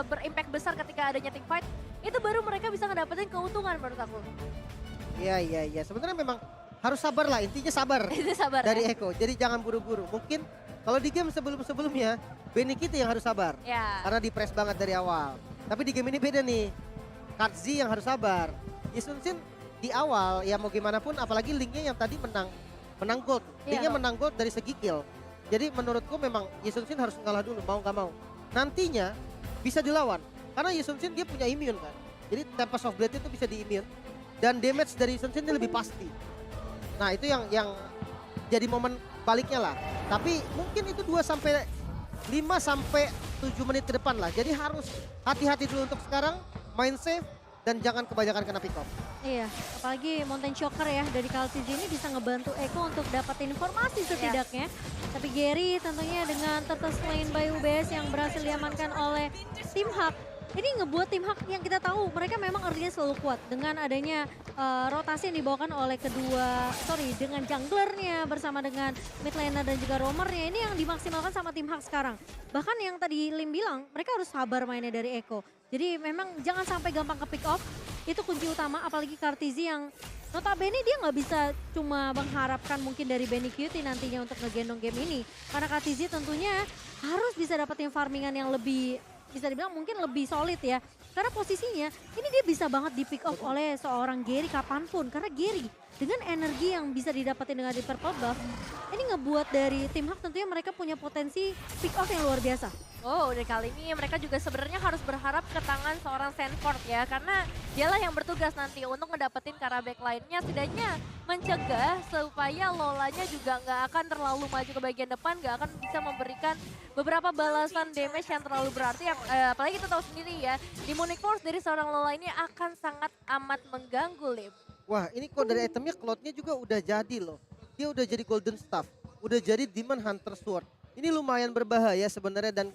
berimpact besar ketika adanya team fight. Itu baru mereka bisa ngedapetin keuntungan menurut aku. Iya. Sebenarnya memang harus sabar lah, intinya sabar. Sabar dari ya? Eko. Jadi jangan buru-buru. Mungkin kalau di game sebelum-sebelumnya, Benny kita yang harus sabar. Karena di press banget dari awal. Tapi di game ini beda nih. Katzi yang harus sabar. Yisun Sin di awal ya mau gimana pun, apalagi Linknya yang tadi menang gold. Linknya menang gold dari segi kill. Jadi menurutku memang Yisun Sin harus ngalah dulu, mau gak mau. Nantinya bisa dilawan. Karena Yisun Sin dia punya immune kan. Jadi Tempest of Blade itu bisa di-immune. Dan damage dari Yisun Sin ini lebih pasti. Nah itu yang jadi momen baliknya lah. Tapi mungkin itu 5 sampai 7 menit ke depan lah. Jadi harus hati-hati dulu untuk sekarang, main safe dan jangan kebanyakan kena pick off. Iya, apalagi Mountain Shocker ya dari Kartizi ini bisa ngebantu Eko untuk dapatin informasi setidaknya. Tapi Gary tentunya dengan Turtle Slain by UBS yang berhasil diamankan oleh tim Hak. Ini ngebuat tim Hak yang kita tahu mereka memang early-nya selalu kuat dengan adanya rotasi yang dibawakan oleh dengan junglernya bersama dengan mid laner dan juga roamernya. Ini yang dimaksimalkan sama tim Hak sekarang. Bahkan yang tadi Lim bilang mereka harus sabar mainnya dari Eko. Jadi memang jangan sampai gampang ke pick off, itu kunci utama apalagi Kartizi yang notabene dia nggak bisa cuma mengharapkan mungkin dari Benny Cutie nantinya untuk ngegendong game ini. Karena Kartizi tentunya harus bisa dapetin farmingan yang lebih, bisa dibilang mungkin lebih solid ya. Karena posisinya ini dia bisa banget di pick off oleh seorang Gary kapanpun. Karena Gary dengan energi yang bisa didapatin dengan di purple buff, ini ngebuat dari tim Hak tentunya mereka punya potensi pick off yang luar biasa. Oh, dan kali ini mereka juga sebenarnya harus berharap ke tangan seorang Sanford ya, karena dialah yang bertugas nanti untuk ngedapetin ke arah backline-nya, setidaknya mencegah supaya Lolanya juga nggak akan terlalu maju ke bagian depan, nggak akan bisa memberikan beberapa balasan damage yang terlalu berarti. Apalagi kita tahu sendiri ya, di Onic Force dari seorang Lola ini akan sangat amat mengganggu, Lim. Wah, ini kok dari itemnya Cloud-nya juga udah jadi loh. Dia udah jadi Golden Staff, udah jadi Demon Hunter Sword. Ini lumayan berbahaya sebenarnya, dan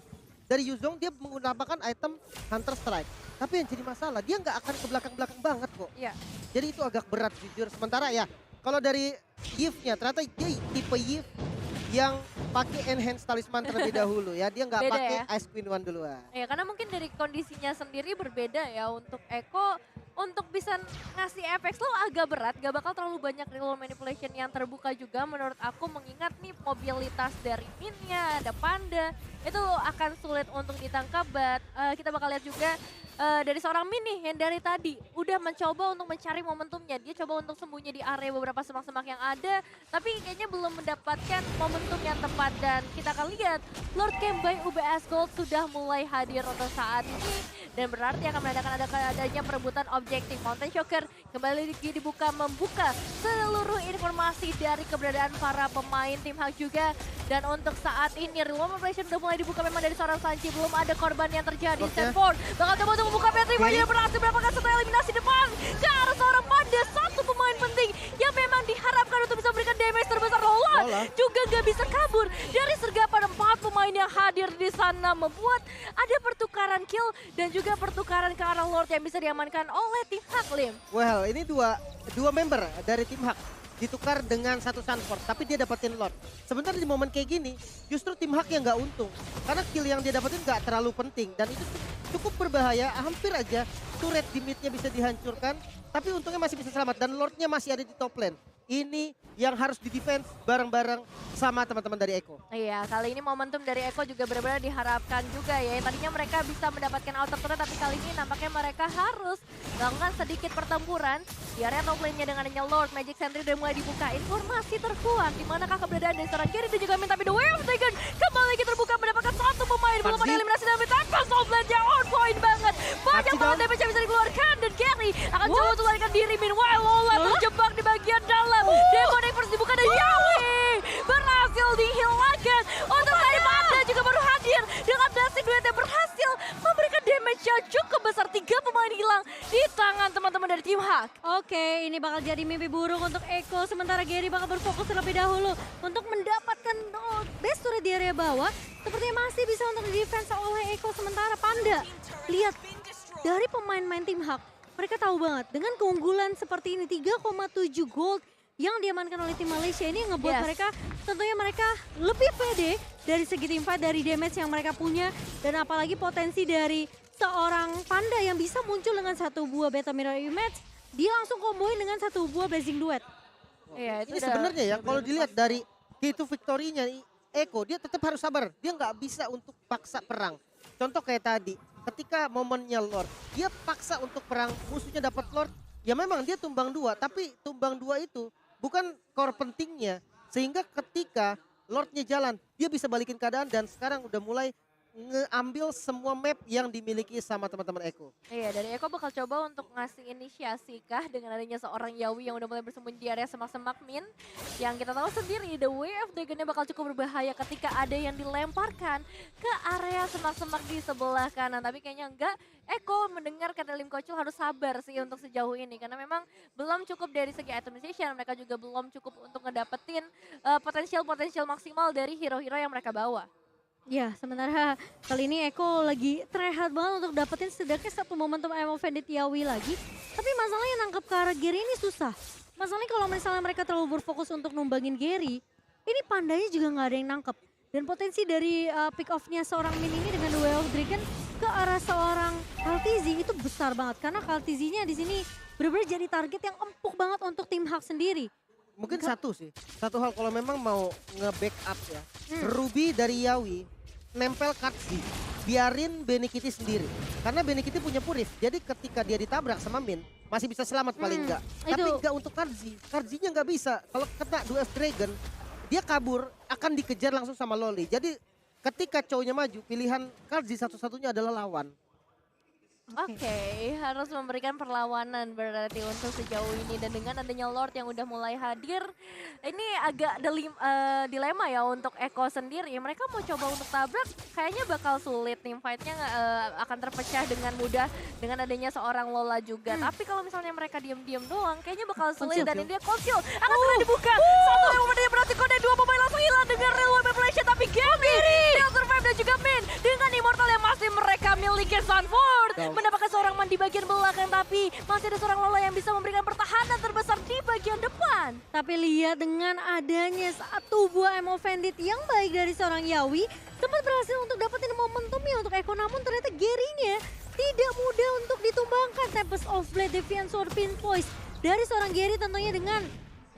dari Yuzong dia menggunakan item Hunter Strike. Tapi yang jadi masalah, dia nggak akan ke belakang-belakang banget kok. Iya. Jadi itu agak berat jujur. Sementara ya, kalau dari Yves-nya ternyata dia tipe Yves yang pakai enhance talisman terlebih dahulu ya. Dia nggak Beda pakai ya? Ice Queen One duluan. Ya karena mungkin dari kondisinya sendiri berbeda ya. Untuk Eko, untuk bisa ngasih efek slow agak berat, gak bakal terlalu banyak real manipulation yang terbuka juga menurut aku, mengingat nih mobilitas dari Minnya, ada Panda, itu akan sulit untuk ditangkap. But kita bakal lihat juga dari seorang Min nih yang dari tadi udah mencoba untuk mencari momentumnya. Dia coba untuk sembunyi di area beberapa semak-semak yang ada, tapi kayaknya belum mendapatkan momentum yang tepat. Dan kita akan lihat Lord Camp by UBS Gold sudah mulai hadir untuk saat ini, dan berarti akan menandakan adanya perebutan objektif. Mountain Shocker kembali lagi dibuka, membuka seluruh informasi dari keberadaan para pemain tim Hak juga. Dan untuk saat ini real operation udah mulai dibuka memang dari seorang Sanji, belum ada korban yang terjadi. Stanford bakal coba untuk membuka Petri, dia berhasil mendapatkan satu eliminasi depan ke arah seorang Panda, satu pemain penting yang memang diharapkan untuk bisa memberikan damage terbesar. Lola juga gak bisa kabur dari sergapan 4 pemain yang hadir di sana, membuat ada pertukaran kill dan juga pertukaran ke arah Lord yang bisa diamankan oleh tim Hak, Lim. Well, ini dua member dari tim Hak ditukar dengan satu Sanford, tapi dia dapetin Lord. Sebenarnya di momen kayak gini, justru tim Hak yang nggak untung. Karena kill yang dia dapetin nggak terlalu penting, dan itu cukup berbahaya, hampir aja turret di mid-nya bisa dihancurkan, tapi untungnya masih bisa selamat, dan Lord-nya masih ada di top lane. Ini yang harus di-defense bareng-bareng sama teman-teman dari Eko. Iya, kali ini momentum dari Eko juga benar-benar diharapkan juga ya. Tadinya mereka bisa mendapatkan outer turret, tapi kali ini nampaknya mereka harus melakukan sedikit pertempuran di area top lane-nya dengan adanya Lord. Magic Sentry udah mulai dibuka, informasi terkuat di manakah keberadaan dari seorang Gary dan juga Min, tapi The Way of Dragon kembali lagi terbuka, mendapatkan satu pemain, belum ada eliminasi dan tanpa soft lane-nya on point banget. Banyak banget damage yang bisa dikeluarkan, dan Gary akan coba untuk larikan diri. Meanwhile Lola terjebak di bagian dalam. Demonic Force dibuka dan Yawi berhasil dihilangkan. Untuk tadi Panda juga baru hadir dengan blessing duet yang berhasil memberikan damage yang cukup besar. 3 pemain hilang di tangan teman-teman dari tim Hak. Oke, ini bakal jadi mimpi buruk untuk Eko. Sementara Gary bakal berfokus terlebih dahulu untuk mendapatkan base turret di area bawah. Sepertinya masih bisa untuk di-defense oleh Eko. Sementara Panda, lihat dari pemain-pemain tim Hak, mereka tahu banget dengan keunggulan seperti ini 3,7 gold yang diamankan oleh tim Malaysia ini ngebuat mereka, tentunya mereka lebih pede dari segi team fight, dari damage yang mereka punya, dan apalagi potensi dari seorang Panda yang bisa muncul dengan satu buah beta mirror image, dia langsung komboin dengan satu buah blazing duet. Iya, Ini sebenarnya ya kalau dilihat dari key to victory-nya Eko, dia tetap harus sabar, dia nggak bisa untuk paksa perang. Contoh kayak tadi, ketika momennya Lord, dia paksa untuk perang, musuhnya dapat Lord, ya memang dia tumbang 2, tapi tumbang 2 itu bukan core pentingnya, sehingga ketika Lordnya jalan, dia bisa balikin keadaan, dan sekarang udah mulai ngeambil semua map yang dimiliki sama teman-teman Eko. Iya, dari Eko bakal coba untuk ngasih inisiasi kah dengan adanya seorang Yawi yang udah mulai bersembunyi di area semak-semak Min. Yang kita tahu sendiri, The Way of Dragon-nya bakal cukup berbahaya ketika ada yang dilemparkan ke area semak-semak di sebelah kanan. Tapi kayaknya enggak, Eko mendengar kata Lim Kocul harus sabar sih untuk sejauh ini. Karena memang belum cukup dari segi itemization, mereka juga belum cukup untuk ngedapetin potensial maksimal dari hero-hero yang mereka bawa. Ya, sementara kali ini Eko lagi tryhard banget untuk dapetin setidaknya satu momentum Emo Vendit Yawi lagi. Tapi masalahnya nangkep ke arah Gary ini susah. Masalahnya kalau misalnya mereka terlalu berfokus untuk numbangin Gary, ini Pandanya juga nggak ada yang nangkep. Dan potensi dari pick off-nya seorang Min ini dengan Way of Dragon ke arah seorang Kaltizi itu besar banget. Karena Kaltizinya di sini benar-benar jadi target yang empuk banget untuk tim Hak sendiri. Mungkin satu hal kalau memang mau nge-backup ya, Ruby dari Yawi nempel Katzi, biarin Benikiti sendiri. Karena Benikiti punya Purif, jadi ketika dia ditabrak sama Min, masih bisa selamat paling enggak. Tapi enggak untuk Karzi. Karzinya enggak bisa. Kalau kena 2 Dragon, dia kabur akan dikejar langsung sama Loli. Jadi ketika cowoknya maju, pilihan Karzi satu-satunya adalah lawan. Oke, harus memberikan perlawanan berarti untuk sejauh ini. Dan dengan adanya Lord yang udah mulai hadir, ini agak dilema ya untuk Eko sendiri. Mereka mau coba untuk tabrak, kayaknya bakal sulit. Team fight-nya akan terpecah dengan mudah dengan adanya seorang Lola juga. Tapi kalau misalnya mereka diam-diam doang, kayaknya bakal sulit. Dan ini dia Conceal akan segera dibuka. Satu yang momennya berarti kode, 2 pemain langsung hilang dengan real manipulation. Tapi Gaby, dia survive dan juga Min dengan immortal yang masih mereka miliki. Sanford mendapatkan seorang man di bagian belakang, tapi masih ada seorang Lola yang bisa memberikan pertahanan terbesar di bagian depan. Tapi lihat dengan adanya 1 buah Emo Bandit yang baik dari seorang Yawi, sempat berhasil untuk dapetin momentumnya untuk Eko, namun ternyata Gary-nya tidak mudah untuk ditumbangkan. Tempest of Blade, Defiant Sword, Pinpoise dari seorang Gary tentunya dengan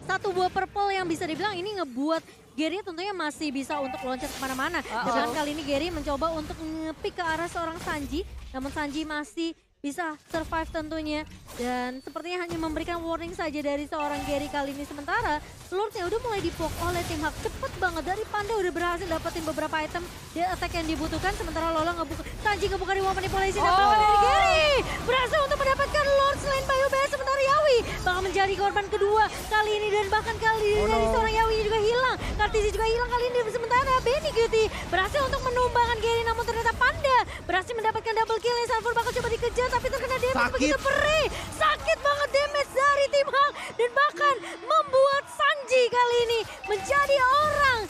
1 buah purple yang bisa dibilang ini ngebuat Gary tentunya masih bisa untuk loncat kemana-mana. Dan kali ini Gary mencoba untuk nge-pick ke arah seorang Sanji, namun Sanji masih bisa survive tentunya. Dan sepertinya hanya memberikan warning saja dari seorang Gary kali ini. Sementara Lordnya udah mulai dipok oleh tim Hak. Cepet banget dari Panda udah berhasil dapetin beberapa item di attack yang dibutuhkan. Sementara Lola ngebuka, Sanji ngebuka di wall manipulation. Dapat dari Gary. Berhasil untuk mendapatkan Lord selain Bayu BS. Sementara Yawi bakal menjadi korban kedua kali ini. Dan bahkan kali ini dari seorang Yawi juga hilang. Kartisi juga hilang kali ini. Sementara Benny Cutie berhasil untuk menumbangkan Gary. Namun ternyata Panda berhasil mendapatkan double kill. Sanford bakal coba dikejar tapi terkena damage begitu perih. Sakit banget damage dari tim Hak. Dan bahkan membuat Sanji kali ini menjadi orang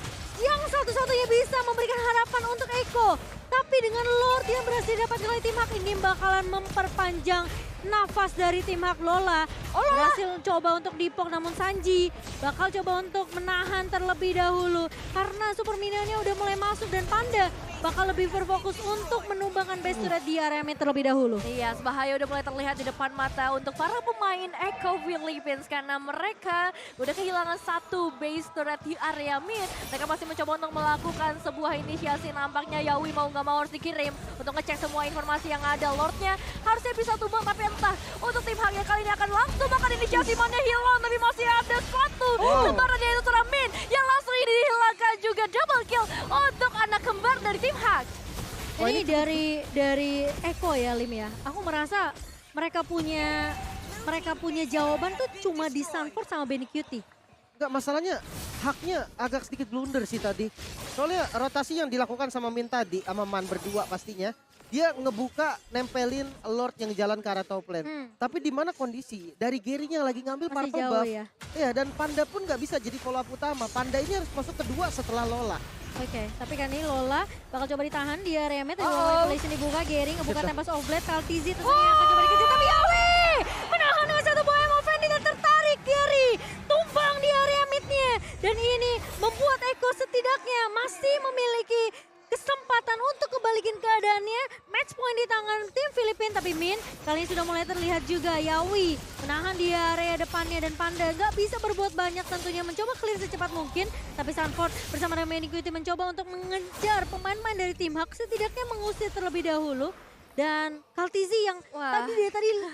yang satu-satunya bisa memberikan harapan untuk Eko. Tapi dengan Lord yang berhasil dapat oleh tim Hak ini bakalan memperpanjang nafas dari tim Hak. Lola berhasil coba untuk dipok, namun Sanji bakal coba untuk menahan terlebih dahulu karena super minionnya udah mulai masuk dan Panda bakal lebih berfokus untuk menumbangkan base turret di area mid terlebih dahulu. Iya, bahaya udah mulai terlihat di depan mata untuk para pemain Echo Philippines karena mereka udah kehilangan 1 base turret di area mid. Mereka masih mencoba untuk melakukan sebuah inisiasi. Nampaknya Yawi mau nggak mau harus dikirim untuk ngecek semua informasi yang ada. Lordnya harusnya bisa tumbang, tapi entah untuk tim Hak yang kali ini akan langsung makan inisiasi. Mana hilang, tapi masih ada 1 lembaran yaitu seorang Min yang langsung ini dihilangkan juga. Double kill untuk anak kembar dari tim Hak. Ini dari Eko ya Lim ya. Aku merasa mereka punya jawaban tuh cuma di Sanford sama Benny Cutie. Enggak, masalahnya Haknya agak sedikit blunder sih tadi. Soalnya rotasi yang dilakukan sama Min tadi sama Man berdua pastinya. Dia ngebuka nempelin Lord yang jalan ke arah top lane. Tapi di mana kondisi dari Gary-nya lagi ngambil masih purple jauh buff. ya. Iya, dan Panda pun nggak bisa jadi follow up utama. Panda ini harus masuk kedua setelah Lola. Oke, tapi kan ini Lola bakal coba ditahan di area mid. Manipulation dibuka, Gary ngebuka Tempest of Blade. Kaltizi tentunya akan coba dikejar. Tapi Yawi menahan dengan 1 buah Emo Bandit dan tertarik Gary. Tumbang di area midnya. Dan ini membuat Eko setidaknya masih memiliki kesempatan untuk kebalikin keadaannya. Match point di tangan tim Filipina, tapi Min kali ini sudah mulai terlihat juga. Yawi menahan di area depannya dan Panda nggak bisa berbuat banyak tentunya, mencoba clear secepat mungkin. Tapi Sanford bersama dengan Benny Cutie mencoba untuk mengejar pemain-pemain dari tim Hak, setidaknya mengusir terlebih dahulu. Dan Kaltizi yang tadi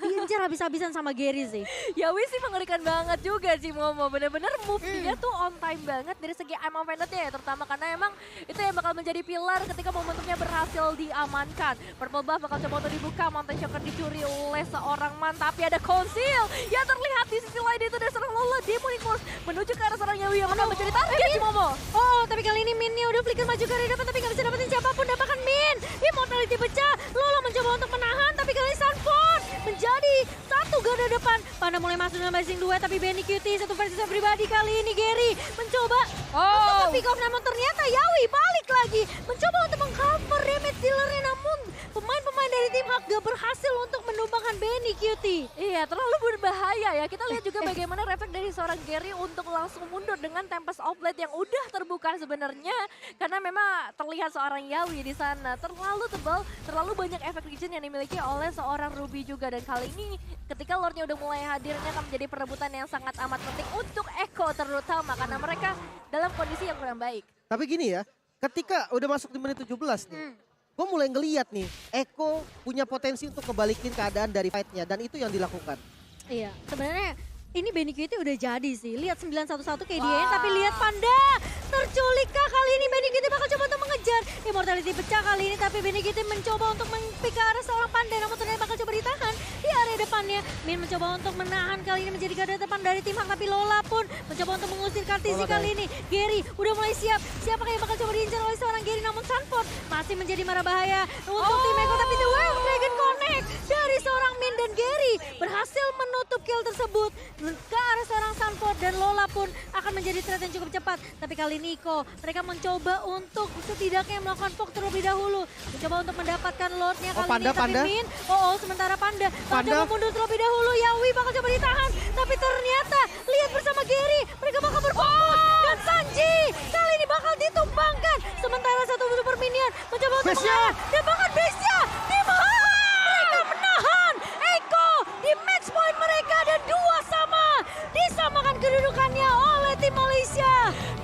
diincar habis-habisan sama Gary sih. Yawi sih mengerikan banget juga sih Momo. Bener-bener move dia tuh on time banget dari segi Emo Bandit-nya ya. Terutama karena emang itu yang bakal menjadi pilar ketika momentumnya berhasil diamankan. Purple buff bakal coba untuk dibuka. Mountain Shocker dicuri oleh seorang Man. Tapi ada Conceal yang terlihat di sisi lain itu dari seorang Lola. Demonic Force menuju ke arah seorang Yawi yang menang mencuri target sih Momo. Oh, tapi kali ini Minnya udah flicker maju ke arah depan tapi gak bisa dapetin siapapun. Dapatkan Min. Immortality pecah. Lola mencoba untuk menahan tapi kali ini Sanford menjadi 1 garda depan. Panda mulai masuk dalam basing 2 tapi Benny Cutie 1 versus pribadi kali ini. Gary mencoba untuk pick off, namun ternyata Yawi balik lagi mencoba untuk mengcover damage dealernya, namun pemain-pemain dari tim Hak gak berhasil untuk menumbangkan Benny Cutie. Iya, terlalu berbahaya ya. Kita lihat juga bagaimana refleks dari seorang Gary untuk langsung mundur dengan Tempest of Blade yang udah terbuka sebenarnya. Karena memang terlihat seorang Yawi di sana terlalu tebal, terlalu banyak efek regen yang dimiliki oleh seorang Ruby juga. Dan kali ini ketika Lordnya udah mulai hadirnya akan menjadi perebutan yang sangat amat penting untuk Eko terutama karena mereka dalam kondisi yang kurang baik. Tapi gini ya, ketika udah masuk di menit 17 nih, gue mulai ngeliat nih Eko punya potensi untuk kebalikin keadaan dari fight-nya dan itu yang dilakukan. Iya, sebenarnya ini Benikiti udah jadi sih. Lihat 911 KDN, tapi lihat Panda terculik kah kali ini. Benikiti bakal coba untuk mengejar. Immortality pecah kali ini, tapi Benikiti mencoba untuk mengpick ke arah seorang Panda, namun ternyata bakal coba ditahan di area depannya. Min mencoba untuk menahan kali ini menjadi garda depan dari tim Hak, tapi Lola pun mencoba untuk mengusir Kartisi kali ini. Gary udah mulai siap. Siapa yang bakal coba diincar oleh seorang Gary, namun Sanford masih menjadi marah bahaya untuk tim Eko, tapi The Wild Dragon Connect dari seorang Min dan Gary berhasil menutup kill tersebut ke arah seorang Sanford, dan Lola pun akan menjadi threat yang cukup cepat. Tapi kali ini mereka mencoba untuk setidaknya melakukan poke terlebih dahulu, mencoba untuk mendapatkan Lordnya kali ini, tapi Min, sementara Panda coba mundur terlebih dahulu. Yawi bakal coba ditahan, tapi ternyata lihat bersama Gary, mereka bakal berfokus, dan Sanji kali ini bakal ditumbangkan. Sementara satu super minion mencoba untuk mengarah, dan bahkan base-nya mereka menahan Eko di match point mereka, dan 2-2 disamakan kedudukannya oleh tim Malaysia.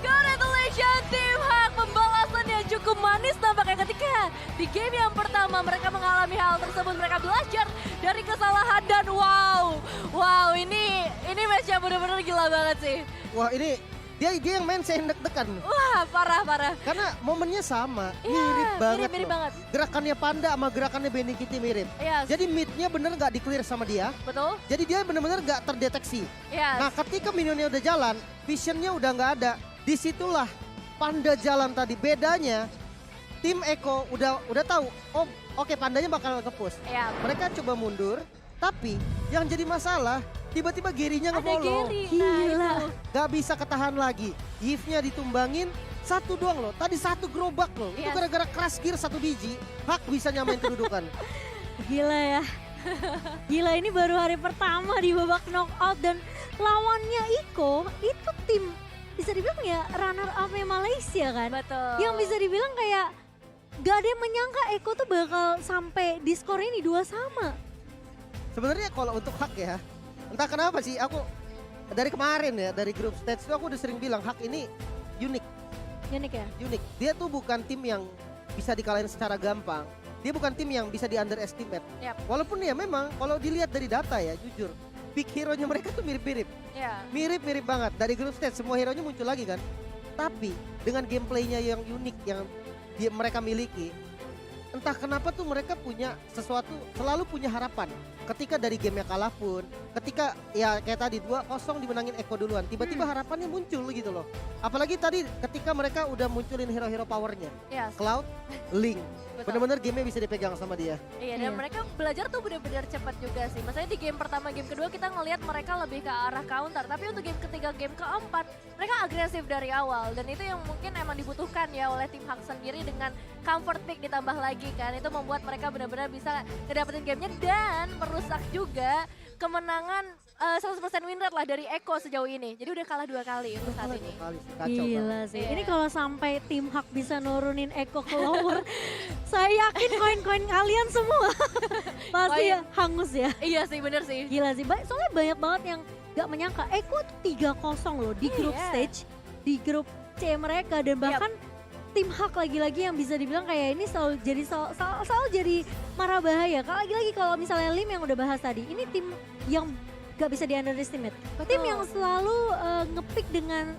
Congratulations tim Hak, pembalasan yang cukup manis tampaknya ketika di game yang pertama mereka mengalami hal tersebut. Mereka belajar dari kesalahan, dan wow ini match-nya benar-benar gila banget sih. Wah, ini dia yang main saya deg-degan. Wah, parah. Karena momennya sama, mirip banget. Gerakannya Panda sama gerakannya Benikiti mirip. Yes. Jadi mid-nya bener gak di-clear sama dia. Betul. Jadi dia bener-bener gak terdeteksi. Yes. Nah, ketika minionnya udah jalan, visionnya udah gak ada. Disitulah Panda jalan tadi. Bedanya tim Eko udah tahu, oke, Pandanya bakal nge-push. Yeah. Mereka coba mundur, tapi yang jadi masalah tiba-tiba Gary-nya nge-follow. Gila. Gak bisa ketahan lagi. Yves-nya ditumbangin, satu doang loh. Tadi satu gerobak loh. Itu gara-gara crash gear satu biji, Hak bisa nyamain kedudukan. Gila ya. Gila, ini baru hari pertama di babak knockout, dan lawannya Iko itu tim bisa dibilang ya runner up-nya Malaysia kan. Betul. Yang bisa dibilang kayak gak ada yang menyangka Eko tuh bakal sampai di skor ini 2-2. Sebenarnya kalau untuk Hak ya, entah kenapa sih aku dari kemarin ya, dari grup stage itu aku udah sering bilang Hak ini unik. Unik ya? Unik. Dia tuh bukan tim yang bisa dikalahin secara gampang. Dia bukan tim yang bisa di underestimate. Yep. Walaupun ya memang kalau dilihat dari data ya, jujur big hero-nya mereka tuh mirip-mirip. Yeah. Mirip-mirip banget. Dari grup stage semua hero-nya muncul lagi kan. Tapi dengan gameplay-nya yang unik yang mereka miliki, entah kenapa tuh mereka punya sesuatu, selalu punya harapan. Ketika dari gamenya kalah pun, ketika ya kayak tadi 2-0 dimenangin Eko duluan, tiba-tiba harapannya muncul gitu loh. Apalagi tadi ketika mereka udah munculin hero-hero powernya. Yes. Cloud, Link. Bener-bener gamenya bisa dipegang sama dia. Iya, dan mereka belajar tuh benar-benar cepat juga sih. Maksudnya di game pertama, game kedua kita ngelihat mereka lebih ke arah counter. Tapi untuk game ketiga, game keempat, mereka agresif dari awal. Dan itu yang mungkin emang dibutuhkan ya oleh tim Hak sendiri dengan comfort pick ditambah lagi kan. Itu membuat mereka benar-benar bisa ngedapetin gamenya dan merusak juga kemenangan 100% win rate lah dari Eko sejauh ini. Jadi udah kalah 2 kali untuk saat ini. Gila sih. Ini kalau sampai tim Hak bisa nurunin Eko ke lower, saya yakin koin-koin kalian semua pasti hangus ya. Iya sih, bener sih. Gila sih. Soalnya banyak banget yang gak menyangka Eko tuh 3-0 loh di grup stage, di grup C mereka, dan bahkan tim Hak lagi-lagi yang bisa dibilang kayak ini selalu jadi marah bahaya. Lagi-lagi kalau misalnya Lim yang udah bahas tadi, ini tim yang gak bisa di underestimate. Tim yang selalu ngepick dengan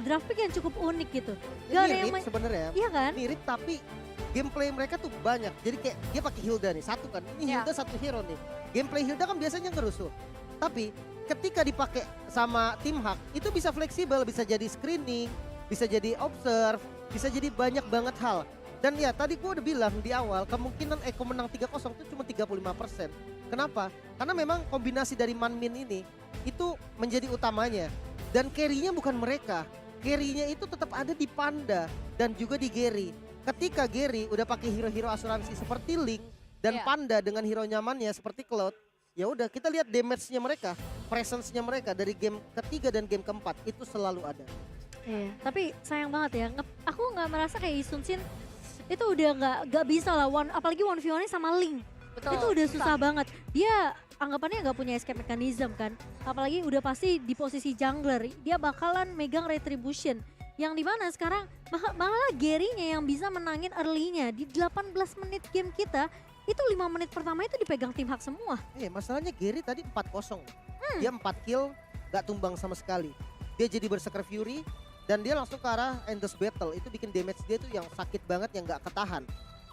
draft pick yang cukup unik gitu. Gak ada yang sebenarnya. Iya kan? Mirip, tapi gameplay mereka tuh banyak. Jadi kayak dia pakai Hilda nih, satu kan. Ini Hilda satu hero nih. Gameplay Hilda kan biasanya ngerusuh. Tapi ketika dipakai sama tim Hak, itu bisa fleksibel, bisa jadi screening, bisa jadi observe, bisa jadi banyak banget hal. Dan ya tadi gue udah bilang di awal, kemungkinan Eko menang 3-0 itu cuma 35%. Kenapa? Karena memang kombinasi dari Man-Min ini itu menjadi utamanya. Dan carry-nya bukan mereka. Carry-nya itu tetap ada di Panda dan juga di Gary. Ketika Gary udah pakai hero-hero asuransi seperti Link dan Panda dengan hero nyamannya seperti Cloud, ya udah kita lihat damage-nya mereka, presence-nya mereka dari game ketiga dan game keempat itu selalu ada. Iya, tapi sayang banget ya. Aku nggak merasa kayak Isun Shin itu udah nggak bisa lah, apalagi 1v1 sama Link. Betul, itu udah susah banget. Dia anggapannya nggak punya escape mechanism kan. Apalagi udah pasti di posisi jungler, dia bakalan megang retribution. Yang dimana sekarang malah Gary-nya yang bisa menangin early-nya. Di 18 menit game kita, itu 5 menit pertama itu dipegang tim Hak semua. Masalahnya Gary tadi 4-0. Dia 4 kill, gak tumbang sama sekali. Dia jadi Berserker Fury dan dia langsung ke arah Endless Battle. Itu bikin damage dia tuh yang sakit banget, yang gak ketahan.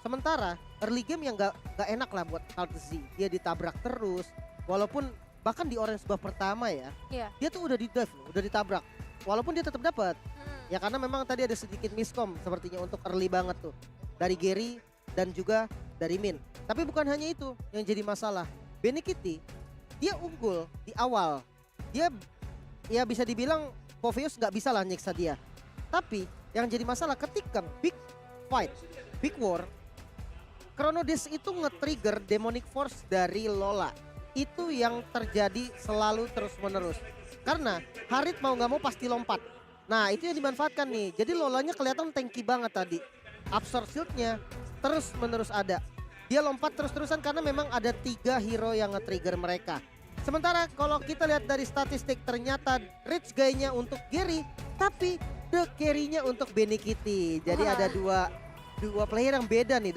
Sementara early game yang gak enak lah buat Kaltzy. Dia ditabrak terus, walaupun bahkan di orange buff pertama ya, dia tuh udah di dive loh, udah ditabrak. Walaupun dia tetap dapat. Ya karena memang tadi ada sedikit miscom sepertinya untuk early banget tuh. Dari Gary dan juga dari Min. Tapi bukan hanya itu yang jadi masalah. Benikiti, dia unggul di awal. Dia ya bisa dibilang Poveus nggak bisa lah nyiksa dia. Tapi yang jadi masalah ketika big fight, big war, Chronodis itu nge-trigger Demonic Force dari Lola. Itu yang terjadi selalu terus menerus. Karena Harit mau nggak mau pasti lompat. Nah itu yang dimanfaatkan nih. Jadi Lolanya kelihatan tanky banget tadi. Absorb shieldnya terus menerus ada. Dia lompat terus-terusan karena memang ada 3 hero yang nge-trigger mereka. Sementara kalau kita lihat dari statistik ternyata rich guy-nya untuk Gary, tapi the carry-nya untuk Benikiti. Jadi ada dua player yang beda nih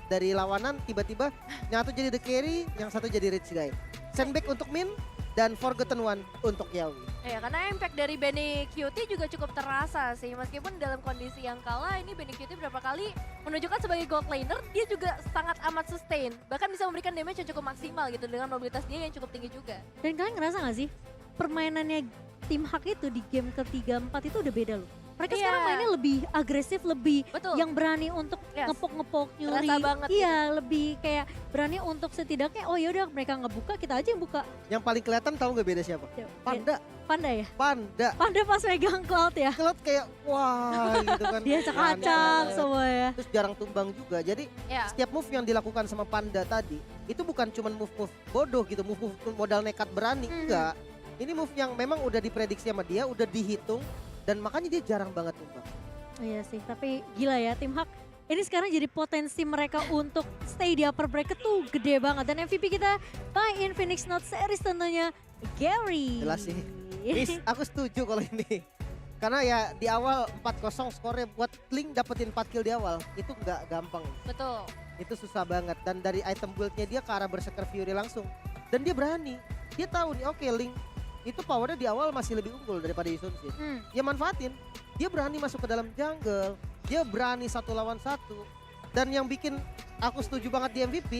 dari lawanan, tiba-tiba yang satu jadi the carry, yang satu jadi rich guy. Sandbag untuk Min dan Forgotten One untuk Yaoi. Ya karena impact dari Benny Cutie juga cukup terasa sih, meskipun dalam kondisi yang kalah ini Benny Cutie berapa kali menunjukkan sebagai gold laner dia juga sangat amat sustain, bahkan bisa memberikan damage yang cukup maksimal gitu dengan mobilitas dia yang cukup tinggi juga. Dan kalian ngerasa gak sih permainannya tim Hak itu di game ke-3, 4 itu udah beda loh. Mereka sekarang mainnya lebih agresif, lebih yang berani untuk ngepok-ngepok, nyuri. Terasa banget lebih kayak berani untuk setidaknya oh yaudah mereka ngebuka, kita aja yang buka. Yang paling kelihatan tahu nggak beda siapa? Panda. Panda ya? Panda. Panda pas megang Cloud ya? Cloud kayak wah gitu kan. Dia acak-acak semua ya. Terus jarang tumbang juga. Jadi setiap move yang dilakukan sama Panda tadi itu bukan cuma move-move bodoh gitu, move-move modal nekat berani. Enggak. Ini move yang memang udah diprediksi sama dia, udah dihitung. Dan makanya dia jarang banget tumbang. Iya sih, tapi gila ya tim Hak. Ini sekarang jadi potensi mereka untuk stay di upper bracket tuh gede banget. Dan MVP kita by Phoenix Note Series tentunya Gary. Jelas sih. Aku setuju kalau ini. Karena ya di awal 4-0 skornya buat Link dapetin 4 kill di awal. Itu nggak gampang. Betul. Itu susah banget. Dan dari item build-nya dia ke arah Berserker Fury langsung. Dan dia berani. Dia tahu nih oke, Link itu powernya di awal masih lebih unggul daripada Yusun Shin. Dia manfaatin, dia berani masuk ke dalam jungle, dia berani 1 lawan 1. Dan yang bikin aku setuju banget di MVP,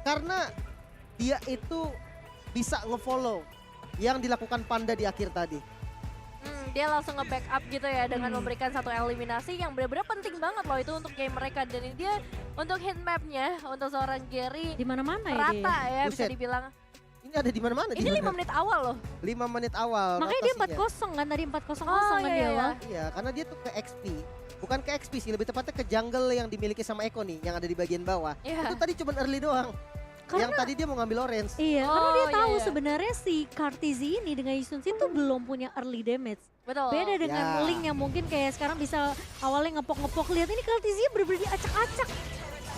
karena dia itu bisa ngefollow yang dilakukan Panda di akhir tadi. Dia langsung nge-backup gitu ya dengan memberikan satu eliminasi yang benar-benar penting banget loh itu untuk game mereka. Dan dia untuk hit map-nya untuk seorang Gary di mana-mana ya rata ya bisa dibilang. Ini ada di mana-mana. Ini 5 menit awal loh. 5 menit awal. Makanya dia 4-0 kan tadi 4-0 kan di awal. Iya, karena dia tuh ke XP. Bukan ke XP sih, lebih tepatnya ke jungle yang dimiliki sama Eko nih, yang ada di bagian bawah. Itu tadi cuma early doang. Yang tadi dia mau ngambil orange. Iya, karena dia tahu sebenarnya si Kartizi ini dengan Yusun Shin tuh belum punya early damage. Betul. Beda dengan Link yang mungkin kayak sekarang bisa awalnya ngepok-ngepok. Lihat ini Kartizi bener-bener diacak-acak.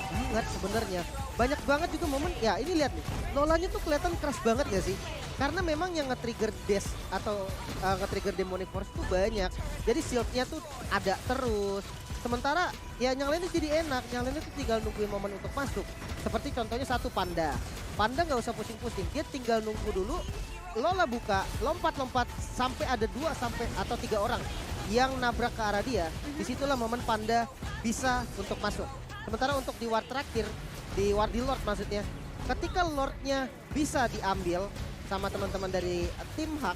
Banget sebenarnya. Banyak banget juga momen, ya ini lihat nih. Lolanya tuh kelihatan keras banget gak sih? Karena memang yang nge-trigger Dash atau nge-trigger Demonic Force tuh banyak. Jadi shieldnya tuh ada terus. Sementara ya yang lainnya jadi enak. Yang lainnya tuh tinggal nungguin momen untuk masuk. Seperti contohnya satu Panda. Panda gak usah pusing-pusing. Dia tinggal nunggu dulu. Lola buka, lompat-lompat sampai ada 2 sampai atau 3 orang yang nabrak ke arah dia. Disitulah momen Panda bisa untuk masuk. Sementara untuk di war terakhir, di war di Lord maksudnya, ketika Lordnya bisa diambil sama teman-teman dari tim Hak,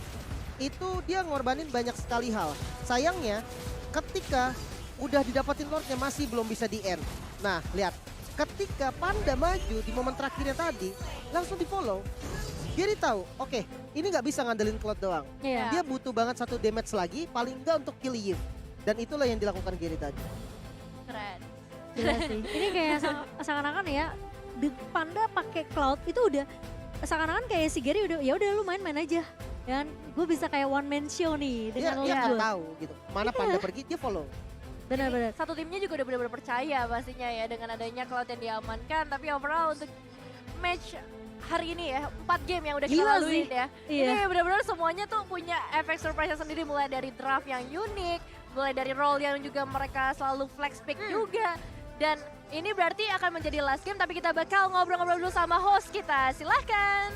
itu dia ngorbanin banyak sekali hal. Sayangnya ketika udah didapatin Lordnya masih belum bisa di end. Nah lihat, ketika Panda maju di momen terakhirnya tadi, langsung di follow. Gary tahu, oke, ini nggak bisa ngandelin Cloud doang. Dia butuh banget 1 damage lagi, paling nggak untuk kill Eve. Dan itulah yang dilakukan Gary tadi. Keren. Gila sih. Ini kayak seakan-akan ya Panda pakai Cloud itu udah seakan-akan kayak si Gary udah ya udah lu main-main aja. Dan gue bisa kayak one man show nih dengan Dia nggak tahu gitu. Mana Panda pergi dia follow. Benar-benar. Satu timnya juga udah benar-benar percaya pastinya ya dengan adanya Cloud yang diamankan. Tapi overall untuk match hari ini ya 4 game yang udah kita laluin ya. Ini benar-benar semuanya tuh punya efek surprise sendiri, mulai dari draft yang unik, mulai dari role yang juga mereka selalu flex pick juga. Dan ini berarti akan menjadi last game, tapi kita bakal ngobrol-ngobrol dulu sama host kita. Silahkan.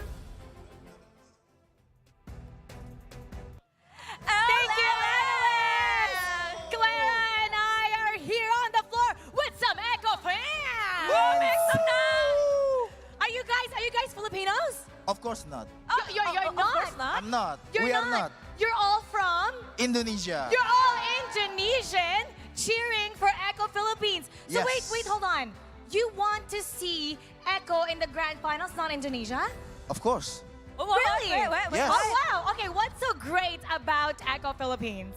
Thank you, analysts! Clara and I are here on the floor with some Echo fans! Make some noise! Are you guys Filipinos? Of course not. You're not? Of course not. I'm not. You're We are not. You're all from? Indonesia. You're all Indonesian cheering for Echo Philippines. So Yes. wait, hold on. You want to see Echo in the grand finals, not Indonesia? Of course. Really? Yes. Oh, wow. Okay, what's so great about Echo Philippines?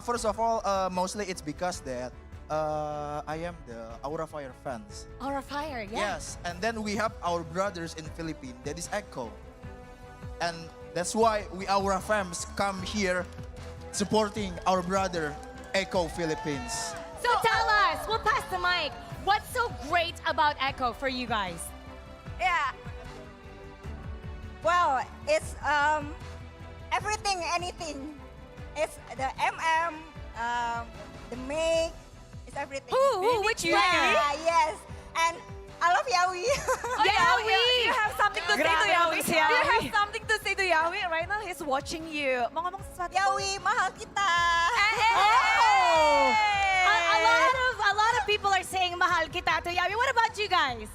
First of all, mostly it's because that I am the Aura Fire fans. Aura Fire, yeah. Yes, and then we have our brothers in Philippines, that is Echo. And that's why we Aura fans come here supporting our brother Echo Philippines. So tell us, we'll pass the mic. What's so great about Echo for you guys? Yeah. Well, it's everything, anything. It's the the make, it's everything. Who? Which player? Yeah, yes. And I love Yawi. Yawi! You have something to say to Grabe Yawi. si Yawi. You have something to say to Yawi. Right now, he's watching you. Mau ngomong sesuatu. Yawi, mahal kita. A lot of people are saying mahal kita to Yawi. What about you guys?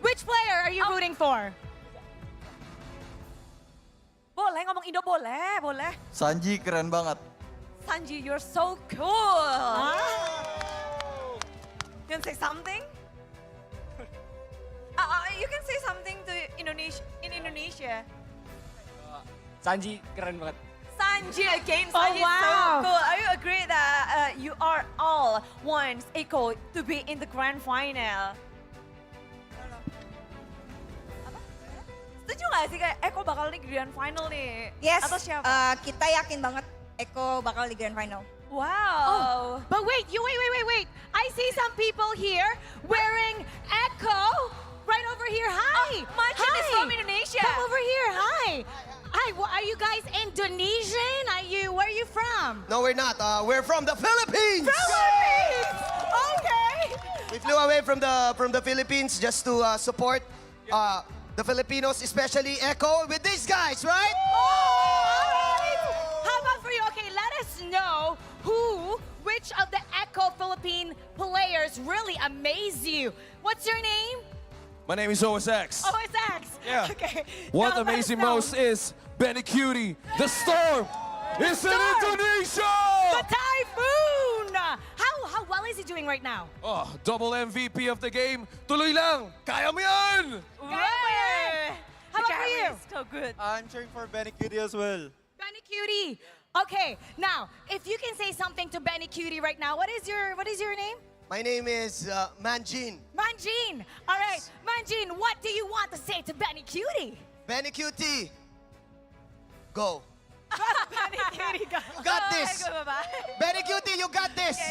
Which player are you rooting for? Boleh ngomong Indo, boleh. Sanji keren banget. Sanji, you're so cool. You can say something? You can say something to Indonesia. Sanji keren banget. Sanji again. Oh, Sanji is wow. so cool. Are you agree that you are all wants Echo to be in the grand final? Setuju gak sih kayak Echo bakal di grand final nih? Yes, Atau siapa? Kita yakin banget Echo bakal di grand final. Wow. But wait, wait. I see some people here wearing Echo right over here. Hi. Machin Hi. is from Indonesia. Come over here. Hi. Are you guys Indonesian? Where are you from? No, we're not. We're from the Philippines. Philippines. Okay. We flew away from the Philippines just to support the Filipinos, especially Echo, with these guys, right? Alright. How about for you? Okay, let us know which of the Echo Philippine players really amaze you. What's your name? My name is OSX. OSX. Yeah. Okay. What Now let us amazing know. most is Benny Cutie, the storm. It's in Indonesia. The Typhoon. How well is he doing right now? Oh, double MVP of the game. Tuloy lang. Kaya mo yan. How about for you? So good. I'm cheering for Benny Cutie as well. Benny Cutie. Okay, now if you can say something to Benny Cutie right now, what is your name? My name is Manjin. Manjin. All right, Manjin, what do you want to say to Benny Cutie? Benny Cutie, go. Benny Cutie, go. You got this. Benny Cutie, you got this.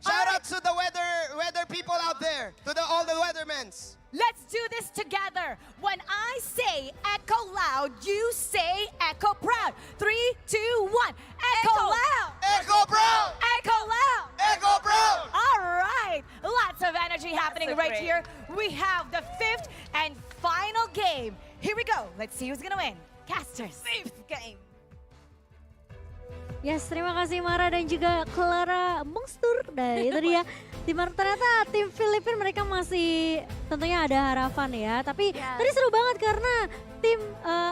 Shout out to the weather people out there, to all the weathermans. Let's do this together. When I say echo loud, you say echo proud. 3, 2, 1. Echo loud. Echo proud. Echo loud. Echo proud. All right. Lots of energy happening so right great. here. We have the 5th and final game. Here we go. Let's see who's gonna win. Casters. 5th game. Yes, terima kasih Mara dan juga Clara Monster. Nah itu dia, ternyata tim Filipina mereka masih tentunya ada harapan ya. Tapi tadi seru banget karena tim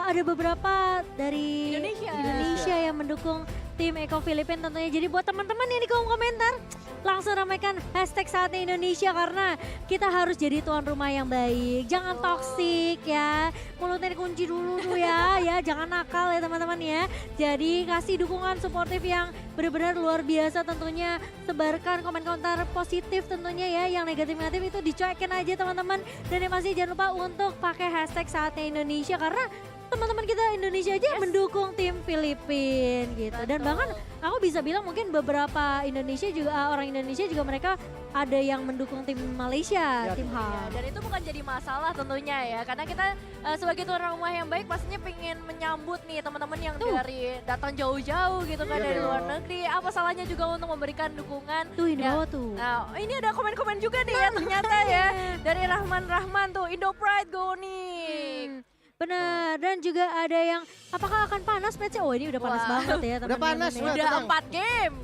ada beberapa dari Indonesia yang mendukung tim Echo Filipina tentunya. Jadi buat teman-teman yang di kolom komentar, langsung ramaikan hashtag saatnya Indonesia karena kita harus jadi tuan rumah yang baik. Jangan toksik ya, mulutnya dikunci dulu tuh ya, jangan nakal ya teman-teman ya. Jadi kasih dukungan suportif yang benar-benar luar biasa tentunya. Sebarkan komen-komentar positif tentunya ya, yang negatif-negatif itu dicuekin aja teman-teman. Dan yang pasti jangan lupa untuk pakai hashtag saatnya Indonesia karena teman-teman kita Indonesia aja mendukung tim Filipina gitu. Dan bahkan aku bisa bilang mungkin beberapa Indonesia juga orang Indonesia juga mereka ada yang mendukung tim Malaysia, tim Ya, HAL. dan itu bukan jadi masalah tentunya ya, karena kita sebagai tuan rumah yang baik pastinya pengen menyambut nih teman-teman yang dari datang jauh-jauh gitu kan dari luar negeri. Apa salahnya juga untuk memberikan dukungan. Tuh ini Ya, bawah tuh. Nah, ini ada komen-komen juga nih ya ternyata ya dari Rahman tuh Indo Pride go nih. Bener, dan juga ada yang apakah akan panas match-nya? Oh ini udah panas Wah. banget ya Udah teman-teman panas, ya. Udah 4 game.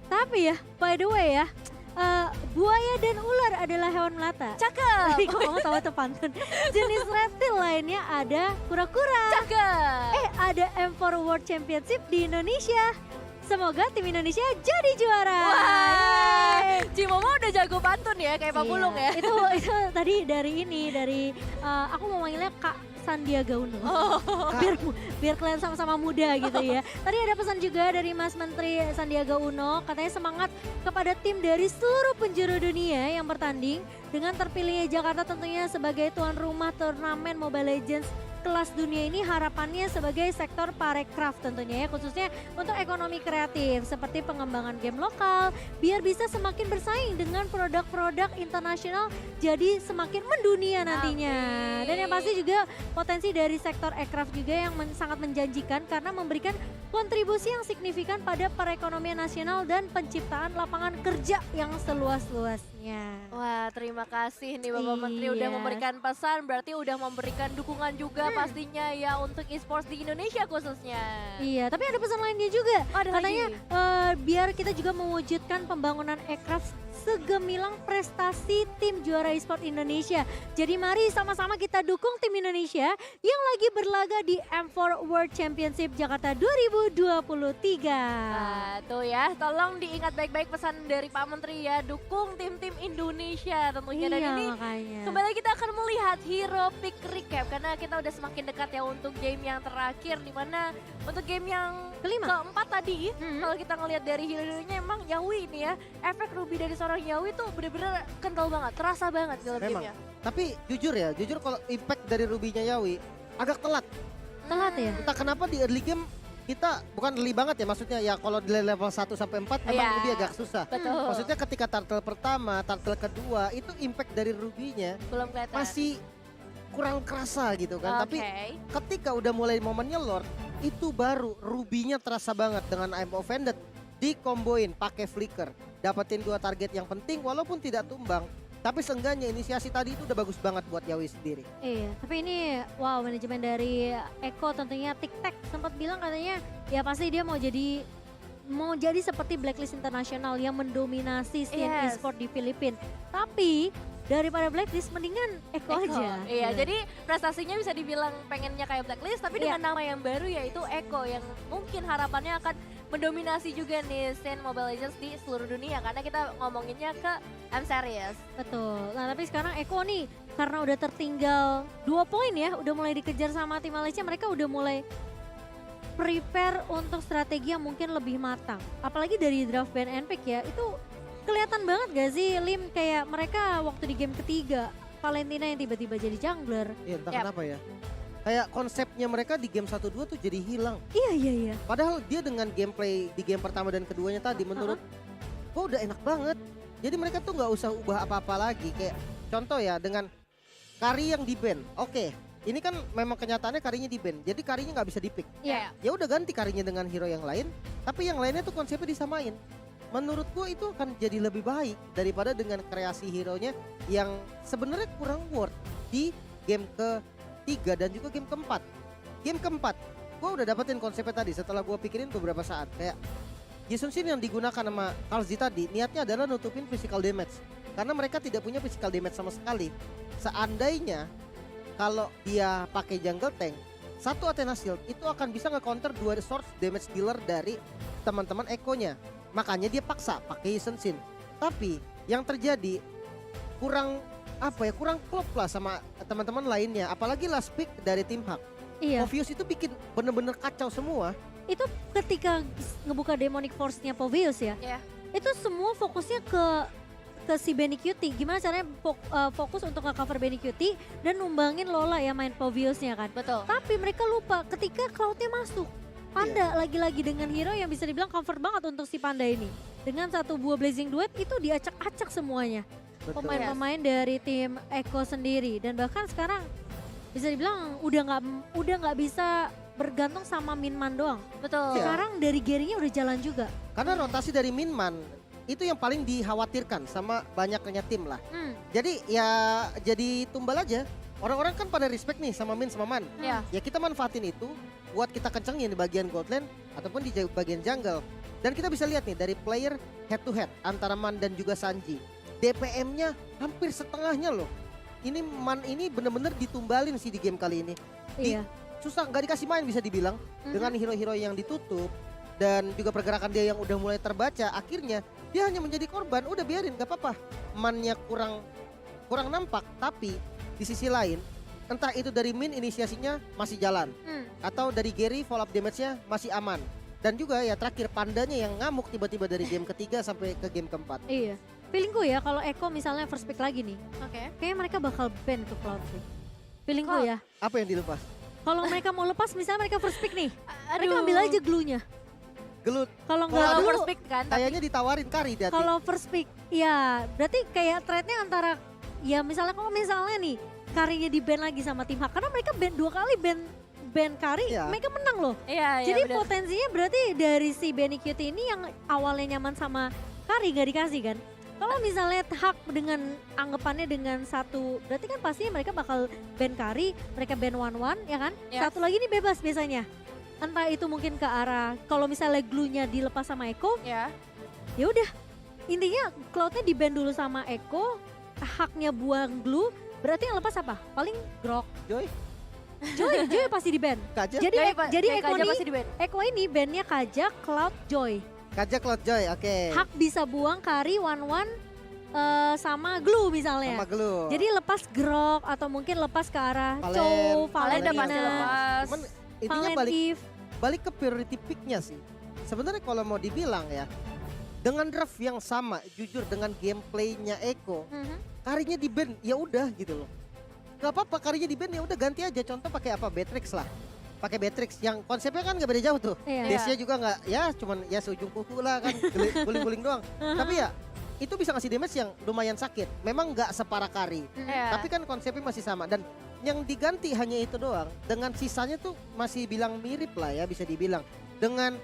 Tapi ya, by the way ya, buaya dan ular adalah hewan melata. Cakep. Tadi ngomong tahu itu pantun. Jenis reptil lainnya ada kura-kura. Cakep. Ada M4 World Championship di Indonesia. Semoga tim Indonesia jadi juara. Wah, Cimomo udah jago pantun ya kayak Pak Iya, Pulung ya. Itu tadi dari aku mau manggilnya Kak Sandiaga Uno. biar kalian sama-sama muda gitu ya. Tadi ada pesan juga dari Mas Menteri Sandiaga Uno, katanya semangat kepada tim dari seluruh penjuru dunia yang bertanding dengan terpilihnya Jakarta tentunya sebagai tuan rumah turnamen Mobile Legends kelas dunia ini, harapannya sebagai sektor parekraf tentunya ya, khususnya untuk ekonomi kreatif seperti pengembangan game lokal biar bisa semakin bersaing dengan produk-produk internasional jadi semakin mendunia nantinya. Dan yang pasti juga potensi dari sektor aircraft juga yang sangat menjanjikan karena memberikan kontribusi yang signifikan pada perekonomian nasional dan penciptaan lapangan kerja yang seluas-luasnya. Wah, terima kasih nih Bapak Menteri udah Iya. memberikan pesan, berarti udah memberikan dukungan juga pastinya ya untuk e-sports di Indonesia khususnya. Iya, tapi ada pesan lainnya juga. Ada Katanya lagi. biar kita juga mewujudkan pembangunan aircraft segemilang prestasi tim juara e-sport Indonesia. Jadi mari sama-sama kita dukung tim Indonesia yang lagi berlaga di M4 World Championship Jakarta 2023. Nah, tuh ya, tolong diingat baik-baik pesan dari Pak Menteri ya, dukung tim-tim Indonesia tentunya. Dan Iya, ini makanya. kembali kita akan melihat Hero Pick Recap karena kita udah semakin dekat ya untuk game yang terakhir, di mana untuk game yang keempat tadi, kalau kita ngelihat dari hero-nya emang Yawi ini ya, efek Ruby dari seorang Yawi tuh bener-bener kental banget, terasa banget dalam Memang. gamenya. Tapi jujur kalau impact dari Ruby-nya Yawi agak telat. Telat ya? Entah kenapa di early game kita bukan early banget ya, maksudnya ya kalau di level 1 sampai 4 memang Iya, Ruby agak susah. betul. Maksudnya ketika turtle pertama, turtle kedua itu impact dari Ruby-nya Belum kelihatan. masih kurang kerasa gitu kan. Tapi Oke. ketika udah mulai momennya Lord, itu baru Ruby-nya terasa banget dengan I'm Offended. Dikomboin pakai flicker, dapetin 2 target yang penting walaupun tidak tumbang. Tapi seenggaknya inisiasi tadi itu udah bagus banget buat Yawi sendiri. Iya, tapi ini wow, manajemen dari Eko tentunya Tic-Tac sempat bilang katanya ya pasti dia mau jadi seperti Blacklist Internasional yang mendominasi scene Yes. e-sport di Filipina. Tapi daripada Blacklist mendingan Eko aja. Iya, Gitu. jadi prestasinya bisa dibilang pengennya kayak Blacklist, tapi dengan nama yang baru yaitu Eko yang mungkin harapannya akan mendominasi juga nih scene Mobile Legends di seluruh dunia karena kita ngomonginnya ke M Series. Betul. Nah tapi sekarang Eko nih karena udah tertinggal 2 poin ya, udah mulai dikejar sama tim Malaysia, mereka udah mulai prepare untuk strategi yang mungkin lebih matang. Apalagi dari draft ban and pick ya, itu kelihatan banget gak sih Lim kayak mereka waktu di game ketiga Valentina yang tiba-tiba jadi jungler. Iya entah kenapa ya. Kayak konsepnya mereka di game 1-2 tuh jadi hilang. Iya. Padahal dia dengan gameplay di game pertama dan keduanya tadi menurut gua udah enak banget. Jadi mereka tuh nggak usah ubah apa-apa lagi. Kayak contoh ya dengan Kari yang di ban. Oke, ini kan memang kenyataannya Karinya di ban. Jadi Karinya nggak bisa di-pick. Iya. Ya udah ganti Karinya dengan hero yang lain. Tapi yang lainnya tuh konsepnya disamain. Menurut gua itu akan jadi lebih baik daripada dengan kreasi hero-nya yang sebenarnya kurang worth di game ketiga dan juga game keempat. Game keempat, gue udah dapetin konsepnya tadi setelah gue pikirin beberapa saat. Kayak Jason Sin yang digunakan sama Kalzi tadi, niatnya adalah nutupin physical damage. Karena mereka tidak punya physical damage sama sekali. Seandainya kalau dia pakai jungle tank, 1 Athena Shield itu akan bisa nge-counter 2 source damage dealer dari teman-teman Eko-nya. Makanya dia paksa pakai Jason Sin. Tapi yang terjadi kurang klop lah sama teman-teman lainnya, apalagi last pick dari tim Hak. Iya. Povius itu bikin bener-bener kacau semua. Itu ketika ngebuka Demonic Force-nya Povius ya, Iya. itu semua fokusnya ke ke si Benny Cutie. Gimana caranya fokus untuk nge-cover Benny Cutie dan numbangin Lola ya main Poviusnya kan. Betul. Tapi mereka lupa ketika Cloud-nya masuk. Panda lagi-lagi dengan hero yang bisa dibilang comfort banget untuk si Panda ini. Dengan satu buah Blazing Duet itu diacak-acak semuanya. Pemain-pemain dari tim Echo sendiri. Dan bahkan sekarang bisa dibilang udah nggak bisa bergantung sama Minman doang. Betul. Sekarang dari Gary-nya udah jalan juga. Karena rotasi dari Minman itu yang paling dikhawatirkan sama banyaknya tim lah. Jadi ya jadi tumbal aja. Orang-orang kan pada respect nih sama Min sama Man. Iya. Ya kita manfaatin itu buat kita kencengin di bagian gold lane ataupun di bagian jungle. Dan kita bisa lihat nih dari player head to head antara Man dan juga Sanji. DPM-nya hampir setengahnya loh. Ini Man ini bener-bener ditumbalin sih di game kali ini. Iya. Susah nggak dikasih main bisa dibilang dengan hero-hero yang ditutup dan juga pergerakan dia yang udah mulai terbaca. Akhirnya dia hanya menjadi korban. Udah biarin gak apa-apa. Man-nya kurang nampak tapi di sisi lain entah itu dari Min inisiasinya masih jalan atau dari Gary follow up damage-nya masih aman. Dan juga ya terakhir Pandanya yang ngamuk tiba-tiba dari game ketiga sampai ke game keempat. Iya. Feelingku ya kalau Echo misalnya first pick lagi nih. Oke. Kayaknya mereka bakal ban ke Cloud sih. Feelingku ya. Apa yang dilepas? Kalau mereka mau lepas misalnya mereka first pick nih. Mereka ambil aja glue-nya. Gelut. Kalau nggak glue, first pick kan. Kayaknya ditawarin Kari dia. kalau first pick ya berarti kayak trade-nya antara ya misalnya kalau misalnya nih Karinya di ban lagi sama tim Hak karena mereka ban 2 kali ban Kari, mereka menang loh. Iya, Jadi bener. potensinya berarti dari si Benny Cutie ini yang awalnya nyaman sama Kari gak dikasih kan. Kalau misalnya Hak dengan anggapannya dengan satu, berarti kan pastinya mereka bakal ban Kari, mereka ban 1-1 ya kan. Yes. Satu lagi nih bebas biasanya. Entah itu mungkin ke arah kalau misalnya glue-nya dilepas sama Echo. Ya. Ya udah. Intinya Cloud-nya di ban dulu sama Echo, Haknya buang glue, berarti yang lepas apa? Paling Grok. Joy Pasti di ban. Kaja. Jadi Echo Kaja ini pasti di-ban. Echo ini bannya Kaja, Cloud, Joy. Kaja Cloud Joy, oke. Hak bisa buang Kari 1-1 sama glue misalnya. Sama glue. Jadi lepas Grok atau mungkin lepas ke arah Valen, Chow, Valen udah pasti Valentina, lepas. Cuman intinya Valen balik ke priority pick-nya sih. Sebenarnya kalau mau dibilang ya, dengan draft yang sama, jujur dengan gameplaynya Echo, Karinya di ban, ya udah gitu loh. Gak apa-apa Karinya di ban ya udah ganti aja. Contoh pakai apa? Beatrix lah. Pakai Beatrix yang konsepnya kan gak beda jauh tuh. Iya. Dash-nya juga gak, ya cuman ya seujung kuku lah kan, guling-guling doang. Tapi ya itu bisa ngasih damage yang lumayan sakit. Memang gak separah Kari. Iya. Tapi kan konsepnya masih sama dan yang diganti hanya itu doang. Dengan sisanya tuh masih bilang mirip lah ya bisa dibilang. Dengan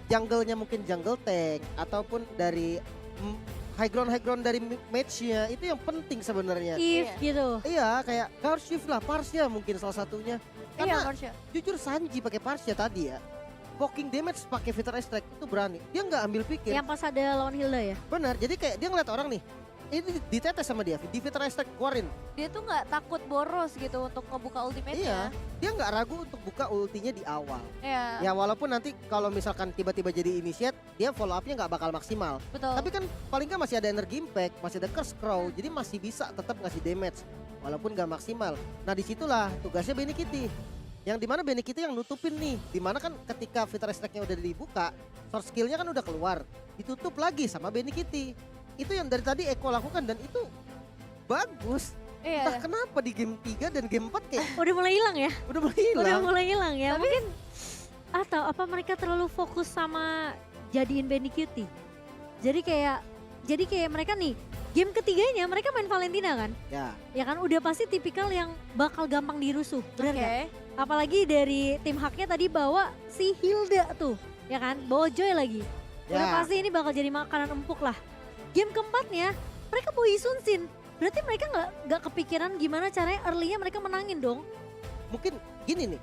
jungle-nya mungkin jungle tank ataupun dari high ground dari match-nya itu yang penting sebenarnya. If gitu. Iya kayak Garshif lah, Parsha mungkin salah satunya. Karena Parsha. jujur Sanji pakai Parsha tadi ya. Poking damage pakai Vital Strike itu berani. Dia nggak ambil pikir. Yang pas ada lawan Hilda ya? Benar, jadi kayak dia ngeliat orang nih. Ini ditetes sama dia, di Vital Strike keluarin. Dia tuh nggak takut boros gitu untuk ngebuka ultimate-nya. Iya, dia nggak ragu untuk buka ultinya di awal. Iya. Ya walaupun nanti kalau misalkan tiba-tiba jadi initiate, dia follow up-nya nggak bakal maksimal. Betul. Tapi kan paling nggak masih ada energy impact, masih ada curse crow, jadi masih bisa tetap ngasih damage walaupun nggak maksimal. Nah disitulah tugasnya Benny Kitty. Yang dimana Benny Kitty yang nutupin nih, dimana kan ketika Vital Strike-nya udah dibuka, source skill-nya kan udah keluar, ditutup lagi sama Benny Kitty. Itu yang dari tadi Eko lakukan dan itu bagus. Iya. Entah kenapa di game 3 dan game 4 kayak Udah mulai hilang ya? udah mulai hilang. Udah mulai hilang ya. Mungkin atau apa mereka terlalu fokus sama jadiin Benny Cutie. Jadi kayak mereka nih game ketiganya mereka main Valentina kan? Ya. Ya kan udah pasti tipikal yang bakal gampang dirusuh, benar Oke. nggak? Apalagi dari tim Haknya tadi bawa si Hilda tuh, ya kan? Bawa Joy lagi. Udah Ya. pasti ini bakal jadi makanan empuk lah. Game keempatnya mereka bawa Isunsin. Berarti mereka nggak kepikiran gimana caranya early-nya mereka menangin dong. Mungkin gini nih,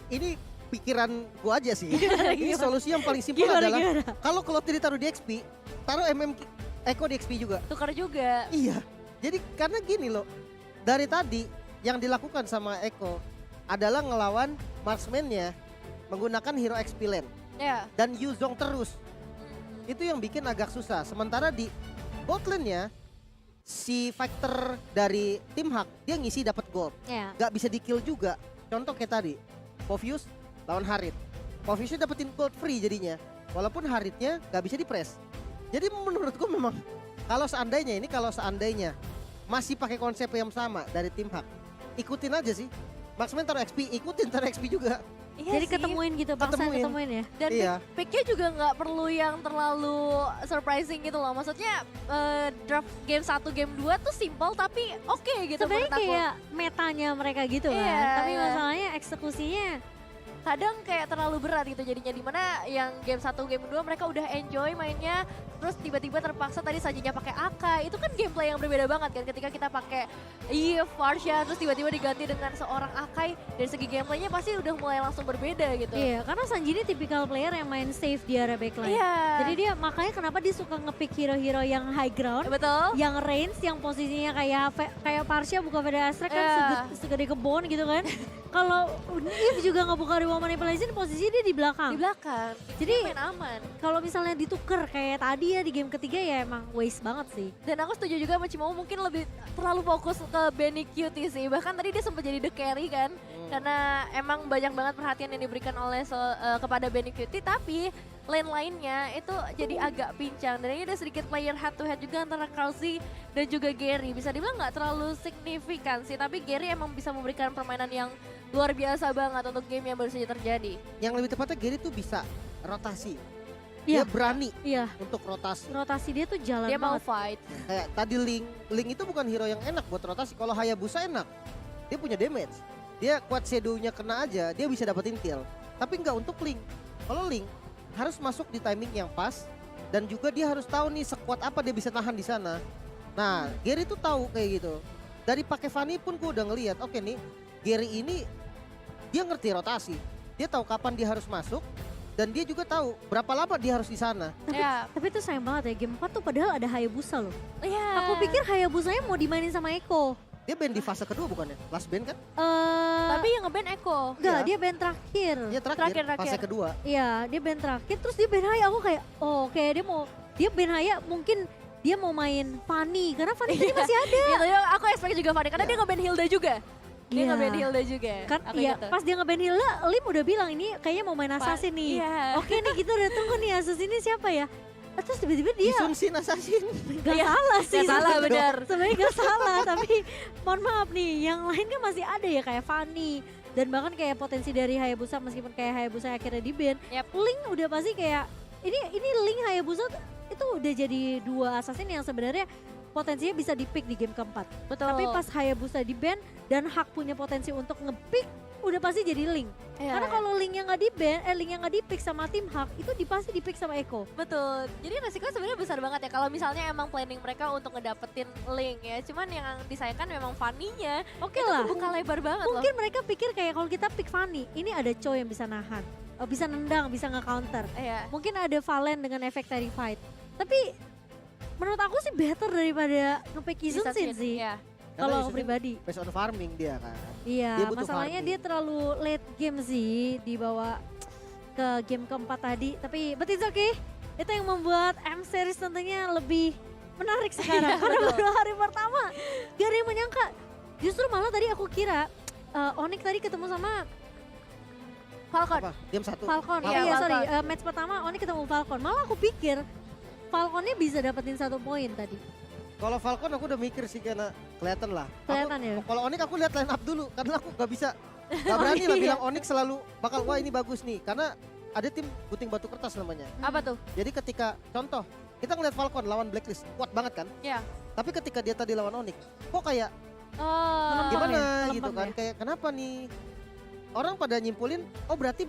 ini pikiran gua aja sih. Ini Gimana? solusi yang paling simpel Gimana, adalah gimana? kalau Clotilde taruh di XP, taruh Eko di XP juga. Tukar juga. Iya, jadi karena gini loh, dari tadi yang dilakukan sama Eko adalah ngelawan marksman-nya menggunakan hero XP lane Ya. dan Yuzong terus. Itu yang bikin agak susah. Sementara di bot lane-nya si fighter dari tim Hak dia ngisi dapat gold. Ya. Gak bisa di kill juga. Contoh kayak tadi, Povius lawan Harit. Poviusnya dapetin gold free jadinya. Walaupun Haritnya gak bisa di press. Jadi menurut gue memang Kalau seandainya masih pakai konsep yang sama dari tim Hak, ikutin aja sih. Marksman taruh XP, ikutin taruh XP juga. Iya jadi sih. Ketemuin gitu, paksa ketemuin ya. Dan picknya juga nggak perlu yang terlalu surprising gitu loh. Maksudnya draft game 1, game 2 tuh simple tapi oke gitu. Sebenarnya kayak metanya mereka gitu kan. Tapi masalahnya eksekusinya kadang kayak terlalu berat gitu jadinya, dimana yang game 1, game 2 mereka udah enjoy mainnya, terus tiba-tiba terpaksa tadi sajinya pakai AK, itu kan gameplay yang berbeda banget kan ketika kita pakai Farsha terus tiba-tiba diganti dengan seorang Akai, dari segi gameplaynya pasti udah mulai langsung berbeda gitu. Iya, karena Sanji ini tipikal player yang main safe di area backline. Jadi dia makanya kenapa dia suka ngepick hero-hero yang high ground, betul, yang range, yang posisinya kayak Farsha buka Feda Astrek kan segede kebon gitu kan. Kalau If juga nggak buka Riwa Manipulation, posisi dia di belakang. Di belakang. Jadi main aman. Kalau misalnya dituker kayak tadi ya di game ketiga ya emang waste banget sih. Dan aku setuju juga sama Cimomo mungkin lebih terlalu fokus ke Benny Cutie sih. Bahkan tadi dia sempat jadi the carry kan. Karena emang banyak banget perhatian yang diberikan oleh kepada Benny Cutie. Tapi lane lainnya itu jadi agak pincang. Dan ini ada sedikit player head to head juga antara Kelsey dan juga Gary. Bisa dibilang nggak terlalu signifikan sih. Tapi Gary emang bisa memberikan permainan yang luar biasa banget untuk game yang baru saja terjadi. Yang lebih tepatnya Gary tuh bisa rotasi. Dia berani untuk rotasi. Rotasi dia tuh jalan dia banget. Mau fight. Kayak tadi Link itu bukan hero yang enak buat rotasi. Kalau Hayabusa enak. Dia punya damage. Dia kuat shadow-nya kena aja, dia bisa dapetin kill. Tapi nggak untuk Link. Kalau Link harus masuk di timing yang pas dan juga dia harus tahu nih sekuat apa dia bisa tahan di sana. Nah, Gary tuh tahu kayak gitu. Dari pakai Fanny pun gue udah ngelihat, oke nih, Gary ini dia ngerti rotasi. Dia tahu kapan dia harus masuk dan dia juga tahu berapa lama dia harus di sana. Tapi itu sayang banget ya, game 4 tuh padahal ada Hayabusa loh. Aku pikir Hayabusanya mau dimainin sama Eko. Dia band di fase kedua bukannya? Last band kan? Tapi yang ngeband Eko. Enggak, dia band terakhir. Iya terakhir, fase kedua. Iya, dia band terakhir terus dia band Haya. Aku kayak, kayak dia band Haya mungkin dia mau main Fanny karena Fanny tadi masih ada. Gitu ya, aku expect juga Fanny karena dia ngeband Hilda juga. Dia ngeband Hilda juga. Kan iya, pas dia ngeband Hilda, Lim udah bilang ini kayaknya mau main assassin nih. Oke nih kita udah tunggu nih assassin ini siapa ya? Terus tiba-tiba dia Isunsin assassin. Gak salah sih. Gak salah benar. Sebenarnya gak salah tapi mohon maaf nih yang lain kan masih ada ya kayak Fanny. Dan bahkan kayak potensi dari Hayabusa meskipun kayak Hayabusa akhirnya di ban. Link udah pasti kayak ini Link Hayabusa itu udah jadi dua assassin yang sebenarnya potensinya bisa di-pick di game keempat. Betul. Tapi pas Hayabusa di ban dan Hak punya potensi untuk nge-pick udah pasti jadi Link. Karena kalau Link yang nggak di-ban, Link yang nggak di-pick sama tim Hak itu pasti di-pick sama Eko. Betul. Jadi resikonya sebenarnya besar banget ya kalau misalnya emang planning mereka untuk ngedapetin Link ya. Cuman yang disayangkan memang Fanny-nya. Oke lah. Buka lebar banget Mungkin mereka pikir kayak kalau kita pick Fanny, ini ada Cho yang bisa nahan. Bisa nendang, bisa nge-counter. Mungkin ada Valen dengan efek Terrified. Tapi menurut aku sih better daripada nge-pick Isunsin sih. Kalau aku pribadi. Based on farming dia kan. Iya, masalahnya dia terlalu late game sih dibawa ke game keempat tadi. Tapi but it's okay. Itu yang membuat M series tentunya lebih menarik sekarang. Karena baru hari pertama gak ada yang menyangka. Justru malah tadi aku kira Onic tadi ketemu sama Falcon. Game 1. Falcon. Iya, sorry. Match pertama Onic ketemu Falcon. Malah aku pikir Falconnya bisa dapetin 1 poin tadi. Kalau Falcon aku udah mikir sih karena kelihatan lah. Kelihatan ya. Kalau Onic aku lihat line up dulu karena aku gak bisa, gak berani lah bilang Onic selalu bakal wah ini bagus nih karena ada tim puting batu kertas namanya. Apa tuh? Jadi ketika contoh kita ngeliat Falcon lawan Blacklist kuat banget kan? Iya. Tapi ketika dia tadi lawan Onic, kok kayak gimana gitu kan? Kayak kenapa nih? Orang pada nyimpulin, oh berarti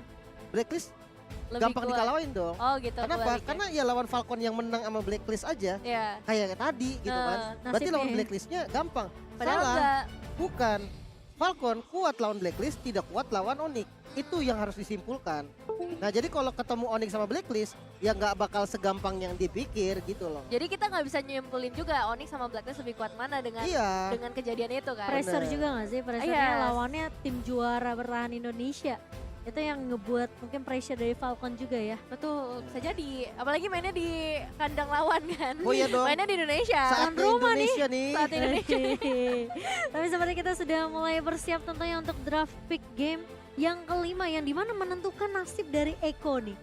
Blacklist lebih gampang kuat. dikalahkan dong. Oh gitu. Kenapa? Karena ya lawan Falcon yang menang sama Blacklist aja. Kayak tadi gitu kan. Berarti lawan Blacklistnya gampang. Padahal salah. enggak. Bukan. Falcon kuat lawan Blacklist, tidak kuat lawan Onic. Itu yang harus disimpulkan. Nah jadi kalau ketemu Onic sama Blacklist, ya nggak bakal segampang yang dipikir gitu loh. Jadi kita nggak bisa nyimpulin juga Onic sama Blacklist lebih kuat mana dengan kejadian itu kan. Pressure juga nggak sih? Pressure-nya lawannya tim juara bertahan Indonesia. Itu yang ngebuat mungkin pressure dari Falcon juga ya. Betul, bisa jadi. Apalagi mainnya di kandang lawan kan. Oh iya dong. Mainnya di Indonesia. Saat rumah Indonesia nih. Saat Indonesia. Tapi seperti kita sudah mulai bersiap tentunya untuk draft pick game yang kelima yang dimana menentukan nasib dari Eko nih.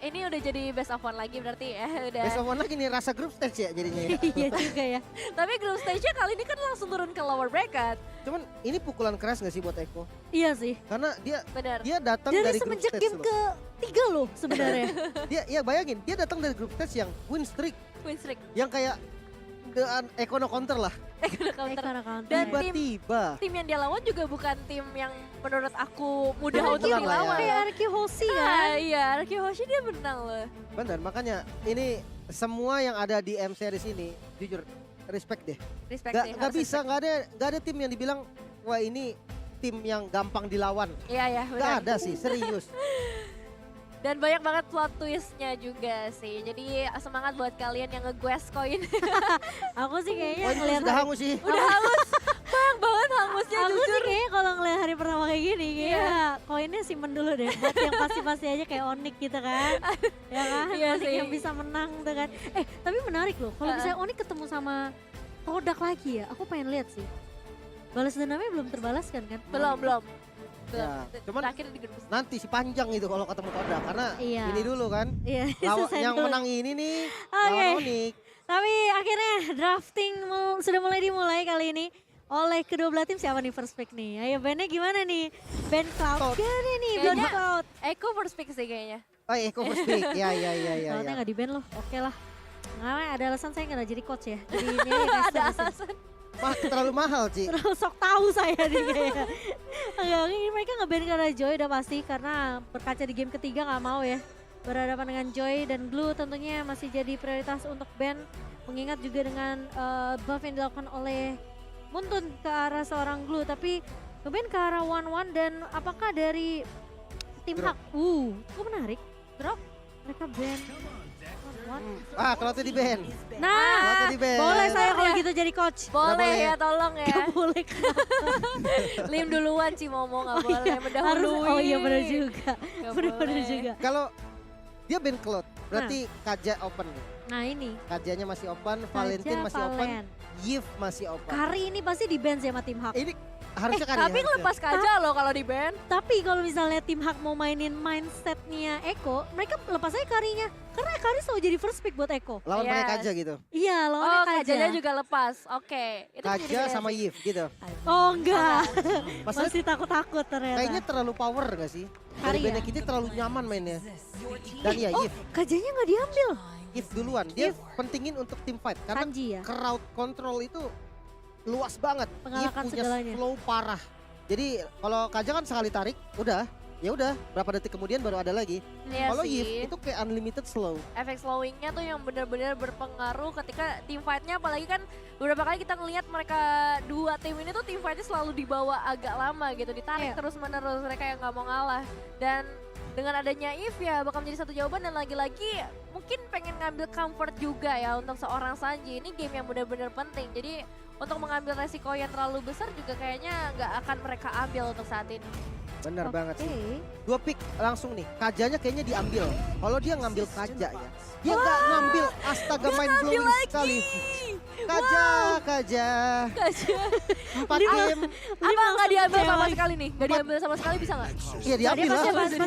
Ini udah jadi best of one lagi berarti ya. Udah. Best of one lagi nih rasa group stage ya jadinya ya. Iya juga ya. Tapi group stage-nya kali ini kan langsung turun ke lower bracket. Cuman ini pukulan keras gak sih buat Eko? Iya sih. Karena Benar. dia datang Dari dari grup semenjak stage game ke-3 loh sebenarnya. Dia bayangin, dia datang dari grup stage yang win streak. Win streak. Yang kayak Eko no counter lah. Dan Tiba-tiba. tim yang dia lawan juga bukan tim yang menurut aku mudah Kebetulan untuk lah ya. dilawan. Kayak Arki Hoshi kan. Iya, Arki Hoshi dia menang loh. Benar, makanya ini semua yang ada di M Series ini jujur respect deh. Respect Gak, sih, gak harus bisa, gak ada tim yang dibilang wah ini tim yang gampang dilawan. Iya, Gak benar. ada sih, serius. Dan banyak banget plot twistnya juga sih. Jadi semangat buat kalian yang nge-quest koin. Aku sih kayaknya Koin ngeliat udah hangus sih. Udah hangus. Banyak banget hangusnya Aku jujur. sih kayaknya kalau ngeliat hari pertama kayak gini Iya. kayak koinnya simpen dulu deh buat yang pasti-pasti aja kayak Onic gitu kan. Ya kan, Iya Onic sih. yang bisa menang tuh kan. Tapi menarik loh kalau misalnya Onic ketemu sama Kodak lagi ya, aku pengen lihat sih. Balas dendamnya belum terbalaskan kan? Belum. Ya, cuman Terakhir di grup nanti si panjang itu kalau ketemu Koda karena Iya. ini dulu kan. Iya, Lawan- selesai yang dulu. menang ini nih Oke. lawan Onic. Tapi akhirnya drafting sudah mulai dimulai kali ini oleh kedua belah tim. Siapa nih first pick nih? Ayo bandnya gimana nih? Band Cloud gimana nih? Band Kayaknya Cloud. Eko first pick sih kayaknya. Oh Eko first pick, ya. Cloudnya nggak di band loh, oke lah. Nggak ada alasan saya nggak jadi coach ya. Jadi ini Ada alasan. Terlalu mahal Ci. Terlalu sok tahu saya nih kayaknya. Enggak, ini mereka nge-ban karena Joy udah pasti karena berkaca di game ketiga nggak mau ya. Berhadapan dengan Joy dan Glue tentunya masih jadi prioritas untuk ban. Mengingat juga dengan buff yang dilakukan oleh Muntun ke arah seorang Glue. Tapi nge-ban ke arah 1-1 dan apakah dari tim Drop. Hak? Kok menarik. Drop, mereka ban. 1-1. Cloudnya di ban. Nah, Cloudnya di ban. boleh saya kalau gitu jadi coach. Boleh boleh. ya, tolong ya. Gak boleh. Lim duluan sih Momo, gak boleh mendahului. Oh iya benar juga. Nggak Benar boleh. juga. Kalau dia ban Cloud, berarti Kaja open nih. Nah ini. Kajanya masih open, Valentine masih open, Valen. Yves masih open. Kari ini pasti di ban sama tim Hak. Ini harusnya Kari. Tapi ngelepas aja loh kalau di band. Tapi kalau misalnya tim Hak mau mainin mindsetnya Eko, mereka lepas aja Karinya. Karena Kari selalu jadi first pick buat Eko. Lawan pakai Yes. Kaja gitu. Iya, Oh, lawannya Kaja. Kajanya juga lepas. Oke. Itu Kaja menjadi sama Yves gitu. Oh enggak. Maksudnya Masih takut-takut ternyata. kayaknya terlalu power gak sih? Kari Dari ya? bandnya kita terlalu nyaman mainnya. Dan ya Oh, Yves. Kajanya nggak diambil. Yves duluan. Dia pentingin untuk tim fight. Karena Kanji ya? crowd control itu luas banget. Yves Mengalahkan punya segalanya. flow parah. Jadi kalau Kaja kan sekali tarik, udah. Ya udah, berapa detik kemudian baru ada lagi. Iya Kalau sih. Yves itu kayak unlimited slow. Efek slowingnya tuh yang benar-benar berpengaruh ketika team fightnya, apalagi kan beberapa kali kita ngelihat mereka dua tim ini tuh team fightnya selalu dibawa agak lama gitu, ditarik Iya. terus menerus, mereka yang nggak mau ngalah. Dan dengan adanya If ya bakal menjadi satu jawaban, dan lagi-lagi mungkin pengen ngambil comfort juga ya untuk seorang Sanji. Ini game yang benar-benar penting, jadi untuk mengambil resiko yang terlalu besar juga kayaknya nggak akan mereka ambil untuk saat ini. Bener banget sih. Dua pick langsung nih. Kajanya kayaknya diambil. Kalau dia ngambil Kaja ya. Dia nggak ngambil, astaga Dia main ngambil blowing lagi. sekali. Kaja. Kaja. 4 game. Apa nggak diambil sama cewek. sekali nih? Nggak diambil sama sekali bisa nggak? Iya diambil lah.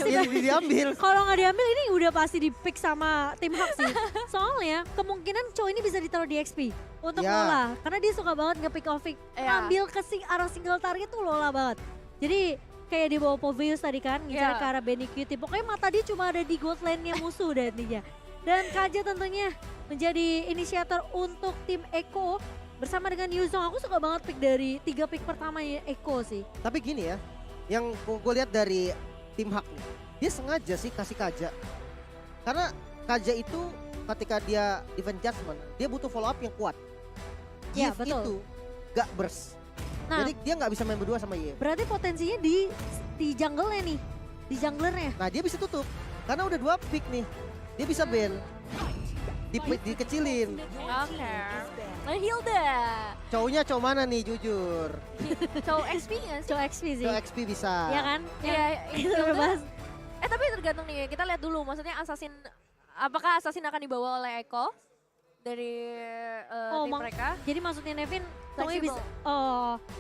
Iya, diambil. Kalau nggak diambil ini udah pasti di pick sama tim Hak sih. Soalnya kemungkinan cowok ini bisa ditaruh di XP untuk Ya. Lola. Karena dia suka banget nge-pick off pick. Iya. Ngambil ke arah single target tuh Lola banget. Jadi kayak di bawah Povius tadi kan, ngincar Iya. ke arah Benny Cutie. Pokoknya mata dia cuma ada di gold lane-nya musuh dan intinya. Dan Kaja tentunya menjadi inisiator untuk tim Eko bersama dengan Yuzong. Aku suka banget pick dari 3 pick pertamanya Eko sih. Tapi gini ya, yang gue lihat dari tim Hak nih, dia sengaja sih kasih Kaja. Karena Kaja itu ketika dia defense judgment, dia butuh follow up yang kuat. Iya, Yves betul. itu gak burst. Nah, Jadi dia gak bisa main berdua sama Yves. berarti potensinya di jungle-nya nih. Di junglernya. Nah dia bisa tutup, karena udah 2 pick nih. Dia bisa ban. Dikecilin. Oke. Nah Hilda. Cowoknya cowok mana nih jujur? Cowok XP nggak sih? Cowok XP sih. Cowok XP bisa. Iya kan? Iya, Itu Hilda. udah bahas. Tapi tergantung nih, kita lihat dulu. Maksudnya apakah Assassin akan dibawa oleh Eko dari tim mereka? Jadi maksudnya Nevin cowoknya Flexible.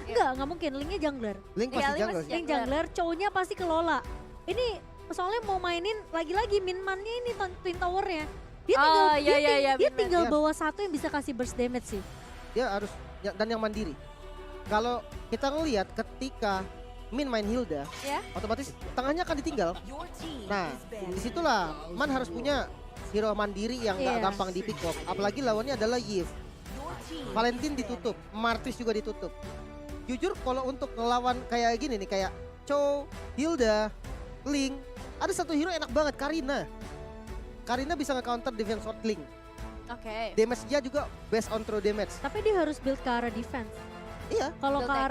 bisa, enggak mungkin, Linknya jungler. Link Iya, pasti Link jungle pasti sih. Link jungler, cowoknya pasti ke Lola. Ini soalnya mau mainin lagi-lagi Minman-nya ini Twin Tower-nya. Dia Oh, tinggal, iya, iya, iya, dia Minman. tinggal Iya. bawa satu yang bisa kasih burst damage sih. Dia harus dan yang mandiri. Kalau kita ngelihat ketika Min main Hilda, Ya. otomatis tengahnya akan ditinggal. Nah, disitulah Man harus punya hero mandiri yang nggak Iya. gampang di pick up. Apalagi lawannya adalah Yves. Valentine ditutup, Martis juga ditutup. Jujur kalau untuk ngelawan kayak gini nih, kayak Cho, Hilda, Ling, ada satu hero enak banget, Karina. Karina bisa nge-counter defense shot Ling. Oke. Damage dia juga based on throw damage. Tapi dia harus build ke arah defense. Iya. Kalau Build ke tech.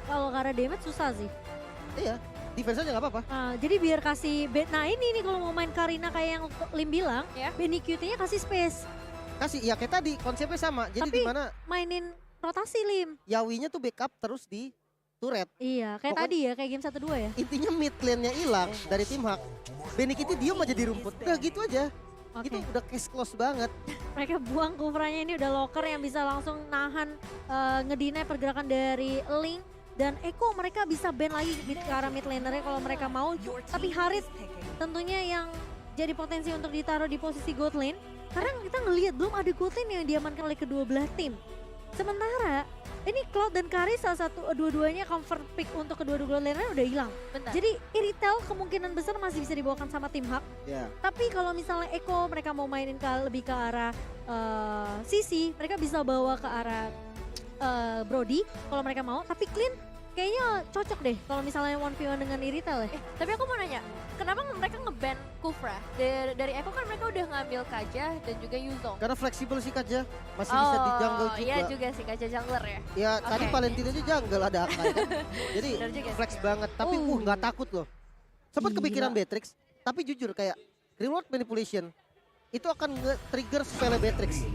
arah damage susah sih. Iya, defense aja nggak apa-apa. Jadi biar kasih nah ini nih kalau mau main Karina kayak yang Lim bilang, Ya. Benny QT-nya kasih space. Kasih, ya kayak tadi konsepnya sama. Jadi Tapi dimana mainin rotasi Lim. Yawinya tuh backup terus di turret. Iya, kayak Pokoknya- tadi ya, kayak game 1-2 ya. Intinya mid lane-nya hilang dari tim Hak. Benny Kitty diem aja di rumput. Udah gitu aja. Oke. Itu udah case close banget. Mereka buang Kufranya ini udah locker yang bisa langsung nahan ngedinai pergerakan dari Link dan Eko. Mereka bisa ban lagi ke arah mid laner kalau mereka mau. Tapi Harit tentunya yang jadi potensi untuk ditaruh di posisi gold lane. Karena kita ngelihat belum ada gold lane yang diamankan oleh kedua belah tim. Sementara ini Cloud dan Kari salah satu dua-duanya comfort pick untuk kedua-dua laner udah hilang. Benar. Jadi Iritel kemungkinan besar masih bisa dibawakan sama tim Hak. Ya. Tapi kalau misalnya Eko mereka mau mainin lebih ke arah Sisi, mereka bisa bawa ke arah Brody kalau mereka mau. Tapi Clean kayaknya cocok deh kalau misalnya 1v1 dengan Iritel ya. Tapi aku mau nanya, kenapa mereka nge-ban Kufra? Dari Eko kan mereka udah ngambil Kaja dan juga Yuzong. Karena fleksibel sih Kaja. Masih bisa di jungle juga. Iya juga sih Kaja jungler ya. Ya tadi Oke. Valentine aja jungle ada Akai kan. Jadi Benar juga sih. flex banget. Tapi nggak takut loh. Sempat kepikiran Beatrix. Tapi jujur kayak reward manipulation. Itu akan nge-trigger spell Beatrix.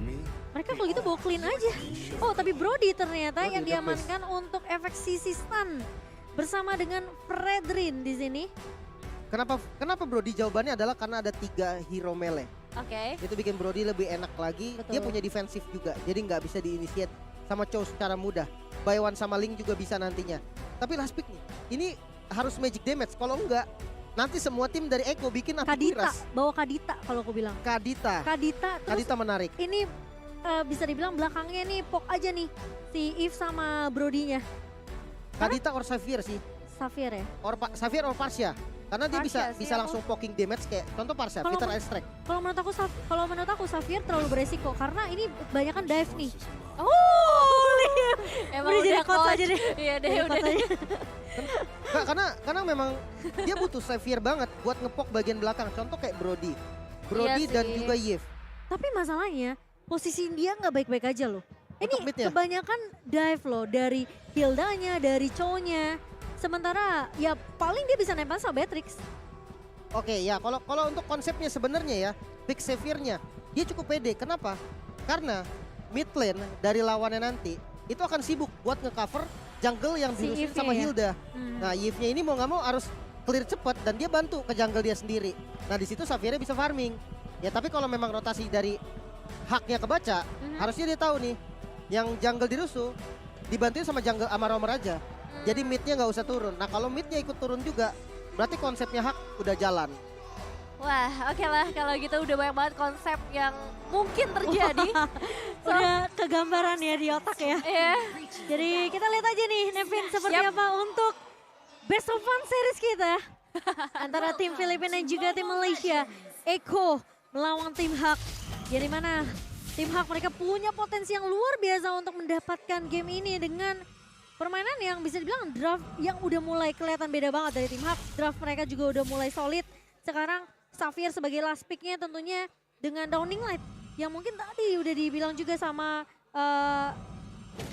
Mereka kalau gitu bawa Clean aja. Oh tapi Brody ternyata Brody yang the diamankan untuk efek Sisi stun. Bersama dengan Fredrin di sini. Kenapa Brody? Jawabannya adalah karena ada 3 hero melee. Oke. Itu bikin Brody lebih enak lagi. Betul. Dia punya defensif juga. Jadi nggak bisa diinitiate sama Chow secara mudah. Buy one sama Link juga bisa nantinya. Tapi last pick nih, ini harus magic damage. Kalau enggak, nanti semua tim dari Eko bikin api Kadita, kuras. bawa Kadita kalau aku bilang. Kadita. Kadita, terus Kadita menarik. ini bisa dibilang belakangnya nih pok aja nih si Eve sama Brody-nya. Kadita or Xavier sih. Xavier ya. Xavier or Parsia. Karena dia Parsia bisa sih bisa aku. langsung poking damage kayak contoh Parsia, Kalau Peter men- Airstrike. Kalau menurut aku Xavier terlalu beresiko karena ini banyak kan dive nih. Emang Udah jadi udah coach coach. aja deh. Iya deh, Jadi udah. coach aja. Nggak, karena memang dia butuh Xavier banget buat ngepok bagian belakang. Contoh kayak Brody. Brody Iya dan sih. juga Yves. Tapi masalahnya posisi dia nggak baik-baik aja loh. Ini Untuk mid-nya? kebanyakan dive loh dari Hildanya, dari Chow-nya. Sementara ya paling dia bisa nempel sama Beatrix. Oke ya, kalau untuk konsepnya sebenarnya ya, pick Xavier-nya dia cukup pede. Kenapa? Karena mid lane dari lawannya nanti itu akan sibuk buat ngecover jungle yang Si dirusuin Eve sama ya? Hilda. Hmm. Nah, Yves-nya ini mau nggak mau harus clear cepet dan dia bantu ke jungle dia sendiri. Nah, di situ Xavier bisa farming. Ya, tapi kalau memang rotasi dari haknya kebaca, harusnya dia tahu nih yang jungle dirusuh dibantuin sama jungle sama roamer aja. Jadi mid-nya nggak usah turun. Nah, kalau mid-nya ikut turun juga, berarti konsepnya hak udah jalan. Wah, oke lah kalau gitu udah banyak banget konsep yang mungkin terjadi. Udah kegambaran ya di otak ya. Iya. Jadi kita lihat aja nih Nevin seperti apa untuk Best of Fun series kita. Antara tim Filipina dan juga tim Malaysia. Eko melawan tim Hak. Jadi mana tim Hak mereka punya potensi yang luar biasa untuk mendapatkan game ini dengan permainan yang bisa dibilang draft yang udah mulai kelihatan beda banget dari tim Hak. Draft mereka juga udah mulai solid. Sekarang Xavier sebagai last picknya tentunya dengan Downing Light yang mungkin tadi udah dibilang juga sama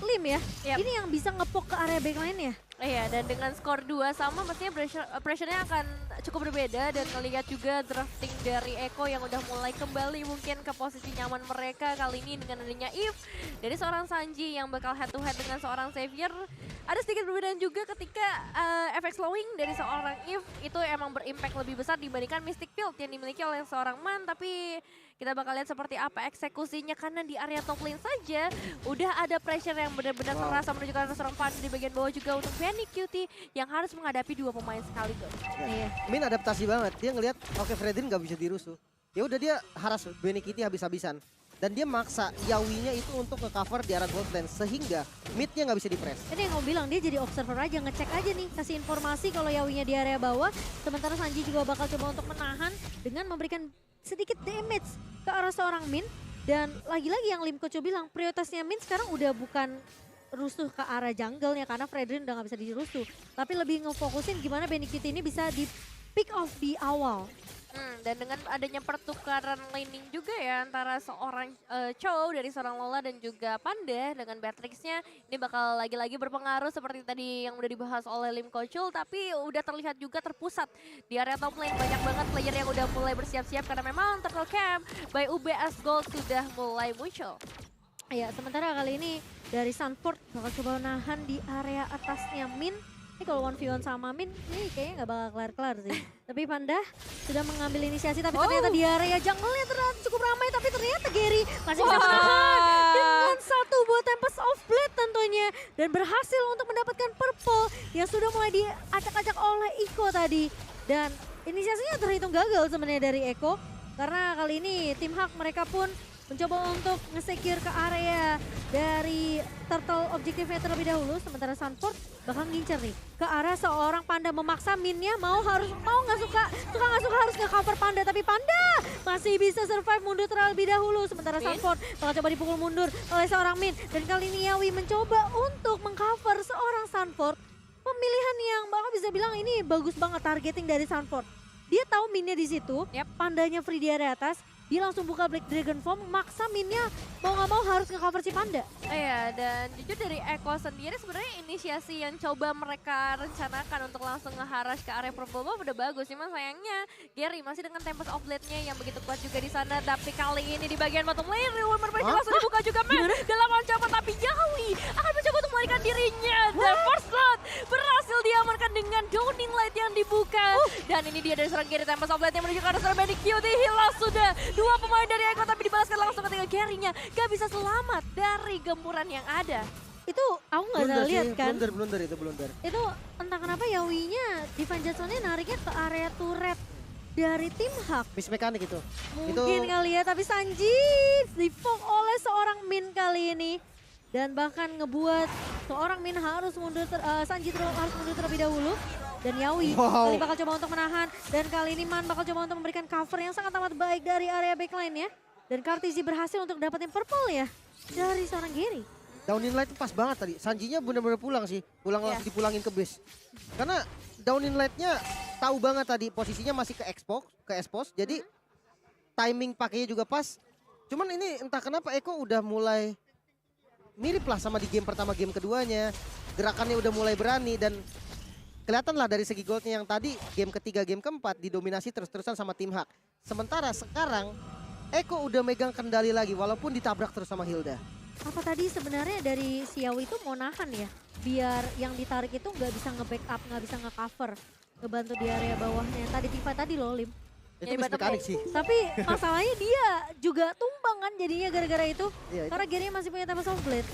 Lim ya. Ini yang bisa ngepok ke area backline ya. Iya, dan dengan skor 2 sama mestinya pressure-nya akan cukup berbeda dan ngelihat juga drafting dari Eko yang udah mulai kembali mungkin ke posisi nyaman mereka kali ini dengan adanya Eve dari seorang Sanji yang bakal head to head dengan seorang Xavier. Ada sedikit perbedaan juga ketika efek slowing dari seorang Eve itu emang berimpact lebih besar dibandingkan Mystic Field yang dimiliki oleh seorang Man, tapi Kita bakal lihat seperti apa eksekusinya karena di area top lane saja udah ada pressure yang benar-benar terasa menuju ke arah seorang Panda di bagian bawah juga untuk Benny Cutie yang harus menghadapi 2 pemain sekaligus. Iya. Min adaptasi banget. Dia ngelihat oke Fredrin nggak bisa dirusuh. Ya udah dia haras Benny Kitty habis-habisan. Dan dia maksa Yawinya itu untuk nge-cover di arah gold lane sehingga midnya nggak bisa di-press. Ini yang mau bilang, dia jadi observer aja, ngecek aja nih, kasih informasi kalau Yawinya di area bawah. Sementara Sanji juga bakal coba untuk menahan dengan memberikan sedikit damage ke arah seorang Min. Dan lagi-lagi yang Lim Kocho bilang, prioritasnya Min sekarang udah bukan rusuh ke arah jungle-nya karena Fredrin udah nggak bisa dirusuh. Tapi lebih ngefokusin gimana Benny Kitty ini bisa di pick off di awal. Dan dengan adanya pertukaran laning juga ya antara seorang Chow dari seorang Lola dan juga Panda dengan Beatrix-nya ini bakal lagi-lagi berpengaruh seperti tadi yang udah dibahas oleh Lim Kochul, tapi udah terlihat juga terpusat di area top lane. Banyak banget player yang udah mulai bersiap-siap karena memang Turtle Camp by UBS Gold sudah mulai muncul. Ya, sementara kali ini dari Sanford bakal coba nahan di area atasnya Min. Ini kalau 1v1 sama Min, ini kayaknya nggak bakal kelar-kelar sih. Tapi Panda sudah mengambil inisiasi, tapi ternyata di area jungle-nya ternyata cukup ramai. Tapi ternyata Gary masih bisa menahan dengan 1 buah Tempest of Blade tentunya. Dan berhasil untuk mendapatkan purple yang sudah mulai diacak-acak oleh Iko tadi. Dan inisiasinya terhitung gagal sebenarnya dari Eko. Karena kali ini tim Hak mereka pun mencoba untuk nge-secure ke area dari turtle objektifnya terlebih dahulu. Sementara Sanford bakal ngincer nih ke arah seorang Panda, memaksa Minnya mau nggak suka harus nge-cover Panda, tapi Panda masih bisa survive mundur terlebih dahulu. Sementara Sanford bakal coba dipukul mundur oleh seorang Min, dan kali ini Yawi mencoba untuk mengcover seorang Sanford. Pemilihan yang bakal bisa bilang ini bagus banget targeting dari Sanford. Dia tahu Minnya di situ, Pandanya free di area atas. Dia langsung buka Black Dragon Form, maksa Minnya mau nggak mau harus nge-cover si Panda. Iya, dan jujur dari Eko sendiri sebenarnya inisiasi yang coba mereka rencanakan untuk langsung ngeharas ke area purple buff udah bagus. Cuman sayangnya Gary masih dengan Tempest of Blade-nya yang begitu kuat juga di sana. Tapi kali ini di bagian bottom lane, Rumor Breaker langsung dibuka juga dalam ancaman. Tapi Yawi akan mencoba untuk melarikan dirinya. Dan first blood berhasil diamankan dengan Downing Light yang dibuka. Dan ini dia dari seorang Gary, Tempest of Blade yang menuju ke arah seorang Benny Cutie. Hilang sudah 2 pemain dari Eko, tapi dibalaskan langsung ketika Gary-nya gak bisa selamat dari gempuran yang ada. Itu aku nggak salah lihat kan? Blunder. Itu entah kenapa Yawinya Divine Jacksonnya nariknya ke area turret dari tim Hak. Miss mekanik itu. Mungkin kali ya, tapi Sanji di-fog oleh seorang Min kali ini. Dan bahkan ngebuat seorang Min harus mundur, Sanji harus mundur terlebih dahulu. Dan Yawi kali bakal coba untuk menahan. Dan kali ini Man bakal coba untuk memberikan cover yang sangat amat baik dari area backline ya. Dan Kartizi berhasil untuk dapetin purple ya dari seorang Gary. Downing Light pas banget tadi. Sanjinya benar-benar pulang sih. Langsung dipulangin ke base. Karena Downing Light-nya tahu banget tadi posisinya masih ke expose. Jadi timing pakainya juga pas. Cuman ini entah kenapa Eko udah mulai mirip lah sama di game pertama, game keduanya. Gerakannya udah mulai berani dan kelihatan lah dari segi goldnya yang tadi game ketiga, game keempat didominasi terus-terusan sama tim Hak. Sementara sekarang Eko udah megang kendali lagi walaupun ditabrak terus sama Hilda. Apa tadi sebenarnya dari si Yawi itu mau nahan ya? Biar yang ditarik itu nggak bisa nge-backup, nggak bisa nge-cover. Ngebantu di area bawahnya. Tadi Tifa tadi loh Lim. Itu miss mekanik sih. Tapi masalahnya dia juga tumbang kan jadinya gara-gara itu. Iya, karena Gary masih punya Tempest of Blade.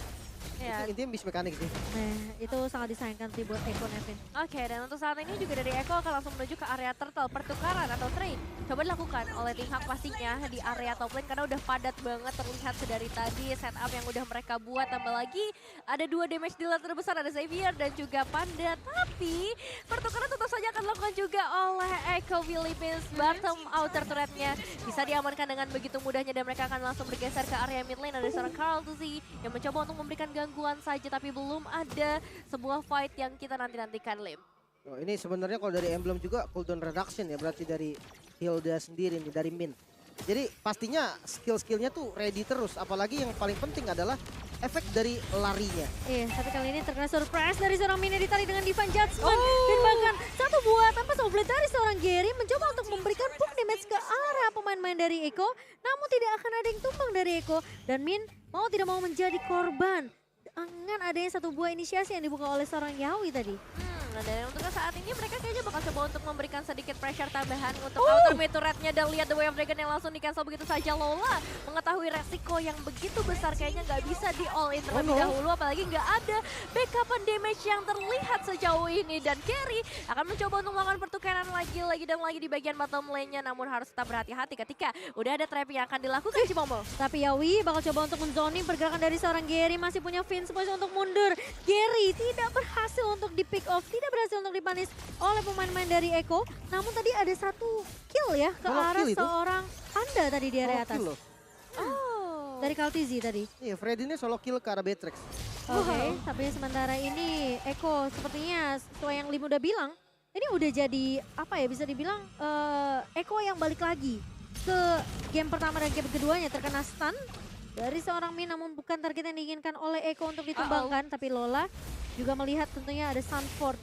Ya. Itu intinya miss mekanik sih. Nah, itu sangat disayangkan sih buat Eko Nevin. Oke, dan untuk saat ini juga dari Eko akan langsung menuju ke area turtle. Pertukaran atau trade coba dilakukan oleh tim Hak pastinya di area top lane karena udah padat banget terlihat sedari tadi setup yang udah mereka buat. Tambah lagi ada 2 damage dealer terbesar, ada Xavier dan juga Panda. Tapi pertukaran tentu saja akan dilakukan juga oleh Eko Philippines. Bottom outer turretnya bisa diamankan dengan begitu mudahnya dan mereka akan langsung bergeser ke area mid lane. Ada seorang Carl Tuzi yang mencoba untuk memberikan gangguan saja, tapi belum ada sebuah fight yang kita nanti-nantikan, Lim. Oh, ini sebenarnya kalau dari emblem juga cooldown reduction ya, berarti dari Hilda sendiri nih, dari Min. Jadi pastinya skill-skillnya tuh ready terus, apalagi yang paling penting adalah efek dari larinya. Iya, tapi kali ini terkena surprise dari seorang Min yang ditarik dengan Divine Judgment. Dan bahkan 1 buah tanpa soblet dari seorang Gary mencoba untuk memberikan poke damage ke arah pemain-pemain dari Eko. Namun tidak akan ada yang tumbang dari Eko. Dan Min mau tidak mau menjadi korban dengan adanya 1 buah inisiasi yang dibuka oleh seorang Yawi tadi. Nah, dan untuk saat ini mereka kayaknya bakal coba untuk memberikan sedikit pressure tambahan untuk outer mid turretnya. Dan lihat The Way of Dragon yang langsung di-cancel begitu saja. Lola mengetahui resiko yang begitu besar kayaknya nggak bisa di all-in terlebih dahulu. Apalagi nggak ada backupan damage yang terlihat sejauh ini. Dan Carry akan mencoba untuk melakukan pertukaran lagi dan lagi di bagian bottom lane-nya. Namun harus tetap berhati-hati ketika udah ada trap yang akan dilakukan Cimomo. Tapi Yawi bakal coba untuk menzoning pergerakan dari seorang Gary. Masih punya Vince Voice untuk mundur. Gary tidak berhasil untuk di-pick off. Tidak berhasil untuk dipanis oleh pemain-pemain dari Echo. Namun tadi ada satu kill ya ke arah seorang Panda tadi di area atas. Oh. Dari Kaltizi tadi. Iya, Freddy ini solo kill ke arah Beatrix. Oke, tapi sementara ini Echo sepertinya sesuai yang Lim udah bilang. Ini udah jadi apa ya, bisa dibilang Echo yang balik lagi ke game pertama dan game keduanya, terkena stun dari seorang Min, namun bukan target yang diinginkan oleh Echo untuk ditumbangkan. Tapi Lola juga melihat tentunya ada Sanford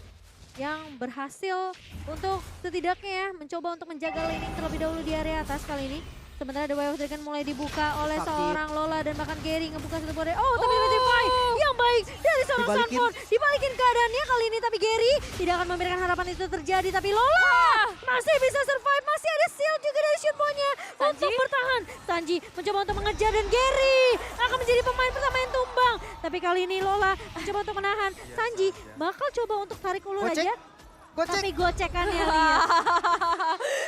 yang berhasil untuk setidaknya mencoba untuk menjaga laning terlebih dahulu di area atas kali ini. Sementara The Way of Dragon mulai dibuka oleh seorang Lola dan bahkan Gary ngebuka satu border. Oh, tapi Vertify yang baik dari seorang Sanford. Dibalikin keadaannya kali ini, tapi Gary tidak akan membiarkan harapan itu terjadi. Tapi Lola masih bisa survive, masih ada shield juga dari shoot point-nya untuk bertahan. Sanji mencoba untuk mengejar dan Gary akan menjadi pemain pertama yang tumbang. Tapi kali ini Lola mencoba untuk menahan. Sanji bakal coba untuk tarik ulur aja. Tapi gocekannya lihat.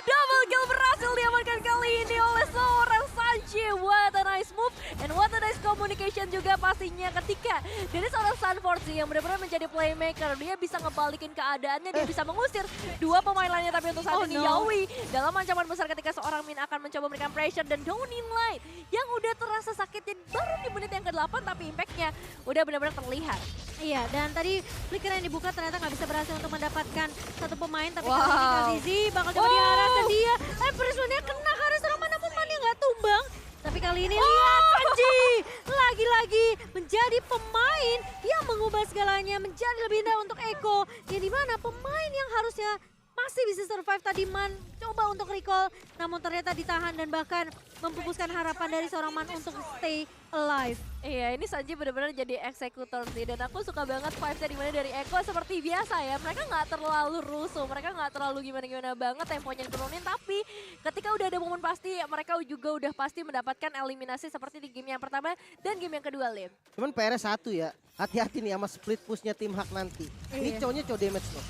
Double kill berhasil diamankan kali ini oleh seorang Sanji. What a nice move and what a nice communication juga pastinya ketika dari seorang Sanford sih yang benar-benar menjadi playmaker. Dia bisa ngebalikin keadaannya, dia bisa mengusir dua pemain lainnya. Tapi untuk saat ini Yawi dalam ancaman besar ketika seorang Min akan mencoba memberikan pressure. Dan Downing Light yang udah terasa sakitnya baru di menit yang ke-8 tapi impactnya udah benar-benar terlihat. Iya, dan tadi flicker yang dibuka ternyata nggak bisa berhasil untuk mendapatkan satu pemain. Tapi kali ini Zizi bakal coba diarah ke dia. Pressure-nya kena ke arah seorang Man, namun Man nggak tumbang. Tapi kali ini lihat Sanji lagi-lagi menjadi pemain yang mengubah segalanya menjadi lebih indah untuk Echo. Yang dimana pemain yang harusnya masih bisa survive tadi Man coba untuk recall, namun ternyata ditahan dan bahkan mempupuskan harapan dari seorang Man untuk stay alive. Iya, ini Sanji benar-benar jadi eksekutor sih, dan aku suka banget vibes-nya dimana dari Echo seperti biasa ya, mereka nggak terlalu rusuh, mereka nggak terlalu gimana-gimana banget temponya diturunin, tapi ketika udah ada momen pasti, mereka juga udah pasti mendapatkan eliminasi seperti di game yang pertama dan game yang kedua, Lim. Cuman PR satu ya, hati-hati nih sama split push-nya tim Hak nanti. Ini cowoknya cowok damage loh.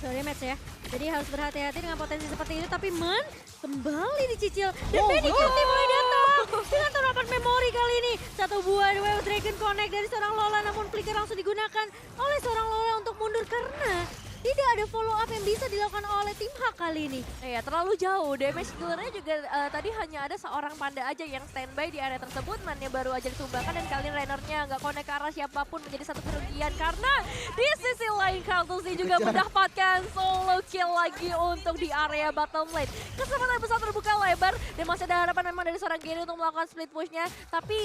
Damage ya, jadi harus berhati-hati dengan potensi seperti itu. Tapi Man kembali dicicil dan Benikirti mulai datang dengan terapan memori kali ini. Satu buah The Way of Dragon connect dari seorang Lola, namun flicker langsung digunakan oleh seorang Lola untuk mundur karena tidak ada follow up yang bisa dilakukan oleh tim Hak kali ini. Iya, terlalu jauh. Damage killernya juga tadi hanya ada seorang Panda aja yang standby di area tersebut. Man-nya baru aja ditumbangkan dan kali ini Rainernya nggak connect ke arah siapapun, menjadi satu kerugian. Karena di sisi lain Kaltusi juga mendapatkan solo kill lagi untuk di area bottom lane. Kesempatan besar terbuka lebar dan masih ada harapan memang dari seorang Gary untuk melakukan split pushnya. Tapi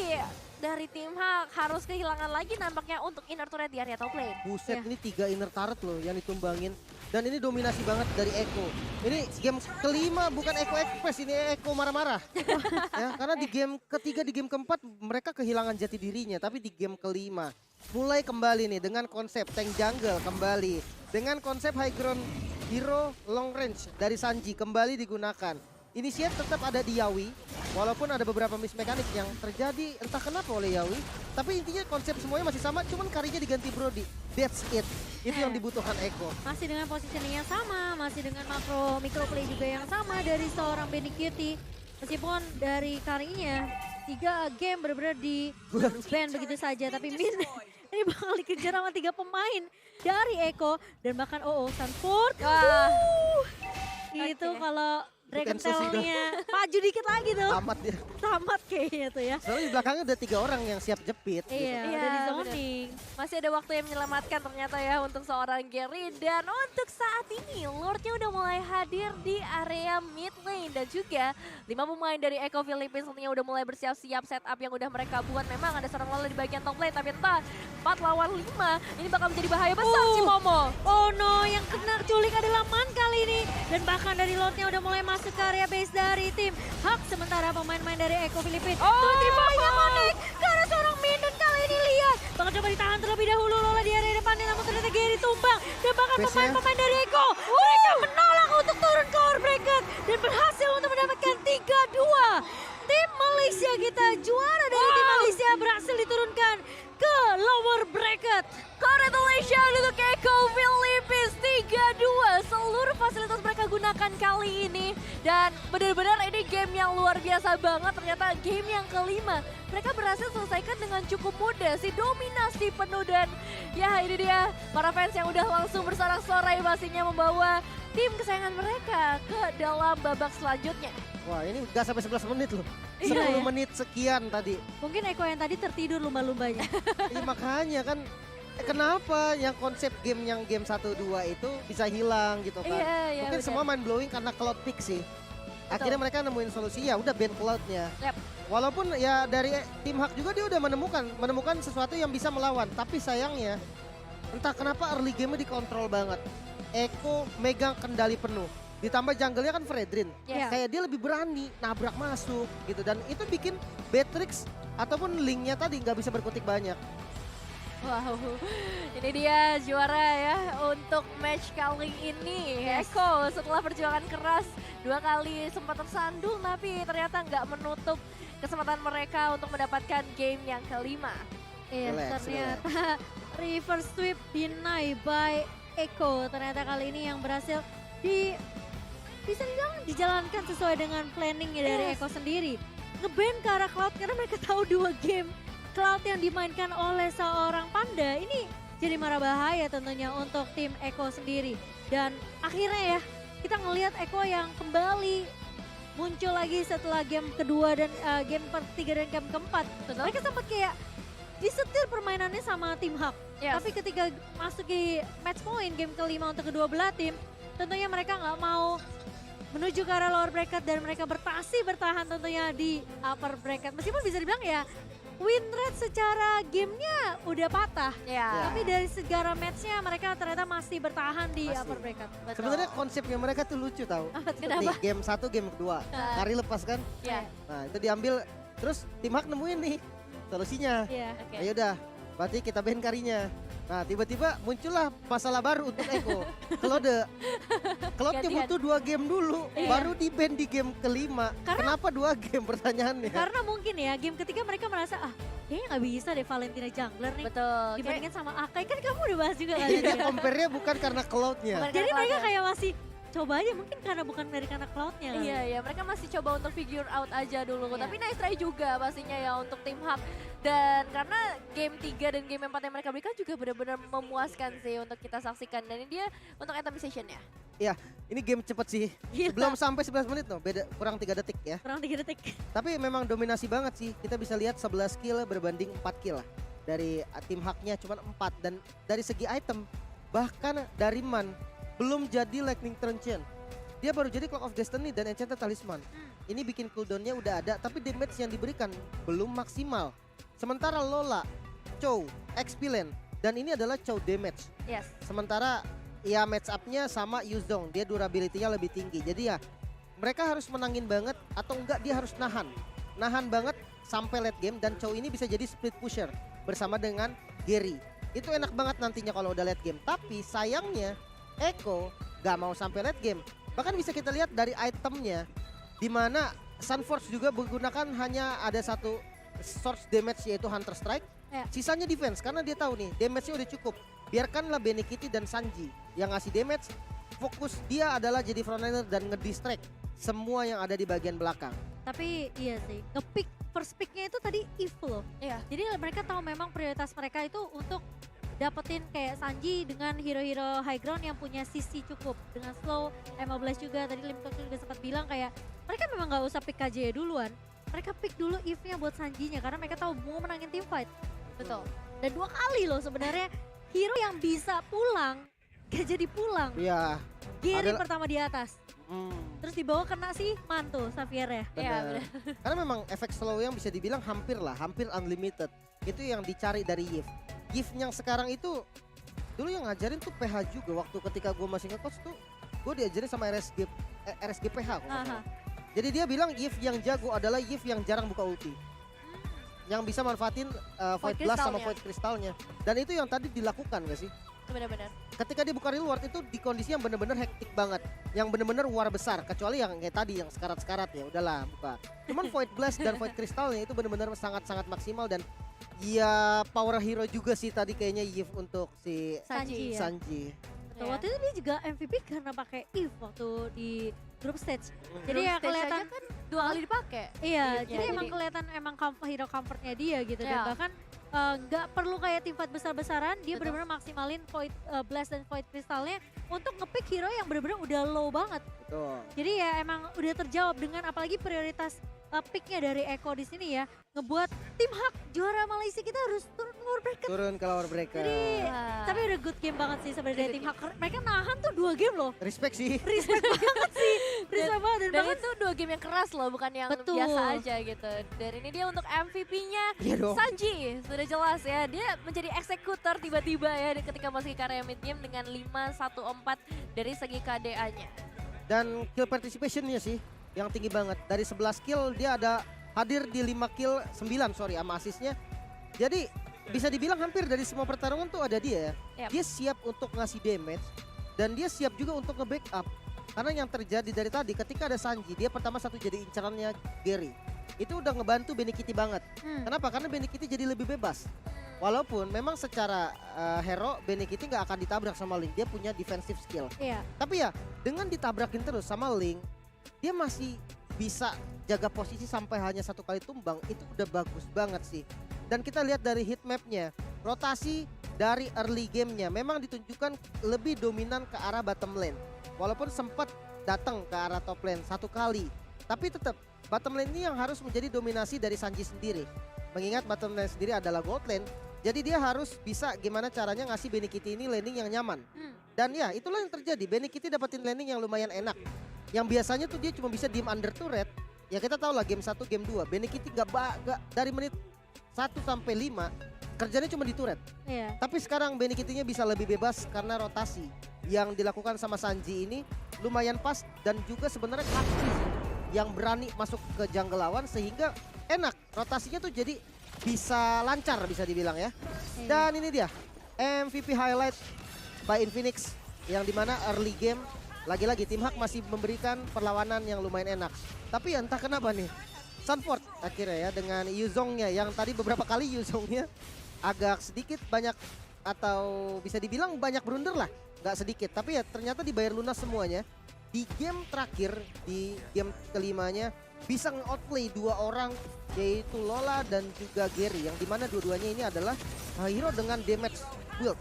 dari tim Hak harus kehilangan lagi nampaknya untuk inner turret di area top lane. Buset, ini 3 inner turret loh yang ditumbangin. Dan ini dominasi banget dari Echo. Ini game kelima bukan Echo Express, ini Echo marah-marah. Ya, karena di game ketiga, di game keempat mereka kehilangan jati dirinya. Tapi di game kelima mulai kembali nih dengan konsep tank jungle kembali. Dengan konsep high ground hero long range dari Sanji kembali digunakan. Inisiat tetap ada di Yawi, walaupun ada beberapa miss mekanik yang terjadi entah kenapa oleh Yawi. Tapi intinya konsep semuanya masih sama, cuman karinya diganti Brody. That's it, itu yang dibutuhkan Echo. Masih dengan positioning yang sama, masih dengan micro play juga yang sama dari seorang Benikirti. Meskipun dari karinya 3 game benar-benar di ban begitu saja, tapi Min ini bakal dikejar sama 3 pemain dari Echo dan bahkan Sanford. Itu kalau Dragon Tail-nya maju dikit lagi tuh. Tamat dia. Tamat kayaknya tuh ya. Soalnya di belakangnya udah 3 orang yang siap jepit. Iya, gitu. udah di zoning. Masih ada waktu yang menyelamatkan ternyata ya untuk seorang Gary. Dan untuk saat ini Lordnya udah mulai hadir di area mid lane. Dan juga 5 pemain dari Echo Philippines tentunya udah mulai bersiap-siap setup yang udah mereka buat. Memang ada seorang Lola di bagian top lane, tapi entah 4 lawan 5 ini bakal menjadi bahaya besar Cimomo. Oh no, yang kena culik adalah Man kali ini. Dan bahkan dari Lordnya udah mulai masuk ke area base dari tim Hak. Sementara pemain-pemain dari Echo Philippines banyak connect ke arah seorang Min. Dan kali ini lihat bakal coba ditahan terlebih dahulu Lola di area depannya, namun ternyata strategi ditumbang. Dan bahkan Base-nya. pemain-pemain dari Eko, mereka menolak untuk turun ke lower bracket. Dan berhasil untuk mendapatkan 3-2. Tim Malaysia kita juara dari tim Malaysia berhasil diturunkan ke lower bracket. Congratulations untuk Eko Philippines 3-2. Seluruh fasilitas mereka gunakan kali ini. Dan benar-benar ini game yang luar biasa banget. Ternyata game yang kelima. Mereka berhasil selesaikan dengan cukup mudah. Si dominasi penuh dan ya ini dia para fans yang udah langsung bersorak-sorai pastinya membawa tim kesayangan mereka ke dalam babak selanjutnya. Wah ini gak sampai 11 menit loh. 10 Iya, ya. menit sekian tadi. Mungkin Eko yang tadi tertidur lumba-lumbanya. Iya makanya kan kenapa yang konsep game 1-2 itu bisa hilang gitu kan. Iya, Mungkin benar. semua mind blowing karena cloud pick sih. Akhirnya mereka nemuin solusi ya udah ban cloudnya. Yep. Walaupun ya dari tim Hak juga dia udah menemukan sesuatu yang bisa melawan. Tapi sayangnya entah kenapa early game-nya dikontrol banget. Eko megang kendali penuh. Ditambah jungle-nya kan Fredrin. Yes. Kayak dia lebih berani nabrak masuk gitu. Dan itu bikin Beatrix ataupun Link-nya tadi nggak bisa berkutik banyak. Wow, ini dia juara ya untuk match kali ini. Eko setelah perjuangan keras 2 kali sempat tersandung tapi ternyata nggak menutup kesempatan mereka untuk mendapatkan game yang kelima. Iya, ternyata reverse sweep deny by Eko. Ternyata kali ini yang berhasil bisa dibilang dijalankan sesuai dengan planning dari Eko sendiri. Nge-ban ke arah Cloud karena mereka tahu 2 game Cloud yang dimainkan oleh seorang Panda ini jadi marah bahaya tentunya untuk tim Eko sendiri. Dan akhirnya ya kita ngelihat Eko yang kembali muncul lagi setelah game kedua dan game ketiga dan game keempat. Mereka sempat kayak disetir permainannya sama tim Hak. Tapi ketika masuk di match point game kelima untuk kedua belah tim, tentunya mereka nggak mau menuju ke arah lower bracket dan mereka bertahan tentunya di upper bracket. Meskipun bisa dibilang ya win rate secara gamenya udah patah. Tapi dari segala matchnya mereka ternyata masih bertahan di upper bracket. Sebenarnya konsepnya mereka tuh lucu tau. Nih, game 1, game kedua. Kari lepas kan. Nah itu diambil terus tim Hak nemuin nih solusinya. Ayo udah berarti kita ban Karinya. Nah tiba-tiba muncullah masalah baru untuk Eko. Cloudnya butuh 2 game dulu, baru di-ban di game kelima. Kenapa 2 game pertanyaannya? Karena mungkin ya game ketiga mereka merasa kayaknya nggak bisa deh Valentina jungler nih. Betul. Dibandingkan sama Akai kan kamu udah bahas juga kan. Jadi compare-nya bukan karena Cloudnya. Jadi mereka kayak masih coba aja mungkin karena bukan dari karena Cloudnya. Iya, mereka masih coba untuk figure out aja dulu. Tapi nice try juga pastinya ya untuk tim Hub. Dan karena game 3 dan game 4 yang mereka berikan juga benar-benar memuaskan sih untuk kita saksikan. Dan ini dia untuk atomizationnya. Iya, ini game cepet sih. Belum sampai 11 menit loh, beda kurang 3 detik ya. Kurang 3 detik. Tapi memang dominasi banget sih. Kita bisa lihat 11 kill berbanding 4 kill lah. Dari tim Haknya cuma 4 dan dari segi item bahkan dari Man belum jadi Lightning Truncheon. Dia baru jadi Clock of Destiny dan Enchanted Talisman. Ini bikin cooldownnya udah ada tapi damage yang diberikan belum maksimal. Sementara Lola, Chow, XP lane dan ini adalah Chow damage. Sementara ya match up-nya sama Yuzong, dia durability-nya lebih tinggi. Jadi ya mereka harus menangin banget atau enggak dia harus nahan. Nahan banget sampai late game dan Chow ini bisa jadi split pusher bersama dengan Gary. Itu enak banget nantinya kalau udah late game. Tapi sayangnya Eko gak mau sampai late game. Bahkan bisa kita lihat dari itemnya di mana Sunforce juga menggunakan hanya ada satu source damage yaitu Hunter Strike. Sisanya defense karena dia tahu nih damage-nya udah cukup. Biarkanlah Benikiti dan Sanji yang ngasih damage. Fokus dia adalah jadi frontliner dan ngedistract semua yang ada di bagian belakang. Tapi iya sih, nge-pick first pick-nya itu tadi Eve loh. Jadi mereka tahu memang prioritas mereka itu untuk dapetin kayak Sanji dengan hero-hero high ground yang punya CC cukup. Dengan slow, M15 juga, tadi Limtok juga sempat bilang kayak mereka memang gak usah pick KJ duluan. Mereka pick dulu Eve-nya buat Sanjinya karena mereka tahu mau menangin team fight. Betul. Dan 2 kali loh sebenarnya hero yang bisa pulang, gak jadi pulang. Iya. Gary pertama di atas. Terus di bawah kena sih mantu Xavier ya. Bener. Karena memang efek slow yang bisa dibilang hampir unlimited. Itu yang dicari dari Yves. Yves yang sekarang itu dulu yang ngajarin tuh PH juga waktu ketika gue masih nge-coach tuh gue diajarin sama RSG PH. Jadi dia bilang Yves yang jago adalah Yves yang jarang buka ulti. Yang bisa manfaatin Void Blast sama Void Crystalnya. Dan itu yang tadi dilakukan gak sih? Benar-benar. Ketika dia buka real world itu di kondisi yang benar-benar hektik banget, yang benar-benar war besar, kecuali yang kayak tadi yang sekarat-sekarat ya udahlah buka. Cuman Void Blast dan Void Crystalnya itu benar-benar sangat-sangat maksimal dan ya power hero juga sih tadi kayaknya Yves untuk si Sanji ya? Sanji. Betul, waktu itu dia juga MVP karena pakai Eve waktu di group stage. Jadi Group ya stage kelihatan aja kan 2 kali dipakai. Iya, Eve-nya, jadi emang kelihatan emang hero comfortnya dia gitu dan Iya. bahkan nggak perlu kayak tim fight besar-besaran, dia benar-benar maksimalin Void Blast dan Void Crystalnya untuk ngepick hero yang benar-benar udah low banget. Betul. Jadi ya emang udah terjawab dengan apalagi prioritas picknya dari Eko di sini ya, ngebuat tim Hak juara Malaysia kita harus turun ke War Bracket. Turun ke War Breaker. Jadi, tapi udah good game banget sih sebenarnya dari tim Hak. Mereka nahan tuh 2 game loh. Respect sih. Respect banget sih. Respect banget dan Dan bahkan itu 2 game yang keras loh, bukan yang Betul. biasa aja gitu. Dan ini dia untuk MVP-nya Iya dong. Sanji. Sudah jelas ya, dia menjadi eksekutor tiba-tiba ya ketika masuk ke area mid game dengan 5-1-4 dari segi KDA-nya. Dan kill participationnya sih yang tinggi banget. Dari 11 kill dia ada hadir di 5 kill 9 sama assist-nya. Jadi bisa dibilang hampir dari semua pertarungan tuh ada dia ya. Yep. Dia siap untuk ngasih damage dan dia siap juga untuk nge-backup. Karena yang terjadi dari tadi ketika ada Sanji, dia pertama satu jadi incarannya Gary. Itu udah ngebantu Benny Kitty banget. Kenapa? Karena Benny Kitty jadi lebih bebas. Walaupun memang secara hero Benny Kitty nggak akan ditabrak sama Link, dia punya defensive skill. Iya. Tapi ya dengan ditabrakin terus sama Link, dia masih bisa jaga posisi sampai hanya 1 kali tumbang, itu udah bagus banget sih. Dan kita lihat dari heat map-nya, rotasi dari early game-nya memang ditunjukkan lebih dominan ke arah bottom lane. Walaupun sempat datang ke arah top lane 1 kali, tapi tetap bottom lane ini yang harus menjadi dominasi dari Sanji sendiri. Mengingat bottom lane sendiri adalah gold lane, jadi dia harus bisa gimana caranya ngasih Benny Kitty ini landing yang nyaman. Dan ya itulah yang terjadi, Benny Kitty dapetin landing yang lumayan enak. Yang biasanya tuh dia cuma bisa diem under turret. Ya kita tahu lah game 1, game 2. Benny Kitty gak dari menit 1 sampai 5 kerjanya cuma di turret. Iya. Tapi sekarang Benny Kitty-nya bisa lebih bebas karena rotasi yang dilakukan sama Sanji ini lumayan pas dan juga sebenarnya kaki yang berani masuk ke jungle lawan sehingga enak. Rotasinya tuh jadi bisa lancar bisa dibilang ya. Dan ini dia MVP highlight by Infinix yang dimana early game lagi-lagi tim Hak masih memberikan perlawanan yang lumayan enak. Tapi ya entah kenapa nih Sunford akhirnya ya dengan Yuzongnya yang tadi beberapa kali Yuzongnya agak sedikit banyak atau bisa dibilang banyak blunder lah. Gak sedikit tapi ya ternyata dibayar lunas semuanya. Di game terakhir, di game kelimanya bisa nge-outplay 2 orang yaitu Lola dan juga Gary yang dimana dua-duanya ini adalah hero dengan damage build.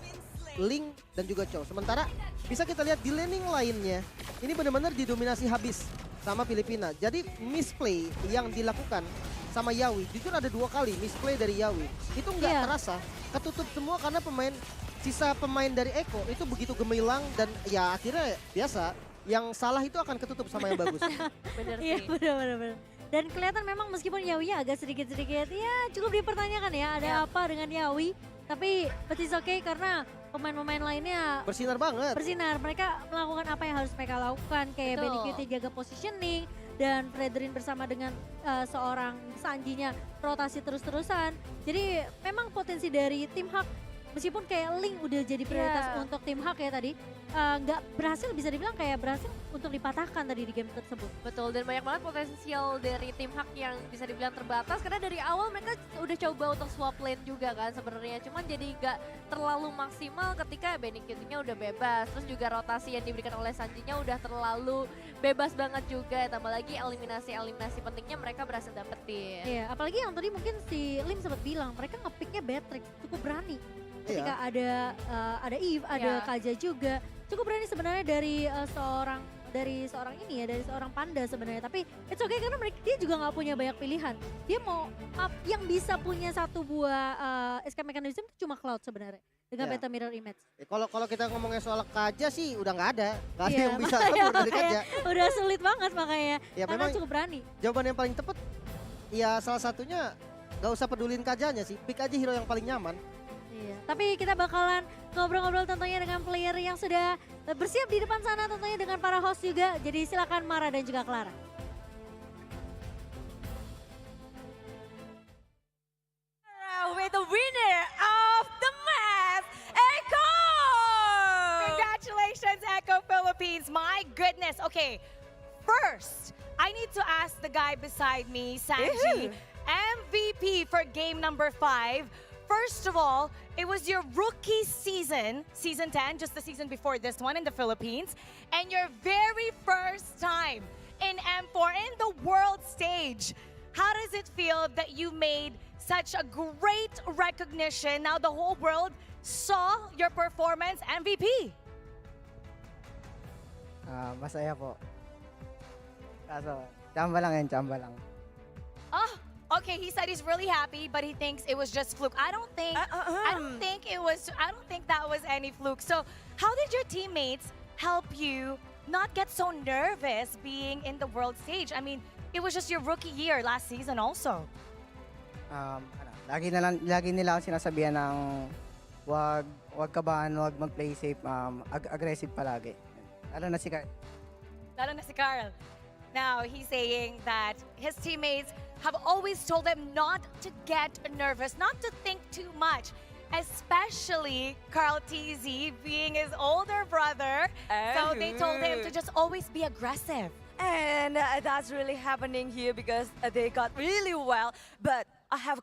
Link dan juga Chow. Sementara bisa kita lihat di laning lainnya ini benar-benar didominasi habis sama Filipina. Jadi misplay yang dilakukan sama Yawi jujur ada 2 kali misplay dari Yawi. Itu nggak terasa, ketutup semua karena sisa pemain dari Eko itu begitu gemilang dan ya akhirnya biasa yang salah itu akan ketutup sama yang bagus. Bener Iya sih. benar-benar. Dan kelihatan memang meskipun Yawi agak sedikit-sedikit ya cukup dipertanyakan ya ada apa dengan Yawi. Tapi but it's okay karena pemain-pemain lainnya bersinar banget. Bersinar, mereka melakukan apa yang harus mereka lakukan kayak Betul. Benny Kitty jaga positioning dan Fredrin bersama dengan seorang Sanjinya rotasi terus-terusan. Jadi memang potensi dari tim Hak meskipun kayak Link udah jadi prioritas untuk tim Hak ya tadi nggak berhasil bisa dibilang kayak berhasil untuk dipatahkan tadi di game tersebut. Betul, dan banyak banget potensial dari tim Hak yang bisa dibilang terbatas karena dari awal mereka udah coba untuk swap lane juga kan sebenarnya, cuman jadi nggak terlalu maksimal ketika Benny Kitty-nya udah bebas, terus juga rotasi yang diberikan oleh Sanji-nya udah terlalu bebas banget juga, tambah lagi eliminasi pentingnya mereka berhasil dapetin. Iya, apalagi yang tadi mungkin si Lim sempat bilang mereka ngepicknya Beatrix cukup berani. Ketika ada Eve, ada Kaja juga cukup berani sebenarnya dari seorang panda sebenarnya. Tapi it's okay karena dia juga nggak punya banyak pilihan. Dia mau yang bisa punya satu buah escape mechanism itu cuma Cloud sebenarnya dengan beta mirror image. Kalau kita ngomongnya soal Kaja sih udah nggak ada yang bisa kabur dari Kaja. Udah sulit banget makanya. Ya, karena memang cukup berani. Jawaban yang paling tepat ya salah satunya nggak usah pedulin Kajanya sih, pick aja hero yang paling nyaman. Iya. Tapi kita bakalan ngobrol-ngobrol tentunya dengan player yang sudah bersiap di depan sana tentunya dengan para host juga. Jadi silakan Mara dan juga Clara. With the winner of the match, Eko! goodness. Okay, first, I need to ask the guy beside me, Sanji, MVP for game number 5. First of all, it was your rookie season, season 10, just the season before this one in the Philippines, and your very first time in M4 in the world stage. How does it feel that you made such a great recognition? Now the whole world saw your performance, MVP. Masaya po. Kaso, chamba lang yan, chamba lang. Oh, okay. He said he's really happy, but he thinks it was just fluke. I don't think that was any fluke. So, how did your teammates help you not get so nervous being in the world stage? I mean, it was just your rookie year last season also. Lagi nila akong sinasabihan ng wag kabahan, wag mag-play safe, aggressive palagi. Lalo na si Carl. Lalo na si Carl. Now, he's saying that his teammates have always told him not to get nervous, not to think too much, especially Carl TZ being his older brother. So they told him to just always be aggressive. And that's really happening here because they got really well. But I have